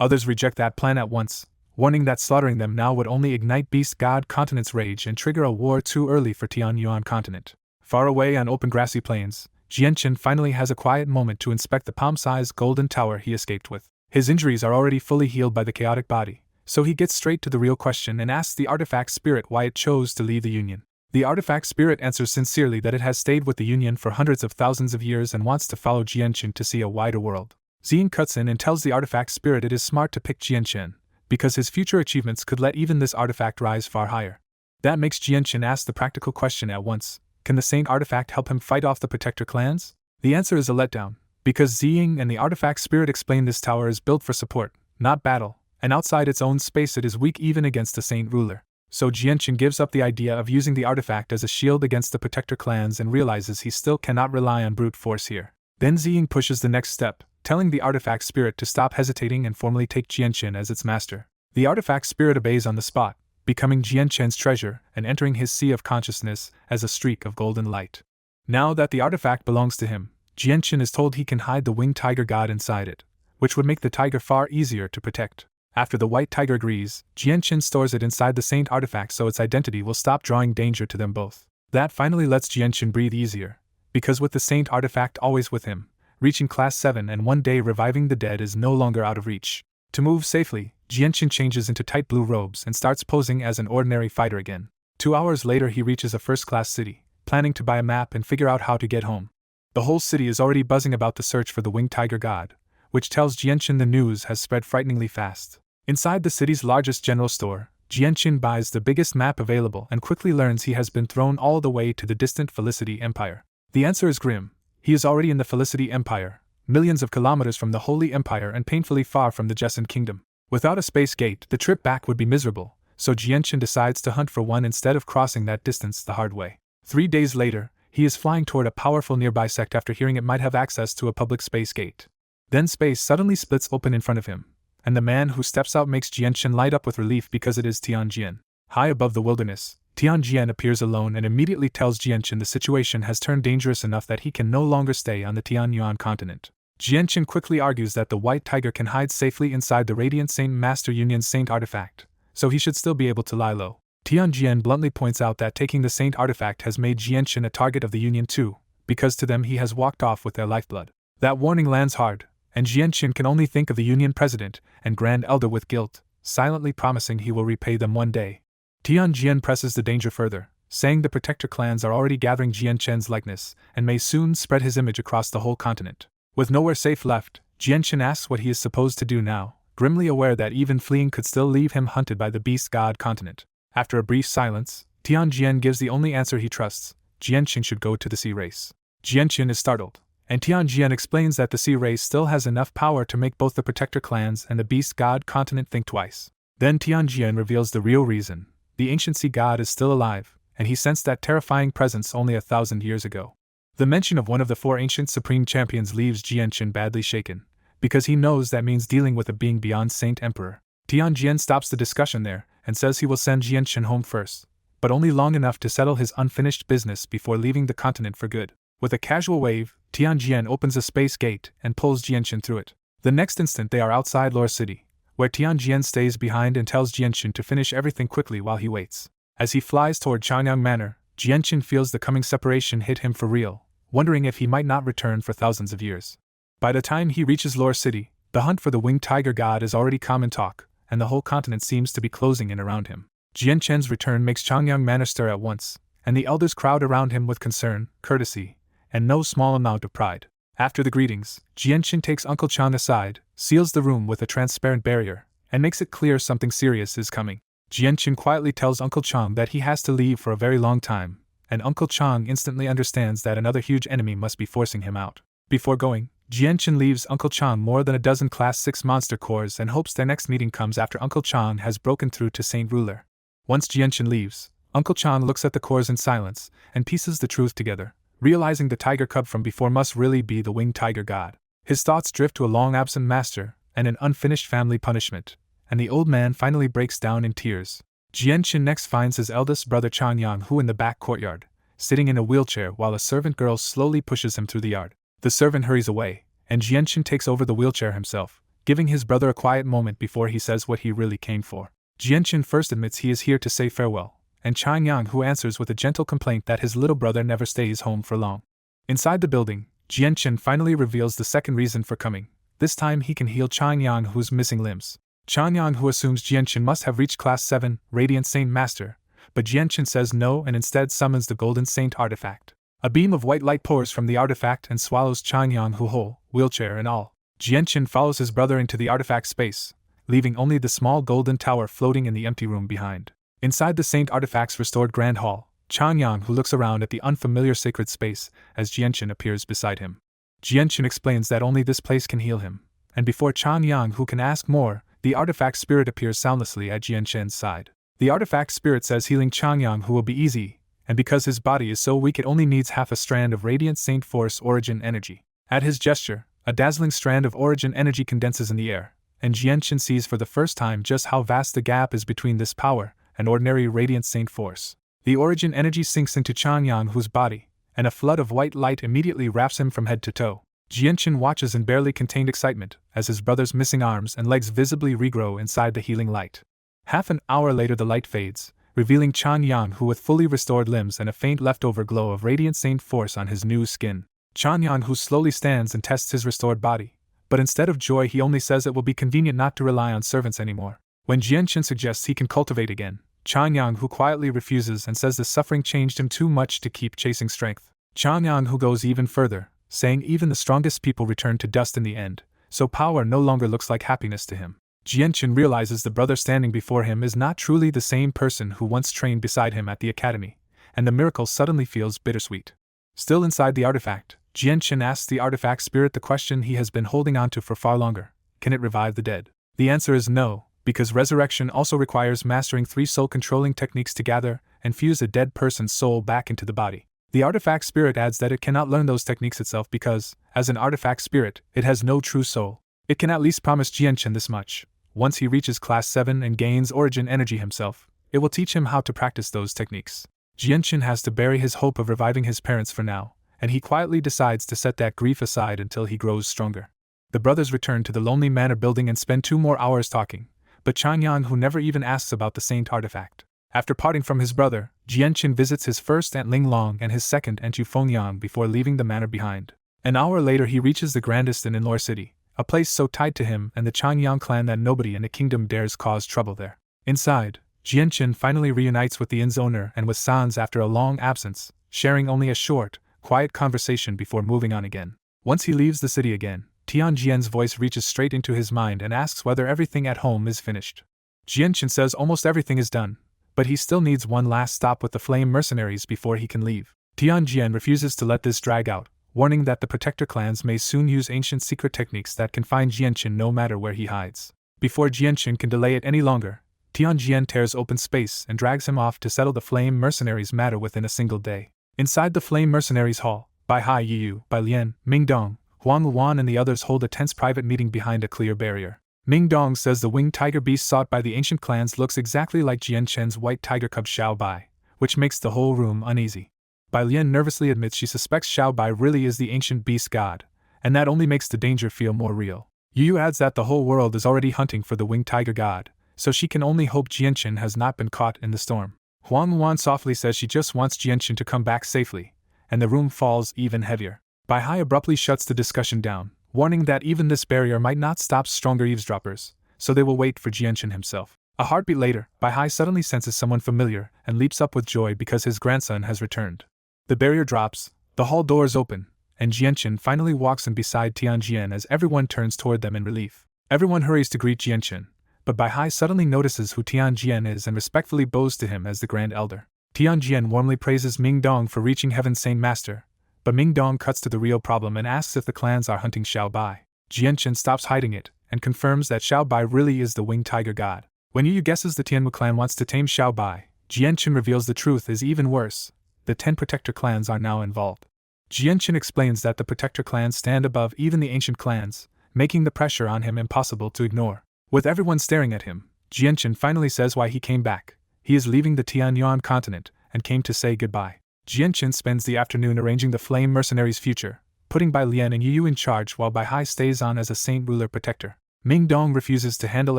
Others reject that plan at once, warning that slaughtering them now would only ignite Beast God continent's rage and trigger a war too early for Tianyuan continent. Far away on open grassy plains, Jianqin finally has a quiet moment to inspect the palm-sized golden tower he escaped with. His injuries are already fully healed by the chaotic body, so he gets straight to the real question and asks the artifact spirit why it chose to leave the Union. The artifact spirit answers sincerely that it has stayed with the Union for hundreds of thousands of years and wants to follow Jianqin to see a wider world. Zien cuts in and tells the artifact spirit it is smart to pick Jianqin, because his future achievements could let even this artifact rise far higher. That makes Jianqin ask the practical question at once: can the Saint artifact help him fight off the Protector clans? The answer is a letdown, because Ziying and the artifact spirit explain this tower is built for support, not battle, and outside its own space it is weak even against the Saint ruler. So Jianqin gives up the idea of using the artifact as a shield against the Protector clans and realizes he still cannot rely on brute force here. Then Ziying pushes the next step, telling the artifact spirit to stop hesitating and formally take Jianqin as its master. The artifact spirit obeys on the spot, becoming Jianqin's treasure and entering his sea of consciousness as a streak of golden light. Now that the artifact belongs to him, Jianqin is told he can hide the winged tiger god inside it, which would make the tiger far easier to protect. After the white tiger agrees, Jianqin stores it inside the Saint artifact so its identity will stop drawing danger to them both. That finally lets Jianqin breathe easier, because with the Saint artifact always with him, reaching Class 7 and one day reviving the dead is no longer out of reach. To move safely, Jianqin changes into tight blue robes and starts posing as an ordinary fighter again. 2 hours later he reaches a first-class city, planning to buy a map and figure out how to get home. The whole city is already buzzing about the search for the winged tiger god, which tells Jianqin the news has spread frighteningly fast. Inside the city's largest general store, Jianqin buys the biggest map available and quickly learns he has been thrown all the way to the distant Felicity Empire. The answer is grim. He is already in the Felicity Empire, millions of kilometers from the Holy Empire and painfully far from the Jesson Kingdom. Without a space gate, the trip back would be miserable, so Jianqin decides to hunt for one instead of crossing that distance the hard way. 3 days later, he is flying toward a powerful nearby sect after hearing it might have access to a public space gate. Then space suddenly splits open in front of him, and the man who steps out makes Jianqin light up with relief because it is Tianjian. High above the wilderness, Tianjian appears alone and immediately tells Jianqin the situation has turned dangerous enough that he can no longer stay on the Tianyuan continent. Jianqin quickly argues that the white tiger can hide safely inside the Radiant Saint Master Union's Saint artifact, so he should still be able to lie low. Tianjian bluntly points out that taking the Saint artifact has made Jianqin a target of the Union too, because to them he has walked off with their lifeblood. That warning lands hard, and Jianqin can only think of the Union president and Grand Elder with guilt, silently promising he will repay them one day. Tianjian presses the danger further, saying the protector clans are already gathering Jianchen's likeness and may soon spread his image across the whole continent. With nowhere safe left, Jianchen asks what he is supposed to do now, grimly aware that even fleeing could still leave him hunted by the beast god continent. After a brief silence, Tianjian gives the only answer he trusts: Jianchen should go to the sea race. Jianchen is startled, and Tianjian explains that the sea race still has enough power to make both the protector clans and the beast god continent think twice. Then Tianjian reveals the real reason: the ancient sea god is still alive, and he sensed that terrifying presence only 1,000 years ago. The mention of one of the 4 ancient supreme champions leaves Jianchen badly shaken, because he knows that means dealing with a being beyond Saint Emperor. Tianjian stops the discussion there and says he will send Jianchen home first, but only long enough to settle his unfinished business before leaving the continent for good. With a casual wave, Tianjian opens a space gate and pulls Jianchen through it. The next instant they are outside Lore City, where Tianjian stays behind and tells Jianchen to finish everything quickly while he waits. As he flies toward Changyang Manor, Jianchen feels the coming separation hit him for real, wondering if he might not return for thousands of years. By the time he reaches Lore City, the hunt for the winged tiger god is already common talk, and the whole continent seems to be closing in around him. Jianchen's return makes Changyang Manor stir at once, and the elders crowd around him with concern, courtesy, and no small amount of pride. After the greetings, Jianchen takes Uncle Chang aside, seals the room with a transparent barrier, and makes it clear something serious is coming. Jianchen quietly tells Uncle Chang that he has to leave for a very long time, and Uncle Chang instantly understands that another huge enemy must be forcing him out. Before going, Jianchen leaves Uncle Chang more than a dozen Class 6 monster cores and hopes their next meeting comes after Uncle Chang has broken through to Saint Ruler. Once Jianchen leaves, Uncle Chang looks at the cores in silence and pieces the truth together, realizing the tiger cub from before must really be the winged tiger god. His thoughts drift to a long-absent master and an unfinished family punishment, and the old man finally breaks down in tears. Jianchen next finds his eldest brother Changyang Hu in the back courtyard, sitting in a wheelchair while a servant girl slowly pushes him through the yard. The servant hurries away, and Jianchen takes over the wheelchair himself, giving his brother a quiet moment before he says what he really came for. Jianchen first admits he is here to say farewell, and Changyang Hu answers with a gentle complaint that his little brother never stays home for long. Inside the building, Jianchen finally reveals the second reason for coming. This time he can heal Changyang Hu's missing limbs. Changyang Hu assumes Jianchen must have reached Class 7, Radiant Saint Master, but Jianchen says no and instead summons the Golden Saint artifact. A beam of white light pours from the artifact and swallows Changyang Hu whole, wheelchair and all. Jianchen follows his brother into the artifact space, leaving only the small golden tower floating in the empty room behind. Inside the Saint Artifact's restored Grand Hall, Changyang Hu looks around at the unfamiliar sacred space as Jianchen appears beside him. Jianchen explains that only this place can heal him, and before Changyang Hu can ask more, the artifact spirit appears soundlessly at Jianchen's side. The artifact spirit says healing Changyang Hu will be easy, and because his body is so weak it only needs half a strand of Radiant Saint Force Origin Energy. At his gesture, a dazzling strand of Origin Energy condenses in the air, and Jianchen sees for the first time just how vast the gap is between this power and ordinary Radiant Saint Force. The Origin Energy sinks into Changyang Hu's body, and a flood of white light immediately wraps him from head to toe. Jianchen watches in barely contained excitement as his brother's missing arms and legs visibly regrow inside the healing light. Half an hour later the light fades, revealing Changyang Hu with fully restored limbs and a faint leftover glow of Radiant Saint Force on his new skin. Changyang Hu slowly stands and tests his restored body, but instead of joy he only says it will be convenient not to rely on servants anymore. When Jianchen suggests he can cultivate again, Changyang Hu quietly refuses and says the suffering changed him too much to keep chasing strength. Changyang Hu goes even further, saying even the strongest people return to dust in the end, so power no longer looks like happiness to him. Jianchen realizes the brother standing before him is not truly the same person who once trained beside him at the academy, and the miracle suddenly feels bittersweet. Still inside the artifact, Jianchen asks the artifact spirit the question he has been holding onto for far longer: can it revive the dead? The answer is no, because resurrection also requires mastering 3 soul-controlling techniques to gather and fuse a dead person's soul back into the body. The artifact spirit adds that it cannot learn those techniques itself because, as an artifact spirit, it has no true soul. It can at least promise Jianchen this much: once he reaches Class 7 and gains Origin Energy himself, it will teach him how to practice those techniques. Jianchen has to bury his hope of reviving his parents for now, and he quietly decides to set that grief aside until he grows stronger. The brothers return to the lonely manor building and spend 2 more hours talking, but Changyang Hu never even asks about the Saint artifact. After parting from his brother, Jianchen visits his first Aunt Ling Long and his second Aunt Yu Fengyang before leaving the manor behind. An hour later he reaches the grandest inn in Lore City, a place so tied to him and the Changyang clan that nobody in the kingdom dares cause trouble there. Inside, Jianchen finally reunites with the inn's owner and with Sans after a long absence, sharing only a short, quiet conversation before moving on again. Once he leaves the city again, Tianjian's voice reaches straight into his mind and asks whether everything at home is finished. Jianchen says almost everything is done, but he still needs one last stop with the flame mercenaries before he can leave. Tianjian refuses to let this drag out, warning that the protector clans may soon use ancient secret techniques that can find Jianchen no matter where he hides. Before Jianchen can delay it any longer, Tianjian tears open space and drags him off to settle the flame mercenaries' matter within a single day. Inside the flame mercenaries' hall, Bai Hai Yiyu, Bai Lian, Ming Dong, Huang Luan and the others hold a tense private meeting behind a clear barrier. Ming Dong says the winged tiger beast sought by the ancient clans looks exactly like Jianchen's white tiger cub Xiao Bai, which makes the whole room uneasy. Bai Lian nervously admits she suspects Xiao Bai really is the ancient beast god, and that only makes the danger feel more real. Yu adds that the whole world is already hunting for the winged tiger god, so she can only hope Jianchen has not been caught in the storm. Huang Luan softly says she just wants Jianchen to come back safely, and the room falls even heavier. Bai Hai abruptly shuts the discussion down, warning that even this barrier might not stop stronger eavesdroppers, so they will wait for Jianchen himself. A heartbeat later, Bai Hai suddenly senses someone familiar and leaps up with joy because his grandson has returned. The barrier drops, the hall doors open, and Jianchen finally walks in beside Tianjian as everyone turns toward them in relief. Everyone hurries to greet Jianchen, but Bai Hai suddenly notices who Tianjian is and respectfully bows to him as the Grand Elder. Tianjian warmly praises Ming Dong for reaching Heaven's Saint Master, but Ming Dong cuts to the real problem and asks if the clans are hunting Xiao Bai. Jianchen stops hiding it and confirms that Xiao Bai really is the winged tiger god. When Yu guesses the Tianmu clan wants to tame Xiao Bai, Jianchen reveals the truth is even worse. The 10 protector clans are now involved. Jianchen explains that the protector clans stand above even the ancient clans, making the pressure on him impossible to ignore. With everyone staring at him, Jianchen finally says why he came back. He is leaving the Tianyuan continent and came to say goodbye. Jianchen spends the afternoon arranging the flame mercenaries' future, putting Bai Lian and Yu in charge while Bai Hai stays on as a saint ruler protector. Ming Dong refuses to handle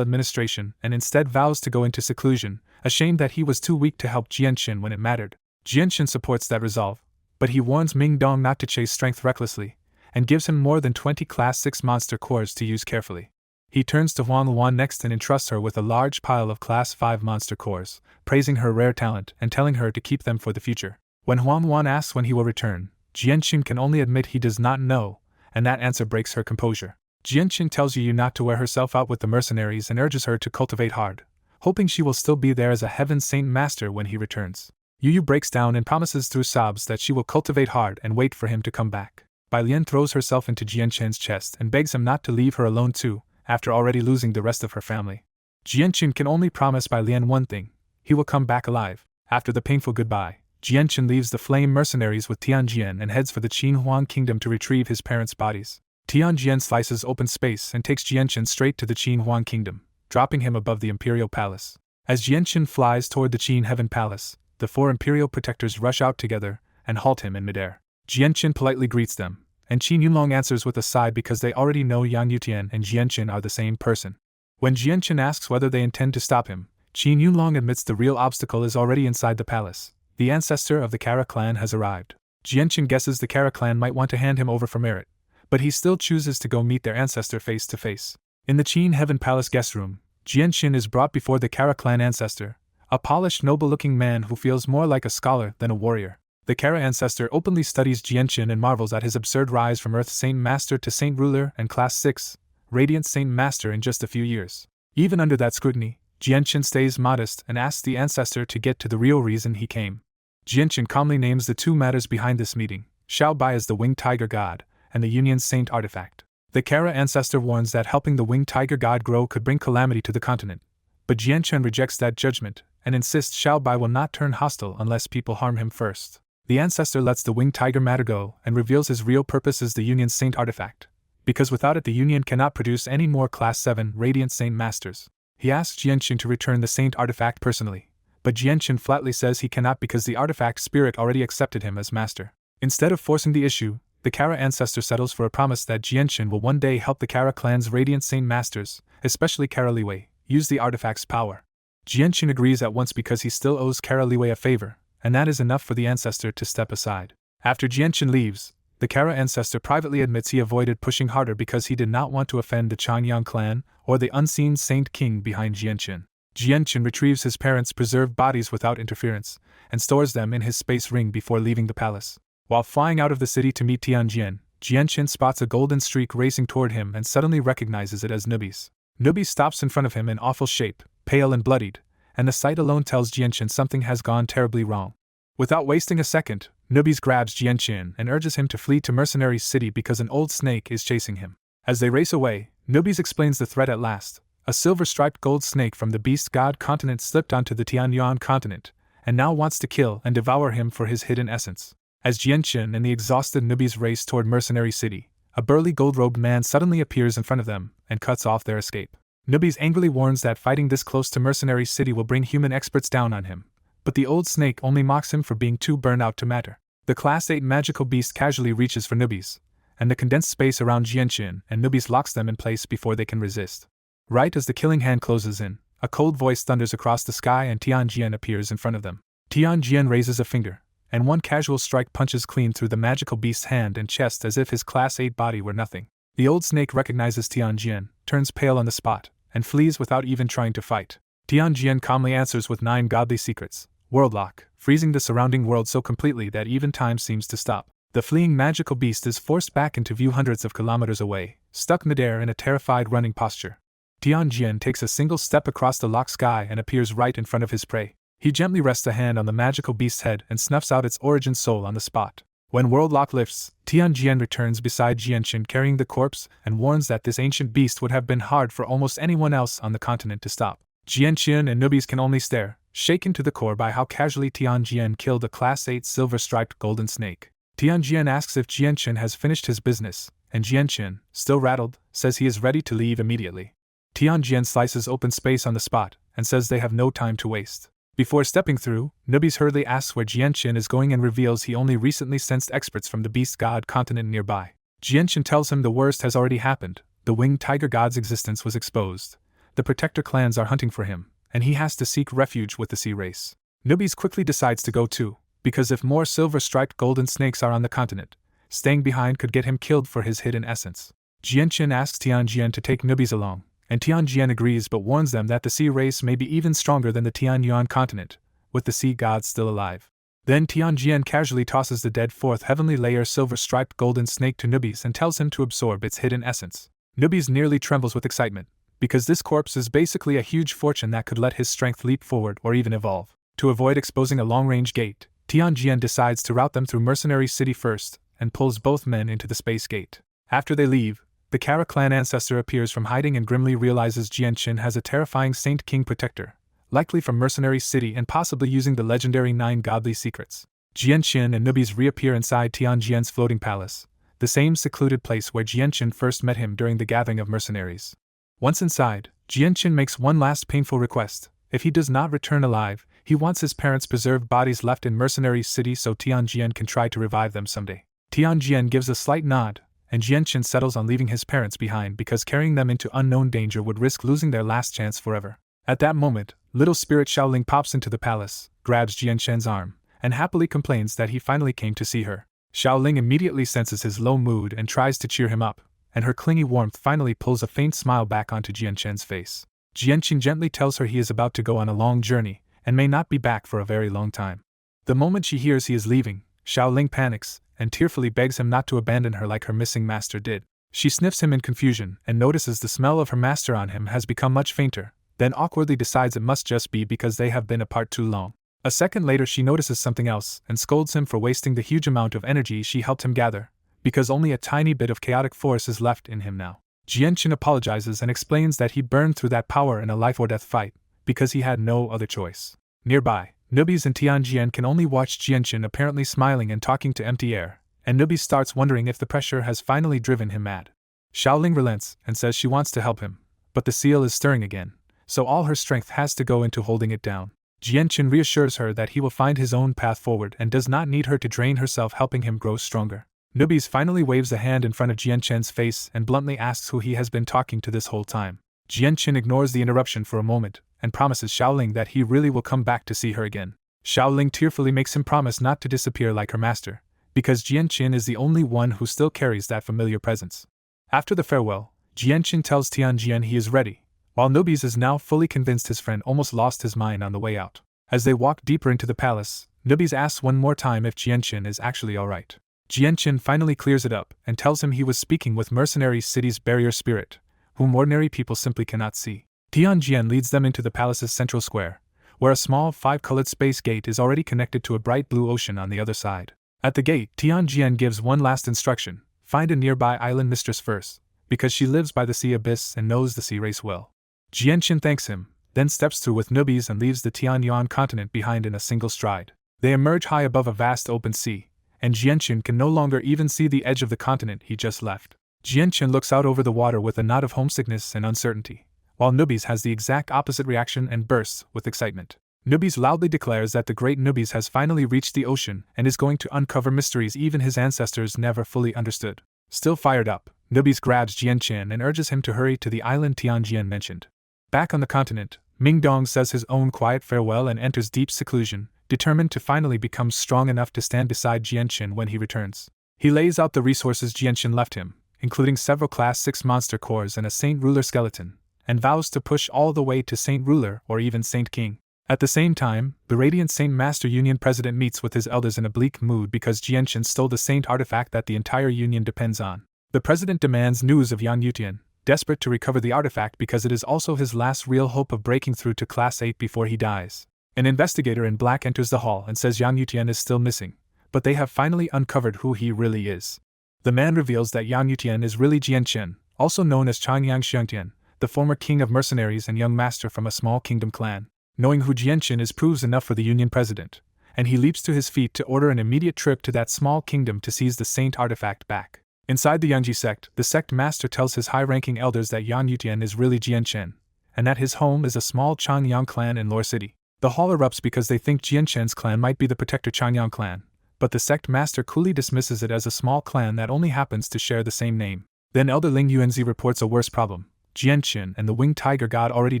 administration and instead vows to go into seclusion, ashamed that he was too weak to help Jianchen when it mattered. Jianchen supports that resolve, but he warns Ming Dong not to chase strength recklessly, and gives him more than 20 Class 6 monster cores to use carefully. He turns to Huang Luan next and entrusts her with a large pile of Class 5 monster cores, praising her rare talent and telling her to keep them for the future. When Huang Luan asks when he will return, Jianchen can only admit he does not know, and that answer breaks her composure. Jianchen tells Yu not to wear herself out with the mercenaries and urges her to cultivate hard, hoping she will still be there as a Heaven Saint Master when he returns. Yu breaks down and promises through sobs that she will cultivate hard and wait for him to come back. Bai Lian throws herself into Jianchen's chest and begs him not to leave her alone too, after already losing the rest of her family. Jianchen can only promise Bai Lian one thing: he will come back alive. After the painful goodbye, Jianchen leaves the flame mercenaries with Tianjian and heads for the Qinhuang kingdom to retrieve his parents' bodies. Tianjian slices open space and takes Jianchen straight to the Qinhuang kingdom, dropping him above the imperial palace. As Jianchen flies toward the Qin Heaven Palace, the 4 imperial protectors rush out together and halt him in midair. Jianchen politely greets them, and Qin Yunlong answers with a sigh because they already know Yang Yutian and Jianchen are the same person. When Jianchen asks whether they intend to stop him, Qin Yunlong admits the real obstacle is already inside the palace. The ancestor of the Kara clan has arrived. Jianchen guesses the Kara clan might want to hand him over for merit, but he still chooses to go meet their ancestor face to face. In the Qin Heaven Palace guest room, Jianchen is brought before the Kara clan ancestor, a polished, noble-looking man who feels more like a scholar than a warrior. The Kara ancestor openly studies Jianchen and marvels at his absurd rise from Earth Saint Master to Saint Ruler and Class 6, Radiant Saint Master in just a few years. Even under that scrutiny, Jianchen stays modest and asks the ancestor to get to the real reason he came. Jianchen calmly names the 2 matters behind this meeting: Xiao Bai as the winged tiger god, and the Union Saint artifact. The Kara ancestor warns that helping the winged tiger god grow could bring calamity to the continent, but Jianchen rejects that judgment and insists Xiao Bai will not turn hostile unless people harm him first. The ancestor lets the winged tiger matter go and reveals his real purpose as the Union Saint artifact, because without it the Union cannot produce any more Class 7 Radiant Saint Masters. He asks Jianchen to return the Saint artifact personally, but Jianchen flatly says he cannot because the artifact spirit already accepted him as master. Instead of forcing the issue, the Kara ancestor settles for a promise that Jianchen will one day help the Kara clan's Radiant Saint Masters, especially Kara Liwei, use the artifact's power. Jianchen agrees at once because he still owes Kara Liwei a favor, and that is enough for the ancestor to step aside. After Jianchen leaves, The Kara ancestor privately admits he avoided pushing harder because he did not want to offend the Changyang clan or the unseen Saint King behind Jianqin. Jianqin retrieves his parents' preserved bodies without interference and stores them in his space ring before leaving the palace. While flying out of the city to meet Tianjian, Jianqin spots a golden streak racing toward him and suddenly recognizes it as Nubis. Nubis stops in front of him in awful shape, pale and bloodied, and the sight alone tells Jianqin something has gone terribly wrong. Without wasting a second, Nubis grabs Jianqin and urges him to flee to Mercenary City because an old snake is chasing him. As they race away, Nubis explains the threat at last. A silver-striped gold snake from the Beast God continent slipped onto the Tianyuan continent, and now wants to kill and devour him for his hidden essence. As Jianqin and the exhausted Nubis race toward Mercenary City, a burly gold-robed man suddenly appears in front of them and cuts off their escape. Nubis angrily warns that fighting this close to Mercenary City will bring human experts down on him, but the old snake only mocks him for being too burned out to matter. The Class 8 magical beast casually reaches for Nubis, and the condensed space around Jianqin and Nubis locks them in place before they can resist. Right as the killing hand closes in, a cold voice thunders across the sky and Tianjian appears in front of them. Tianjian raises a finger, and one casual strike punches clean through the magical beast's hand and chest as if his Class 8 body were nothing. The old snake recognizes Tianjian, turns pale on the spot, and flees without even trying to fight. Tianjian calmly answers with 9 godly secrets, worldlock, freezing the surrounding world so completely that even time seems to stop. The fleeing magical beast is forced back into view hundreds of kilometers away, stuck midair in a terrified running posture. Tianjian takes a single step across the locked sky and appears right in front of his prey. He gently rests a hand on the magical beast's head and snuffs out its origin soul on the spot. When Worldlock lifts, Tianjian returns beside Jianqin carrying the corpse and warns that this ancient beast would have been hard for almost anyone else on the continent to stop. Jianqin and Nubis can only stare, shaken to the core by how casually Tianjian killed a Class 8 silver-striped golden snake. Tianjian asks if Jianqin has finished his business, and Jianqin, still rattled, says he is ready to leave immediately. Tianjian slices open space on the spot and says they have no time to waste. Before stepping through, Nubis hurriedly asks where Jianqin is going and reveals he only recently sensed experts from the Beast God continent nearby. Jianqin tells him the worst has already happened, the winged tiger god's existence was exposed. The protector clans are hunting for him, and he has to seek refuge with the sea race. Nubis quickly decides to go too, because if more silver-striped golden snakes are on the continent, staying behind could get him killed for his hidden essence. Jianqin asks Tianjian to take Nubis along, and Tianjian agrees but warns them that the sea race may be even stronger than the Tianyuan continent, with the sea gods still alive. Then Tianjian casually tosses the dead fourth heavenly layer silver-striped golden snake to Nubis and tells him to absorb its hidden essence. Nubis nearly trembles with excitement, because this corpse is basically a huge fortune that could let his strength leap forward or even evolve. To avoid exposing a long-range gate, Tianjian decides to route them through Mercenary City first, and pulls both men into the space gate. After they leave, the Kara clan ancestor appears from hiding and grimly realizes Jianqin has a terrifying Saint King protector, likely from Mercenary City and possibly using the legendary 9 godly secrets. Jianqin and Nubis reappear inside Tianjian's floating palace, the same secluded place where Jianqin first met him during the gathering of mercenaries. Once inside, Jianqin makes one last painful request. If he does not return alive, he wants his parents' preserved bodies left in Mercenary City so Tianjian can try to revive them someday. Tianjian gives a slight nod, and Jianqin settles on leaving his parents behind because carrying them into unknown danger would risk losing their last chance forever. At that moment, little spirit Xiaoling pops into the palace, grabs Jianqin's arm, and happily complains that he finally came to see her. Xiaoling immediately senses his low mood and tries to cheer him up, and her clingy warmth finally pulls a faint smile back onto Jianqin's face. Jianqin gently tells her he is about to go on a long journey, and may not be back for a very long time. The moment she hears he is leaving, Xiaoling panics, and tearfully begs him not to abandon her like her missing master did. She sniffs him in confusion and notices the smell of her master on him has become much fainter, then awkwardly decides it must just be because they have been apart too long. A second later she notices something else and scolds him for wasting the huge amount of energy she helped him gather, because only a tiny bit of chaotic force is left in him now. Jianqin apologizes and explains that he burned through that power in a life-or-death fight, because he had no other choice. Nearby, Nubis and Tianjian can only watch Jianqin apparently smiling and talking to empty air, and Nubis starts wondering if the pressure has finally driven him mad. Xiaoling relents and says she wants to help him, but the seal is stirring again, so all her strength has to go into holding it down. Jianqin reassures her that he will find his own path forward and does not need her to drain herself, helping him grow stronger. Nubis finally waves a hand in front of Jianqin's face and bluntly asks who he has been talking to this whole time. Jianqin ignores the interruption for a moment and promises Xiaoling that he really will come back to see her again. Xiaoling tearfully makes him promise not to disappear like her master, because Jianqin is the only one who still carries that familiar presence. After the farewell, Jianqin tells Tianjian he is ready, while Nobis is now fully convinced his friend almost lost his mind on the way out. As they walk deeper into the palace, Nobis asks one more time if Jianqin is actually alright. Jianqin finally clears it up and tells him he was speaking with mercenary city's barrier spirit, whom ordinary people simply cannot see. Tianjian leads them into the palace's central square, where a small 5-colored space gate is already connected to a bright blue ocean on the other side. At the gate, Tianjian gives one last instruction: find a nearby island mistress first, because she lives by the sea abyss and knows the sea race well. Jianqin thanks him, then steps through with Nubis and leaves the Tianyuan continent behind in a single stride. They emerge high above a vast open sea, and Jianqin can no longer even see the edge of the continent he just left. Jianqin looks out over the water with a nod of homesickness and uncertainty, while Nubis has the exact opposite reaction and bursts with excitement. Nubis loudly declares that the great Nubis has finally reached the ocean and is going to uncover mysteries even his ancestors never fully understood. Still fired up, Nubis grabs Jianqin and urges him to hurry to the island Tianjian mentioned. Back on the continent, Mingdong says his own quiet farewell and enters deep seclusion, determined to finally become strong enough to stand beside Jianqin when he returns. He lays out the resources Jianqin left him, including several Class 6 monster cores and a Saint Ruler skeleton, and vows to push all the way to Saint Ruler or even Saint King. At the same time, the Radiant Saint Master Union president meets with his elders in a bleak mood because Jianqin stole the saint artifact that the entire union depends on. The president demands news of Yang Yutian, desperate to recover the artifact because it is also his last real hope of breaking through to Class 8 before he dies. An investigator in black enters the hall and says Yang Yutian is still missing, but they have finally uncovered who he really is. The man reveals that Yang Yutian is really Jianqin, also known as Changyang Xiangtian, the former king of mercenaries and young master from a small kingdom clan. Knowing who Jianqin is proves enough for the union president, and he leaps to his feet to order an immediate trip to that small kingdom to seize the saint artifact back. Inside the Yangji sect, the sect master tells his high-ranking elders that Yang Yutian is really Jianqin, and that his home is a small Changyang clan in Lore City. The hall erupts because they think Jianqin's clan might be the protector Changyang clan, but the sect master coolly dismisses it as a small clan that only happens to share the same name. Then Elder Ling Yuanzi reports a worse problem. Jianqin and the winged tiger god already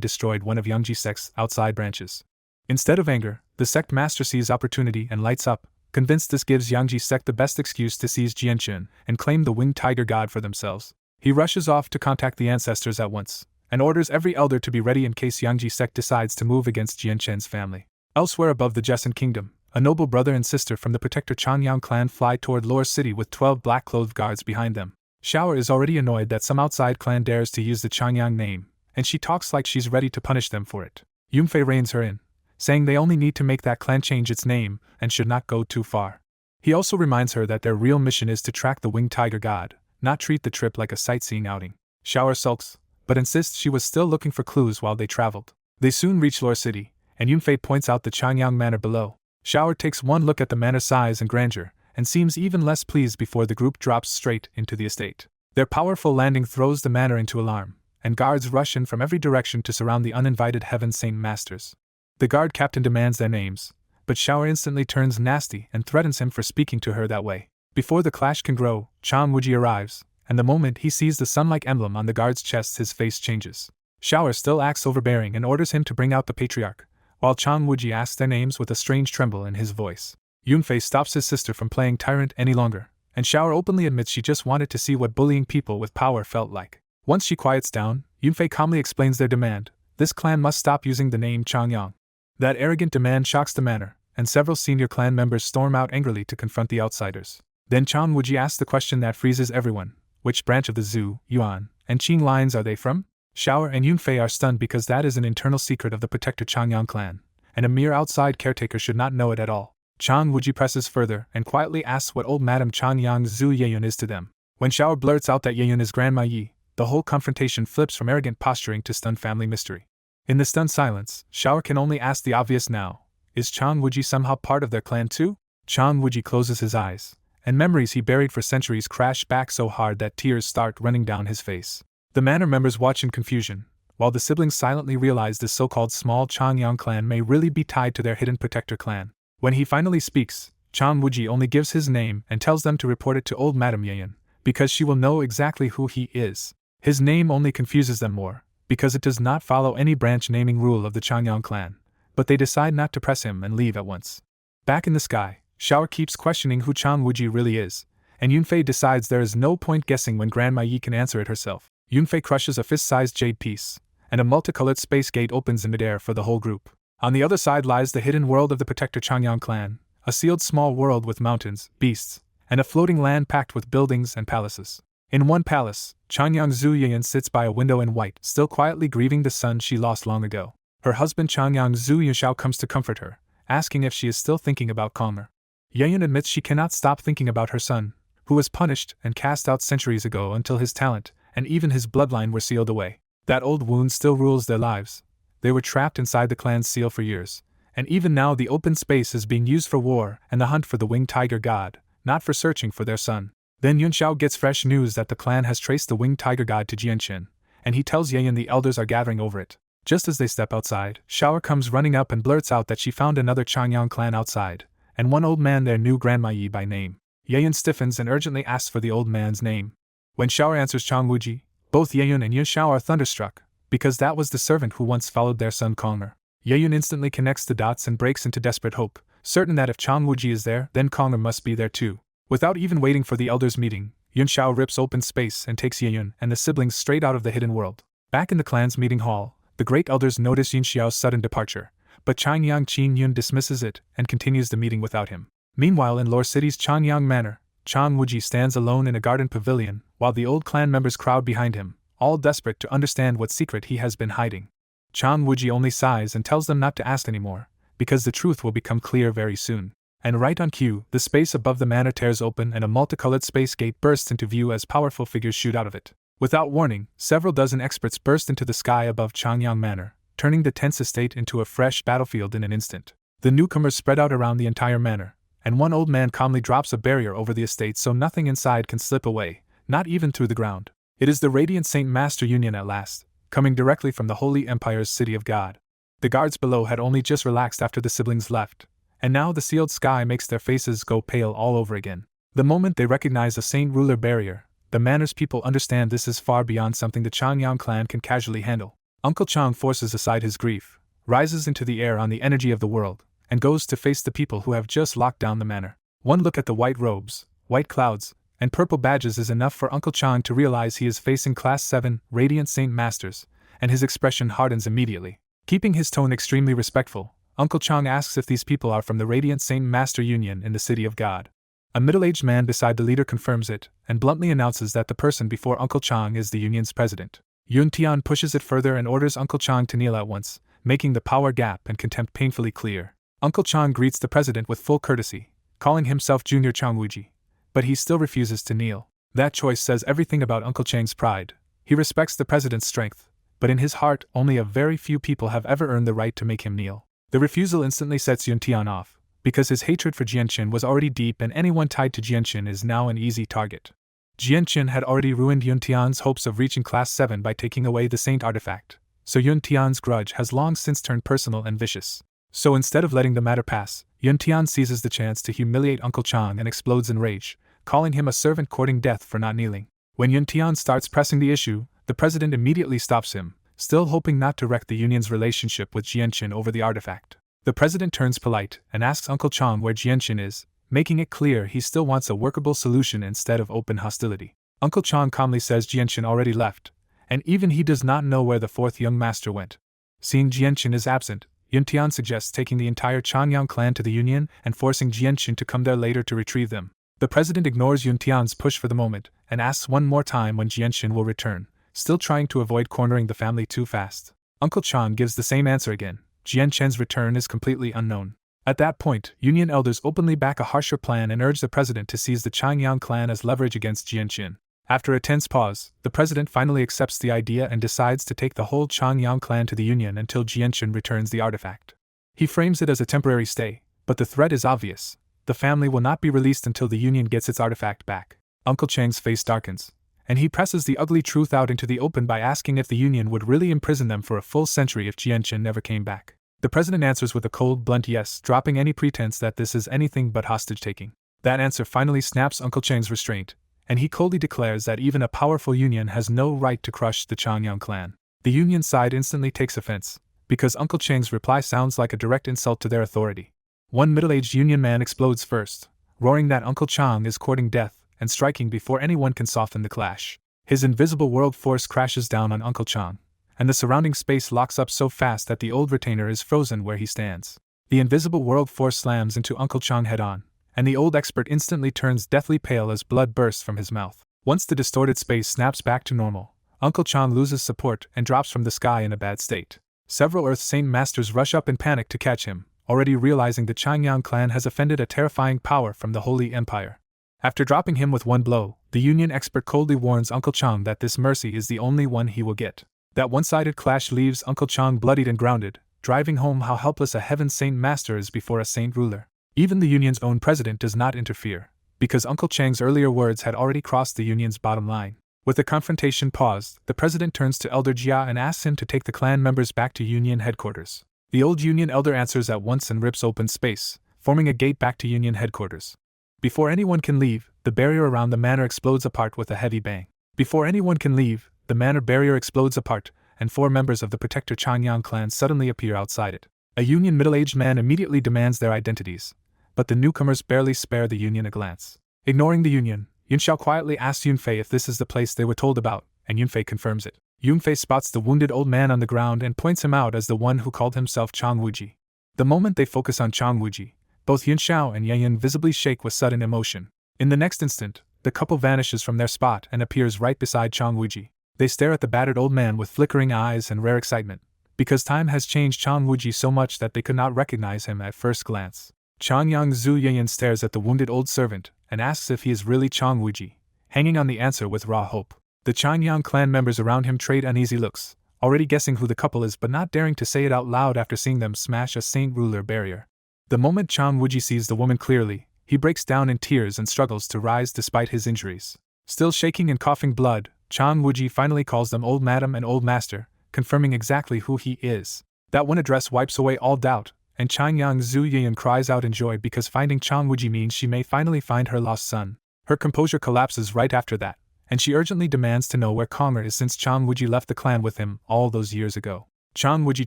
destroyed one of Yangji sect's outside branches. Instead of anger, the sect master sees opportunity and lights up, convinced this gives Yangji sect the best excuse to seize Jianqin and claim the winged tiger god for themselves. He rushes off to contact the ancestors at once, and orders every elder to be ready in case Yangji sect decides to move against Jianqin's family. Elsewhere above the Jessen kingdom, a noble brother and sister from the protector Changyang clan fly toward Lore City with 12 black-clothed guards behind them. Xiao is already annoyed that some outside clan dares to use the Changyang name, and she talks like she's ready to punish them for it. Yunfei reins her in, saying they only need to make that clan change its name and should not go too far. He also reminds her that their real mission is to track the winged tiger god, not treat the trip like a sightseeing outing. Xiao sulks, but insists she was still looking for clues while they traveled. They soon reach Lore City, and Yunfei points out the Changyang manor below. Xiao takes one look at the manor's size and grandeur, and seems even less pleased before the group drops straight into the estate. Their powerful landing throws the manor into alarm, and guards rush in from every direction to surround the uninvited Heaven Saint Masters. The guard captain demands their names, but Xiao instantly turns nasty and threatens him for speaking to her that way. Before the clash can grow, Chan Wuji arrives, and the moment he sees the sun-like emblem on the guard's chest his face changes. Xiao still acts overbearing and orders him to bring out the patriarch, while Chan Wuji asks their names with a strange tremble in his voice. Yunfei stops his sister from playing tyrant any longer, and Xiao openly admits she just wanted to see what bullying people with power felt like. Once she quiets down, Yunfei calmly explains their demand: this clan must stop using the name Changyang. That arrogant demand shocks the manor, and several senior clan members storm out angrily to confront the outsiders. Then Chan Wuji asks the question that freezes everyone: which branch of the Zhu, Yuan, and Qing lines are they from? Xiao and Yunfei are stunned because that is an internal secret of the protector Changyang clan, and a mere outside caretaker should not know it at all. Chan Wuji presses further and quietly asks what old Madame Changyang's Zhu Yeyun is to them. When Xiao blurts out that Yeyun is Grandma Yi, the whole confrontation flips from arrogant posturing to stunned family mystery. In the stunned silence, Xiao can only ask the obvious now: is Chan Wuji somehow part of their clan too? Chan Wuji closes his eyes, and memories he buried for centuries crash back so hard that tears start running down his face. The manor members watch in confusion, while the siblings silently realize this so-called small Changyang clan may really be tied to their hidden protector clan. When he finally speaks, Chan Wuji only gives his name and tells them to report it to old Madame Yeyan, because she will know exactly who he is. His name only confuses them more, because it does not follow any branch naming rule of the Changyang clan, but they decide not to press him and leave at once. Back in the sky, Xiao keeps questioning who Chang Wuji really is, and Yunfei decides there is no point guessing when Grandma Yi can answer it herself. Yunfei crushes a fist-sized jade piece, and a multicolored space gate opens in midair for the whole group. On the other side lies the hidden world of the Protector Changyang clan, a sealed small world with mountains, beasts, and a floating land packed with buildings and palaces. In one palace, Changyang Zuyan sits by a window in white, still quietly grieving the son she lost long ago. Her husband Changyang Zuyan comes to comfort her, asking if she is still thinking about Kalmer. Yeyun admits she cannot stop thinking about her son, who was punished and cast out centuries ago until his talent and even his bloodline were sealed away. That old wound still rules their lives. They were trapped inside the clan's seal for years, and even now the open space is being used for war and the hunt for the winged tiger god, not for searching for their son. Then Yunxiao gets fresh news that the clan has traced the winged tiger god to Jianqin, and he tells Yeyun the elders are gathering over it. Just as they step outside, Xiao comes running up and blurts out that she found another Changyang clan outside, and one old man there knew Grandma Yi by name. Yeyun stiffens and urgently asks for the old man's name. When Xiao answers Chang Wuji, both Yeyun and Yunxiao are thunderstruck, because that was the servant who once followed their son Kalmer. Yeyun instantly connects the dots and breaks into desperate hope, certain that if Chang Wuji is there, then Kalmer must be there too. Without even waiting for the elders' meeting, Yunxiao rips open space and takes Yeyun and the siblings straight out of the hidden world. Back in the clan's meeting hall, the great elders notice Yunxiao's sudden departure, but Changyang Qin-yun dismisses it and continues the meeting without him. Meanwhile, in Lore City's Changyang Manor, Chang Wuji stands alone in a garden pavilion, while the old clan members crowd behind him, all desperate to understand what secret he has been hiding. Chang Wuji only sighs and tells them not to ask anymore, because the truth will become clear very soon. And right on cue, the space above the manor tears open and a multicolored space gate bursts into view as powerful figures shoot out of it. Without warning, several dozen experts burst into the sky above Changyang Manor, turning the tense estate into a fresh battlefield in an instant. The newcomers spread out around the entire manor, and one old man calmly drops a barrier over the estate so nothing inside can slip away, not even through the ground. It is the Radiant Saint Master Union at last, coming directly from the Holy Empire's City of God. The guards below had only just relaxed after the siblings left, and now the sealed sky makes their faces go pale all over again. The moment they recognize a Saint Ruler barrier, the manor's people understand this is far beyond something the Changyang clan can casually handle. Uncle Chang forces aside his grief, rises into the air on the energy of the world, and goes to face the people who have just locked down the manor. One look at the white robes, white clouds, and purple badges is enough for Uncle Chang to realize he is facing Class 7 Radiant Saint Masters, and his expression hardens immediately. Keeping his tone extremely respectful, Uncle Chang asks if these people are from the Radiant Saint Master Union in the City of God. A middle-aged man beside the leader confirms it, and bluntly announces that the person before Uncle Chang is the union's president. Yun Tian pushes it further and orders Uncle Chang to kneel at once, making the power gap and contempt painfully clear. Uncle Chang greets the president with full courtesy, calling himself Junior Chang Wuji, but he still refuses to kneel. That choice says everything about Uncle Chang's pride. He respects the president's strength, but in his heart only a very few people have ever earned the right to make him kneel. The refusal instantly sets Yun Tian off, because his hatred for Jianqin was already deep and anyone tied to Jianqin is now an easy target. Jianqin had already ruined Yun Tian's hopes of reaching Class 7 by taking away the Saint artifact, so Yun Tian's grudge has long since turned personal and vicious. So instead of letting the matter pass, Yun Tian seizes the chance to humiliate Uncle Chang and explodes in rage, calling him a servant courting death for not kneeling. When Yun Tian starts pressing the issue, the president immediately stops him, still hoping not to wreck the union's relationship with Jianqin over the artifact. The president turns polite and asks Uncle Chang where Jianqin is, making it clear he still wants a workable solution instead of open hostility. Uncle Chang calmly says Jianqin already left, and even he does not know where the fourth young master went. Seeing Jianqin is absent, Yun Tian suggests taking the entire Changyang clan to the Union and forcing Jianqin to come there later to retrieve them. The president ignores Yun Tian's push for the moment and asks one more time when Jianqin will return, still trying to avoid cornering the family too fast. Uncle Chang gives the same answer again. Jianqin's return is completely unknown. At that point, Union elders openly back a harsher plan and urge the president to seize the Changyang clan as leverage against Jianqin. After a tense pause, the president finally accepts the idea and decides to take the whole Changyang clan to the Union until Jianqin returns the artifact. He frames it as a temporary stay, but the threat is obvious. The family will not be released until the Union gets its artifact back. Uncle Chang's face darkens, and he presses the ugly truth out into the open by asking if the Union would really imprison them for a full century if Jianqin never came back. The president answers with a cold, blunt yes, dropping any pretense that this is anything but hostage-taking. That answer finally snaps Uncle Chang's restraint, and he coldly declares that even a powerful union has no right to crush the Changyang clan. The union side instantly takes offense, because Uncle Chang's reply sounds like a direct insult to their authority. One middle-aged Union man explodes first, roaring that Uncle Chang is courting death and striking before anyone can soften the clash. His invisible world force crashes down on Uncle Chang, and the surrounding space locks up so fast that the old retainer is frozen where he stands. The invisible world force slams into Uncle Chang head-on, and the old expert instantly turns deathly pale as blood bursts from his mouth. Once the distorted space snaps back to normal, Uncle Chang loses support and drops from the sky in a bad state. Several Earth Saint Masters rush up in panic to catch him, already realizing the Changyang clan has offended a terrifying power from the Holy Empire. After dropping him with one blow, the Union expert coldly warns Uncle Chang that this mercy is the only one he will get. That one-sided clash leaves Uncle Chang bloodied and grounded, driving home how helpless a Heaven Saint Master is before a Saint ruler. Even the Union's own president does not interfere, because Uncle Chang's earlier words had already crossed the Union's bottom line. With the confrontation paused, the president turns to Elder Jia and asks him to take the clan members back to Union headquarters. The old Union elder answers at once and rips open space, forming a gate back to Union headquarters. Before anyone can leave, the barrier around the manor explodes apart with a heavy bang. Before anyone can leave, the manor barrier explodes apart, and 4 members of the Protector Changyang clan suddenly appear outside it. A Union middle-aged man immediately demands their identities, but the newcomers barely spare the Union a glance. Ignoring the Union, Yunxiao quietly asks Yunfei if this is the place they were told about, and Yunfei confirms it. Yunfei spots the wounded old man on the ground and points him out as the one who called himself Chang Wuji. The moment they focus on Chang Wuji, both Yunxiao and Yayan visibly shake with sudden emotion. In the next instant, the couple vanishes from their spot and appears right beside Chang Wuji. They stare at the battered old man with flickering eyes and rare excitement, because time has changed Chang Wuji so much that they could not recognize him at first glance. Changyang Zhu Yayan stares at the wounded old servant and asks if he is really Chang Wuji, hanging on the answer with raw hope. The Changyang clan members around him trade uneasy looks, already guessing who the couple is but not daring to say it out loud after seeing them smash a Saint ruler barrier. The moment Chang Wuji sees the woman clearly, he breaks down in tears and struggles to rise despite his injuries. Still shaking and coughing blood, Chang Wuji finally calls them Old Madam and Old Master, confirming exactly who he is. That one address wipes away all doubt, and Changyang Zhu Yayan cries out in joy because finding Chang Wuji means she may finally find her lost son. Her composure collapses right after that, and she urgently demands to know where Konger is since Chang Wuji left the clan with him all those years ago. Chang Wuji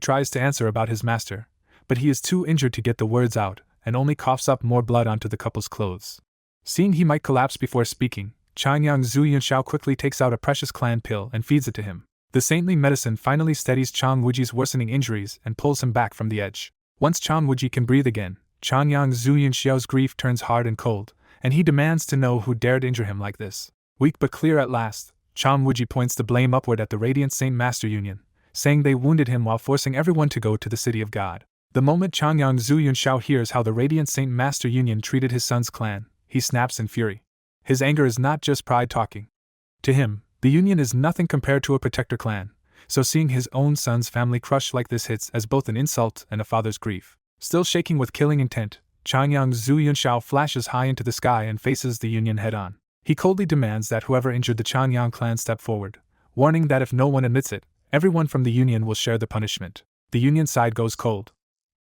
tries to answer about his master, but he is too injured to get the words out, and only coughs up more blood onto the couple's clothes. Seeing he might collapse before speaking, Changyang Zhu Yunxiao quickly takes out a precious clan pill and feeds it to him. The saintly medicine finally steadies Chang Wuji's worsening injuries and pulls him back from the edge. Once Chang Wuji can breathe again, Changyang Zhu Yunxiao's grief turns hard and cold, and he demands to know who dared injure him like this. Weak but clear at last, Chang Wuji points the blame upward at the Radiant Saint Master Union, saying they wounded him while forcing everyone to go to the City of God. The moment Changyang Zhu Yunxiao hears how the Radiant Saint Master Union treated his son's clan, he snaps in fury. His anger is not just pride talking. To him, the Union is nothing compared to a protector clan, so seeing his own son's family crushed like this hits as both an insult and a father's grief. Still shaking with killing intent, Changyang Zhu Yunxiao flashes high into the sky and faces the Union head-on. He coldly demands that whoever injured the Changyang clan step forward, warning that if no one admits it, everyone from the Union will share the punishment. The Union side goes cold.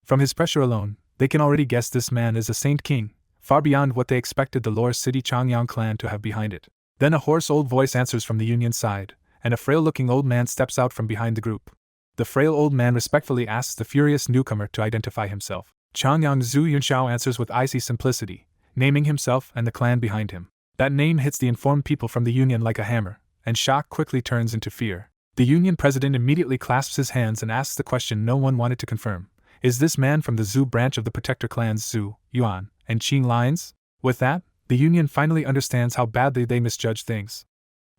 From his pressure alone, they can already guess this man is a Saint King, far beyond what they expected the Lore City Changyang clan to have behind it. Then a hoarse old voice answers from the Union side, and a frail-looking old man steps out from behind the group. The frail old man respectfully asks the furious newcomer to identify himself. Changyang Zhu Yunxiao answers with icy simplicity, naming himself and the clan behind him. That name hits the informed people from the Union like a hammer, and shock quickly turns into fear. The Union president immediately clasps his hands and asks the question no one wanted to confirm. Is this man from the Zhu branch of the Protector clans Zhu, Yuan, and Qing lines? With that, the Union finally understands how badly they misjudged things.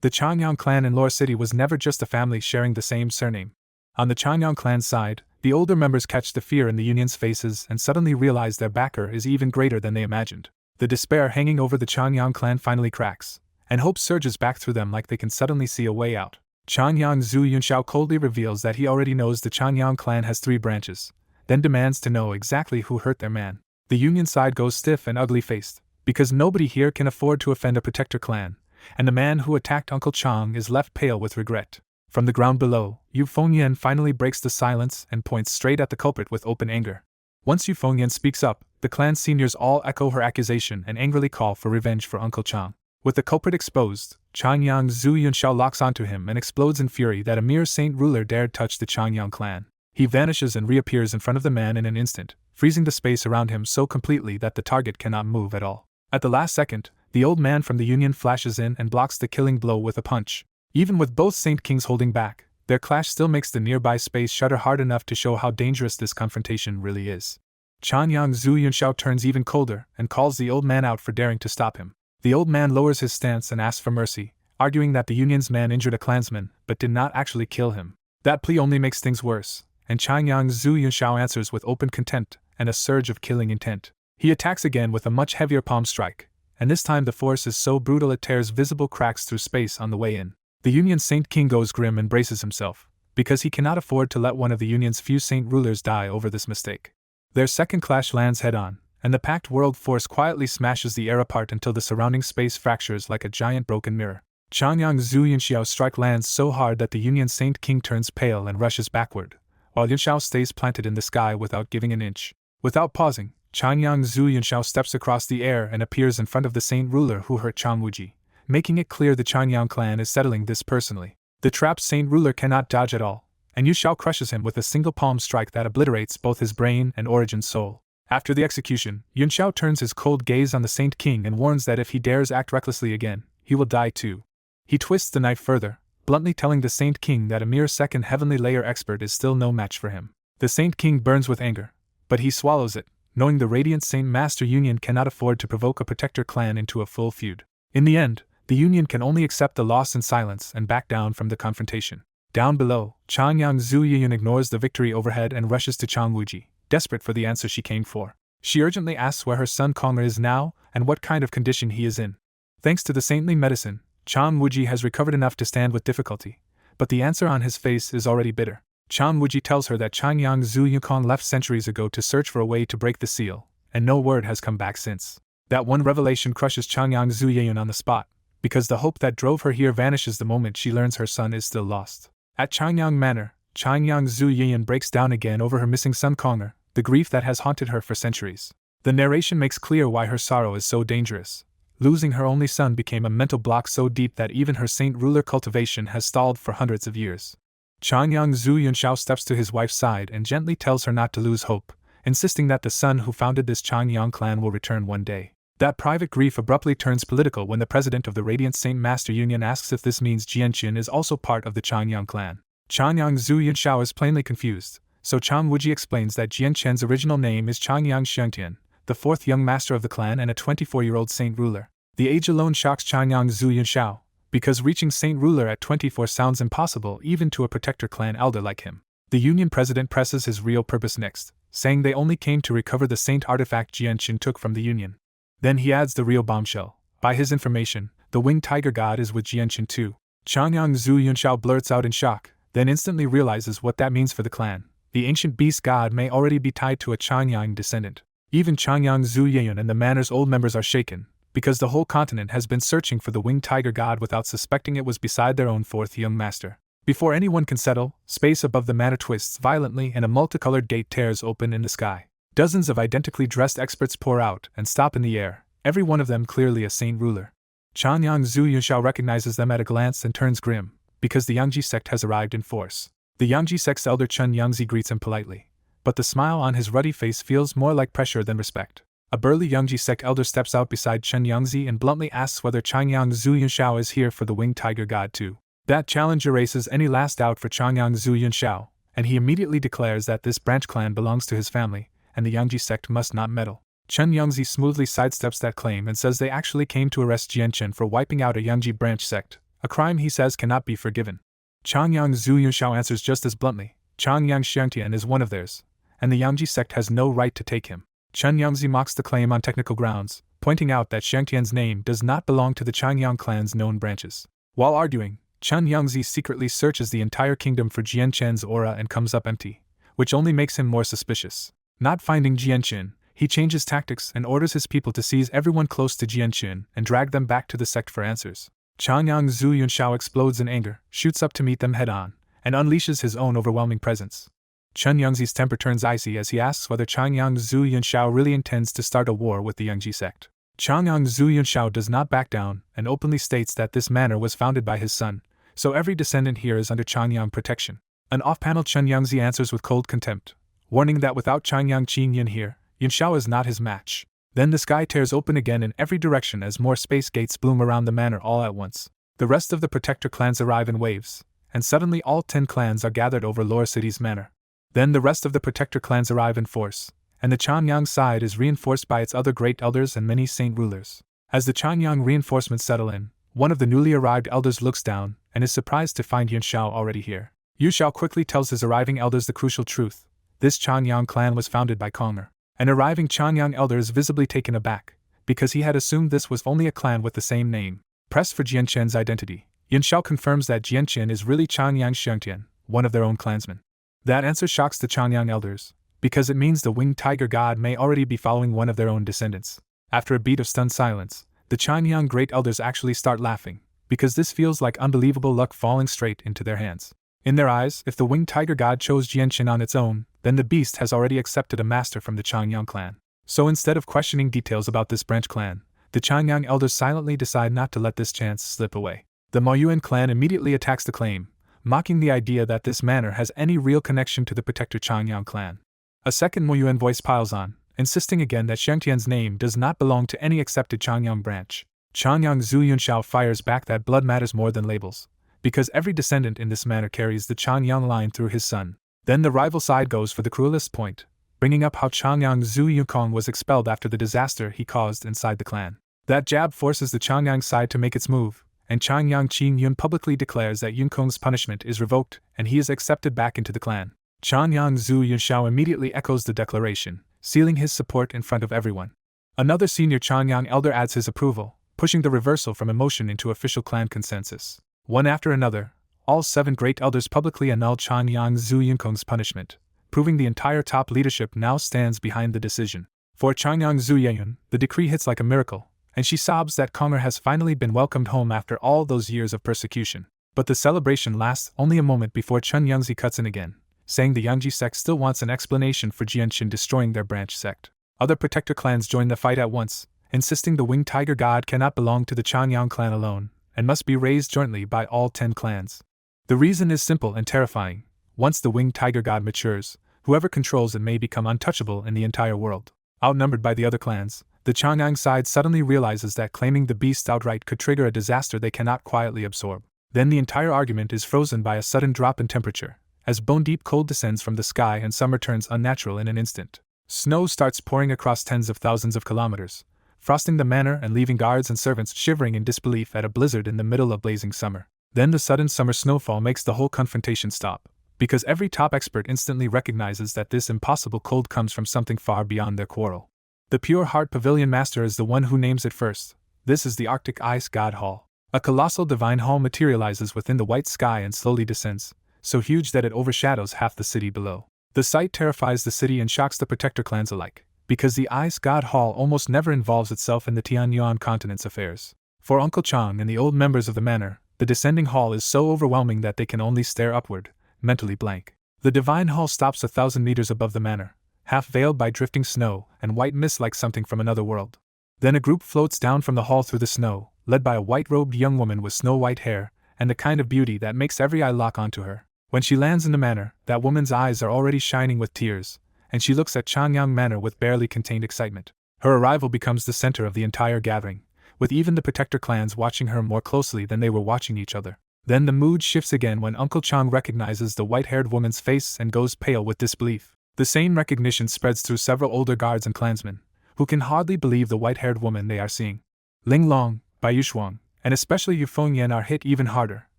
The Changyang clan in Lore City was never just a family sharing the same surname. On the Changyang clan's side, the older members catch the fear in the Union's faces and suddenly realize their backer is even greater than they imagined. The despair hanging over the Changyang clan finally cracks, and hope surges back through them like they can suddenly see a way out. Changyang Zhu Yunxiao coldly reveals that he already knows the Changyang clan has 3 branches, then demands to know exactly who hurt their man. The Union side goes stiff and ugly-faced, because nobody here can afford to offend a Protector clan, and the man who attacked Uncle Chang is left pale with regret. From the ground below, Yu Fengyan finally breaks the silence and points straight at the culprit with open anger. Once Yu Fengyan speaks up, the clan seniors all echo her accusation and angrily call for revenge for Uncle Chang. With the culprit exposed, Changyang Zhu Yunxiao locks onto him and explodes in fury that a mere saint ruler dared touch the Changyang clan. He vanishes and reappears in front of the man in an instant, freezing the space around him so completely that the target cannot move at all. At the last second, the old man from the Union flashes in and blocks the killing blow with a punch. Even with both Saint Kings holding back, their clash still makes the nearby space shudder hard enough to show how dangerous this confrontation really is. Chanyang Zhu Yunxiao turns even colder and calls the old man out for daring to stop him. The old man lowers his stance and asks for mercy, arguing that the Union's man injured a clansman but did not actually kill him. That plea only makes things worse, and Chanyang Zhu Yunxiao answers with open contempt and a surge of killing intent. He attacks again with a much heavier palm strike, and this time the force is so brutal it tears visible cracks through space on the way in. The Union's Saint King goes grim and braces himself, because he cannot afford to let one of the Union's few Saint rulers die over this mistake. Their second clash lands head-on, and the packed world force quietly smashes the air apart until the surrounding space fractures like a giant broken mirror. Chanyang Zhu Yunxiao's strike lands so hard that the Union Saint King turns pale and rushes backward, while Yunxiao stays planted in the sky without giving an inch. Without pausing, Chanyang Zhu Yunxiao steps across the air and appears in front of the Saint ruler who hurt Chang Wuji, making it clear the Chanyang clan is settling this personally. The trapped Saint ruler cannot dodge at all, and Yunxiao crushes him with a single palm strike that obliterates both his brain and origin soul. After the execution, Yunxiao turns his cold gaze on the Saint King and warns that if he dares act recklessly again, he will die too. He twists the knife further, bluntly telling the Saint King that a mere second heavenly layer expert is still no match for him. The Saint King burns with anger, but he swallows it, knowing the Radiant Saint Master Union cannot afford to provoke a protector clan into a full feud. In the end, the Union can only accept the loss in silence and back down from the confrontation. Down below, Chanyang Zhu Yun ignores the victory overhead and rushes to Chang Wuji, desperate for the answer she came for. She urgently asks where her son Konger is now and what kind of condition he is in. Thanks to the saintly medicine, Chang Wuji has recovered enough to stand with difficulty, but the answer on his face is already bitter. Chang Wuji tells her that Chanyang Zhu Yukong left centuries ago to search for a way to break the seal, and no word has come back since. That one revelation crushes Chanyang Zhu Yun on the spot, because the hope that drove her here vanishes the moment she learns her son is still lost. At Changyang Manor, Chanyang Zhu Yun breaks down again over her missing son Konger, the grief that has haunted her for centuries. The narration makes clear why her sorrow is so dangerous. Losing her only son became a mental block so deep that even her saint ruler cultivation has stalled for hundreds of years. Chanyang Zhu Yunxiao steps to his wife's side and gently tells her not to lose hope, insisting that the son who founded this Changyang clan will return one day. That private grief abruptly turns political when the president of the Radiant Saint Master Union asks if this means Jianqin is also part of the Changyang clan. Chanyang Zhu Yunxiao is plainly confused, so Chang Wuji explains that Jianqin's original name is Changyang Xiangtian, the fourth young master of the clan and a 24-year-old saint ruler. The age alone shocks Chanyang Zhu Yunxiao, because reaching saint ruler at 24 sounds impossible even to a protector clan elder like him. The Union president presses his real purpose next, saying they only came to recover the saint artifact Jianqin took from the Union. Then he adds the real bombshell. By his information, the winged tiger god is with Jianqin too. Chanyang Zhu Yunxiao blurts out in shock, then instantly realizes what that means for the clan. The ancient beast god may already be tied to a Changyang descendant. Even Changyang Zhu Yun and the manor's old members are shaken, because the whole continent has been searching for the winged tiger god without suspecting it was beside their own fourth young master. Before anyone can settle, space above the manor twists violently and a multicolored gate tears open in the sky. Dozens of identically dressed experts pour out and stop in the air, every one of them clearly a saint ruler. Chanyang Zhu Yunxiao recognizes them at a glance and turns grim, because the Yangji sect has arrived in force. The Yangji sect's elder Chen Yangzi greets him politely, but the smile on his ruddy face feels more like pressure than respect. A burly Yangji sect elder steps out beside Chen Yangzi and bluntly asks whether Changyang Zhu Yunxiao is here for the winged tiger god too. That challenge erases any last doubt for Changyang Zhu Yunxiao, and he immediately declares that this branch clan belongs to his family, and the Yangji sect must not meddle. Chen Yangzi smoothly sidesteps that claim and says they actually came to arrest Jianqin for wiping out a Yangji branch sect, a crime he says cannot be forgiven. Changyang Zhu Yunxiao answers just as bluntly, Changyang Xiangtian is one of theirs, and the Yangji sect has no right to take him. Chen Yangzi mocks the claim on technical grounds, pointing out that Xiangtian's name does not belong to the Changyang clan's known branches. While arguing, Chen Yangzi secretly searches the entire kingdom for Jianqin's aura and comes up empty, which only makes him more suspicious. Not finding Jianqin, he changes tactics and orders his people to seize everyone close to Jianqin and drag them back to the sect for answers. Chanyang Zhu Yunxiao explodes in anger, shoots up to meet them head-on, and unleashes his own overwhelming presence. Chen Yangzi's temper turns icy as he asks whether Changyang Zhu Yunxiao really intends to start a war with the Yangji sect. Changyang Zhu Yunxiao does not back down and openly states that this manor was founded by his son, so every descendant here is under Changyang protection. An off-panel Chen Yangzi answers with cold contempt, warning that without Changyang Qingyun here, Yunxiao is not his match. Then the sky tears open again in every direction as more space gates bloom around the manor all at once. The rest of the Protector clans arrive in waves, and suddenly all 10 clans are gathered over Lore City's manor. Then the rest of the Protector clans arrive in force, and the Chanyang side is reinforced by its other great elders and many saint rulers. As the Chanyang reinforcements settle in, one of the newly arrived elders looks down and is surprised to find Yunxiao already here. Yunxiao quickly tells his arriving elders the crucial truth. This Chanyang clan was founded by Konger. An arriving Chanyang elder is visibly taken aback, because he had assumed this was only a clan with the same name. Pressed for Jianchen's identity, Yunxiao confirms that Jianchen is really Chanyang Xiangtian, one of their own clansmen. That answer shocks the Chanyang elders, because it means the winged tiger god may already be following one of their own descendants. After a beat of stunned silence, the Chanyang great elders actually start laughing, because this feels like unbelievable luck falling straight into their hands. In their eyes, if the winged tiger god chose Jianchen on its own, then the beast has already accepted a master from the Chanyang clan. So instead of questioning details about this branch clan, the Chanyang elders silently decide not to let this chance slip away. The Maoyuan clan immediately attacks the claim, mocking the idea that this manor has any real connection to the Protector Chanyang clan. A second Maoyuan voice piles on, insisting again that Xiangtian's name does not belong to any accepted Chanyang branch. Chanyang Zhu Yunxiao fires back that blood matters more than labels, because every descendant in this manor carries the Chanyang line through his son. Then the rival side goes for the cruelest point, bringing up how Chanyang Zhu Yukong was expelled after the disaster he caused inside the clan. That jab forces the Chanyang side to make its move, and Chanyang Qing Yun publicly declares that Yunkong's punishment is revoked and he is accepted back into the clan. Chanyang Zhu Yunxiao immediately echoes the declaration, sealing his support in front of everyone. Another senior Chanyang elder adds his approval, pushing the reversal from emotion into official clan consensus. One after another, all 7 great elders publicly annul Chanyang Zhu Yunkong's punishment, proving the entire top leadership now stands behind the decision. For Chanyang Zhu Yeyun, the decree hits like a miracle, and she sobs that Konger has finally been welcomed home after all those years of persecution. But the celebration lasts only a moment before Chun Yangzi cuts in again, saying the Yangji sect still wants an explanation for Jianshin destroying their branch sect. Other Protector clans join the fight at once, insisting the winged tiger god cannot belong to the Chanyang clan alone, and must be raised jointly by all 10 clans. The reason is simple and terrifying. Once the winged tiger god matures, whoever controls it may become untouchable in the entire world. Outnumbered by the other clans, the Chanyang side suddenly realizes that claiming the beast outright could trigger a disaster they cannot quietly absorb. Then the entire argument is frozen by a sudden drop in temperature, as bone-deep cold descends from the sky and summer turns unnatural in an instant. Snow starts pouring across tens of thousands of kilometers, frosting the manor and leaving guards and servants shivering in disbelief at a blizzard in the middle of blazing summer. Then the sudden summer snowfall makes the whole confrontation stop, because every top expert instantly recognizes that this impossible cold comes from something far beyond their quarrel. The Pure Heart Pavilion Master is the one who names it first. This is the Arctic Ice God Hall. A colossal divine hall materializes within the white sky and slowly descends, so huge that it overshadows half the city below. The sight terrifies the city and shocks the Protector clans alike, because the Ice God Hall almost never involves itself in the Tianyuan continent's affairs. For Uncle Chang and the old members of the manor, the descending hall is so overwhelming that they can only stare upward, mentally blank. The divine hall stops 1,000 meters above the manor, half veiled by drifting snow and white mist like something from another world. Then a group floats down from the hall through the snow, led by a white-robed young woman with snow-white hair and the kind of beauty that makes every eye lock onto her. When she lands in the manor, that woman's eyes are already shining with tears, and she looks at Chanyang Manor with barely contained excitement. Her arrival becomes the center of the entire gathering, with even the Protector clans watching her more closely than they were watching each other. Then the mood shifts again when Uncle Chang recognizes the white-haired woman's face and goes pale with disbelief. The same recognition spreads through several older guards and clansmen, who can hardly believe the white-haired woman they are seeing. Ling Long, Bai Shuang, and especially Yu Fengyan are hit even harder,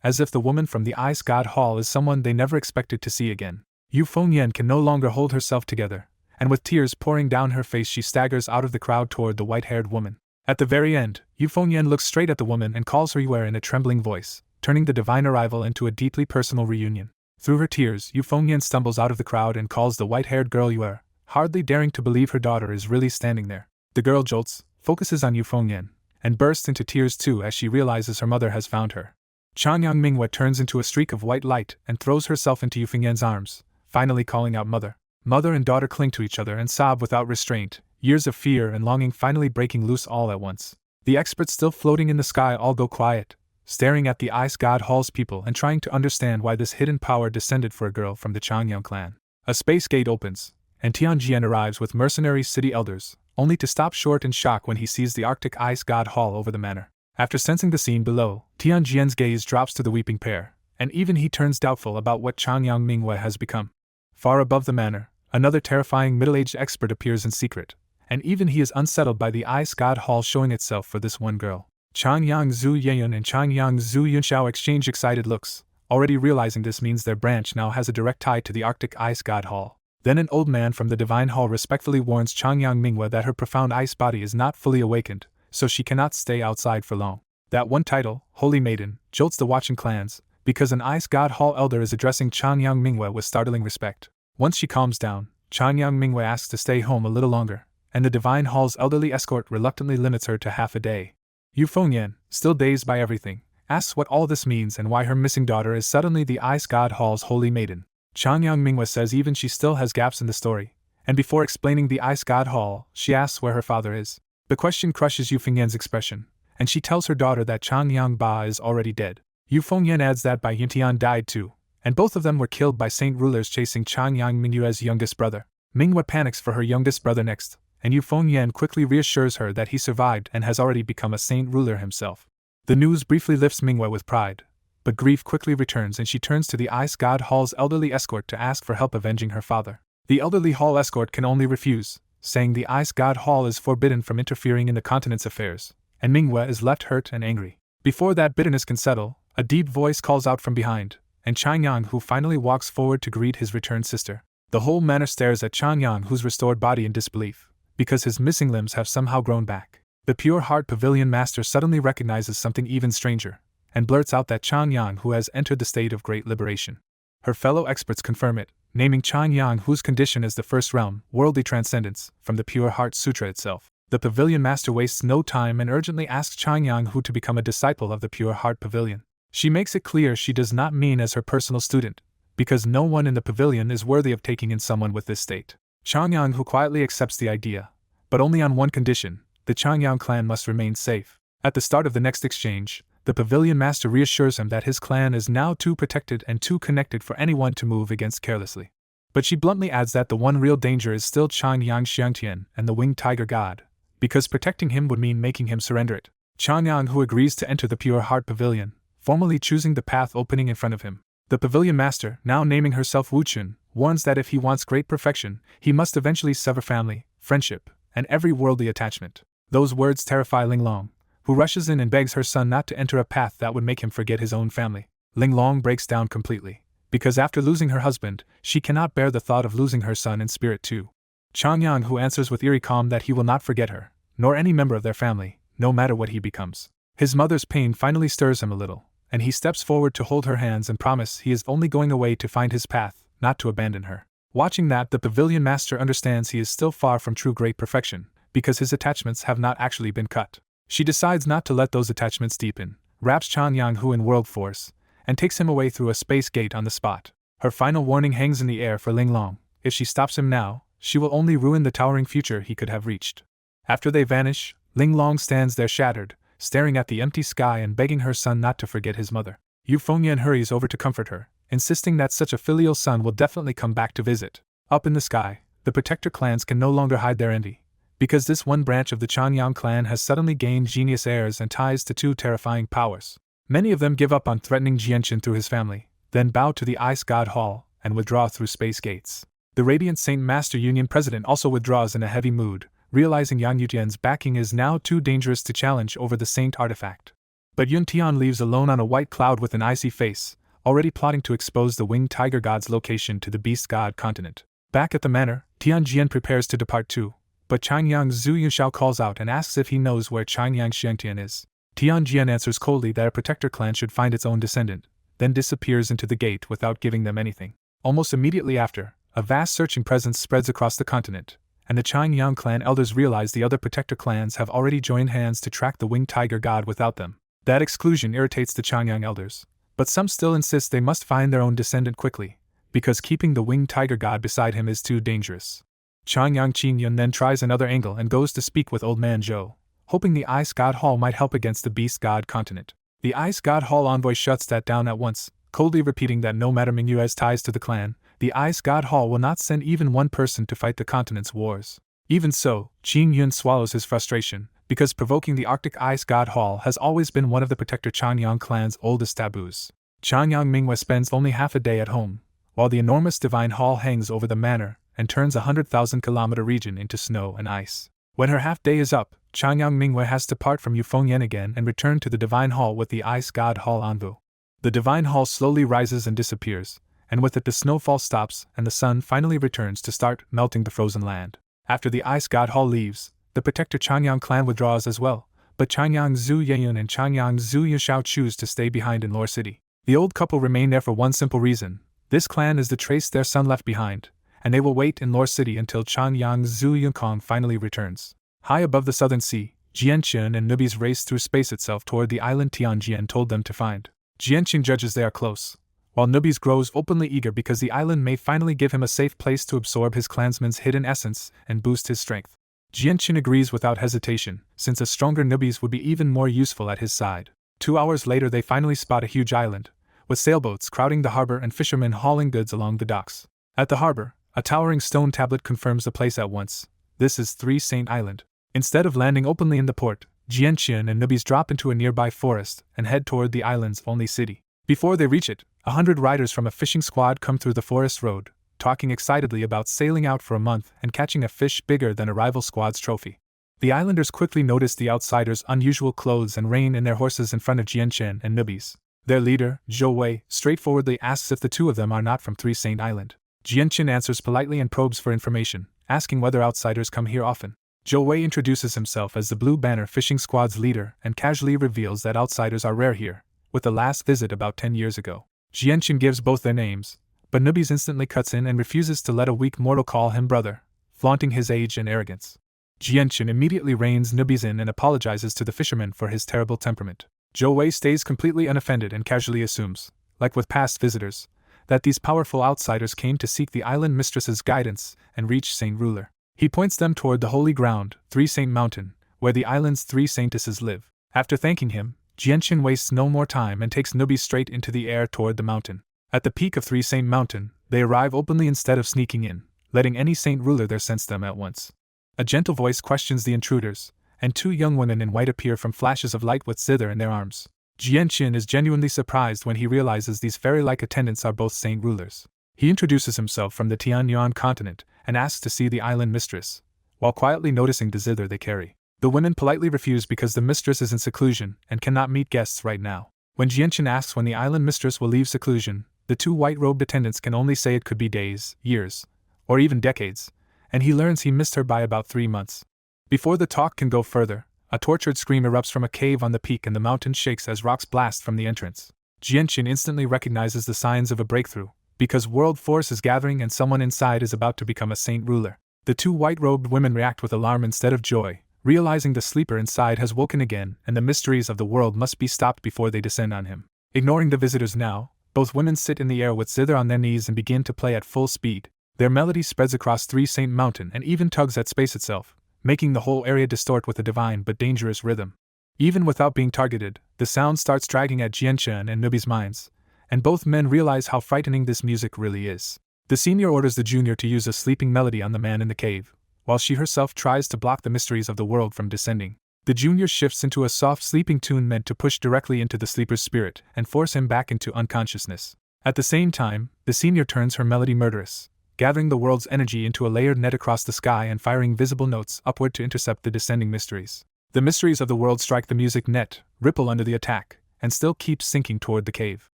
as if the woman from the Ice God Hall is someone they never expected to see again. Yu Fengyan can no longer hold herself together, and with tears pouring down her face she staggers out of the crowd toward the white-haired woman. At the very end, Yu Fengyan looks straight at the woman and calls her Yuer in a trembling voice, turning the divine arrival into a deeply personal reunion. Through her tears, Yu Fengyan stumbles out of the crowd and calls the white-haired girl Yuer, hardly daring to believe her daughter is really standing there. The girl jolts, focuses on Yu Fengyan, and bursts into tears too as she realizes her mother has found her. Chanyang Minghua turns into a streak of white light and throws herself into Yu Fengyan's arms, finally calling out mother. Mother and daughter cling to each other and sob without restraint, years of fear and longing finally breaking loose all at once. The experts still floating in the sky all go quiet, staring at the Ice God Hall's people and trying to understand why this hidden power descended for a girl from the Changyang clan. A space gate opens, and Tianjian arrives with mercenary city elders, only to stop short in shock when he sees the Arctic Ice God Hall over the manor. After sensing the scene below, Tianjian's gaze drops to the weeping pair, and even he turns doubtful about what Changyang Minghua has become. Far above the manor, another terrifying middle-aged expert appears in secret, and even he is unsettled by the Ice God Hall showing itself for this one girl. Changyang Zhu Yeyun and Changyang Zhu Yunxiao exchange excited looks, already realizing this means their branch now has a direct tie to the Arctic Ice God Hall. Then an old man from the Divine Hall respectfully warns Changyang Minghua that her profound ice body is not fully awakened, so she cannot stay outside for long. That one title, Holy Maiden, jolts the watching clans, because an Ice God Hall elder is addressing Changyang Minghua with startling respect. Once she calms down, Changyang Minghua asks to stay home a little longer, and the Divine Hall's elderly escort reluctantly limits her to half a day. Yu Fengyan, still dazed by everything, asks what all this means and why her missing daughter is suddenly the Ice God Hall's Holy Maiden. Changyang Minghua says even she still has gaps in the story, and before explaining the Ice God Hall, she asks where her father is. The question crushes Yu Fengyan's expression, and she tells her daughter that Changyang Ba is already dead. Yu Fengyan adds that Bai Yintian died too, and both of them were killed by saint rulers chasing Changyang Minghua's youngest brother. Minghua panics for her youngest brother next, and Yu Fengyan quickly reassures her that he survived and has already become a saint ruler himself. The news briefly lifts Minghua with pride, but grief quickly returns and she turns to the Ice God Hall's elderly escort to ask for help avenging her father. The elderly hall escort can only refuse, saying the Ice God Hall is forbidden from interfering in the continent's affairs, and Minghua is left hurt and angry. Before that bitterness can settle, a deep voice calls out from behind, and Changyang who finally walks forward to greet his returned sister. The whole manor stares at Changyang who's restored body in disbelief, because his missing limbs have somehow grown back. The Pure Heart Pavilion Master suddenly recognizes something even stranger, and blurts out that Changyang who has entered the state of great liberation. Her fellow experts confirm it, naming Changyang whose condition is the first realm, worldly transcendence, from the Pure Heart Sutra itself. The Pavilion Master wastes no time and urgently asks Changyang who to become a disciple of the Pure Heart Pavilion. She makes it clear she does not mean as her personal student, because no one in the pavilion is worthy of taking in someone with this state. Changyang who quietly accepts the idea, but only on one condition: the Changyang clan must remain safe. At the start of the next exchange, the Pavilion Master reassures him that his clan is now too protected and too connected for anyone to move against carelessly. But she bluntly adds that the one real danger is still Changyang Xiangtian and the Winged Tiger God, because protecting him would mean making him surrender it. Changyang who agrees to enter the Pure Heart Pavilion, formally choosing the path opening in front of him. The Pavilion Master, now naming herself Wuchun, warns that if he wants great perfection, he must eventually sever family, friendship, and every worldly attachment. Those words terrify Linglong, who rushes in and begs her son not to enter a path that would make him forget his own family. Linglong breaks down completely, because after losing her husband, she cannot bear the thought of losing her son in spirit too. Changyang who answers with eerie calm that he will not forget her, nor any member of their family, no matter what he becomes. His mother's pain finally stirs him a little, and he steps forward to hold her hands and promise he is only going away to find his path, not to abandon her. Watching that, the Pavilion Master understands he is still far from true great perfection, because his attachments have not actually been cut. She decides not to let those attachments deepen, wraps Changyang Hu in world force, and takes him away through a space gate on the spot. Her final warning hangs in the air for Linglong: if she stops him now, she will only ruin the towering future he could have reached. After they vanish, Linglong stands there shattered, staring at the empty sky and begging her son not to forget his mother. Yu Fengyan hurries over to comfort her, insisting that such a filial son will definitely come back to visit. Up in the sky, the protector clans can no longer hide their envy, because this one branch of the Changyang clan has suddenly gained genius heirs and ties to two terrifying powers. Many of them give up on threatening Jianchen through his family, then bow to the Ice God Hall and withdraw through space gates. The Radiant Saint Master Union president also withdraws in a heavy mood, realizing Yang Yutian's backing is now too dangerous to challenge over the Saint artifact. But Yun Tian leaves alone on a white cloud with an icy face, already plotting to expose the Winged Tiger God's location to the Beast God continent. Back at the manor, Tianjian prepares to depart too, but Changyang Zhu Yunxiao calls out and asks if he knows where Changyang Xiangtian is. Tianjian answers coldly that a protector clan should find its own descendant, then disappears into the gate without giving them anything. Almost immediately after, a vast searching presence spreads across the continent, and the Changyang clan elders realize the other protector clans have already joined hands to track the Winged Tiger God without them. That exclusion irritates the Changyang elders, but some still insist they must find their own descendant quickly, because keeping the Winged Tiger God beside him is too dangerous. Changyang Qingyun then tries another angle and goes to speak with Old Man Zhou, hoping the Ice God Hall might help against the Beast God continent. The Ice God Hall envoy shuts that down at once, coldly repeating that no matter Minghua's ties to the clan, the Ice God Hall will not send even one person to fight the continent's wars. Even so, Qin Yun swallows his frustration, because provoking the Arctic Ice God Hall has always been one of the Protector Changyang clan's oldest taboos. Changyang Minghua spends only half a day at home, while the enormous Divine Hall hangs over the manor and turns a 100,000-kilometer region into snow and ice. When her half-day is up, Changyang Minghua has to part from Yufengyan again and return to the Divine Hall with the Ice God Hall envoy. The Divine Hall slowly rises and disappears, and with it the snowfall stops and the sun finally returns to start melting the frozen land. After the Ice God Hall leaves, the Protector Changyang clan withdraws as well, but Changyang Zhu Yeyun and Changyang Zhu Yashao choose to stay behind in Lore City. The old couple remain there for one simple reason: this clan is to trace their son left behind, and they will wait in Lore City until Changyang Zhu Yunkong finally returns. High above the southern sea, Jianqun and Nubis race through space itself toward the island Tianjian told them to find. Jianqun judges they are close, while Nubis grows openly eager because the island may finally give him a safe place to absorb his clansman's hidden essence and boost his strength. Jianqun agrees without hesitation, since a stronger Nubis would be even more useful at his side. 2 hours later they finally spot a huge island, with sailboats crowding the harbor and fishermen hauling goods along the docks. At the harbor, a towering stone tablet confirms the place at once. This is Three Saint Island. Instead of landing openly in the port, Jianqun and Nubis drop into a nearby forest and head toward the island's only city. Before they reach it, 100 riders from a fishing squad come through the forest road, talking excitedly about sailing out for a month and catching a fish bigger than a rival squad's trophy. The islanders quickly notice the outsiders' unusual clothes and rein in their horses in front of Jianqun and Nubis. Their leader, Zhou Wei, straightforwardly asks if the two of them are not from Three Saint Island. Jianqun answers politely and probes for information, asking whether outsiders come here often. Zhou Wei introduces himself as the Blue Banner Fishing Squad's leader and casually reveals that outsiders are rare here, with the last visit about 10 years ago. Jianqun gives both their names, but Nubis instantly cuts in and refuses to let a weak mortal call him brother, flaunting his age and arrogance. Jianqun immediately reins Nubis in and apologizes to the fisherman for his terrible temperament. Zhou Wei stays completely unoffended and casually assumes, like with past visitors, that these powerful outsiders came to seek the island mistress's guidance and reach Saint Ruler. He points them toward the holy ground, Three Saint Mountain, where the island's three saintesses live. After thanking him, Jianqun wastes no more time and takes Nubis straight into the air toward the mountain. At the peak of Three Saint Mountain, they arrive openly instead of sneaking in, letting any Saint Ruler there sense them at once. A gentle voice questions the intruders, and 2 young women in white appear from flashes of light with zither in their arms. Jianqun is genuinely surprised when he realizes these fairy-like attendants are both Saint Rulers. He introduces himself from the Tianyuan continent and asks to see the island mistress, while quietly noticing the zither they carry. The women politely refuse because the mistress is in seclusion and cannot meet guests right now. When Jianqun asks when the island mistress will leave seclusion, the 2 white-robed attendants can only say it could be days, years, or even decades, and he learns he missed her by about 3 months. Before the talk can go further, a tortured scream erupts from a cave on the peak and the mountain shakes as rocks blast from the entrance. Jianqun instantly recognizes the signs of a breakthrough, because world force is gathering and someone inside is about to become a Saint Ruler. The 2 white-robed women react with alarm instead of joy, realizing the sleeper inside has woken again and the mysteries of the world must be stopped before they descend on him. Ignoring the visitors now, both women sit in the air with zither on their knees and begin to play at full speed. Their melody spreads across Three Saint Mountain and even tugs at space itself, making the whole area distort with a divine but dangerous rhythm. Even without being targeted, the sound starts dragging at Jianqun and Nubis' minds, and both men realize how frightening this music really is. The senior orders the junior to use a sleeping melody on the man in the cave, while she herself tries to block the mysteries of the world from descending. The junior shifts into a soft sleeping tune meant to push directly into the sleeper's spirit and force him back into unconsciousness. At the same time, the senior turns her melody murderous, gathering the world's energy into a layered net across the sky and firing visible notes upward to intercept the descending mysteries. The mysteries of the world strike the music net, ripple under the attack, and still keep sinking toward the cave.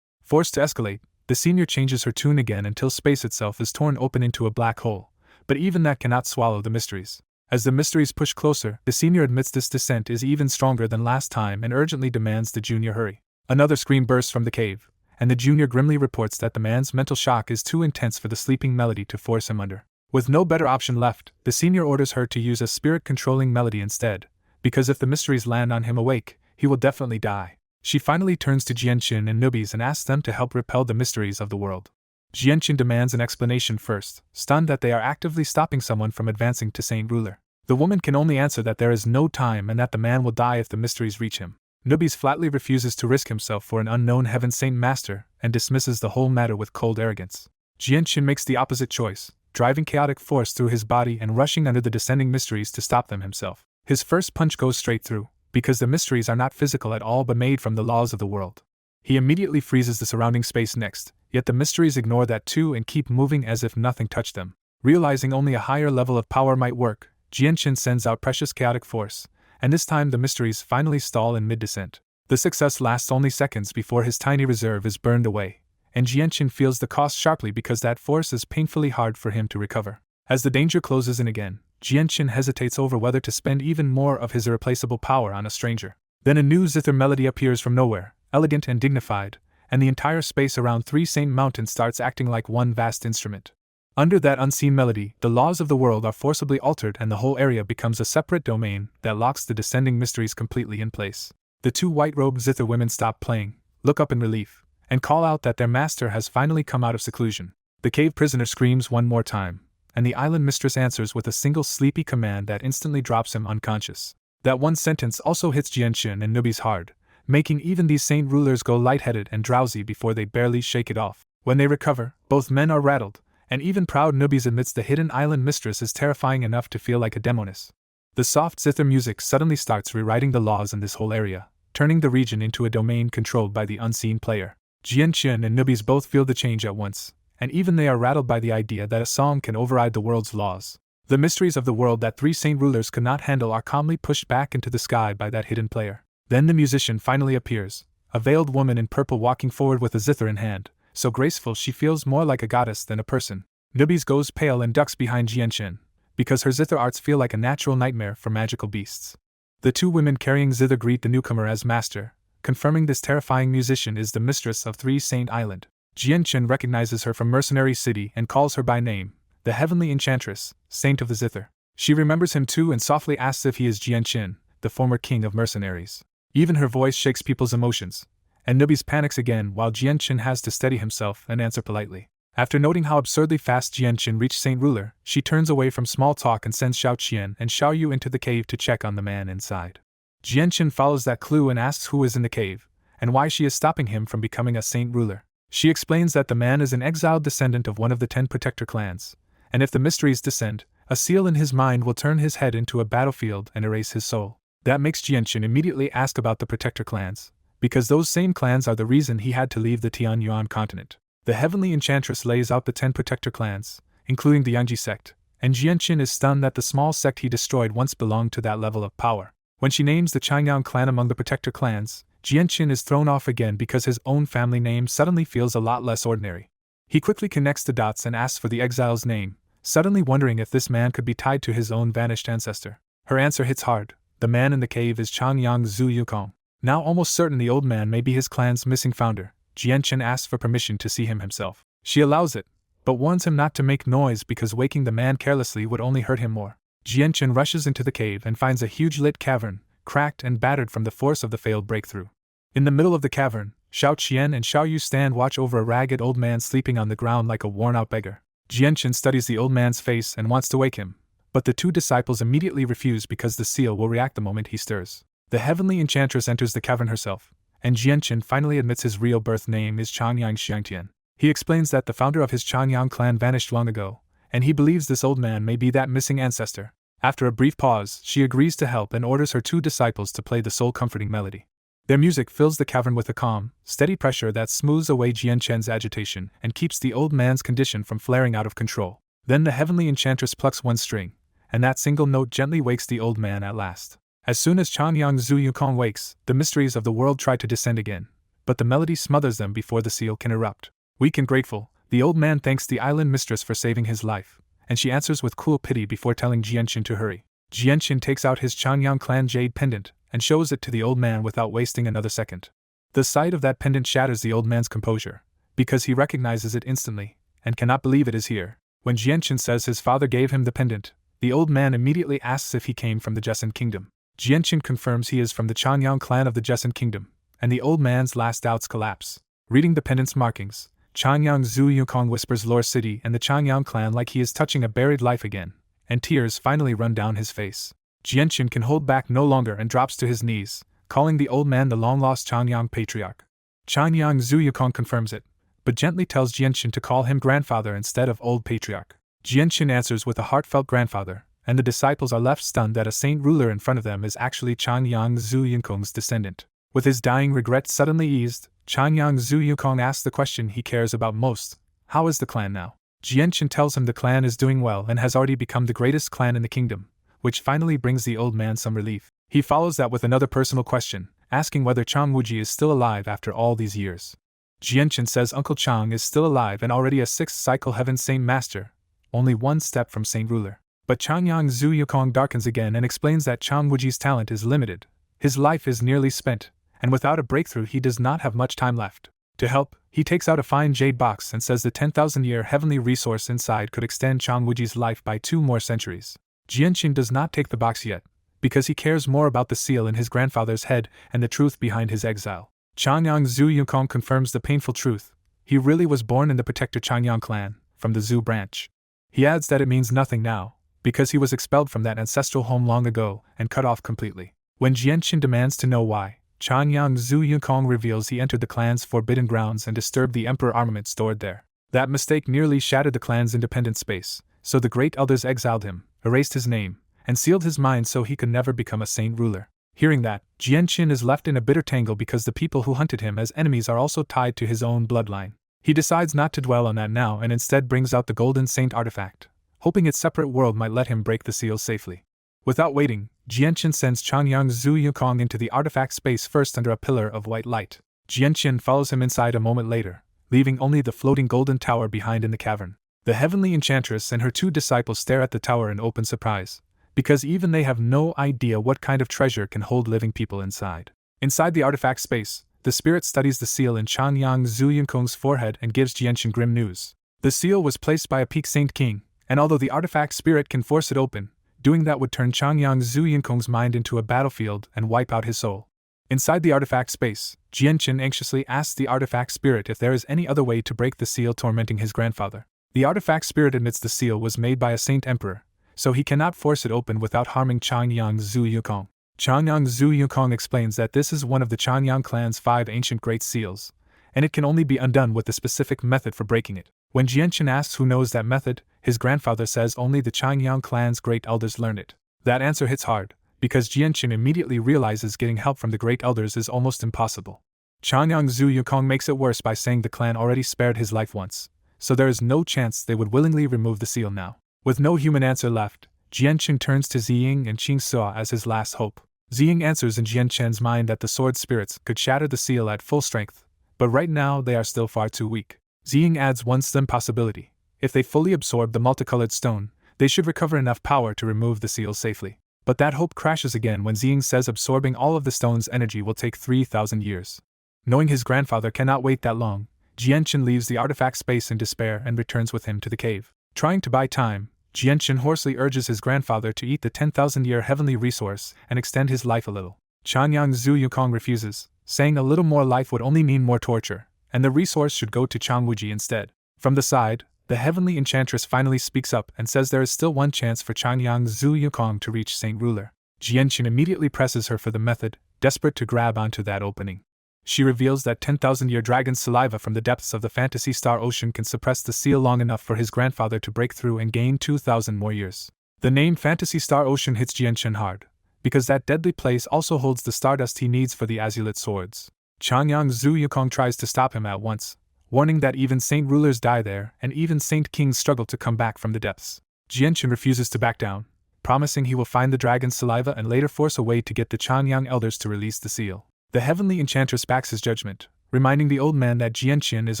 Forced to escalate, the senior changes her tune again until space itself is torn open into a black hole, but even that cannot swallow the mysteries. As the mysteries push closer, the senior admits this descent is even stronger than last time and urgently demands the junior hurry. Another scream bursts from the cave, and the junior grimly reports that the man's mental shock is too intense for the sleeping melody to force him under. With no better option left, the senior orders her to use a spirit-controlling melody instead, because if the mysteries land on him awake, he will definitely die. She finally turns to Jianqun and Nubis and asks them to help repel the mysteries of the world. Jianqun demands an explanation first, stunned that they are actively stopping someone from advancing to Saint Ruler. The woman can only answer that there is no time and that the man will die if the mysteries reach him. Nubis flatly refuses to risk himself for an unknown Heaven Saint Master and dismisses the whole matter with cold arrogance. Jianqin makes the opposite choice, driving chaotic force through his body and rushing under the descending mysteries to stop them himself. His first punch goes straight through, because the mysteries are not physical at all but made from the laws of the world. He immediately freezes the surrounding space next, yet the mysteries ignore that too and keep moving as if nothing touched them. Realizing only a higher level of power might work, Jianqin sends out precious chaotic force, and this time the mysteries finally stall in mid-descent. The success lasts only seconds before his tiny reserve is burned away, and Jianqin feels the cost sharply because that force is painfully hard for him to recover. As the danger closes in again, Jianqin hesitates over whether to spend even more of his irreplaceable power on a stranger. Then a new zither melody appears from nowhere, elegant and dignified, and the entire space around Three Saint Mountain starts acting like one vast instrument. Under that unseen melody, the laws of the world are forcibly altered and the whole area becomes a separate domain that locks the descending mysteries completely in place. The two white-robed zither women stop playing, look up in relief, and call out that their master has finally come out of seclusion. The cave prisoner screams one more time, and the island mistress answers with a single sleepy command that instantly drops him unconscious. That one sentence also hits Jianqin and Nubi's hard, making even these saint rulers go lightheaded and drowsy before they barely shake it off. When they recover, both men are rattled, and even proud Nubis admits the hidden island mistress is terrifying enough to feel like a demoness. The soft zither music suddenly starts rewriting the laws in this whole area, turning the region into a domain controlled by the unseen player. Jianqin and Nubis both feel the change at once, and even they are rattled by the idea that a song can override the world's laws. The mysteries of the world that three saint rulers could not handle are calmly pushed back into the sky by that hidden player. Then the musician finally appears, a veiled woman in purple walking forward with a zither in hand, so graceful she feels more like a goddess than a person. Nubis goes pale and ducks behind Jianqin, because her zither arts feel like a natural nightmare for magical beasts. The two women carrying zither greet the newcomer as master, confirming this terrifying musician is the mistress of Three Saint Island. Jianqin recognizes her from Mercenary City and calls her by name, the heavenly enchantress, saint of the zither. She remembers him too and softly asks if he is Jianqin, the former king of mercenaries. Even her voice shakes people's emotions, and Nubis panics again while Jianqin has to steady himself and answer politely. After noting how absurdly fast Jianqin reached Saint Ruler, she turns away from small talk and sends Xiao Qian and Xiao Yu into the cave to check on the man inside. Jianqin follows that clue and asks who is in the cave, and why she is stopping him from becoming a Saint Ruler. She explains that the man is an exiled descendant of one of the 10 protector clans, and if the mysteries descend, a seal in his mind will turn his head into a battlefield and erase his soul. That makes Jianqin immediately ask about the protector clans, because those same clans are the reason he had to leave the Tianyuan continent. The heavenly enchantress lays out the 10 protector clans, including the Yangji sect, and Jianqin is stunned that the small sect he destroyed once belonged to that level of power. When she names the Changyang clan among the protector clans, Jianqin is thrown off again because his own family name suddenly feels a lot less ordinary. He quickly connects the dots and asks for the exile's name, suddenly wondering if this man could be tied to his own vanished ancestor. Her answer hits hard. The man in the cave is Changyang Zhu Yukong. Now almost certain the old man may be his clan's missing founder, Jianqin asks for permission to see him himself. She allows it, but warns him not to make noise because waking the man carelessly would only hurt him more. Jianqin rushes into the cave and finds a huge lit cavern, cracked and battered from the force of the failed breakthrough. In the middle of the cavern, Xiao Qian and Xiao Yu stand watch over a ragged old man sleeping on the ground like a worn-out beggar. Jianqin studies the old man's face and wants to wake him, but the two disciples immediately refuse because the seal will react the moment he stirs. The heavenly enchantress enters the cavern herself, and Jianqin finally admits his real birth name is Changyang Xiangtian. He explains that the founder of his Changyang clan vanished long ago, and he believes this old man may be that missing ancestor. After a brief pause, she agrees to help and orders her two disciples to play the soul-comforting melody. Their music fills the cavern with a calm, steady pressure that smooths away Jianqin's agitation and keeps the old man's condition from flaring out of control. Then the heavenly enchantress plucks one string, and that single note gently wakes the old man at last. As soon as Changyang Zhu Yukong wakes, the mysteries of the world try to descend again, but the melody smothers them before the seal can erupt. Weak and grateful, the old man thanks the island mistress for saving his life, and she answers with cool pity before telling Jianqin to hurry. Jianqin takes out his Changyang clan jade pendant and shows it to the old man without wasting another second. The sight of that pendant shatters the old man's composure, because he recognizes it instantly, and cannot believe it is here. When Jianqin says his father gave him the pendant, the old man immediately asks if he came from the Jessan kingdom. Jianqin confirms he is from the Changyang clan of the Jessan kingdom, and the old man's last doubts collapse. Reading the pendant's markings, Changyang Zhu Yukong whispers Lore City and the Changyang clan like he is touching a buried life again, and tears finally run down his face. Jianqin can hold back no longer and drops to his knees, calling the old man the long-lost Changyang patriarch. Changyang Zhu Yukong confirms it, but gently tells Jianqin to call him grandfather instead of old patriarch. Jianqin answers with a heartfelt grandfather, and the disciples are left stunned that a saint ruler in front of them is actually Changyang Zhu Yunkong's descendant. With his dying regret suddenly eased, Changyang Zhu Yunkong asks the question he cares about most: how is the clan now? Jianqin tells him the clan is doing well and has already become the greatest clan in the kingdom, which finally brings the old man some relief. He follows that with another personal question, asking whether Chang Wuji is still alive after all these years. Jianqin says Uncle Chang is still alive and already a 6th cycle heaven saint master, only one step from saint ruler. But Changyang Zhu Yukong darkens again and explains that Chang Wuji's talent is limited, his life is nearly spent, and without a breakthrough he does not have much time left. To help, he takes out a fine jade box and says the 10,000-year heavenly resource inside could extend Chang Wuji's life by 2 more centuries. Jianqin does not take the box yet, because he cares more about the seal in his grandfather's head and the truth behind his exile. Changyang Zhu Yukong confirms the painful truth: he really was born in the protector Changyang clan, from the Zhu branch. He adds that it means nothing now, because he was expelled from that ancestral home long ago and cut off completely. When Jianqin demands to know why, Changyang Zhu Yukong reveals he entered the clan's forbidden grounds and disturbed the emperor armament stored there. That mistake nearly shattered the clan's independent space, so the great elders exiled him, erased his name, and sealed his mind so he could never become a saint ruler. Hearing that, Jianqin is left in a bitter tangle because the people who hunted him as enemies are also tied to his own bloodline. He decides not to dwell on that now and instead brings out the Golden Saint artifact, hoping its separate world might let him break the seal safely. Without waiting, Jianqin sends Changyang Zhu Yukong into the artifact space first under a pillar of white light. Jianqin follows him inside a moment later, leaving only the floating golden tower behind in the cavern. The heavenly enchantress and her 2 disciples stare at the tower in open surprise, because even they have no idea what kind of treasure can hold living people inside. Inside the artifact space, the spirit studies the seal in Changyang Zhu Yukong's forehead and gives Jianqin grim news. The seal was placed by a peak saint king, and although the artifact spirit can force it open, doing that would turn Changyang Zhu Yukong's mind into a battlefield and wipe out his soul. Inside the artifact space, Jianqin anxiously asks the artifact spirit if there is any other way to break the seal tormenting his grandfather. The artifact spirit admits the seal was made by a saint emperor, so he cannot force it open without harming Changyang Zhu Yukong. Changyang Zhu Yukong explains that this is one of the Changyang clan's 5 ancient great seals, and it can only be undone with the specific method for breaking it. When Jianqin asks who knows that method, his grandfather says only the Changyang clan's great elders learned it. That answer hits hard, because Jianqin immediately realizes getting help from the great elders is almost impossible. Changyang Zhu Yukong makes it worse by saying the clan already spared his life once, so there is no chance they would willingly remove the seal now. With no human answer left, Jianqin turns to Ziying and Qingsuo as his last hope. Ziying answers in Jianqin's mind that the sword spirits could shatter the seal at full strength, but right now they are still far too weak. Ziying adds one slim possibility: if they fully absorb the multicolored stone, they should recover enough power to remove the seal safely. But that hope crashes again when Ziying says absorbing all of the stone's energy will take 3,000 years. Knowing his grandfather cannot wait that long, Jianqin leaves the artifact space in despair and returns with him to the cave. Trying to buy time, Jianqin hoarsely urges his grandfather to eat the 10,000-year heavenly resource and extend his life a little. Changyang Zhu Yukong refuses, saying a little more life would only mean more torture, and the resource should go to Chang Wuji instead. From the side, the heavenly enchantress finally speaks up and says there is still one chance for Changyang Zhu Yukong to reach Saint Ruler. Jianqin immediately presses her for the method, desperate to grab onto that opening. She reveals that 10,000-year dragon's saliva from the depths of the Fantasy Star Ocean can suppress the seal long enough for his grandfather to break through and gain 2,000 more years. The name Fantasy Star Ocean hits Jianqin hard, because that deadly place also holds the stardust he needs for the Azulet swords. Changyang Zhu Yukong tries to stop him at once, warning that even saint rulers die there and even saint kings struggle to come back from the depths. Jianqin refuses to back down, promising he will find the dragon's saliva and later force a way to get the Changyang elders to release the seal. The heavenly enchantress backs his judgment, reminding the old man that Jianqin is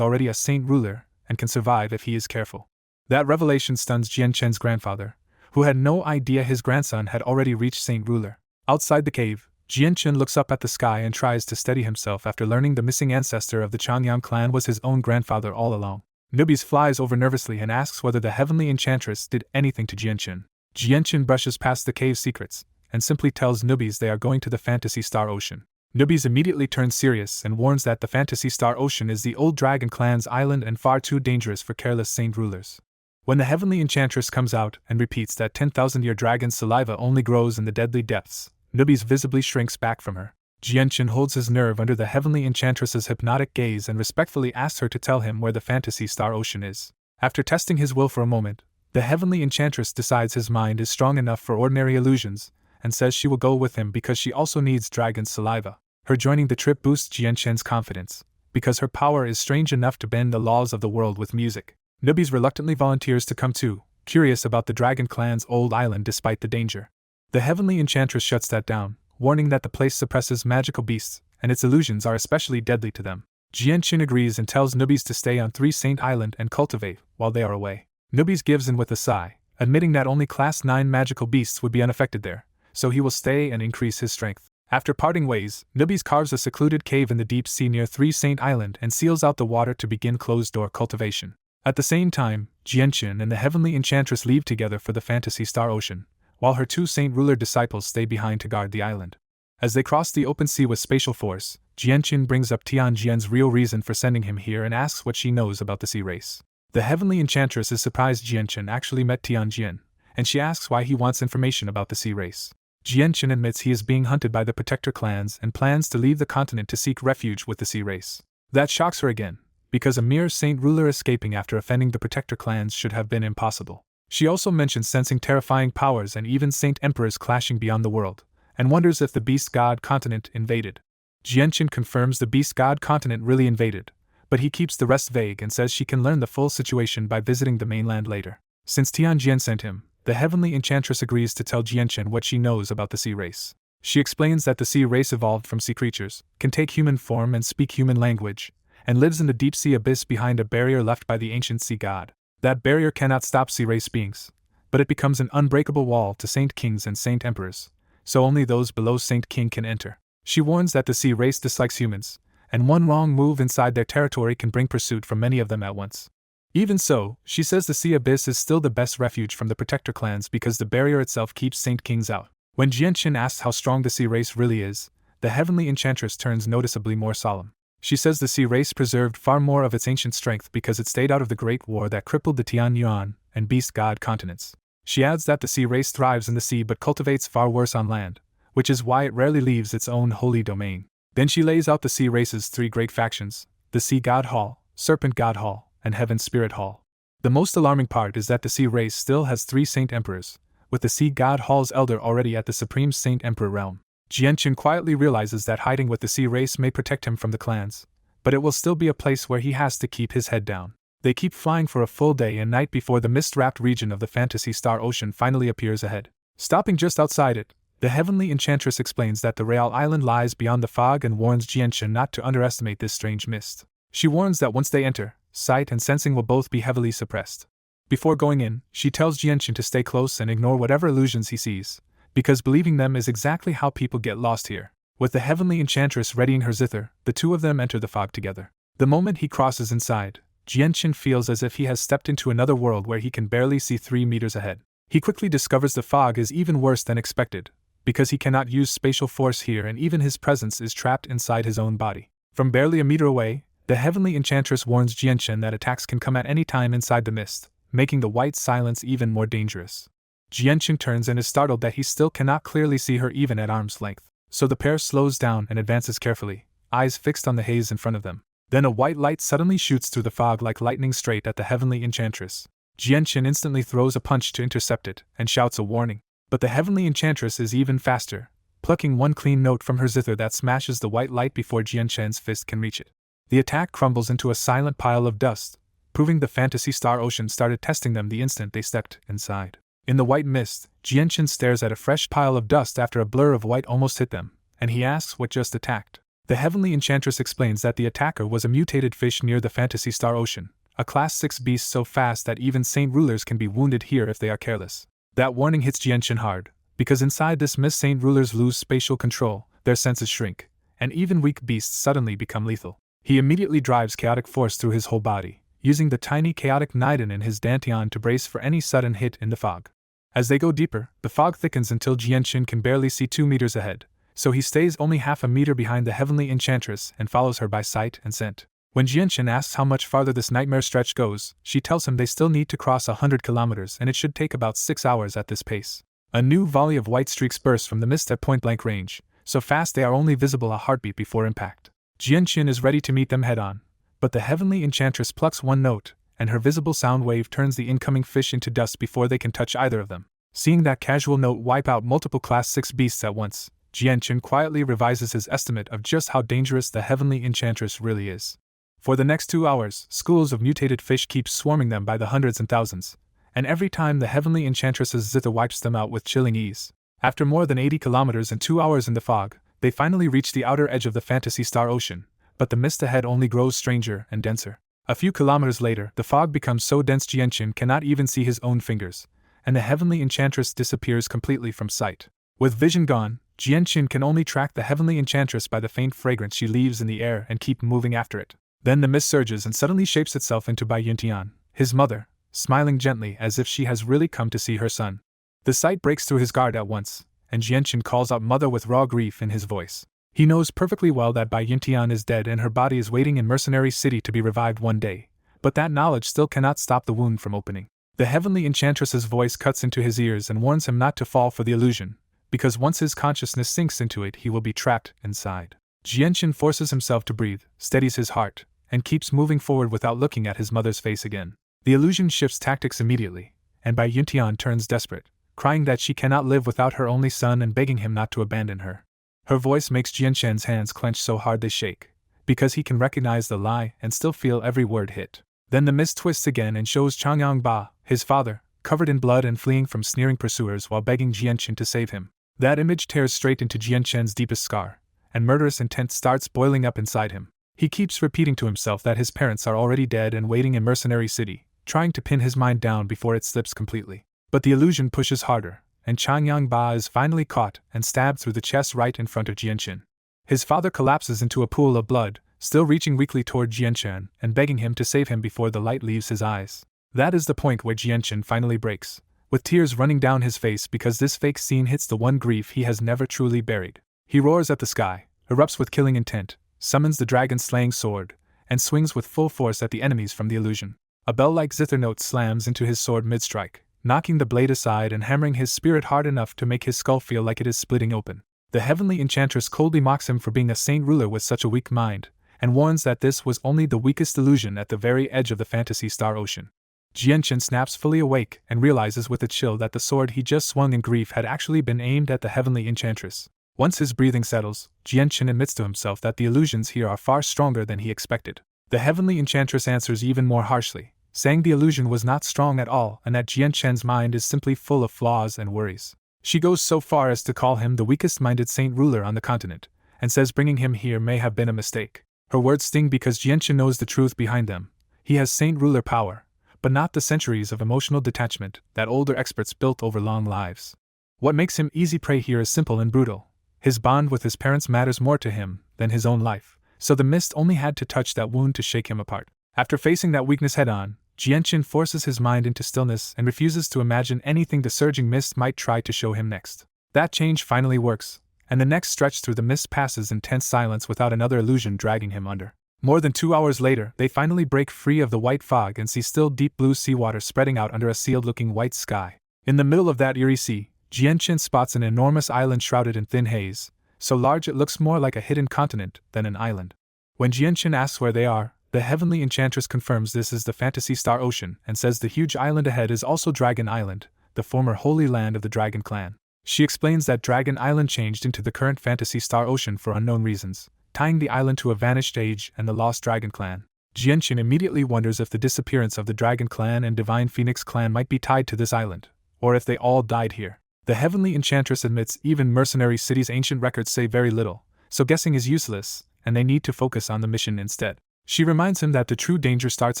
already a saint ruler and can survive if he is careful. That revelation stuns Jianqin's grandfather, who had no idea his grandson had already reached saint ruler. Outside the cave, Jianqin looks up at the sky and tries to steady himself after learning the missing ancestor of the Changyang clan was his own grandfather all along. Nubis flies over nervously and asks whether the heavenly enchantress did anything to Jianqin. Jianqin brushes past the cave's secrets and simply tells Nubis they are going to the Fantasy Star Ocean. Nubis immediately turns serious and warns that the Fantasy Star Ocean is the old dragon clan's island and far too dangerous for careless saint rulers. When the heavenly enchantress comes out and repeats that 10,000-year dragon's saliva only grows in the deadly depths, Nubis visibly shrinks back from her. Jianchen holds his nerve under the heavenly enchantress's hypnotic gaze and respectfully asks her to tell him where the Fantasy Star Ocean is. After testing his will for a moment, the heavenly enchantress decides his mind is strong enough for ordinary illusions, and says she will go with him because she also needs dragon's saliva. Her joining the trip boosts Jianchen's confidence, because her power is strange enough to bend the laws of the world with music. Nubis reluctantly volunteers to come too, curious about the dragon clan's old island despite the danger. The heavenly enchantress shuts that down, warning that the place suppresses magical beasts, and its illusions are especially deadly to them. Jianchen agrees and tells Nubis to stay on 3 Saint Island and cultivate while they are away. Nubis gives in with a sigh, admitting that only Class 9 magical beasts would be unaffected there, so he will stay and increase his strength. After parting ways, Nubis carves a secluded cave in the deep sea near 3 Saint Island and seals out the water to begin closed-door cultivation. At the same time, Jianchen and the heavenly enchantress leave together for the Fantasy Star Ocean, while her 2 Saint Ruler disciples stay behind to guard the island. As they cross the open sea with spatial force, Jianchen brings up Tianjian's real reason for sending him here and asks what she knows about the sea race. The heavenly enchantress is surprised Jianchen actually met Tianjian, and she asks why he wants information about the sea race. Jianchen admits he is being hunted by the protector clans and plans to leave the continent to seek refuge with the sea race. That shocks her again, because a mere Saint Ruler escaping after offending the protector clans should have been impossible. She also mentions sensing terrifying powers and even Saint Emperors clashing beyond the world, and wonders if the Beast God continent invaded. Jianchen confirms the Beast God continent really invaded, but he keeps the rest vague and says she can learn the full situation by visiting the mainland later. Since Tianjian sent him, the heavenly enchantress agrees to tell Jianchen what she knows about the sea race. She explains that the sea race evolved from sea creatures, can take human form and speak human language, and lives in the deep sea abyss behind a barrier left by the ancient sea god. That barrier cannot stop sea race beings, but it becomes an unbreakable wall to Saint Kings and Saint Emperors, so only those below Saint King can enter. She warns that the sea race dislikes humans, and one wrong move inside their territory can bring pursuit from many of them at once. Even so, she says the sea abyss is still the best refuge from the protector clans because the barrier itself keeps Saint Kings out. When Jianchen asks how strong the sea race really is, the heavenly enchantress turns noticeably more solemn. She says the sea race preserved far more of its ancient strength because it stayed out of the Great War that crippled the Tian Yuan and Beast God continents. She adds that the sea race thrives in the sea but cultivates far worse on land, which is why it rarely leaves its own holy domain. Then she lays out the sea race's 3 great factions, the Sea God Hall, Serpent God Hall, and Heaven Spirit Hall. The most alarming part is that the sea race still has 3 Saint Emperors, with the Sea God Hall's elder already at the Supreme Saint Emperor realm. Jianchen quietly realizes that hiding with the sea race may protect him from the clans, but it will still be a place where he has to keep his head down. They keep flying for a full day and night before the mist-wrapped region of the Fantasy Star Ocean finally appears ahead. Stopping just outside it, the heavenly enchantress explains that the Real Island lies beyond the fog and warns Jianchen not to underestimate this strange mist. She warns that once they enter, sight and sensing will both be heavily suppressed. Before going in, she tells Jianchen to stay close and ignore whatever illusions he sees, because believing them is exactly how people get lost here. With the heavenly enchantress readying her zither, the 2 of them enter the fog together. The moment he crosses inside, Jianchen feels as if he has stepped into another world where he can barely see 3 meters ahead. He quickly discovers the fog is even worse than expected, because he cannot use spatial force here and even his presence is trapped inside his own body. From barely a meter away, the heavenly enchantress warns Jianchen that attacks can come at any time inside the mist, making the white silence even more dangerous. Jianchen turns and is startled that he still cannot clearly see her even at arm's length, so the pair slows down and advances carefully, eyes fixed on the haze in front of them. Then a white light suddenly shoots through the fog like lightning straight at the heavenly enchantress. Jianchen instantly throws a punch to intercept it and shouts a warning. But the heavenly enchantress is even faster, plucking one clean note from her zither that smashes the white light before Jianchen's fist can reach it. The attack crumbles into a silent pile of dust, proving the Fantasy Star Ocean started testing them the instant they stepped inside. In the white mist, Jianchen stares at a fresh pile of dust after a blur of white almost hit them, and he asks what just attacked. The heavenly enchantress explains that the attacker was a mutated fish near the Fantasy Star Ocean, a Class 6 beast so fast that even Saint Rulers can be wounded here if they are careless. That warning hits Jianchen hard, because inside this mist Saint Rulers lose spatial control, their senses shrink, and even weak beasts suddenly become lethal. He immediately drives chaotic force through his whole body, using the tiny chaotic Niden in his dantian to brace for any sudden hit in the fog. As they go deeper, the fog thickens until Jianchen can barely see 2 meters ahead, so he stays only half a meter behind the heavenly enchantress and follows her by sight and scent. When Jianchen asks how much farther this nightmare stretch goes, she tells him they still need to cross 100 kilometers and it should take about 6 hours at this pace. A new volley of white streaks bursts from the mist at point-blank range, so fast they are only visible a heartbeat before impact. Jianqin is ready to meet them head-on, but the heavenly enchantress plucks one note, and her visible sound wave turns the incoming fish into dust before they can touch either of them. Seeing that casual note wipe out multiple Class 6 beasts at once, Jianqin quietly revises his estimate of just how dangerous the heavenly enchantress really is. For the next 2 hours, schools of mutated fish keep swarming them by the hundreds and thousands, and every time the heavenly enchantress's zither wipes them out with chilling ease. After more than 80 kilometers and 2 hours in the fog, they finally reach the outer edge of the Fantasy Star Ocean, but the mist ahead only grows stranger and denser. A few kilometers later, the fog becomes so dense Jianqin cannot even see his own fingers, and the heavenly enchantress disappears completely from sight. With vision gone, Jianqin can only track the heavenly enchantress by the faint fragrance she leaves in the air and keep moving after it. Then the mist surges and suddenly shapes itself into Bai Yuntian, his mother, smiling gently as if she has really come to see her son. The sight breaks through his guard at once, and Jianqin calls out mother with raw grief in his voice. He knows perfectly well that Bai Yuntian is dead and her body is waiting in Mercenary City to be revived one day, but that knowledge still cannot stop the wound from opening. The heavenly enchantress's voice cuts into his ears and warns him not to fall for the illusion, because once his consciousness sinks into it he will be trapped inside. Jianqin forces himself to breathe, steadies his heart, and keeps moving forward without looking at his mother's face again. The illusion shifts tactics immediately, and Bai Yuntian turns desperate, crying that she cannot live without her only son and begging him not to abandon her. Her voice makes Jianqin's hands clench so hard they shake, because he can recognize the lie and still feel every word hit. Then the mist twists again and shows Changyang Ba, his father, covered in blood and fleeing from sneering pursuers while begging Jianqin to save him. That image tears straight into Jianqin's deepest scar, and murderous intent starts boiling up inside him. He keeps repeating to himself that his parents are already dead and waiting in Mercenary City, trying to pin his mind down before it slips completely. But the illusion pushes harder, and Changyang Ba is finally caught and stabbed through the chest right in front of Jianqin. His father collapses into a pool of blood, still reaching weakly toward Jianqin and begging him to save him before the light leaves his eyes. That is the point where Jianqin finally breaks, with tears running down his face because this fake scene hits the one grief he has never truly buried. He roars at the sky, erupts with killing intent, summons the dragon-slaying sword, and swings with full force at the enemies from the illusion. A bell-like zither note slams into his sword mid-strike, knocking the blade aside and hammering his spirit hard enough to make his skull feel like it is splitting open. The heavenly enchantress coldly mocks him for being a saint ruler with such a weak mind, and warns that this was only the weakest illusion at the very edge of the Fantasy Star Ocean. Jianqin snaps fully awake and realizes with a chill that the sword he just swung in grief had actually been aimed at the heavenly enchantress. Once his breathing settles, Jianqin admits to himself that the illusions here are far stronger than he expected. The heavenly enchantress answers even more harshly, saying the illusion was not strong at all and that Jianqin's mind is simply full of flaws and worries. She goes so far as to call him the weakest-minded saint ruler on the continent, and says bringing him here may have been a mistake. Her words sting because Jianqin knows the truth behind them. He has saint ruler power, but not the centuries of emotional detachment that older experts built over long lives. What makes him easy prey here is simple and brutal. His bond with his parents matters more to him than his own life, so the mist only had to touch that wound to shake him apart. After facing that weakness head-on, Jianqin forces his mind into stillness and refuses to imagine anything the surging mist might try to show him next. That change finally works, and the next stretch through the mist passes in tense silence without another illusion dragging him under. More than 2 hours later, they finally break free of the white fog and see still deep blue seawater spreading out under a sealed-looking white sky. In the middle of that eerie sea, Jianqin spots an enormous island shrouded in thin haze, so large it looks more like a hidden continent than an island. When Jianqin asks where they are, the heavenly enchantress confirms this is the Fantasy Star Ocean and says the huge island ahead is also Dragon Island, the former holy land of the Dragon Clan. She explains that Dragon Island changed into the current Fantasy Star Ocean for unknown reasons, tying the island to a vanished age and the lost Dragon Clan. Jianqin immediately wonders if the disappearance of the Dragon Clan and Divine Phoenix Clan might be tied to this island, or if they all died here. The heavenly enchantress admits even Mercenary City's ancient records say very little, so guessing is useless, and they need to focus on the mission instead. She reminds him that the true danger starts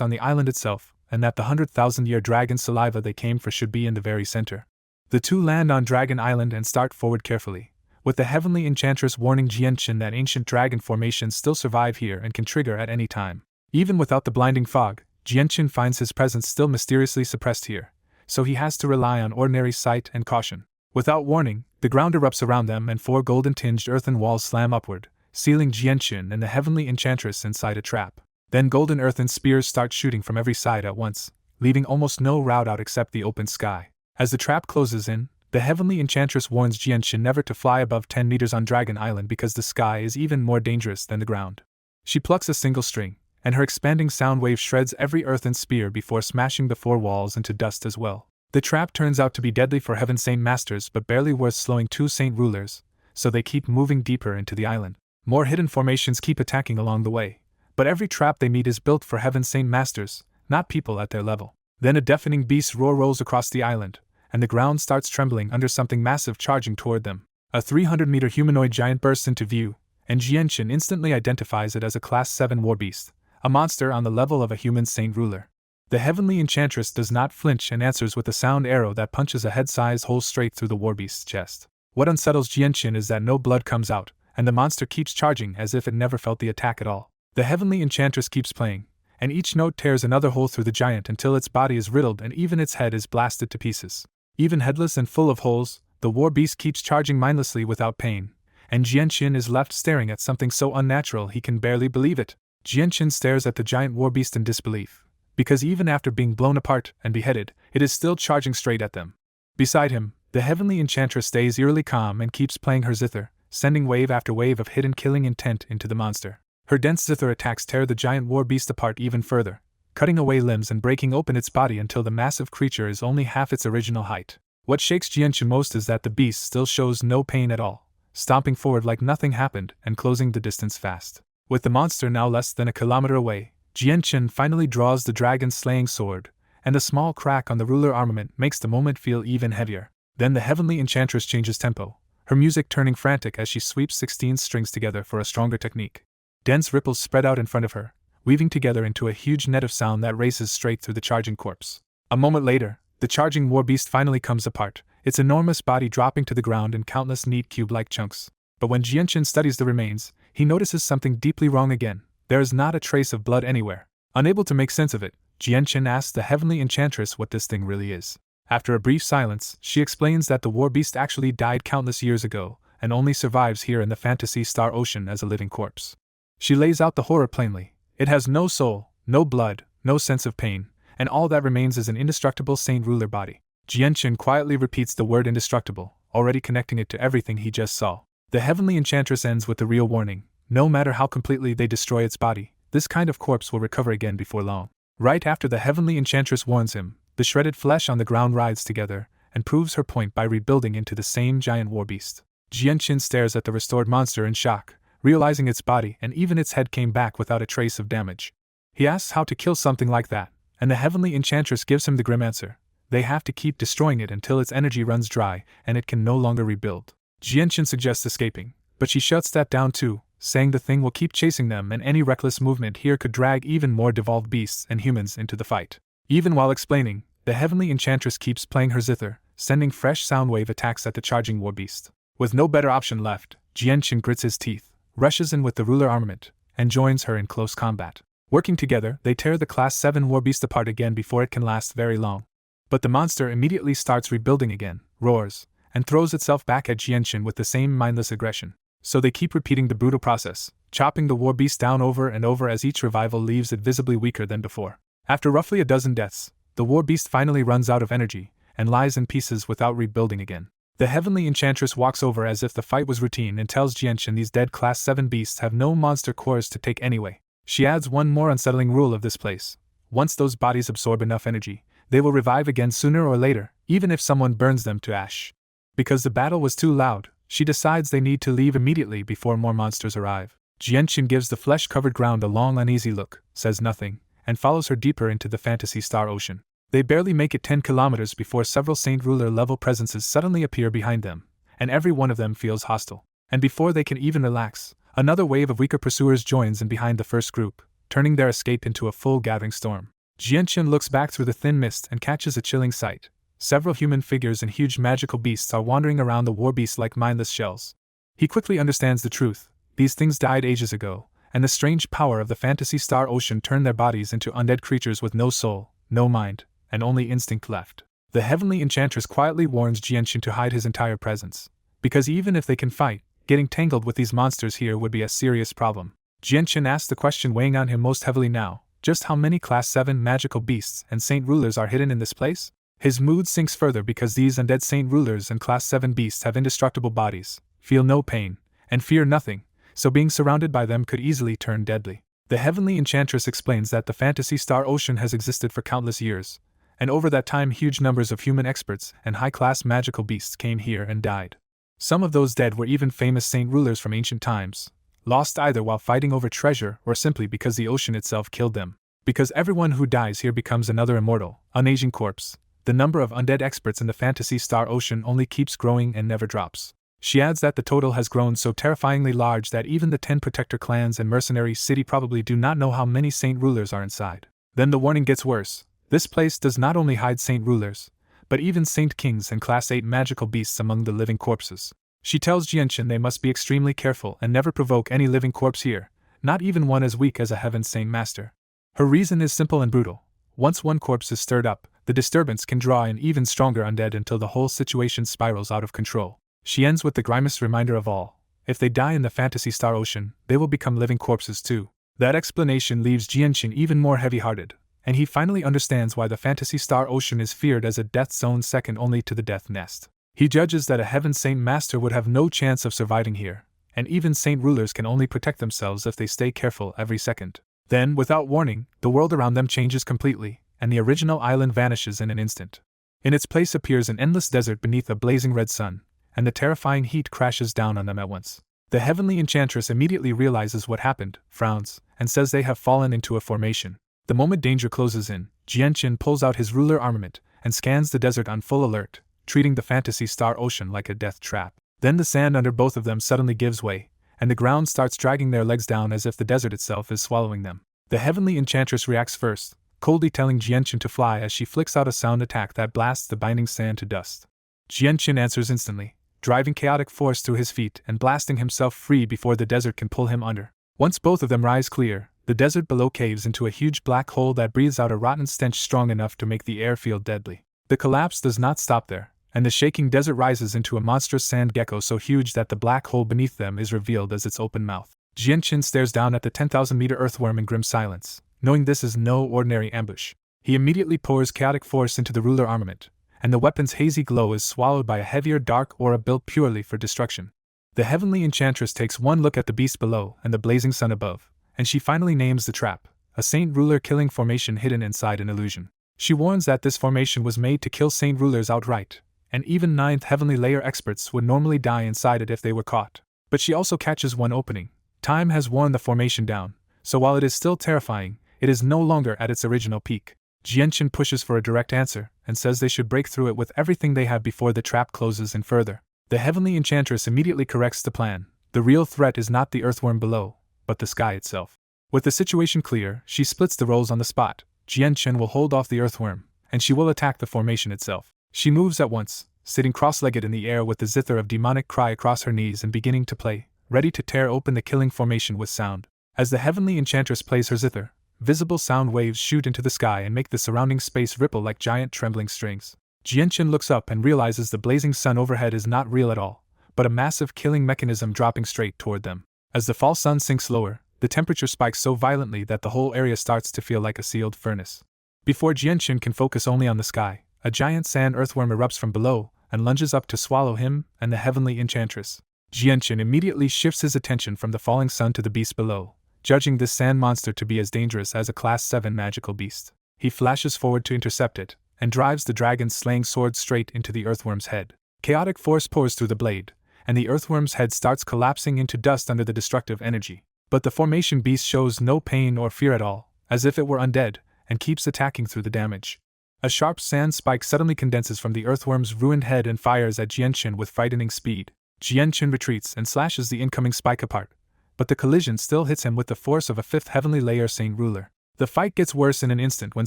on the island itself, and that the 100,000-year dragon saliva they came for should be in the very center. The two land on Dragon Island and start forward carefully, with the heavenly enchantress warning Jianqin that ancient dragon formations still survive here and can trigger at any time. Even without the blinding fog, Jianqin finds his presence still mysteriously suppressed here, so he has to rely on ordinary sight and caution. Without warning, the ground erupts around them and 4 golden-tinged earthen walls slam upward, sealing Jianqin and the heavenly enchantress inside a trap. Then golden earthen spears start shooting from every side at once, leaving almost no route out except the open sky. As the trap closes in, The heavenly enchantress warns Jianshin never to fly above 10 meters on Dragon Island because the sky is even more dangerous than the ground. She plucks a single string, and her expanding sound wave shreds every earthen spear before smashing the 4 walls into dust as well. The trap turns out to be deadly for Heaven Saint Masters but barely worth slowing 2 Saint Rulers, so they keep moving deeper into the island. More hidden formations keep attacking along the way, but every trap they meet is built for Heaven Saint Masters, not people at their level. Then a deafening beast roar rolls across the island, and the ground starts trembling under something massive charging toward them. A 300-meter humanoid giant bursts into view, and Jianshin instantly identifies it as a Class 7 war beast, a monster on the level of a human Saint Ruler. The heavenly enchantress does not flinch and answers with a sound arrow that punches a head-sized hole straight through the war beast's chest. What unsettles Jianshin is that no blood comes out, and the monster keeps charging as if it never felt the attack at all. The heavenly enchantress keeps playing, and each note tears another hole through the giant until its body is riddled and even its head is blasted to pieces. Even headless and full of holes, the war beast keeps charging mindlessly without pain, and Jianshin is left staring at something so unnatural he can barely believe it. Jianshin stares at the giant war beast in disbelief, because even after being blown apart and beheaded, it is still charging straight at them. Beside him, the heavenly enchantress stays eerily calm and keeps playing her zither, sending wave after wave of hidden killing intent into the monster. Her dense zither attacks tear the giant war beast apart even further, cutting away limbs and breaking open its body until the massive creature is only half its original height. What shakes Jianshin most is that the beast still shows no pain at all, stomping forward like nothing happened and closing the distance fast. With the monster now less than a kilometer away, Jianshin finally draws the dragon's slaying sword, and a small crack on the ruler armament makes the moment feel even heavier. Then the heavenly enchantress changes tempo, her music turning frantic as she sweeps 16 strings together for a stronger technique. Dense ripples spread out in front of her, weaving together into a huge net of sound that races straight through the charging corpse. A moment later, the charging war beast finally comes apart, its enormous body dropping to the ground in countless neat cube-like chunks. But when Jianshin studies the remains, he notices something deeply wrong again. There is not a trace of blood anywhere. Unable to make sense of it, Jianshin asks the heavenly enchantress what this thing really is. After a brief silence, she explains that the war beast actually died countless years ago, and only survives here in the Fantasy Star Ocean as a living corpse. She lays out the horror plainly. It has no soul, no blood, no sense of pain, and all that remains is an indestructible Saint Ruler body. Jianshin quietly repeats the word indestructible, already connecting it to everything he just saw. The heavenly enchantress ends with the real warning: no matter how completely they destroy its body, this kind of corpse will recover again before long. Right after the heavenly enchantress warns him, the shredded flesh on the ground rides together, and proves her point by rebuilding into the same giant war beast. Jianshin stares at the restored monster in shock, realizing its body and even its head came back without a trace of damage. He asks how to kill something like that, and the heavenly enchantress gives him the grim answer: they have to keep destroying it until its energy runs dry and it can no longer rebuild. Jianshin suggests escaping, but she shuts that down too, saying the thing will keep chasing them and any reckless movement here could drag even more devolved beasts and humans into the fight. Even while explaining, the heavenly enchantress keeps playing her zither, sending fresh soundwave attacks at the charging war beast. With no better option left, Jianshin grits his teeth, rushes in with the ruler armament, and joins her in close combat. Working together, they tear the Class 7 war beast apart again before it can last very long. But the monster immediately starts rebuilding again, roars, and throws itself back at Jianshin with the same mindless aggression. So they keep repeating the brutal process, chopping the war beast down over and over as each revival leaves it visibly weaker than before. After roughly a dozen deaths, the war beast finally runs out of energy, and lies in pieces without rebuilding again. The heavenly enchantress walks over as if the fight was routine and tells Jianshin these dead Class 7 beasts have no monster cores to take anyway. She adds one more unsettling rule of this place: once those bodies absorb enough energy, they will revive again sooner or later, even if someone burns them to ash. Because the battle was too loud, she decides they need to leave immediately before more monsters arrive. Jianshin gives the flesh-covered ground a long uneasy look, says nothing, and follows her deeper into the Fantasy Star Ocean. They barely make it 10 kilometers before several Saint Ruler-level presences suddenly appear behind them, and every one of them feels hostile. And before they can even relax, another wave of weaker pursuers joins in behind the first group, turning their escape into a full gathering storm. Jianshin looks back through the thin mist and catches a chilling sight. Several human figures and huge magical beasts are wandering around the war beast like mindless shells. He quickly understands the truth: these things died ages ago, and the strange power of the Fantasy Star Ocean turned their bodies into undead creatures with no soul, no mind, and only instinct left. The heavenly enchantress quietly warns Jianshin to hide his entire presence, because even if they can fight, getting tangled with these monsters here would be a serious problem. Jianshin asks the question weighing on him most heavily now: just how many Class 7 magical beasts and Saint Rulers are hidden in this place? His mood sinks further because these undead saint rulers and Class 7 beasts have indestructible bodies, feel no pain, and fear nothing, so being surrounded by them could easily turn deadly. The Heavenly Enchantress explains that the Fantasy Star Ocean has existed for countless years, and over that time huge numbers of human experts and high-class magical beasts came here and died. Some of those dead were even famous saint rulers from ancient times, lost either while fighting over treasure or simply because the ocean itself killed them. Because everyone who dies here becomes another immortal, unaging corpse, the number of undead experts in the Fantasy Star Ocean only keeps growing and never drops. She adds that the total has grown so terrifyingly large that even the 10 protector clans and mercenary city probably do not know how many saint rulers are inside. Then the warning gets worse. This place does not only hide saint rulers, but even saint kings and class 8 magical beasts among the living corpses. She tells Jianchen they must be extremely careful and never provoke any living corpse here, not even one as weak as a heaven saint master. Her reason is simple and brutal. Once one corpse is stirred up, the disturbance can draw in even stronger undead until the whole situation spirals out of control. She ends with the grimest reminder of all: if they die in the Fantasy Star Ocean, they will become living corpses too. That explanation leaves Jianchen even more heavy-hearted, and he finally understands why the Fantasy Star Ocean is feared as a death zone second only to the Death Nest. He judges that a Heaven Saint Master would have no chance of surviving here, and even saint rulers can only protect themselves if they stay careful every second. Then, without warning, the world around them changes completely, and the original island vanishes in an instant. In its place appears an endless desert beneath a blazing red sun, and the terrifying heat crashes down on them at once. The Heavenly Enchantress immediately realizes what happened, frowns, and says they have fallen into a formation. The moment danger closes in, Jianchen pulls out his ruler armament and scans the desert on full alert, treating the Fantasy Star Ocean like a death trap. Then the sand under both of them suddenly gives way, and the ground starts dragging their legs down as if the desert itself is swallowing them. The Heavenly Enchantress reacts first, coldly telling Jianchen to fly as she flicks out a sound attack that blasts the binding sand to dust. Jianchen answers instantly, driving chaotic force through his feet and blasting himself free before the desert can pull him under. Once both of them rise clear, the desert below caves into a huge black hole that breathes out a rotten stench strong enough to make the air feel deadly. The collapse does not stop there, and the shaking desert rises into a monstrous sand gecko so huge that the black hole beneath them is revealed as its open mouth. Jianchen stares down at the 10,000-meter earthworm in grim silence, knowing this is no ordinary ambush. He immediately pours chaotic force into the ruler armament, and the weapon's hazy glow is swallowed by a heavier dark aura built purely for destruction. The Heavenly Enchantress takes one look at the beast below and the blazing sun above, and she finally names the trap, a saint ruler killing formation hidden inside an illusion. She warns that this formation was made to kill saint rulers outright, and even 9th heavenly layer experts would normally die inside it if they were caught. But she also catches one opening. Time has worn the formation down, so while it is still terrifying, it is no longer at its original peak. Jianchen pushes for a direct answer, and says they should break through it with everything they have before the trap closes in further. The Heavenly Enchantress immediately corrects the plan. The real threat is not the earthworm below, but the sky itself. With the situation clear, she splits the roles on the spot. Jianchen will hold off the earthworm, and she will attack the formation itself. She moves at once, sitting cross-legged in the air with the zither of demonic cry across her knees and beginning to play, ready to tear open the killing formation with sound. As the Heavenly Enchantress plays her zither, visible sound waves shoot into the sky and make the surrounding space ripple like giant trembling strings. Jianchen looks up and realizes the blazing sun overhead is not real at all, but a massive killing mechanism dropping straight toward them. As the fall sun sinks lower, the temperature spikes so violently that the whole area starts to feel like a sealed furnace. Before Jianchen can focus only on the sky, a giant sand earthworm erupts from below and lunges up to swallow him and the Heavenly Enchantress. Jianchen immediately shifts his attention from the falling sun to the beast below, judging this sand monster to be as dangerous as a Class 7 magical beast. He flashes forward to intercept it, and drives the dragon's slaying sword straight into the earthworm's head. Chaotic force pours through the blade, and the earthworm's head starts collapsing into dust under the destructive energy. But the formation beast shows no pain or fear at all, as if it were undead, and keeps attacking through the damage. A sharp sand spike suddenly condenses from the earthworm's ruined head and fires at Jianchen with frightening speed. Jianchen retreats and slashes the incoming spike apart, but the collision still hits him with the force of a 5th heavenly layer saint ruler. The fight gets worse in an instant when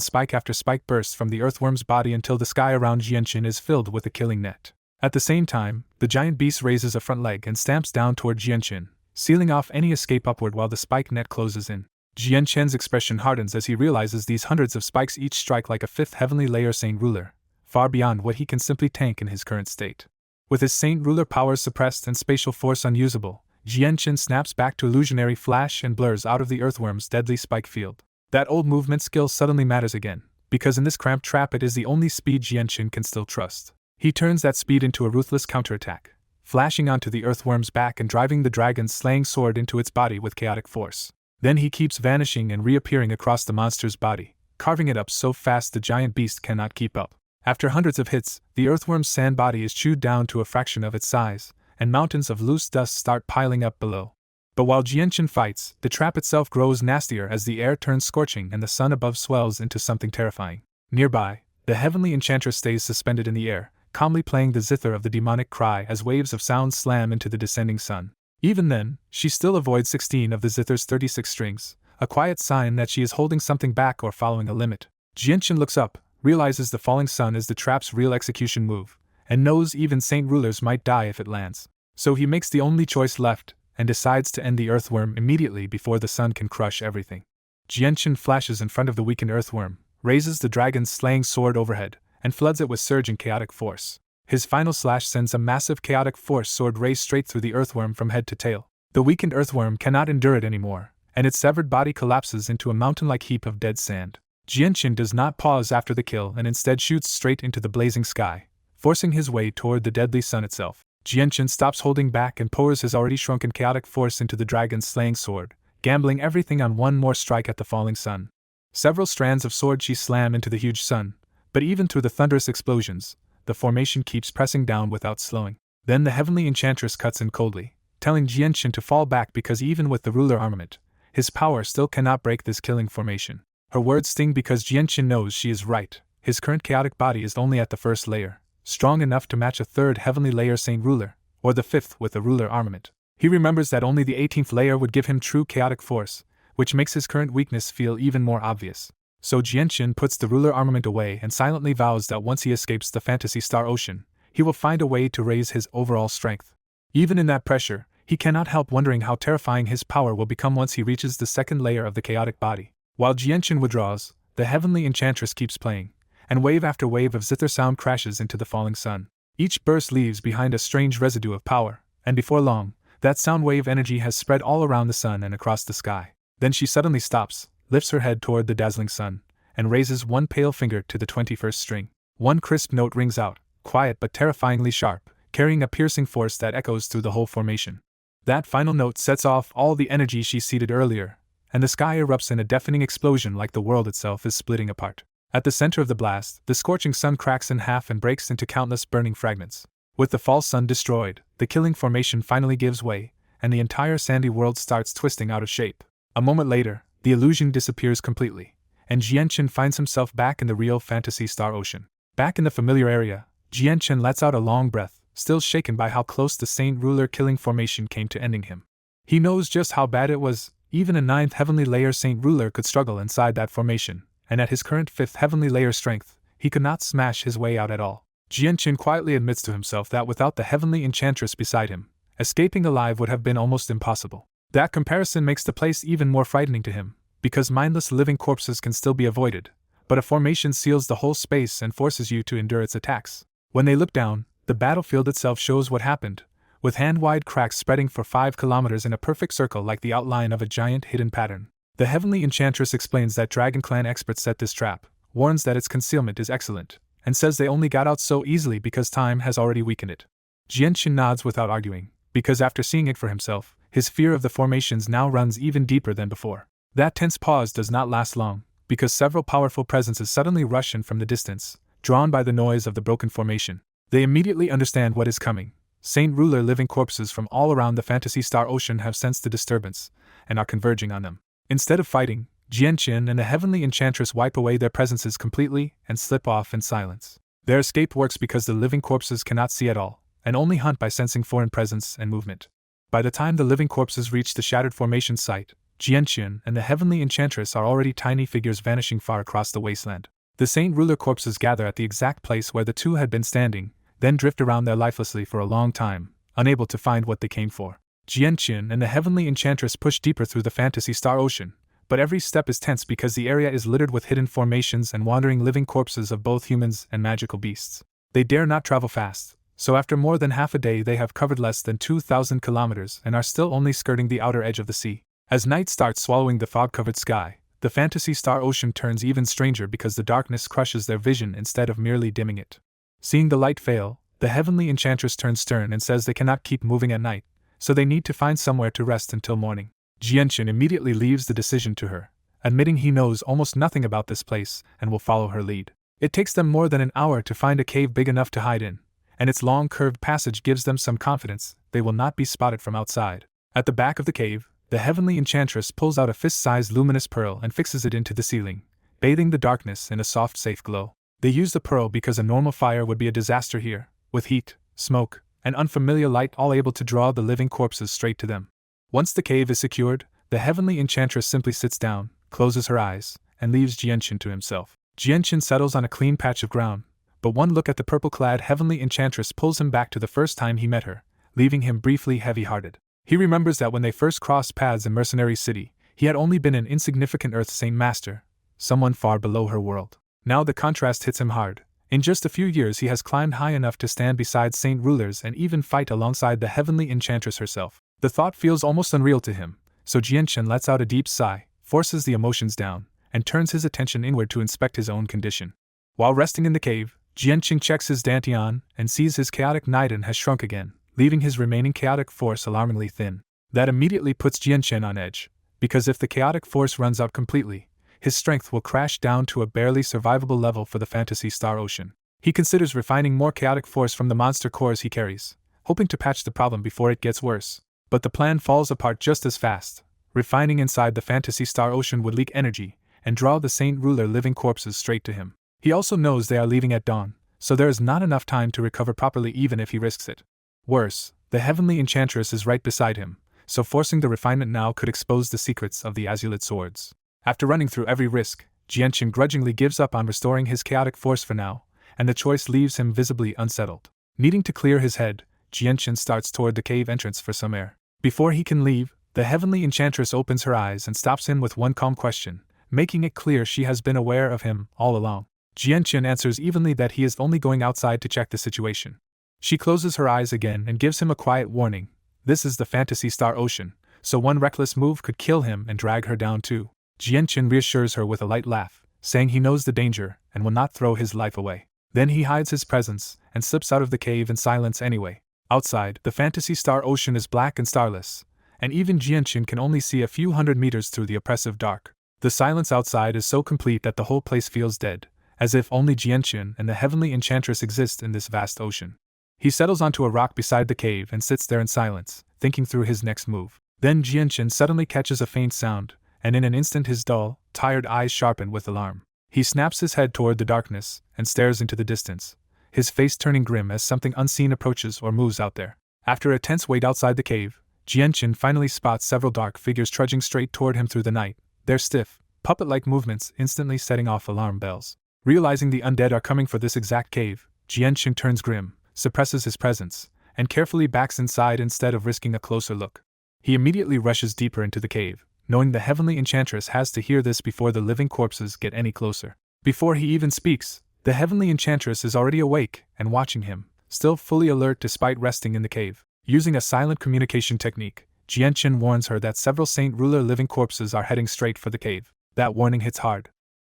spike after spike bursts from the earthworm's body until the sky around Jianchen is filled with a killing net. At the same time, the giant beast raises a front leg and stamps down toward Jianchen, sealing off any escape upward while the spike net closes in. Jianchen's expression hardens as he realizes these hundreds of spikes each strike like a 5th heavenly layer saint ruler, far beyond what he can simply tank in his current state. With his saint ruler powers suppressed and spatial force unusable, Jianchen snaps back to illusionary flash and blurs out of the earthworm's deadly spike field. That old movement skill suddenly matters again, because in this cramped trap it is the only speed Jianqin can still trust. He turns that speed into a ruthless counterattack, flashing onto the earthworm's back and driving the dragon's slaying sword into its body with chaotic force. Then he keeps vanishing and reappearing across the monster's body, carving it up so fast the giant beast cannot keep up. After hundreds of hits, the earthworm's sand body is chewed down to a fraction of its size, and mountains of loose dust start piling up below. But while Jianqin fights, the trap itself grows nastier as the air turns scorching and the sun above swells into something terrifying. Nearby, the heavenly enchantress stays suspended in the air, calmly playing the zither of the demonic cry as waves of sound slam into the descending sun. Even then, she still avoids 16 of the zither's 36 strings, a quiet sign that she is holding something back or following a limit. Jianqin looks up, realizes the falling sun is the trap's real execution move, and knows even saint rulers might die if it lands. So he makes the only choice left, and decides to end the earthworm immediately before the sun can crush everything. Jianqin flashes in front of the weakened earthworm, raises the dragon's slaying sword overhead, and floods it with surging chaotic force. His final slash sends a massive chaotic force sword ray straight through the earthworm from head to tail. The weakened earthworm cannot endure it anymore, and its severed body collapses into a mountain-like heap of dead sand. Jianqin does not pause after the kill and instead shoots straight into the blazing sky, forcing his way toward the deadly sun itself. Jianqin stops holding back and pours his already shrunken chaotic force into the dragon's slaying sword, gambling everything on one more strike at the falling sun. Several strands of sword chi slam into the huge sun, but even through the thunderous explosions, the formation keeps pressing down without slowing. Then the heavenly enchantress cuts in coldly, telling Jianqin to fall back because even with the ruler armament, his power still cannot break this killing formation. Her words sting because Jianqin knows she is right. His current chaotic body is only at the first layer, strong enough to match a third heavenly layer saint ruler, or the fifth with a ruler armament. He remembers that only the 18th layer would give him true chaotic force, which makes his current weakness feel even more obvious. So Jianqin puts the ruler armament away and silently vows that once he escapes the Fantasy Star Ocean, he will find a way to raise his overall strength. Even in that pressure, he cannot help wondering how terrifying his power will become once he reaches the second layer of the chaotic body. While Jianqin withdraws, the heavenly enchantress keeps playing, and wave after wave of zither sound crashes into the falling sun. Each burst leaves behind a strange residue of power, and before long, that sound wave energy has spread all around the sun and across the sky. Then she suddenly stops, lifts her head toward the dazzling sun, and raises one pale finger to the 21st string. One crisp note rings out, quiet but terrifyingly sharp, carrying a piercing force that echoes through the whole formation. That final note sets off all the energy she seeded earlier, and the sky erupts in a deafening explosion like the world itself is splitting apart. At the center of the blast, the scorching sun cracks in half and breaks into countless burning fragments. With the false sun destroyed, the killing formation finally gives way, and the entire sandy world starts twisting out of shape. A moment later, the illusion disappears completely, and Jianqin finds himself back in the real Fantasy Star Ocean. Back in the familiar area, Jianqin lets out a long breath, still shaken by how close the Saint Ruler killing formation came to ending him. He knows just how bad it was. Even a 9th heavenly layer Saint Ruler could struggle inside that formation, and at his current 5th heavenly layer strength, he could not smash his way out at all. Jianqin quietly admits to himself that without the heavenly enchantress beside him, escaping alive would have been almost impossible. That comparison makes the place even more frightening to him, because mindless living corpses can still be avoided, but a formation seals the whole space and forces you to endure its attacks. When they look down, the battlefield itself shows what happened, with hand-wide cracks spreading for 5 kilometers in a perfect circle like the outline of a giant hidden pattern. The heavenly enchantress explains that Dragon Clan experts set this trap, warns that its concealment is excellent, and says they only got out so easily because time has already weakened it. Jianqin nods without arguing, because after seeing it for himself, his fear of the formations now runs even deeper than before. That tense pause does not last long, because several powerful presences suddenly rush in from the distance, drawn by the noise of the broken formation. They immediately understand what is coming. Saint Ruler living corpses from all around the Fantasy Star Ocean have sensed the disturbance, and are converging on them. Instead of fighting, Jianqin and the heavenly enchantress wipe away their presences completely and slip off in silence. Their escape works because the living corpses cannot see at all, and only hunt by sensing foreign presence and movement. By the time the living corpses reach the shattered formation site, Jianqin and the heavenly enchantress are already tiny figures vanishing far across the wasteland. The Saint Ruler corpses gather at the exact place where the two had been standing, then drift around there lifelessly for a long time, unable to find what they came for. Jianqin and the heavenly enchantress push deeper through the Fantasy Star Ocean, but every step is tense because the area is littered with hidden formations and wandering living corpses of both humans and magical beasts. They dare not travel fast, so after more than half a day they have covered less than 2,000 kilometers and are still only skirting the outer edge of the sea. As night starts swallowing the fog-covered sky, the fantasy star ocean turns even stranger because the darkness crushes their vision instead of merely dimming it. Seeing the light fail, the heavenly enchantress turns stern and says they cannot keep moving at night, so they need to find somewhere to rest until morning. Jianchen immediately leaves the decision to her, admitting he knows almost nothing about this place and will follow her lead. It takes them more than an hour to find a cave big enough to hide in, and its long curved passage gives them some confidence they will not be spotted from outside. At the back of the cave, the heavenly enchantress pulls out a fist-sized luminous pearl and fixes it into the ceiling, bathing the darkness in a soft, safe glow. They use the pearl because a normal fire would be a disaster here, with heat, smoke, and unfamiliar light all able to draw the living corpses straight to them. Once the cave is secured, the heavenly enchantress simply sits down, closes her eyes, and leaves Jianchen to himself. Jianchen settles on a clean patch of ground, but one look at the purple-clad heavenly enchantress pulls him back to the first time he met her, leaving him briefly heavy-hearted. He remembers that when they first crossed paths in Mercenary City, he had only been an insignificant Earth Saint Master, someone far below her world. Now the contrast hits him hard. In just a few years he has climbed high enough to stand beside saint rulers and even fight alongside the heavenly enchantress herself. The thought feels almost unreal to him, so Jianchen lets out a deep sigh, forces the emotions down, and turns his attention inward to inspect his own condition. While resting in the cave, Jianchen checks his dantian and sees his chaotic Niden has shrunk again, leaving his remaining chaotic force alarmingly thin. That immediately puts Jianchen on edge, because if the chaotic force runs out completely, his strength will crash down to a barely survivable level for the Fantasy Star Ocean. He considers refining more chaotic force from the monster cores he carries, hoping to patch the problem before it gets worse. But the plan falls apart just as fast. Refining inside the Fantasy Star Ocean would leak energy and draw the Saint Ruler living corpses straight to him. He also knows they are leaving at dawn, so there is not enough time to recover properly even if he risks it. Worse, the Heavenly Enchantress is right beside him, so forcing the refinement now could expose the secrets of the Azulite swords. After running through every risk, Jianchen grudgingly gives up on restoring his chaotic force for now, and the choice leaves him visibly unsettled. Needing to clear his head, Jianchen starts toward the cave entrance for some air. Before he can leave, the Heavenly Enchantress opens her eyes and stops him with one calm question, making it clear she has been aware of him all along. Jianchen answers evenly that he is only going outside to check the situation. She closes her eyes again and gives him a quiet warning. This is the Fantasy Star Ocean, so one reckless move could kill him and drag her down too. Jianchen reassures her with a light laugh, saying he knows the danger and will not throw his life away. Then he hides his presence and slips out of the cave in silence anyway. Outside, the Fantasy Star Ocean is black and starless, and even Jianchen can only see a few hundred meters through the oppressive dark. The silence outside is so complete that the whole place feels dead, as if only Jianchen and the Heavenly Enchantress exist in this vast ocean. He settles onto a rock beside the cave and sits there in silence, thinking through his next move. Then Jianchen suddenly catches a faint sound, and in an instant his dull, tired eyes sharpen with alarm. He snaps his head toward the darkness and stares into the distance, his face turning grim as something unseen approaches or moves out there. After a tense wait outside the cave, Jianchen finally spots several dark figures trudging straight toward him through the night, their stiff, puppet-like movements instantly setting off alarm bells. Realizing the undead are coming for this exact cave, Jianchen turns grim, suppresses his presence, and carefully backs inside instead of risking a closer look. He immediately rushes deeper into the cave, knowing the Heavenly Enchantress has to hear this before the living corpses get any closer. Before he even speaks, the Heavenly Enchantress is already awake and watching him, still fully alert despite resting in the cave. Using a silent communication technique, Jianchen warns her that several Saint Ruler living corpses are heading straight for the cave. That warning hits hard.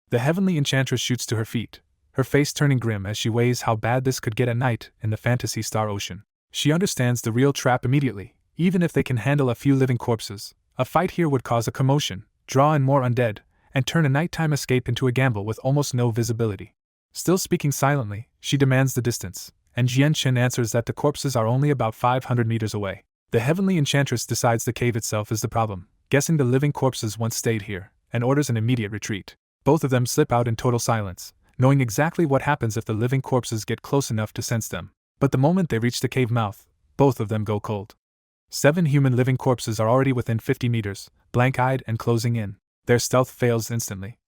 The Heavenly Enchantress shoots to her feet, her face turning grim as she weighs how bad this could get at night in the Fantasy Star Ocean. She understands the real trap immediately. Even if they can handle a few living corpses, a fight here would cause a commotion, draw in more undead, and turn a nighttime escape into a gamble with almost no visibility. Still speaking silently, she demands the distance, and Jianchen answers that the corpses are only about 500 meters away. The Heavenly Enchantress decides the cave itself is the problem, guessing the living corpses once stayed here, and orders an immediate retreat. Both of them slip out in total silence, knowing exactly what happens if the living corpses get close enough to sense them. But the moment they reach the cave mouth, both of them go cold. 7 human living corpses are already within 50 meters, blank-eyed and closing in. Their stealth fails instantly.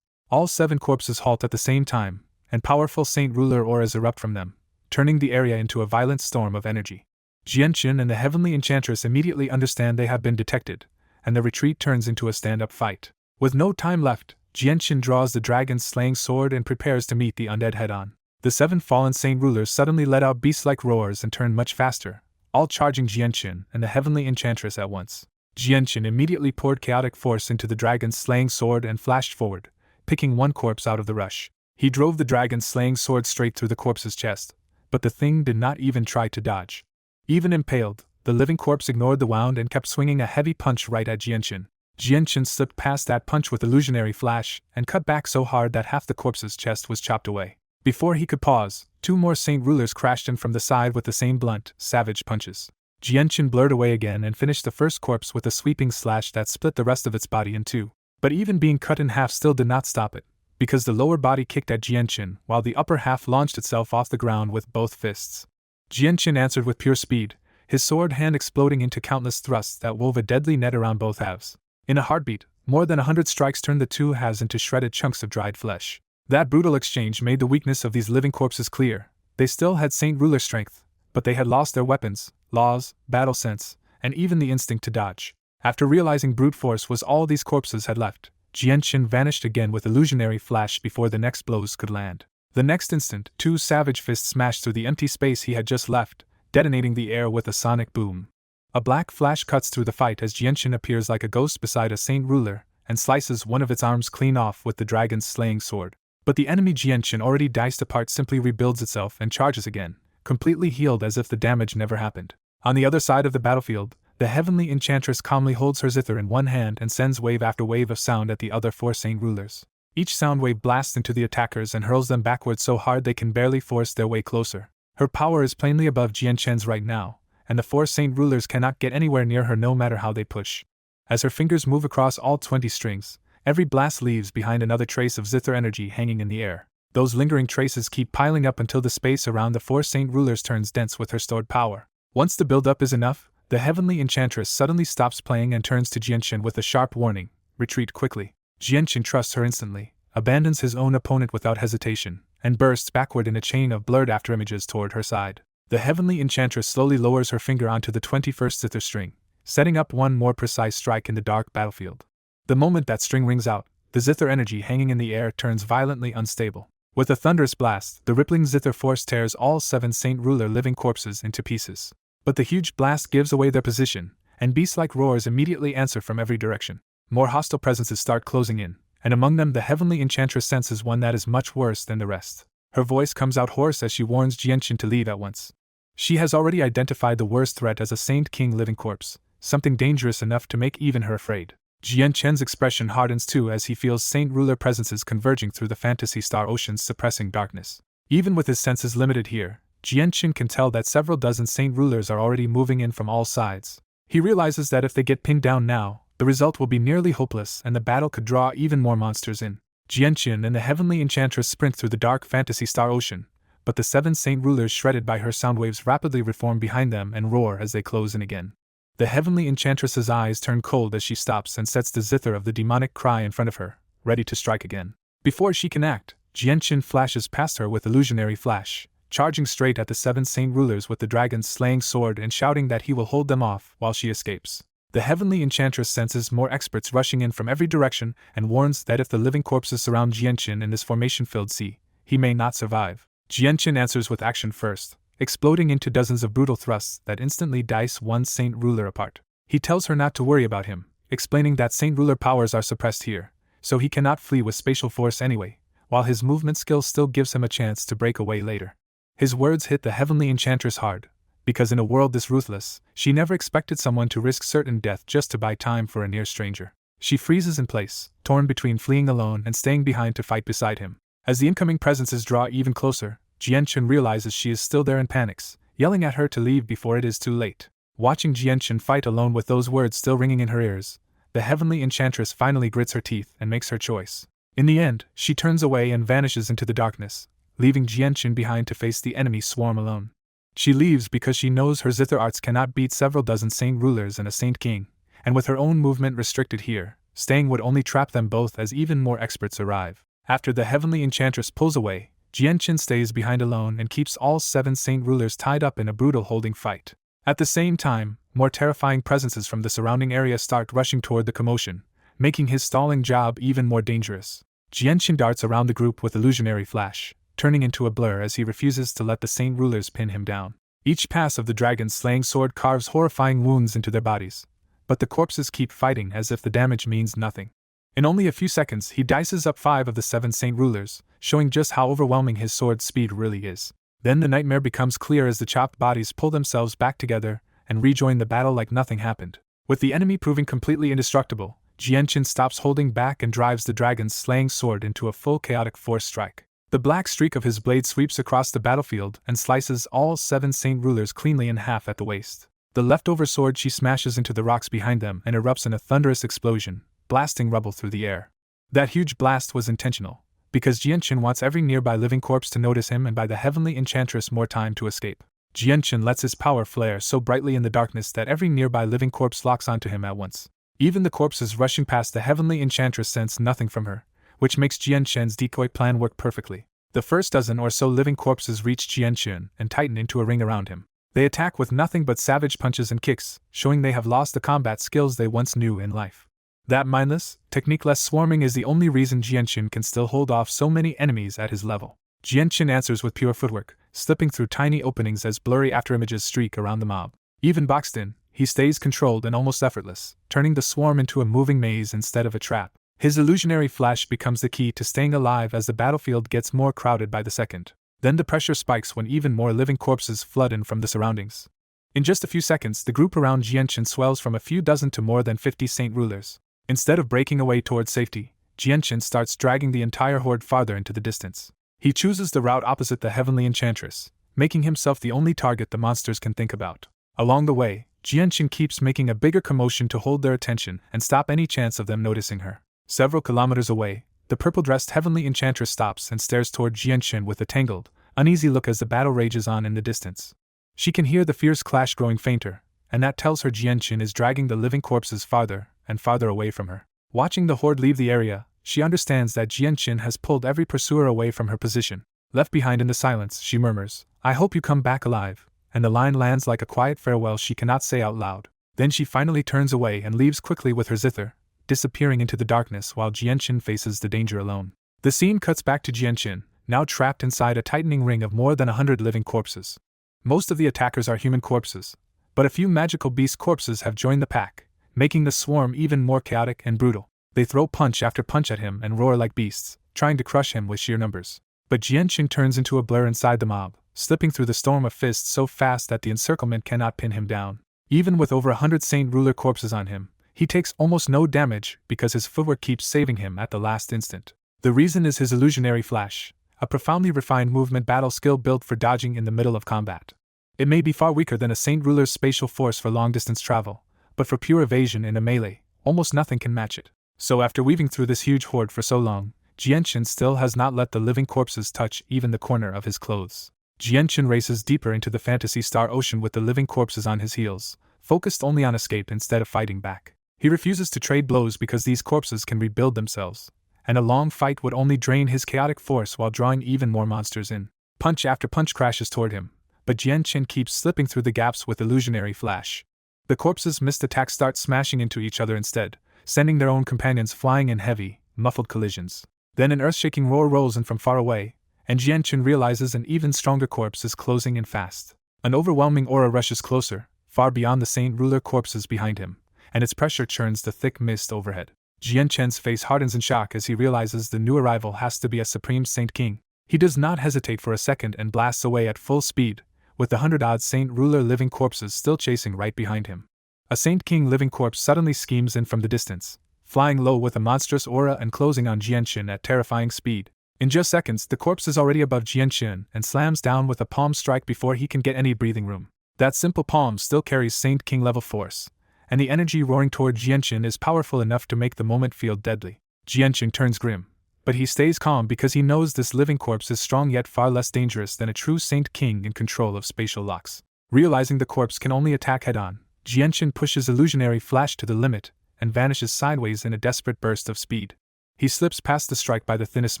All 7 corpses halt at the same time, and powerful Saint Ruler auras erupt from them, turning the area into a violent storm of energy. Jianchen and the Heavenly Enchantress immediately understand they have been detected, and the retreat turns into a stand-up fight. With no time left, Jianchen draws the dragon's slaying sword and prepares to meet the undead head-on. The 7 fallen Saint Rulers suddenly let out beast-like roars and turned much faster, all charging Jianchen and the Heavenly Enchantress at once. Jianchen immediately poured chaotic force into the dragon's slaying sword and flashed forward, picking one corpse out of the rush. He drove the dragon's slaying sword straight through the corpse's chest, but the thing did not even try to dodge. Even impaled, the living corpse ignored the wound and kept swinging a heavy punch right at Jianchen. Jianchen slipped past that punch with illusionary flash and cut back so hard that half the corpse's chest was chopped away. Before he could pause, two more Saint Rulers crashed in from the side with the same blunt, savage punches. Jianchen blurred away again and finished the first corpse with a sweeping slash that split the rest of its body in two. But even being cut in half still did not stop it, because the lower body kicked at Jianchen while the upper half launched itself off the ground with both fists. Jianchen answered with pure speed, his sword hand exploding into countless thrusts that wove a deadly net around both halves. In a heartbeat, more than 100 strikes turned the two halves into shredded chunks of dried flesh. That brutal exchange made the weakness of these living corpses clear. They still had Saint Ruler strength, but they had lost their weapons, laws, battle sense, and even the instinct to dodge. After realizing brute force was all these corpses had left, Jianchen vanished again with illusionary flash before the next blows could land. The next instant, two savage fists smashed through the empty space he had just left, detonating the air with a sonic boom. A black flash cuts through the fight as Jianchen appears like a ghost beside a Saint Ruler and slices one of its arms clean off with the dragon's slaying sword. But the enemy Jianchen, already diced apart, simply rebuilds itself and charges again, completely healed as if the damage never happened. On the other side of the battlefield, the heavenly enchantress calmly holds her zither in one hand and sends wave after wave of sound at the other four Saint Rulers. Each sound wave blasts into the attackers and hurls them backward so hard they can barely force their way closer. Her power is plainly above Jianchen's right now, and the four Saint Rulers cannot get anywhere near her no matter how they push. As her fingers move across all 20 strings, every blast leaves behind another trace of zither energy hanging in the air. Those lingering traces keep piling up until the space around the four Saint Rulers turns dense with her stored power. Once the build-up is enough, the heavenly enchantress suddenly stops playing and turns to Jianchen with a sharp warning, retreat quickly. Jianchen trusts her instantly, abandons his own opponent without hesitation, and bursts backward in a chain of blurred afterimages toward her side. The heavenly enchantress slowly lowers her finger onto the 21st zither string, setting up one more precise strike in the dark battlefield. The moment that string rings out, the zither energy hanging in the air turns violently unstable. With a thunderous blast, the rippling zither force tears all 7 Saint Ruler living corpses into pieces. But the huge blast gives away their position, and beast-like roars immediately answer from every direction. More hostile presences start closing in, and among them the heavenly enchantress senses one that is much worse than the rest. Her voice comes out hoarse as she warns Jianchen to leave at once. She has already identified the worst threat as a Saint King living corpse, something dangerous enough to make even her afraid. Jianchen's expression hardens too as he feels Saint Ruler presences converging through the fantasy star ocean's suppressing darkness. Even with his senses limited here, Jianchen can tell that several dozen Saint Rulers are already moving in from all sides. He realizes that if they get pinned down now, the result will be nearly hopeless and the battle could draw even more monsters in. Jianchen and the heavenly enchantress sprint through the dark fantasy star ocean, but the 7 Saint Rulers shredded by her sound waves rapidly reform behind them and roar as they close in again. The heavenly enchantress's eyes turn cold as she stops and sets the zither of the demonic cry in front of her, ready to strike again. Before she can act, Jianchen flashes past her with illusionary flash, charging straight at the 7 Saint Rulers with the dragon's slaying sword and shouting that he will hold them off while she escapes. The heavenly enchantress senses more experts rushing in from every direction and warns that if the living corpses surround Jianchen in this formation-filled sea, he may not survive. Jianchen answers with action first, exploding into dozens of brutal thrusts that instantly dice one Saint Ruler apart. He tells her not to worry about him, explaining that Saint Ruler powers are suppressed here, so he cannot flee with spatial force anyway, while his movement skill still gives him a chance to break away later. His words hit the heavenly enchantress hard, because in a world this ruthless, she never expected someone to risk certain death just to buy time for a near stranger. She freezes in place, torn between fleeing alone and staying behind to fight beside him. As the incoming presences draw even closer, Jianchen realizes she is still there and panics, yelling at her to leave before it is too late. Watching Jianchen fight alone with those words still ringing in her ears, the heavenly enchantress finally grits her teeth and makes her choice. In the end, she turns away and vanishes into the darkness, leaving Jianchen behind to face the enemy swarm alone. She leaves because she knows her zither arts cannot beat several dozen Saint Rulers and a Saint King, and with her own movement restricted here, staying would only trap them both as even more experts arrive. After the heavenly enchantress pulls away, Jianchen stays behind alone and keeps all 7 Saint Rulers tied up in a brutal holding fight. At the same time, more terrifying presences from the surrounding area start rushing toward the commotion, making his stalling job even more dangerous. Jianchen darts around the group with illusionary flash, turning into a blur as he refuses to let the Saint Rulers pin him down. Each pass of the dragon's slaying sword carves horrifying wounds into their bodies, but the corpses keep fighting as if the damage means nothing. In only a few seconds, he dices up 5 of the 7 Saint Rulers, showing just how overwhelming his sword's speed really is. Then the nightmare becomes clear as the chopped bodies pull themselves back together and rejoin the battle like nothing happened. With the enemy proving completely indestructible, Jianqin stops holding back and drives the dragon's slaying sword into a full chaotic force strike. The black streak of his blade sweeps across the battlefield and slices all 7 Saint Rulers cleanly in half at the waist. The leftover sword she smashes into the rocks behind them and erupts in a thunderous explosion, blasting rubble through the air. That huge blast was intentional, because Jianqin wants every nearby living corpse to notice him and buy the heavenly enchantress more time to escape. Jianqin lets his power flare so brightly in the darkness that every nearby living corpse locks onto him at once. Even the corpses rushing past the heavenly enchantress sense nothing from her, which makes Jianqin's decoy plan work perfectly. The first dozen or so living corpses reach Jianqin and tighten into a ring around him. They attack with nothing but savage punches and kicks, showing they have lost the combat skills they once knew in life. That mindless, technique-less swarming is the only reason Jianqin can still hold off so many enemies at his level. Jianqin answers with pure footwork, slipping through tiny openings as blurry afterimages streak around the mob. Even boxed in, he stays controlled and almost effortless, turning the swarm into a moving maze instead of a trap. His illusionary flash becomes the key to staying alive as the battlefield gets more crowded by the second. Then the pressure spikes when even more living corpses flood in from the surroundings. In just a few seconds, the group around Jianqin swells from a few dozen to more than 50 Saint Rulers. Instead of breaking away towards safety, Jianqin starts dragging the entire horde farther into the distance. He chooses the route opposite the heavenly enchantress, making himself the only target the monsters can think about. Along the way, Jianqin keeps making a bigger commotion to hold their attention and stop any chance of them noticing her. Several kilometers away, the purple-dressed heavenly enchantress stops and stares toward Jianqin with a tangled, uneasy look as the battle rages on in the distance. She can hear the fierce clash growing fainter, and that tells her Jianqin is dragging the living corpses farther and farther away from her. Watching the horde leave the area, she understands that Jianqin has pulled every pursuer away from her position. Left behind in the silence, she murmurs, "I hope you come back alive," and the line lands like a quiet farewell she cannot say out loud. Then she finally turns away and leaves quickly with her zither, disappearing into the darkness while Jianqin faces the danger alone. The scene cuts back to Jianqin, now trapped inside a tightening ring of more than 100 living corpses. Most of the attackers are human corpses, but a few magical beast corpses have joined the pack, making the swarm even more chaotic and brutal. They throw punch after punch at him and roar like beasts, trying to crush him with sheer numbers. But Jianqin turns into a blur inside the mob, slipping through the storm of fists so fast that the encirclement cannot pin him down. Even with over 100 Saint Ruler corpses on him, he takes almost no damage because his footwork keeps saving him at the last instant. The reason is his illusionary flash, a profoundly refined movement battle skill built for dodging in the middle of combat. It may be far weaker than a Saint Ruler's spatial force for long-distance travel, but for pure evasion in a melee, almost nothing can match it. So after weaving through this huge horde for so long, Jianqin still has not let the living corpses touch even the corner of his clothes. Jianqin races deeper into the Fantasy Star Ocean with the living corpses on his heels, focused only on escape instead of fighting back. He refuses to trade blows because these corpses can rebuild themselves, and a long fight would only drain his chaotic force while drawing even more monsters in. Punch after punch crashes toward him, but Jianqin keeps slipping through the gaps with illusionary flash. The corpses' missed attacks start smashing into each other instead, sending their own companions flying in heavy, muffled collisions. Then an earth-shaking roar rolls in from far away, and Jianqin realizes an even stronger corpse is closing in fast. An overwhelming aura rushes closer, far beyond the Saint Ruler corpses behind him, and its pressure churns the thick mist overhead. Jianqin's face hardens in shock as he realizes the new arrival has to be a Supreme Saint King. He does not hesitate for a second and blasts away at full speed, with the 100-odd Saint Ruler living corpses still chasing right behind him. A Saint King living corpse suddenly schemes in from the distance, flying low with a monstrous aura and closing on Jianqin at terrifying speed. In just seconds, the corpse is already above Jianqin and slams down with a palm strike before he can get any breathing room. That simple palm still carries Saint King level force, and the energy roaring toward Jianqin is powerful enough to make the moment feel deadly. Jianqin turns grim, but he stays calm because he knows this living corpse is strong yet far less dangerous than a true Saint King in control of spatial locks. Realizing the corpse can only attack head-on, Jianqin pushes illusionary flash to the limit and vanishes sideways in a desperate burst of speed. He slips past the strike by the thinnest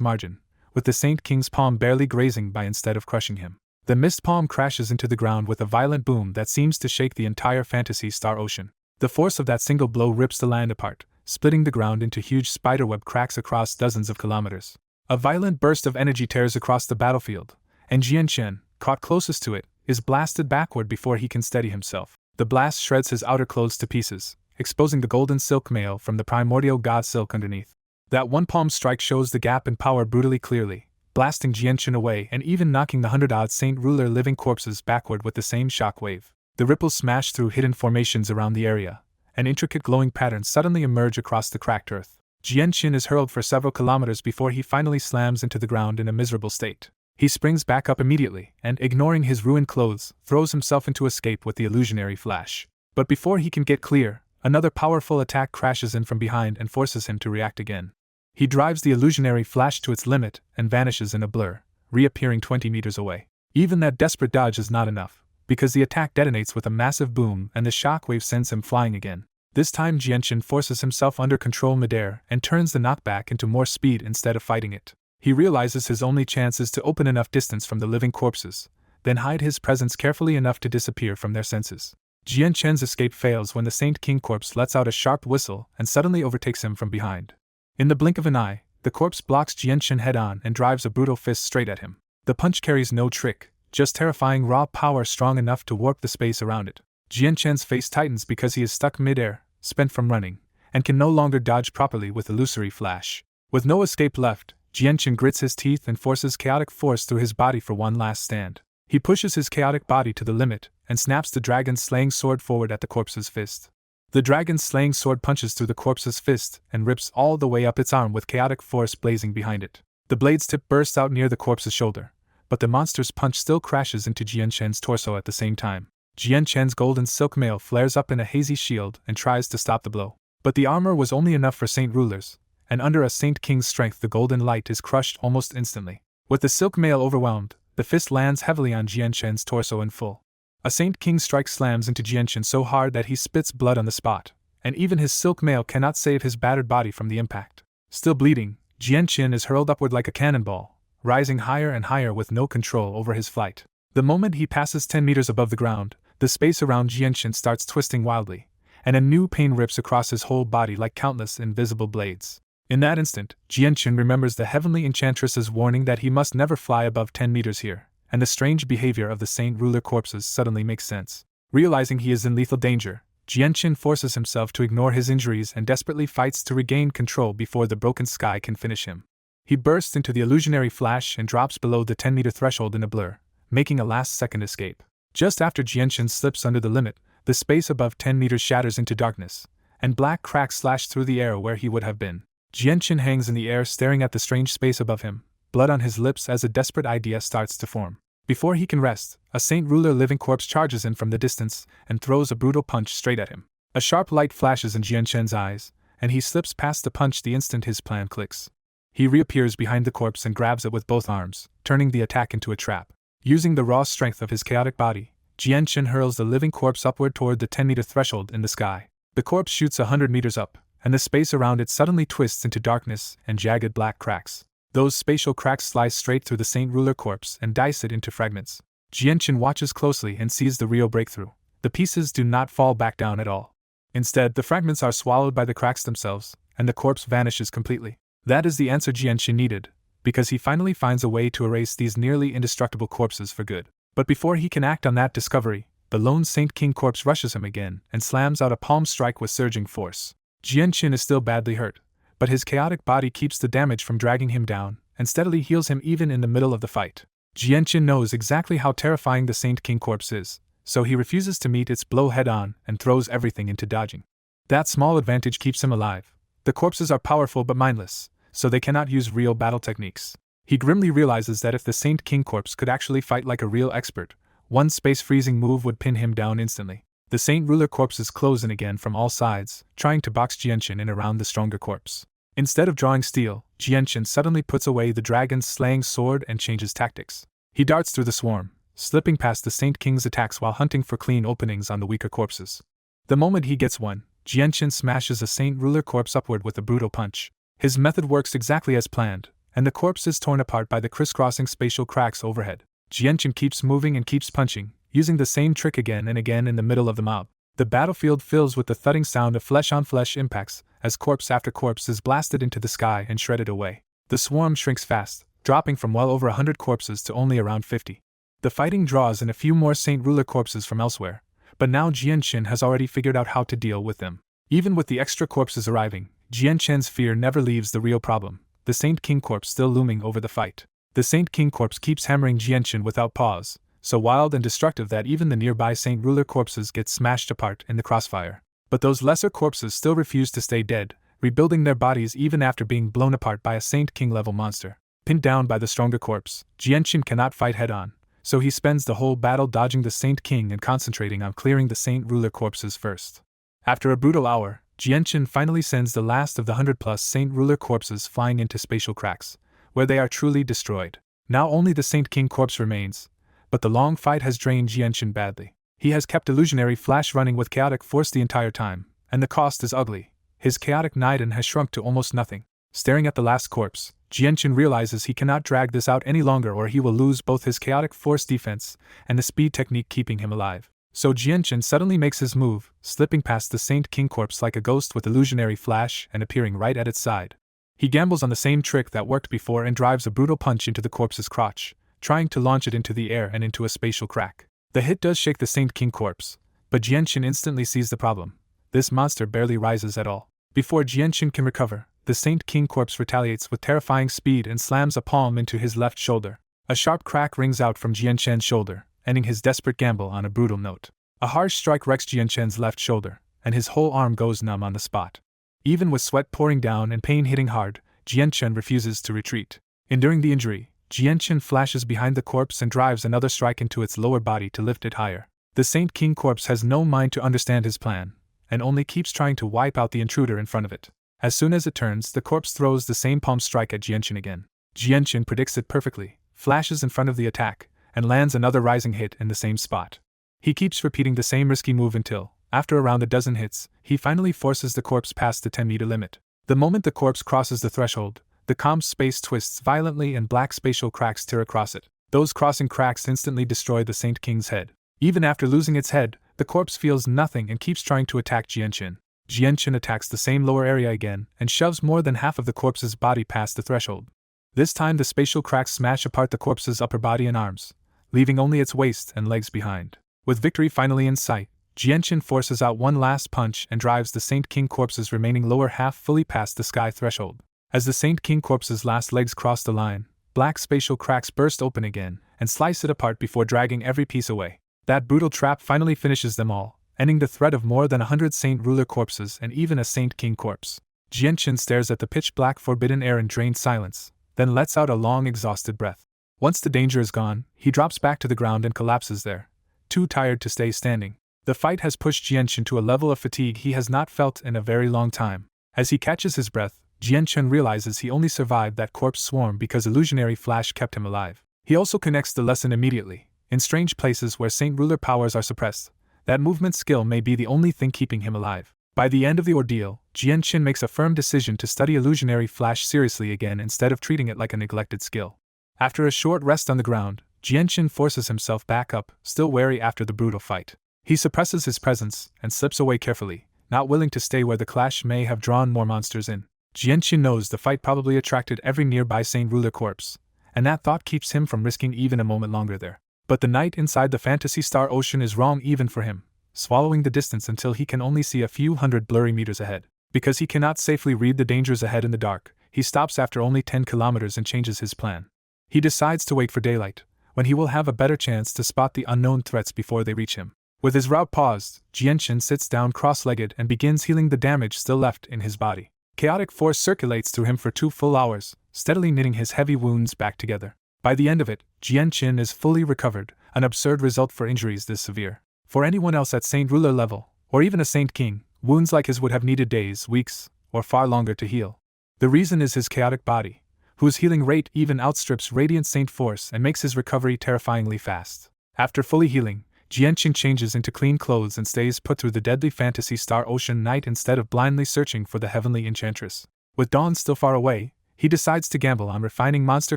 margin, with the Saint King's palm barely grazing by instead of crushing him. The mist palm crashes into the ground with a violent boom that seems to shake the entire Fantasy Star Ocean. The force of that single blow rips the land apart, splitting the ground into huge spiderweb cracks across dozens of kilometers. A violent burst of energy tears across the battlefield, and Jianqin, caught closest to it, is blasted backward before he can steady himself. The blast shreds his outer clothes to pieces, exposing the golden silk mail from the primordial god silk underneath. That one palm strike shows the gap in power brutally clearly, blasting Jianchen away and even knocking the 100-odd Saint Ruler living corpses backward with the same shock wave. The ripples smash through hidden formations around the area, and intricate glowing patterns suddenly emerge across the cracked earth. Jianchen is hurled for several kilometers before he finally slams into the ground in a miserable state. He springs back up immediately and, ignoring his ruined clothes, throws himself into escape with the illusionary flash. But before he can get clear, another powerful attack crashes in from behind and forces him to react again. He drives the illusionary flash to its limit and vanishes in a blur, reappearing 20 meters away. Even that desperate dodge is not enough, because the attack detonates with a massive boom and the shockwave sends him flying again. This time Jianchen forces himself under control midair and turns the knockback into more speed instead of fighting it. He realizes his only chance is to open enough distance from the living corpses, then hide his presence carefully enough to disappear from their senses. Jianchen's escape fails when the Saint King corpse lets out a sharp whistle and suddenly overtakes him from behind. In the blink of an eye, the corpse blocks Jianchen head-on and drives a brutal fist straight at him. The punch carries no trick, just terrifying raw power strong enough to warp the space around it. Jianchen's face tightens because he is stuck mid-air, spent from running, and can no longer dodge properly with illusory flash. With no escape left, Jianchen grits his teeth and forces chaotic force through his body for one last stand. He pushes his chaotic body to the limit and snaps the dragon's slaying sword forward at the corpse's fist. The dragon's slaying sword punches through the corpse's fist and rips all the way up its arm with chaotic force blazing behind it. The blade's tip bursts out near the corpse's shoulder, but the monster's punch still crashes into Jianchen's torso at the same time. Jianchen's golden silk mail flares up in a hazy shield and tries to stop the blow. But the armor was only enough for Saint Rulers, and under a Saint King's strength the golden light is crushed almost instantly. With the silk mail overwhelmed, the fist lands heavily on Jianchen's torso in full. A Saint King strike slams into Jianchen so hard that he spits blood on the spot, and even his silk mail cannot save his battered body from the impact. Still bleeding, Jianchen is hurled upward like a cannonball, rising higher and higher with no control over his flight. The moment he passes 10 meters above the ground, the space around Jianchen starts twisting wildly, and a new pain rips across his whole body like countless invisible blades. In that instant, Jianchen remembers the heavenly enchantress's warning that he must never fly above 10 meters here, and the strange behavior of the Saint Ruler corpses suddenly makes sense. Realizing he is in lethal danger, Jianchen forces himself to ignore his injuries and desperately fights to regain control before the broken sky can finish him. He bursts into the illusionary flash and drops below the 10-meter threshold in a blur, making a last-second escape. Just after Jianchen slips under the limit, the space above 10 meters shatters into darkness, and black cracks slash through the air where he would have been. Jianchen hangs in the air staring at the strange space above him, blood on his lips as a desperate idea starts to form. Before he can rest, a Saint Ruler living corpse charges in from the distance and throws a brutal punch straight at him. A sharp light flashes in Jianchen's eyes, and he slips past the punch the instant his plan clicks. He reappears behind the corpse and grabs it with both arms, turning the attack into a trap. Using the raw strength of his chaotic body, Jianchen hurls the living corpse upward toward the 10-meter threshold in the sky. The corpse shoots 100 meters up, and the space around it suddenly twists into darkness and jagged black cracks. Those spatial cracks slice straight through the Saint Ruler corpse and dice it into fragments. Jianchen watches closely and sees the real breakthrough. The pieces do not fall back down at all. Instead, the fragments are swallowed by the cracks themselves, and the corpse vanishes completely. That is the answer Jianchen needed, because he finally finds a way to erase these nearly indestructible corpses for good. But before he can act on that discovery, the lone Saint King corpse rushes him again and slams out a palm strike with surging force. Jianchen is still badly hurt, but his chaotic body keeps the damage from dragging him down and steadily heals him even in the middle of the fight. Jianchen knows exactly how terrifying the Saint King corpse is, so he refuses to meet its blow head-on and throws everything into dodging. That small advantage keeps him alive. The corpses are powerful but mindless, so they cannot use real battle techniques. He grimly realizes that if the Saint King corpse could actually fight like a real expert, one space-freezing move would pin him down instantly. The Saint Ruler corpses close in again from all sides, trying to box Jianchen in around the stronger corpse. Instead of drawing steel, Jianchen suddenly puts away the dragon's slaying sword and changes tactics. He darts through the swarm, slipping past the Saint King's attacks while hunting for clean openings on the weaker corpses. The moment he gets one, Jianchen smashes a Saint Ruler corpse upward with a brutal punch. His method works exactly as planned, and the corpse is torn apart by the crisscrossing spatial cracks overhead. Jianchen keeps moving and keeps punching, using the same trick again and again in the middle of the mob. The battlefield fills with the thudding sound of flesh-on-flesh impacts as corpse after corpse is blasted into the sky and shredded away. The swarm shrinks fast, dropping from well over 100 corpses to only around 50. The fighting draws in a few more Saint Ruler corpses from elsewhere, but now Jianchen has already figured out how to deal with them. Even with the extra corpses arriving, Jianchen's fear never leaves the real problem, the Saint King corpse still looming over the fight. The Saint King corpse keeps hammering Jianchen without pause, so wild and destructive that even the nearby Saint Ruler corpses get smashed apart in the crossfire. But those lesser corpses still refuse to stay dead, rebuilding their bodies even after being blown apart by a Saint King level monster. Pinned down by the stronger corpse, Jianchen cannot fight head-on, so he spends the whole battle dodging the Saint King and concentrating on clearing the Saint Ruler corpses first. After a brutal hour, Jianchen finally sends the last of the 100+ Saint Ruler corpses flying into spatial cracks, where they are truly destroyed. Now only the Saint King corpse remains, but the long fight has drained Jianchen badly. He has kept Illusionary Flash running with Chaotic Force the entire time, and the cost is ugly. His Chaotic Niden has shrunk to almost nothing. Staring at the last corpse, Jianchen realizes he cannot drag this out any longer or he will lose both his Chaotic Force defense and the speed technique keeping him alive. So Jianchen suddenly makes his move, slipping past the Saint King corpse like a ghost with Illusionary Flash and appearing right at its side. He gambles on the same trick that worked before and drives a brutal punch into the corpse's crotch, trying to launch it into the air and into a spatial crack. The hit does shake the Saint King corpse, but Jianchen instantly sees the problem. This monster barely rises at all. Before Jianchen can recover, the Saint King corpse retaliates with terrifying speed and slams a palm into his left shoulder. A sharp crack rings out from Jianchen's shoulder, ending his desperate gamble on a brutal note. A harsh strike wrecks Jianchen's left shoulder, and his whole arm goes numb on the spot. Even with sweat pouring down and pain hitting hard, Jianchen refuses to retreat. Enduring the injury, Jianchen flashes behind the corpse and drives another strike into its lower body to lift it higher. The Saint King corpse has no mind to understand his plan, and only keeps trying to wipe out the intruder in front of it. As soon as it turns, the corpse throws the same palm strike at Jianchen again. Jianchen predicts it perfectly, flashes in front of the attack, and lands another rising hit in the same spot. He keeps repeating the same risky move until, after around a dozen hits, he finally forces the corpse past the 10-meter limit. The moment the corpse crosses the threshold, the calm space twists violently and black spatial cracks tear across it. Those crossing cracks instantly destroy the Saint King's head. Even after losing its head, the corpse feels nothing and keeps trying to attack Jianchen. Jianchen attacks the same lower area again and shoves more than half of the corpse's body past the threshold. This time the spatial cracks smash apart the corpse's upper body and arms, leaving only its waist and legs behind. With victory finally in sight, Jianchen forces out one last punch and drives the Saint King corpse's remaining lower half fully past the sky threshold. As the Saint King corpse's last legs cross the line, black spatial cracks burst open again and slice it apart before dragging every piece away. That brutal trap finally finishes them all, ending the threat of more than 100 Saint Ruler corpses and even a Saint King corpse. Jianchen stares at the pitch-black forbidden air in drained silence, then lets out a long exhausted breath. Once the danger is gone, he drops back to the ground and collapses there, too tired to stay standing. The fight has pushed Jianchen to a level of fatigue he has not felt in a very long time. As he catches his breath, Jianchen realizes he only survived that corpse swarm because Illusionary Flash kept him alive. He also connects the lesson immediately. In strange places where Saint Ruler powers are suppressed, that movement skill may be the only thing keeping him alive. By the end of the ordeal, Jianchen makes a firm decision to study Illusionary Flash seriously again instead of treating it like a neglected skill. After a short rest on the ground, Jianchen forces himself back up, still wary after the brutal fight. He suppresses his presence and slips away carefully, not willing to stay where the clash may have drawn more monsters in. Jianchen knows the fight probably attracted every nearby Saint Ruler corpse, and that thought keeps him from risking even a moment longer there. But the night inside the Fantasy Star Ocean is wrong even for him, swallowing the distance until he can only see a few hundred blurry meters ahead. Because he cannot safely read the dangers ahead in the dark, he stops after only 10 kilometers and changes his plan. He decides to wait for daylight, when he will have a better chance to spot the unknown threats before they reach him. With his route paused, Jianchen sits down cross-legged and begins healing the damage still left in his body. Chaotic force circulates through him for 2 full hours, steadily knitting his heavy wounds back together. By the end of it, Jianchen is fully recovered, an absurd result for injuries this severe. For anyone else at Saint Ruler level, or even a Saint King, wounds like his would have needed days, weeks, or far longer to heal. The reason is his chaotic body, whose healing rate even outstrips Radiant Saint Force and makes his recovery terrifyingly fast. After fully healing, Jianchen changes into clean clothes and stays put through the deadly Fantasy Star Ocean night instead of blindly searching for the heavenly enchantress. With dawn still far away, he decides to gamble on refining monster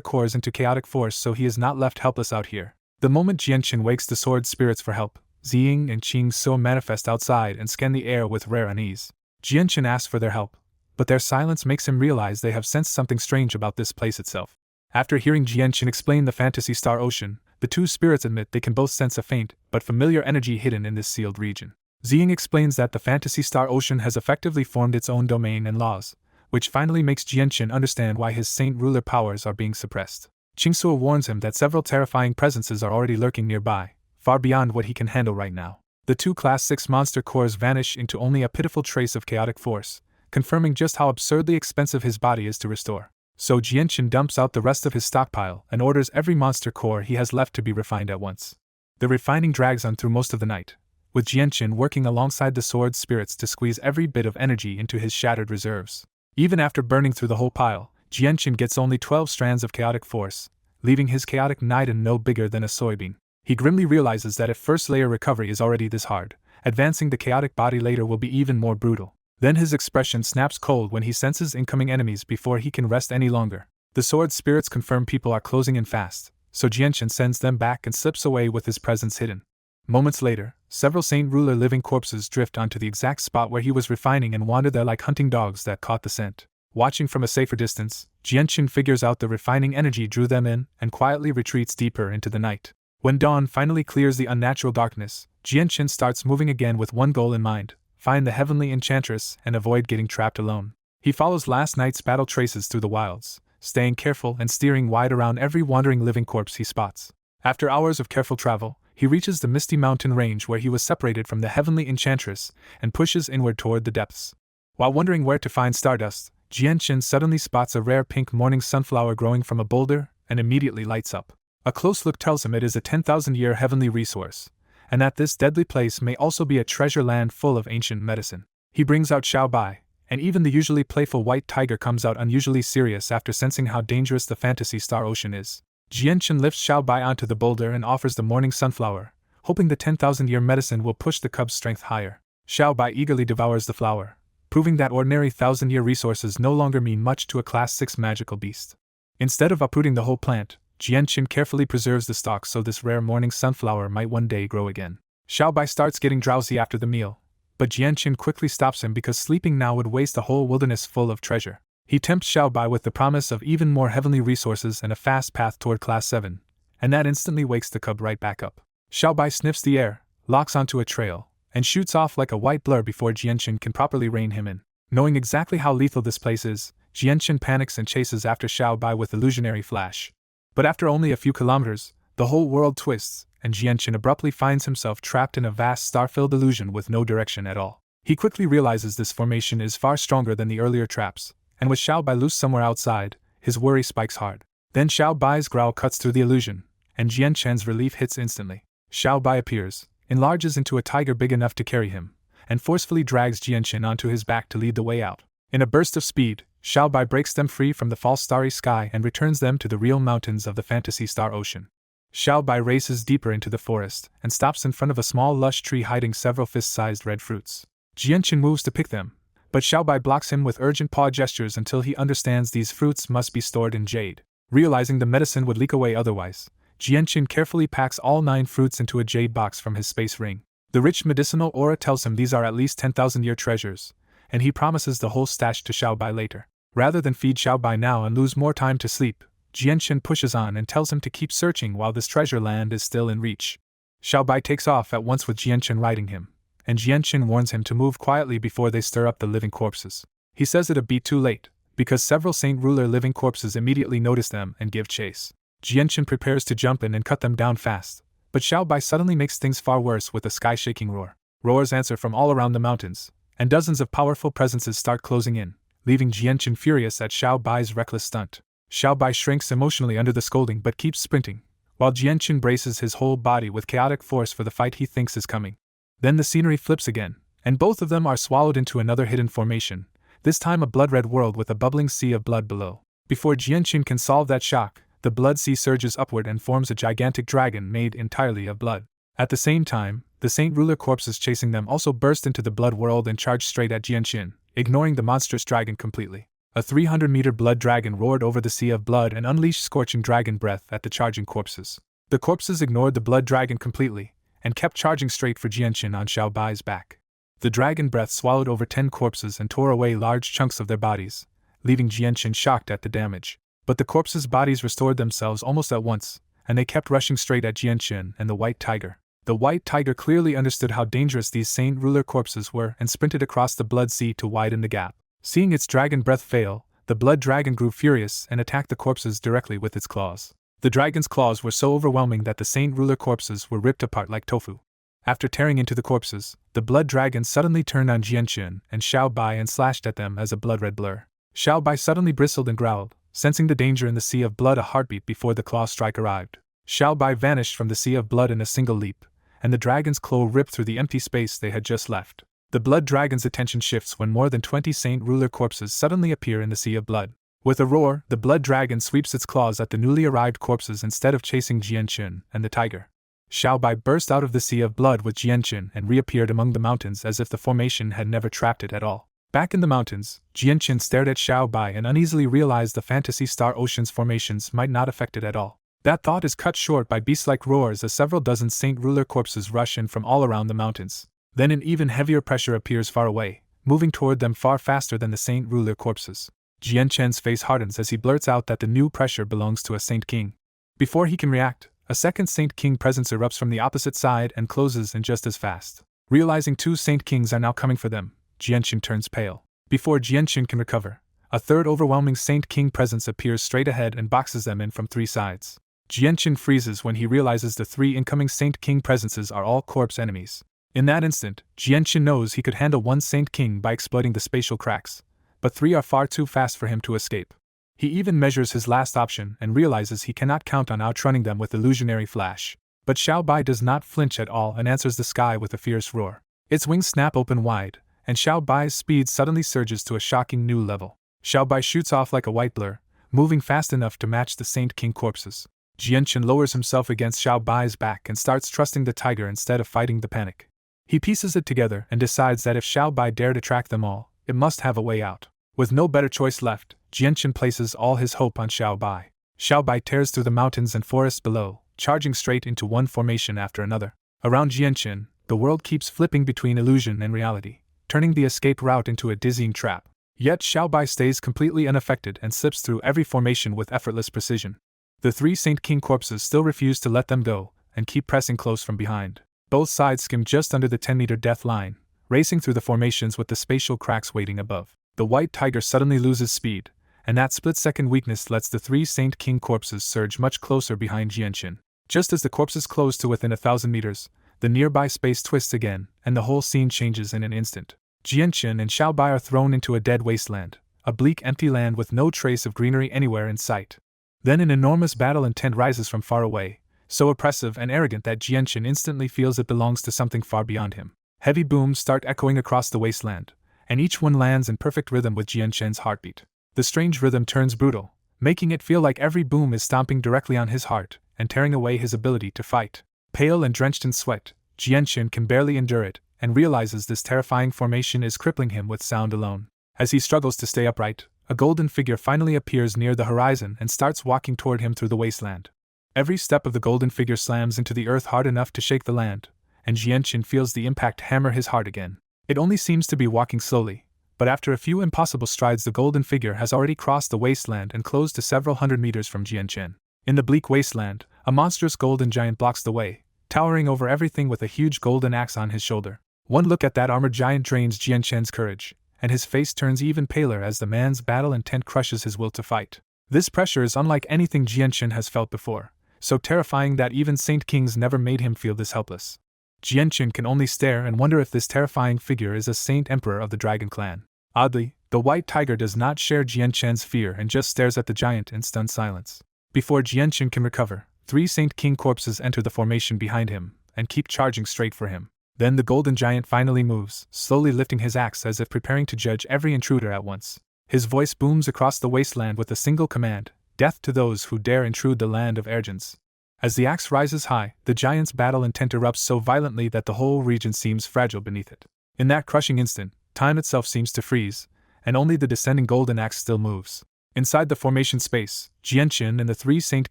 cores into chaotic force so he is not left helpless out here. The moment Jianchen wakes the sword spirits for help, Ziying and Qing So manifest outside and scan the air with rare unease. Jianchen asks for their help, but their silence makes him realize they have sensed something strange about this place itself. After hearing Jianchen explain the Fantasy Star Ocean, the two spirits admit they can both sense a faint but familiar energy hidden in this sealed region. Ziying explains that the Fantasy Star Ocean has effectively formed its own domain and laws, which finally makes Jianqin understand why his Saint Ruler powers are being suppressed. Qingsuo warns him that several terrifying presences are already lurking nearby, far beyond what he can handle right now. The two Class 6 monster cores vanish into only a pitiful trace of chaotic force, confirming just how absurdly expensive his body is to restore. So Jianqin dumps out the rest of his stockpile and orders every monster core he has left to be refined at once. The refining drags on through most of the night, with Jianqin working alongside the sword spirits to squeeze every bit of energy into his shattered reserves. Even after burning through the whole pile, Jianqin gets only 12 strands of chaotic force, leaving his chaotic Niden no bigger than a soybean. He grimly realizes that if first layer recovery is already this hard, advancing the chaotic body later will be even more brutal. Then his expression snaps cold when he senses incoming enemies before he can rest any longer. The sword spirits confirm people are closing in fast, so Jianqin sends them back and slips away with his presence hidden. Moments later, several Saint Ruler living corpses drift onto the exact spot where he was refining and wander there like hunting dogs that caught the scent. Watching from a safer distance, Jianqin figures out the refining energy drew them in and quietly retreats deeper into the night. When dawn finally clears the unnatural darkness, Jianqin starts moving again with one goal in mind: find the heavenly enchantress and avoid getting trapped alone. He follows last night's battle traces through the wilds, staying careful and steering wide around every wandering living corpse he spots. After hours of careful travel, he reaches the misty mountain range where he was separated from the heavenly enchantress and pushes inward toward the depths. While wondering where to find Stardust, Jianqin suddenly spots a rare pink morning sunflower growing from a boulder and immediately lights up. A close look tells him it is a 10,000-year heavenly resource, and that this deadly place may also be a treasure land full of ancient medicine. He brings out Xiao Bai, and even the usually playful white tiger comes out unusually serious after sensing how dangerous the Fantasy Star Ocean is. Jianqin lifts Xiao Bai onto the boulder and offers the morning sunflower, hoping the 10,000-year medicine will push the cub's strength higher. Xiao Bai eagerly devours the flower, proving that ordinary 1,000-year resources no longer mean much to a Class 6 magical beast. Instead of uprooting the whole plant, Jianqin carefully preserves the stalk so this rare morning sunflower might one day grow again. Xiao Bai starts getting drowsy after the meal, but Jianqin quickly stops him because sleeping now would waste a whole wilderness full of treasure. He tempts Xiao Bai with the promise of even more heavenly resources and a fast path toward Class 7, and that instantly wakes the cub right back up. Xiao Bai sniffs the air, locks onto a trail, and shoots off like a white blur before Jianqin can properly rein him in. Knowing exactly how lethal this place is, Jianqin panics and chases after Xiao Bai with illusionary flash. But after only a few kilometers, the whole world twists, and Jianqin abruptly finds himself trapped in a vast star-filled illusion with no direction at all. He quickly realizes this formation is far stronger than the earlier traps, and with Xiao Bai loose somewhere outside, his worry spikes hard. Then Xiao Bai's growl cuts through the illusion, and Jianqin's relief hits instantly. Xiao Bai appears, enlarges into a tiger big enough to carry him, and forcefully drags Jianqin onto his back to lead the way out. In a burst of speed, Xiao Bai breaks them free from the false starry sky and returns them to the real mountains of the Fantasy Star Ocean. Xiao Bai races deeper into the forest and stops in front of a small lush tree hiding several fist-sized red fruits. Jianqin moves to pick them, but Xiao Bai blocks him with urgent paw gestures until he understands these fruits must be stored in jade. Realizing the medicine would leak away otherwise, Jianqin carefully packs all 9 fruits into a jade box from his space ring. The rich medicinal aura tells him these are at least 10,000-year treasures, and he promises the whole stash to Xiao Bai later. Rather than feed Xiao Bai now and lose more time to sleep, Jianqin pushes on and tells him to keep searching while this treasure land is still in reach. Xiao Bai takes off at once with Jianqin riding him, and Jianqin warns him to move quietly before they stir up the living corpses. He says it a bit too late, because several Saint Ruler living corpses immediately notice them and give chase. Jianqin prepares to jump in and cut them down fast, but Xiao Bai suddenly makes things far worse with a sky-shaking roar. Roars answer from all around the mountains, and dozens of powerful presences start closing in, leaving Jianqin furious at Xiao Bai's reckless stunt. Xiao Bai shrinks emotionally under the scolding but keeps sprinting, while Jianqin braces his whole body with chaotic force for the fight he thinks is coming. Then the scenery flips again, and both of them are swallowed into another hidden formation, this time a blood-red world with a bubbling sea of blood below. Before Jianqin can solve that shock, the blood sea surges upward and forms a gigantic dragon made entirely of blood. At the same time, the Saint Ruler corpses chasing them also burst into the blood world and charged straight at Jianqin, ignoring the monstrous dragon completely. A 300-meter blood dragon roared over the sea of blood and unleashed scorching dragon breath at the charging corpses. The corpses ignored the blood dragon completely, and kept charging straight for Jianqin on Xiao Bai's back. The dragon breath swallowed over 10 corpses and tore away large chunks of their bodies, leaving Jianqin shocked at the damage. But the corpses' bodies restored themselves almost at once, and they kept rushing straight at Jianqin and the white tiger. The white tiger clearly understood how dangerous these saint ruler corpses were and sprinted across the blood sea to widen the gap. Seeing its dragon breath fail, the blood dragon grew furious and attacked the corpses directly with its claws. The dragon's claws were so overwhelming that the saint ruler corpses were ripped apart like tofu. After tearing into the corpses, the blood dragon suddenly turned on Jianchen and Xiaobai and slashed at them as a blood-red blur. Xiaobai suddenly bristled and growled, sensing the danger in the sea of blood a heartbeat before the claw strike arrived. Xiaobai vanished from the sea of blood in a single leap, and the dragon's claw ripped through the empty space they had just left. The blood dragon's attention shifts when more than 20 saint ruler corpses suddenly appear in the sea of blood. With a roar, the blood dragon sweeps its claws at the newly arrived corpses instead of chasing Jianchen and the tiger. Xiaobai burst out of the sea of blood with Jianchen and reappeared among the mountains as if the formation had never trapped it at all. Back in the mountains, Jianchen stared at Xiaobai and uneasily realized the Fantasy Star Ocean's formations might not affect it at all. That thought is cut short by beast-like roars as several dozen saint ruler corpses rush in from all around the mountains. Then an even heavier pressure appears far away, moving toward them far faster than the saint ruler corpses. Jianchen's face hardens as he blurts out that the new pressure belongs to a Saint King. Before he can react, a second Saint King presence erupts from the opposite side and closes in just as fast. Realizing 2 Saint Kings are now coming for them, Jianchen turns pale. Before Jianchen can recover, a third overwhelming Saint King presence appears straight ahead and boxes them in from 3 sides. Jianchen freezes when he realizes the 3 incoming Saint King presences are all corpse enemies. In that instant, Jianchen knows he could handle 1 Saint King by exploiting the spatial cracks, but 3 are far too fast for him to escape. He even measures his last option and realizes he cannot count on outrunning them with illusionary flash. But Xiaobai does not flinch at all and answers the sky with a fierce roar. Its wings snap open wide, and Xiaobai's speed suddenly surges to a shocking new level. Xiaobai shoots off like a white blur, moving fast enough to match the Saint King corpses. Jianchen lowers himself against Xiaobai's back and starts trusting the tiger instead of fighting the panic. He pieces it together and decides that if Xiaobai dared attract them all, it must have a way out. With no better choice left, Jianchen places all his hope on Xiaobai. Xiaobai tears through the mountains and forests below, charging straight into one formation after another. Around Jianchen, the world keeps flipping between illusion and reality, turning the escape route into a dizzying trap. Yet Xiaobai stays completely unaffected and slips through every formation with effortless precision. The 3 Saint King corpses still refuse to let them go, and keep pressing close from behind. Both sides skim just under the 10-meter death line, racing through the formations with the spatial cracks waiting above. The white tiger suddenly loses speed, and that split-second weakness lets the 3 Saint King corpses surge much closer behind Jianchen. Just as the corpses close to within 1,000 meters, the nearby space twists again, and the whole scene changes in an instant. Jianchen and Xiaobai are thrown into a dead wasteland, a bleak empty land with no trace of greenery anywhere in sight. Then an enormous battle intent rises from far away, so oppressive and arrogant that Jianchen instantly feels it belongs to something far beyond him. Heavy booms start echoing across the wasteland, and each one lands in perfect rhythm with Jianchen's heartbeat. The strange rhythm turns brutal, making it feel like every boom is stomping directly on his heart and tearing away his ability to fight. Pale and drenched in sweat, Jianchen can barely endure it and realizes this terrifying formation is crippling him with sound alone. As he struggles to stay upright, a golden figure finally appears near the horizon and starts walking toward him through the wasteland. Every step of the golden figure slams into the earth hard enough to shake the land, and Jianchen feels the impact hammer his heart again. It only seems to be walking slowly, but after a few impossible strides the golden figure has already crossed the wasteland and closed to several hundred meters from Jianchen. In the bleak wasteland, a monstrous golden giant blocks the way, towering over everything with a huge golden axe on his shoulder. One look at that armored giant drains Jianchen's courage, and his face turns even paler as the man's battle intent crushes his will to fight. This pressure is unlike anything Jianchen has felt before, so terrifying that even Saint Kings never made him feel this helpless. Jianchen can only stare and wonder if this terrifying figure is a Saint Emperor of the Dragon Clan. Oddly, the white tiger does not share Jianchen's fear and just stares at the giant in stunned silence. Before Jianchen can recover, 3 Saint King corpses enter the formation behind him and keep charging straight for him. Then the golden giant finally moves, slowly lifting his axe as if preparing to judge every intruder at once. His voice booms across the wasteland with a single command: death to those who dare intrude the land of Ergens. As the axe rises high, the giant's battle intent erupts so violently that the whole region seems fragile beneath it. In that crushing instant, time itself seems to freeze, and only the descending golden axe still moves. Inside the formation space, Jianchen and the 3 Saint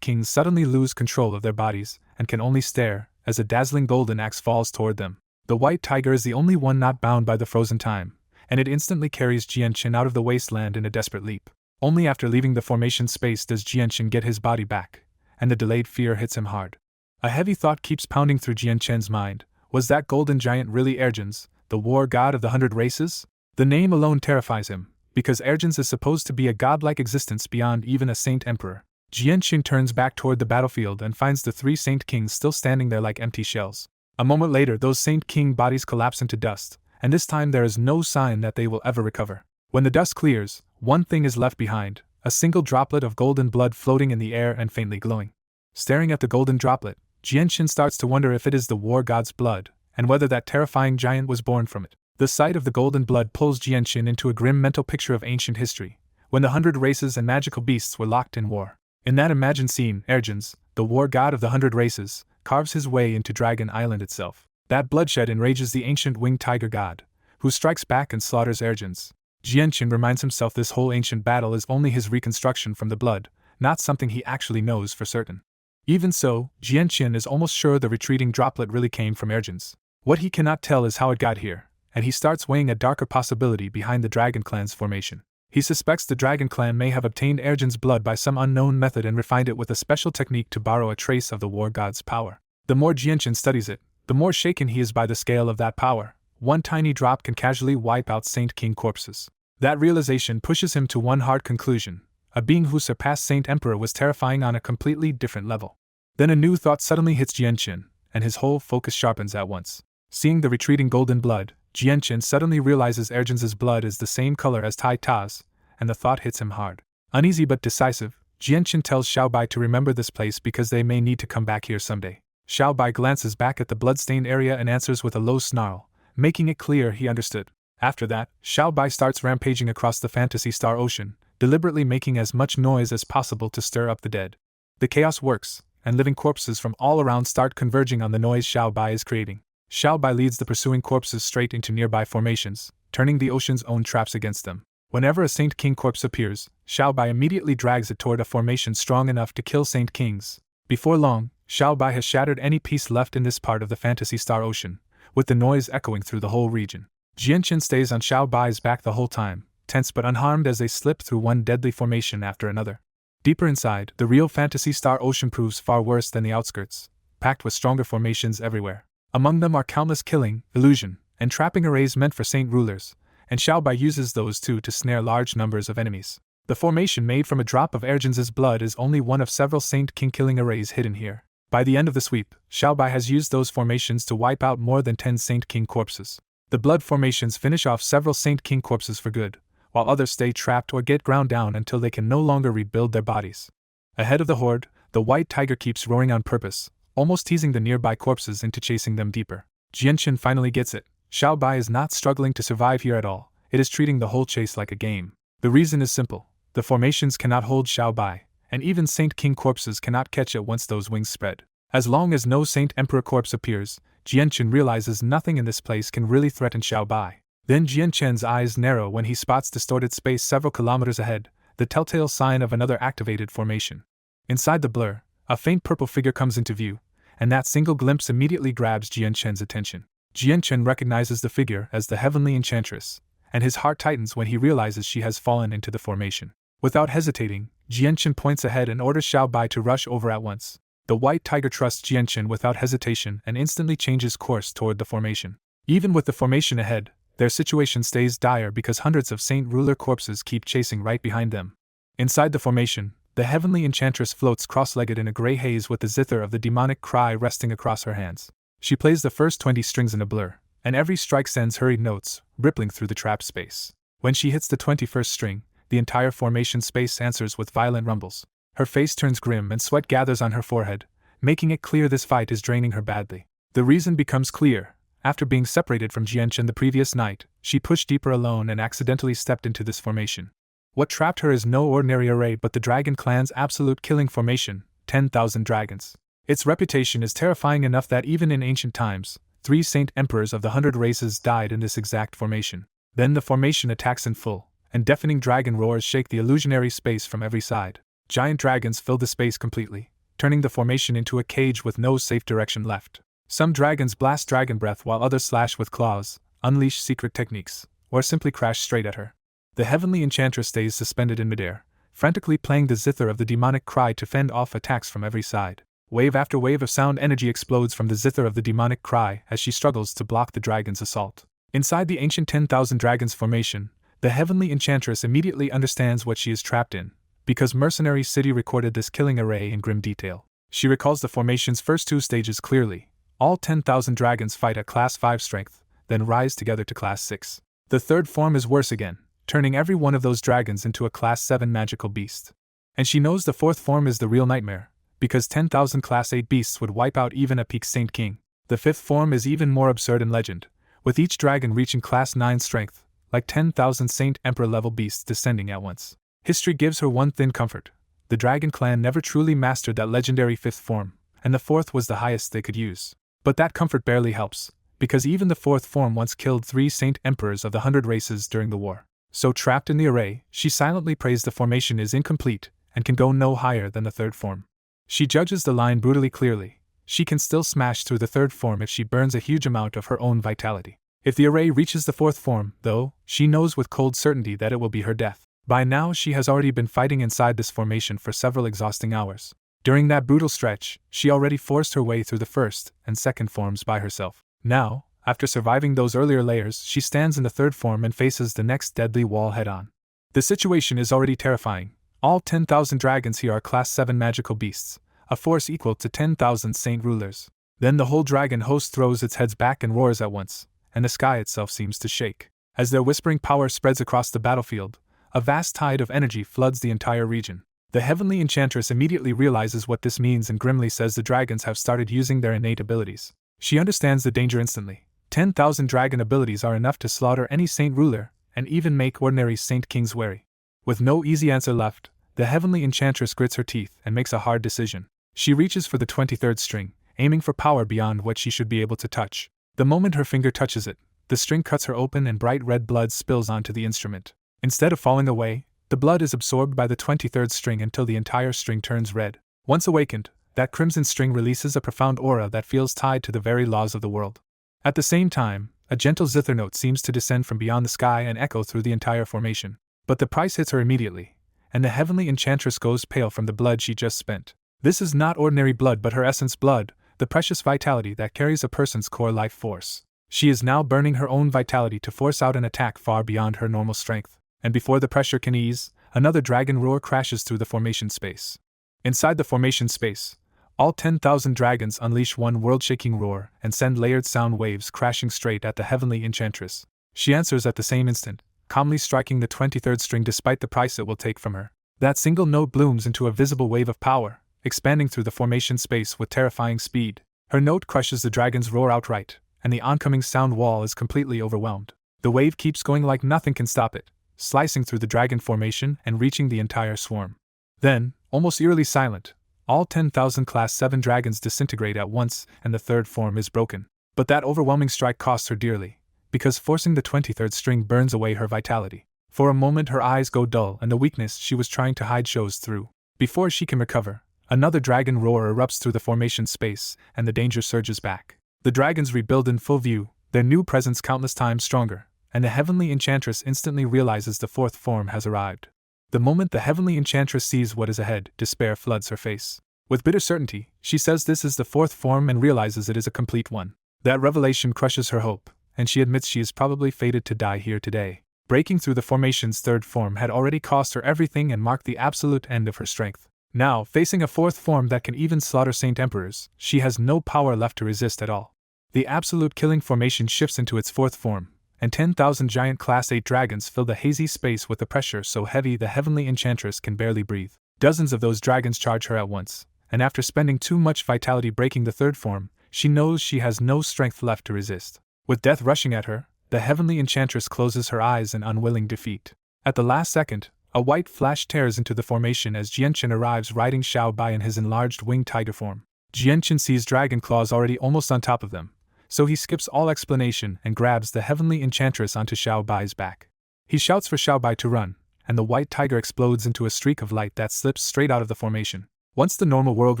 Kings suddenly lose control of their bodies and can only stare as a dazzling golden axe falls toward them. The white tiger is the only one not bound by the frozen time, and it instantly carries Jianchen out of the wasteland in a desperate leap. Only after leaving the formation space does Jianchen get his body back, and the delayed fear hits him hard. A heavy thought keeps pounding through Jian Chen's mind. Was that golden giant really Ergens, the war god of the 100 races? The name alone terrifies him, because Ergens is supposed to be a godlike existence beyond even a saint emperor. Jian Chen turns back toward the battlefield and finds the 3 saint kings still standing there like empty shells. A moment later, those saint king bodies collapse into dust, and this time there is no sign that they will ever recover. When the dust clears, one thing is left behind, a single droplet of golden blood floating in the air and faintly glowing. Staring at the golden droplet, Jian Chen starts to wonder if it is the war god's blood, and whether that terrifying giant was born from it. The sight of the golden blood pulls Jian Chen into a grim mental picture of ancient history, when the 100 races and magical beasts were locked in war. In that imagined scene, Ergens, the war god of the 100 races, carves his way into Dragon Island itself. That bloodshed enrages the ancient winged tiger god, who strikes back and slaughters Ergens. Jian Chen reminds himself this whole ancient battle is only his reconstruction from the blood, not something he actually knows for certain. Even so, Jian Chen is almost sure the retreating droplet really came from Ergens. What he cannot tell is how it got here, and he starts weighing a darker possibility behind the Dragon Clan's formation. He suspects the Dragon Clan may have obtained Ergens' blood by some unknown method and refined it with a special technique to borrow a trace of the war god's power. The more Jian Chen studies it, the more shaken he is by the scale of that power. One tiny drop can casually wipe out Saint King corpses. That realization pushes him to one hard conclusion: a being who surpassed Saint Emperor was terrifying on a completely different level. Then a new thought suddenly hits Jian Chen, and his whole focus sharpens at once. Seeing the retreating golden blood, Jian Chen suddenly realizes Ergens' blood is the same color as Tai Ta's, and the thought hits him hard. Uneasy but decisive, Jian Chen tells Xiao Bai to remember this place because they may need to come back here someday. Xiao Bai glances back at the bloodstained area and answers with a low snarl, making it clear he understood. After that, Xiao Bai starts rampaging across the Fantasy Star Ocean, deliberately making as much noise as possible to stir up the dead. The chaos works, and living corpses from all around start converging on the noise Xiao Bai is creating. Xiao Bai leads the pursuing corpses straight into nearby formations, turning the ocean's own traps against them. Whenever a Saint King corpse appears, Xiao Bai immediately drags it toward a formation strong enough to kill Saint Kings. Before long, Xiao Bai has shattered any piece left in this part of the Fantasy Star Ocean, with the noise echoing through the whole region. Jian Chen stays on Xiao Bai's back the whole time, tense but unharmed as they slip through one deadly formation after another. Deeper inside, the real Fantasy Star Ocean proves far worse than the outskirts, packed with stronger formations everywhere. Among them are countless killing, illusion, and trapping arrays meant for saint rulers, and Xiao Bai uses those too to snare large numbers of enemies. The formation made from a drop of Ergens' blood is only one of several Saint King killing arrays hidden here. By the end of the sweep, Xiao Bai has used those formations to wipe out more than 10 Saint King corpses. The blood formations finish off several Saint King corpses for good, while others stay trapped or get ground down until they can no longer rebuild their bodies. Ahead of the horde, the white tiger keeps roaring on purpose, almost teasing the nearby corpses into chasing them deeper. Jian Chen finally gets it. Xiao Bai is not struggling to survive here at all, it is treating the whole chase like a game. The reason is simple: the formations cannot hold Xiao Bai, and even Saint King corpses cannot catch it once those wings spread. As long as no Saint Emperor corpse appears, Jian Chen realizes nothing in this place can really threaten Xiao Bai. Then Jian Chen's eyes narrow when he spots distorted space several kilometers ahead, the telltale sign of another activated formation. Inside the blur, a faint purple figure comes into view, and that single glimpse immediately grabs Jian Chen's attention. Jian Chen recognizes the figure as the Heavenly Enchantress, and his heart tightens when he realizes she has fallen into the formation. Without hesitating, Jian Chen points ahead and orders Xiao Bai to rush over at once. The white tiger trusts Jian Chen without hesitation and instantly changes course toward the formation. Even with the formation ahead, their situation stays dire because hundreds of Saint Ruler corpses keep chasing right behind them. Inside the formation, the Heavenly Enchantress floats cross-legged in a gray haze with the zither of the demonic cry resting across her hands. She plays the first 20 strings in a blur, and every strike sends hurried notes, rippling through the trapped space. When she hits the 21st string, the entire formation space answers with violent rumbles. Her face turns grim and sweat gathers on her forehead, making it clear this fight is draining her badly. The reason becomes clear. After being separated from Jian Chen the previous night, she pushed deeper alone and accidentally stepped into this formation. What trapped her is no ordinary array but the Dragon Clan's absolute killing formation, 10,000 dragons. Its reputation is terrifying enough that even in ancient times, 3 Saint Emperors of the 100 races died in this exact formation. Then the formation attacks in full, and deafening dragon roars shake the illusionary space from every side. Giant dragons fill the space completely, turning the formation into a cage with no safe direction left. Some dragons blast dragon breath while others slash with claws, unleash secret techniques, or simply crash straight at her. The Heavenly Enchantress stays suspended in midair, frantically playing the zither of the demonic cry to fend off attacks from every side. Wave after wave of sound energy explodes from the zither of the demonic cry as she struggles to block the dragon's assault. Inside the ancient 10,000 Dragons formation, the heavenly enchantress immediately understands what she is trapped in, because Mercenary City recorded this killing array in grim detail. She recalls the formation's first 2 stages clearly. All 10,000 dragons fight at Class 5 strength, then rise together to Class 6. The third form is worse again, turning every one of those dragons into a Class 7 magical beast. And she knows the fourth form is the real nightmare, because 10,000 Class 8 beasts would wipe out even a peak Saint King. The fifth form is even more absurd in legend, with each dragon reaching Class 9 strength, like 10,000 Saint Emperor level beasts descending at once. History gives her one thin comfort: the dragon clan never truly mastered that legendary fifth form, and the fourth was the highest they could use. But that comfort barely helps, because even the fourth form once killed 3 Saint Emperors of the 100 races during the war. So trapped in the array, she silently prays the formation is incomplete and can go no higher than the third form. She judges the line brutally clearly. She can still smash through the third form if she burns a huge amount of her own vitality. If the array reaches the fourth form, though, she knows with cold certainty that it will be her death. By now she has already been fighting inside this formation for several exhausting hours. During that brutal stretch, she already forced her way through the first and second forms by herself. Now, after surviving those earlier layers, she stands in the third form and faces the next deadly wall head-on. The situation is already terrifying. All 10,000 dragons here are Class 7 magical beasts, a force equal to 10,000 saint rulers. Then the whole dragon host throws its heads back and roars at once, and the sky itself seems to shake. As their whispering power spreads across the battlefield, a vast tide of energy floods the entire region. The heavenly enchantress immediately realizes what this means and grimly says the dragons have started using their innate abilities. She understands the danger instantly. 10,000 dragon abilities are enough to slaughter any saint ruler, and even make ordinary saint kings wary. With no easy answer left, the heavenly enchantress grits her teeth and makes a hard decision. She reaches for the 23rd string, aiming for power beyond what she should be able to touch. The moment her finger touches it, the string cuts her open and bright red blood spills onto the instrument. Instead of falling away, the blood is absorbed by the 23rd string until the entire string turns red. Once awakened, that crimson string releases a profound aura that feels tied to the very laws of the world. At the same time, a gentle zither note seems to descend from beyond the sky and echo through the entire formation. But the price hits her immediately, and the heavenly enchantress goes pale from the blood she just spent. This is not ordinary blood but her essence blood, the precious vitality that carries a person's core life force. She is now burning her own vitality to force out an attack far beyond her normal strength. And before the pressure can ease, another dragon roar crashes through the formation space. Inside the formation space, all 10,000 dragons unleash one world-shaking roar and send layered sound waves crashing straight at the heavenly enchantress. She answers at the same instant, calmly striking the 23rd string despite the price it will take from her. That single note blooms into a visible wave of power, expanding through the formation space with terrifying speed. Her note crushes the dragon's roar outright, and the oncoming sound wall is completely overwhelmed. The wave keeps going like nothing can stop it, slicing through the dragon formation and reaching the entire swarm. Then, almost eerily silent, all 10,000 Class 7 dragons disintegrate at once and the third form is broken. But that overwhelming strike costs her dearly, because forcing the 23rd string burns away her vitality. For a moment her eyes go dull and the weakness she was trying to hide shows through. Before she can recover, another dragon roar erupts through the formation space and the danger surges back. The dragons rebuild in full view, their new presence countless times stronger, and the heavenly enchantress instantly realizes the fourth form has arrived. The moment the heavenly enchantress sees what is ahead, despair floods her face. With bitter certainty, she says this is the fourth form and realizes it is a complete one. That revelation crushes her hope, and she admits she is probably fated to die here today. Breaking through the formation's third form had already cost her everything and marked the absolute end of her strength. Now, facing a fourth form that can even slaughter Saint Emperors, she has no power left to resist at all. The absolute killing formation shifts into its fourth form, and 10,000 giant Class 8 dragons fill the hazy space with a pressure so heavy the heavenly enchantress can barely breathe. Dozens of those dragons charge her at once, and after spending too much vitality breaking the third form, she knows she has no strength left to resist. With death rushing at her, the heavenly enchantress closes her eyes in unwilling defeat. At the last second, a white flash tears into the formation as Jianchen arrives riding Xiao Bai in his enlarged winged tiger form. Jianchen sees dragon claws already almost on top of them, so he skips all explanation and grabs the heavenly enchantress onto Xiao Bai's back. He shouts for Xiao Bai to run, and the white tiger explodes into a streak of light that slips straight out of the formation. Once the normal world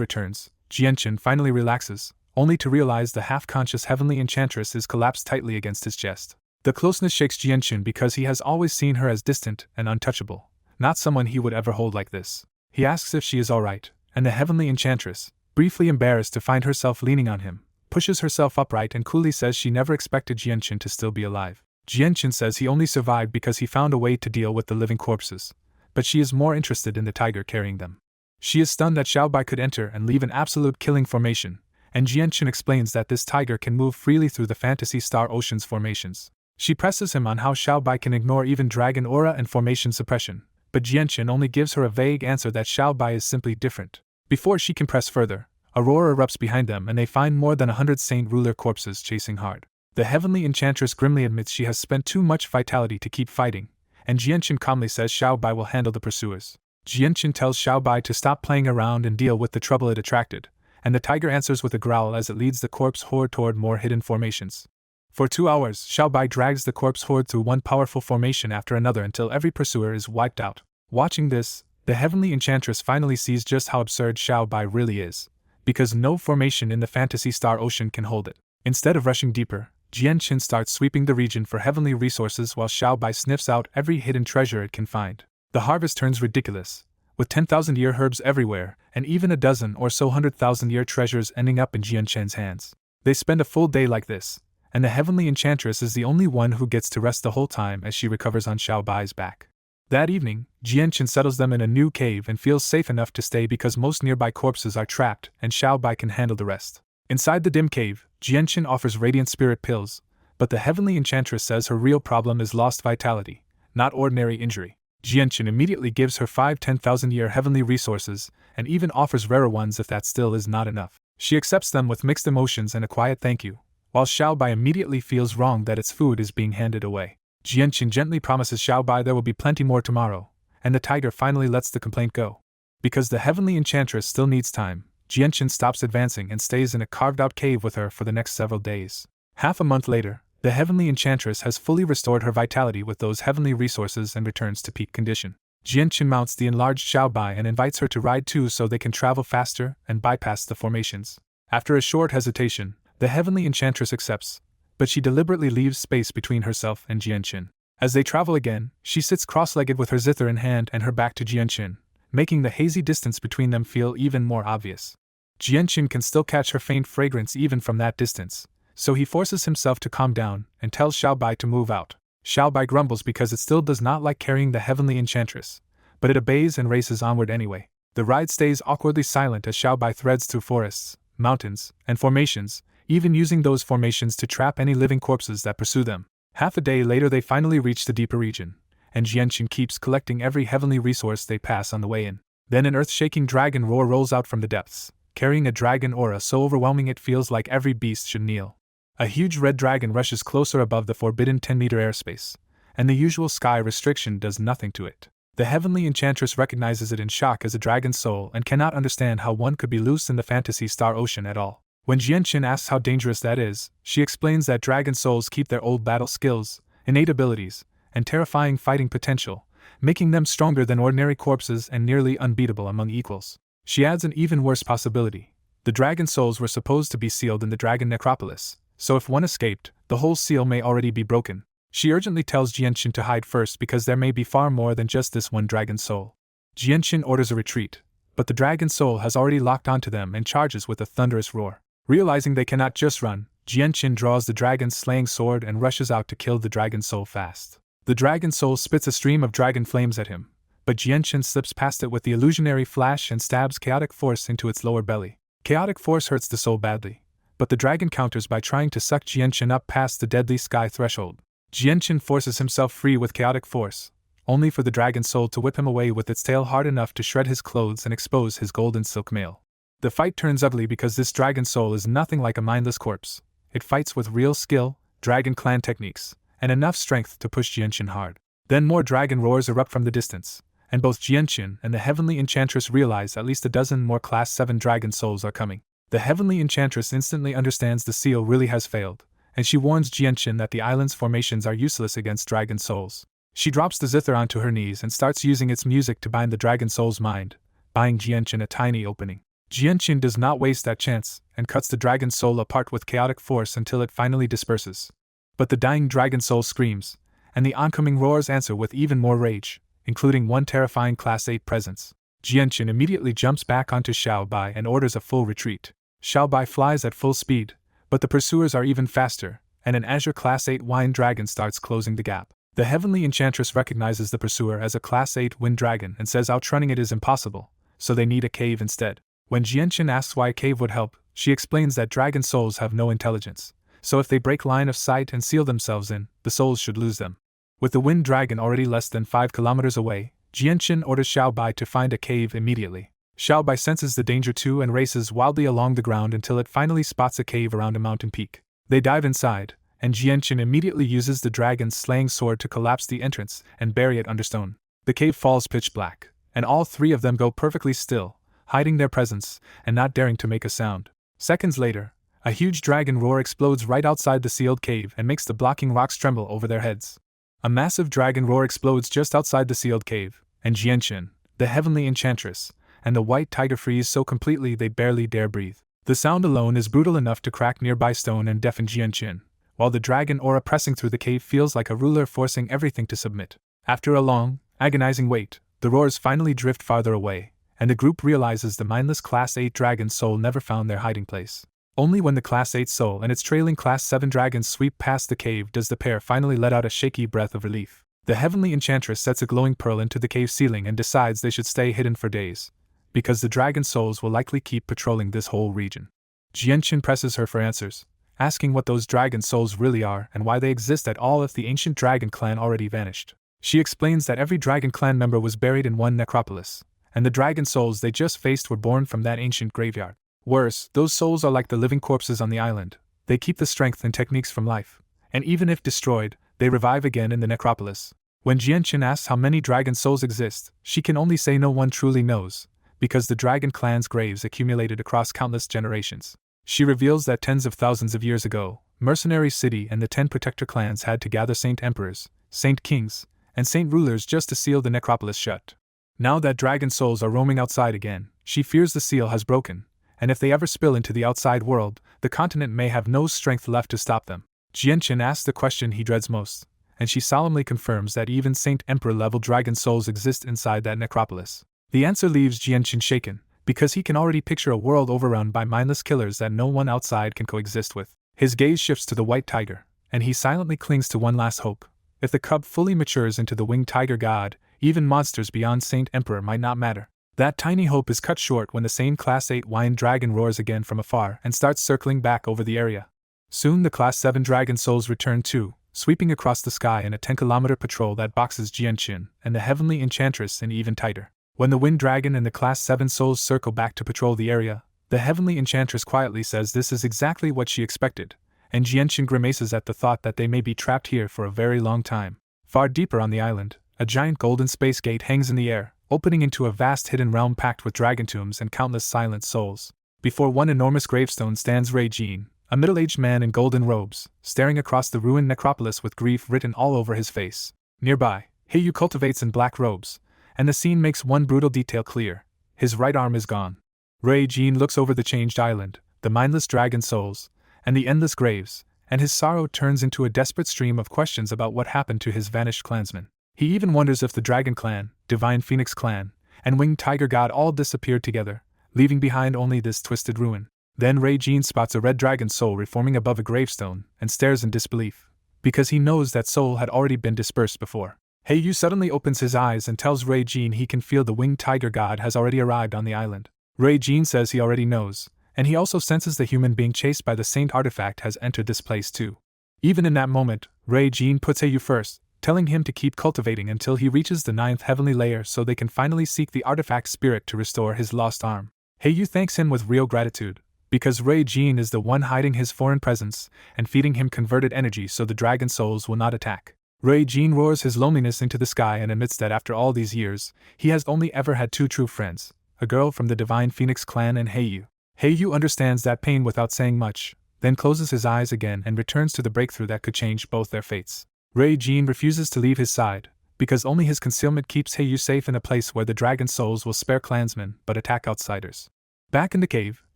returns, Jianchen finally relaxes, only to realize the half-conscious heavenly enchantress is collapsed tightly against his chest. The closeness shakes Jianchen because he has always seen her as distant and untouchable, not someone he would ever hold like this. He asks if she is alright, and the heavenly enchantress, briefly embarrassed to find herself leaning on him, pushes herself upright and coolly says she never expected Jianchen to still be alive. Jianchen says he only survived because he found a way to deal with the living corpses, but she is more interested in the tiger carrying them. She is stunned that Xiaobai could enter and leave an absolute killing formation, and Jianchen explains that this tiger can move freely through the Fantasy Star Ocean's formations. She presses him on how Xiaobai can ignore even dragon aura and formation suppression, but Jianchen only gives her a vague answer that Xiaobai is simply different. Before she can press further, a roar erupts behind them and they find more than 100 Saint Ruler corpses chasing hard. The Heavenly Enchantress grimly admits she has spent too much vitality to keep fighting, and Jianchen calmly says Xiaobai will handle the pursuers. Jianchen tells Xiaobai to stop playing around and deal with the trouble it attracted, and the tiger answers with a growl as it leads the corpse horde toward more hidden formations. For 2 hours, Xiaobai drags the corpse horde through one powerful formation after another until every pursuer is wiped out. Watching this, the Heavenly Enchantress finally sees just how absurd Xiaobai really is, because no formation in the Fantasy Star Ocean can hold it. Instead of rushing deeper, Jianchen starts sweeping the region for heavenly resources while Xiaobai sniffs out every hidden treasure it can find. The harvest turns ridiculous, with 10,000-year herbs everywhere, and even a dozen or so 100,000-year treasures ending up in Jianchen's hands. They spend a full day like this, and the Heavenly Enchantress is the only one who gets to rest the whole time as she recovers on Xiaobai's back. That evening, Jianchen settles them in a new cave and feels safe enough to stay because most nearby corpses are trapped and Xiaobai can handle the rest. Inside the dim cave, Jianchen offers radiant spirit pills, but the Heavenly Enchantress says her real problem is lost vitality, not ordinary injury. Jianchen immediately gives her 5 10,000-year heavenly resources and even offers rarer ones if that still is not enough. She accepts them with mixed emotions and a quiet thank you, while Xiaobai immediately feels wrong that its food is being handed away. Jianchen gently promises Xiaobai there will be plenty more tomorrow, and the tiger finally lets the complaint go. Because the Heavenly Enchantress still needs time, Jianchen stops advancing and stays in a carved-out cave with her for the next several days. Half a month later, the Heavenly Enchantress has fully restored her vitality with those heavenly resources and returns to peak condition. Jianchen mounts the enlarged Xiaobai and invites her to ride too so they can travel faster and bypass the formations. After a short hesitation, the Heavenly Enchantress accepts, but she deliberately leaves space between herself and Jianchen. As they travel again, she sits cross-legged with her zither in hand and her back to Jianchen, making the hazy distance between them feel even more obvious. Jianchen can still catch her faint fragrance even from that distance, so he forces himself to calm down and tells Xiaobai to move out. Xiaobai grumbles because it still does not like carrying the Heavenly Enchantress, but it obeys and races onward anyway. The ride stays awkwardly silent as Xiaobai threads through forests, mountains, and formations, even using those formations to trap any living corpses that pursue them. Half a day later they finally reach the deeper region, and Jianchen keeps collecting every heavenly resource they pass on the way in. Then an earth-shaking dragon roar rolls out from the depths, carrying a dragon aura so overwhelming it feels like every beast should kneel. A huge red dragon rushes closer above the forbidden 10-meter airspace, and the usual sky restriction does nothing to it. The Heavenly Enchantress recognizes it in shock as a dragon soul and cannot understand how one could be loose in the Fantasy Star Ocean at all. When Jianchen asks how dangerous that is, she explains that dragon souls keep their old battle skills, innate abilities, and terrifying fighting potential, making them stronger than ordinary corpses and nearly unbeatable among equals. She adds an even worse possibility. The dragon souls were supposed to be sealed in the dragon necropolis, so if one escaped, the whole seal may already be broken. She urgently tells Jianchen to hide first because there may be far more than just this one dragon soul. Jianchen orders a retreat, but the dragon soul has already locked onto them and charges with a thunderous roar. Realizing they cannot just run, Jianchen draws the dragon's slaying sword and rushes out to kill the dragon soul fast. The dragon soul spits a stream of dragon flames at him, but Jianchen slips past it with the illusionary flash and stabs chaotic force into its lower belly. Chaotic force hurts the soul badly, but the dragon counters by trying to suck Jianchen up past the deadly sky threshold. Jianchen forces himself free with chaotic force, only for the dragon soul to whip him away with its tail hard enough to shred his clothes and expose his golden silk mail. The fight turns ugly because this dragon soul is nothing like a mindless corpse. It fights with real skill, dragon clan techniques, and enough strength to push Jianchen hard. Then more dragon roars erupt from the distance, and both Jianchen and the Heavenly Enchantress realize at least a dozen more Class 7 dragon souls are coming. The Heavenly Enchantress instantly understands the seal really has failed, and she warns Jianchen that the island's formations are useless against dragon souls. She drops the zither onto her knees and starts using its music to bind the dragon soul's mind, buying Jianchen a tiny opening. Jianchen does not waste that chance, and cuts the dragon soul apart with chaotic force until it finally disperses. But the dying dragon soul screams, and the oncoming roars answer with even more rage, including one terrifying Class 8 presence. Jianqin immediately jumps back onto Xiao Bai and orders a full retreat. Xiao Bai flies at full speed, but the pursuers are even faster, and an Azure Class 8 Wind Dragon starts closing the gap. The Heavenly Enchantress recognizes the pursuer as a Class 8 Wind Dragon and says outrunning it is impossible, so they need a cave instead. When Jianqin asks why a cave would help, she explains that dragon souls have no intelligence, so if they break line of sight and seal themselves in, the souls should lose them. With the Wind Dragon already less than 5 kilometers away, Jianqin orders Xiao Bai to find a cave immediately. Xiao Bai senses the danger too and races wildly along the ground until it finally spots a cave around a mountain peak. They dive inside, and Jianqin immediately uses the dragon's slaying sword to collapse the entrance and bury it under stone. The cave falls pitch black, and all three of them go perfectly still, hiding their presence and not daring to make a sound. Seconds later, a huge dragon roar explodes right outside the sealed cave and makes the blocking rocks tremble over their heads. A massive dragon roar explodes just outside the sealed cave, and Jianqin, the Heavenly Enchantress, and the white tiger freeze so completely they barely dare breathe. The sound alone is brutal enough to crack nearby stone and deafen Jianqin, while the dragon aura pressing through the cave feels like a ruler forcing everything to submit. After a long, agonizing wait, the roars finally drift farther away, and the group realizes the mindless Class 8 dragon soul never found their hiding place. Only when the Class 8 soul and its trailing Class 7 dragons sweep past the cave does the pair finally let out a shaky breath of relief. The Heavenly Enchantress sets a glowing pearl into the cave ceiling and decides they should stay hidden for days, because the dragon souls will likely keep patrolling this whole region. Jianqin presses her for answers, asking what those dragon souls really are and why they exist at all if the ancient dragon clan already vanished. She explains that every dragon clan member was buried in one necropolis, and the dragon souls they just faced were born from that ancient graveyard. Worse, those souls are like the living corpses on the island. They keep the strength and techniques from life, and even if destroyed, they revive again in the necropolis. When Jianqin asks how many dragon souls exist, she can only say no one truly knows, because the dragon clan's graves accumulated across countless generations. She reveals that tens of thousands of years ago, Mercenary City and the 10 protector clans had to gather Saint Emperors, Saint Kings, and Saint Rulers just to seal the necropolis shut. Now that dragon souls are roaming outside again, she fears the seal has broken, and if they ever spill into the outside world, the continent may have no strength left to stop them. Jianqin asks the question he dreads most, and she solemnly confirms that even Saint Emperor-level dragon souls exist inside that necropolis. The answer leaves Jianqin shaken, because he can already picture a world overrun by mindless killers that no one outside can coexist with. His gaze shifts to the white tiger, and he silently clings to one last hope. If the cub fully matures into the winged tiger god, even monsters beyond Saint Emperor might not matter. That tiny hope is cut short when the same Class 8 Wind Dragon roars again from afar and starts circling back over the area. Soon the Class 7 dragon souls return too, sweeping across the sky in a 10-kilometer patrol that boxes Jianqin and the Heavenly Enchantress in even tighter. When the Wind Dragon and the Class 7 souls circle back to patrol the area, the Heavenly Enchantress quietly says this is exactly what she expected, and Jianqin grimaces at the thought that they may be trapped here for a very long time. Far deeper on the island, a giant golden space gate hangs in the air, opening into a vast hidden realm packed with dragon tombs and countless silent souls. Before one enormous gravestone stands Ray Jean, a middle-aged man in golden robes, staring across the ruined necropolis with grief written all over his face. Nearby, Hayu cultivates in black robes, and the scene makes one brutal detail clear: his right arm is gone. Ray Jean looks over the changed island, the mindless dragon souls, and the endless graves, and his sorrow turns into a desperate stream of questions about what happened to his vanished clansmen. He even wonders if the Dragon Clan, Divine Phoenix Clan, and Winged Tiger God all disappeared together, leaving behind only this twisted ruin. Then Ray Jean spots a red dragon soul reforming above a gravestone, and stares in disbelief, because he knows that soul had already been dispersed before. Hayu suddenly opens his eyes and tells Ray Jean he can feel the Winged Tiger God has already arrived on the island. Ray Jean says he already knows, and he also senses the human being chased by the Saint artifact has entered this place too. Even in that moment, Ray Jean puts Hayu first, telling him to keep cultivating until he reaches the 9th heavenly layer so they can finally seek the artifact spirit to restore his lost arm. Hayu thanks him with real gratitude, because Ray Jean is the one hiding his foreign presence and feeding him converted energy so the dragon souls will not attack. Ray Jean roars his loneliness into the sky and admits that after all these years, he has only ever had 2 true friends, a girl from the Divine Phoenix Clan and Hayu. Hayu understands that pain without saying much, then closes his eyes again and returns to the breakthrough that could change both their fates. Ray Jean refuses to leave his side, because only his concealment keeps Hayu safe in a place where the dragon souls will spare clansmen but attack outsiders. Back in the cave,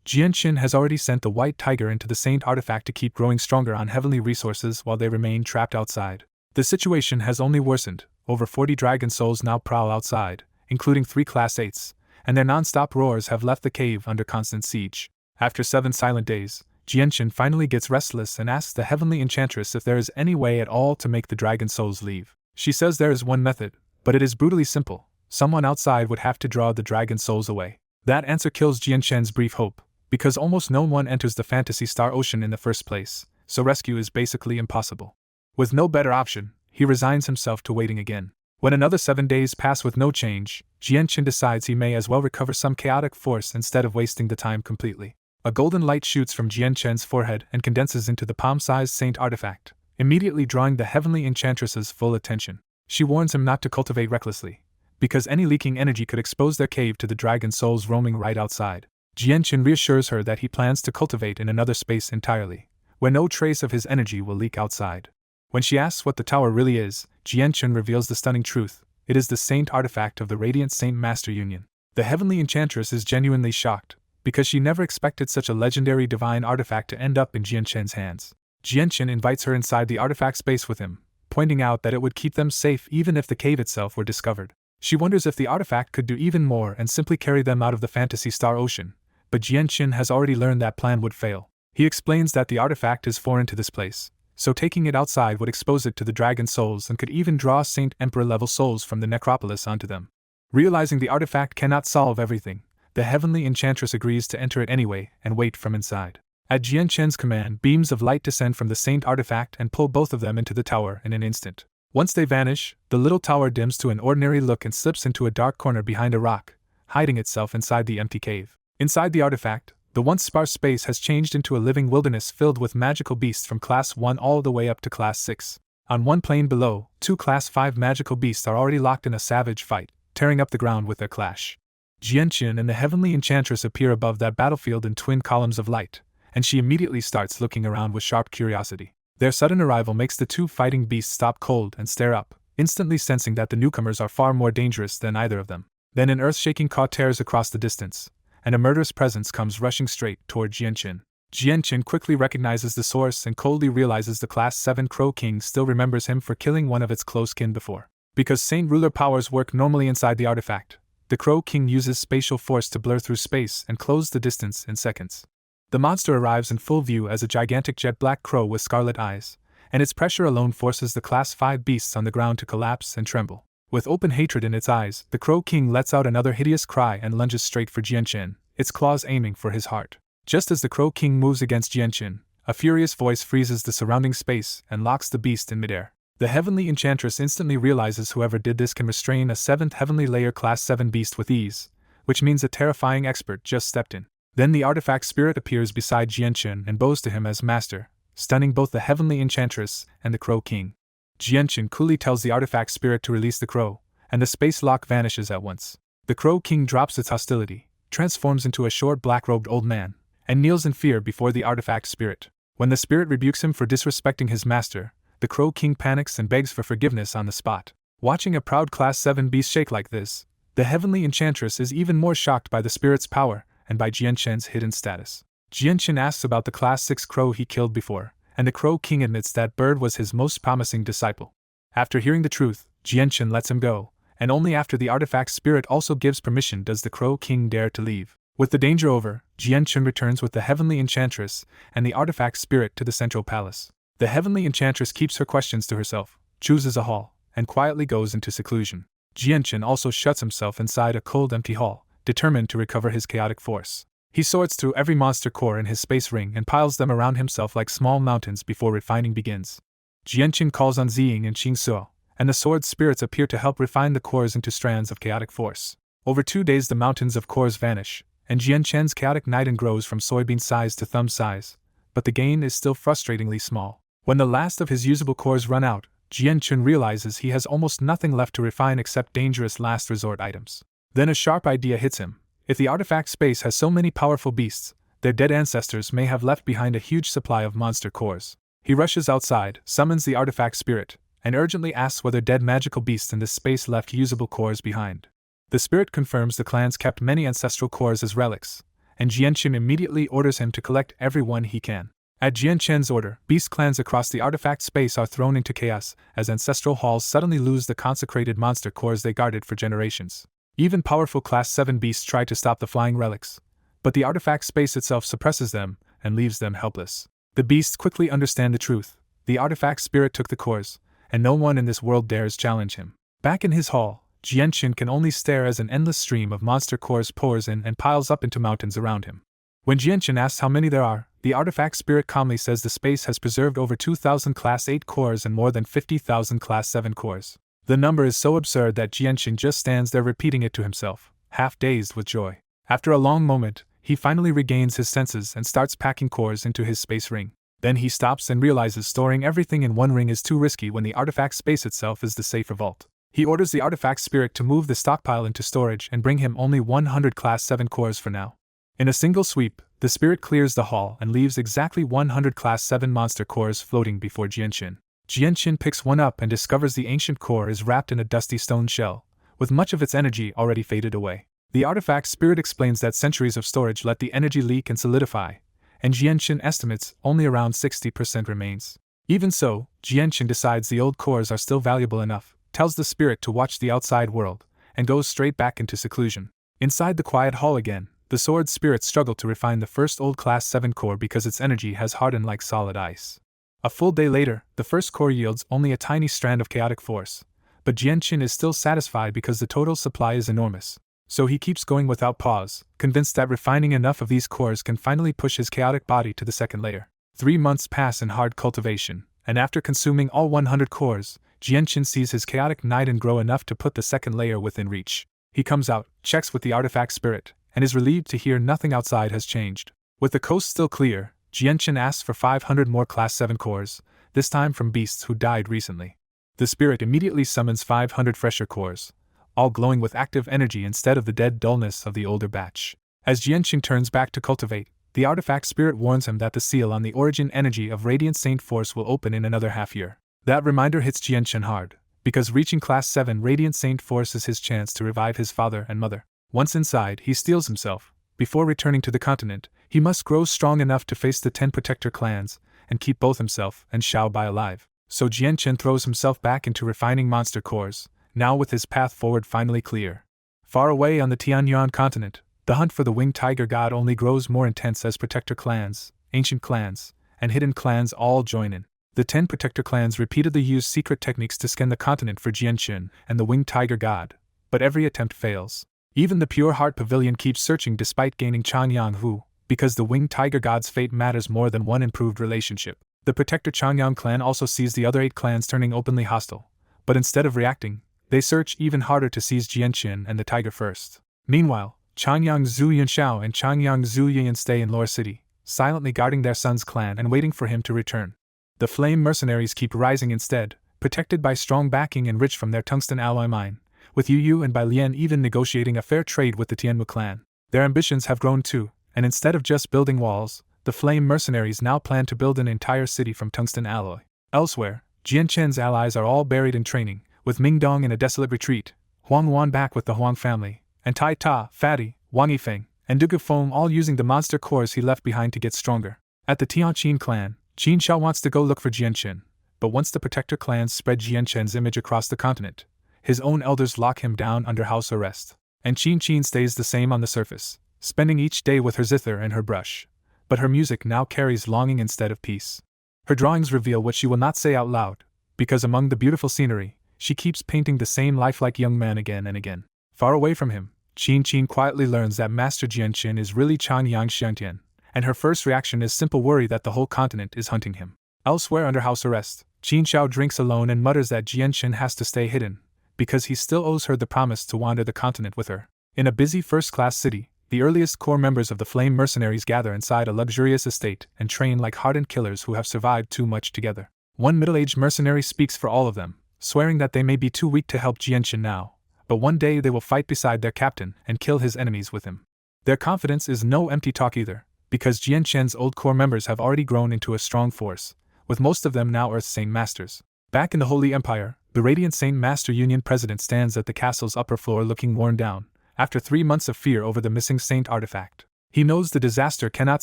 Jianqin has already sent the white tiger into the Saint artifact to keep growing stronger on heavenly resources while they remain trapped outside. The situation has only worsened. Over 40 dragon souls now prowl outside, including 3 Class 8s, and their non-stop roars have left the cave under constant siege. After 7 silent days, Jianchen finally gets restless and asks the heavenly enchantress if there is any way at all to make the dragon souls leave. She says there is one method, but it is brutally simple. Someone outside would have to draw the dragon souls away. That answer kills Jianchen's brief hope, because almost no one enters the Fantasy Star Ocean in the first place, so rescue is basically impossible. With no better option, he resigns himself to waiting again. When another 7 days pass with no change, Jianchen decides he may as well recover some chaotic force instead of wasting the time completely. A golden light shoots from Jianchen's forehead and condenses into the palm-sized saint artifact, immediately drawing the heavenly enchantress's full attention. She warns him not to cultivate recklessly, because any leaking energy could expose their cave to the dragon souls roaming right outside. Jianchen reassures her that he plans to cultivate in another space entirely, where no trace of his energy will leak outside. When she asks what the tower really is, Jianchen reveals the stunning truth. It is the saint artifact of the Radiant Saint Master Union. The heavenly enchantress is genuinely shocked, because she never expected such a legendary divine artifact to end up in Jianchen's hands. Jianchen invites her inside the artifact space with him, pointing out that it would keep them safe even if the cave itself were discovered. She wonders if the artifact could do even more and simply carry them out of the Fantasy Star Ocean, but Jianchen has already learned that plan would fail. He explains that the artifact is foreign to this place, so taking it outside would expose it to the dragon souls and could even draw Saint Emperor-level souls from the necropolis onto them. Realizing the artifact cannot solve everything, the heavenly enchantress agrees to enter it anyway and wait from inside. At Jianchen's command, beams of light descend from the saint artifact and pull both of them into the tower in an instant. Once they vanish, the little tower dims to an ordinary look and slips into a dark corner behind a rock, hiding itself inside the empty cave. Inside the artifact, the once sparse space has changed into a living wilderness filled with magical beasts from Class 1 all the way up to Class 6. On one plane below, 2 Class 5 magical beasts are already locked in a savage fight, tearing up the ground with their clash. Jianchen and the heavenly enchantress appear above that battlefield in twin columns of light, and she immediately starts looking around with sharp curiosity. Their sudden arrival makes the 2 fighting beasts stop cold and stare up, instantly sensing that the newcomers are far more dangerous than either of them. Then an earth-shaking caw tears across the distance, and a murderous presence comes rushing straight toward Jianchen. Jianchen quickly recognizes the source and coldly realizes the Class 7 Crow King still remembers him for killing one of its close kin before. Because Saint Ruler powers work normally inside the artifact, the Crow King uses spatial force to blur through space and close the distance in seconds. The monster arrives in full view as a gigantic jet-black crow with scarlet eyes, and its pressure alone forces the Class 5 beasts on the ground to collapse and tremble. With open hatred in its eyes, the Crow King lets out another hideous cry and lunges straight for Jianchen, its claws aiming for his heart. Just as the Crow King moves against Jianchen, a furious voice freezes the surrounding space and locks the beast in midair. The heavenly enchantress instantly realizes whoever did this can restrain a 7th heavenly layer Class 7 beast with ease, which means a terrifying expert just stepped in. Then the artifact spirit appears beside Jianchen and bows to him as master, stunning both the heavenly enchantress and the Crow King. Jianchen coolly tells the artifact spirit to release the crow, and the space lock vanishes at once. The Crow King drops its hostility, transforms into a short black-robed old man, and kneels in fear before the artifact spirit. When the spirit rebukes him for disrespecting his master, the Crow King panics and begs for forgiveness on the spot. Watching a proud Class 7 beast shake like this, the heavenly enchantress is even more shocked by the spirit's power and by Jianchen's hidden status. Jianchen asks about the Class 6 crow he killed before, and the Crow King admits that bird was his most promising disciple. After hearing the truth, Jianchen lets him go, and only after the artifact spirit also gives permission does the Crow King dare to leave. With the danger over, Jianchen returns with the heavenly enchantress and the artifact spirit to the central palace. The heavenly enchantress keeps her questions to herself, chooses a hall, and quietly goes into seclusion. Jianchen also shuts himself inside a cold empty hall, determined to recover his chaotic force. He sorts through every monster core in his space ring and piles them around himself like small mountains before refining begins. Jianchen calls on Ziying and Qingsuo, and the sword spirits appear to help refine the cores into strands of chaotic force. Over 2 days the mountains of cores vanish, and Jianchen's chaotic nightingale grows from soybean size to thumb size, but the gain is still frustratingly small. When the last of his usable cores run out, Jianchen realizes he has almost nothing left to refine except dangerous last resort items. Then a sharp idea hits him. If the artifact space has so many powerful beasts, their dead ancestors may have left behind a huge supply of monster cores. He rushes outside, summons the artifact spirit, and urgently asks whether dead magical beasts in this space left usable cores behind. The spirit confirms the clans kept many ancestral cores as relics, and Jianchen immediately orders him to collect every one he can. At Jianchen's order, beast clans across the artifact space are thrown into chaos as ancestral halls suddenly lose the consecrated monster cores they guarded for generations. Even powerful Class 7 beasts try to stop the flying relics, but the artifact space itself suppresses them and leaves them helpless. The beasts quickly understand the truth. The artifact spirit took the cores, and no one in this world dares challenge him. Back in his hall, Jianqin can only stare as an endless stream of monster cores pours in and piles up into mountains around him. When Jianqin asks how many there are, the artifact spirit calmly says the space has preserved over 2,000 Class 8 cores and more than 50,000 Class 7 cores. The number is so absurd that Jianqin just stands there repeating it to himself, half dazed with joy. After a long moment, he finally regains his senses and starts packing cores into his space ring. Then he stops and realizes storing everything in one ring is too risky when the artifact space itself is the safer vault. He orders the artifact spirit to move the stockpile into storage and bring him only 100 Class 7 cores for now. In a single sweep, the spirit clears the hall and leaves exactly 100 Class 7 monster cores floating before Jianqin. Jianqin picks one up and discovers the ancient core is wrapped in a dusty stone shell, with much of its energy already faded away. The artifact spirit explains that centuries of storage let the energy leak and solidify, and Jianqin estimates only around 60% remains. Even so, Jianqin decides the old cores are still valuable enough, tells the spirit to watch the outside world, and goes straight back into seclusion. Inside the quiet hall again, the sword spirit struggled to refine the first old Class 7 core because its energy has hardened like solid ice. A full day later, the first core yields only a tiny strand of chaotic force, but Jianqin is still satisfied because the total supply is enormous. So he keeps going without pause, convinced that refining enough of these cores can finally push his chaotic body to the second layer. 3 months pass in hard cultivation, and after consuming all 100 cores, Jianqin sees his chaotic Niden grow enough to put the second layer within reach. He comes out, checks with the artifact spirit, and is relieved to hear nothing outside has changed. With the coast still clear, Jianqin asks for 500 more Class 7 cores, this time from beasts who died recently. The spirit immediately summons 500 fresher cores, all glowing with active energy instead of the dead dullness of the older batch. As Jianqin turns back to cultivate, the artifact spirit warns him that the seal on the origin energy of Radiant Saint Force will open in another half year. That reminder hits Jianqin hard, because reaching Class 7 Radiant Saint Force is his chance to revive his father and mother. Once inside, he steels himself. Before returning to the continent, he must grow strong enough to face the 10 protector clans, and keep both himself and Xiao Bai alive. So Jianqin throws himself back into refining monster cores, now with his path forward finally clear. Far away on the Tianyuan continent, the hunt for the winged tiger god only grows more intense as protector clans, ancient clans, and hidden clans all join in. The 10 protector clans repeatedly use secret techniques to scan the continent for Jianqin and the winged tiger god, but every attempt fails. Even the Pure Heart Pavilion keeps searching despite gaining Changyang Hu, because the winged tiger god's fate matters more than one improved relationship. The protector Changyang clan also sees the other 8 clans turning openly hostile, but instead of reacting, they search even harder to seize Jianqin and the tiger first. Meanwhile, Changyang Zhu Yanxiao and Changyang Zhu Yan stay in Lore City, silently guarding their son's clan and waiting for him to return. The flame mercenaries keep rising instead, protected by strong backing and rich from their tungsten alloy mine, with Yu Yu and Bai Lian even negotiating a fair trade with the Tianmu clan. Their ambitions have grown too, and instead of just building walls, the flame mercenaries now plan to build an entire city from tungsten alloy. Elsewhere, Jianqin's allies are all buried in training, with Mingdong in a desolate retreat, Huang Wan back with the Huang family, and Tai Ta, Fatty, Wang Yifeng, and Dugu Feng all using the monster cores he left behind to get stronger. At the Tianqin clan, Qin Shao wants to go look for Jianqin, but once the protector clans spread Jianqin's image across the continent, his own elders lock him down under house arrest. And Qin stays the same on the surface, spending each day with her zither and her brush, but her music now carries longing instead of peace. Her drawings reveal what she will not say out loud, because among the beautiful scenery, she keeps painting the same lifelike young man again and again. Far away from him, Qin quietly learns that Master Jianqin is really Changyang Xiantian, and her first reaction is simple worry that the whole continent is hunting him. Elsewhere under house arrest, Qin Shao drinks alone and mutters that Jianqin has to stay hidden, because he still owes her the promise to wander the continent with her. In a busy first-class city, the earliest core members of the Flame Mercenaries gather inside a luxurious estate and train like hardened killers who have survived too much together. One middle-aged mercenary speaks for all of them, swearing that they may be too weak to help Jianqin now, but one day they will fight beside their captain and kill his enemies with him. Their confidence is no empty talk either, because Jianqin's old core members have already grown into a strong force, with most of them now Earth Saint Masters. Back in the Holy Empire, the Radiant Saint Master Union president stands at the castle's upper floor looking worn down, after 3 months of fear over the missing saint artifact. He knows the disaster cannot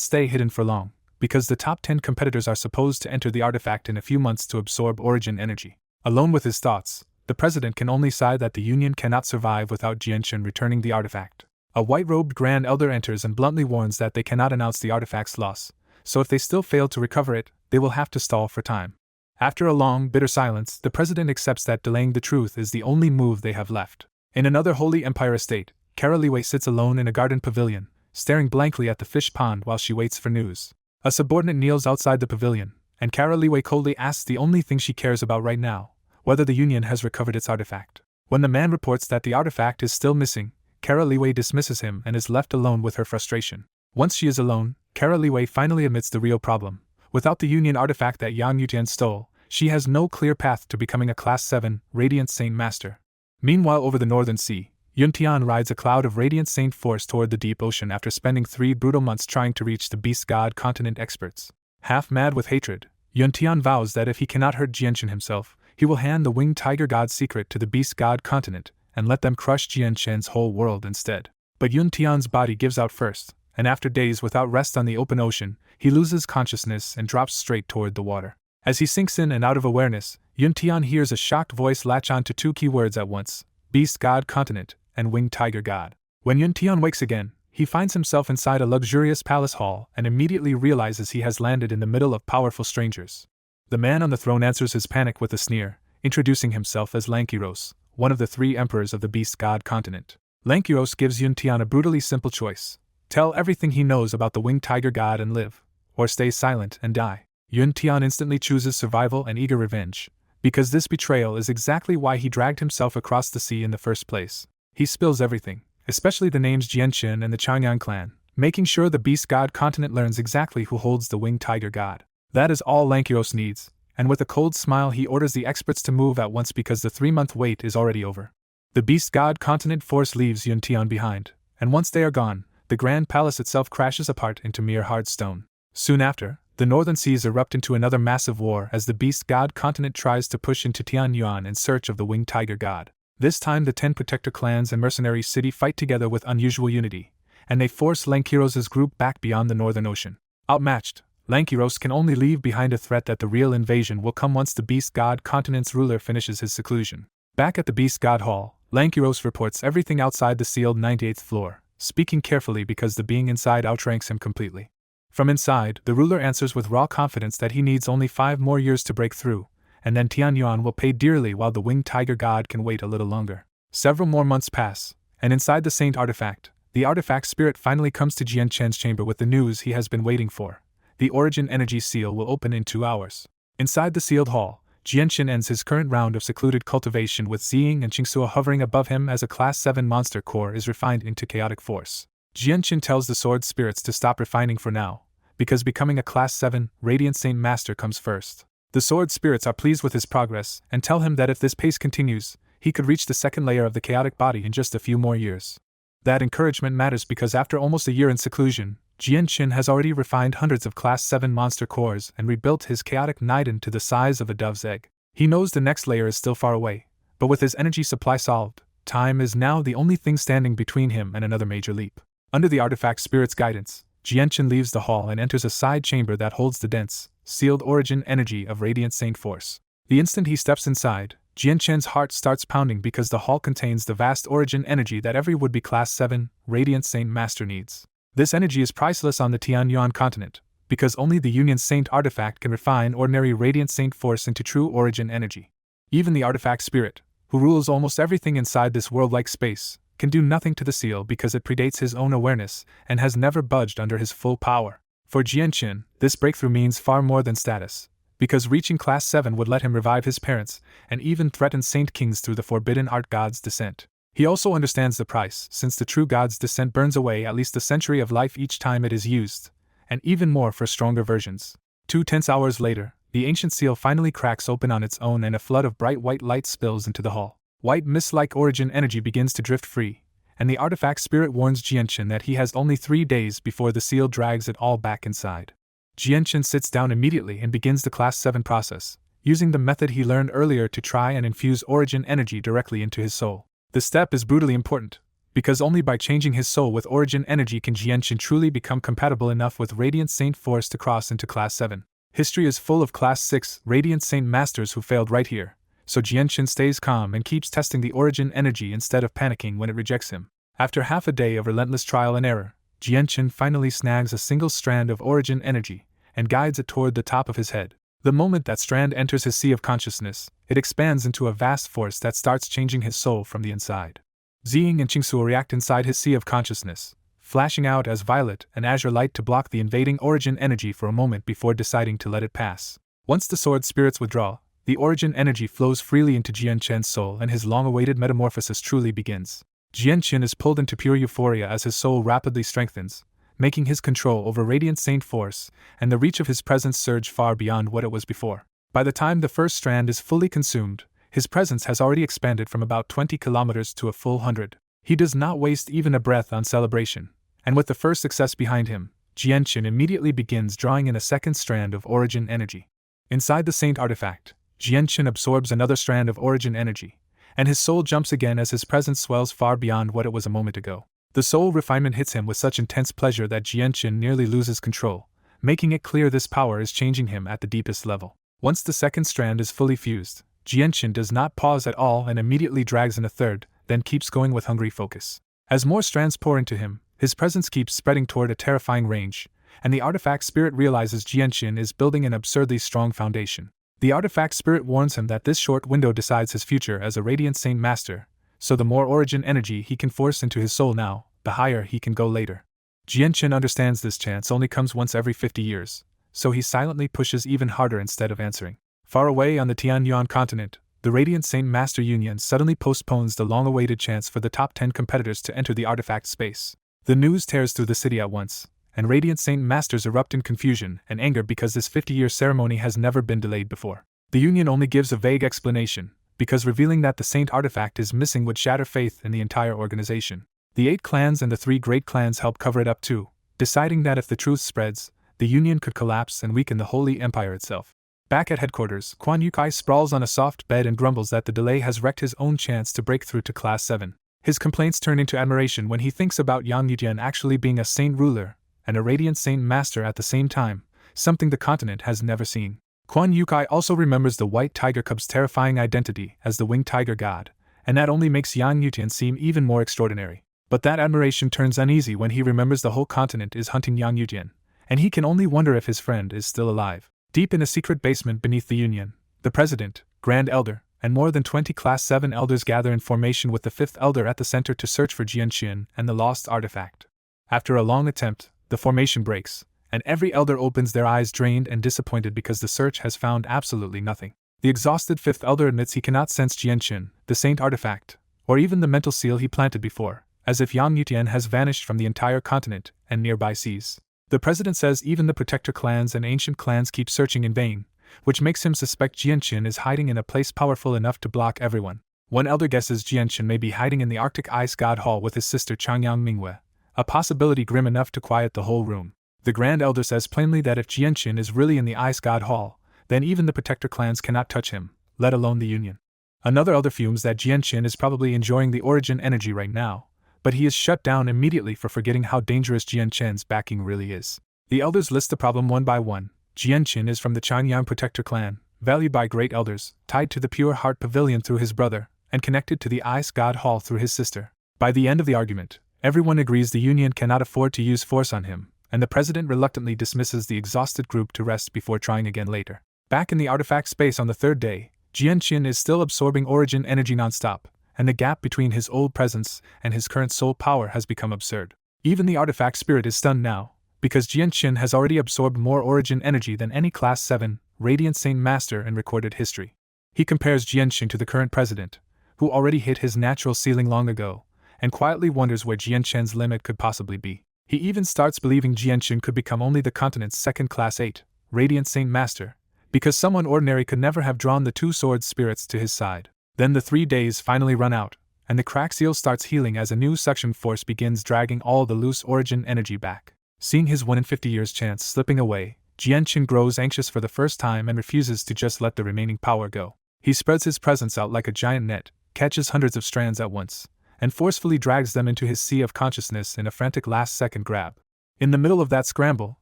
stay hidden for long, because the top 10 competitors are supposed to enter the artifact in a few months to absorb origin energy. Alone with his thoughts, the president can only sigh that the Union cannot survive without Jianchen returning the artifact. A white-robed Grand Elder enters and bluntly warns that they cannot announce the artifact's loss, so if they still fail to recover it, they will have to stall for time. After a long, bitter silence, the president accepts that delaying the truth is the only move they have left. In another Holy Empire estate, Caroliwe sits alone in a garden pavilion, staring blankly at the fish pond while she waits for news. A subordinate kneels outside the pavilion, and Caroliwe coldly asks the only thing she cares about right now, whether the Union has recovered its artifact. When the man reports that the artifact is still missing, Caroliwe dismisses him and is left alone with her frustration. Once she is alone, Caroliwe finally admits the real problem. Without the Union artifact that Yang Yutian stole, she has no clear path to becoming a Class 7 Radiant Saint Master. Meanwhile, over the Northern Sea, Yuntian rides a cloud of Radiant Saint force toward the deep ocean after spending 3 brutal months trying to reach the Beast God continent experts. Half mad with hatred, Yuntian vows that if he cannot hurt Jianchen himself, he will hand the Winged Tiger God's secret to the Beast God continent and let them crush Jianchen's whole world instead. But Yuntian's body gives out first, and after days without rest on the open ocean, he loses consciousness and drops straight toward the water. As he sinks in and out of awareness, Yuntian hears a shocked voice latch on to 2 key words at once: Beast God Continent and Winged Tiger God. When Yuntian wakes again, he finds himself inside a luxurious palace hall and immediately realizes he has landed in the middle of powerful strangers. The man on the throne answers his panic with a sneer, introducing himself as Lankiros, one of the 3 emperors of the Beast God Continent. Lankiros gives Yuntian a brutally simple choice: tell everything he knows about the Winged Tiger God and live, or stay silent and die. Yuntian instantly chooses survival and eager revenge, because this betrayal is exactly why he dragged himself across the sea in the first place. He spills everything, especially the names Jianchen and the Changyang clan, making sure the Beast God Continent learns exactly who holds the Winged Tiger God. That is all Lankiros needs, and with a cold smile he orders the experts to move at once because the 3-month wait is already over. The Beast God Continent force leaves Yuntian behind, and once they are gone, the Grand Palace itself crashes apart into mere hard stone. Soon after, the northern seas erupt into another massive war as the Beast God Continent tries to push into Tianyuan in search of the Winged Tiger God. This time the 10 protector clans and mercenary city fight together with unusual unity, and they force Lankiros' group back beyond the Northern Ocean. Outmatched, Lankiros can only leave behind a threat that the real invasion will come once the Beast God Continent's ruler finishes his seclusion. Back at the Beast God Hall, Lankiros reports everything outside the sealed 98th floor, speaking carefully because the being inside outranks him completely. From inside, the ruler answers with raw confidence that he needs only 5 more years to break through, and then Tianyuan will pay dearly while the Winged Tiger God can wait a little longer. Several more months pass, and inside the Saint Artifact, the artifact spirit finally comes to Jianchen's chamber with the news he has been waiting for. The Origin Energy Seal will open in 2 hours. Inside the sealed hall, Jianchen ends his current round of secluded cultivation with Ziying and Qingsuo hovering above him as a Class 7 monster core is refined into chaotic force. Jianchen tells the sword spirits to stop refining for now, because becoming a Class 7 Radiant Saint Master comes first. The sword spirits are pleased with his progress and tell him that if this pace continues, he could reach the 2nd layer of the chaotic body in just a few more years. That encouragement matters because after almost a year in seclusion, Jianchen has already refined hundreds of Class 7 monster cores and rebuilt his chaotic Niden to the size of a dove's egg. He knows the next layer is still far away, but with his energy supply solved, time is now the only thing standing between him and another major leap. Under the artifact spirit's guidance, Jianchen leaves the hall and enters a side chamber that holds the dense, sealed origin energy of Radiant Saint Force. The instant he steps inside, Jianchen's heart starts pounding because the hall contains the vast origin energy that every would-be Class 7 Radiant Saint Master needs. This energy is priceless on the Tianyuan continent, because only the Union Saint artifact can refine ordinary Radiant Saint Force into true origin energy. Even the artifact spirit, who rules almost everything inside this world-like space, can do nothing to the seal because it predates his own awareness and has never budged under his full power. For Jianchen, this breakthrough means far more than status, because reaching Class 7 would let him revive his parents and even threaten Saint Kings through the forbidden art god's descent. He also understands the price, since the true god's descent burns away at least a century of life each time it is used, and even more for stronger versions. 2 tense hours later, the ancient seal finally cracks open on its own and a flood of bright white light spills into the hall. White mist-like origin energy begins to drift free, and the artifact spirit warns Jianchen that he has only 3 days before the seal drags it all back inside. Jianchen sits down immediately and begins the Class 7 process, using the method he learned earlier to try and infuse origin energy directly into his soul. The step is brutally important, because only by changing his soul with origin energy can Jianchen truly become compatible enough with Radiant Saint Force to cross into Class 7. History is full of Class 6 Radiant Saint Masters who failed right here, so Jianqin stays calm and keeps testing the origin energy instead of panicking when it rejects him. After half a day of relentless trial and error, Jianqin finally snags a single strand of origin energy and guides it toward the top of his head. The moment that strand enters his sea of consciousness, it expands into a vast force that starts changing his soul from the inside. Ziying and Qingsu react inside his sea of consciousness, flashing out as violet and azure light to block the invading origin energy for a moment before deciding to let it pass. Once the sword spirits withdraw, the origin energy flows freely into Jianqin's soul and his long-awaited metamorphosis truly begins. Jianqin is pulled into pure euphoria as his soul rapidly strengthens, making his control over Radiant Saint Force and the reach of his presence surge far beyond what it was before. By the time the first strand is fully consumed, his presence has already expanded from about 20 kilometers to a full 100. He does not waste even a breath on celebration, and with the first success behind him, Jianqin immediately begins drawing in a second strand of origin energy. Inside the Saint artifact, Jianqin absorbs another strand of origin energy, and his soul jumps again as his presence swells far beyond what it was a moment ago. The soul refinement hits him with such intense pleasure that Jianqin nearly loses control, making it clear this power is changing him at the deepest level. Once the second strand is fully fused, Jianqin does not pause at all and immediately drags in a third, then keeps going with hungry focus. As more strands pour into him, his presence keeps spreading toward a terrifying range, and the artifact spirit realizes Jianqin is building an absurdly strong foundation. The artifact spirit warns him that this short window decides his future as a Radiant Saint Master, so the more origin energy he can force into his soul now, the higher he can go later. Jianqin understands this chance only comes once every 50 years, so he silently pushes even harder instead of answering. Far away on the Tianyuan continent, the Radiant Saint Master Union suddenly postpones the long-awaited chance for the top 10 competitors to enter the artifact space. The news tears through the city at once, and Radiant Saint Masters erupt in confusion and anger because this 50-year ceremony has never been delayed before. The Union only gives a vague explanation, because revealing that the Saint artifact is missing would shatter faith in the entire organization. The 8 clans and the 3 great clans help cover it up too, deciding that if the truth spreads, the Union could collapse and weaken the Holy Empire itself. Back at headquarters, Quan Yukai sprawls on a soft bed and grumbles that the delay has wrecked his own chance to break through to Class 7. His complaints turn into admiration when he thinks about Yang Yutian actually being a Saint ruler and a Radiant Saint Master at the same time, something the continent has never seen. Quan Yukai also remembers the White Tiger Cub's terrifying identity as the Winged Tiger God, and that only makes Yang Yutian seem even more extraordinary. But that admiration turns uneasy when he remembers the whole continent is hunting Yang Yutian, and he can only wonder if his friend is still alive. Deep in a secret basement beneath the Union, the President, Grand Elder, and more than 20 Class 7 elders gather in formation with the 5th Elder at the center to search for Jianqin and the lost artifact. After a long attempt, the formation breaks, and every elder opens their eyes drained and disappointed because the search has found absolutely nothing. The exhausted 5th Elder admits he cannot sense Jianqin, the Saint artifact, or even the mental seal he planted before, as if Yang Yutian has vanished from the entire continent and nearby seas. The President says even the Protector clans and Ancient clans keep searching in vain, which makes him suspect Jianqin is hiding in a place powerful enough to block everyone. One elder guesses Jianqin may be hiding in the Arctic Ice God Hall with his sister Changyang Minghua, a possibility grim enough to quiet the whole room. The Grand Elder says plainly that if Jianqin is really in the Ice God Hall, then even the Protector clans cannot touch him, let alone the Union. Another elder fumes that Jianqin is probably enjoying the origin energy right now, but he is shut down immediately for forgetting how dangerous Jianqin's backing really is. The elders list the problem one by one. Jianqin is from the Changyang Protector clan, valued by great elders, tied to the Pure Heart Pavilion through his brother, and connected to the Ice God Hall through his sister. By the end of the argument, everyone agrees the Union cannot afford to use force on him, and the President reluctantly dismisses the exhausted group to rest before trying again later. Back in the artifact space on the 3rd day, Jianqin is still absorbing origin energy nonstop, and the gap between his old presence and his current soul power has become absurd. Even the artifact spirit is stunned now, because Jianqin has already absorbed more origin energy than any Class 7 Radiant Saint Master in recorded history. He compares Jianqin to the current president, who already hit his natural ceiling long ago, and quietly wonders where Jianqin's limit could possibly be. He even starts believing Jianqin could become only the continent's second Class 8 Radiant Saint Master, because someone ordinary could never have drawn the 2 sword spirits to his side. Then the 3 days finally run out, and the crack seal starts healing as a new suction force begins dragging all the loose origin energy back. Seeing his 1 in 50 years chance slipping away, Jianqin grows anxious for the first time and refuses to just let the remaining power go. He spreads his presence out like a giant net, catches hundreds of strands at once, and forcefully drags them into his sea of consciousness in a frantic last-second grab. In the middle of that scramble,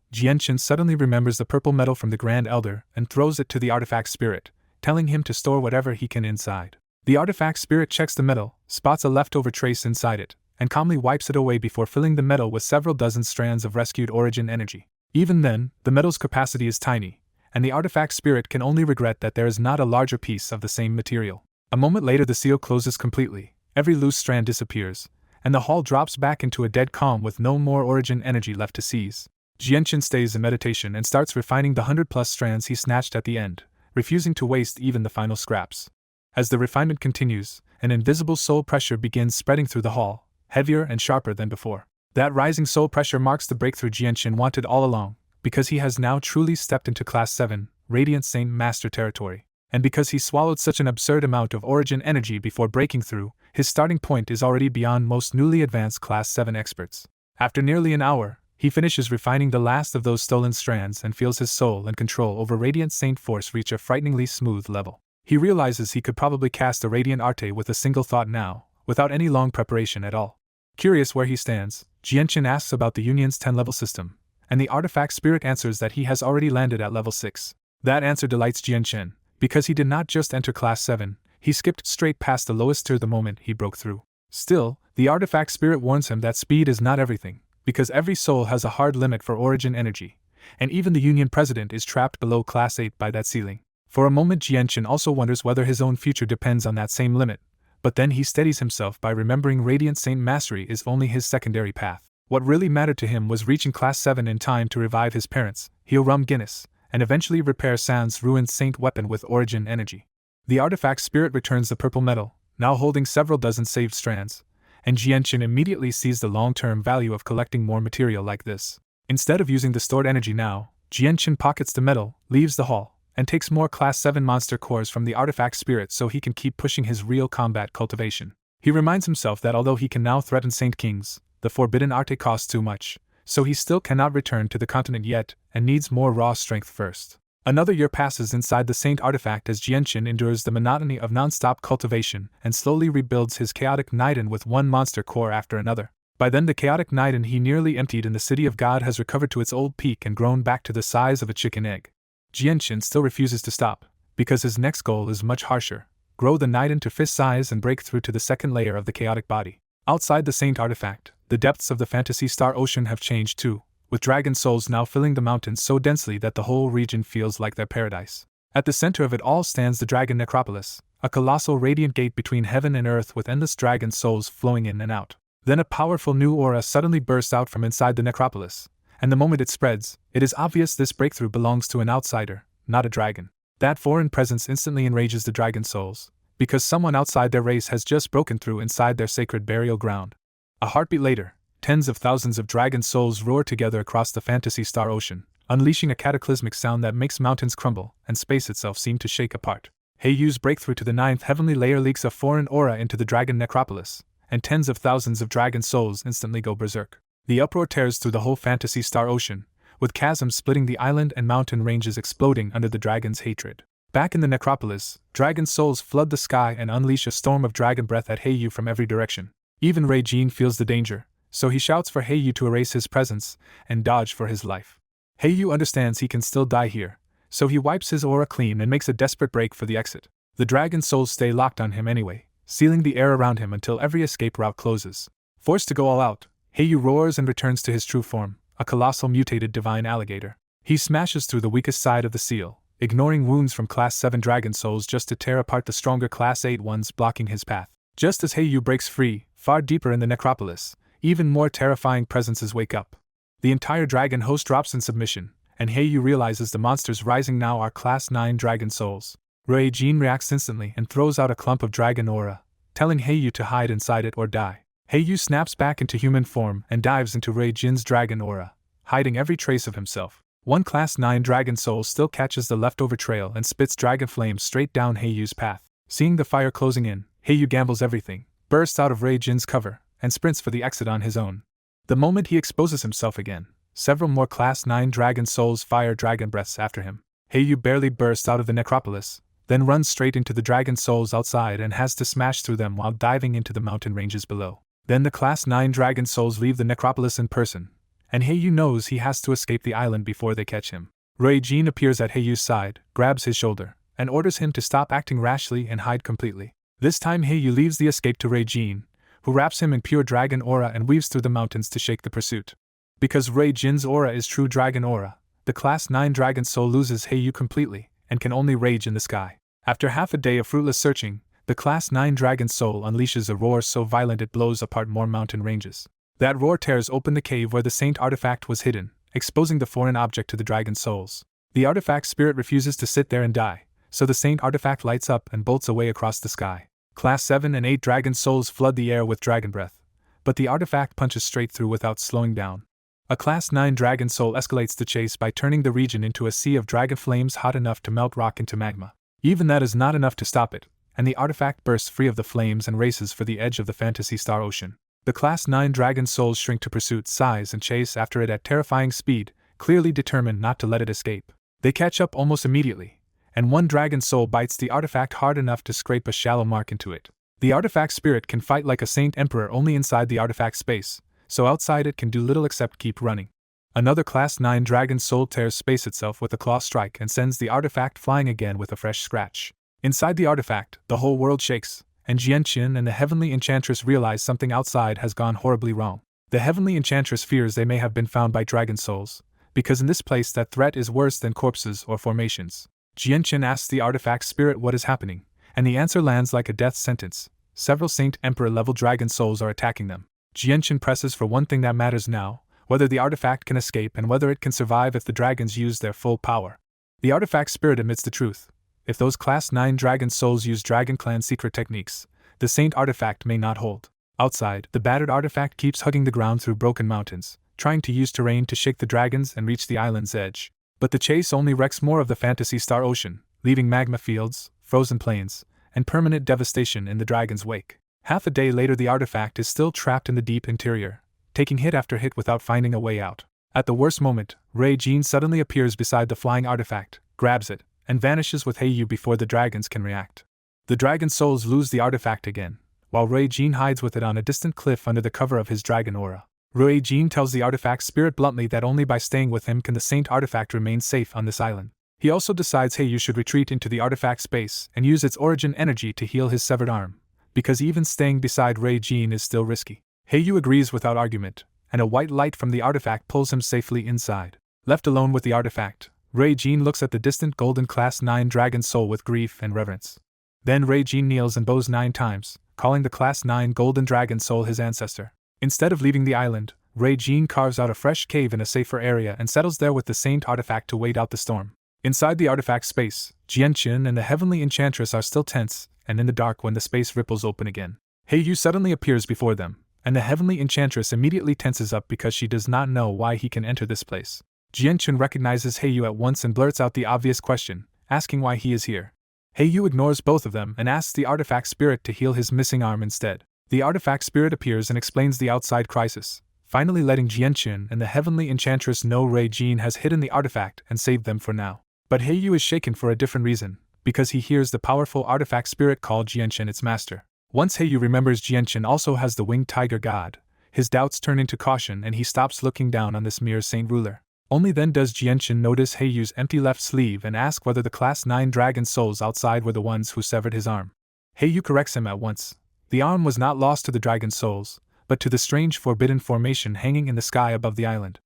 Jianqin suddenly remembers the purple metal from the Grand Elder and throws it to the artifact spirit, telling him to store whatever he can inside. The artifact spirit checks the metal, spots a leftover trace inside it, and calmly wipes it away before filling the metal with several dozen strands of rescued origin energy. Even then, the metal's capacity is tiny, and the artifact spirit can only regret that there is not a larger piece of the same material. A moment later the seal closes completely, every loose strand disappears, and the hall drops back into a dead calm with no more origin energy left to seize. Jianchen stays in meditation and starts refining the 100+ strands he snatched at the end, refusing to waste even the final scraps. As the refinement continues, an invisible soul pressure begins spreading through the hall, heavier and sharper than before. That rising soul pressure marks the breakthrough Jianchen wanted all along, because he has now truly stepped into Class 7, Radiant Saint Master territory. And because he swallowed such an absurd amount of origin energy before breaking through, his starting point is already beyond most newly advanced Class 7 experts. After nearly an hour, he finishes refining the last of those stolen strands and feels his soul and control over Radiant Saint Force reach a frighteningly smooth level. He realizes he could probably cast a Radiant Arte with a single thought now, without any long preparation at all. Curious where he stands, Jianchen asks about the Union's 10-level system, and the artifact spirit answers that he has already landed at level 6. That answer delights Jianchen, because he did not just enter Class 7, he skipped straight past the lowest tier the moment he broke through. Still, the artifact spirit warns him that speed is not everything, because every soul has a hard limit for origin energy, and even the Union president is trapped below Class 8 by that ceiling. For a moment Jianchen also wonders whether his own future depends on that same limit, but then he steadies himself by remembering Radiant Saint Mastery is only his secondary path. What really mattered to him was reaching Class 7 in time to revive his parents, heal Rum Guinness, and eventually repair San's ruined Saint weapon with origin energy. The artifact spirit returns the purple metal, now holding several dozen saved strands, and Jianchen immediately sees the long-term value of collecting more material like this. Instead of using the stored energy now, Jianchen pockets the metal, leaves the hall, and takes more Class 7 monster cores from the artifact spirit so he can keep pushing his real combat cultivation. He reminds himself that although he can now threaten Saint Kings, the forbidden arte costs too much, so he still cannot return to the continent yet, and needs more raw strength first. Another year passes inside the Saint artifact as Jianchen endures the monotony of non-stop cultivation and slowly rebuilds his chaotic Niden with one monster core after another. By then the chaotic Niden he nearly emptied in the City of God has recovered to its old peak and grown back to the size of a chicken egg. Jianchen still refuses to stop, because his next goal is much harsher: grow the Niden to fist size and break through to the second layer of the chaotic body. Outside the Saint artifact, the depths of the Fantasy Star Ocean have changed too, with dragon souls now filling the mountains so densely that the whole region feels like their paradise. At the center of it all stands the Dragon Necropolis, a colossal radiant gate between heaven and earth with endless dragon souls flowing in and out. Then a powerful new aura suddenly bursts out from inside the necropolis, and the moment it spreads, it is obvious this breakthrough belongs to an outsider, not a dragon. That foreign presence instantly enrages the dragon souls, because someone outside their race has just broken through inside their sacred burial ground. A heartbeat later, tens of thousands of dragon souls roar together across the Fantasy Star Ocean, unleashing a cataclysmic sound that makes mountains crumble and space itself seem to shake apart. Heiyu's breakthrough to the 9th heavenly layer leaks a foreign aura into the dragon necropolis, and tens of thousands of dragon souls instantly go berserk. The uproar tears through the whole Fantasy Star Ocean, with chasms splitting the island and mountain ranges exploding under the dragon's hatred. Back in the necropolis, dragon souls flood the sky and unleash a storm of dragon breath at Heiyu from every direction. Even Rei-jin feels the danger, so he shouts for Heiyu to erase his presence and dodge for his life. Heiyu understands he can still die here, so he wipes his aura clean and makes a desperate break for the exit. The dragon souls stay locked on him anyway, sealing the air around him until every escape route closes. Forced to go all out, Heiyu roars and returns to his true form, a colossal mutated divine alligator. He smashes through the weakest side of the seal, ignoring wounds from Class 7 dragon souls just to tear apart the stronger Class 8 ones blocking his path. Just as Heiyu breaks free, far deeper in the necropolis, even more terrifying presences wake up. The entire dragon host drops in submission, and Heiyu realizes the monsters rising now are Class 9 dragon souls. Rei-jin reacts instantly and throws out a clump of dragon aura, telling Heiyu to hide inside it or die. Heiyu snaps back into human form and dives into Rei-jin's dragon aura, hiding every trace of himself. One Class 9 dragon soul still catches the leftover trail and spits dragon flames straight down Heiyu's path. Seeing the fire closing in, Heiyu gambles everything, bursts out of Rei-jin's cover, and sprints for the exit on his own. The moment he exposes himself again, several more Class 9 dragon souls fire dragon breaths after him. Heiyu barely bursts out of the necropolis, then runs straight into the dragon souls outside and has to smash through them while diving into the mountain ranges below. Then the Class 9 dragon souls leave the necropolis in person, and Heiyu knows he has to escape the island before they catch him. Rei-jin appears at Heiyu's side, grabs his shoulder, and orders him to stop acting rashly and hide completely. This time Heiyu leaves the escape to Rei-jin, who wraps him in pure dragon aura and weaves through the mountains to shake the pursuit. Because Rei-jin's aura is true dragon aura, the Class 9 dragon soul loses Heiyu completely, and can only rage in the sky. After half a day of fruitless searching, the Class 9 dragon soul unleashes a roar so violent it blows apart more mountain ranges. That roar tears open the cave where the saint artifact was hidden, exposing the foreign object to the dragon souls. The artifact spirit refuses to sit there and die, so the saint artifact lights up and bolts away across the sky. Class 7 and 8 dragon souls flood the air with dragon breath, but the artifact punches straight through without slowing down. A Class 9 dragon soul escalates the chase by turning the region into a sea of dragon flames hot enough to melt rock into magma. Even that is not enough to stop it, and the artifact bursts free of the flames and races for the edge of the Fantasy Star Ocean. The Class 9 dragon souls shrink to pursuit, size, and chase after it at terrifying speed, clearly determined not to let it escape. They catch up almost immediately, and one dragon soul bites the artifact hard enough to scrape a shallow mark into it. The artifact spirit can fight like a Saint Emperor only inside the artifact space, so outside it can do little except keep running. Another Class 9 dragon soul tears space itself with a claw strike and sends the artifact flying again with a fresh scratch. Inside the artifact, the whole world shakes, and Jianqin and the Heavenly Enchantress realize something outside has gone horribly wrong. The Heavenly Enchantress fears they may have been found by dragon souls, because in this place that threat is worse than corpses or formations. Jianqin asks the artifact spirit what is happening, and the answer lands like a death sentence. Several Saint Emperor-level dragon souls are attacking them. Jianqin presses for one thing that matters now, whether the artifact can escape and whether it can survive if the dragons use their full power. The artifact spirit admits the truth. If those Class 9 dragon souls use Dragon Clan secret techniques, the Saint artifact may not hold. Outside, the battered artifact keeps hugging the ground through broken mountains, trying to use terrain to shake the dragons and reach the island's edge. But the chase only wrecks more of the Fantasy Star Ocean, leaving magma fields, frozen plains, and permanent devastation in the dragon's wake. Half a day later the artifact is still trapped in the deep interior, taking hit after hit without finding a way out. At the worst moment, Rei-jin suddenly appears beside the flying artifact, grabs it, and vanishes with Heiyu before the dragons can react. The dragon souls lose the artifact again, while Rei-jin hides with it on a distant cliff under the cover of his dragon aura. Rei-jin tells the artifact spirit bluntly that only by staying with him can the saint artifact remain safe on this island. He also decides Heiyu should retreat into the artifact space and use its origin energy to heal his severed arm, because even staying beside Rei-jin is still risky. Heiyu agrees without argument, and a white light from the artifact pulls him safely inside. Left alone with the artifact, Rei-jin looks at the distant golden Class 9 dragon soul with grief and reverence. Then Rei-jin kneels and bows 9 times, calling the Class 9 golden dragon soul his ancestor. Instead of leaving the island, Rei-jin carves out a fresh cave in a safer area and settles there with the saint artifact to wait out the storm. Inside the artifact space, Jianqin and the Heavenly Enchantress are still tense and in the dark when the space ripples open again. Heiyu suddenly appears before them, and the Heavenly Enchantress immediately tenses up because she does not know why he can enter this place. Jianqin recognizes Heiyu at once and blurts out the obvious question, asking why he is here. Heiyu ignores both of them and asks the artifact spirit to heal his missing arm instead. The artifact spirit appears and explains the outside crisis, finally letting Jianqin and the Heavenly Enchantress know Rei-jin has hidden the artifact and saved them for now. But Heiyu is shaken for a different reason, because he hears the powerful artifact spirit call Jianqin its master. Once Heiyu remembers Jianqin also has the winged tiger god, his doubts turn into caution and he stops looking down on this mere saint ruler. Only then does Jianqin notice Heiyu's empty left sleeve and ask whether the Class 9 dragon souls outside were the ones who severed his arm. Heiyu corrects him at once. The arm was not lost to the dragon souls, but to the strange forbidden formation hanging in the sky above the island.